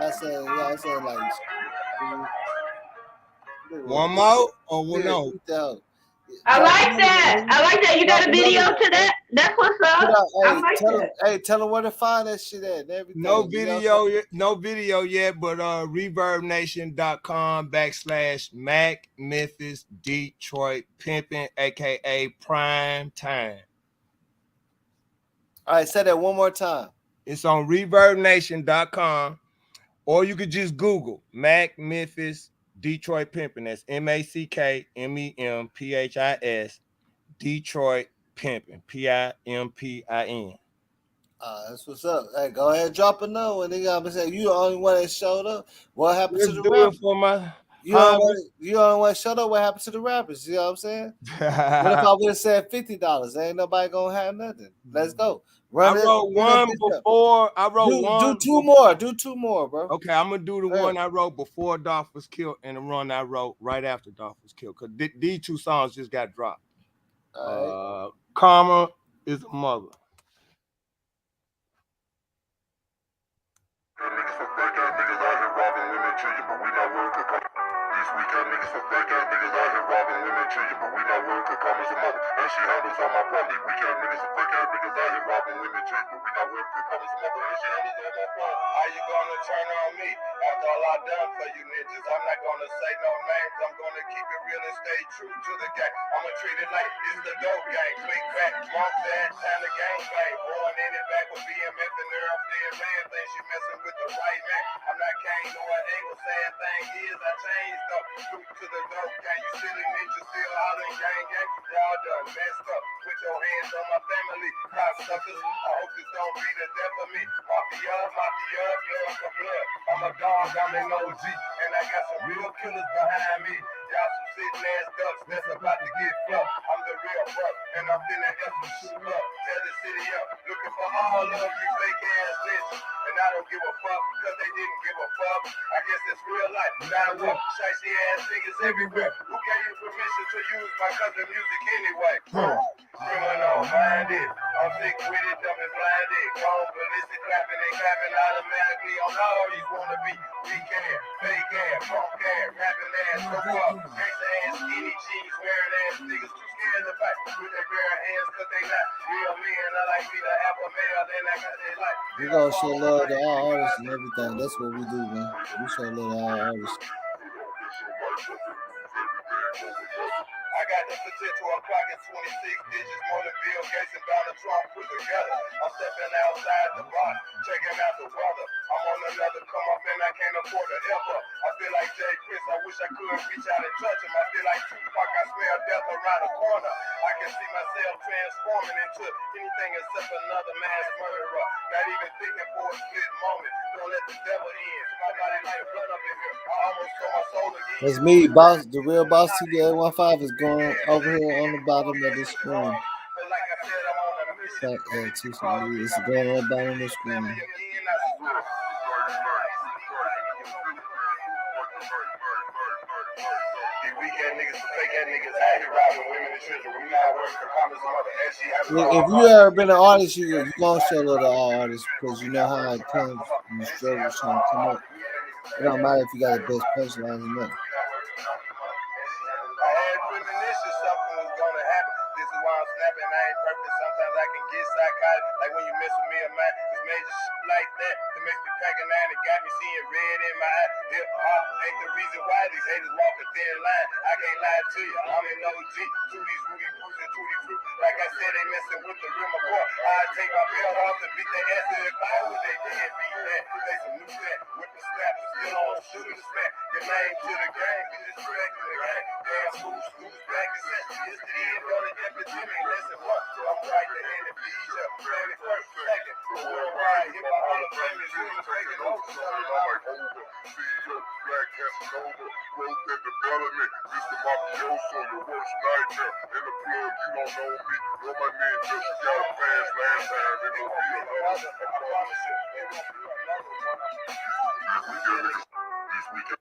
Not saying, you know what I'm saying, like, One more or one no? I like that. I like that. You got a video to that? That's what's up. I like that. Hey, tell them where to find that shit at and everything. No video yet, but ReverbNation.com/Mac Memphis Detroit Pimpin', aka Prime Time. All right, say that one more time. It's on ReverbNation.com, or you could just Google Mac Memphis Detroit Pimpin'. That's MACKMEMPHIS Detroit Pimpin', PIMPIN. That's what's up. Hey, go ahead and drop a note. And they got me saying you the only one that showed up. What happened to the rappers? You the only one that showed up. What happened to the rappers? You know what I'm saying? What if I would have said $50? Ain't nobody gonna have nothing. Let's go. I wrote one before. Do two more. Do two more, bro. Okay, I'm gonna do the one I wrote before Dolph was killed and the one I wrote right after Dolph was killed. Cause these two songs just got dropped. Karma is a mother. These weekend niggas for fake ass niggas out here robbing women, cheating, but we not worried 'cause karma's a mother. And she handles all my problem. Weekend niggas for fake ass niggas out here robbing women, cheating, but we not worried 'cause karma's a mother. And she handles all my problem. How you gonna turn on me after all I done for you niggas? I'm not gonna say no names. I'm gonna keep it real and stay true to the game. I'ma treat it like it's the dope game. Click back, walk that, time the game play. Born in it back with BMF and Earl Flair man. Think she messing with the right man. I'm not Kane nor an angle. Sad thing is I changed up. True to the dope game. You silly ninjas still hollering gang gang. Y'all done messed up. Put your hands on my family. Cocksuckers. I hope this don't be the death of me. Mafia, blood for blood. I'm a dog, I'm an OG. And I got some real killers behind me. Y'all some sitting ass ducks that's about to get fluffed. I'm the real buck, and I'm finna help you shoot up. Tell the city up, looking for all of you fake ass bitches. And I don't give a fuck, cause they didn't give a fuck. I guess it's real life. Now what? Shicey ass niggas everywhere. Who gave you permission to use my cousin music anyway? Criminal minded. I'm sick with it, dumb and blinded. Gone ballistic, clapping and clapping automatically on all these wanna be weak ass, fake ass, punk ass, rapping ass, so up. Gangsta ass, skinny jeans, wearing ass niggas too scared to fight with their bare hands cause they not real men. I like me the alpha male, then I got their life. We gonna show love to all artists and everything. That's what we do, man. We show love to all artists. I got the potential of clocking 26 digits more than Bill Gates and Donald Trump put together. I'm stepping outside the box, checking out the weather. I'm I'm on another come up and I can't afford to ever. I feel like Jay Chris, I wish I could reach out and touch him. I feel like Tupac, I smell death around the corner. I can see myself transforming into anything except another mass murderer. Not even thinking for a split moment. Don't let the devil in. Somebody light blood up in here. I almost saw my soul again. That's me, boss. The real boss TJ15 is going over here on the bottom of the screen. It's going on the bottom of the screen. If you ever been an artist, you're going to show love to all artists because you know how it comes and the struggles trying to come up. It don't matter if you got the best punchline or not. I had premonition something was gonna happen. This is why I'm snapping. I ain't perfect. Sometimes I can get psychotic. Like when you mess with me or mine. It's major shit like that. It makes me pack a nine. It got me seeing red in my eye. Hip hop ain't the reason why these haters walk a thin line. I can't lie to you. I'm an OG. To these Rudy Bruce and Tutti Fruit. Like I said, they messing with the rim of court. I take my belt off and beat their ass if I was they did beat that. They some new set with the snap. Still on shooter to smack. Your name to the game. Be disrespecting the game. Damn school back and set. It's the end of the epidemic. Listen, what? I'm right to hand it feed you. Family first, second. Worldwide, hip hop all the family. Really taking over. Black Casanova, growth and development. Mr. Mafioso, your worst nightmare. In the plug, you don't know me. Know my name, just you got a fast last time. It will be another. I promise you, it will be another one. This weekend.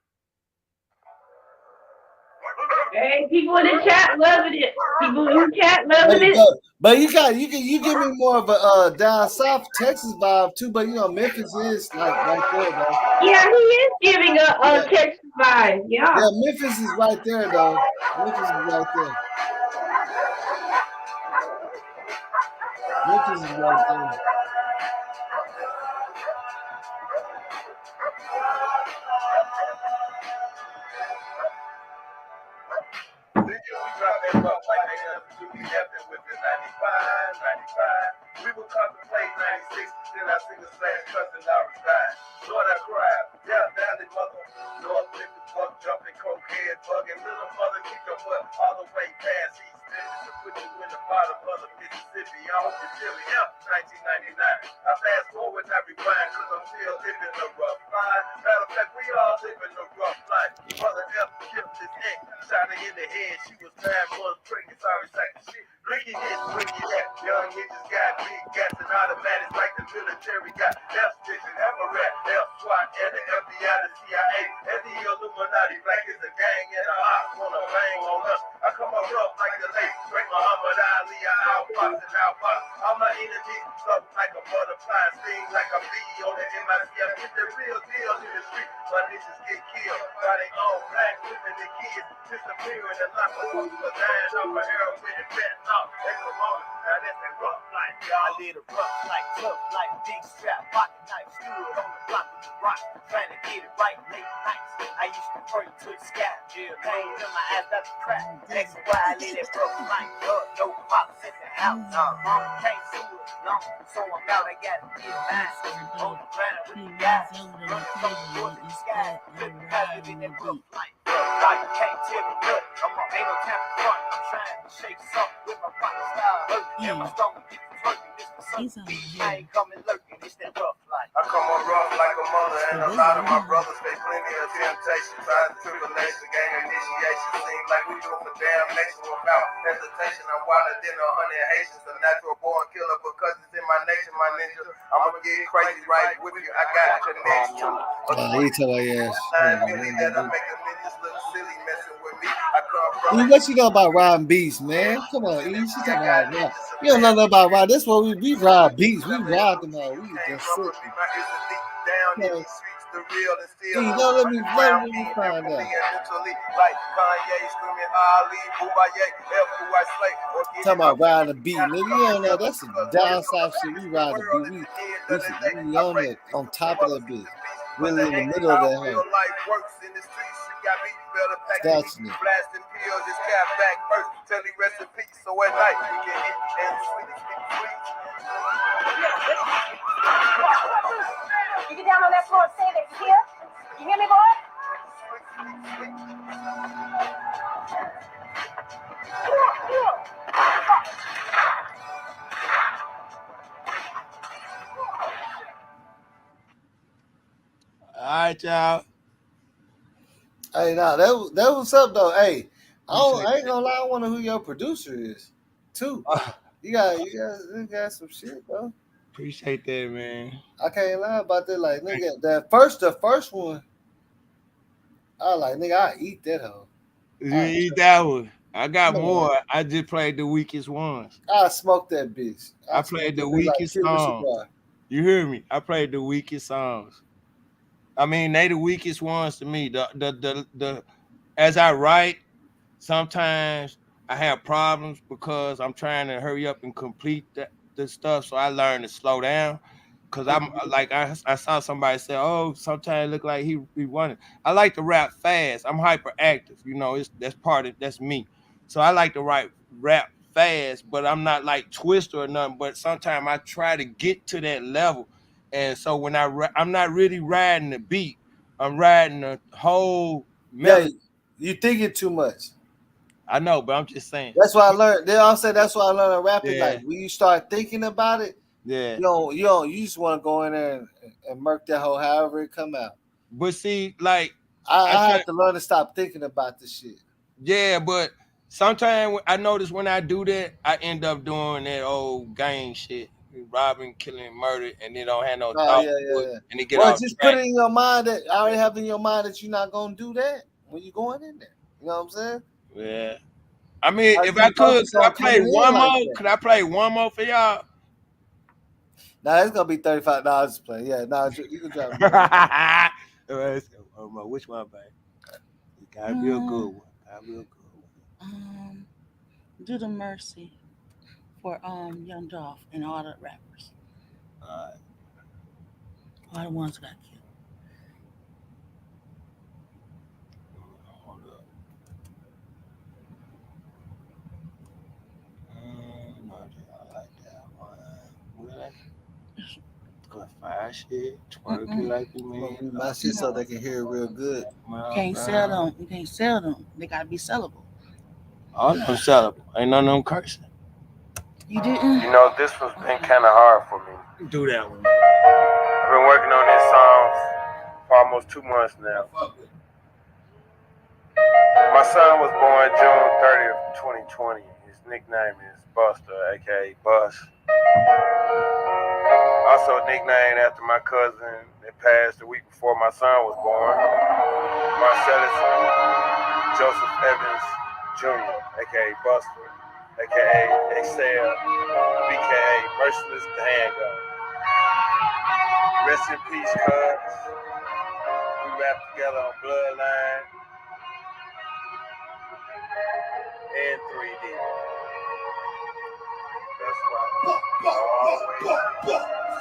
Hey, people in the chat loving it. People in the chat loving it. But you give me more of a down south Texas vibe too. But you know Memphis is like right there though. Yeah, he is giving a Texas vibe. Yeah. Yeah, Memphis is right there though. Memphis is right there. Memphis is right there. We were contemplating 96, then I sing a slash cussing out reside. Lord, I cried, yeah, valley mother. Lord, flipping, fuck, jumping, cokehead, bugging, little mother, kick her butt all the way past East Memphis to put you in the bottom of the Mississippi. I hope you feel me, yeah, 1999. I fast forward, I rewind, cause I'm still living the rough line. Matter of fact, we all living the rough life. Mother F killed his ex, shot her in the head. She was 9 months pregnant, sorry, sack of shit. Blinky this, blinky that. Young niggas got big gas and automatics like the military got. Left stitching, have a rat, left SWAT, and the FBI, the CIA, and the Illuminati. Black is a gang and a ox wanna bang on us. I come up rough like the late great Muhammad Ali. I outbox and outbox. All my enemies up like a butterfly, sting like a bee on the MIC. I get the real deal in the street. My niggas get killed by their own black women and kids disappearing and lock of folks for dying off of heroin and fentanyl. They come on, now that's that rough life, y'all. I live a rough life, tough life, big strap, pocket knife, stood on the block with the rock, trying to get it right late nights. I used to pray to the sky, jail pain in my eyes, that's a crack. That's why I live that rough life, no pops in the house. Mama can't sue us, no, so I'm out, I gotta get mine. On the ground with the guys, running from the woods to the sky, living that rough life. Life can't tell me nothing, ain't no time to run. I'm trying to shake something with my rock style hurt. And my stomach gets hurting, this the sun. I ain't coming lurking, it's that rough life. I come on rough like a mother, and a lot of my brothers face plenty of temptation. Trying to tribulation, gang initiation. Seems like we do for damnation without hesitation. I'm wilder than 100 Haitians, a natural born killer because it's in my nation, my ninja. I'ma get crazy right with you. I got connection. He tell my ass. That I make a ninjas look silly messing with me. I come from What you know about riding beats, man? Come on, E. She talking about ride. You don't know nothing about ride. That's what we ride beats. We ride them all. We just sit. E, don't let me find out. Talking about riding a beat, nigga. You don't know that's some down south shit. We ride a beat. We on top of that bitch. Really in the middle of that hoe. Snatching it. Blasting pills, this cat back first. Tell me rest in peace. So at night we can hit and sweet. You get down on that floor. right, y'all. Hey, nah, that was up though. Hey, Appreciate I ain't gonna lie. I wonder who your producer is, too. You got some shit, bro. Appreciate that, man. I can't lie about that. Like, nigga, the first one, I like, nigga, I eat that hoe. You eat that one. I got Man, more. I just played the weakest ones. I smoke that bitch. I Smoke played the that bitch like weakest Cuban songs. cigar. You hear me? I played the weakest songs. I mean, they the weakest ones to me. The as I write, sometimes I have problems because I'm trying to hurry up and complete the stuff. So I learn to slow down. Cause I'm like I saw somebody say, oh, sometimes it look like he wanted. I like to rap fast. I'm hyperactive, you know. That's me. So I like to rap fast, but I'm not like Twister or nothing. But sometimes I try to get to that level, and so when I'm not really riding the beat. I'm riding the whole melody. Yeah, you thinking too much. I know, but I'm just saying. That's what I learned. They all say that's what I learned in rapping. Yeah. Like when you start thinking about it, Yeah. you just want to go in there and murk that whole however it come out. But see, like I have to learn to stop thinking about this shit. Yeah, but sometimes I notice when I do that, I end up doing that old gang shit, robbing, killing, murder, and they don't have no Oh thought yeah, to it, yeah. and they get Well, off just put track. it in your mind that I already have in your mind that you're not gonna do that when you're going in there. You know what I'm saying? Yeah. I mean, Like if I you could focus I on play coming in one like more? that. Could I play one more for y'all? Nah, it's gonna be $35 to play. Yeah, nah, you can drop me. Which one, babe? It gotta be a good one. Gotta be a good one. Do the Mercy for Young Dolph and all the rappers. All right. All the ones that got killed. Hold up. No, I like that one. Really? Good fire shit. Twerking like you mean. My shit so they can hear it real good. You can't sell them. You can't sell them. They gotta be sellable. All them sellable. Ain't none of them cursing. You didn't? You know, this one's been kind of hard for me. Do that one. I've been working on this song for almost 2 months now. My son was born June 30th, 2020. His nickname is Buster, aka Bus. Also nicknamed after my cousin that passed the week before my son was born, Marcellus Joseph Evans Jr., aka Buster, aka Excel, BKA Merciless the Handgun. Rest in peace, cuz. We rapped together on Bloodline and 3D. That's why.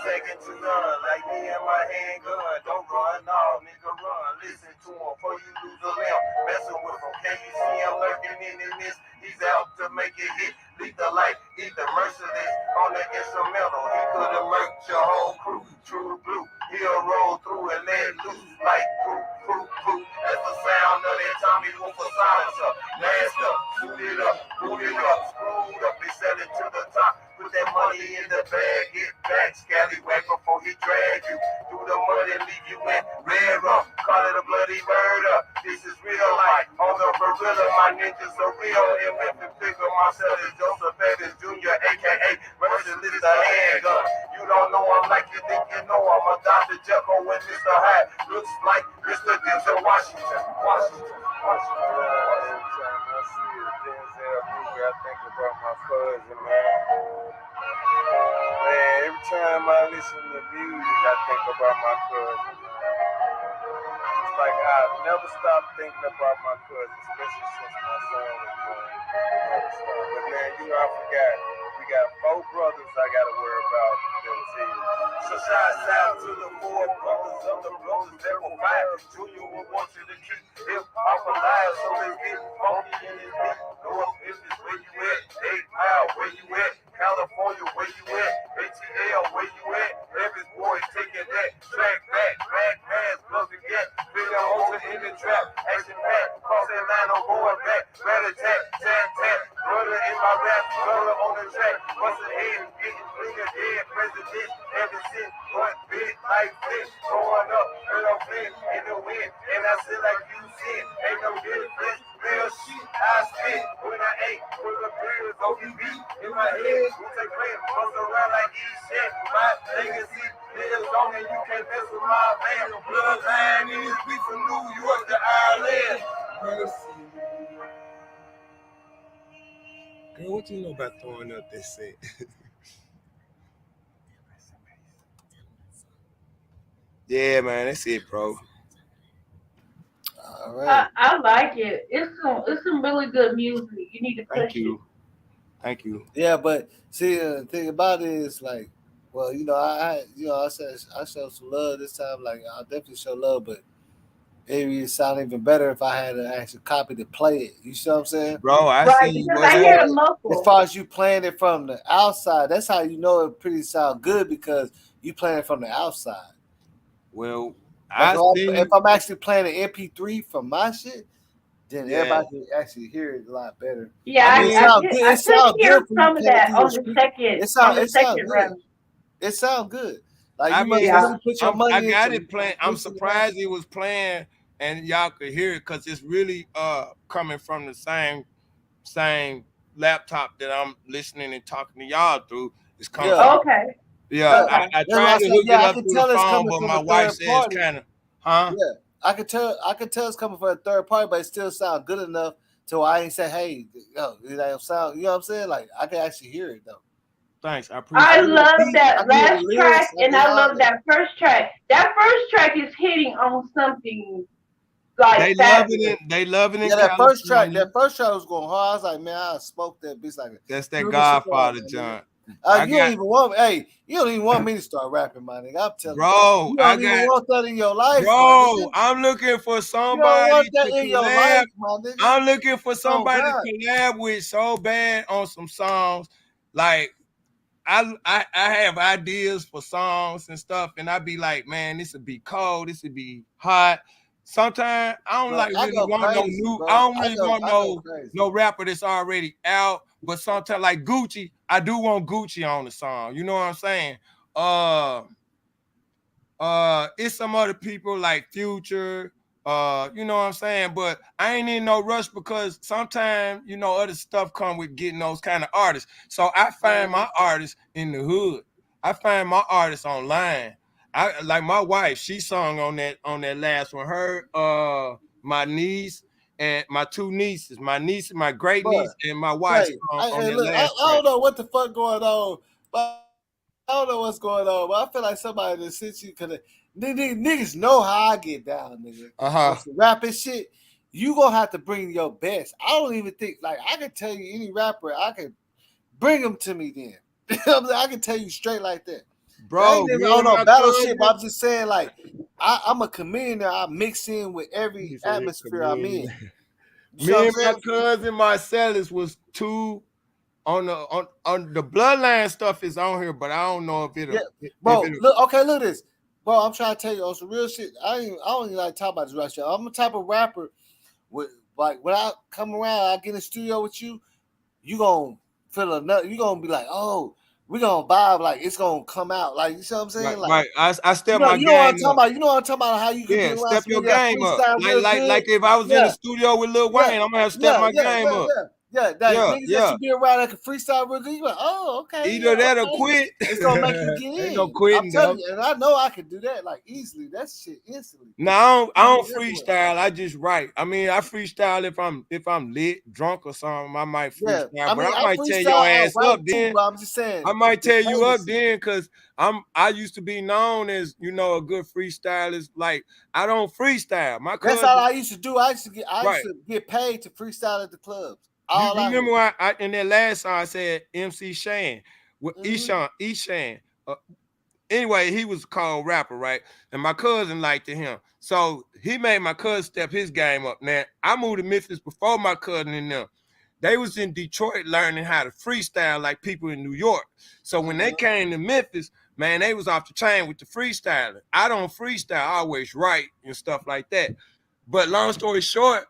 Second to none, like me and my handgun. Don't run, no, nigga, run. Listen to him before you lose a limb. Messing with him, can you see him lurking in this? He's out to make it hit. Lead the light, eat the merciless on the instrumental. He could have murked your whole crew. True blue, he'll roll through and let loose like poop, poop, poop. That's the sound of that Tommy Wolf silencer. Last up, shoot it up, boot it up, screwed up, and sell it to the top. Put that money in the bag, get back, scallywag before he drag you through the mud and leave you in red rum. Call it a bloody murder. This is real life. On the gorilla, my ninjas are real. In Memphis, figure myself as Joseph Evans Jr., aka Merciless the Handgun. You don't know him like you think you know him. I'm Dr. Jekyll and Mr. Hyde. Looks like Mr. Denzel Washington. Every time I see a Denzel movie, I think about my cousin, man. Man, every time I listen to music, I think about my cousin, man. It's like I never stop thinking about my cousin, especially since my son was born. Never stop. But man, you know, I forgot. We got 4 brothers I gotta worry about that was here. So shouts out to the 4 brothers of the brothers that will fight. Junior will want you to keep hip hop alive, so let's get funky in this beat. North Memphis, where you at? 8 Mile, where you at? California, where you at? ATL, where you at? Memphis boys taking that track back, black pass, plug the gap, big on in the trap, action pack, cross Atlanta, going back, rat attack, tap, brother in my rap, brother on the track, bustin' head, getting cleaner, dead president, ever since, going big like this, going up, and I'm win in the wind, and I feel like you sin. Ain't no difference, real shit. I spit when I ate with the beers, OBB in my head. Who take claim, bust around like E-Shit. My legacy lives on, and you can't mess with my man. Bloodline in this beat from New York to Ireland. Girl, what you know about throwing up this set? Yeah, man, that's it, bro. All right. I like it. It's some really good music. You need to push it. Thank you. Yeah, but see, the thing about it is like, well, I said I showed some love this time. Like, I'll definitely show love, but maybe it sound even better if I had an actual copy to play it. You see what I'm saying? Bro, I Right, see you. because I hear it As muffled. far as you playing it from the outside, that's how you know it pretty sound good because you playing it from the outside. Well, if I'm actually playing an MP3 from my shit, then everybody can actually hear it a lot better. Yeah, I mean, I couldn't hear some of that on the second good. run. It sounds good. Like, I you must mean, really put your money I into got it playing. I'm listening to surprised it was playing and y'all could hear it because it's really coming from the same laptop that I'm listening and talking to y'all through. It's coming from. Okay. Yeah, Okay. I tried to hook it up through the phone, but from my a wife third says party. kind of, huh? Yeah, I could tell it's coming from a third party, but it still sounds good enough to I ain't say, hey, yo, it don't sound. You know what I'm saying? Like, I can actually hear it though. Thanks, I appreciate I it. love that last track, and I love that. that first track. That first track is hitting on something like They love it in that first track California. was going hard. I was like, man, I smoked that bitch like That's that Godfather John. You don't even want me to start rapping, my nigga. I'm telling bro, you. You don't even want that in your life, bro. I'm looking for somebody to collab. I'm looking for somebody to collab with so bad on some songs. Like, I have ideas for songs and stuff, and I be like, man, this would be cold, this would be hot. Sometimes I don't want no rapper that's already out. But sometimes, like Gucci, I do want Gucci on the song. You know what I'm saying? It's some other people like Future. You know what I'm saying? But I ain't in no rush because sometimes, other stuff come with getting those kind of artists. So I find my artists in the hood. I find my artists online. I like my wife, she sung on that last one. Her, my niece and my two nieces, my great niece and my wife sung on that last I don't know what the fuck going on, but I don't know what's going on, but I feel like somebody that sent you because niggas know how I get down, nigga. On some rapping shit, you gonna have to bring your best. I don't even think I can tell you any rapper, I can bring them to me then. I can tell you straight like that. Bro, I ain't on no battle shit, but I'm just saying I'm a comedian. I mix in with every atmosphere I'm in. Me and my cousin Marcellus was two. On the bloodline stuff is on here, but I don't know if it'll. Look at this, bro. I'm trying to tell you on some real shit. I don't even like to talk about this right shit. I'm the type of rapper with when I come around, I get in the studio with you. You gonna feel another. You gonna be like, oh, we gonna vibe like it's gonna come out. Like, you see what I'm saying? Right. I step my game up. You know what I'm talking about? How you can get around step your game up. Like if I was in the studio with Lil Wayne, I'm gonna have to step my game up. Niggas that you be around that can freestyle real good. You like, oh, okay. Either that or quit. It's gonna make you get in. Ain't no quitting, I'm telling you, and I know I can do that easily. That shit instantly. No, I don't freestyle. I just write. I mean, I freestyle if I'm lit, drunk or something. I might freestyle, but I might tear your ass up then. I'm just saying, I might tear you up then because I used to be known as a good freestylist. Like, I don't freestyle. That's all I used to do. I used to get paid to freestyle at the clubs. You remember I in that last song I said MC Shan with Eshan. Anyway, he was a cold rapper, right? And my cousin liked him. So he made my cousin step his game up. Now, I moved to Memphis before my cousin and them. They was in Detroit learning how to freestyle like people in New York. So when they came to Memphis, man, they was off the chain with the freestyling. I don't freestyle, I always write and stuff like that. But long story short,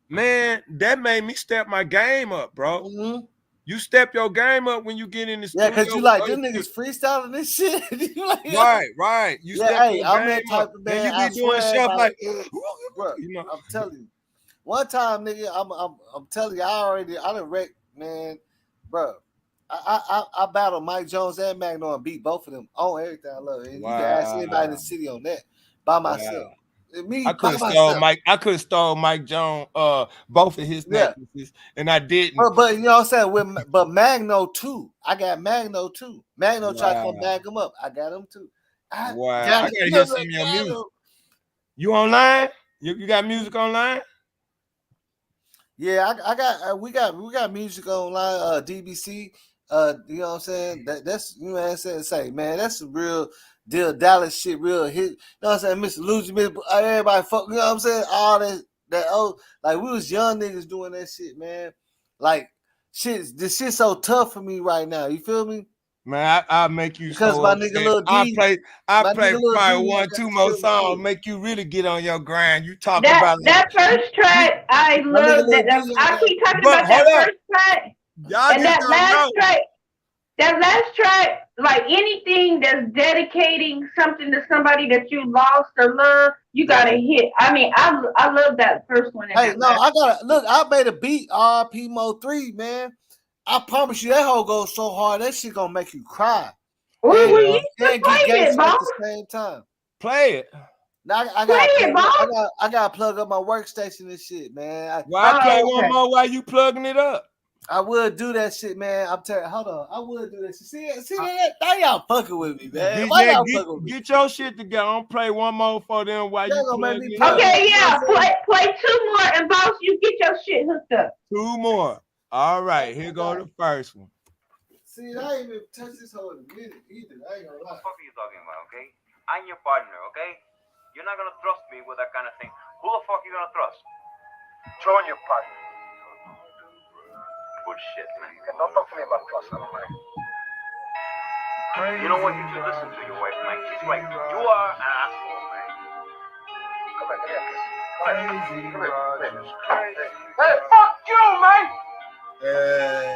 man, that made me step my game up, bro. You step your game up when you get in the Yeah, studio. cause you like them niggas freestyling this shit. Like, right. You step hey, your I'm game that type up. of Then man. you I be doing swear, stuff like, bro, you know. I'm telling you. One time, nigga, I'm telling you, I done wrecked, man, bro. I battled Mike Jones and Magno and beat both of them on everything I love. And you can ask anybody in the city on that by myself. Me I by could have myself. stole Mike Jones, both of his necklaces, and I didn't. But you know what I'm saying? But Magno too. I got Magno too. Magno tried to come bag him up. I got him too. I gotta hear some of your music. You online? You got music online? Yeah, I got we got music online, DBC. You know what I'm saying? That's you know what I'm saying. Say, man, that's some real deal Dallas shit, real hit. You know what I'm saying? Mr. Luigi, everybody fuck. You know what I'm saying? All that old, like we was young niggas doing that shit, man. Like this shit's so tough for me right now. You feel me? Man, I'll make you because so my upset. nigga Lil D, I play probably D, 1-2 more songs, make you really get on your grind. You talk that about that first track, I love that. I keep talking about that first track. Y'all And just that don't last know. track, like anything that's dedicating something to somebody that you lost or love, you gotta hit. I mean, I love that first one. Hey, no, I gotta look. I made a beat, RP Mo 3, man. I promise you, that hoe goes so hard, that shit gonna make you cry. Well, you And should get play it, gangster at boss. the same time. Play it. Now I gotta plug up my workstation and shit, man. Why play one more while you plugging it up? I would do that shit, man. I'm telling you, hold on. I would do that shit. See that? Now y'all fucking with me, man. Why y'all fucking with me? Get your shit together. I'm play one more for them while you plugging it up. Okay, yeah. Play 2 more, and boss, you get your shit hooked up. 2 more. All right, here go the first one. See, I ain't even touched this whole minute either. I ain't gonna lie. What the fuck are you talking about, okay? I'm your partner, okay? You're not gonna trust me with that kind of thing. Who the fuck are you gonna trust? Join your partner. Bullshit, man. And don't talk to me about trust, I don't like. You know what? You should listen to your wife, man. She's right. You are an asshole, man. Come here, come here. Hey, fuck you, man!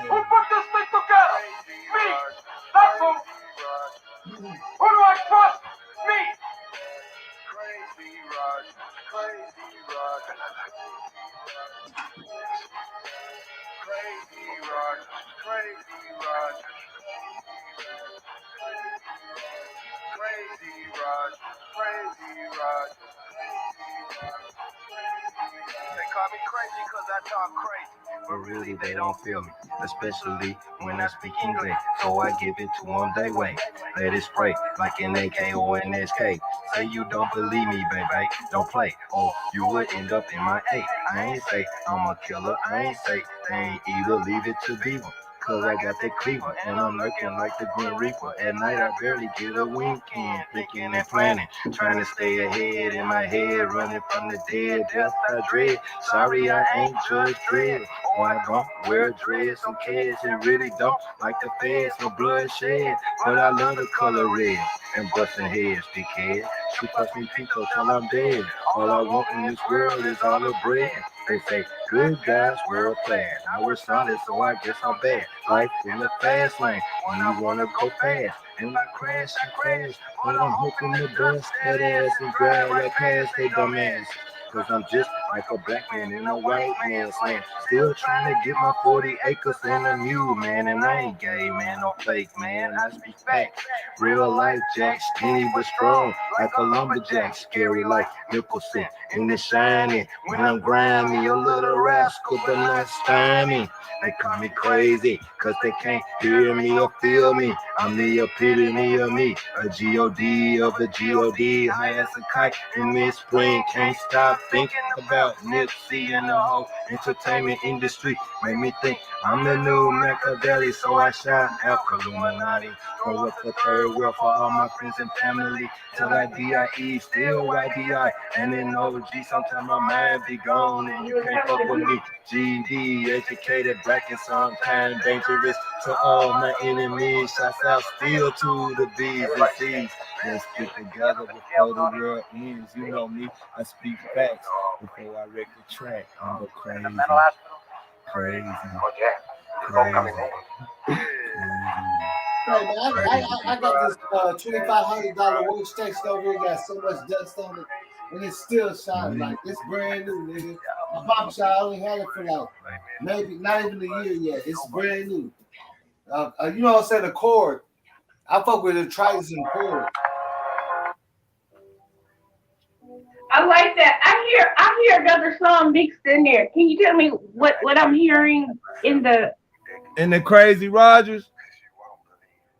Who put this thing together? Me! That's who! Who do I trust? Me! Crazy Raj, crazy Raj. Crazy Raj, crazy Raj. Crazy Raj, crazy Raj. They call me crazy cause I talk crazy, but really they don't feel me, especially when I speak English. So I give it to them they way. Let it spray like an AK or an SK. Say you don't believe me, baby, don't play. Oh, you would end up in my 8. I ain't say I'm a killer, I ain't say they ain't evil, leave it to be one. Cause I got that cleaver, and I'm lurking like the Grim Reaper. At night I barely get a wink in, thinking and planning, trying to stay ahead in my head, running from the dead, death I dread. Sorry I ain't Judge Dredd, or I don't wear dreads. Some kids and really don't like the feds, no bloodshed, but I love the color red and busting heads, dickhead. She fucks me Pico till I'm dead. All I want in this world is all the bread. They say good guys wear a plaid. I wear solid, so I guess I'm bad. Life in the fast lane when you wanna go fast. And I crash, but I'm hoping to dust that ass and grab right past they dumb ass. Cause I'm just like a black man in a white man's land. Still trying to get my 40 acres and a mule, man. And I ain't gay, man, no fake, man. I speak facts. Real life Jack, skinny but strong, like a lumberjack. Scary like Nicholson, and it's shiny. When I'm grimy, a little rascal, but not slimy. They call me crazy, cause they can't hear me or feel me. I'm the epitome of me, a G.O.D. of the G.O.D. High as a kite in mid-spring, can't stop thinking about Nipsey and the whole entertainment industry. Made me think I'm the new Machiavelli, so I shout out Illuminati. Go up the third world for all my friends and family. Till I D.I.E. still YDI. And then OG, sometimes my mind be gone and you can't fuck with me. GD, educated, black and sometimes dangerous to all my enemies. Shouts out still to the B's and C's. Let's get together before the world ends. You know me, I speak facts before I wreck the track. I'm a crazy, crazy, Hey man, I got this $2,500 workstation over here. Got so much dust on it, and it's still shining like it's brand new, nigga. My barber shop I only had it for like maybe not even a year yet. It's brand new. You know what I'm saying? The cord. I fuck with the Tritons and cord. I like that. I hear another song mixed in there. Can you tell me what I'm hearing in the Crazy Rogers?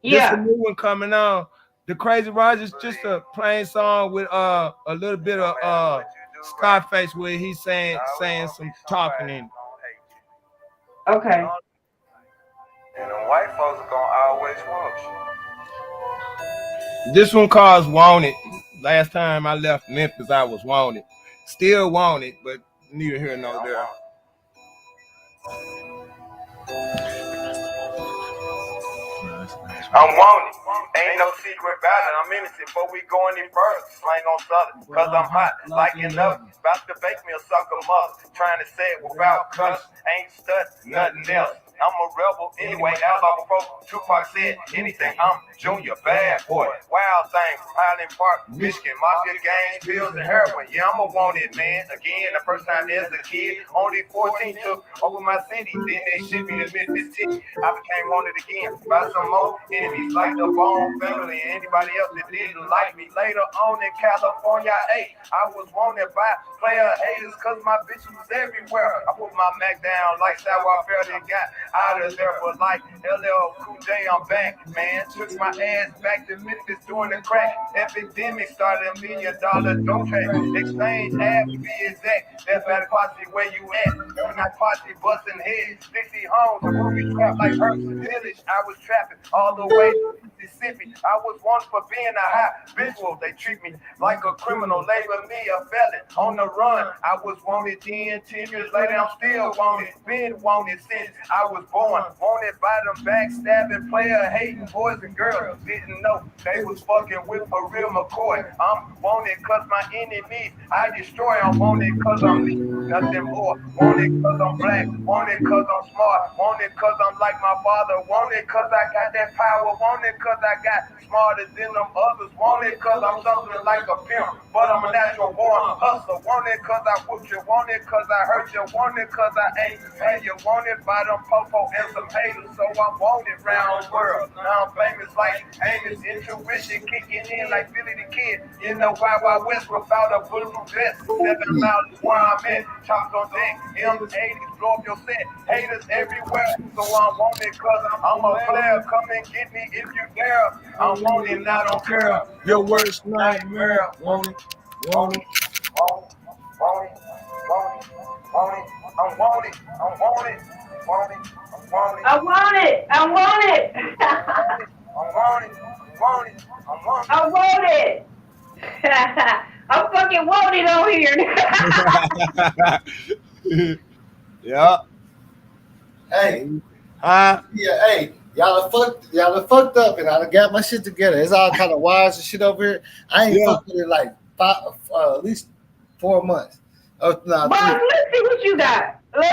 Yeah. Just a new one coming on. The Crazy Rogers, just a plain song with a little bit of Scarface where he's saying some talking in it. Okay. And the white folks are gonna always want you. This one calls Wanted. Last time I left Memphis, I was wanted. Still wanted, but neither here nor there. I'm wanted. Ain't no secret about it. I'm innocent, but we going in first. Slang on southern, cause I'm hot, like another. About to bake me a sucker mother. Trying to say it without cuss. Ain't studying nothing else. I'm a rebel anyway, outlaw before Tupac said anything. I'm Junior, bad boy, wild thing from Highland Park, Michigan, mafia gangs, pills and heroin. Yeah, I'm a wanted man. Again, the first time as a kid, only 14 took over my city. Then they shipped me to Memphis. I became wanted again by some more enemies like the Bone family and anybody else that didn't like me. Later on in California, I was wanted by player haters cause my bitch was everywhere. I put my Mac down like Sour Fair and got out of there, but like LL Cool J, I'm back, man. Took my ass back to Memphis during the crack epidemic. Started $1 million dope exchange ad to be exact. That's that posse where you at. When I posse busting heads, 60 homes, a movie trap like Urban Village. I was trapping all the way to Mississippi. I was wanted for being a high visual. They treat me like a criminal, label me a felon on the run. I was wanted 10 years later, I'm still wanted. Been wanted since I was born. Wanted by them backstabbing, player hating boys and girls. Didn't know they was fucking with a real McCoy. I'm wanted cause my enemies I destroy. I'm wanted cause I'm nothing more. Wanted cause I'm black. Wanted cause I'm smart. Wanted cause I'm like my father. Wanted cause I got that power. Wanted cause I got smarter than them others. Wanted cause I'm something like a pimp. But I'm a natural born hustler. Wanted cause I whooped you. Wanted cause I hurt you. Wanted cause I ain't pay you. Wanted by them popo and some haters. So I'm wanted round the world. Now I'm famous like Amos. Intuition kicking in like Billy the Kid. In the Wild Wild West without a bulletproof vest. 7 miles is where I'm at. Chopped on deck. M80s blow up your set. Haters everywhere. So I'm wanted cause I'm a player. Come and get me if you dare. I'm wanted, I don't care. Your worst nightmare. Wanted. Want it, want it, want it, want it, I'm wanted, I'm wanted, want it, I'm wanted. I want it. I want it. I'm wanted, want it, I'm wanted. I want it. I'm fucking wanted on here. Yeah. Hey. Huh? Yeah, hey. Y'all are fucked up, and I got my shit together. It's all kind of wires and shit over here. I ain't fucked with it like at least 4 months. Boss, let's see what you got. Let's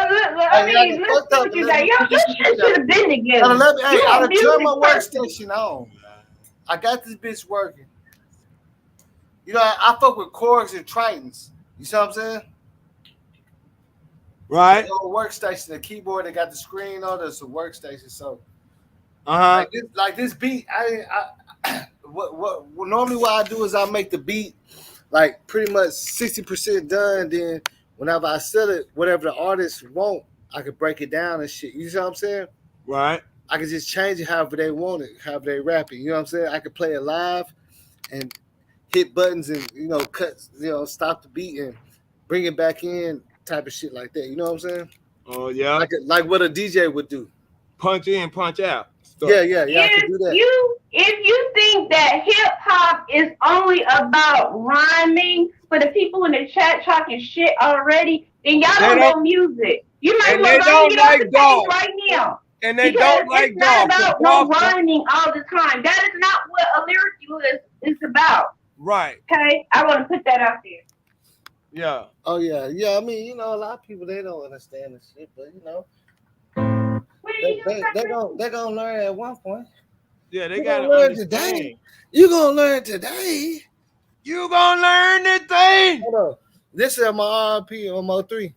see what you got. Your shit should have been together. I done turned my workstation on. I got this bitch working. You know, I fuck with Korgs and Tritons. You see what I'm saying? Right. The workstation, the keyboard, they got the screen on. There's a workstation, so. Like this beat, what normally what I do is I make the beat like pretty much 60% done. Then whenever I sell it, whatever the artist want, I can break it down and shit. You know what I'm saying? Right. I can just change it however they want it, however they rap it. You know what I'm saying? I can play it live and hit buttons and cut, stop the beat and bring it back in, type of shit like that. You know what I'm saying? Oh yeah. Like what a DJ would do. Punch in, punch out. Stuff. Yeah, I can do that. If you think that hip hop is only about rhyming for the people in the chat talking shit already, then y'all don't know music. You might as well get off the page right now. And they don't like it's not about no rhyming all the time. That is not what a lyric is about. Right. Okay? I want to put that out there. Yeah. Oh yeah. I mean, a lot of people they don't understand this shit, but They're gonna learn at one point. Yeah, they You gotta gonna learn understand. today. You gonna learn today. You gonna learn the thing. Hold on. This is my RP on Mo 3.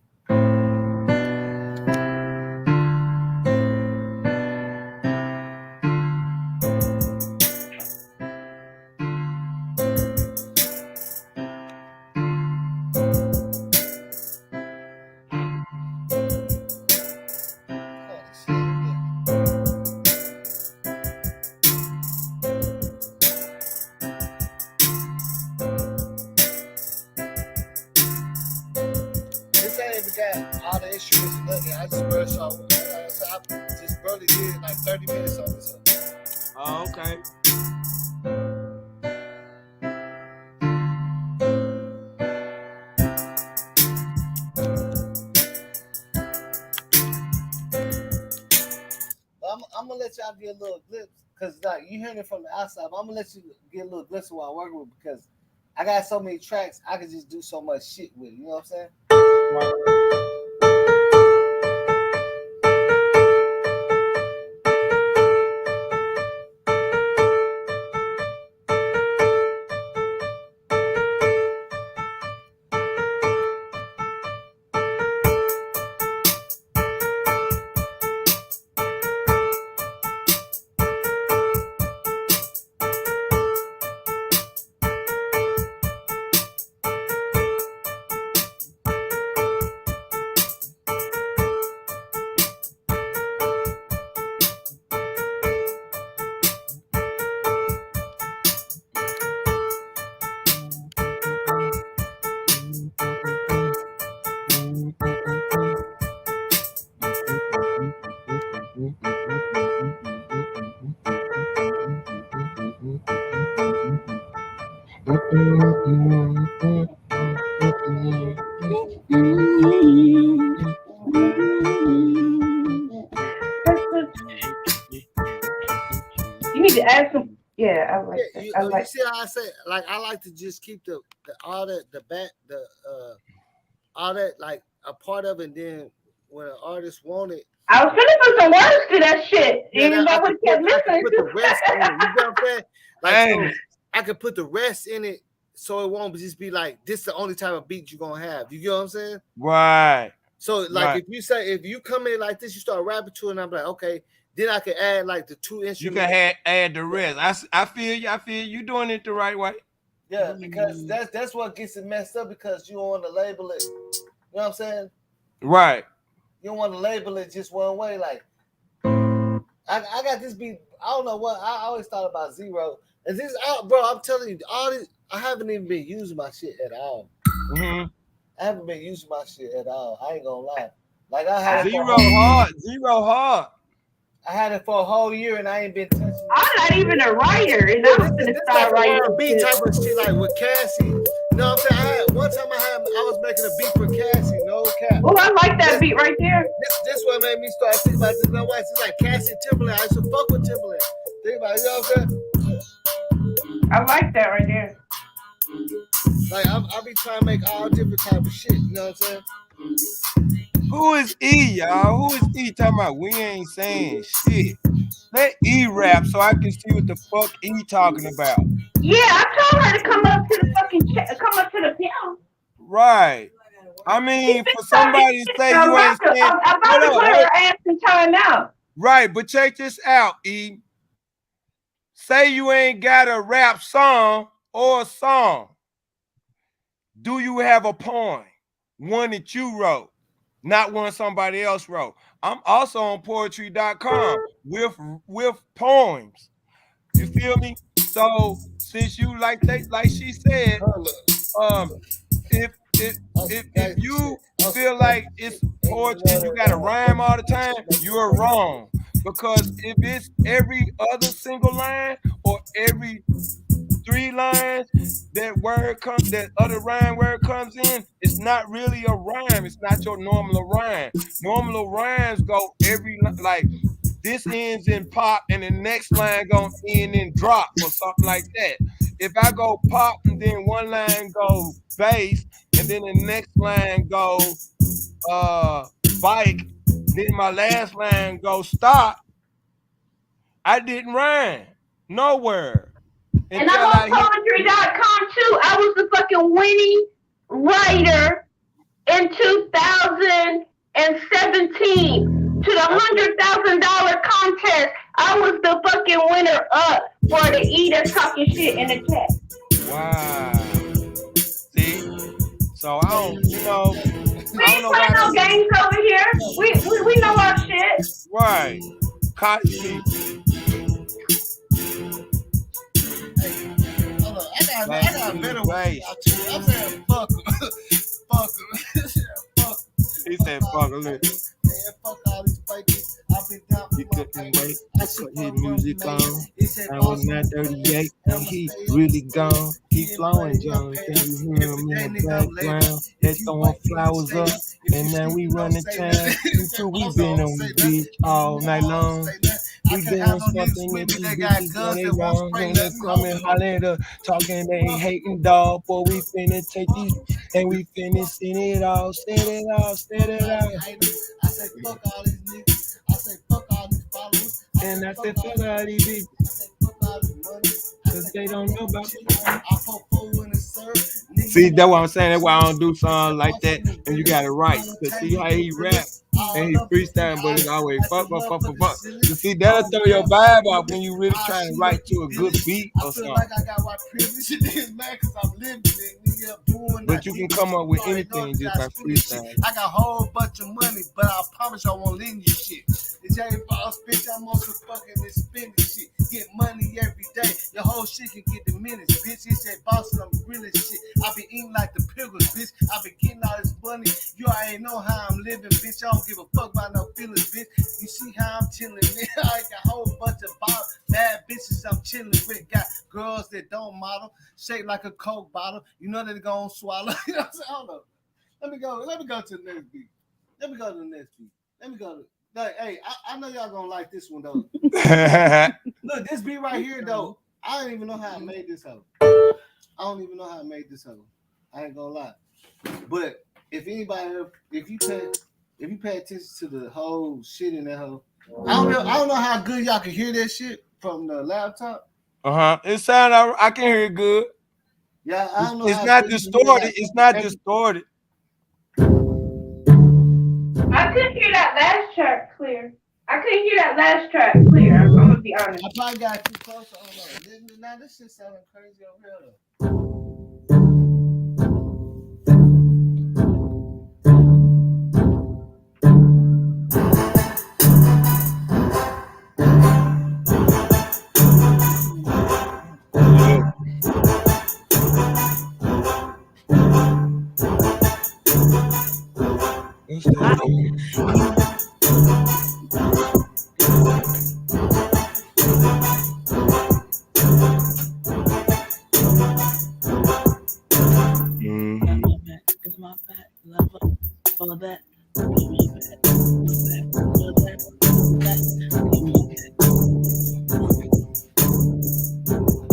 This ain't even got all the instruments and nothing. I just burst off. I just barely did like 30 minutes on this. Oh, okay. I'm gonna let y'all get a little glimpse because like you hearing it from the outside. But I'm gonna let you get a little glimpse of what I'm working with because I got so many tracks I can just do so much shit with. You know what I'm saying? You need to add some. Yeah, I like that. I like. You see how I say like I like to just keep the all that the back the all that like a part of it. And then when an artist want it, I was gonna put some words to that shit, even though I would kept listening. I put the rest in it. You know what I'm saying? Like so I could put the rest in it so it won't just be like this is the only type of beat you're gonna have. You get what I'm saying? Right. So like if you come in like this, you start rapping to it, and I'm like, okay, then I can add like the two instruments. You can add the rest. I feel you. I feel you doing it the right way. Yeah, because that's what gets it messed up because you don't want to label it. You know what I'm saying? Right. You don't want to label it just one way. Like I got this beat. I don't know what I always thought about Zero. And this, bro, I'm telling you, all this I haven't even been using my shit at all. Mm-hmm. I haven't been using my shit at all. I ain't gonna lie. Like I had Zero hard. I had it for a whole year and I ain't been touching it. I'm not even a writer, and I'm gonna start writing beat type of shit like with Cassie. You know what I'm saying? One time I was making a beat for Cassie, no cap. Oh, I like that beat right there. This what made me start thinking about this. My wife is like Cassie Timberland. I used to fuck with Timberland. Think about it, you know what I'm saying? I like that right there. Like I'll be trying to make all different type of shit. You know what I'm saying? Who is E, y'all? Who is E talking about? We ain't saying shit. Let E rap so I can see what the fuck E talking about. Yeah, I told her to come up to the fucking come up to the piano. Right. I mean, for somebody to say you ain't saying, I'm about to put her ass in timeout. Right, but check this out, E. Say you ain't got a rap song or a song. Do you have a poem? One that you wrote, not one somebody else wrote. I'm also on poetry.com with poems. You feel me? So since you like she said, if you feel like it's poetry and you gotta rhyme all the time, you're wrong. Because if it's every other single line or every 3 lines, that other rhyme word comes in, it's not really a rhyme. It's not your normal rhyme. Normal rhymes go like this ends in pop and the next line gonna end in drop or something like that. If I go pop and then one line go bass and then the next line go bike, Then my last line go stop. I didn't rhyme nowhere. And I'm on poetry.com too. I was the fucking winning writer in 2017 to the $100,000 contest. I was the fucking winner up for the E that's talking shit in the chat. Wow. See? So I don't, We ain't playing no games over here. We know our shit. Right. Cosby. I got a better way. I'm saying fuck him. Fuck him. He said fuck him. Fuck all these fakies. I've been down He couldn't wait to put his music on. I was 938 and he really gone. Keep flowing, John. Can you hear him in the background? They're throwing flowers up. And now we running town. We've been on the beach all night long. We doing something that these bitches on their wrong. And they coming holler talking, they hating dog. Boy, we finna take these and we finna send it all. Set it all, set it all. I say fuck all these niggas. I say fuck all these followers. And I said fuck all these bitches. I say fuck all this money. Cause they don't know about it. I put four in the serve. See, that's what I'm saying. That's why I don't do songs like that. And you got it right. Cause see how he rap and he freestyle, but it's always fuck. You see, that'll throw your vibe off when you really trying to write to a good beat or something. Like I got white privilege in this man cause I'm living it. Nigga, doing but you can come up with anything just by freestyle. I got a whole bunch of money, but I promise I won't lend you shit. It's ain't boss, bitch. I'm on some fucking spending shit. Get money every day. Your whole shit can get the minutes, bitch. It's that boss and I'm real as shit. I be eating like the pilgrims, bitch. I be getting all this money. You already know how I'm living, bitch. I don't give a fuck about no feelings, bitch. You see how I'm chilling, man. I got a whole bunch of bad bitches I'm chilling with. Got girls that don't model, shaped like a Coke bottle. You know they're gonna swallow. You know what I'm saying? Hold up. Let me go to the next beat. Let me go to the next beat. Let me go to hey, I know y'all gonna like this one though. Look, this beat right here though. I don't even know how I made this hoe. I don't even know how I made this hoe. I ain't gonna lie. But if anybody, if you pay attention to the whole shit in that hoe, I don't know how good y'all can hear that shit from the laptop. It sound I can hear it good. Yeah, I don't know. It's not distorted. It's not distorted. I couldn't hear that last track clear. I'm gonna be honest. I probably got too close. I don't know. Now this shit sounding crazy over here.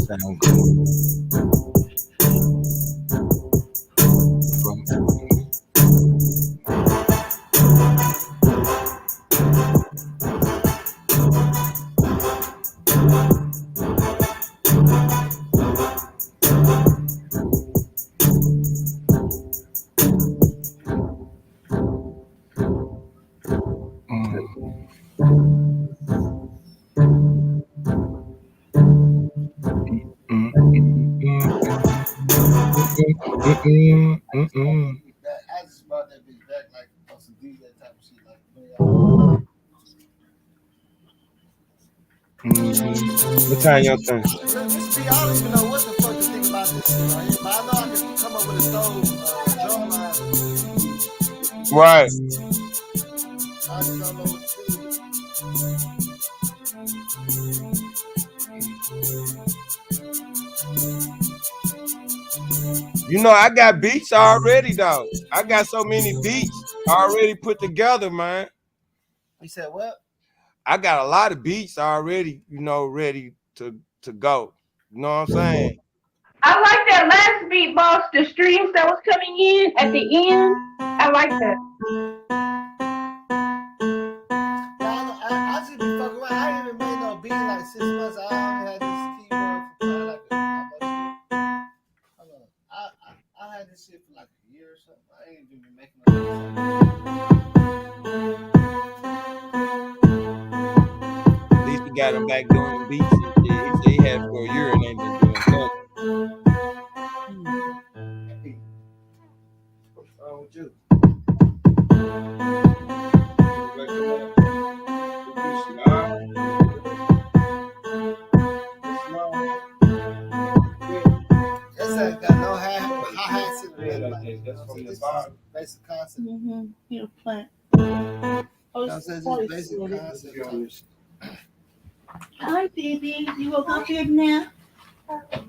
Sound good. I just brought that bitch back like on some DJ type of shit. Like, what time y'all think? I don't even know what the fuck to think about this shit right here, but I know I can come up with a stove drum line. Right. I just don't know what to do. You know, I got beats already, though. I got so many beats already put together, man. You said what? I got a lot of beats already, you know, ready to go. You know what I'm saying? I like that last beat, boss. The streams that was coming in at the end. I like that. 6 months. I only had this keyword for probably like hold on. I had this shit for like a year or something. I ain't even been making At least he got him back doing beats and shit. He said he had for a year and ain't been doing nothing. What's wrong with you? This ain't got no hi-hats in it. That's from the bottom. Basic concept. Here, plant. Just basic concept. Hi, baby. You woke up here now? But,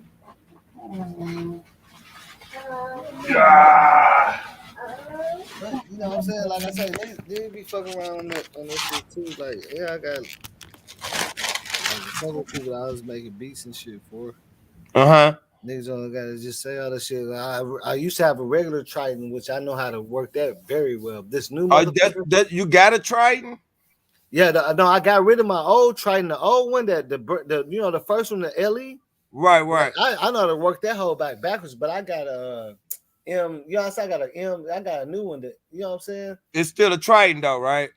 you know what I'm saying? Like I said, they be fucking around on that shit too. Like, yeah, I got like several people I was making beats and shit for. Niggas only gotta just say all the shit. I used to have a regular Triton, which I know how to work that very well. This new motherfucker, that you got a Triton? Yeah, no, I got rid of my old Triton, the old one that the you know the first one, the LE. Right. I know how to work that whole backwards, but I got a M. You know, I got a M. I got a new one that you know what I'm saying. It's still a Triton though, right?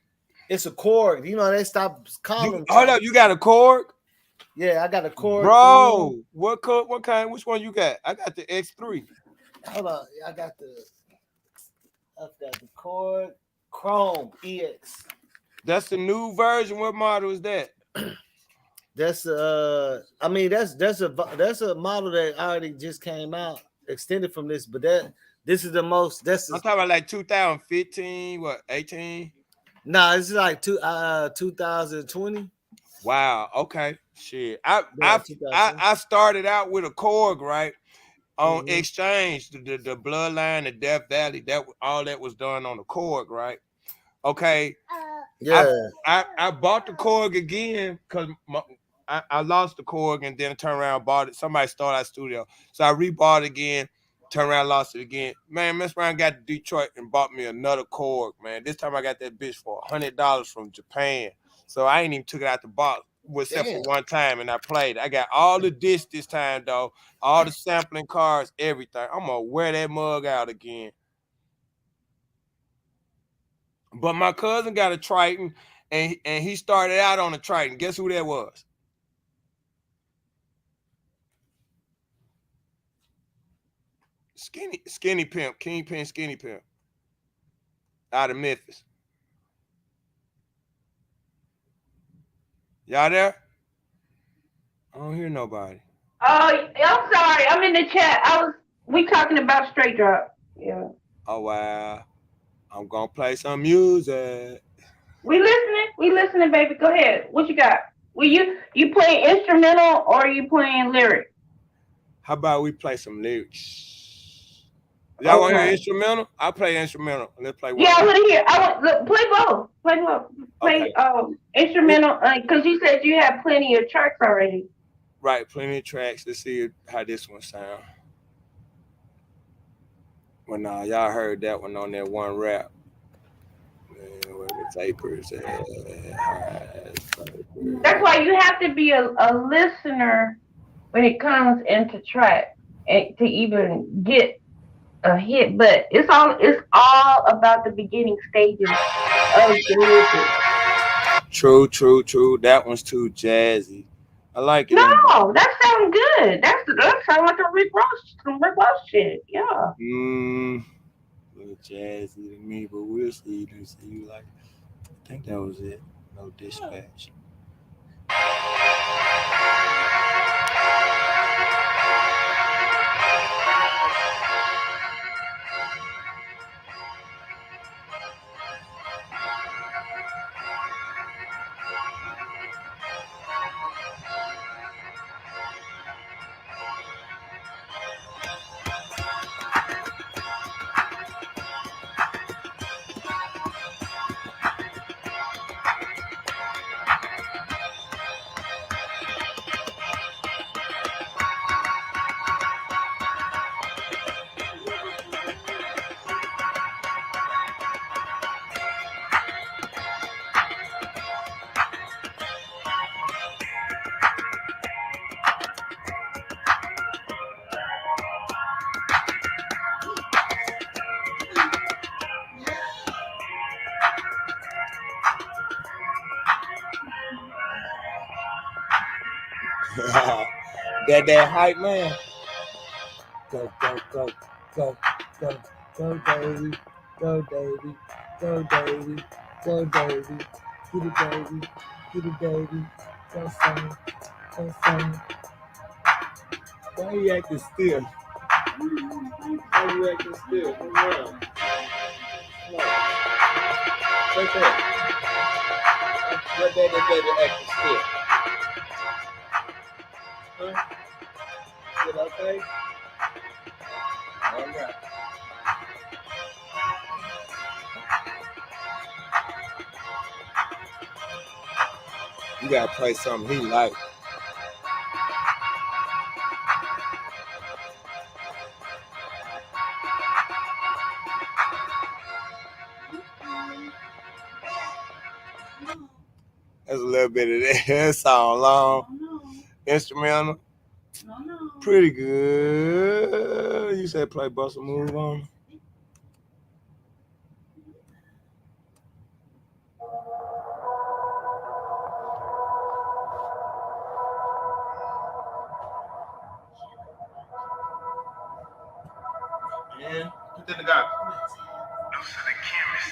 It's a Korg. You know they stopped calling. Hold up, you got a Korg? Yeah, I got a Korg. Bro, what kind? Which one you got? I got the X3. Hold on, I got the Korg Chrome EX. That's the new version. What model is that? That's I mean that's a model that already just came out, extended from this, but this is the most. I'm talking about like 2015, 18? Nah, it's like 2020. Wow. Okay. Shit. I started out with a Korg, right? On Exchange, the Bloodline, the Death Valley, that all that was done on the Korg, right? Okay. Yeah. I bought the Korg again because I lost the Korg and then turned around and bought it. Somebody started our studio. So I rebought it again, turned around, lost it again. Man, Miss Brown got to Detroit and bought me another Korg, man. This time I got that bitch for $100 from Japan. So I ain't even took it out the box except for one time, and I played. I got all the discs this time, though. All the sampling cards, everything. I'm going to wear that mug out again. But my cousin got a Triton, and he started out on a Triton. Guess who that was? Skinny Pimp, Kingpin Skinny Pimp, out of Memphis. Y'all there? I don't hear nobody. I'm sorry. I'm in the chat. We talking about straight drop. Yeah. Oh wow. I'm gonna play some music. We listening, baby. Go ahead. What you got? You playing instrumental or you playing lyric? How about we play some lyrics? Y'all want to hear instrumental? I'll play instrumental. Let's play one. Yeah, I want to hear. Play both. Play instrumental because you said you have plenty of tracks already. Right, plenty of tracks. Let's see how this one sound. Well, nah, y'all heard that one on that one rap. Man, where the vapors at? That's why you have to be a listener when it comes into track and to even get a hit. But it's all about the beginning stages of the music. True. That one's too jazzy. I like it. No, that sounds good. That sounds like a Rick Ross shit. Yeah. A little jazzy to me, but we'll see. Let's see. You like? I think that was it. No Dispatch. that hype man. Go, go, go, go, go, go, Davey, go, Davey, go, Davey, go, Davey, get it, Davey, get it, Davey, go, son, go, son. Why you acting still? Why you acting still? Come on. Take that. Let that baby acting still. Huh? Is it okay? All right. You gotta play something he like. That's a little bit of that. That song long. Instrumental. Pretty good. You said play Bust a Move on. Yeah, put that in the guy. Deuce to the chemist.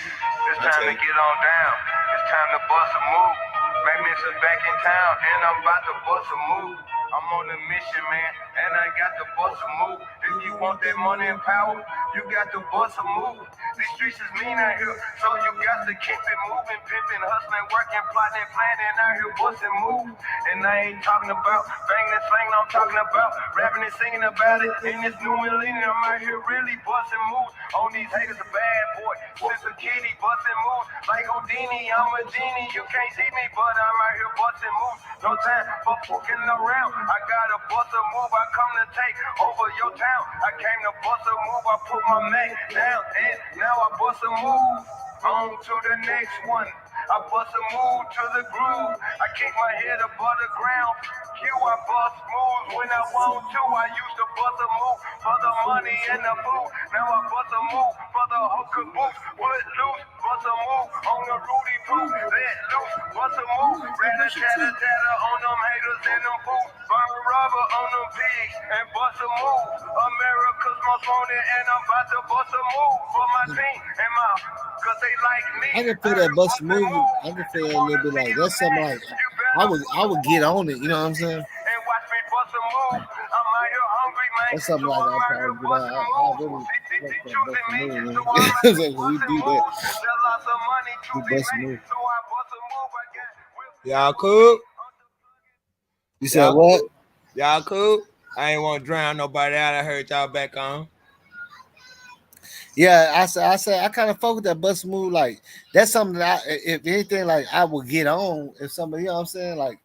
It's time to get on down. It's time to bust a move. Memphis is back in town, and I'm about to bust a move. I'm on a mission, man, and I got to bust a move. If you want that money and power, you got to bust a move. These streets is mean out here, so you got to keep it moving, pimping, hustling, working, plotting, planning out here, busting moves. And I ain't talking about banging and slanging, I'm talking about rapping and singing about it. In this new millennium, I'm out here really busting moves. On these haters, a bad boy, Sister Kitty, busting moves like Houdini. I'm a genie, you can't see me, but I'm out here busting moves. No time for fucking around. I gotta bust a move. I come to take over your town. I came to bust a move. I put my Mac down and now I bust a move. On to the next one. I bust a move to the groove. I keep my head above the ground. I bust moves when I want to. I used to bust a move for the money and the food. Now I bust a move for the hooker boots. Put loose, bust a move on the Rudy Poo. Let loose, bust a move. Ratter, tatter, tatter on them haters and them fools. Burn rubber on them pigs and bust a move. America's most wanted and I'm about to bust a move for my team and my, cause they like me. I can feel that bust move. I can feel that a little bit like that's something like I would get on it. You know what I'm saying? That's something like I probably get on. I really like that bust move. We do that. We bust move. Y'all cool? You said what? Y'all cool? I ain't want to drown nobody out. I heard y'all back on. Yeah, I said I kind of fuck with that bust move. Like that's something that if anything, like I would get on if somebody, you know what I'm saying, like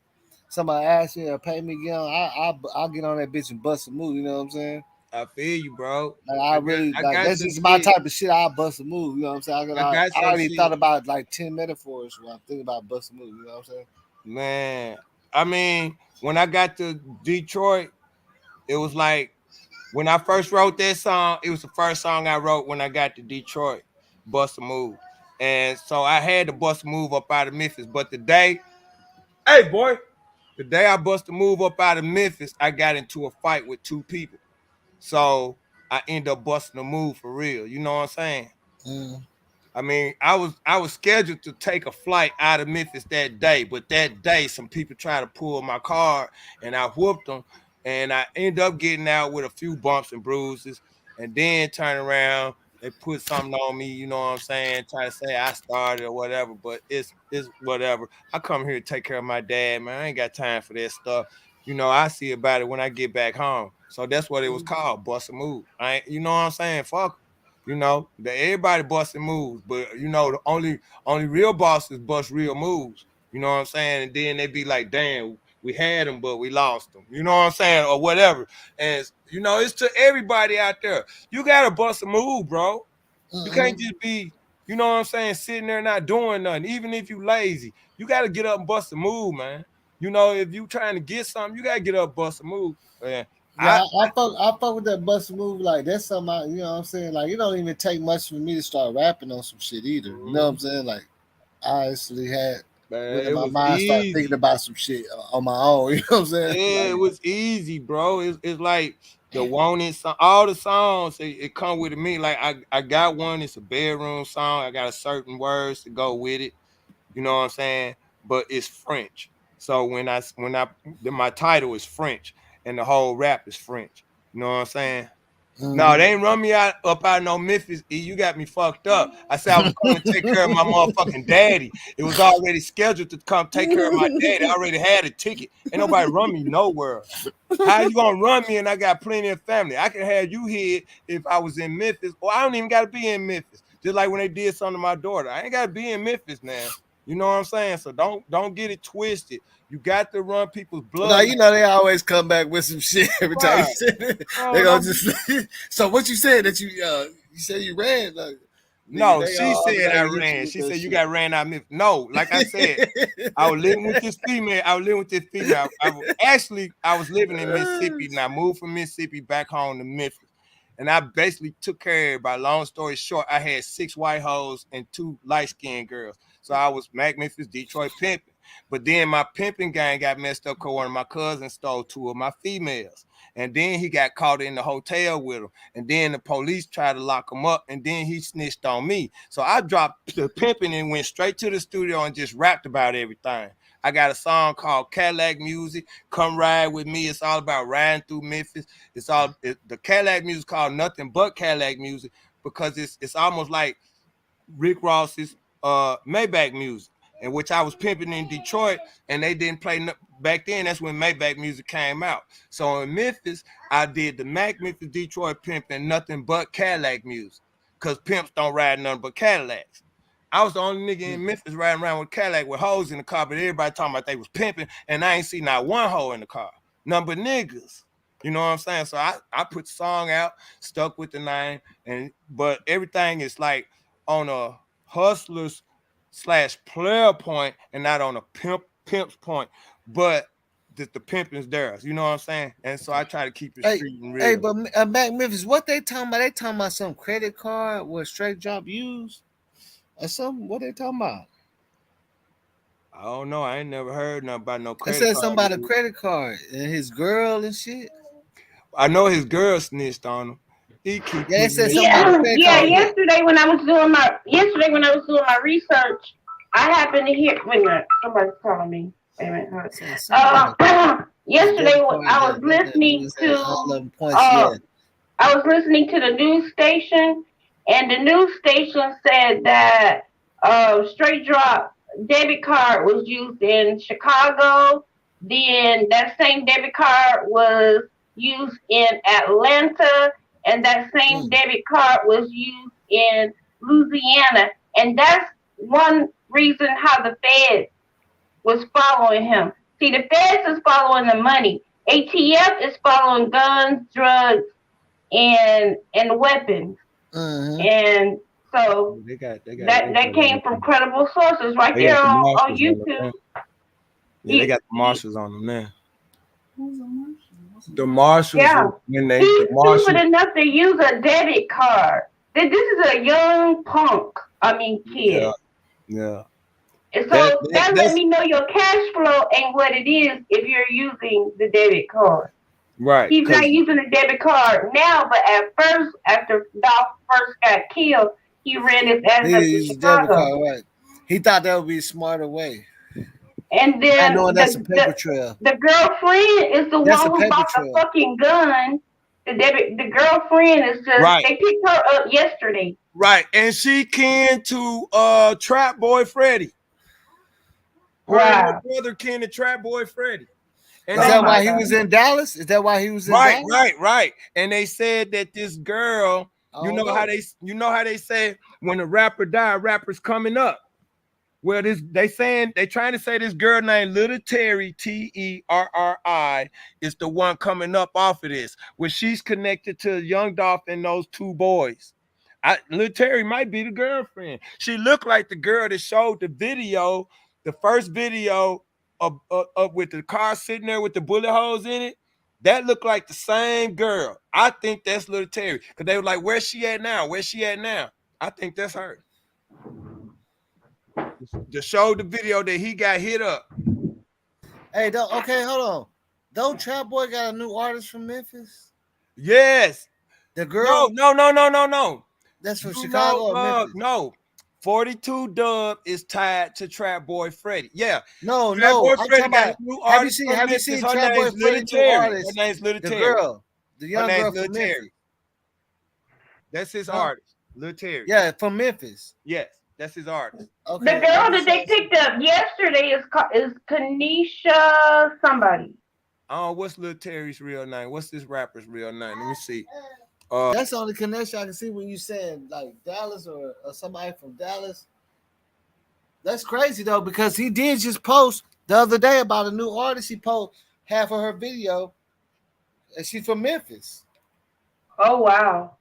somebody asks me or pay me get on, I'll get on that bitch and bust a move. You know what I'm saying? I feel you, bro. Like I really like that's just my type of shit. I'll bust a move. You know what I'm saying? I already thought about like 10 metaphors when I'm thinking about bust a move. You know what I'm saying? Man, I mean, when I got to Detroit, it was like when I first wrote that song, it was the first song I wrote when I got to Detroit, Bust a Move. And so I had to bust a move up out of Memphis. But the day I bust a move up out of Memphis, I got into a fight with two people. So I ended up busting a move for real. You know what I'm saying? I mean, I was scheduled to take a flight out of Memphis that day, but that day some people tried to pull my car and I whooped them, and I ended up getting out with a few bumps and bruises, and then turn around, they put something on me, you know what I'm saying, try to say I started or whatever, but it's whatever. I come here to take care of my dad, man. I ain't got time for that stuff. You know, I see about it when I get back home. So that's what it was called, bust a move. You know what I'm saying? Fuck. You know, that everybody busting moves, but you know, the only real bosses bust real moves. You know what I'm saying? And then they be like, damn, we had them, but we lost them. You know what I'm saying? Or whatever. And you know, it's to everybody out there. You gotta bust a move, bro. You can't just be, you know what I'm saying, sitting there not doing nothing. Even if you lazy, you gotta get up and bust a move, man. You know, if you trying to get something, you gotta get up, bust a move. Man. Yeah, I fuck with that bust move. Like that's something you know what I'm saying. Like it don't even take much for me to start rapping on some shit either. You know what I'm saying? Like I actually had Man, When it my was mind started thinking easy. about some shit on my own. You know what I'm saying? Yeah, Like, it was easy, bro. It's like the wanted song, all the songs it come with me. Like I got one. It's a bedroom song. I got a certain words to go with it. You know what I'm saying? But it's French. So my title is French, and the whole rap is French. You know what I'm saying? No, they ain't run me out no Memphis. You got me fucked up. I said I was coming to take care of my motherfucking daddy. It was already scheduled to come take care of my daddy. I already had a ticket. Ain't nobody run me nowhere. How you gonna run me and I got plenty of family? I can have you here if I was in Memphis, or I don't even gotta be in Memphis. Just like when they did something to my daughter. I ain't gotta be in Memphis now. You know what I'm saying? So don't get it twisted. You got to run people's blood. Like, you know, they always come back with some shit every time you say it. They gonna just. So what you said that you said you ran? Like, no, they she said I automatically hit you ran. with She that said you shit. got ran out of Memphis. No, like I said, I was living with this female. I was living in Mississippi, and I moved from Mississippi back home to Memphis. And I basically took care of everybody. Long story short, I had 6 white hoes and 2 light-skinned girls. So I was Mac Memphis, Detroit pimping. But then my pimping gang got messed up because one of my cousins stole 2 of my females. And then he got caught in the hotel with him. And then the police tried to lock him up. And then he snitched on me. So I dropped the pimping and went straight to the studio and just rapped about everything. I got a song called Cadillac Music. Come ride with me. It's all about riding through Memphis. The Cadillac music called Nothing But Cadillac Music because it's almost like Rick Ross's Maybach music, in which I was pimping in Detroit, and they didn't play back then. That's when Maybach music came out. So in Memphis, I did the Mac Memphis Detroit pimping Nothing But Cadillac music because pimps don't ride nothing but Cadillacs. I was the only nigga in Memphis riding around with Cadillac with hoes in the car, but everybody talking about they was pimping, and I ain't seen not one hoe in the car. None but niggas. You know what I'm saying? So I put the song out, stuck with the name, but everything is like on a hustler's / player point and not on a pimp's point, but the pimping's theirs. You know what I'm saying? And so I try to keep it street and real. Hey, but Mac Memphis, what they talking about? They talking about some credit card where straight drop used or something? What they talking about? I don't know. I ain't never heard nothing about no They credit said card. something about a credit card and his girl and shit. I know his girl snitched on him. He keep Yeah, they said something Yeah, about a credit yeah. card. Yesterday when I was doing my research, I happened to hear. Wait a minute, somebody's calling me. Wait a minute. Yesterday I was listening to. I was listening to the news station, and the news station said that straight drop debit card was used in Chicago. Then that same debit card was used in Atlanta, and that same debit card was used in Louisiana. And that's one reason how the Fed was following him. See, the Feds is following the money. ATF is following guns, drugs, and weapons. And so that came from credible sources right there on YouTube. Yeah, they got the marshals on them now. The marshals. Yeah. He's stupid enough to use a debit card. This is a young punk. I mean, kid. Yeah. And so that let me know your cash flow ain't what it is if you're using the debit card. Right. He's not using the debit card now, but at first, after Dolph first got killed, he ran his ass up to Chicago. Card, right. He thought that would be a smarter way. And then that's a paper trail. The girlfriend is the one who bought the fucking gun. The girlfriend is just they picked her up yesterday. Right, and she kin to Trap Boy Freddy. Her and her brother kin to Trap Boy Freddy. And is that why he was in Dallas? Is that why he was in Dallas? Right. And they said that this girl, you know how they say when a rapper die, rapper's coming up. Well, they trying to say this girl named Little Terry, Terri, is the one coming up off of this, where she's connected to Young Dolph and those 2 boys. Little Terry might be the girlfriend. She looked like the girl that showed the video, the first video of with the car sitting there with the bullet holes in it. That looked like the same girl. I think that's Little Terry, because they were like, "Where's she at now? Where's she at now?" I think that's her. to show the video that he got hit up. Hey, okay, hold on. Don't Trap Boy got a new artist from Memphis? Yes. The girl? No. That's from Chicago or Memphis? No. 42 Dub is tied to Trap Boy Freddy. Yeah. No. Trap Boy I'm Freddy talking got about. a new Have artist from you Memphis. seen Her Trap Boy name's Little Freddy new Terry. artist? Her name's Little the Terry. girl, the young girl from Memphis. Terry. That's his artist, Little Terry. Yeah, from Memphis. Yes, that's his artist. Okay. The girl that they picked up yesterday is Kanisha somebody. Oh, what's Little Terry's real name? What's this rapper's real name? Let me see. That's the only connection I can see when you saying like Dallas or somebody from Dallas. That's crazy though, because he did just post the other day about a new artist. He posted half of her video, and she's from Memphis. Oh wow!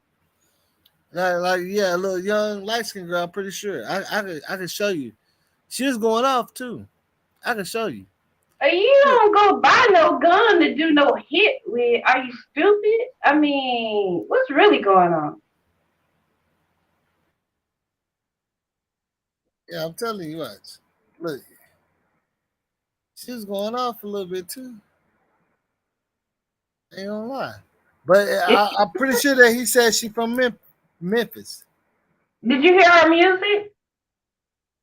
Like yeah, a little young light skinned girl. I'm pretty sure. I could show you. She was going off too. I can show you. You don't go buy no gun to do no hit with. Are you stupid? I mean, what's really going on? Yeah, I'm telling you what. Look, she was going off a little bit too. Ain't gonna lie, but I'm pretty sure that he said she from Memphis. Did you hear her music?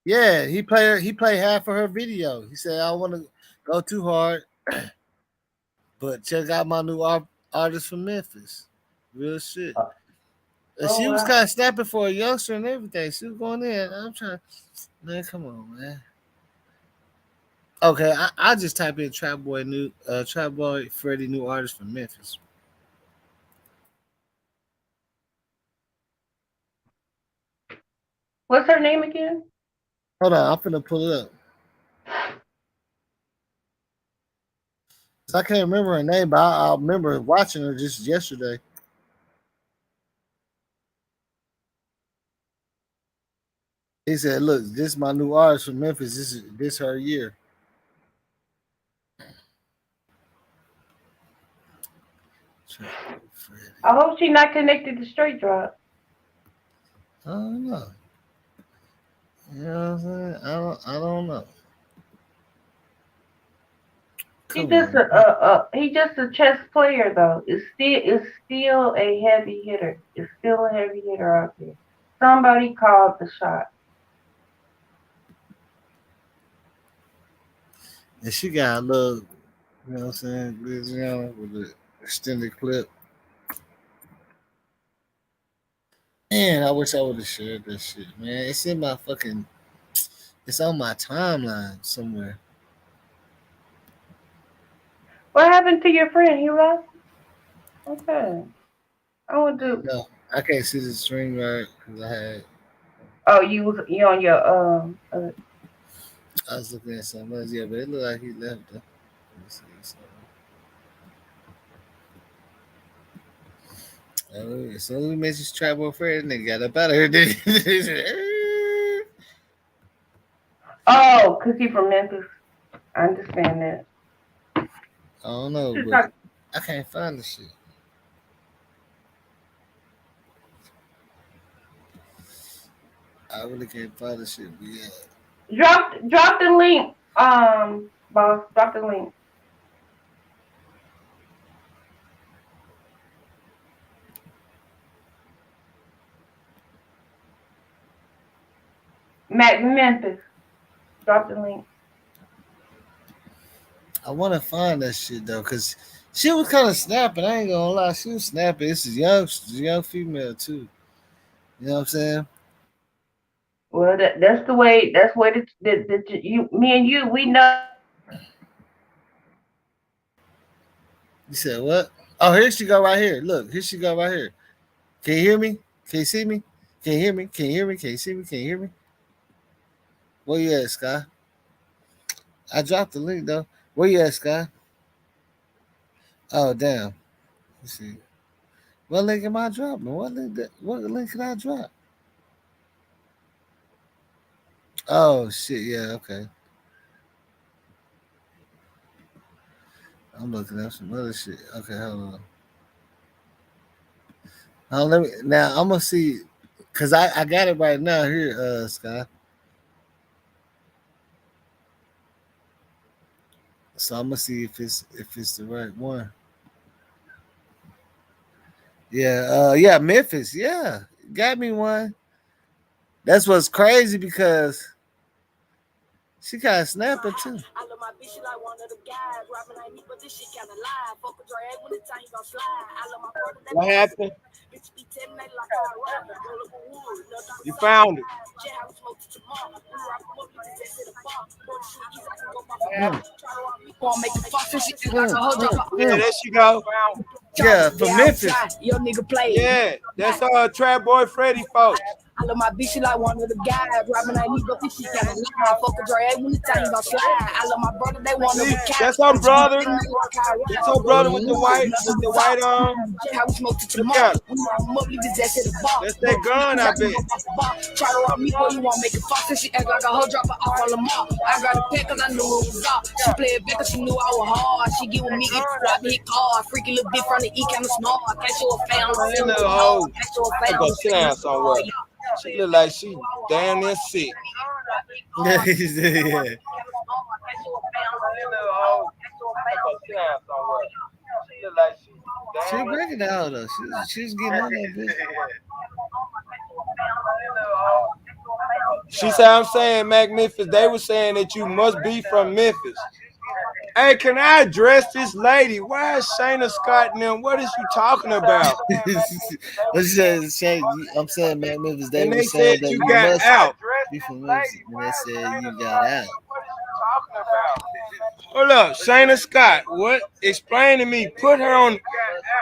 Yeah, he played half of her video. He said, "I don't want to go too hard, but check out my new artist from Memphis." Real shit. She was kind of snapping for a youngster and everything. She was going in. I'm trying, man. Come on, man. Okay, I just type in Trap Boy Freddy new artist from Memphis. What's her name again? Hold on, I'm finna pull it up. I can't remember her name, but I remember watching her just yesterday. He said, "Look, this is my new artist from Memphis. This her year." I hope she's not connected to Straight Drop. I don't know. You know what I'm saying? I don't know. He's just a chess player though. It's still a heavy hitter. It's still a heavy hitter out there. Somebody called the shot. And she got a little, you know what I'm saying, with the extended clip. Man, I wish I would have shared that shit, man. It's in my fucking, it's on my timeline somewhere. What happened to your friend? He left? Okay. I want to. No, I can't see the string right because I had. Oh, you on your I was looking at something else, yeah, but it looked like he left though. As soon as we mentioned Trap Boy Freddy, nigga got up out of here. Oh, cause he from Memphis. I understand that. I don't know, but I can't find the shit. I really can't find the shit, but yeah. Drop the link, boss. Drop the link. Memphis. Drop the link. I want to find that shit though, cause she was kind of snapping. I ain't gonna lie, she was snapping. This is young female too. You know what I'm saying? Well, that's the way. That's the way that me and you, we know. You said what? Oh, here she go right here. Look, here she go right here. Can you hear me? Can you see me? Can you hear me? Can you hear me? Can you see me? Can you hear me? Where you at, Sky? I dropped the link though. Where you at, Sky? Oh damn. Let's see. What link am I dropping? What link can I drop? Oh shit, yeah, okay. I'm looking at some other shit. Okay, hold on. Let me now I'm gonna see, cause I got it right now here, Sky. So I'm gonna see if it's the right one. Yeah, Memphis. Yeah, got me one. That's what's crazy because she kind of snapper too. What happened? You found it. Yeah, there she go. Yeah, from Memphis. Yeah, that's Trap Boy Freddy, folks. I love my bitch, she like one of the guys. Rapping like me, but this shit kinda lie. Fuck a drag when the time gon' slide. I love my brother, they want to be cat. That's her brother. That's her brother with the white on. How we smoke to Look tomorrow. at We run them up, leave his ass in the bar. that's that gun, I bet. Try to rob me, boy, you won't make it fuck. Cause she act like a hoe, drop her off on the mall. I got a pet cause I knew it was off. She play it back cause she knew I was hard. She get with me, get swap, hit car. Freaky little bitch from the E, kinda small. Catch you a fan, That little hoe. I go sit down somewhere. She look like she damn near sick. Yeah. She breaking out though. She's getting on that bitch. She said, I'm saying, Mac Memphis, they were saying that you must be from Memphis. Hey, can I address this lady? Why is Shayna Scott and them? What is you talking about? What she said, I'm saying, man, Memphis, they And were they saying said that you you got must out. be from Memphis, and they said you got out. Hold up, Shayna Scott, what? Explain to me. Put her on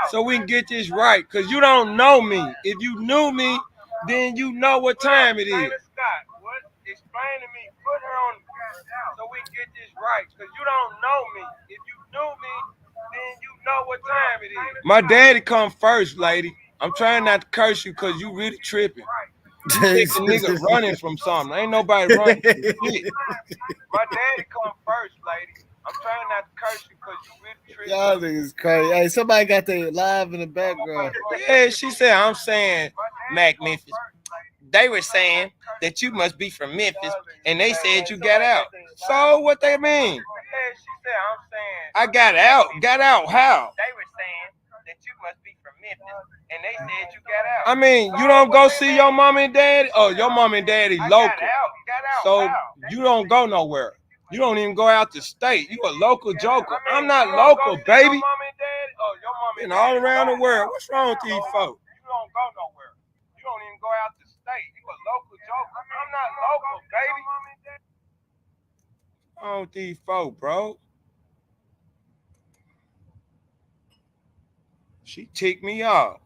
so we can get this right. Because you don't know me. If you knew me, then you know what time it is. Shayna Scott, what? Explain to me. Put her on so we can get this right. Because you don't know me. If you knew me, then you know what time it is. My daddy come first, lady. I'm trying not to curse you because you really tripping. You think a nigga running from something. Ain't nobody running from shit. My daddy come first, lady. I'm trying not to curse you because you really tripping. Y'all niggas crazy. Hey, somebody got their live in the background. Yeah, she said, I'm saying, Mac Memphis. They were saying that you must be from Memphis, and they said you got out. So what they mean? Yeah, she said, I'm saying I got out. Got out how? They were saying that you must be from Memphis, and they said you got out. I mean, you don't go see your mom and daddy? Oh, your mom and daddy local. So you don't go nowhere. You don't even go out the state. You a local joker. I'm not local, baby. Been all around the world. What's wrong with these folks? You don't go nowhere. You don't even go out the state. You a local joker. I'm not local, baby. What's wrong with these folks, bro? She ticked me off.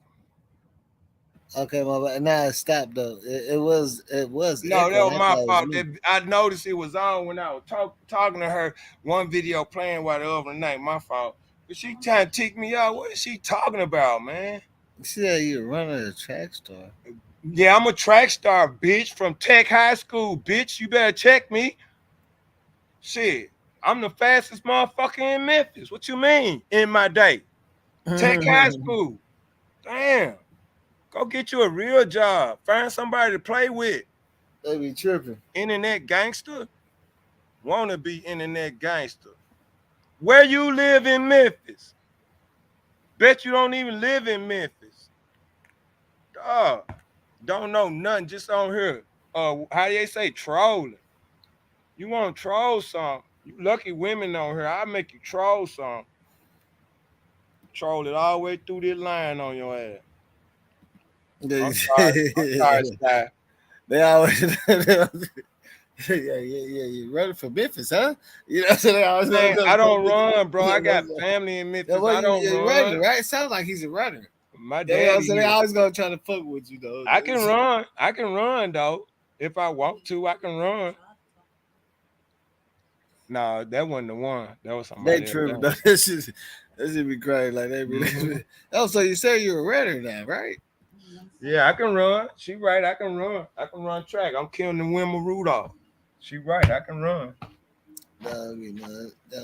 Okay, my bad. Now it stopped though. It was. No, that was my fault. I noticed it was on when I was talking to her. One video playing while the other night. My fault. But she trying to tick me off. What is she talking about, man? She said you're running a track star. Yeah, I'm a track star, bitch, from Tech High School, bitch. You better check me. Shit, I'm the fastest motherfucker in Memphis. What you mean in my day? Tech High School. Damn. Go get you a real job. Find somebody to play with. They be tripping. Internet gangster? Wanna be internet gangster. Where you live in Memphis? Bet you don't even live in Memphis. Dog. Don't know nothing. Just on here. How do they say trolling? You want to troll something? You lucky women on here. I'll make you troll something. Troll it all the way through this line on your ass. I'm sorry, Sky. They always yeah. You running for Memphis, huh? You know, so they always I don't run, bro. I got family in Memphis. I don't run. Running, right? Sounds like he's a runner. My daddy. So they always gonna try to fuck with you though. I can run. I can run though. If I want to, I can run. No, that wasn't the one. That was somebody. They tripping. That should be crazy. Like they really. Oh, so you say you're a runner now, right? Yeah, I can run. She right. I can run. I can run track. I'm killing the Wilma Rudolph. She right. I can run.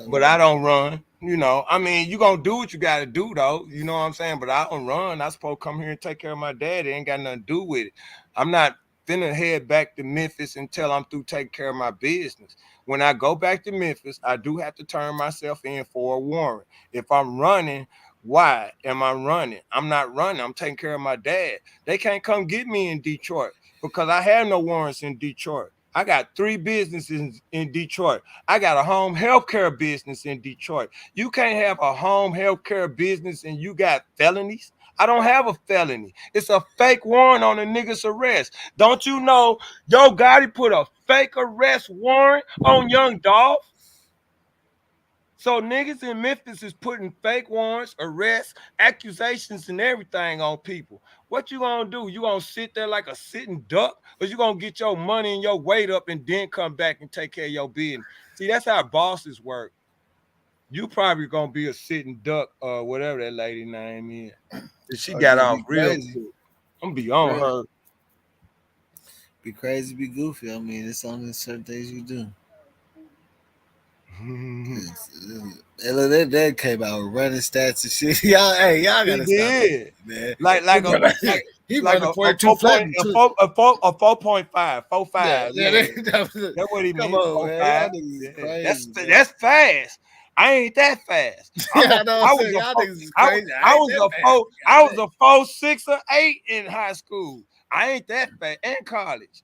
But I don't run. You know, I mean, you gonna do what you gotta do though. You know what I'm saying? But I don't run. I'm supposed to come here and take care of my dad. It ain't got nothing to do with it. I'm not finna head back to Memphis until I'm through taking care of my business. When I go back to Memphis, I do have to turn myself in for a warrant. If I'm running, why am I running? I'm not running. I'm taking care of my dad. They can't come get me in Detroit because I have no warrants in Detroit. I got 3 businesses in Detroit. I got a home healthcare business in Detroit. You can't have a home healthcare business and you got felonies. I don't have a felony. It's a fake warrant on a nigga's arrest. Don't you know Yo Gotti put a fake arrest warrant on young Dolph? So niggas in Memphis is putting fake warrants, arrests, accusations, and everything on people. What you gonna do? You gonna sit there like a sitting duck, or you gonna get your money and your weight up and then come back and take care of your business? See, that's how bosses work. You probably gonna be a sitting duck or whatever that lady name is. She got off real quick. I'm gonna be on her. Be crazy, be goofy. I mean, it's only certain things you do. That came out with running stats and shit. Y'all, hey, y'all gotta stop it, man. Like he like running a 42 flat. 4.5, 4.5. Yeah, That's what he come meant. on, man. 4.5. Y'all niggas is crazy. That's fast. I ain't that fast. I know. What I'm saying. Y'all niggas is crazy. I was a 4, 6, or 8 in high school. I ain't that fast. And college.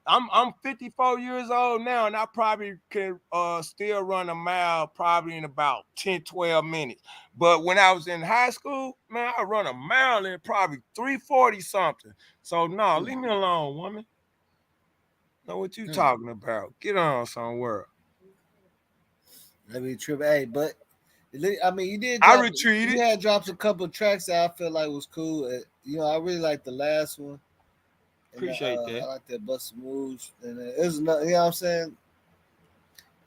I'm 54 years old now, and I probably can still run a mile probably in about 10, 12 minutes. But when I was in high school, man, I run a mile in probably 340 something. So no, leave me alone, woman. Know what you talking about? Get on somewhere. Let me trip. Hey, but I mean, you did. I retreated. You had dropped a couple of tracks that I feel like was cool. I really like the last one. Appreciate that. I like that Bust Moves, and there's another. You know what I'm saying?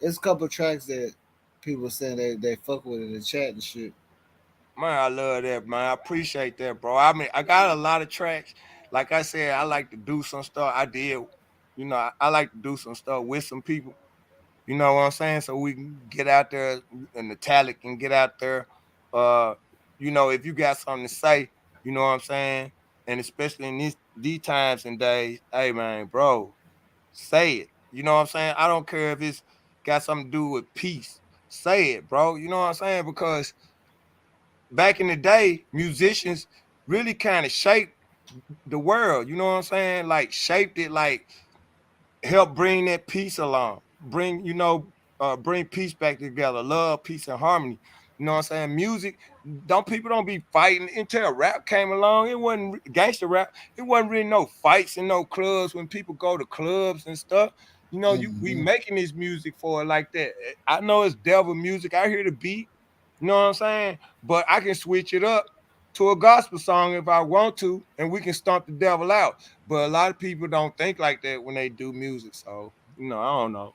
There's a couple of tracks that people saying they fuck with in the chat and shit. Man, I love that, man. I appreciate that, bro. I mean, I got a lot of tracks. Like I said, I like to do some stuff. I did, I like to do some stuff with some people. You know what I'm saying? So we can get out there and the talent can get out there. If you got something to say, you know what I'm saying? And especially in these times and days, hey man, bro, say it. You know what I'm saying? I don't care if it's got something to do with peace. Say it, bro. You know what I'm saying? Because back in the day, musicians really kind of shaped the world. You know what I'm saying? Like shaped it, like help bring that peace along. Bring peace back together, love, peace, and harmony. You know what I'm saying? Music, people don't be fighting until rap came along. It wasn't gangster rap. It wasn't really no fights in no clubs when people go to clubs and stuff. We making this music for it like that. I know it's devil music. I hear the beat. You know what I'm saying? But I can switch it up to a gospel song if I want to, and we can stomp the devil out. But a lot of people don't think like that when they do music. So, I don't know.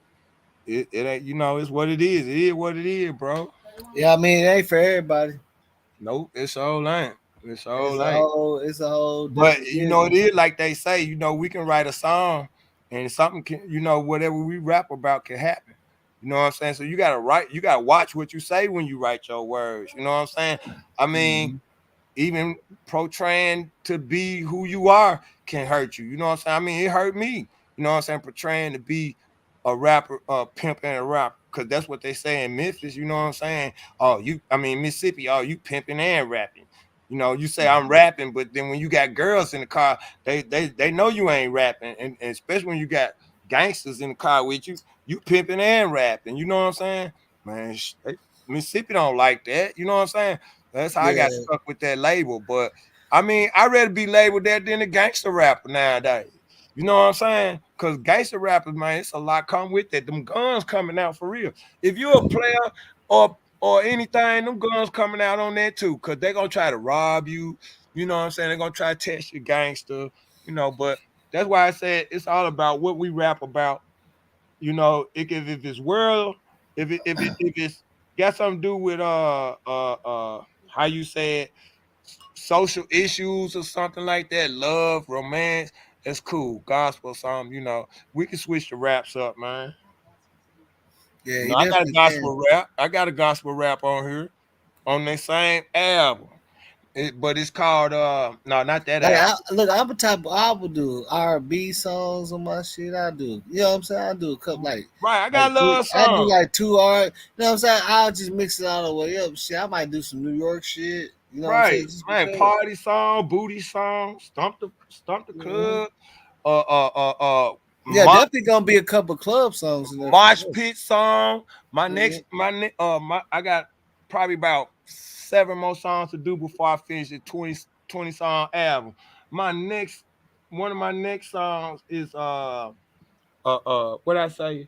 It ain't, it's what it is. It is what it is, bro. Yeah, I mean, it ain't for everybody. Nope, it's all ain't. It's a whole. But it is like they say. We can write a song, and something can. Whatever we rap about can happen. You know what I'm saying? So you gotta watch what you say when you write your words. You know what I'm saying? I mean, even portraying to be who you are can hurt you. You know what I'm saying? I mean, it hurt me. You know what I'm saying? Portraying to be a rapper, a pimp and a rapper. Because that's what they say in Memphis. You know what I'm saying? Mississippi, you pimping and rapping. You say I'm rapping, but then when you got girls in the car, they know you ain't rapping. And especially when you got gangsters in the car with you, you pimping and rapping. You know what I'm saying? Man, Mississippi don't like that. You know what I'm saying? That's how I got stuck with that label. But I mean, I'd rather be labeled that than a gangster rapper nowadays. You know what I'm saying? Because gangster rappers, man, it's a lot come with that. Them guns coming out for real. If you're a player or anything, them guns coming out on that too. Because they're going to try to rob you. You know what I'm saying? They're going to try to test your gangster. But that's why I said it's all about what we rap about. If it's world, if it's got something to do with how you say it, social issues or something like that, love, romance, that's cool. Gospel, something, we can switch the raps up, man. Yeah, I got a gospel rap. I got a gospel rap on here on that same album. But it's called no, not that Like, album. look, I'm a type of I would do R&B songs on my shit. I do, you know what I'm saying? I do a couple Right, I got love I do songs. like 2 R. You know what I'm saying? I'll just mix it all the way up. Shit, I might do some New York shit. You know what I'm Right, saying? Just man, because. party song, booty song, stomp the club, Yeah, mosh, definitely gonna be a couple club songs in there for mosh sure. pit song. Mhm. I got probably about 7 more songs to do before I finish the 20 song album. One of my next songs is what I say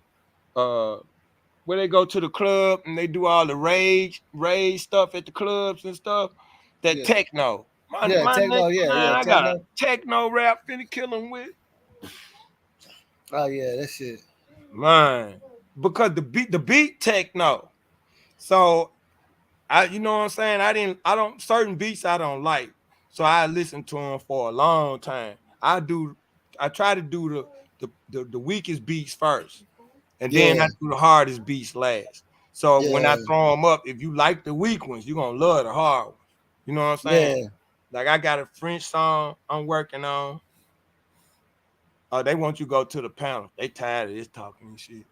where they go to the club and they do all the rage stuff at the clubs and stuff. That Yeah. techno. Yeah, My techno, next yeah, man, I got a techno. techno rap finna kill him with. Oh yeah, that shit. Man. Because the beat techno. So you know what I'm saying? I don't certain beats I don't like. So I listen to them for a long time. I try to do the weakest beats first. And then Yeah, I do the hardest beats last. So when I yeah, throw them up, if you like the weak ones, you're gonna love the hard ones. You know what I'm saying? yeah. Like I got a French song I'm working on. Oh, they want you to go to the panel. They tired of this talking and shit.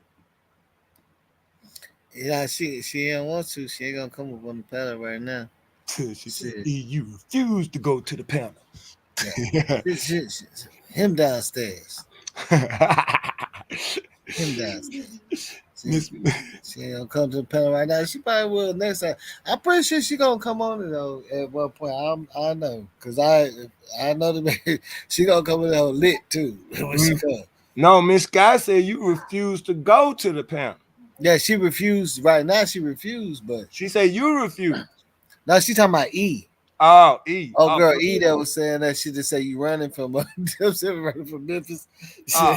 Yeah, she don't want to. She ain't gonna come up on the panel right now. She said, Shit. you refuse to go to the panel. Yeah. Him downstairs. Him downstairs. She ain't gonna come to the panel right now. She probably will next time. I'm pretty sure she gonna come on it though at one point. I know, cause I know that she gonna come in there lit too when she come. No, Miss Guy said you refuse to go to the panel. Yeah, she refused. Right now, she refused, but she said you refused. No, she talking about E. Oh, E. Oh, girl, E that was saying that she just say you running from running from Memphis. That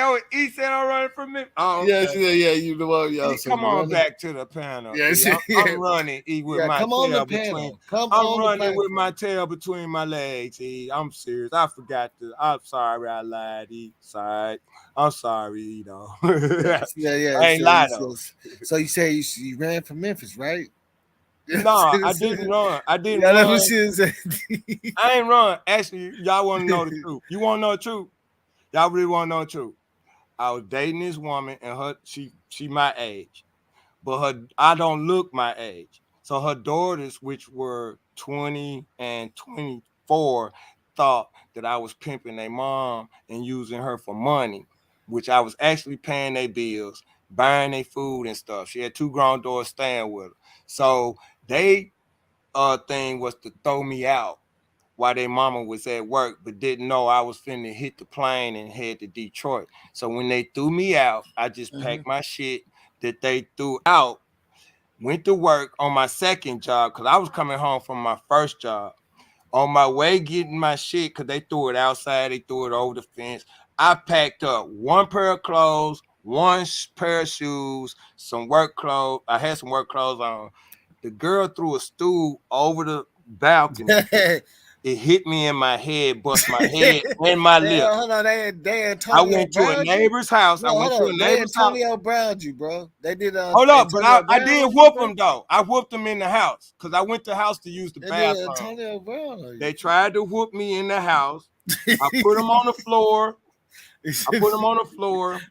was E said I'm running from Memphis. Oh, okay. Yeah, she said, yeah, you the one. Yo, so come you on running? back to the panel. Yeah, I'm running E with my come on tail the between. panel. Come I'm on running the with my tail between my legs. E, I'm serious. I forgot to. I'm sorry. I lied. E, sorry. I'm sorry. You know. yeah. I ain't lied though. So you say you ran from Memphis, right? No, I didn't run. I didn't Yeah, run. that's what she I ain't run. Actually, y'all want to know the truth. You want to know the truth? Y'all really want to know the truth? I was dating this woman, and she my age, but I don't look my age. So her daughters, which were 20 and 24, thought that I was pimping their mom and using her for money, which I was actually paying their bills, buying their food and stuff. She had 2 grown daughters staying with her. So they thing was to throw me out while their mama was at work, but didn't know I was finna hit the plane and head to Detroit. So when they threw me out, I just packed my shit that they threw out, went to work on my second job because I was coming home from my first job. On my way getting my shit, because they threw it outside, they threw it over the fence. I packed up 1 pair of clothes, 1 pair of shoes, some work clothes. I had some work clothes on. The girl threw a stool over the balcony. It hit me in my head, bust my head and my lip. Hold on, they I Antonio went to a neighbor's house. No, hold on, they Antonio Browned you, bro. They did. Hold up, but I did whoop them though. I whooped them in the house because I went to the house to use the bathroom. Antonio Brown. They tried to whoop me in the house. I put them on the floor.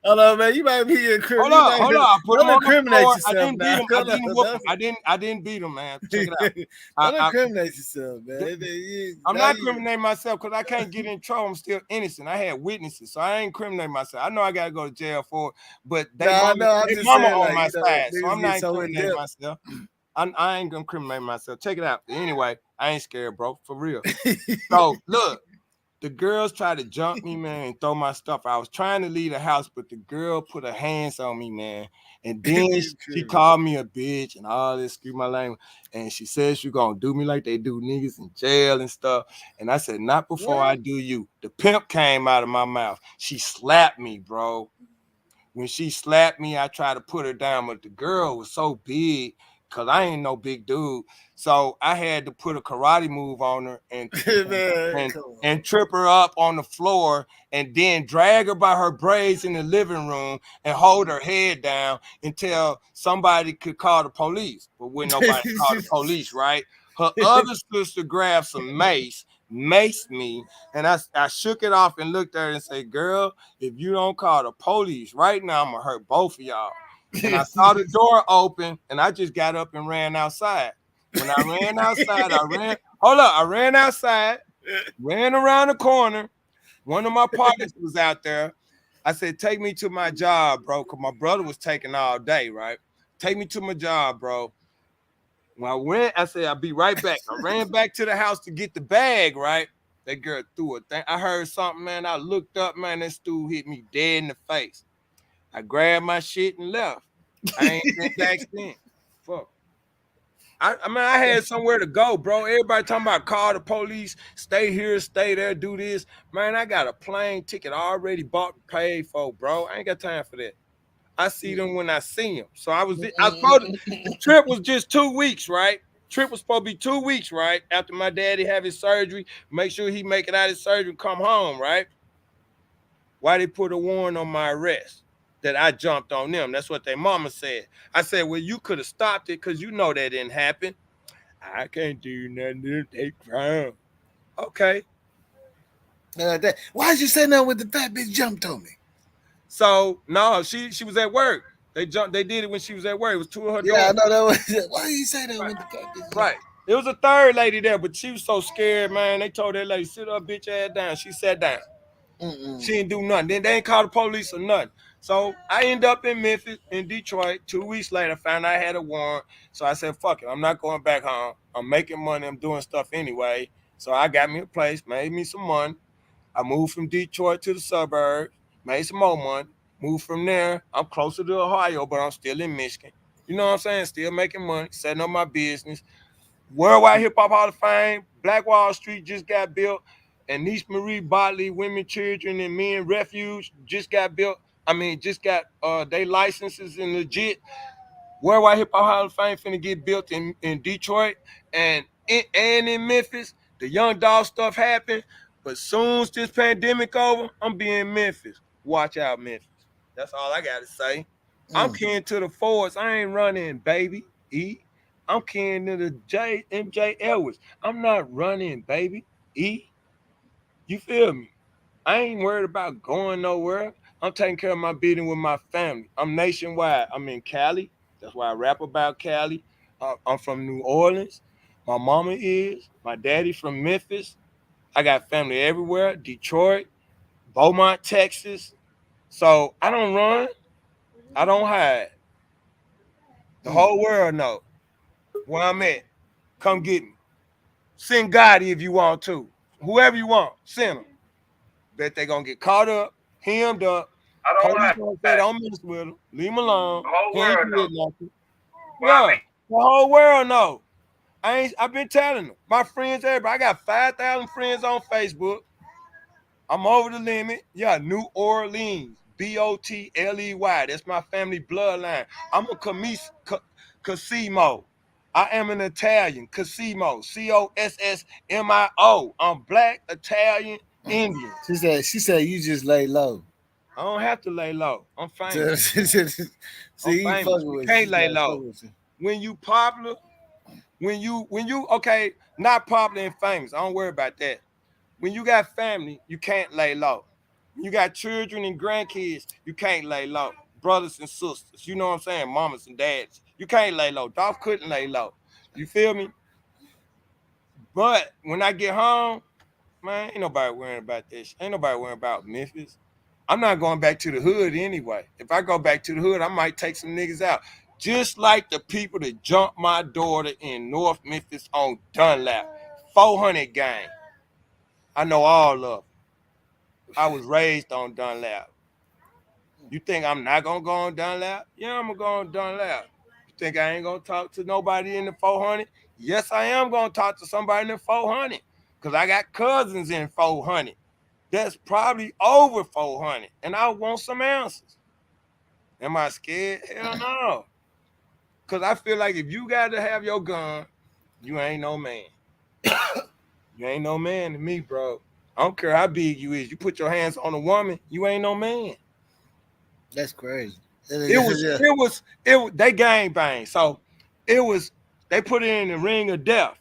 Hold on, man. You might be incriminating. Hold up. I put them on the floor. I didn't beat them. Now. I didn't whoop them. I didn't beat them, man. Check it out. Don't incriminate yourself, man. I'm not incriminating myself because I can't get in trouble. I'm still innocent. I had witnesses, so I ain't incriminating myself. I know I gotta go to jail for it, but they mama on my side, so I'm not incriminating myself. I ain't gonna incriminate myself. Check it out. Anyway, I ain't scared, bro. For real. So look. The girls tried to jump me, man, and throw my stuff. I was trying to leave the house, but the girl put her hands on me, man. And then she called me a bitch and all this, excuse my language. And she said she's going to do me like they do niggas in jail and stuff. And I said, not before I do you. The pimp came out of my mouth. She slapped me, bro. When she slapped me, I tried to put her down, but the girl was so big because I ain't no big dude. So I had to put a karate move on her and trip her up on the floor and then drag her by her braids in the living room and hold her head down until somebody could call the police. But when nobody called the police, right? Her other sister grabbed some mace, maced me, and I shook it off and looked at her and said, "Girl, if you don't call the police right now, I'm gonna hurt both of y'all." And I saw the door open, and I just got up and ran outside. When I ran outside, I ran outside, ran around the corner. One of my partners was out there. I said, "Take me to my job, bro," because my brother was taking all day, right? "Take me to my job, bro." When I went, I said, "I'll be right back." I ran back to the house to get the bag, right? That girl threw a thing. I heard something, man. I looked up, man. That stool hit me dead in the face. I grabbed my shit and left. I ain't been back then. Fuck. I mean, I had somewhere to go, bro. Everybody talking about call the police, stay here, stay there, do this. Man, I got a plane ticket already bought and paid for, bro. I ain't got time for that. I see them when I see them. So I was supposed to, the trip was just 2 weeks, right? Trip was supposed to be 2 weeks, right? After my daddy have his surgery, make sure he make it out of his surgery, come home, right? Why they put a warrant on my arrest? That I jumped on them. That's what their mama said. I said, well, you could have stopped it because you know that didn't happen. I can't do nothing. They crime. Okay. Why'd you say nothing when the fat bitch jumped on me? So no, she was at work. They did it when she was at work. It was two of her daughters. Yeah, I know that was. Why you say that when the fat bitch jumped? Right. It was a third lady there, but she was so scared, man. They told that lady, sit her bitch ass down. She sat down. She didn't do nothing. Then they ain't called the police or nothing. So I ended up in Memphis, in Detroit. 2 weeks later, I found I had a warrant. So I said, fuck it. I'm not going back home. I'm making money. I'm doing stuff anyway. So I got me a place, made me some money. I moved from Detroit to the suburbs, made some more money. Moved from there. I'm closer to Ohio, but I'm still in Michigan. You know what I'm saying? Still making money, setting up my business. Worldwide Hip Hop Hall of Fame, Black Wall Street just got built. And Niece Marie Botley, Women, Children, and Men Refuge just got built. I mean, just got they licenses and legit. Worldwide Hip Hop Hall of Fame finna get built in Detroit and in Memphis. The Young Dolph stuff happened. But soon as this pandemic over, I'm being Memphis. Watch out, Memphis. That's all I got to say. I'm kin to the force. I ain't running, baby. E. I'm kin to the MJ Edwards. I'm not running, baby. E. You feel me? I ain't worried about going nowhere. I'm taking care of my business with my family. I'm nationwide. I'm in Cali. That's why I rap about Cali. I'm from New Orleans. My mama is. My daddy from Memphis. I got family everywhere. Detroit, Beaumont, Texas. So I don't run. I don't hide. The whole world know where I'm at. Come get me. Send Gotti if you want to. Whoever you want, send them. Bet they gonna get caught up, hemmed up. Police gonna say don't mess with him. Leave him alone. The whole He ain't world did know. nothing. Well, Yeah, the whole world know. I've been telling them. My friends, everybody. I got 5,000 friends on Facebook. I'm over the limit. Yeah, New Orleans. Botley. That's my family bloodline. I'm a Cosimo. I am an Italian. Cosimo. Cossmio. I'm black, Italian, Indian. She said you just lay low. I don't have to lay low. I'm famous. See, I'm famous. You can't lay low. When you popular, when you okay, not popular and famous. I don't worry about that. When you got family, you can't lay low. When you got children and grandkids, you can't lay low. Brothers and sisters, you know what I'm saying? Mamas and dads, you can't lay low. Dolph couldn't lay low. You feel me? But when I get home, man, ain't nobody worrying about this. Ain't nobody worrying about Memphis. I'm not going back to the hood anyway. If I go back to the hood, I might take some niggas out. Just like the people that jumped my daughter in North Memphis on Dunlap. 400 gang. I know all of them. I was raised on Dunlap. You think I'm not going to go on Dunlap? Yeah, I'm going to go on Dunlap. You think I ain't going to talk to nobody in the 400? Yes, I am going to talk to somebody in the 400 because I got cousins in 400. That's probably over 400, and I want some answers. Am I scared? Hell no. Because I feel like if you got to have your gun, you ain't no man. You ain't no man to me, bro. I don't care how big you is. You put your hands on a woman, you ain't no man. That's crazy. It was they gang bang. So they put it in the ring of death.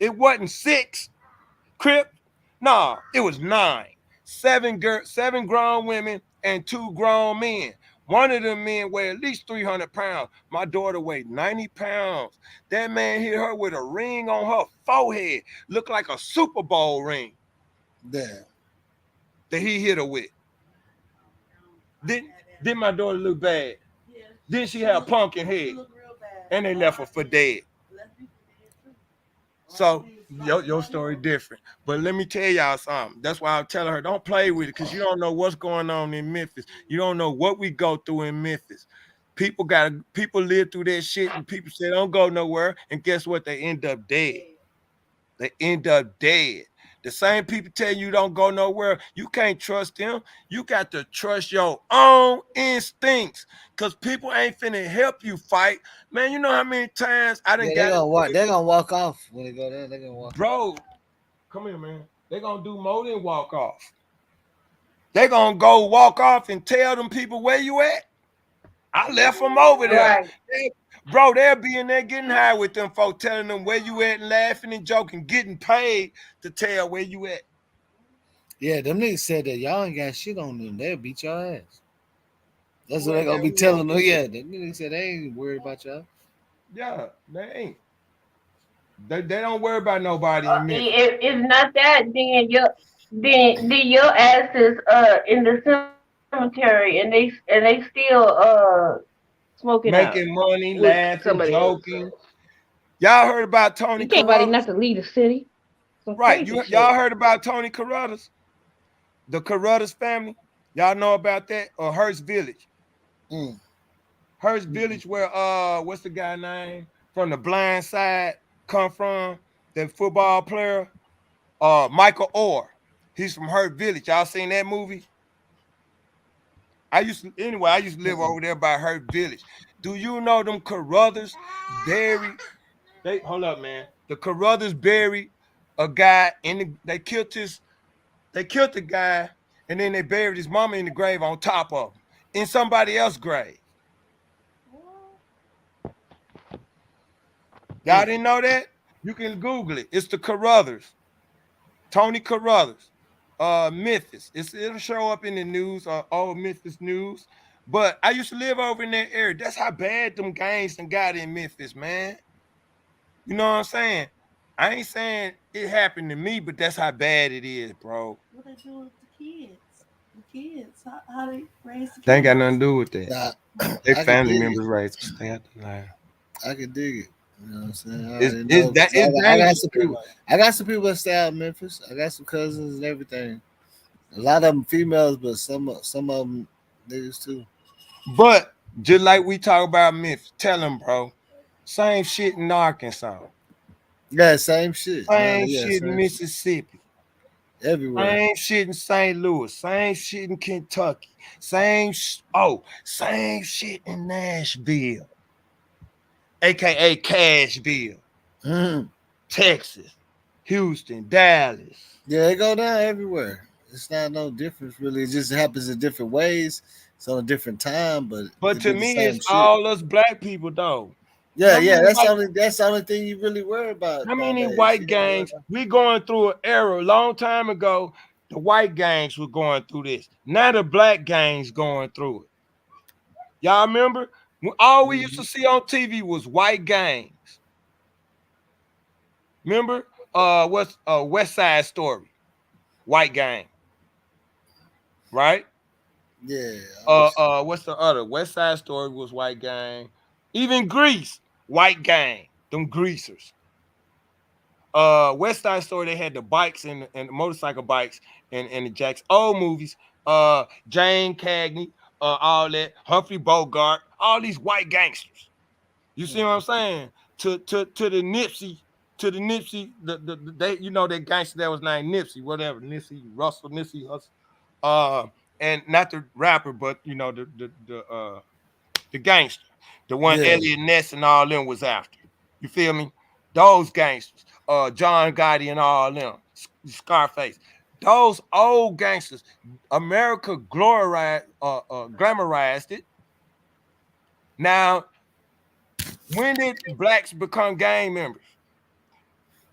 It wasn't 6 Crips. Nah, it was 9. 7 grown women and 2 grown men. One of them men weighed at least 300 pounds. My daughter weighed 90 pounds. That man hit her with a ring on her forehead. Looked like a Super Bowl ring. Damn. That he hit her with. Didn't my daughter look bad? Then she had a pumpkin head. And they left her for dead. So your story different. But let me tell y'all something. That's why I'm telling her, don't play with it, because you don't know what's going on in Memphis. You don't know what we go through in Memphis. People live through that shit, and people say don't go nowhere. And guess what? They end up dead. They end up dead. The same people tell you don't go nowhere. You can't trust them. You got to trust your own instincts, because people ain't finna help you fight. Man, you know how many times I done They're gonna walk off when they go there. They're gonna walk. Bro, come here, man. They're gonna do more than walk off. They're gonna go walk off and tell them people where you at. I left them over there. Right. Bro, they'll be in there getting high with them folks, telling them where you at, and laughing and joking, getting paid to tell where you at. Yeah, them niggas said that y'all ain't got shit on them. They'll beat your ass. That's what they gonna be telling them. Yeah, them niggas said they ain't worried about y'all. Yeah, they ain't. They don't worry about nobody in Memphis. If it's not that, then your ass is in the cemetery, and they still smoking out Making money, with laughing, somebody else. joking. Y'all heard about Tony You can't nobody Carruthers? not to leave the city. Some Right. crazy shit. Y'all heard about Tony Carruthers? The Carruthers family? Y'all know about that? Or Hearst Village? Hearst Village, where what's the guy name from The Blind Side come from? That football player? Michael Orr. He's from Hearst Village. Y'all seen that movie? I used to live over there by Hearst Village. Do you know them Carruthers buried? Hold up, man. The Carruthers buried a guy they killed the guy, and then they buried his mama in the grave on top of him, in somebody else's grave. Y'all didn't know that? You can Google it. It's the Carruthers. Tony Carruthers. Memphis. It'll show up in the news, old Memphis news. But I used to live over in that area. That's how bad them gangs done got in Memphis, man. You know what I'm saying? I ain't saying it happened to me, but that's how bad it is, bro. What they do with the kids? The kids, how they raise the kids? They ain't got nothing to do with that. Nah, They family members raised to stay out the line. I can dig it. You know what I'm saying? I got some people that stay out in Memphis. I got some cousins and everything. A lot of them females, but some of them niggas too. But just like we talk about Memphis, tell them, bro, same shit in Arkansas. Yeah, same shit. Same shit in Mississippi. Everywhere. Same shit in St. Louis. Same shit in Kentucky. Same shit in Nashville, aka Cashville, Texas, Houston, Dallas. Yeah, it go down everywhere. It's not no difference really. It just happens in different ways. It's on a different time, but to me, it's all us black people though. Yeah, that's the only thing you really worry about. How many white gangs? We going through an era a long time ago. The white gangs were going through this. Now the black gangs going through it. Y'all remember? All we used to see on TV was white gangs. Remember? What's West Side Story? White gang. Right? Yeah. What's the other? West Side Story was white gang. Even Grease, white gang. Them greasers. West Side Story, they had the bikes and the motorcycle bikes and the Jacks. Old movies, Jane Cagney, all that, Humphrey Bogart, all these white gangsters. You see what I'm saying? To the Nipsey, they that gangster that was named Nipsey, whatever, Nipsey Russell, Nipsey Hussle, and not the rapper, but the gangster, the one Elliot Ness and all them was after. You feel me? Those gangsters, John Gotti and all them, Scarface. Those old gangsters, America glamorized it. Now, when did blacks become gang members?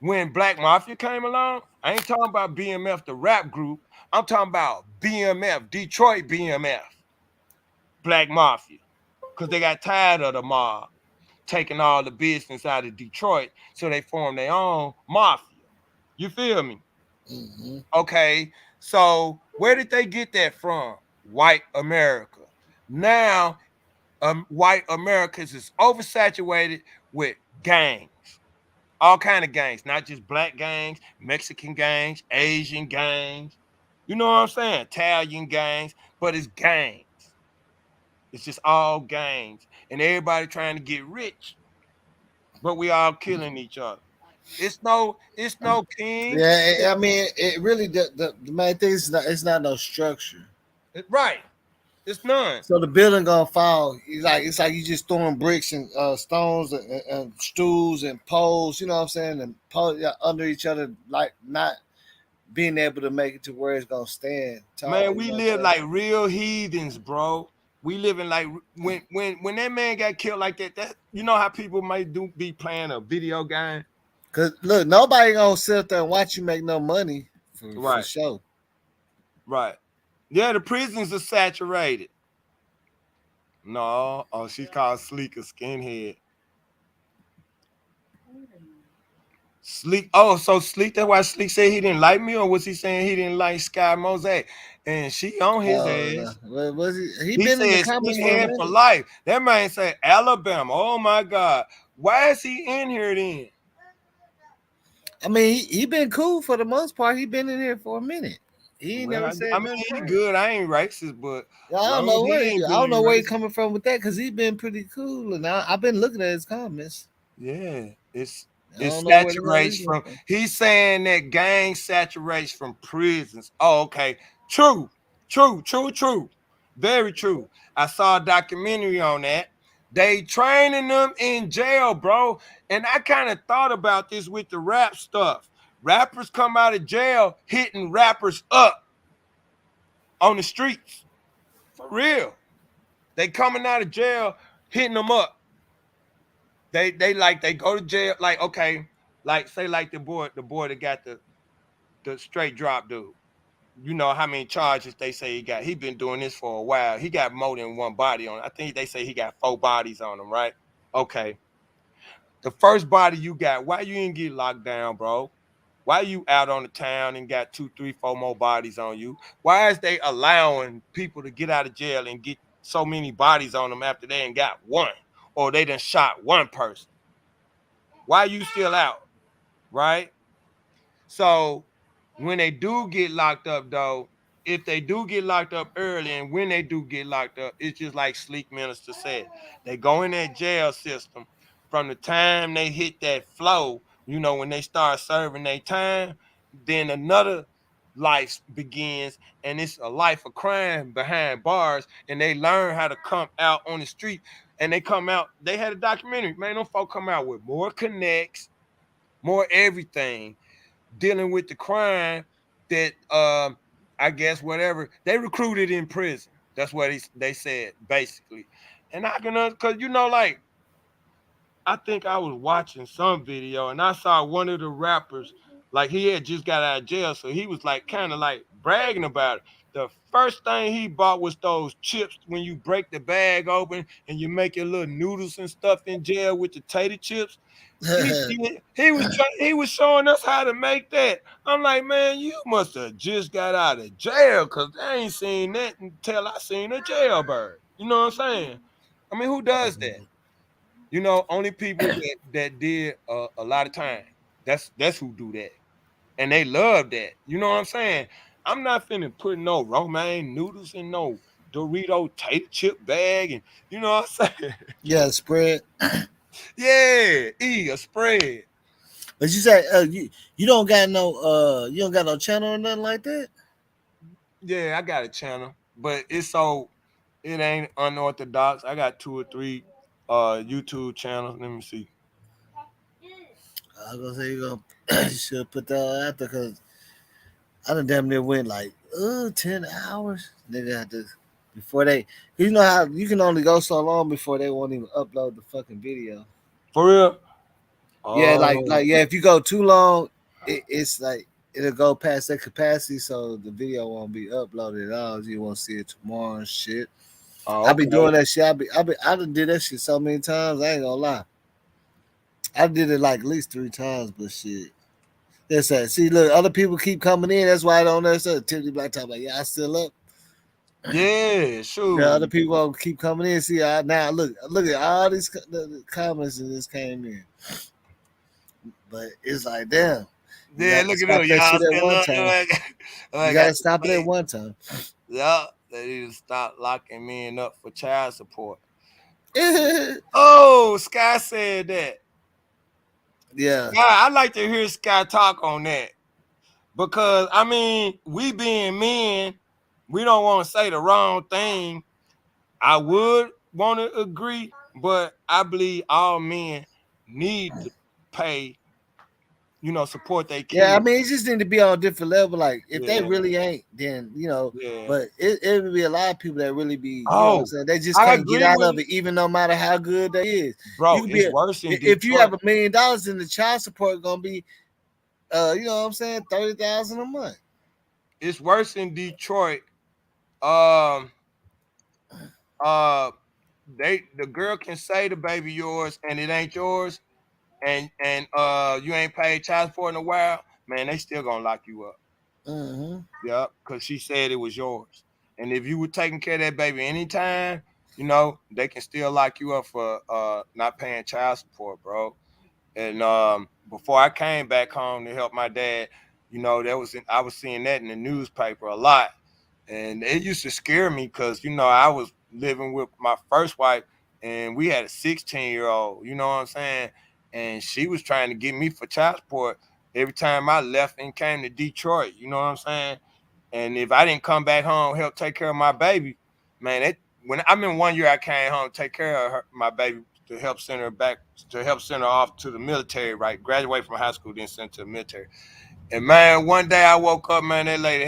when Black Mafia came along, I ain't talking about BMF, the rap group. I'm talking about BMF, Detroit BMF, Black Mafia, because they got tired of the mob taking all the business out of Detroit, so they formed their own mafia. You feel me? Mm-hmm. Okay, so where did they get that from? White America. Now, white America is oversaturated with gangs. All kind of gangs, not just black gangs, Mexican gangs, Asian gangs. You know what I'm saying? Italian gangs, but it's gangs. It's just all gangs. And everybody trying to get rich, but we all killing each other. It's no king. Yeah, I mean, it really the main thing is it's not no structure. Right. It's none. So the building gonna fall. It's like you just throwing bricks and stones and stools and poles. You know what I'm saying? And under each other, like not being able to make it to where it's gonna stand tall. Man, we live like real heathens, bro. We living like when that man got killed like that. That you know how people might be playing a video game. Cause look, nobody gonna sit there and watch you make no money for Right. sure. Right. Yeah, the prisons are saturated. No, oh, she's called Sleek a skinhead. Sleek. Oh, so Sleek. That's why Sleek said he didn't like me, or was he saying he didn't like Sky Mosaic? And she on his ass. No. Was he He been in the said comments skinhead for life. That man said Alabama. Oh my God. Why is he in here then? I mean, he been cool for the most part. He been in here for a minute. He ain't never said. I mean, he good. I ain't racist, but I don't know where he's coming from with that because he's been pretty cool, and I've been looking at his comments. Yeah, it saturates from. He's saying that gang saturates from prisons. Oh, okay. True. Very true. I saw a documentary on that. They training them in jail, bro. And I kind of thought about this with the rap stuff. Rappers come out of jail hitting rappers up on the streets. For real. They coming out of jail hitting them up. They go to jail, like, okay, like say like the boy that got the straight drop dude. You know how many charges they say he got. He been doing this for a while. He got more than one body on. I think they say he got 4 bodies on him, right? Okay. The first body you got, why you didn't get locked down, bro? Why you out on the town and got 2, 3, 4 more bodies on you? Why is they allowing people to get out of jail and get so many bodies on them after they ain't got one, or they done shot one person? Why you still out, right? So when they do get locked up, though, if they do get locked up early, and when they do get locked up, it's just like Sleek Minister said. They go in that jail system from the time they hit that flow, you know, when they start serving their time, then another life begins, and it's a life of crime behind bars, and they learn how to come out on the street, and they come out, they had a documentary, man, them folk come out with more connects, more everything, dealing with the crime that I guess whatever they recruited in prison. That's what they said basically. And I can, because you know, like I think I was watching some video and I saw one of the rappers, like he had just got out of jail, so he was like kind of like bragging about it. The first thing he bought was those chips when you break the bag open and you make your little noodles and stuff in jail with the tater chips. He was showing us how to make that. I'm like, man, you must have just got out of jail, because I ain't seen that until I seen a jailbird. You know what I'm saying? I mean, who does that? You know, only people that did a lot of time. That's who do that. And they love that. You know what I'm saying? I'm not finna put no romaine noodles in no Dorito tater chip bag, and you know what I'm saying? Yeah, spread. Yeah, a spread. But you say you don't got no channel or nothing like that? Yeah, I got a channel, but it ain't unorthodox. I got 2 or 3 YouTube channels. Let me see. I was gonna say you should put that out there because I done damn near went like 10 hours. Nigga had to before they, you know how you can only go so long before they won't even upload the fucking video. For real? Yeah, Oh, yeah, if you go too long, it's like it'll go past that capacity, so the video won't be uploaded at all. You won't see it tomorrow and shit. I be okay. doing that shit. I done did that shit so many times. I ain't gonna lie. I did it like at least 3 times, but shit. That's that. See, look, other people keep coming in. That's why I don't understand. Tiffany Black talk like, yeah, I still up. Yeah, The other shoot. people will keep coming in. See, now look at all these the comments that just came in. But it's like, damn, you Yeah, got to look at stop them. that Y'all shit at still one up. time. You I got got to the stop it at play. one time. Yeah, they need to stop locking men up for child support. Yeah. Oh, Sky said that. Yeah. Sky, I'd like to hear Sky talk on that. Because I mean, we being men, we don't want to say the wrong thing. I would want to agree, but I believe all men need to pay, support their Yeah, I kids. mean, it just need to be on a different level. Like, if they Yeah, really ain't, then yeah. But it would be a lot of people that really be, what I'm Oh, saying, they just I can't get agree out with of you. it, even no matter how good they is. You Bro, could be, it's worse in if you have Detroit. $1 million, then the child support gonna be, you know what I'm saying, 30,000 a month. It's worse in Detroit. Um, uh, the girl can say the baby yours and it ain't yours, and you ain't paid child support in a while. Man, they still gonna lock you up. Mm-hmm. Yep, because she said it was yours. And if you were taking care of that baby anytime, they can still lock you up for not paying child support, bro. And before I came back home to help my dad, I was seeing that in the newspaper a lot. And it used to scare me because, I was living with my first wife and we had a 16-year-old, you know what I'm saying? And she was trying to get me for child support every time I left and came to Detroit, you know what I'm saying? And if I didn't come back home, help take care of my baby, man, when I mean 1 year I came home to take care of my baby to help send her back, to help send her off to the military, right? Graduate from high school, then sent to the military. And man, one day I woke up, man, that lady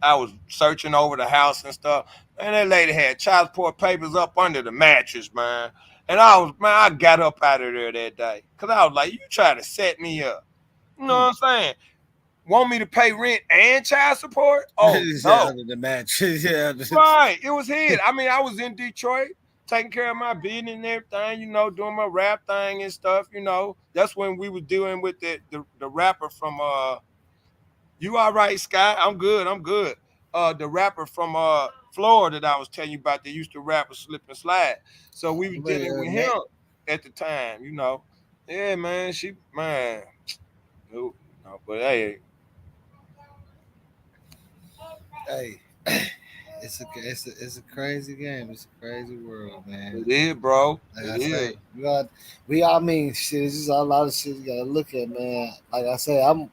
I was searching over the house and stuff, and that lady had child support papers up under the mattress, man. And I got up out of there that day. Cause I was like, you try to set me up. You know what I'm saying? Want me to pay rent and child support? Oh Yeah, no. under the match. Yeah. Right. It was his. I mean, I was in Detroit taking care of my business and everything, doing my rap thing and stuff. That's when we were dealing with the rapper from You All Right, Sky? I'm good, I'm good. The rapper from Florida that I was telling you about that used to rap with Slip and Slide. So we were But, dealing with him at the time. Yeah, man, no, but hey, hey, it's a crazy game. It's a crazy world, man. it is, bro. Like It I say, is. we all mean shit. It's just a lot of shit you gotta look at, man. Like I say, I'm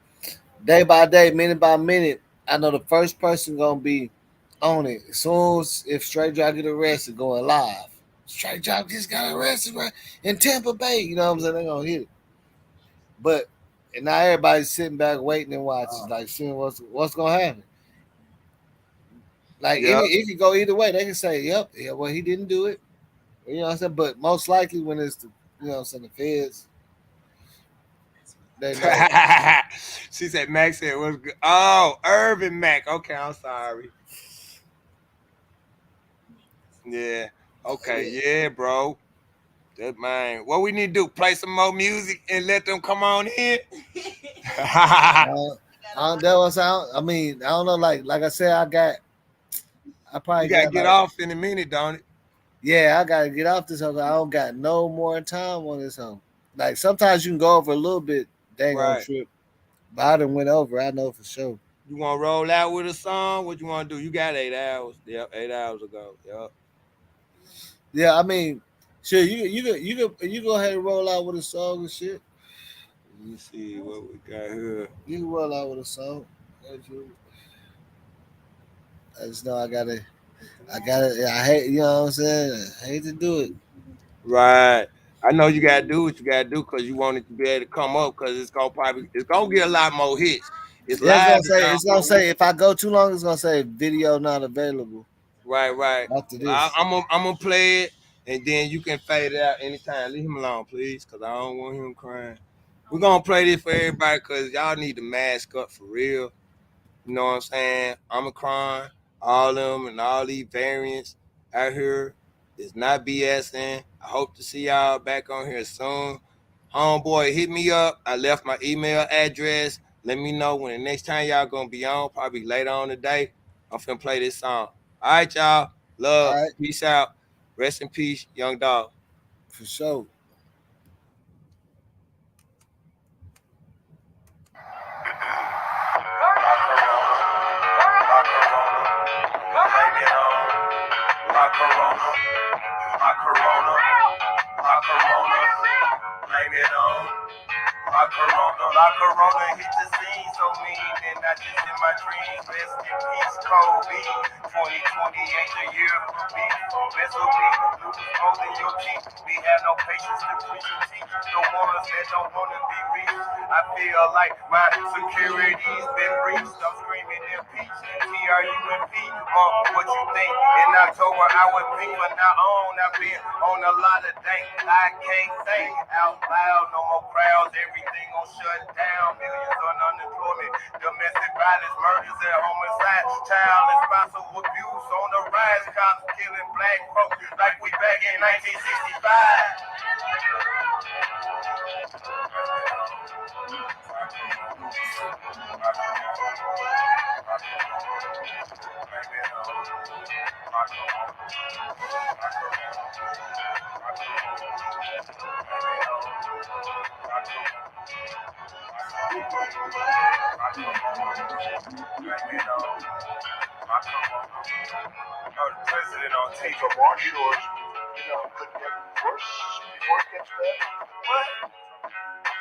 day by day, minute by minute. I know the first person gonna be on it. As soon as if Straight Drop get arrested, going live. Straight Drop just got arrested right in Tampa Bay. You know what I'm saying? They gonna hit it. But and now everybody's sitting back waiting and watching, like seeing what's gonna happen. Like Yeah. it could go either way. They can say, "Yep, yeah, well he didn't do it." You know what I'm saying? But most likely when it's the the feds, they know. She said Max said was good. Oh, Urban Mac. Okay, I'm sorry. Yeah. Okay. Yeah, bro. That man. What we need to do? Play some more music and let them come on in. That was out. I mean, I don't know. Like I said, I You probably gotta got get like, off in a minute, don't it? yeah, I gotta get off this one. I don't got no more time on this one. Like sometimes you can go over a little bit, they ain't gonna Right. trip. But I done went over. I know for sure. You want to roll out with a song? What you want to do? You got 8 hours. Yep, 8 hours ago. Yep. Yeah, I mean, sure. You go ahead and roll out with a song and shit. Let me see what we got here. You can roll out with a song. I just know I gotta. I hate. You know what I'm saying? I hate to do it. Right. I know you gotta do what you gotta do because you want it to be able to come up because it's gonna get a lot more hits. It's Yeah, live now. it's gonna say if I go too long, it's gonna say video not available. Right, right. After this, I'm gonna play it and then you can fade it out anytime. Leave him alone, please, because I don't want him crying. We're gonna play this for everybody because y'all need to mask up for real. You know what I'm saying? Omicron, all them and all these variants out here is not BSing. I hope to see y'all back on here soon. Homeboy, hit me up. I left my email address. Let me know when the next time y'all gonna be on, probably later on today. I'm finna play this song. All right, y'all. Love. All right. Peace out. Rest in peace, Young Dog. For sure. My corona, blame it on my corona hit the scene so mean, and not just in my dreams. Rest in peace, Kobe. 2020 ain't the year for me. Mess with me, lose more than your teeth. We have no patience to preach and teach the ones that don't wanna be reached. I feel like my security's been breached. I'm screaming impeach, TRUMP. What you think? In October I would be, but now on. I've been on a lot of things I can't say out loud. No more crowds, everything gon' shut down. Millions on unemployment, domestic violence, murders, and homicide. Child and spousal abuse on the rise. Cops killing black folks like we back in 1965. President on tape of Marshall, couldn't get worse before it gets bad. What?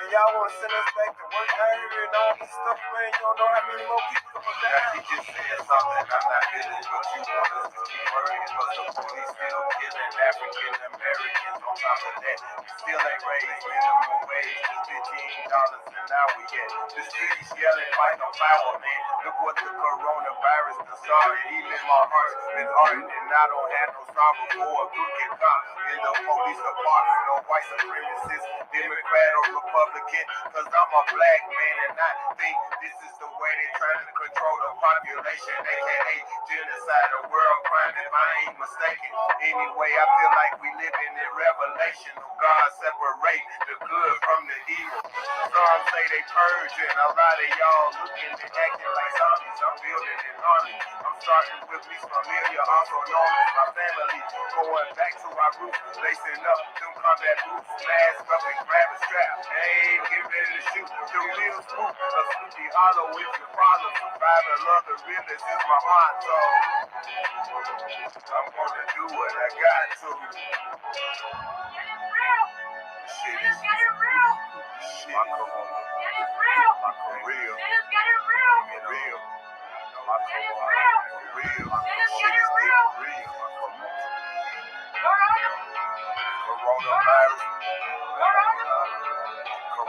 And y'all want to send us back to work out here and all this stuff, man? You don't know how many more people come down. He just said something I'm not feeling, but you want us to keep worrying, but the police still killing African Americans. On top of that, we still ain't raised minimum wage to $15 an hour yet. The city's yelling, fight no power, man. Look what the coronavirus done started. Even my heart's been hardened, and I don't have no sorrow for a crooked cop in the police department. No white supremacists, Democrat or Republican, cause I'm a black man and I think this is the way they trying to control the population, aka genocide, a world crime if I ain't mistaken. Anyway, I feel like we living in revelation of God separate the good from the evil. Some say they purging, a lot of y'all looking and acting like zombies. I'm building an army. I'm starting with me familiar, also known as my family. Going back to our roots, lacing up them combat boots, mask up and grab a strap. Hey, get ready to shoot the real spook. A Sleepy Hollow if you follow. Survival of the realest is my motto. I'm gonna do what I got to. Shit is real. Shit, my corona. My real. Get real. My corona. Real. Shit is real. My corona. Coronavirus.